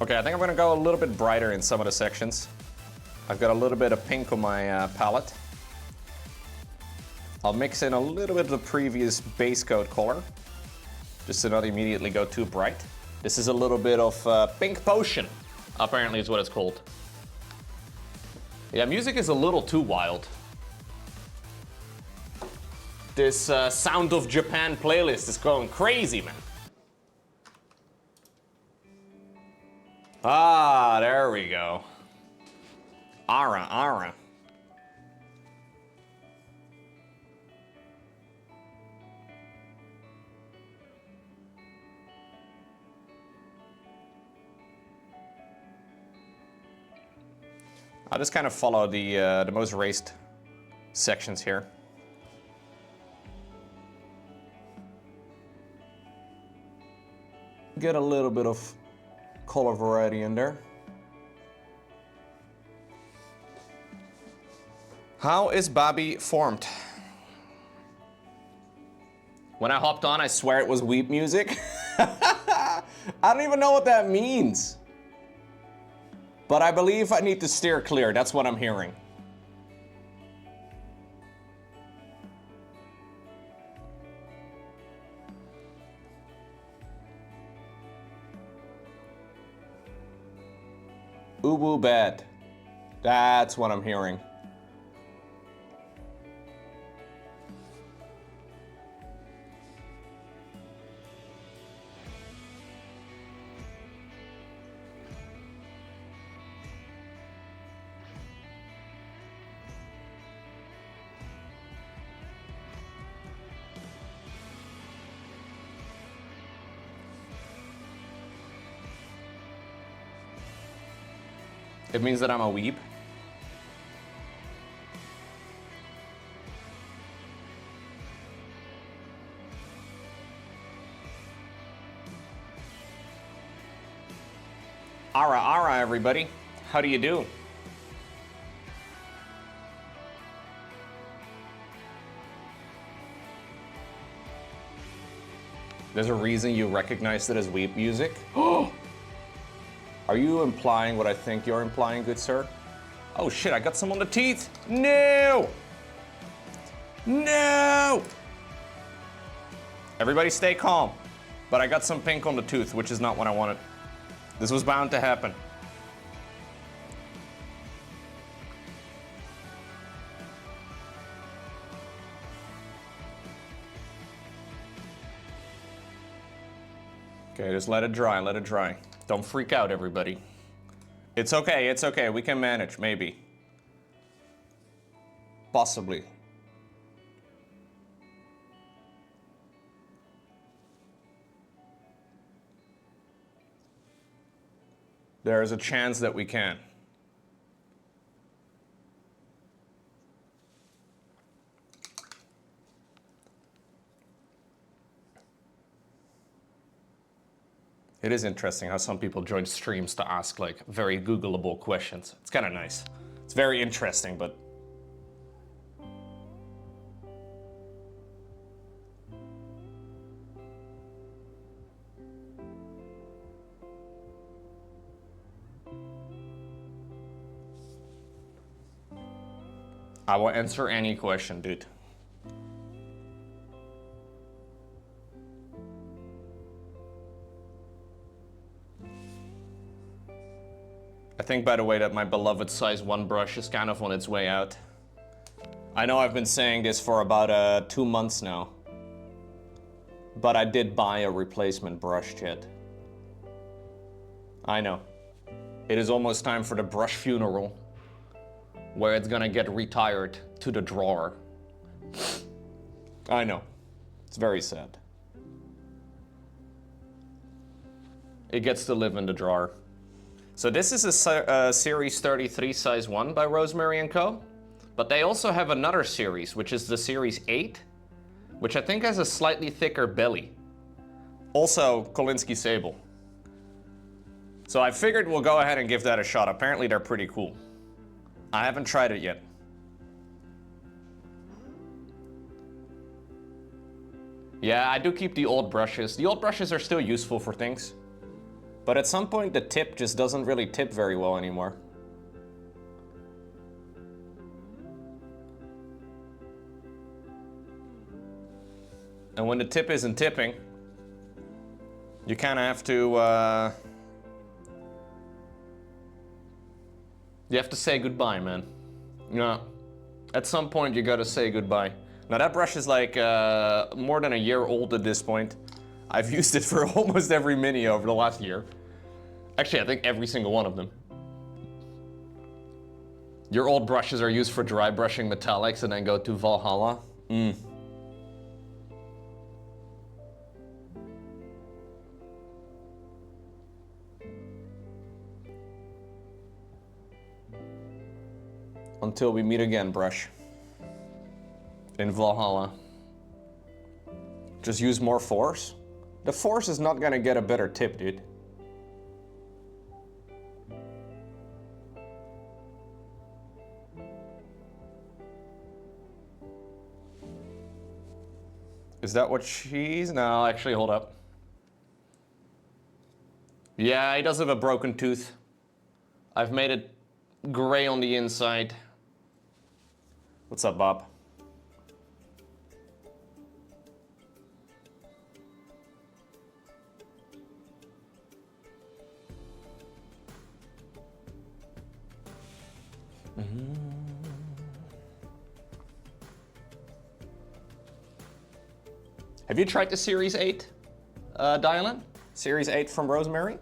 Okay, I think I'm gonna go a little bit brighter in some of the sections. I've got a little bit of pink on my palette. I'll mix in a little bit of the previous base coat color, just to not immediately go too bright. This is a little bit of pink potion, apparently is what it's called. Yeah, music is a little too wild. This Sound of Japan playlist is going crazy, man. Ah, there we go. Ara, ara. I'll just kind of follow the most raised sections here. Get a little bit of color variety in there. How is Babby formed? When I hopped on, I swear it was weep music. I don't even know what that means. But I believe I need to steer clear. That's what I'm hearing. Ubu bad. That's what I'm hearing. It means that I'm a weeb. Ara, ara, everybody. How do you do? There's a reason you recognized it as weep music? Oh! Are you implying what I think you're implying, good sir? Oh shit, I got some on the teeth. No! No! Everybody stay calm. But I got some pink on the tooth, which is not what I wanted. This was bound to happen. Okay, just let it dry, let it dry. Don't freak out, everybody. It's okay, we can manage, maybe. Possibly. There is a chance that we can. It is interesting how some people join streams to ask like very Googleable questions. It's kind of nice. It's very interesting, but I will answer any question, dude. I think, by the way, that my beloved size 1 brush is kind of on its way out. I know I've been saying this for about 2 months now. But I did buy a replacement brush, chat. I know. It is almost time for the brush funeral, where it's gonna get retired to the drawer. I know. It's very sad. It gets to live in the drawer. So this is a Series 33 size 1 by Rosemary & Co. But they also have another series, which is the Series 8, which I think has a slightly thicker belly. Also, Kolinsky Sable. So I figured we'll go ahead and give that a shot. Apparently they're pretty cool. I haven't tried it yet. Yeah, I do keep the old brushes. The old brushes are still useful for things. But at some point the tip just doesn't really tip very well anymore. And when the tip isn't tipping, you kind of have to, you have to say goodbye, man. Yeah. At some point you gotta say goodbye. Now that brush is like more than a year old at this point. I've used it for almost every mini over the last year. Actually, I think every single one of them. Your old brushes are used for dry brushing metallics and then go to Valhalla? Until we meet again, brush. In Valhalla. Just use more force? The force is not gonna get a better tip, dude. Is that what she's... No, actually, hold up. Yeah, he does have a broken tooth. I've made it gray on the inside. What's up, Bob? Have you tried the Series 8, Dylan? Series 8 from Rosemary?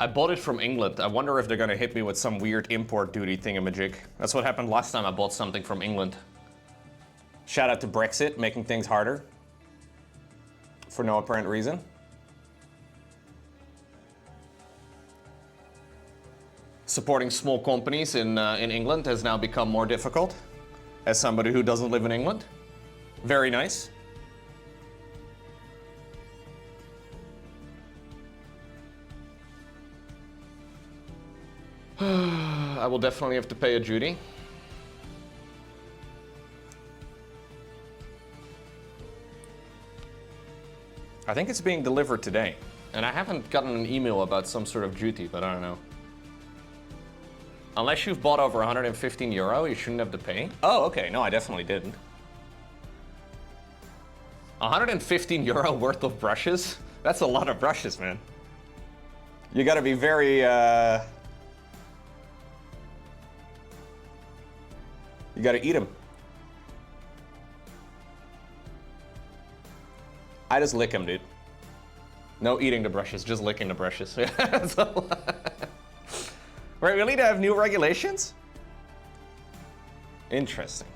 I bought it from England. I wonder if they're gonna hit me with some weird import duty thingamajig. That's what happened last time I bought something from England. Shout out to Brexit, making things harder. For no apparent reason. Supporting small companies in England has now become more difficult. As somebody who doesn't live in England. Very nice. I will definitely have to pay a duty. I think it's being delivered today. And I haven't gotten an email about some sort of duty, but I don't know. Unless you've bought over 115 euro, you shouldn't have to pay. Oh, okay. No, I definitely didn't. 115 euro worth of brushes? That's a lot of brushes, man. You gotta be very, you gotta eat them. I just lick them, dude. No eating the brushes, just licking the brushes. Right, really? To have new regulations? Interesting.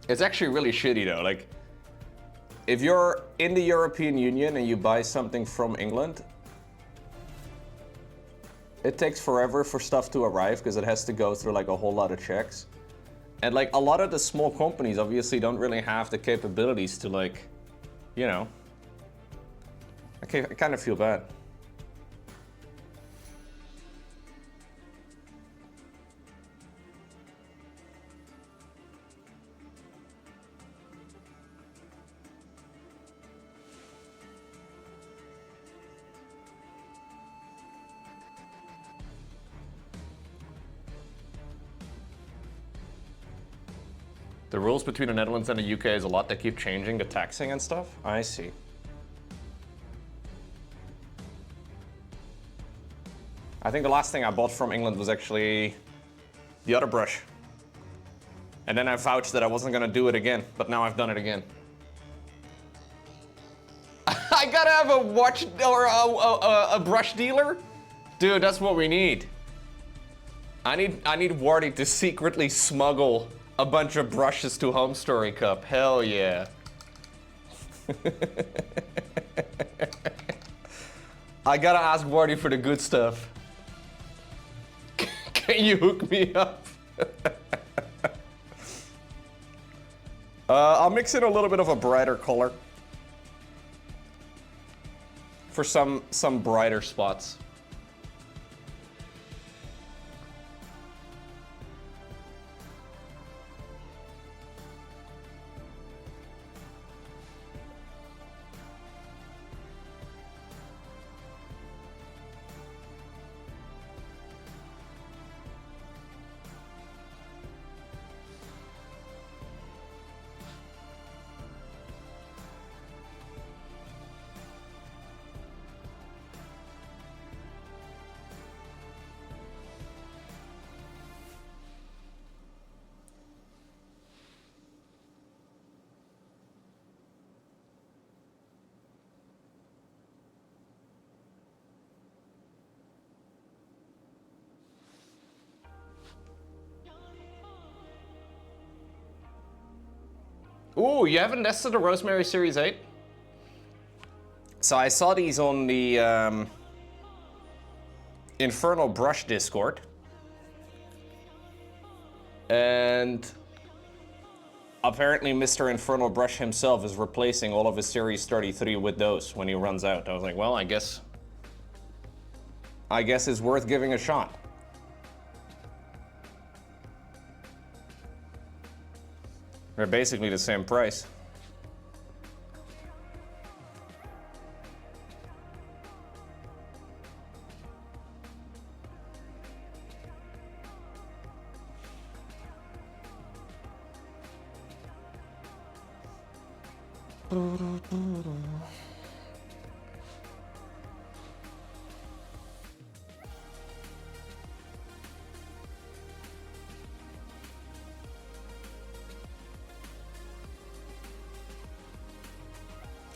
It's actually really shitty though. Like, if you're in the European Union and you buy something from England, it takes forever for stuff to arrive because it has to go through like a whole lot of checks. And like a lot of the small companies obviously don't really have the capabilities to like, you know, I kind of feel bad. The rules between the Netherlands and the UK is a lot. They keep changing the taxing and stuff. I see. I think the last thing I bought from England was actually the other brush. And then I vouched that I wasn't gonna do it again, but now I've done it again. I gotta have a watch or a brush dealer? Dude, that's what we need. I need Wardy to secretly smuggle a bunch of brushes to Home Story Cup. Hell yeah. I gotta ask Wardy for the good stuff. Can you hook me up? I'll mix in a little bit of a brighter color for some brighter spots. Ooh, you haven't tested the Rosemary Series 8? So I saw these on the Infernal Brush Discord. And apparently Mr. Infernal Brush himself is replacing all of his Series 33 with those when he runs out. I was like, well, I guess it's worth giving a shot. They're basically the same price.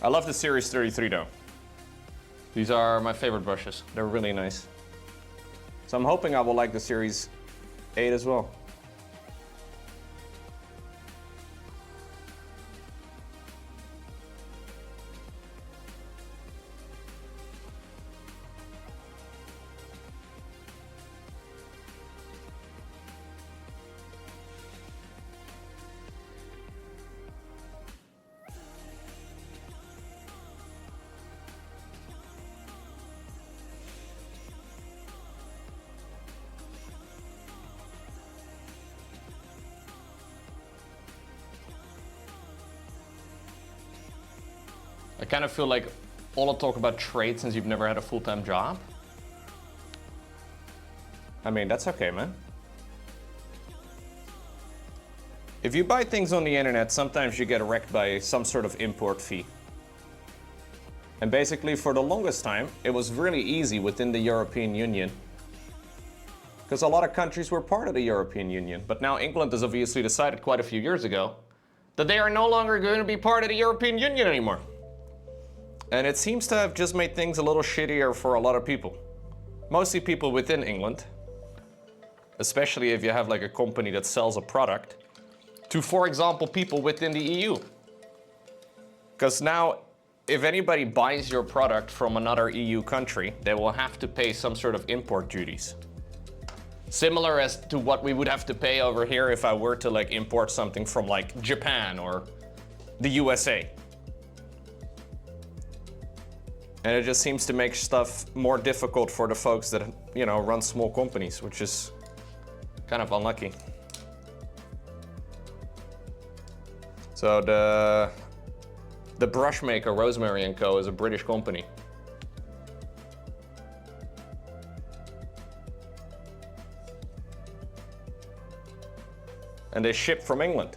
I love the Series 33 though. These are my favorite brushes. They're really nice. So I'm hoping I will like the Series 8 as well. I kind of feel like all the talk about trade since you've never had a full-time job. I mean, that's okay, man. If you buy things on the internet, sometimes you get wrecked by some sort of import fee. And basically, for the longest time, it was really easy within the European Union. Because a lot of countries were part of the European Union. But now England has obviously decided quite a few years ago that they are no longer going to be part of the European Union anymore. And it seems to have just made things a little shittier for a lot of people. Mostly people within England. Especially if you have like a company that sells a product to, for example, people within the EU. Because now, if anybody buys your product from another EU country, they will have to pay some sort of import duties. Similar as to what we would have to pay over here if I were to like import something from like Japan or the USA. And it just seems to make stuff more difficult for the folks that, you know, run small companies, which is kind of unlucky. So the brush maker, Rosemary & Co, is a British company. And they ship from England.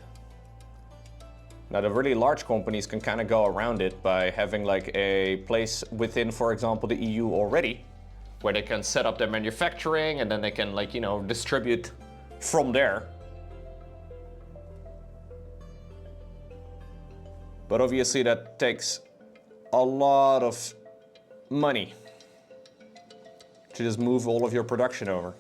Now the really large companies can kind of go around it by having like a place within, for example, the EU already, where they can set up their manufacturing and then they can, like, you know, distribute from there. But obviously that takes a lot of money to just move all of your production over.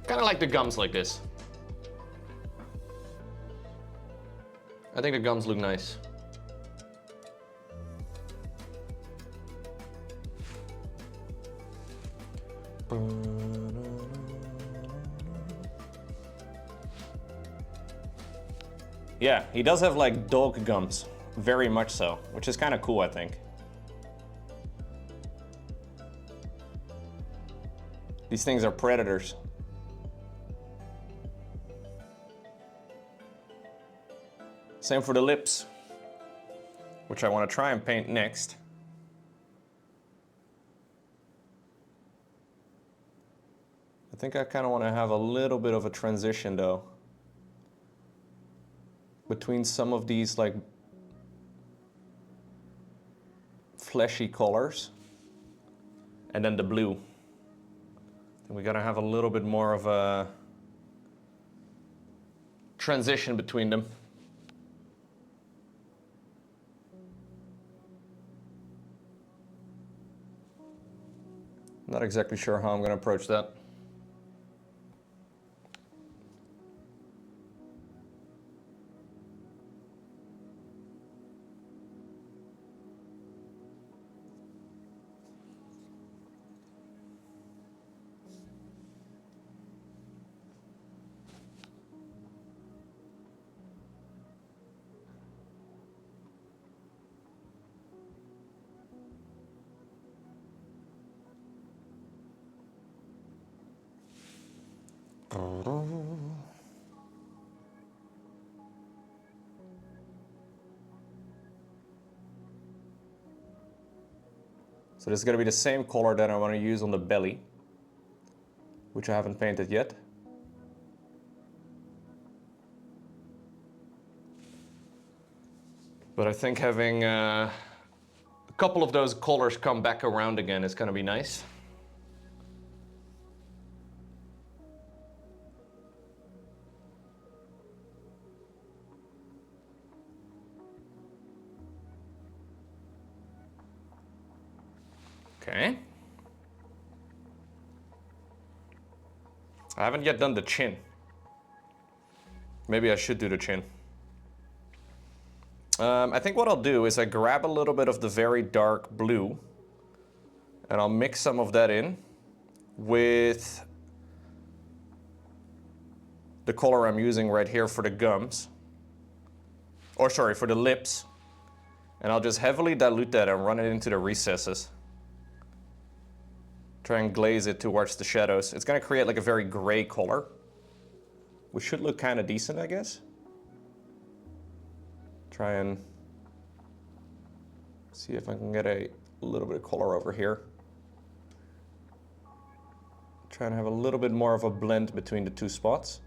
Kind of like the gums like this. I think the gums look nice. Yeah, he does have like dog gums, very much so, which is kind of cool, I think. These things are predators. Same for the lips, which I want to try and paint next. I think I kind of want to have a little bit of a transition though, between some of these like fleshy colors and then the blue. And we gotta have a little bit more of a transition between them. Not exactly sure how I'm gonna approach that. So this is going to be the same color that I want to use on the belly, which I haven't painted yet. But I think having a couple of those colors come back around again is going to be nice. Okay. I haven't yet done the chin. Maybe I should do the chin. I think what I'll do is I grab a little bit of the very dark blue and I'll mix some of that in with the color I'm using right here for the gums. Or sorry, for the lips. And I'll just heavily dilute that and run it into the recesses. Try and glaze it towards the shadows. It's gonna create like a very gray color, which should look kind of decent, I guess. Try and see if I can get a little bit of color over here. Try and have a little bit more of a blend between the two spots.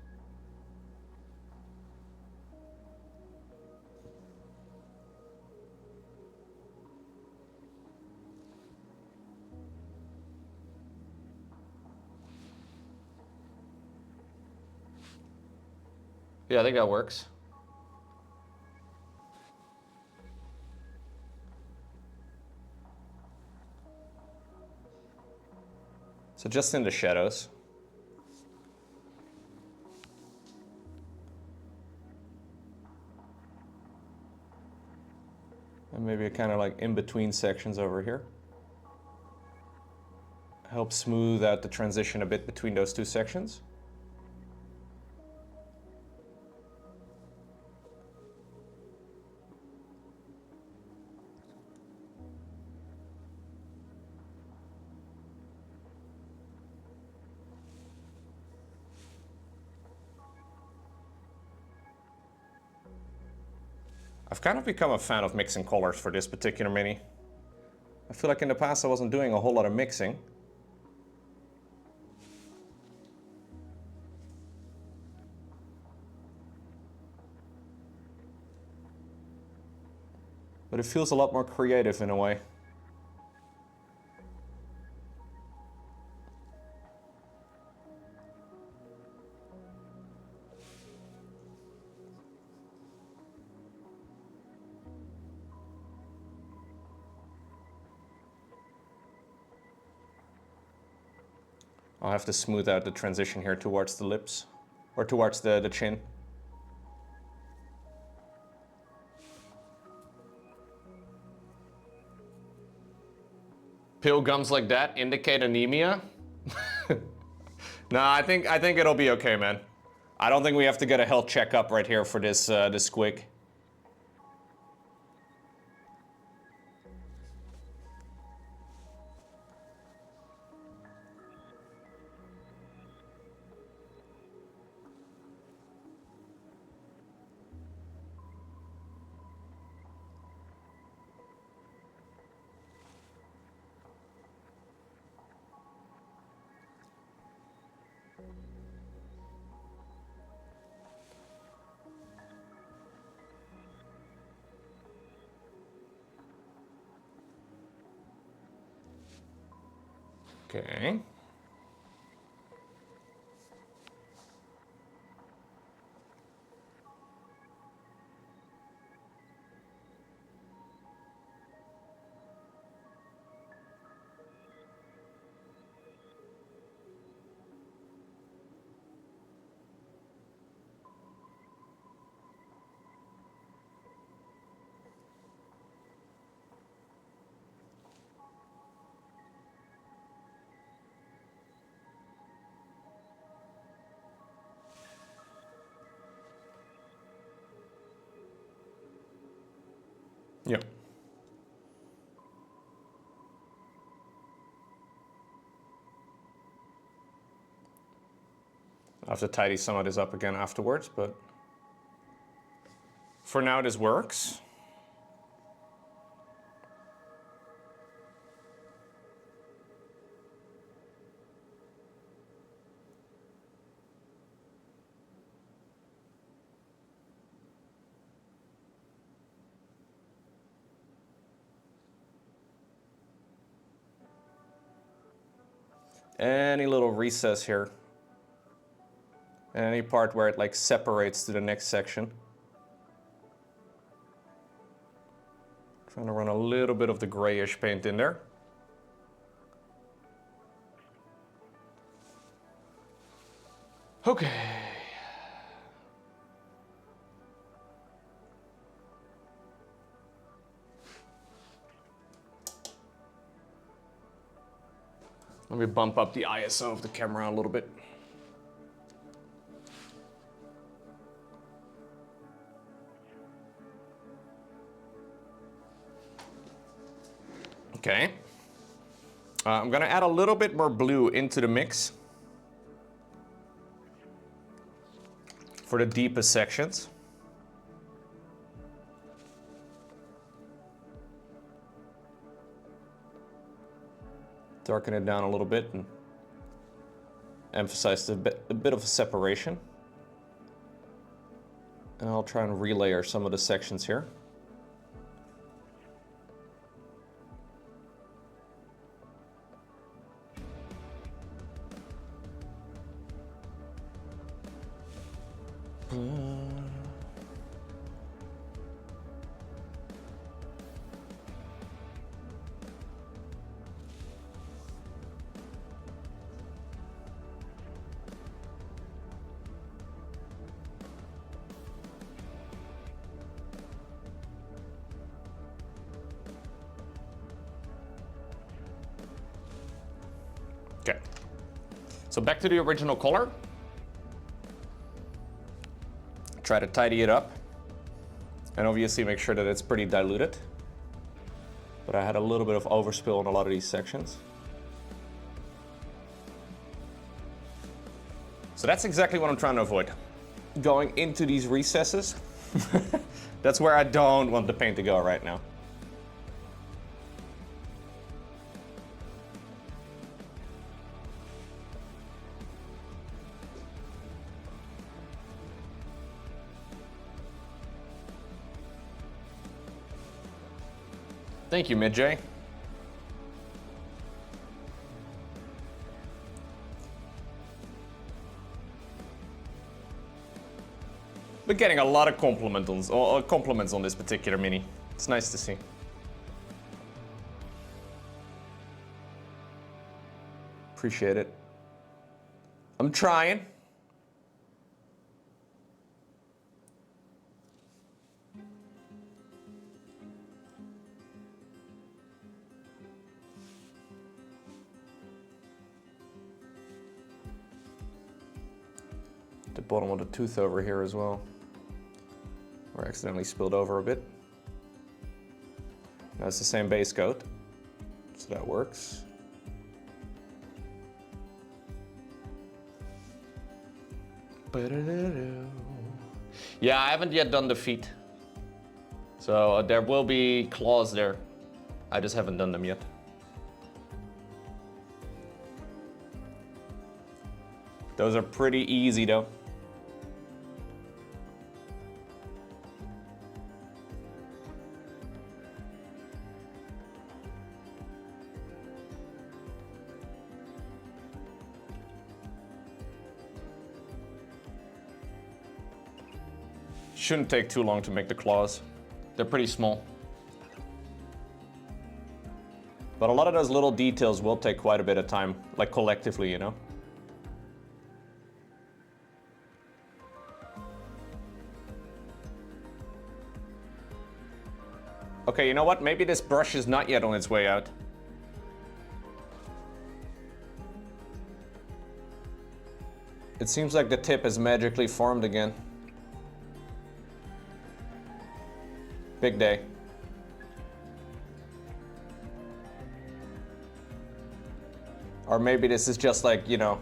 Yeah, I think that works. So just in the shadows. And maybe kind of like in between sections over here. help smooth out the transition a bit between those two sections. I've kind of become a fan of mixing colors for this particular mini. I feel like in the past I wasn't doing a whole lot of mixing. But it feels a lot more creative in a way. I'll have to smooth out the transition here towards the lips, or towards the chin. Pill gums like that indicate anemia? No, I think it'll be okay, man. I don't think we have to get a health checkup right here for this this squig. Okay. Yep. I'll have to tidy some of this up again afterwards, but for now this works. Any little recess here. Any part where it like separates to the next section. Trying to run a little bit of the grayish paint in there. Okay. Let me bump up the ISO of the camera a little bit. Okay. I'm gonna add a little bit more blue into the mix for the deepest sections. Darken it down a little bit and emphasize a bit of a separation. And I'll try and relayer some of the sections here. Okay. So back to the original color. Try to tidy it up. And obviously make sure that it's pretty diluted. But I had a little bit of overspill on a lot of these sections. So that's exactly what I'm trying to avoid. Going into these recesses. That's where I don't want the paint to go right now. Thank you, Mid-J. We're getting a lot of compliments on this particular mini. It's nice to see. Appreciate it. I'm trying. The bottom of the tooth over here as well. Or accidentally spilled over a bit. Now it's the same base coat, so that works. Yeah, I haven't yet done the feet. So there will be claws there. I just haven't done them yet. Those are pretty easy though. Shouldn't take too long to make the claws. They're pretty small. But a lot of those little details will take quite a bit of time, like collectively, you know? Okay, you know what? Maybe this brush is not yet on its way out. It seems like the tip has magically formed again. Big day. Or maybe this is just like, you know,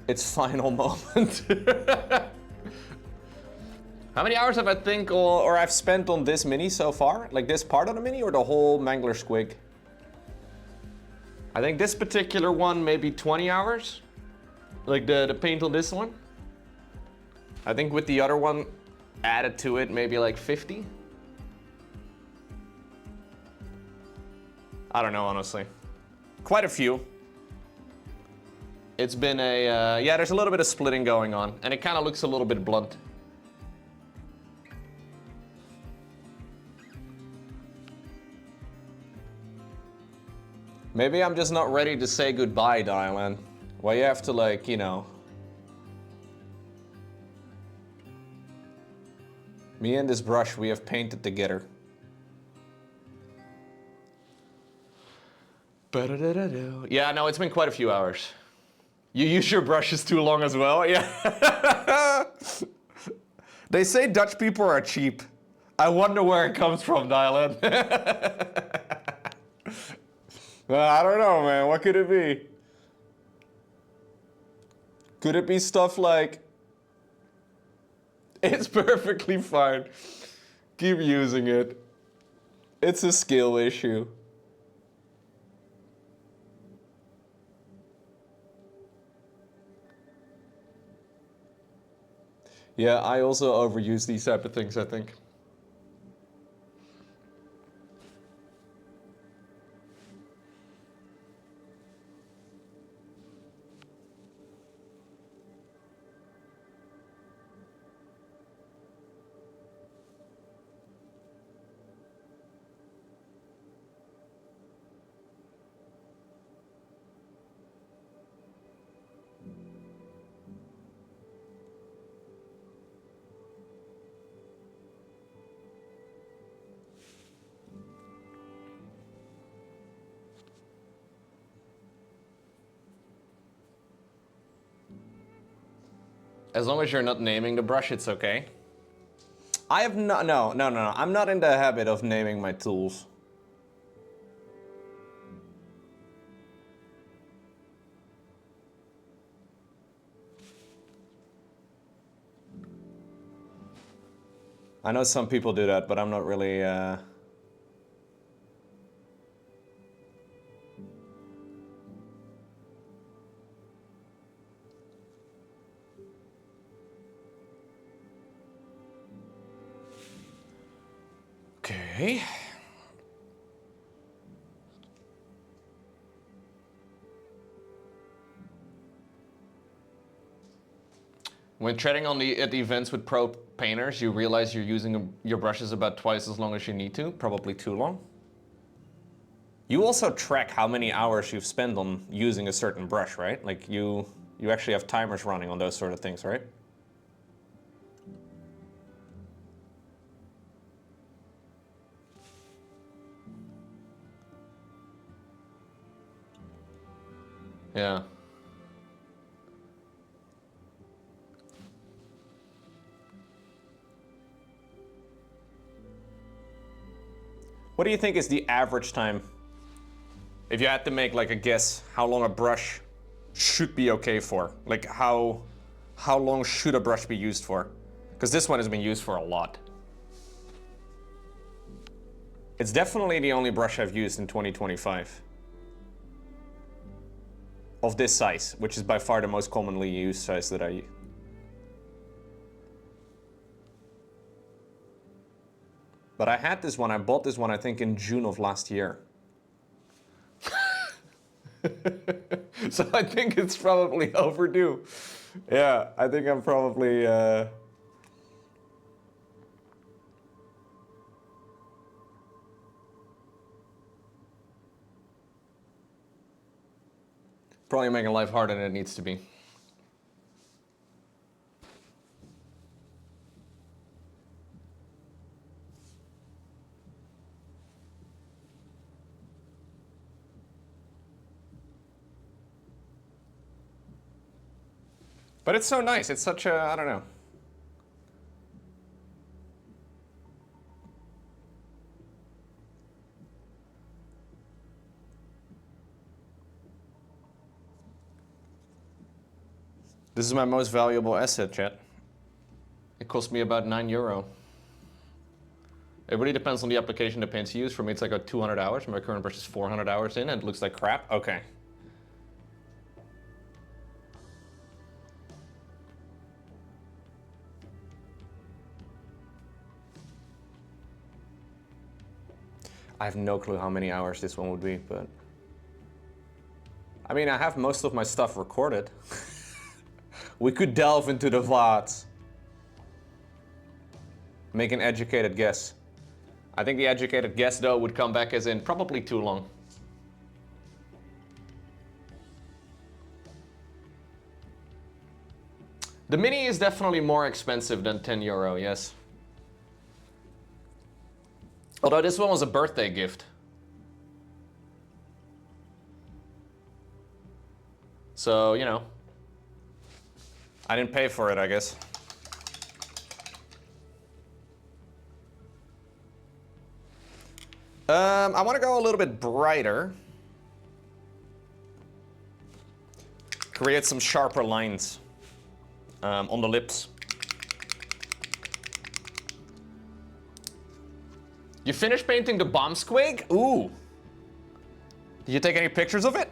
its final moment. How many hours have I think or I've spent on this mini so far? Like this part of the mini or the whole Mangler Squig? I think this particular one maybe 20 hours. Like the paint on this one. I think with the other one added to it maybe like 50. I don't know, honestly. Quite a few. It's been a, yeah, there's a little bit of splitting going on, and it kind of looks a little bit blunt. Maybe I'm just not ready to say goodbye, Dylan. Well, you have to, like, you know. Me and this brush, we have painted together. Yeah, no, it's been quite a few hours. You use your brushes too long as well? Yeah. They say Dutch people are cheap. I wonder where it comes from, Dylan. I don't know, man. What could it be? Could it be stuff like... It's perfectly fine. Keep using it. It's a skill issue. Yeah, I also overuse these type of things, I think. As long as you're not naming the brush, it's okay. I have no, no. I'm not in the habit of naming my tools. I know some people do that, but I'm not really, Okay. When treading on at the events with pro painters, you realize you're using your brushes about twice as long as you need to, probably too long. You also track how many hours you've spent on using a certain brush, right? Like you actually have timers running on those sort of things, right? Yeah. What do you think is the average time? If you had to make like a guess how long a brush should be okay for? Like how long should a brush be used for? Because this one has been used for a lot. It's definitely the only brush I've used in 2025. Of this size, which is by far the most commonly used size that I use. But I had this one, I bought this one I think in June of last year. So I think it's probably overdue. Yeah, I think I'm probably... Probably making life harder than it needs to be. But it's so nice. It's such a, I don't know. This is my most valuable asset, chat. It cost me about €9. It really depends on the application the paints you use. For me, it's like a 200 hours. My current brush is 400 hours in and it looks like crap. Okay. I have no clue how many hours this one would be, but... I mean, I have most of my stuff recorded. We could delve into the VODs. Make an educated guess. I think the educated guess, though, would come back as in probably too long. The Mini is definitely more expensive than €10, yes. Although this one was a birthday gift. So, you know, I didn't pay for it, I guess. I want to go a little bit brighter. Create some sharper lines on the lips. You finished painting the bomb squig? Ooh. Did you take any pictures of it?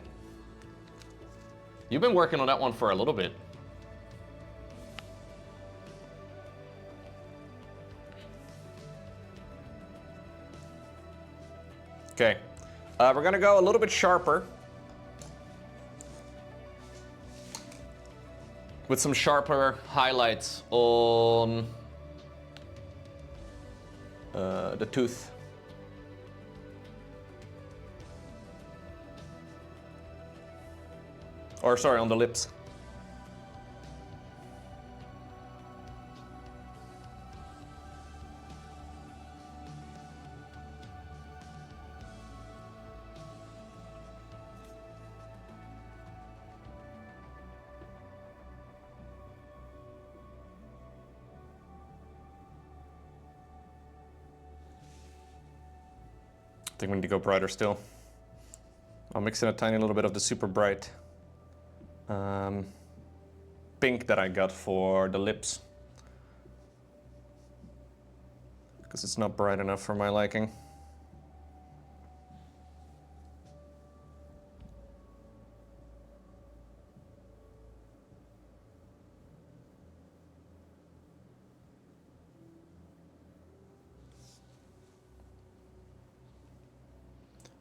You've been working on that one for a little bit. Okay, we're gonna go a little bit sharper with some sharper highlights on the tooth. Or sorry, on the lips. I think we need to go brighter still. I'll mix in a tiny little bit of the super bright pink that I got for the lips. Because it's not bright enough for my liking.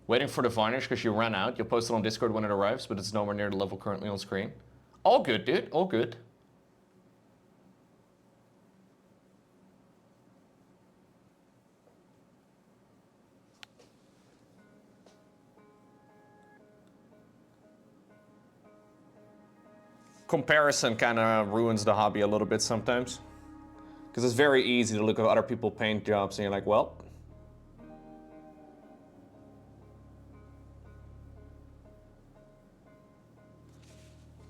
Waiting for the varnish because you ran out. You'll post it on Discord when it arrives, but it's nowhere near the level currently on screen. All good, dude. All good. Comparison kind of ruins the hobby a little bit sometimes. Because it's very easy to look at other people's paint jobs and you're like, well,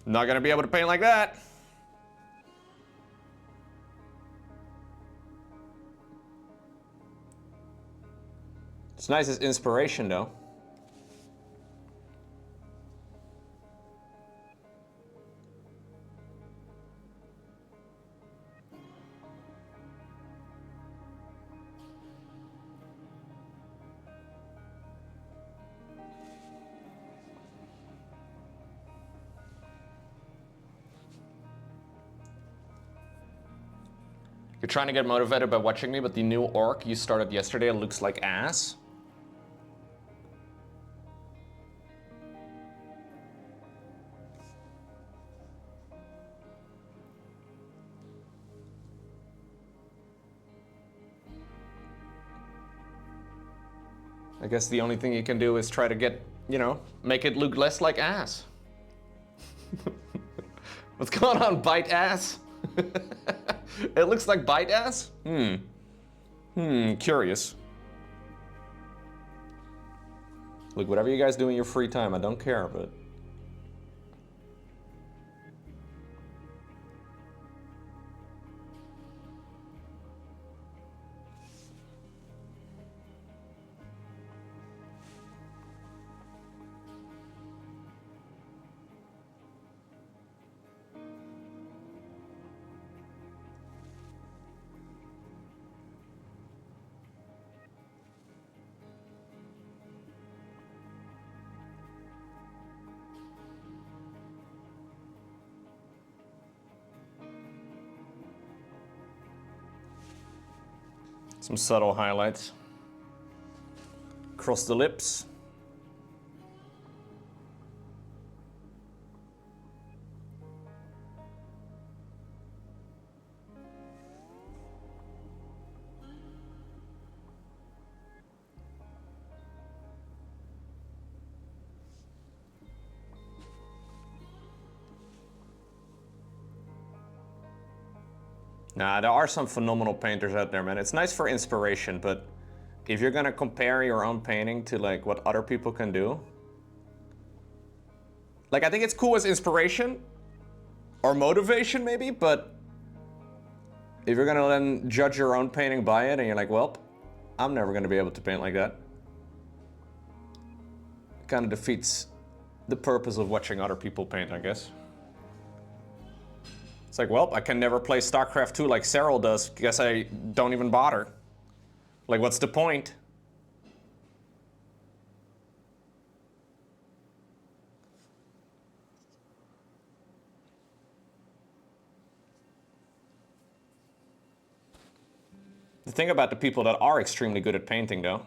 not gonna be able to paint like that. It's nice as inspiration though. You're trying to get motivated by watching me, but the new orc you started yesterday looks like ass. I guess the only thing you can do is try to get, you know, make it look less like ass. What's going on, bite ass? It looks like bite ass? Curious. Look, whatever you guys do in your free time, I don't care, but... Some subtle highlights across the lips. Nah, there are some phenomenal painters out there, man. It's nice for inspiration, but if you're gonna compare your own painting to like what other people can do, like I think it's cool as inspiration or motivation maybe, but if you're gonna then judge your own painting by it and you're like, well, I'm never gonna be able to paint like that, it kind of defeats the purpose of watching other people paint, I guess. It's like, well, I can never play Starcraft 2 like Cyril does. Guess I don't even bother. Like, what's the point? The thing about the people that are extremely good at painting, though,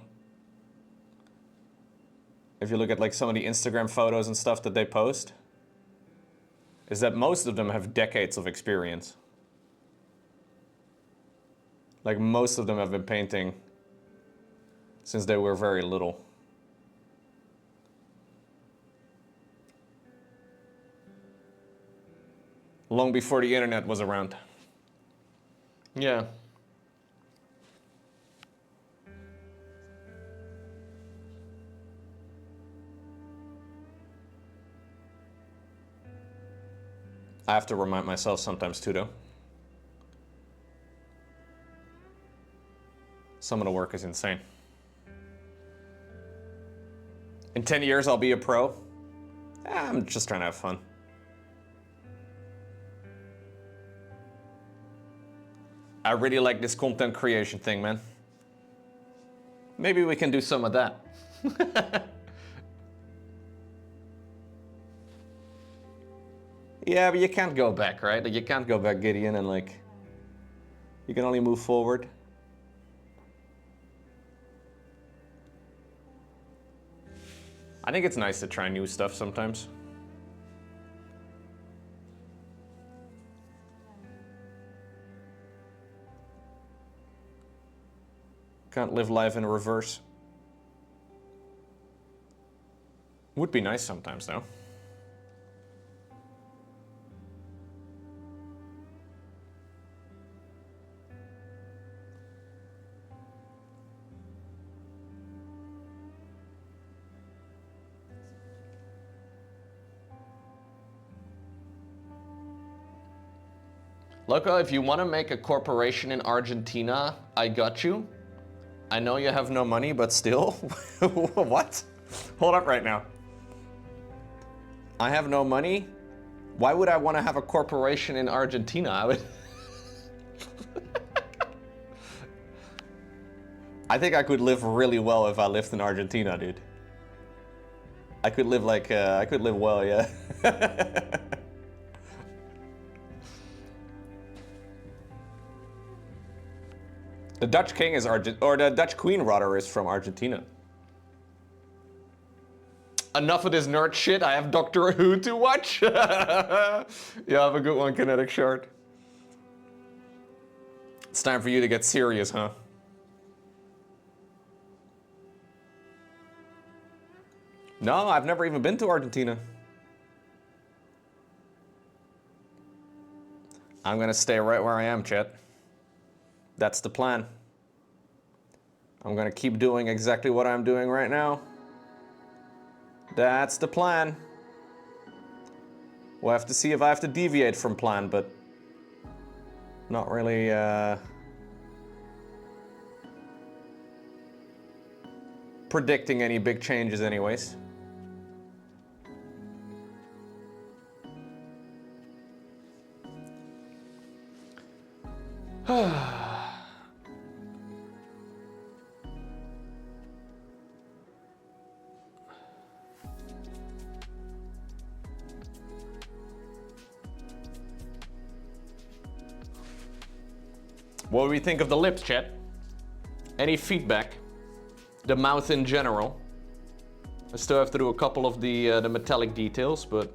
if you look at like some of the Instagram photos and stuff that they post, is that most of them have decades of experience. Like most of them have been painting since they were very little. Long before the internet was around. Yeah. I have to remind myself sometimes too, though. Some of the work is insane. In 10 years, I'll be a pro. I'm just trying to have fun. I really like this content creation thing, man. Maybe we can do some of that. Yeah, but you can't go back, right? Like, you can't go back, Gideon, and like, you can only move forward. I think it's nice to try new stuff sometimes. Can't live life in reverse. Would be nice sometimes, though. Loco, if you want to make a corporation in Argentina, I got you. I know you have no money, but still. What? Hold up right now. I have no money? Why would I want to have a corporation in Argentina? I would... I think I could live really well if I lived in Argentina, dude. I could live like, I could live well, yeah. The Dutch king is or the Dutch queen rather is from Argentina. Enough of this nerd shit, I have Doctor Who to watch. Yeah, have a good one, Kinetic Shard. It's time for you to get serious, huh? No, I've never even been to Argentina. I'm gonna stay right where I am, chat. That's the plan. I'm gonna keep doing exactly what I'm doing right now. That's the plan. We'll have to see if I have to deviate from plan, but not really predicting any big changes anyways. What do we think of the lips, chat? Any feedback? The mouth in general. I still have to do a couple of the metallic details, but...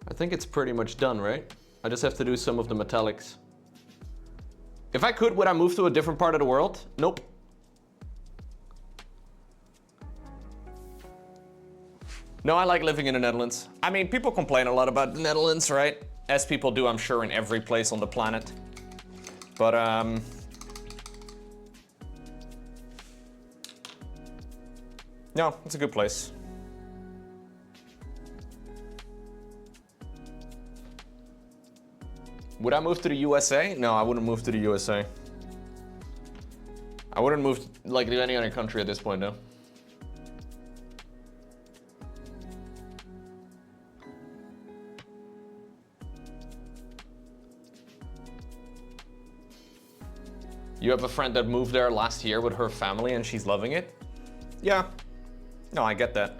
I think it's pretty much done, right? I just have to do some of the metallics. If I could, would I move to a different part of the world? Nope. No, I like living in the Netherlands. I mean, people complain a lot about the Netherlands, right? As people do, I'm sure, in every place on the planet. But, no, it's a good place. Would I move to the USA? No, I wouldn't move to the USA. I wouldn't move, like, to any other country at this point, though. You have a friend that moved there last year with her family and she's loving it? Yeah. No, I get that.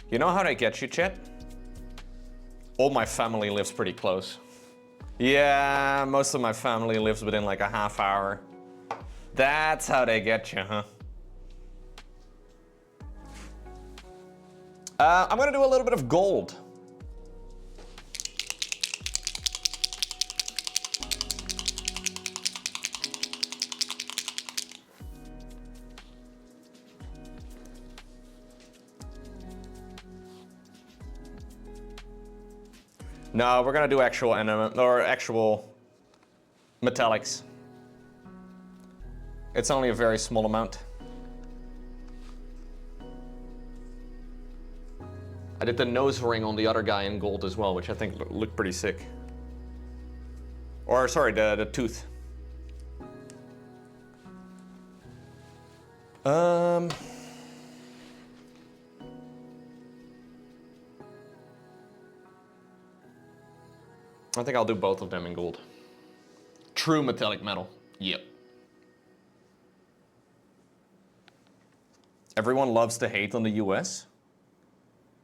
You know how they get you, chat? All my family lives pretty close. Yeah, most of my family lives within like a half hour. That's how they get you, huh? I'm gonna do a little bit of gold. No, we're gonna do actual actual metallics. It's only a very small amount. I did the nose ring on the other guy in gold as well, which I think looked pretty sick. Or sorry, the tooth. I think I'll do both of them in gold. True metallic metal. Yep. Everyone loves to hate on the US.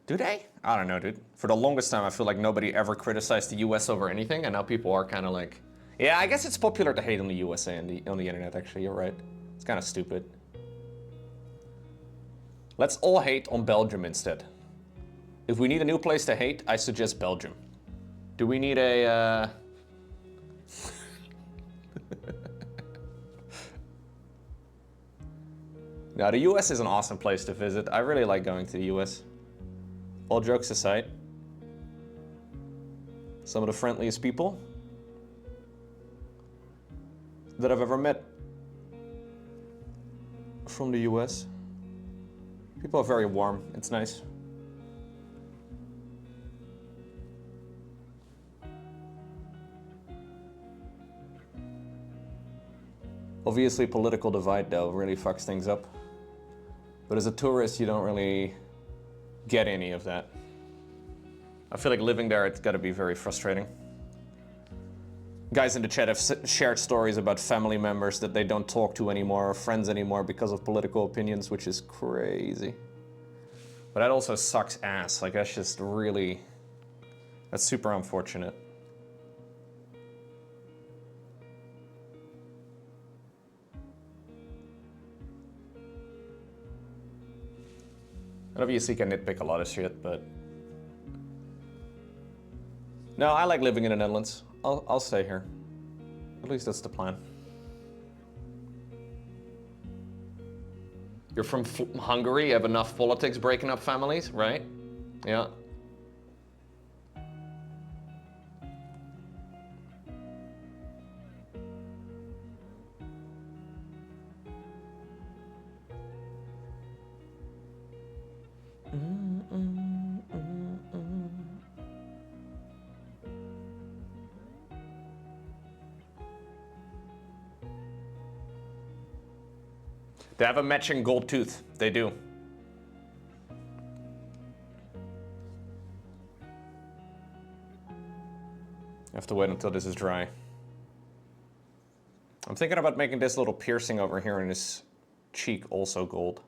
Do they? I don't know, dude. For the longest time, I feel like nobody ever criticized the US over anything, and now people are kind of like, yeah, I guess it's popular to hate on the USA on the internet, actually. You're right. It's kind of stupid. Let's all hate on Belgium instead. If we need a new place to hate, I suggest Belgium. Do we need a... Now, the US is an awesome place to visit. I really like going to the US. All jokes aside, some of the friendliest people that I've ever met from the US. People are very warm. It's nice. Obviously, political divide, though, really fucks things up. But as a tourist, you don't really get any of that. I feel like living there, it's got to be very frustrating. Guys in the chat have shared stories about family members that they don't talk to anymore or friends anymore because of political opinions, which is crazy. But that also sucks ass. Like, that's just really... That's super unfortunate. And obviously you can nitpick a lot of shit, but... No, I like living in the Netherlands. I'll stay here. At least that's the plan. You're from Hungary, you have enough politics breaking up families, right? Yeah. They have a matching gold tooth. They do. I have to wait until this is dry. I'm thinking about making this little piercing over here in his cheek also gold.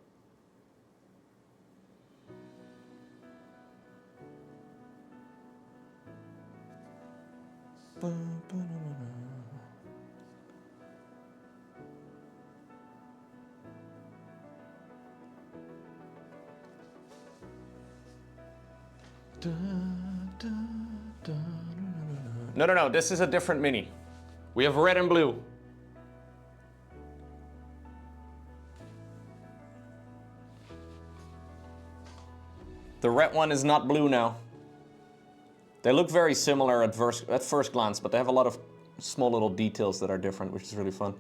No, this is a different mini. We have red and blue. The red one is not blue now. They look very similar at first glance, but they have a lot of small little details that are different, which is really fun.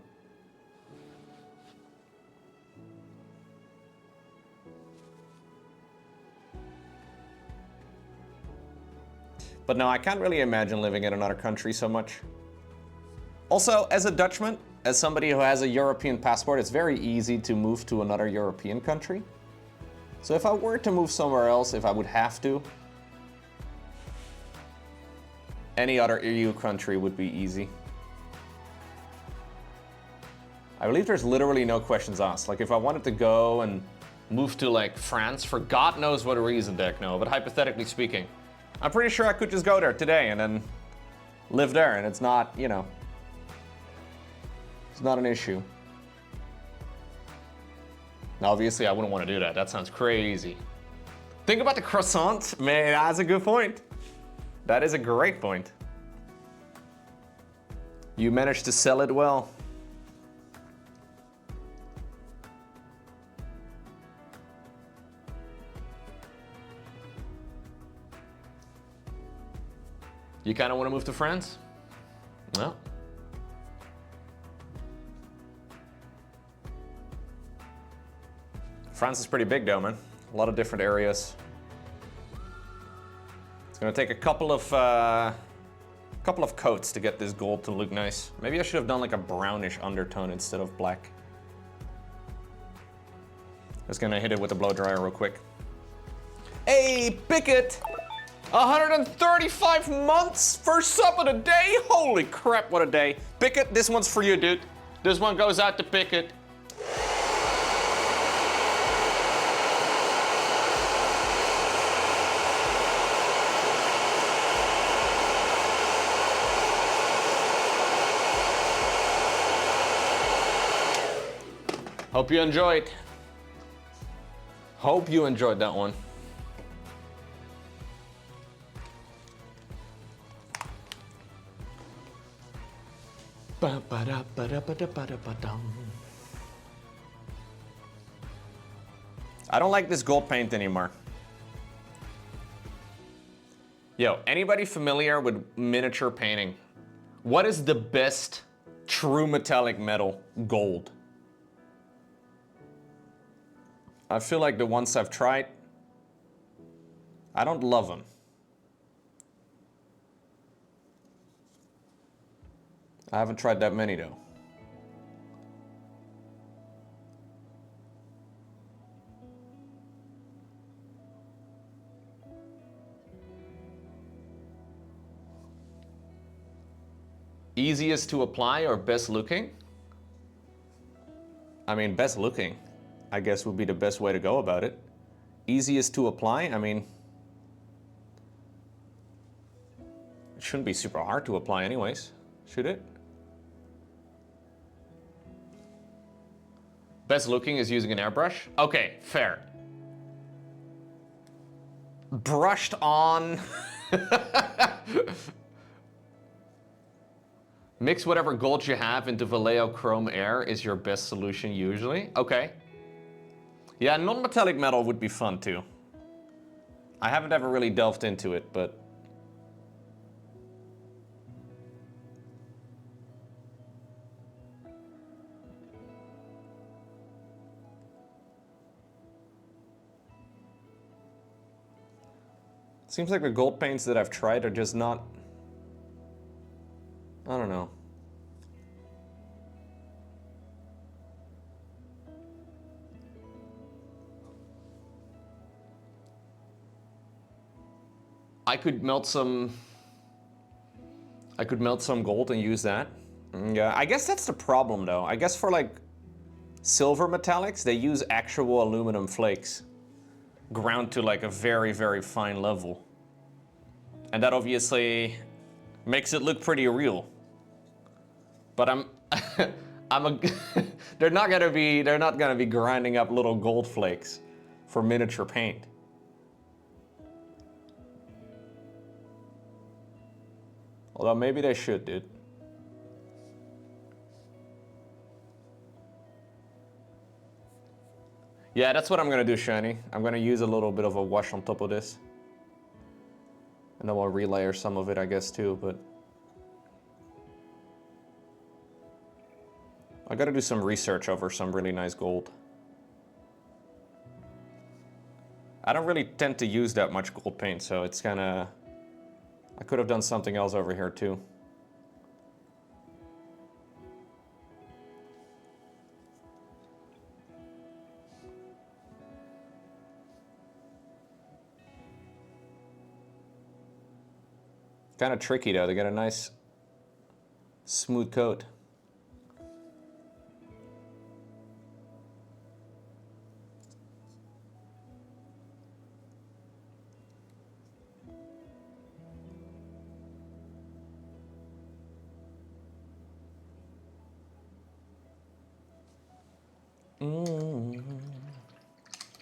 But no, I can't really imagine living in another country so much. Also, as a Dutchman, as somebody who has a European passport, it's very easy to move to another European country. So if I were to move somewhere else, if I would have to, any other EU country would be easy. I believe there's literally no questions asked. Like if I wanted to go and move to like France for God knows what reason, Deckno, but hypothetically speaking, I'm pretty sure I could just go there today and then live there, and it's not, you know, it's not an issue. Now, obviously, I wouldn't want to do that. That sounds crazy. Think about the croissant. Man, that's a good point. That is a great point. You managed to sell it well. You kind of want to move to France? No. France is pretty big though, man. A lot of different areas. Gonna take a couple of coats to get this gold to look nice. Maybe I should have done like a brownish undertone instead of black. Just gonna hit it with a blow dryer real quick. Hey, Pickett! 135 months, first sub of the day? Holy crap, what a day. Pickett, this one's for you, dude. This one goes out to Pickett. Hope you enjoyed. Hope you enjoyed that one. I don't like this gold paint anymore. Yo, anybody familiar with miniature painting? What is the best true metallic metal gold? I feel like the ones I've tried, I don't love them. I haven't tried that many though. Easiest to apply or best looking? I mean, best looking, I guess would be the best way to go about it. Easiest to apply, I mean, it shouldn't be super hard to apply anyways, should it? Best looking is using an airbrush? Okay, fair. Brushed on. Mix whatever gold you have into Vallejo Chrome Air is your best solution usually. Okay. Yeah, non-metallic metal would be fun too. I haven't ever really delved into it, but seems like the gold paints that I've tried are just not, I don't know. I could melt some gold and use that. Yeah, I guess that's the problem though. I guess for like silver metallics, they use actual aluminum flakes ground to like a very, very fine level. And that obviously makes it look pretty real. But they're not gonna be grinding up little gold flakes for miniature paint. Although maybe they should, dude. Yeah, that's what I'm gonna do, Shiny. I'm gonna use a little bit of a wash on top of this. And then we'll relayer some of it, I guess, too, but I gotta do some research over some really nice gold. I don't really tend to use that much gold paint, so it's kinda... I could have done something else over here, too. Kind of tricky though to get a nice smooth coat.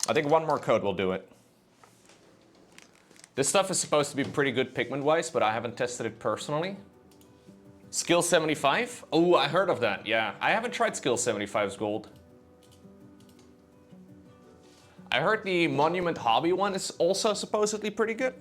I think one more coat will do it. This stuff is supposed to be pretty good pigment-wise, but I haven't tested it personally. Skill 75? Oh, I heard of that, yeah. I haven't tried Skill 75's gold. I heard the Monument Hobby one is also supposedly pretty good.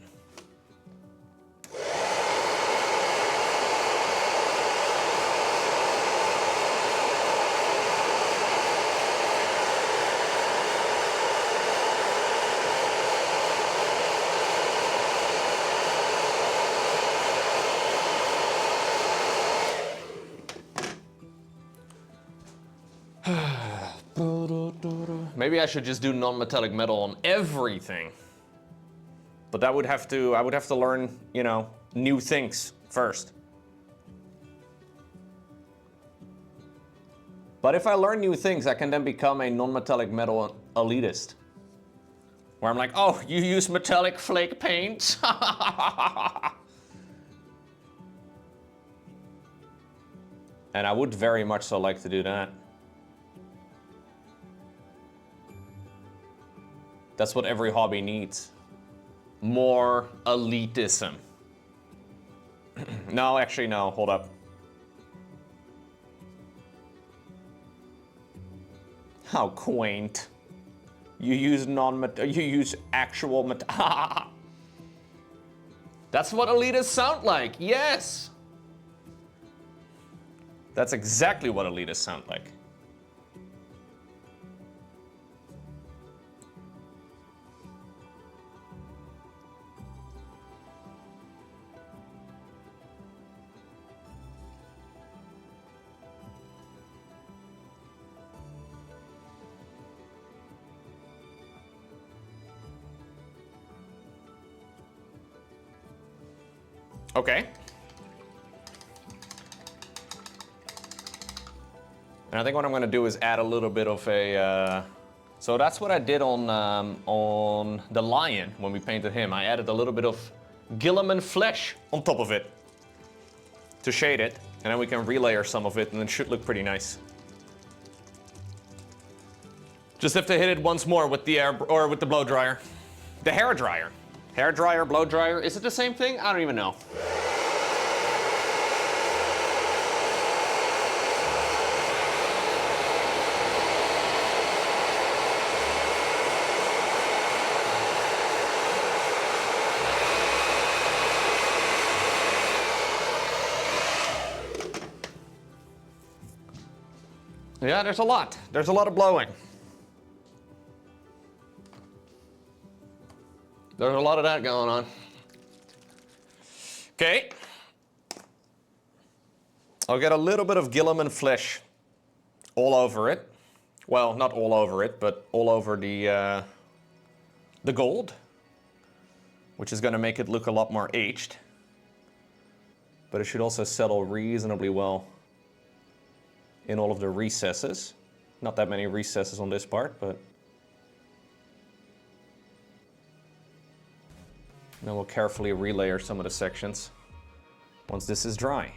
Maybe I should just do non-metallic metal on everything. But that would have to, I would have to learn, you know, new things first. But if I learn new things, I can then become a non-metallic metal elitist. Where I'm like, oh, you use metallic flake paint? And I would very much so like to do that. That's what every hobby needs. More elitism. No, actually, no, hold up. How quaint. You use you use actual metal. That's what elitists sound like, yes! That's exactly what elitists sound like. Okay. And I think what I'm going to do is add a little bit of a... So that's what I did on the lion when we painted him. I added a little bit of Gilliman flesh on top of it to shade it. And then we can relayer some of it and it should look pretty nice. Just have to hit it once more with the air or with the blow dryer. The hair dryer. Hair dryer, blow dryer. Is it the same thing? I don't even know. Yeah, there's a lot. There's a lot of blowing. There's a lot of that going on. Okay. I'll get a little bit of Gilliman flesh all over it. Well, not all over it, but all over the gold, which is going to make it look a lot more aged. But it should also settle reasonably well in all of the recesses. Not that many recesses on this part, but then we'll carefully relayer some of the sections once this is dry.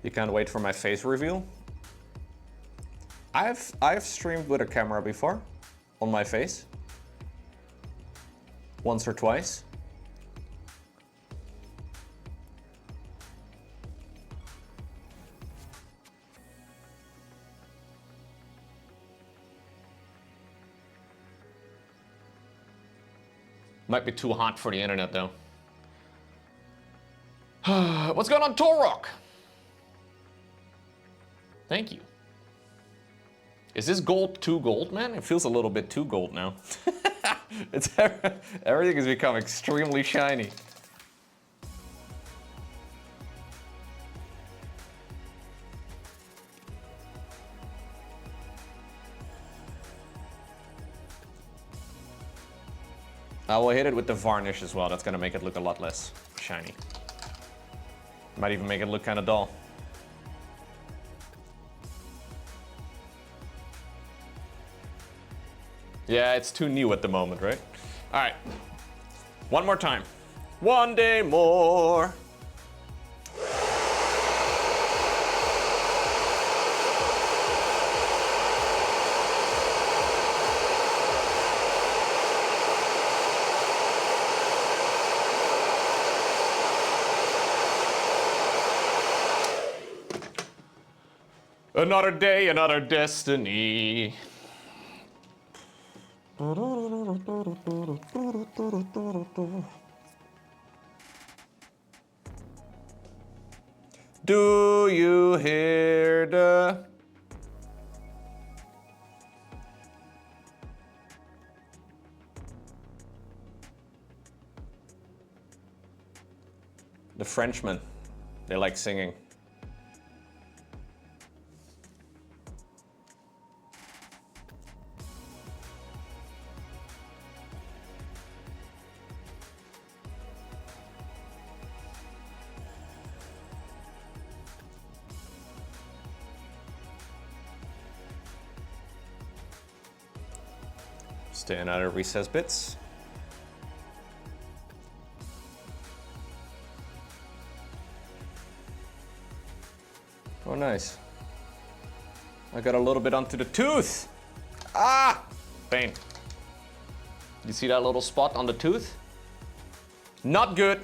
You can't wait for my face reveal? I've streamed with a camera before on my face. Once or twice. Might be too hot for the internet though. What's going on, Torok? Thank you. Is this gold too gold, man? It feels a little bit too gold now. Everything has become extremely shiny. I will hit it with the varnish as well. That's gonna make it look a lot less shiny. Might even make it look kind of dull. Yeah, it's too new at the moment, right? All right, one more time. One day more. Another day, another destiny. Do you hear the... The Frenchmen, they like singing. Staying out of recess bits. Oh, nice. I got a little bit onto the tooth. Ah! Pain. You see that little spot on the tooth? Not good.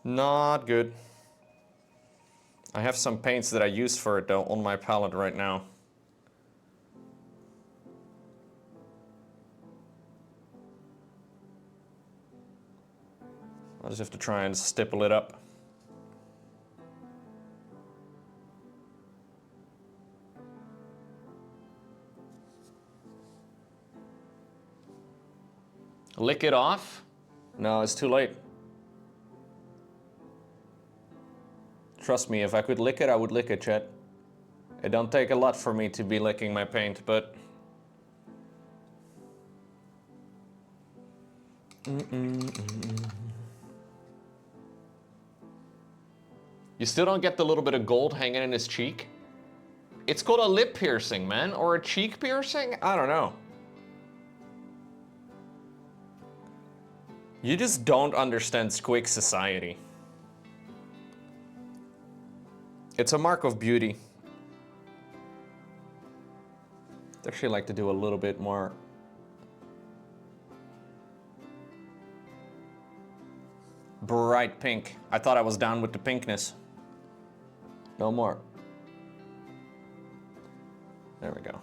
Not good. I have some paints that I use for it though on my palette right now. I'll just have to try and stipple it up. Lick it off? No, it's too late. Trust me, if I could lick it, I would lick it, chat. It don't take a lot for me to be licking my paint, but... You still don't get the little bit of gold hanging in his cheek? It's called a lip piercing, man, or a cheek piercing? I don't know. You just don't understand squig society. It's a mark of beauty. I'd actually like to do a little bit more. Bright pink. I thought I was down with the pinkness. No more. There we go.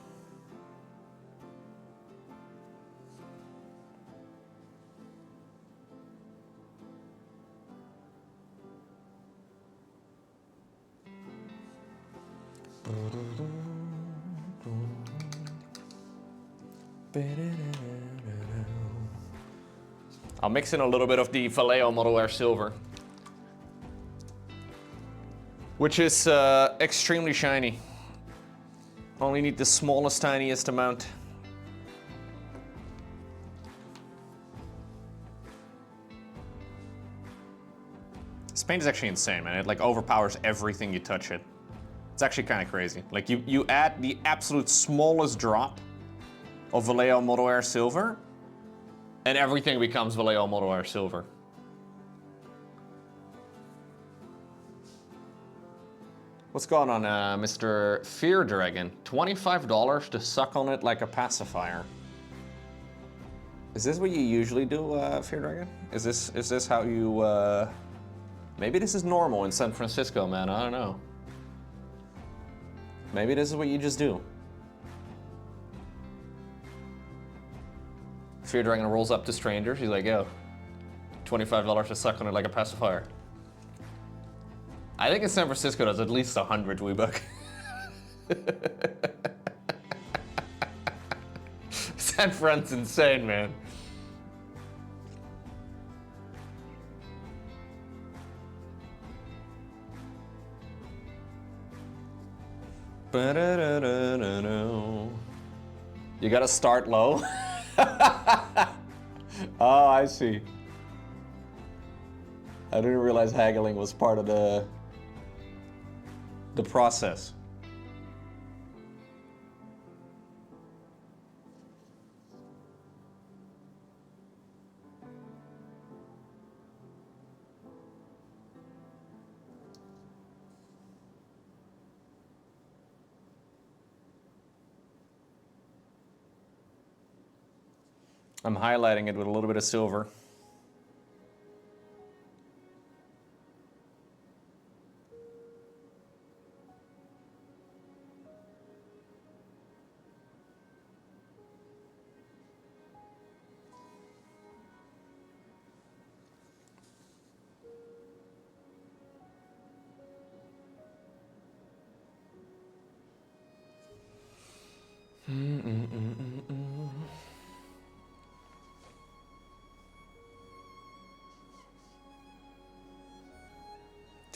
I'll mix in a little bit of the Vallejo Model Air Silver, which is extremely shiny. Only need the smallest, tiniest amount. This paint is actually insane, man. It like overpowers everything you touch it. It's actually kind of crazy. Like you add the absolute smallest drop of Vallejo Model Air Silver, and everything becomes Vallejo Model Air Silver. What's going on, Mr. Fear Dragon? $25 to suck on it like a pacifier. Is this what you usually do, Fear Dragon? Is this how you, maybe this is normal in San Francisco, man, I don't know. Maybe this is what you just do. Fear Dragon rolls up to strangers, he's like, yo, $25 to suck on it like a pacifier. I think in San Francisco there's at least 100 Weebuck. San Fran's insane, man. You gotta start low. Oh, I see. I didn't realize haggling was part of the process. I'm highlighting it with a little bit of silver.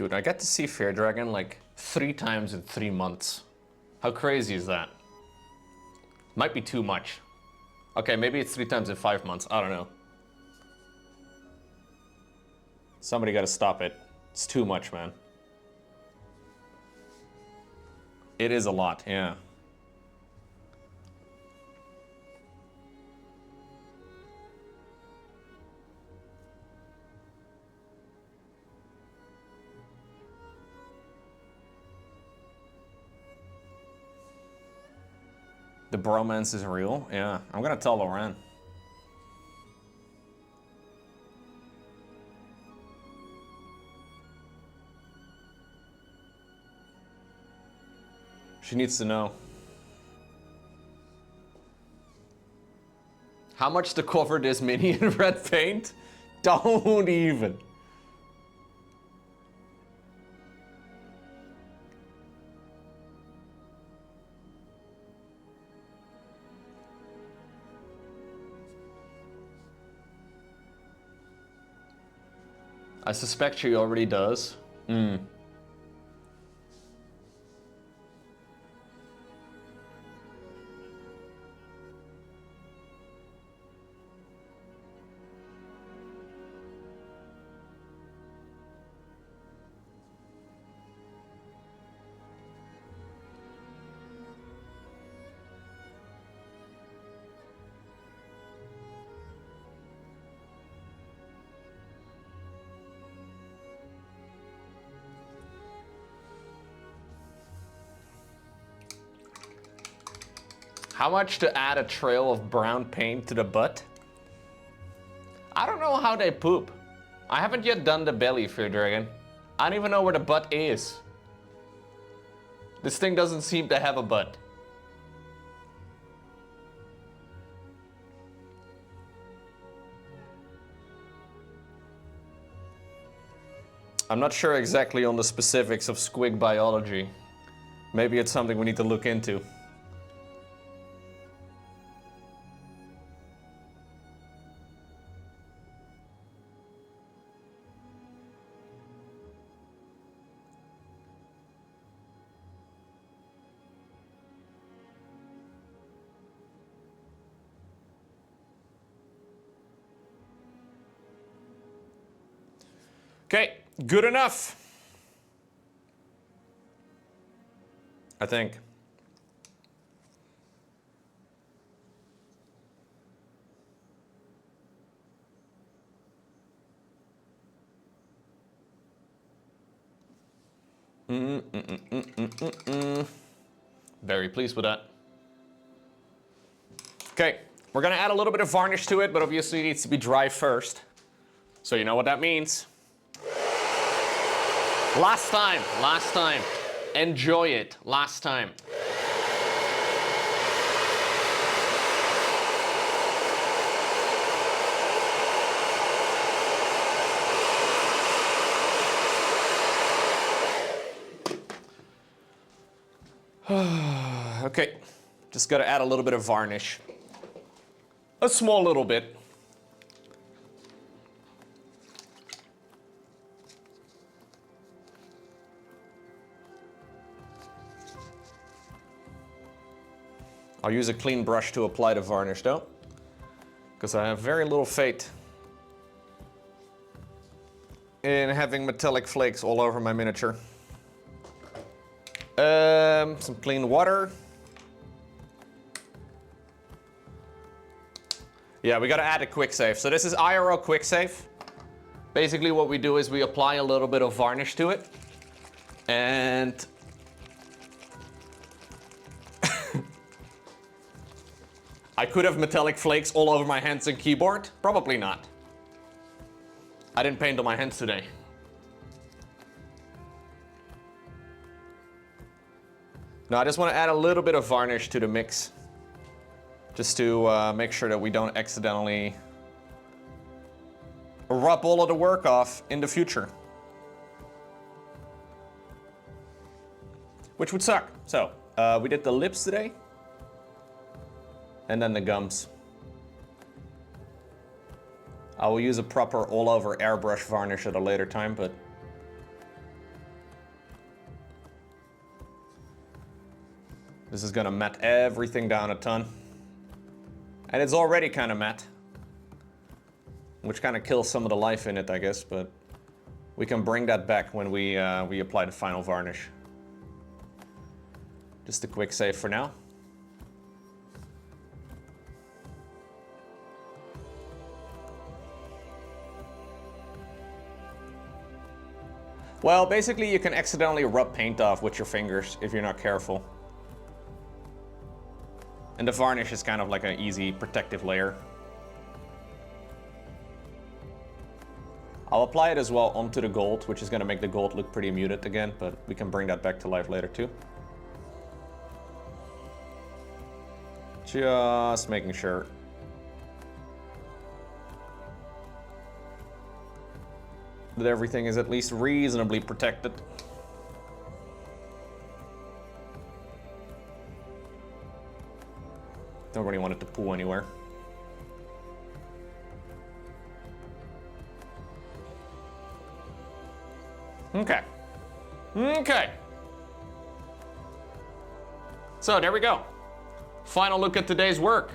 Dude, I get to see Fear Dragon like 3 times in 3 months. How crazy is that? Might be too much. Okay, maybe it's 3 times in 5 months. I don't know. Somebody gotta stop it. It's too much, man. It is a lot, yeah. The bromance is real? Yeah, I'm gonna tell Lauren. She needs to know. How much to cover this mini in red paint? Don't even. I suspect she already does. How much to add a trail of brown paint to the butt? I don't know how they poop. I haven't yet done the belly, Fear Dragon. I don't even know where the butt is. This thing doesn't seem to have a butt. I'm not sure exactly on the specifics of squig biology. Maybe it's something we need to look into. Okay, good enough. I think. Very pleased with that. Okay, we're gonna add a little bit of varnish to it, but obviously it needs to be dry first. So you know what that means. Last time. Enjoy it, last time. Okay, just gotta add a little bit of varnish. A small little bit. I'll use a clean brush to apply the varnish though, because I have very little faith in having metallic flakes all over my miniature. Some clean water. Yeah, we gotta add a quick save. So this is IRL quick save. Basically what we do is we apply a little bit of varnish to it, and I could have metallic flakes all over my hands and keyboard. Probably not. I didn't paint on my hands today. No, I just want to add a little bit of varnish to the mix, just to make sure that we don't accidentally rub all of the work off in the future. Which would suck. So, we did the lips today. And then the gums. I will use a proper all-over airbrush varnish at a later time, but This is gonna matte everything down a ton. And it's already kind of matte. Which kind of kills some of the life in it, I guess, but we can bring that back when we apply the final varnish. Just a quick save for now. Well, basically you can accidentally rub paint off with your fingers if you're not careful. And the varnish is kind of like an easy protective layer. I'll apply it as well onto the gold, which is going to make the gold look pretty muted again, but we can bring that back to life later too. Just making sure. That everything is at least reasonably protected. Don't really want it to pool anywhere. Okay. Okay. So there we go. Final look at today's work.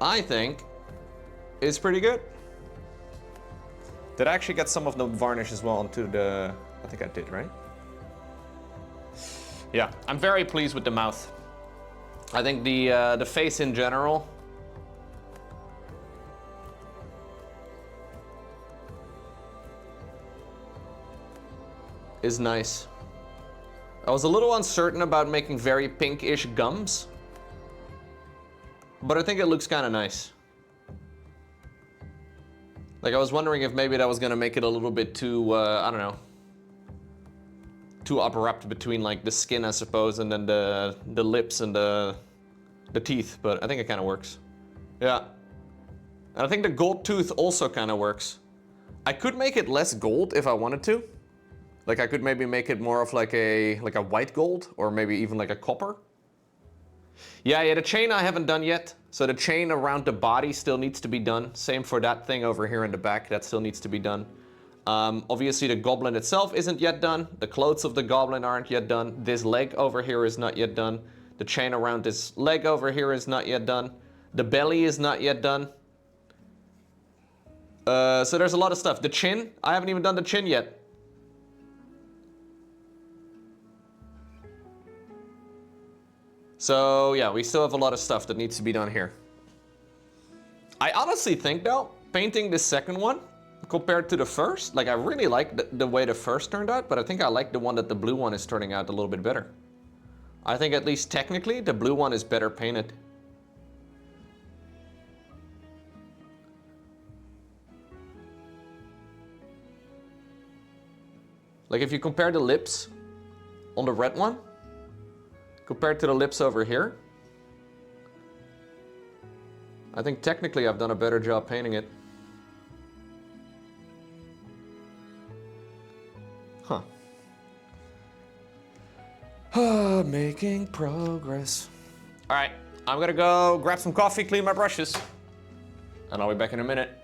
I think is pretty good. Did I actually get some of the varnish as well onto the... I think I did, right? Yeah, I'm very pleased with the mouth. I think the face in general is nice. I was a little uncertain about making very pinkish gums, but I think it looks kind of nice. Like, I was wondering if maybe that was gonna make it a little bit too, I don't know, too abrupt between like the skin, I suppose, and then the lips and the teeth, but I think it kind of works. Yeah. And I think the gold tooth also kind of works. I could make it less gold if I wanted to. Like, I could maybe make it more of like a white gold, or maybe even like a copper. Yeah, the chain I haven't done yet. So the chain around the body still needs to be done. Same for that thing over here in the back, that still needs to be done. Obviously the goblin itself isn't yet done. The clothes of the goblin aren't yet done. This leg over here is not yet done. The chain around this leg over here is not yet done. The belly is not yet done. So there's a lot of stuff. The chin, I haven't even done the chin yet. So yeah, we still have a lot of stuff that needs to be done here. I honestly think though, painting the second one compared to the first, like I really like the way the first turned out, but I think I like the one that the blue one is turning out a little bit better. I think at least technically the blue one is better painted. Like if you compare the lips on the red one compared to the lips over here, I think technically I've done a better job painting it. Huh. Making progress. All right, I'm gonna go grab some coffee, clean my brushes, and I'll be back in a minute.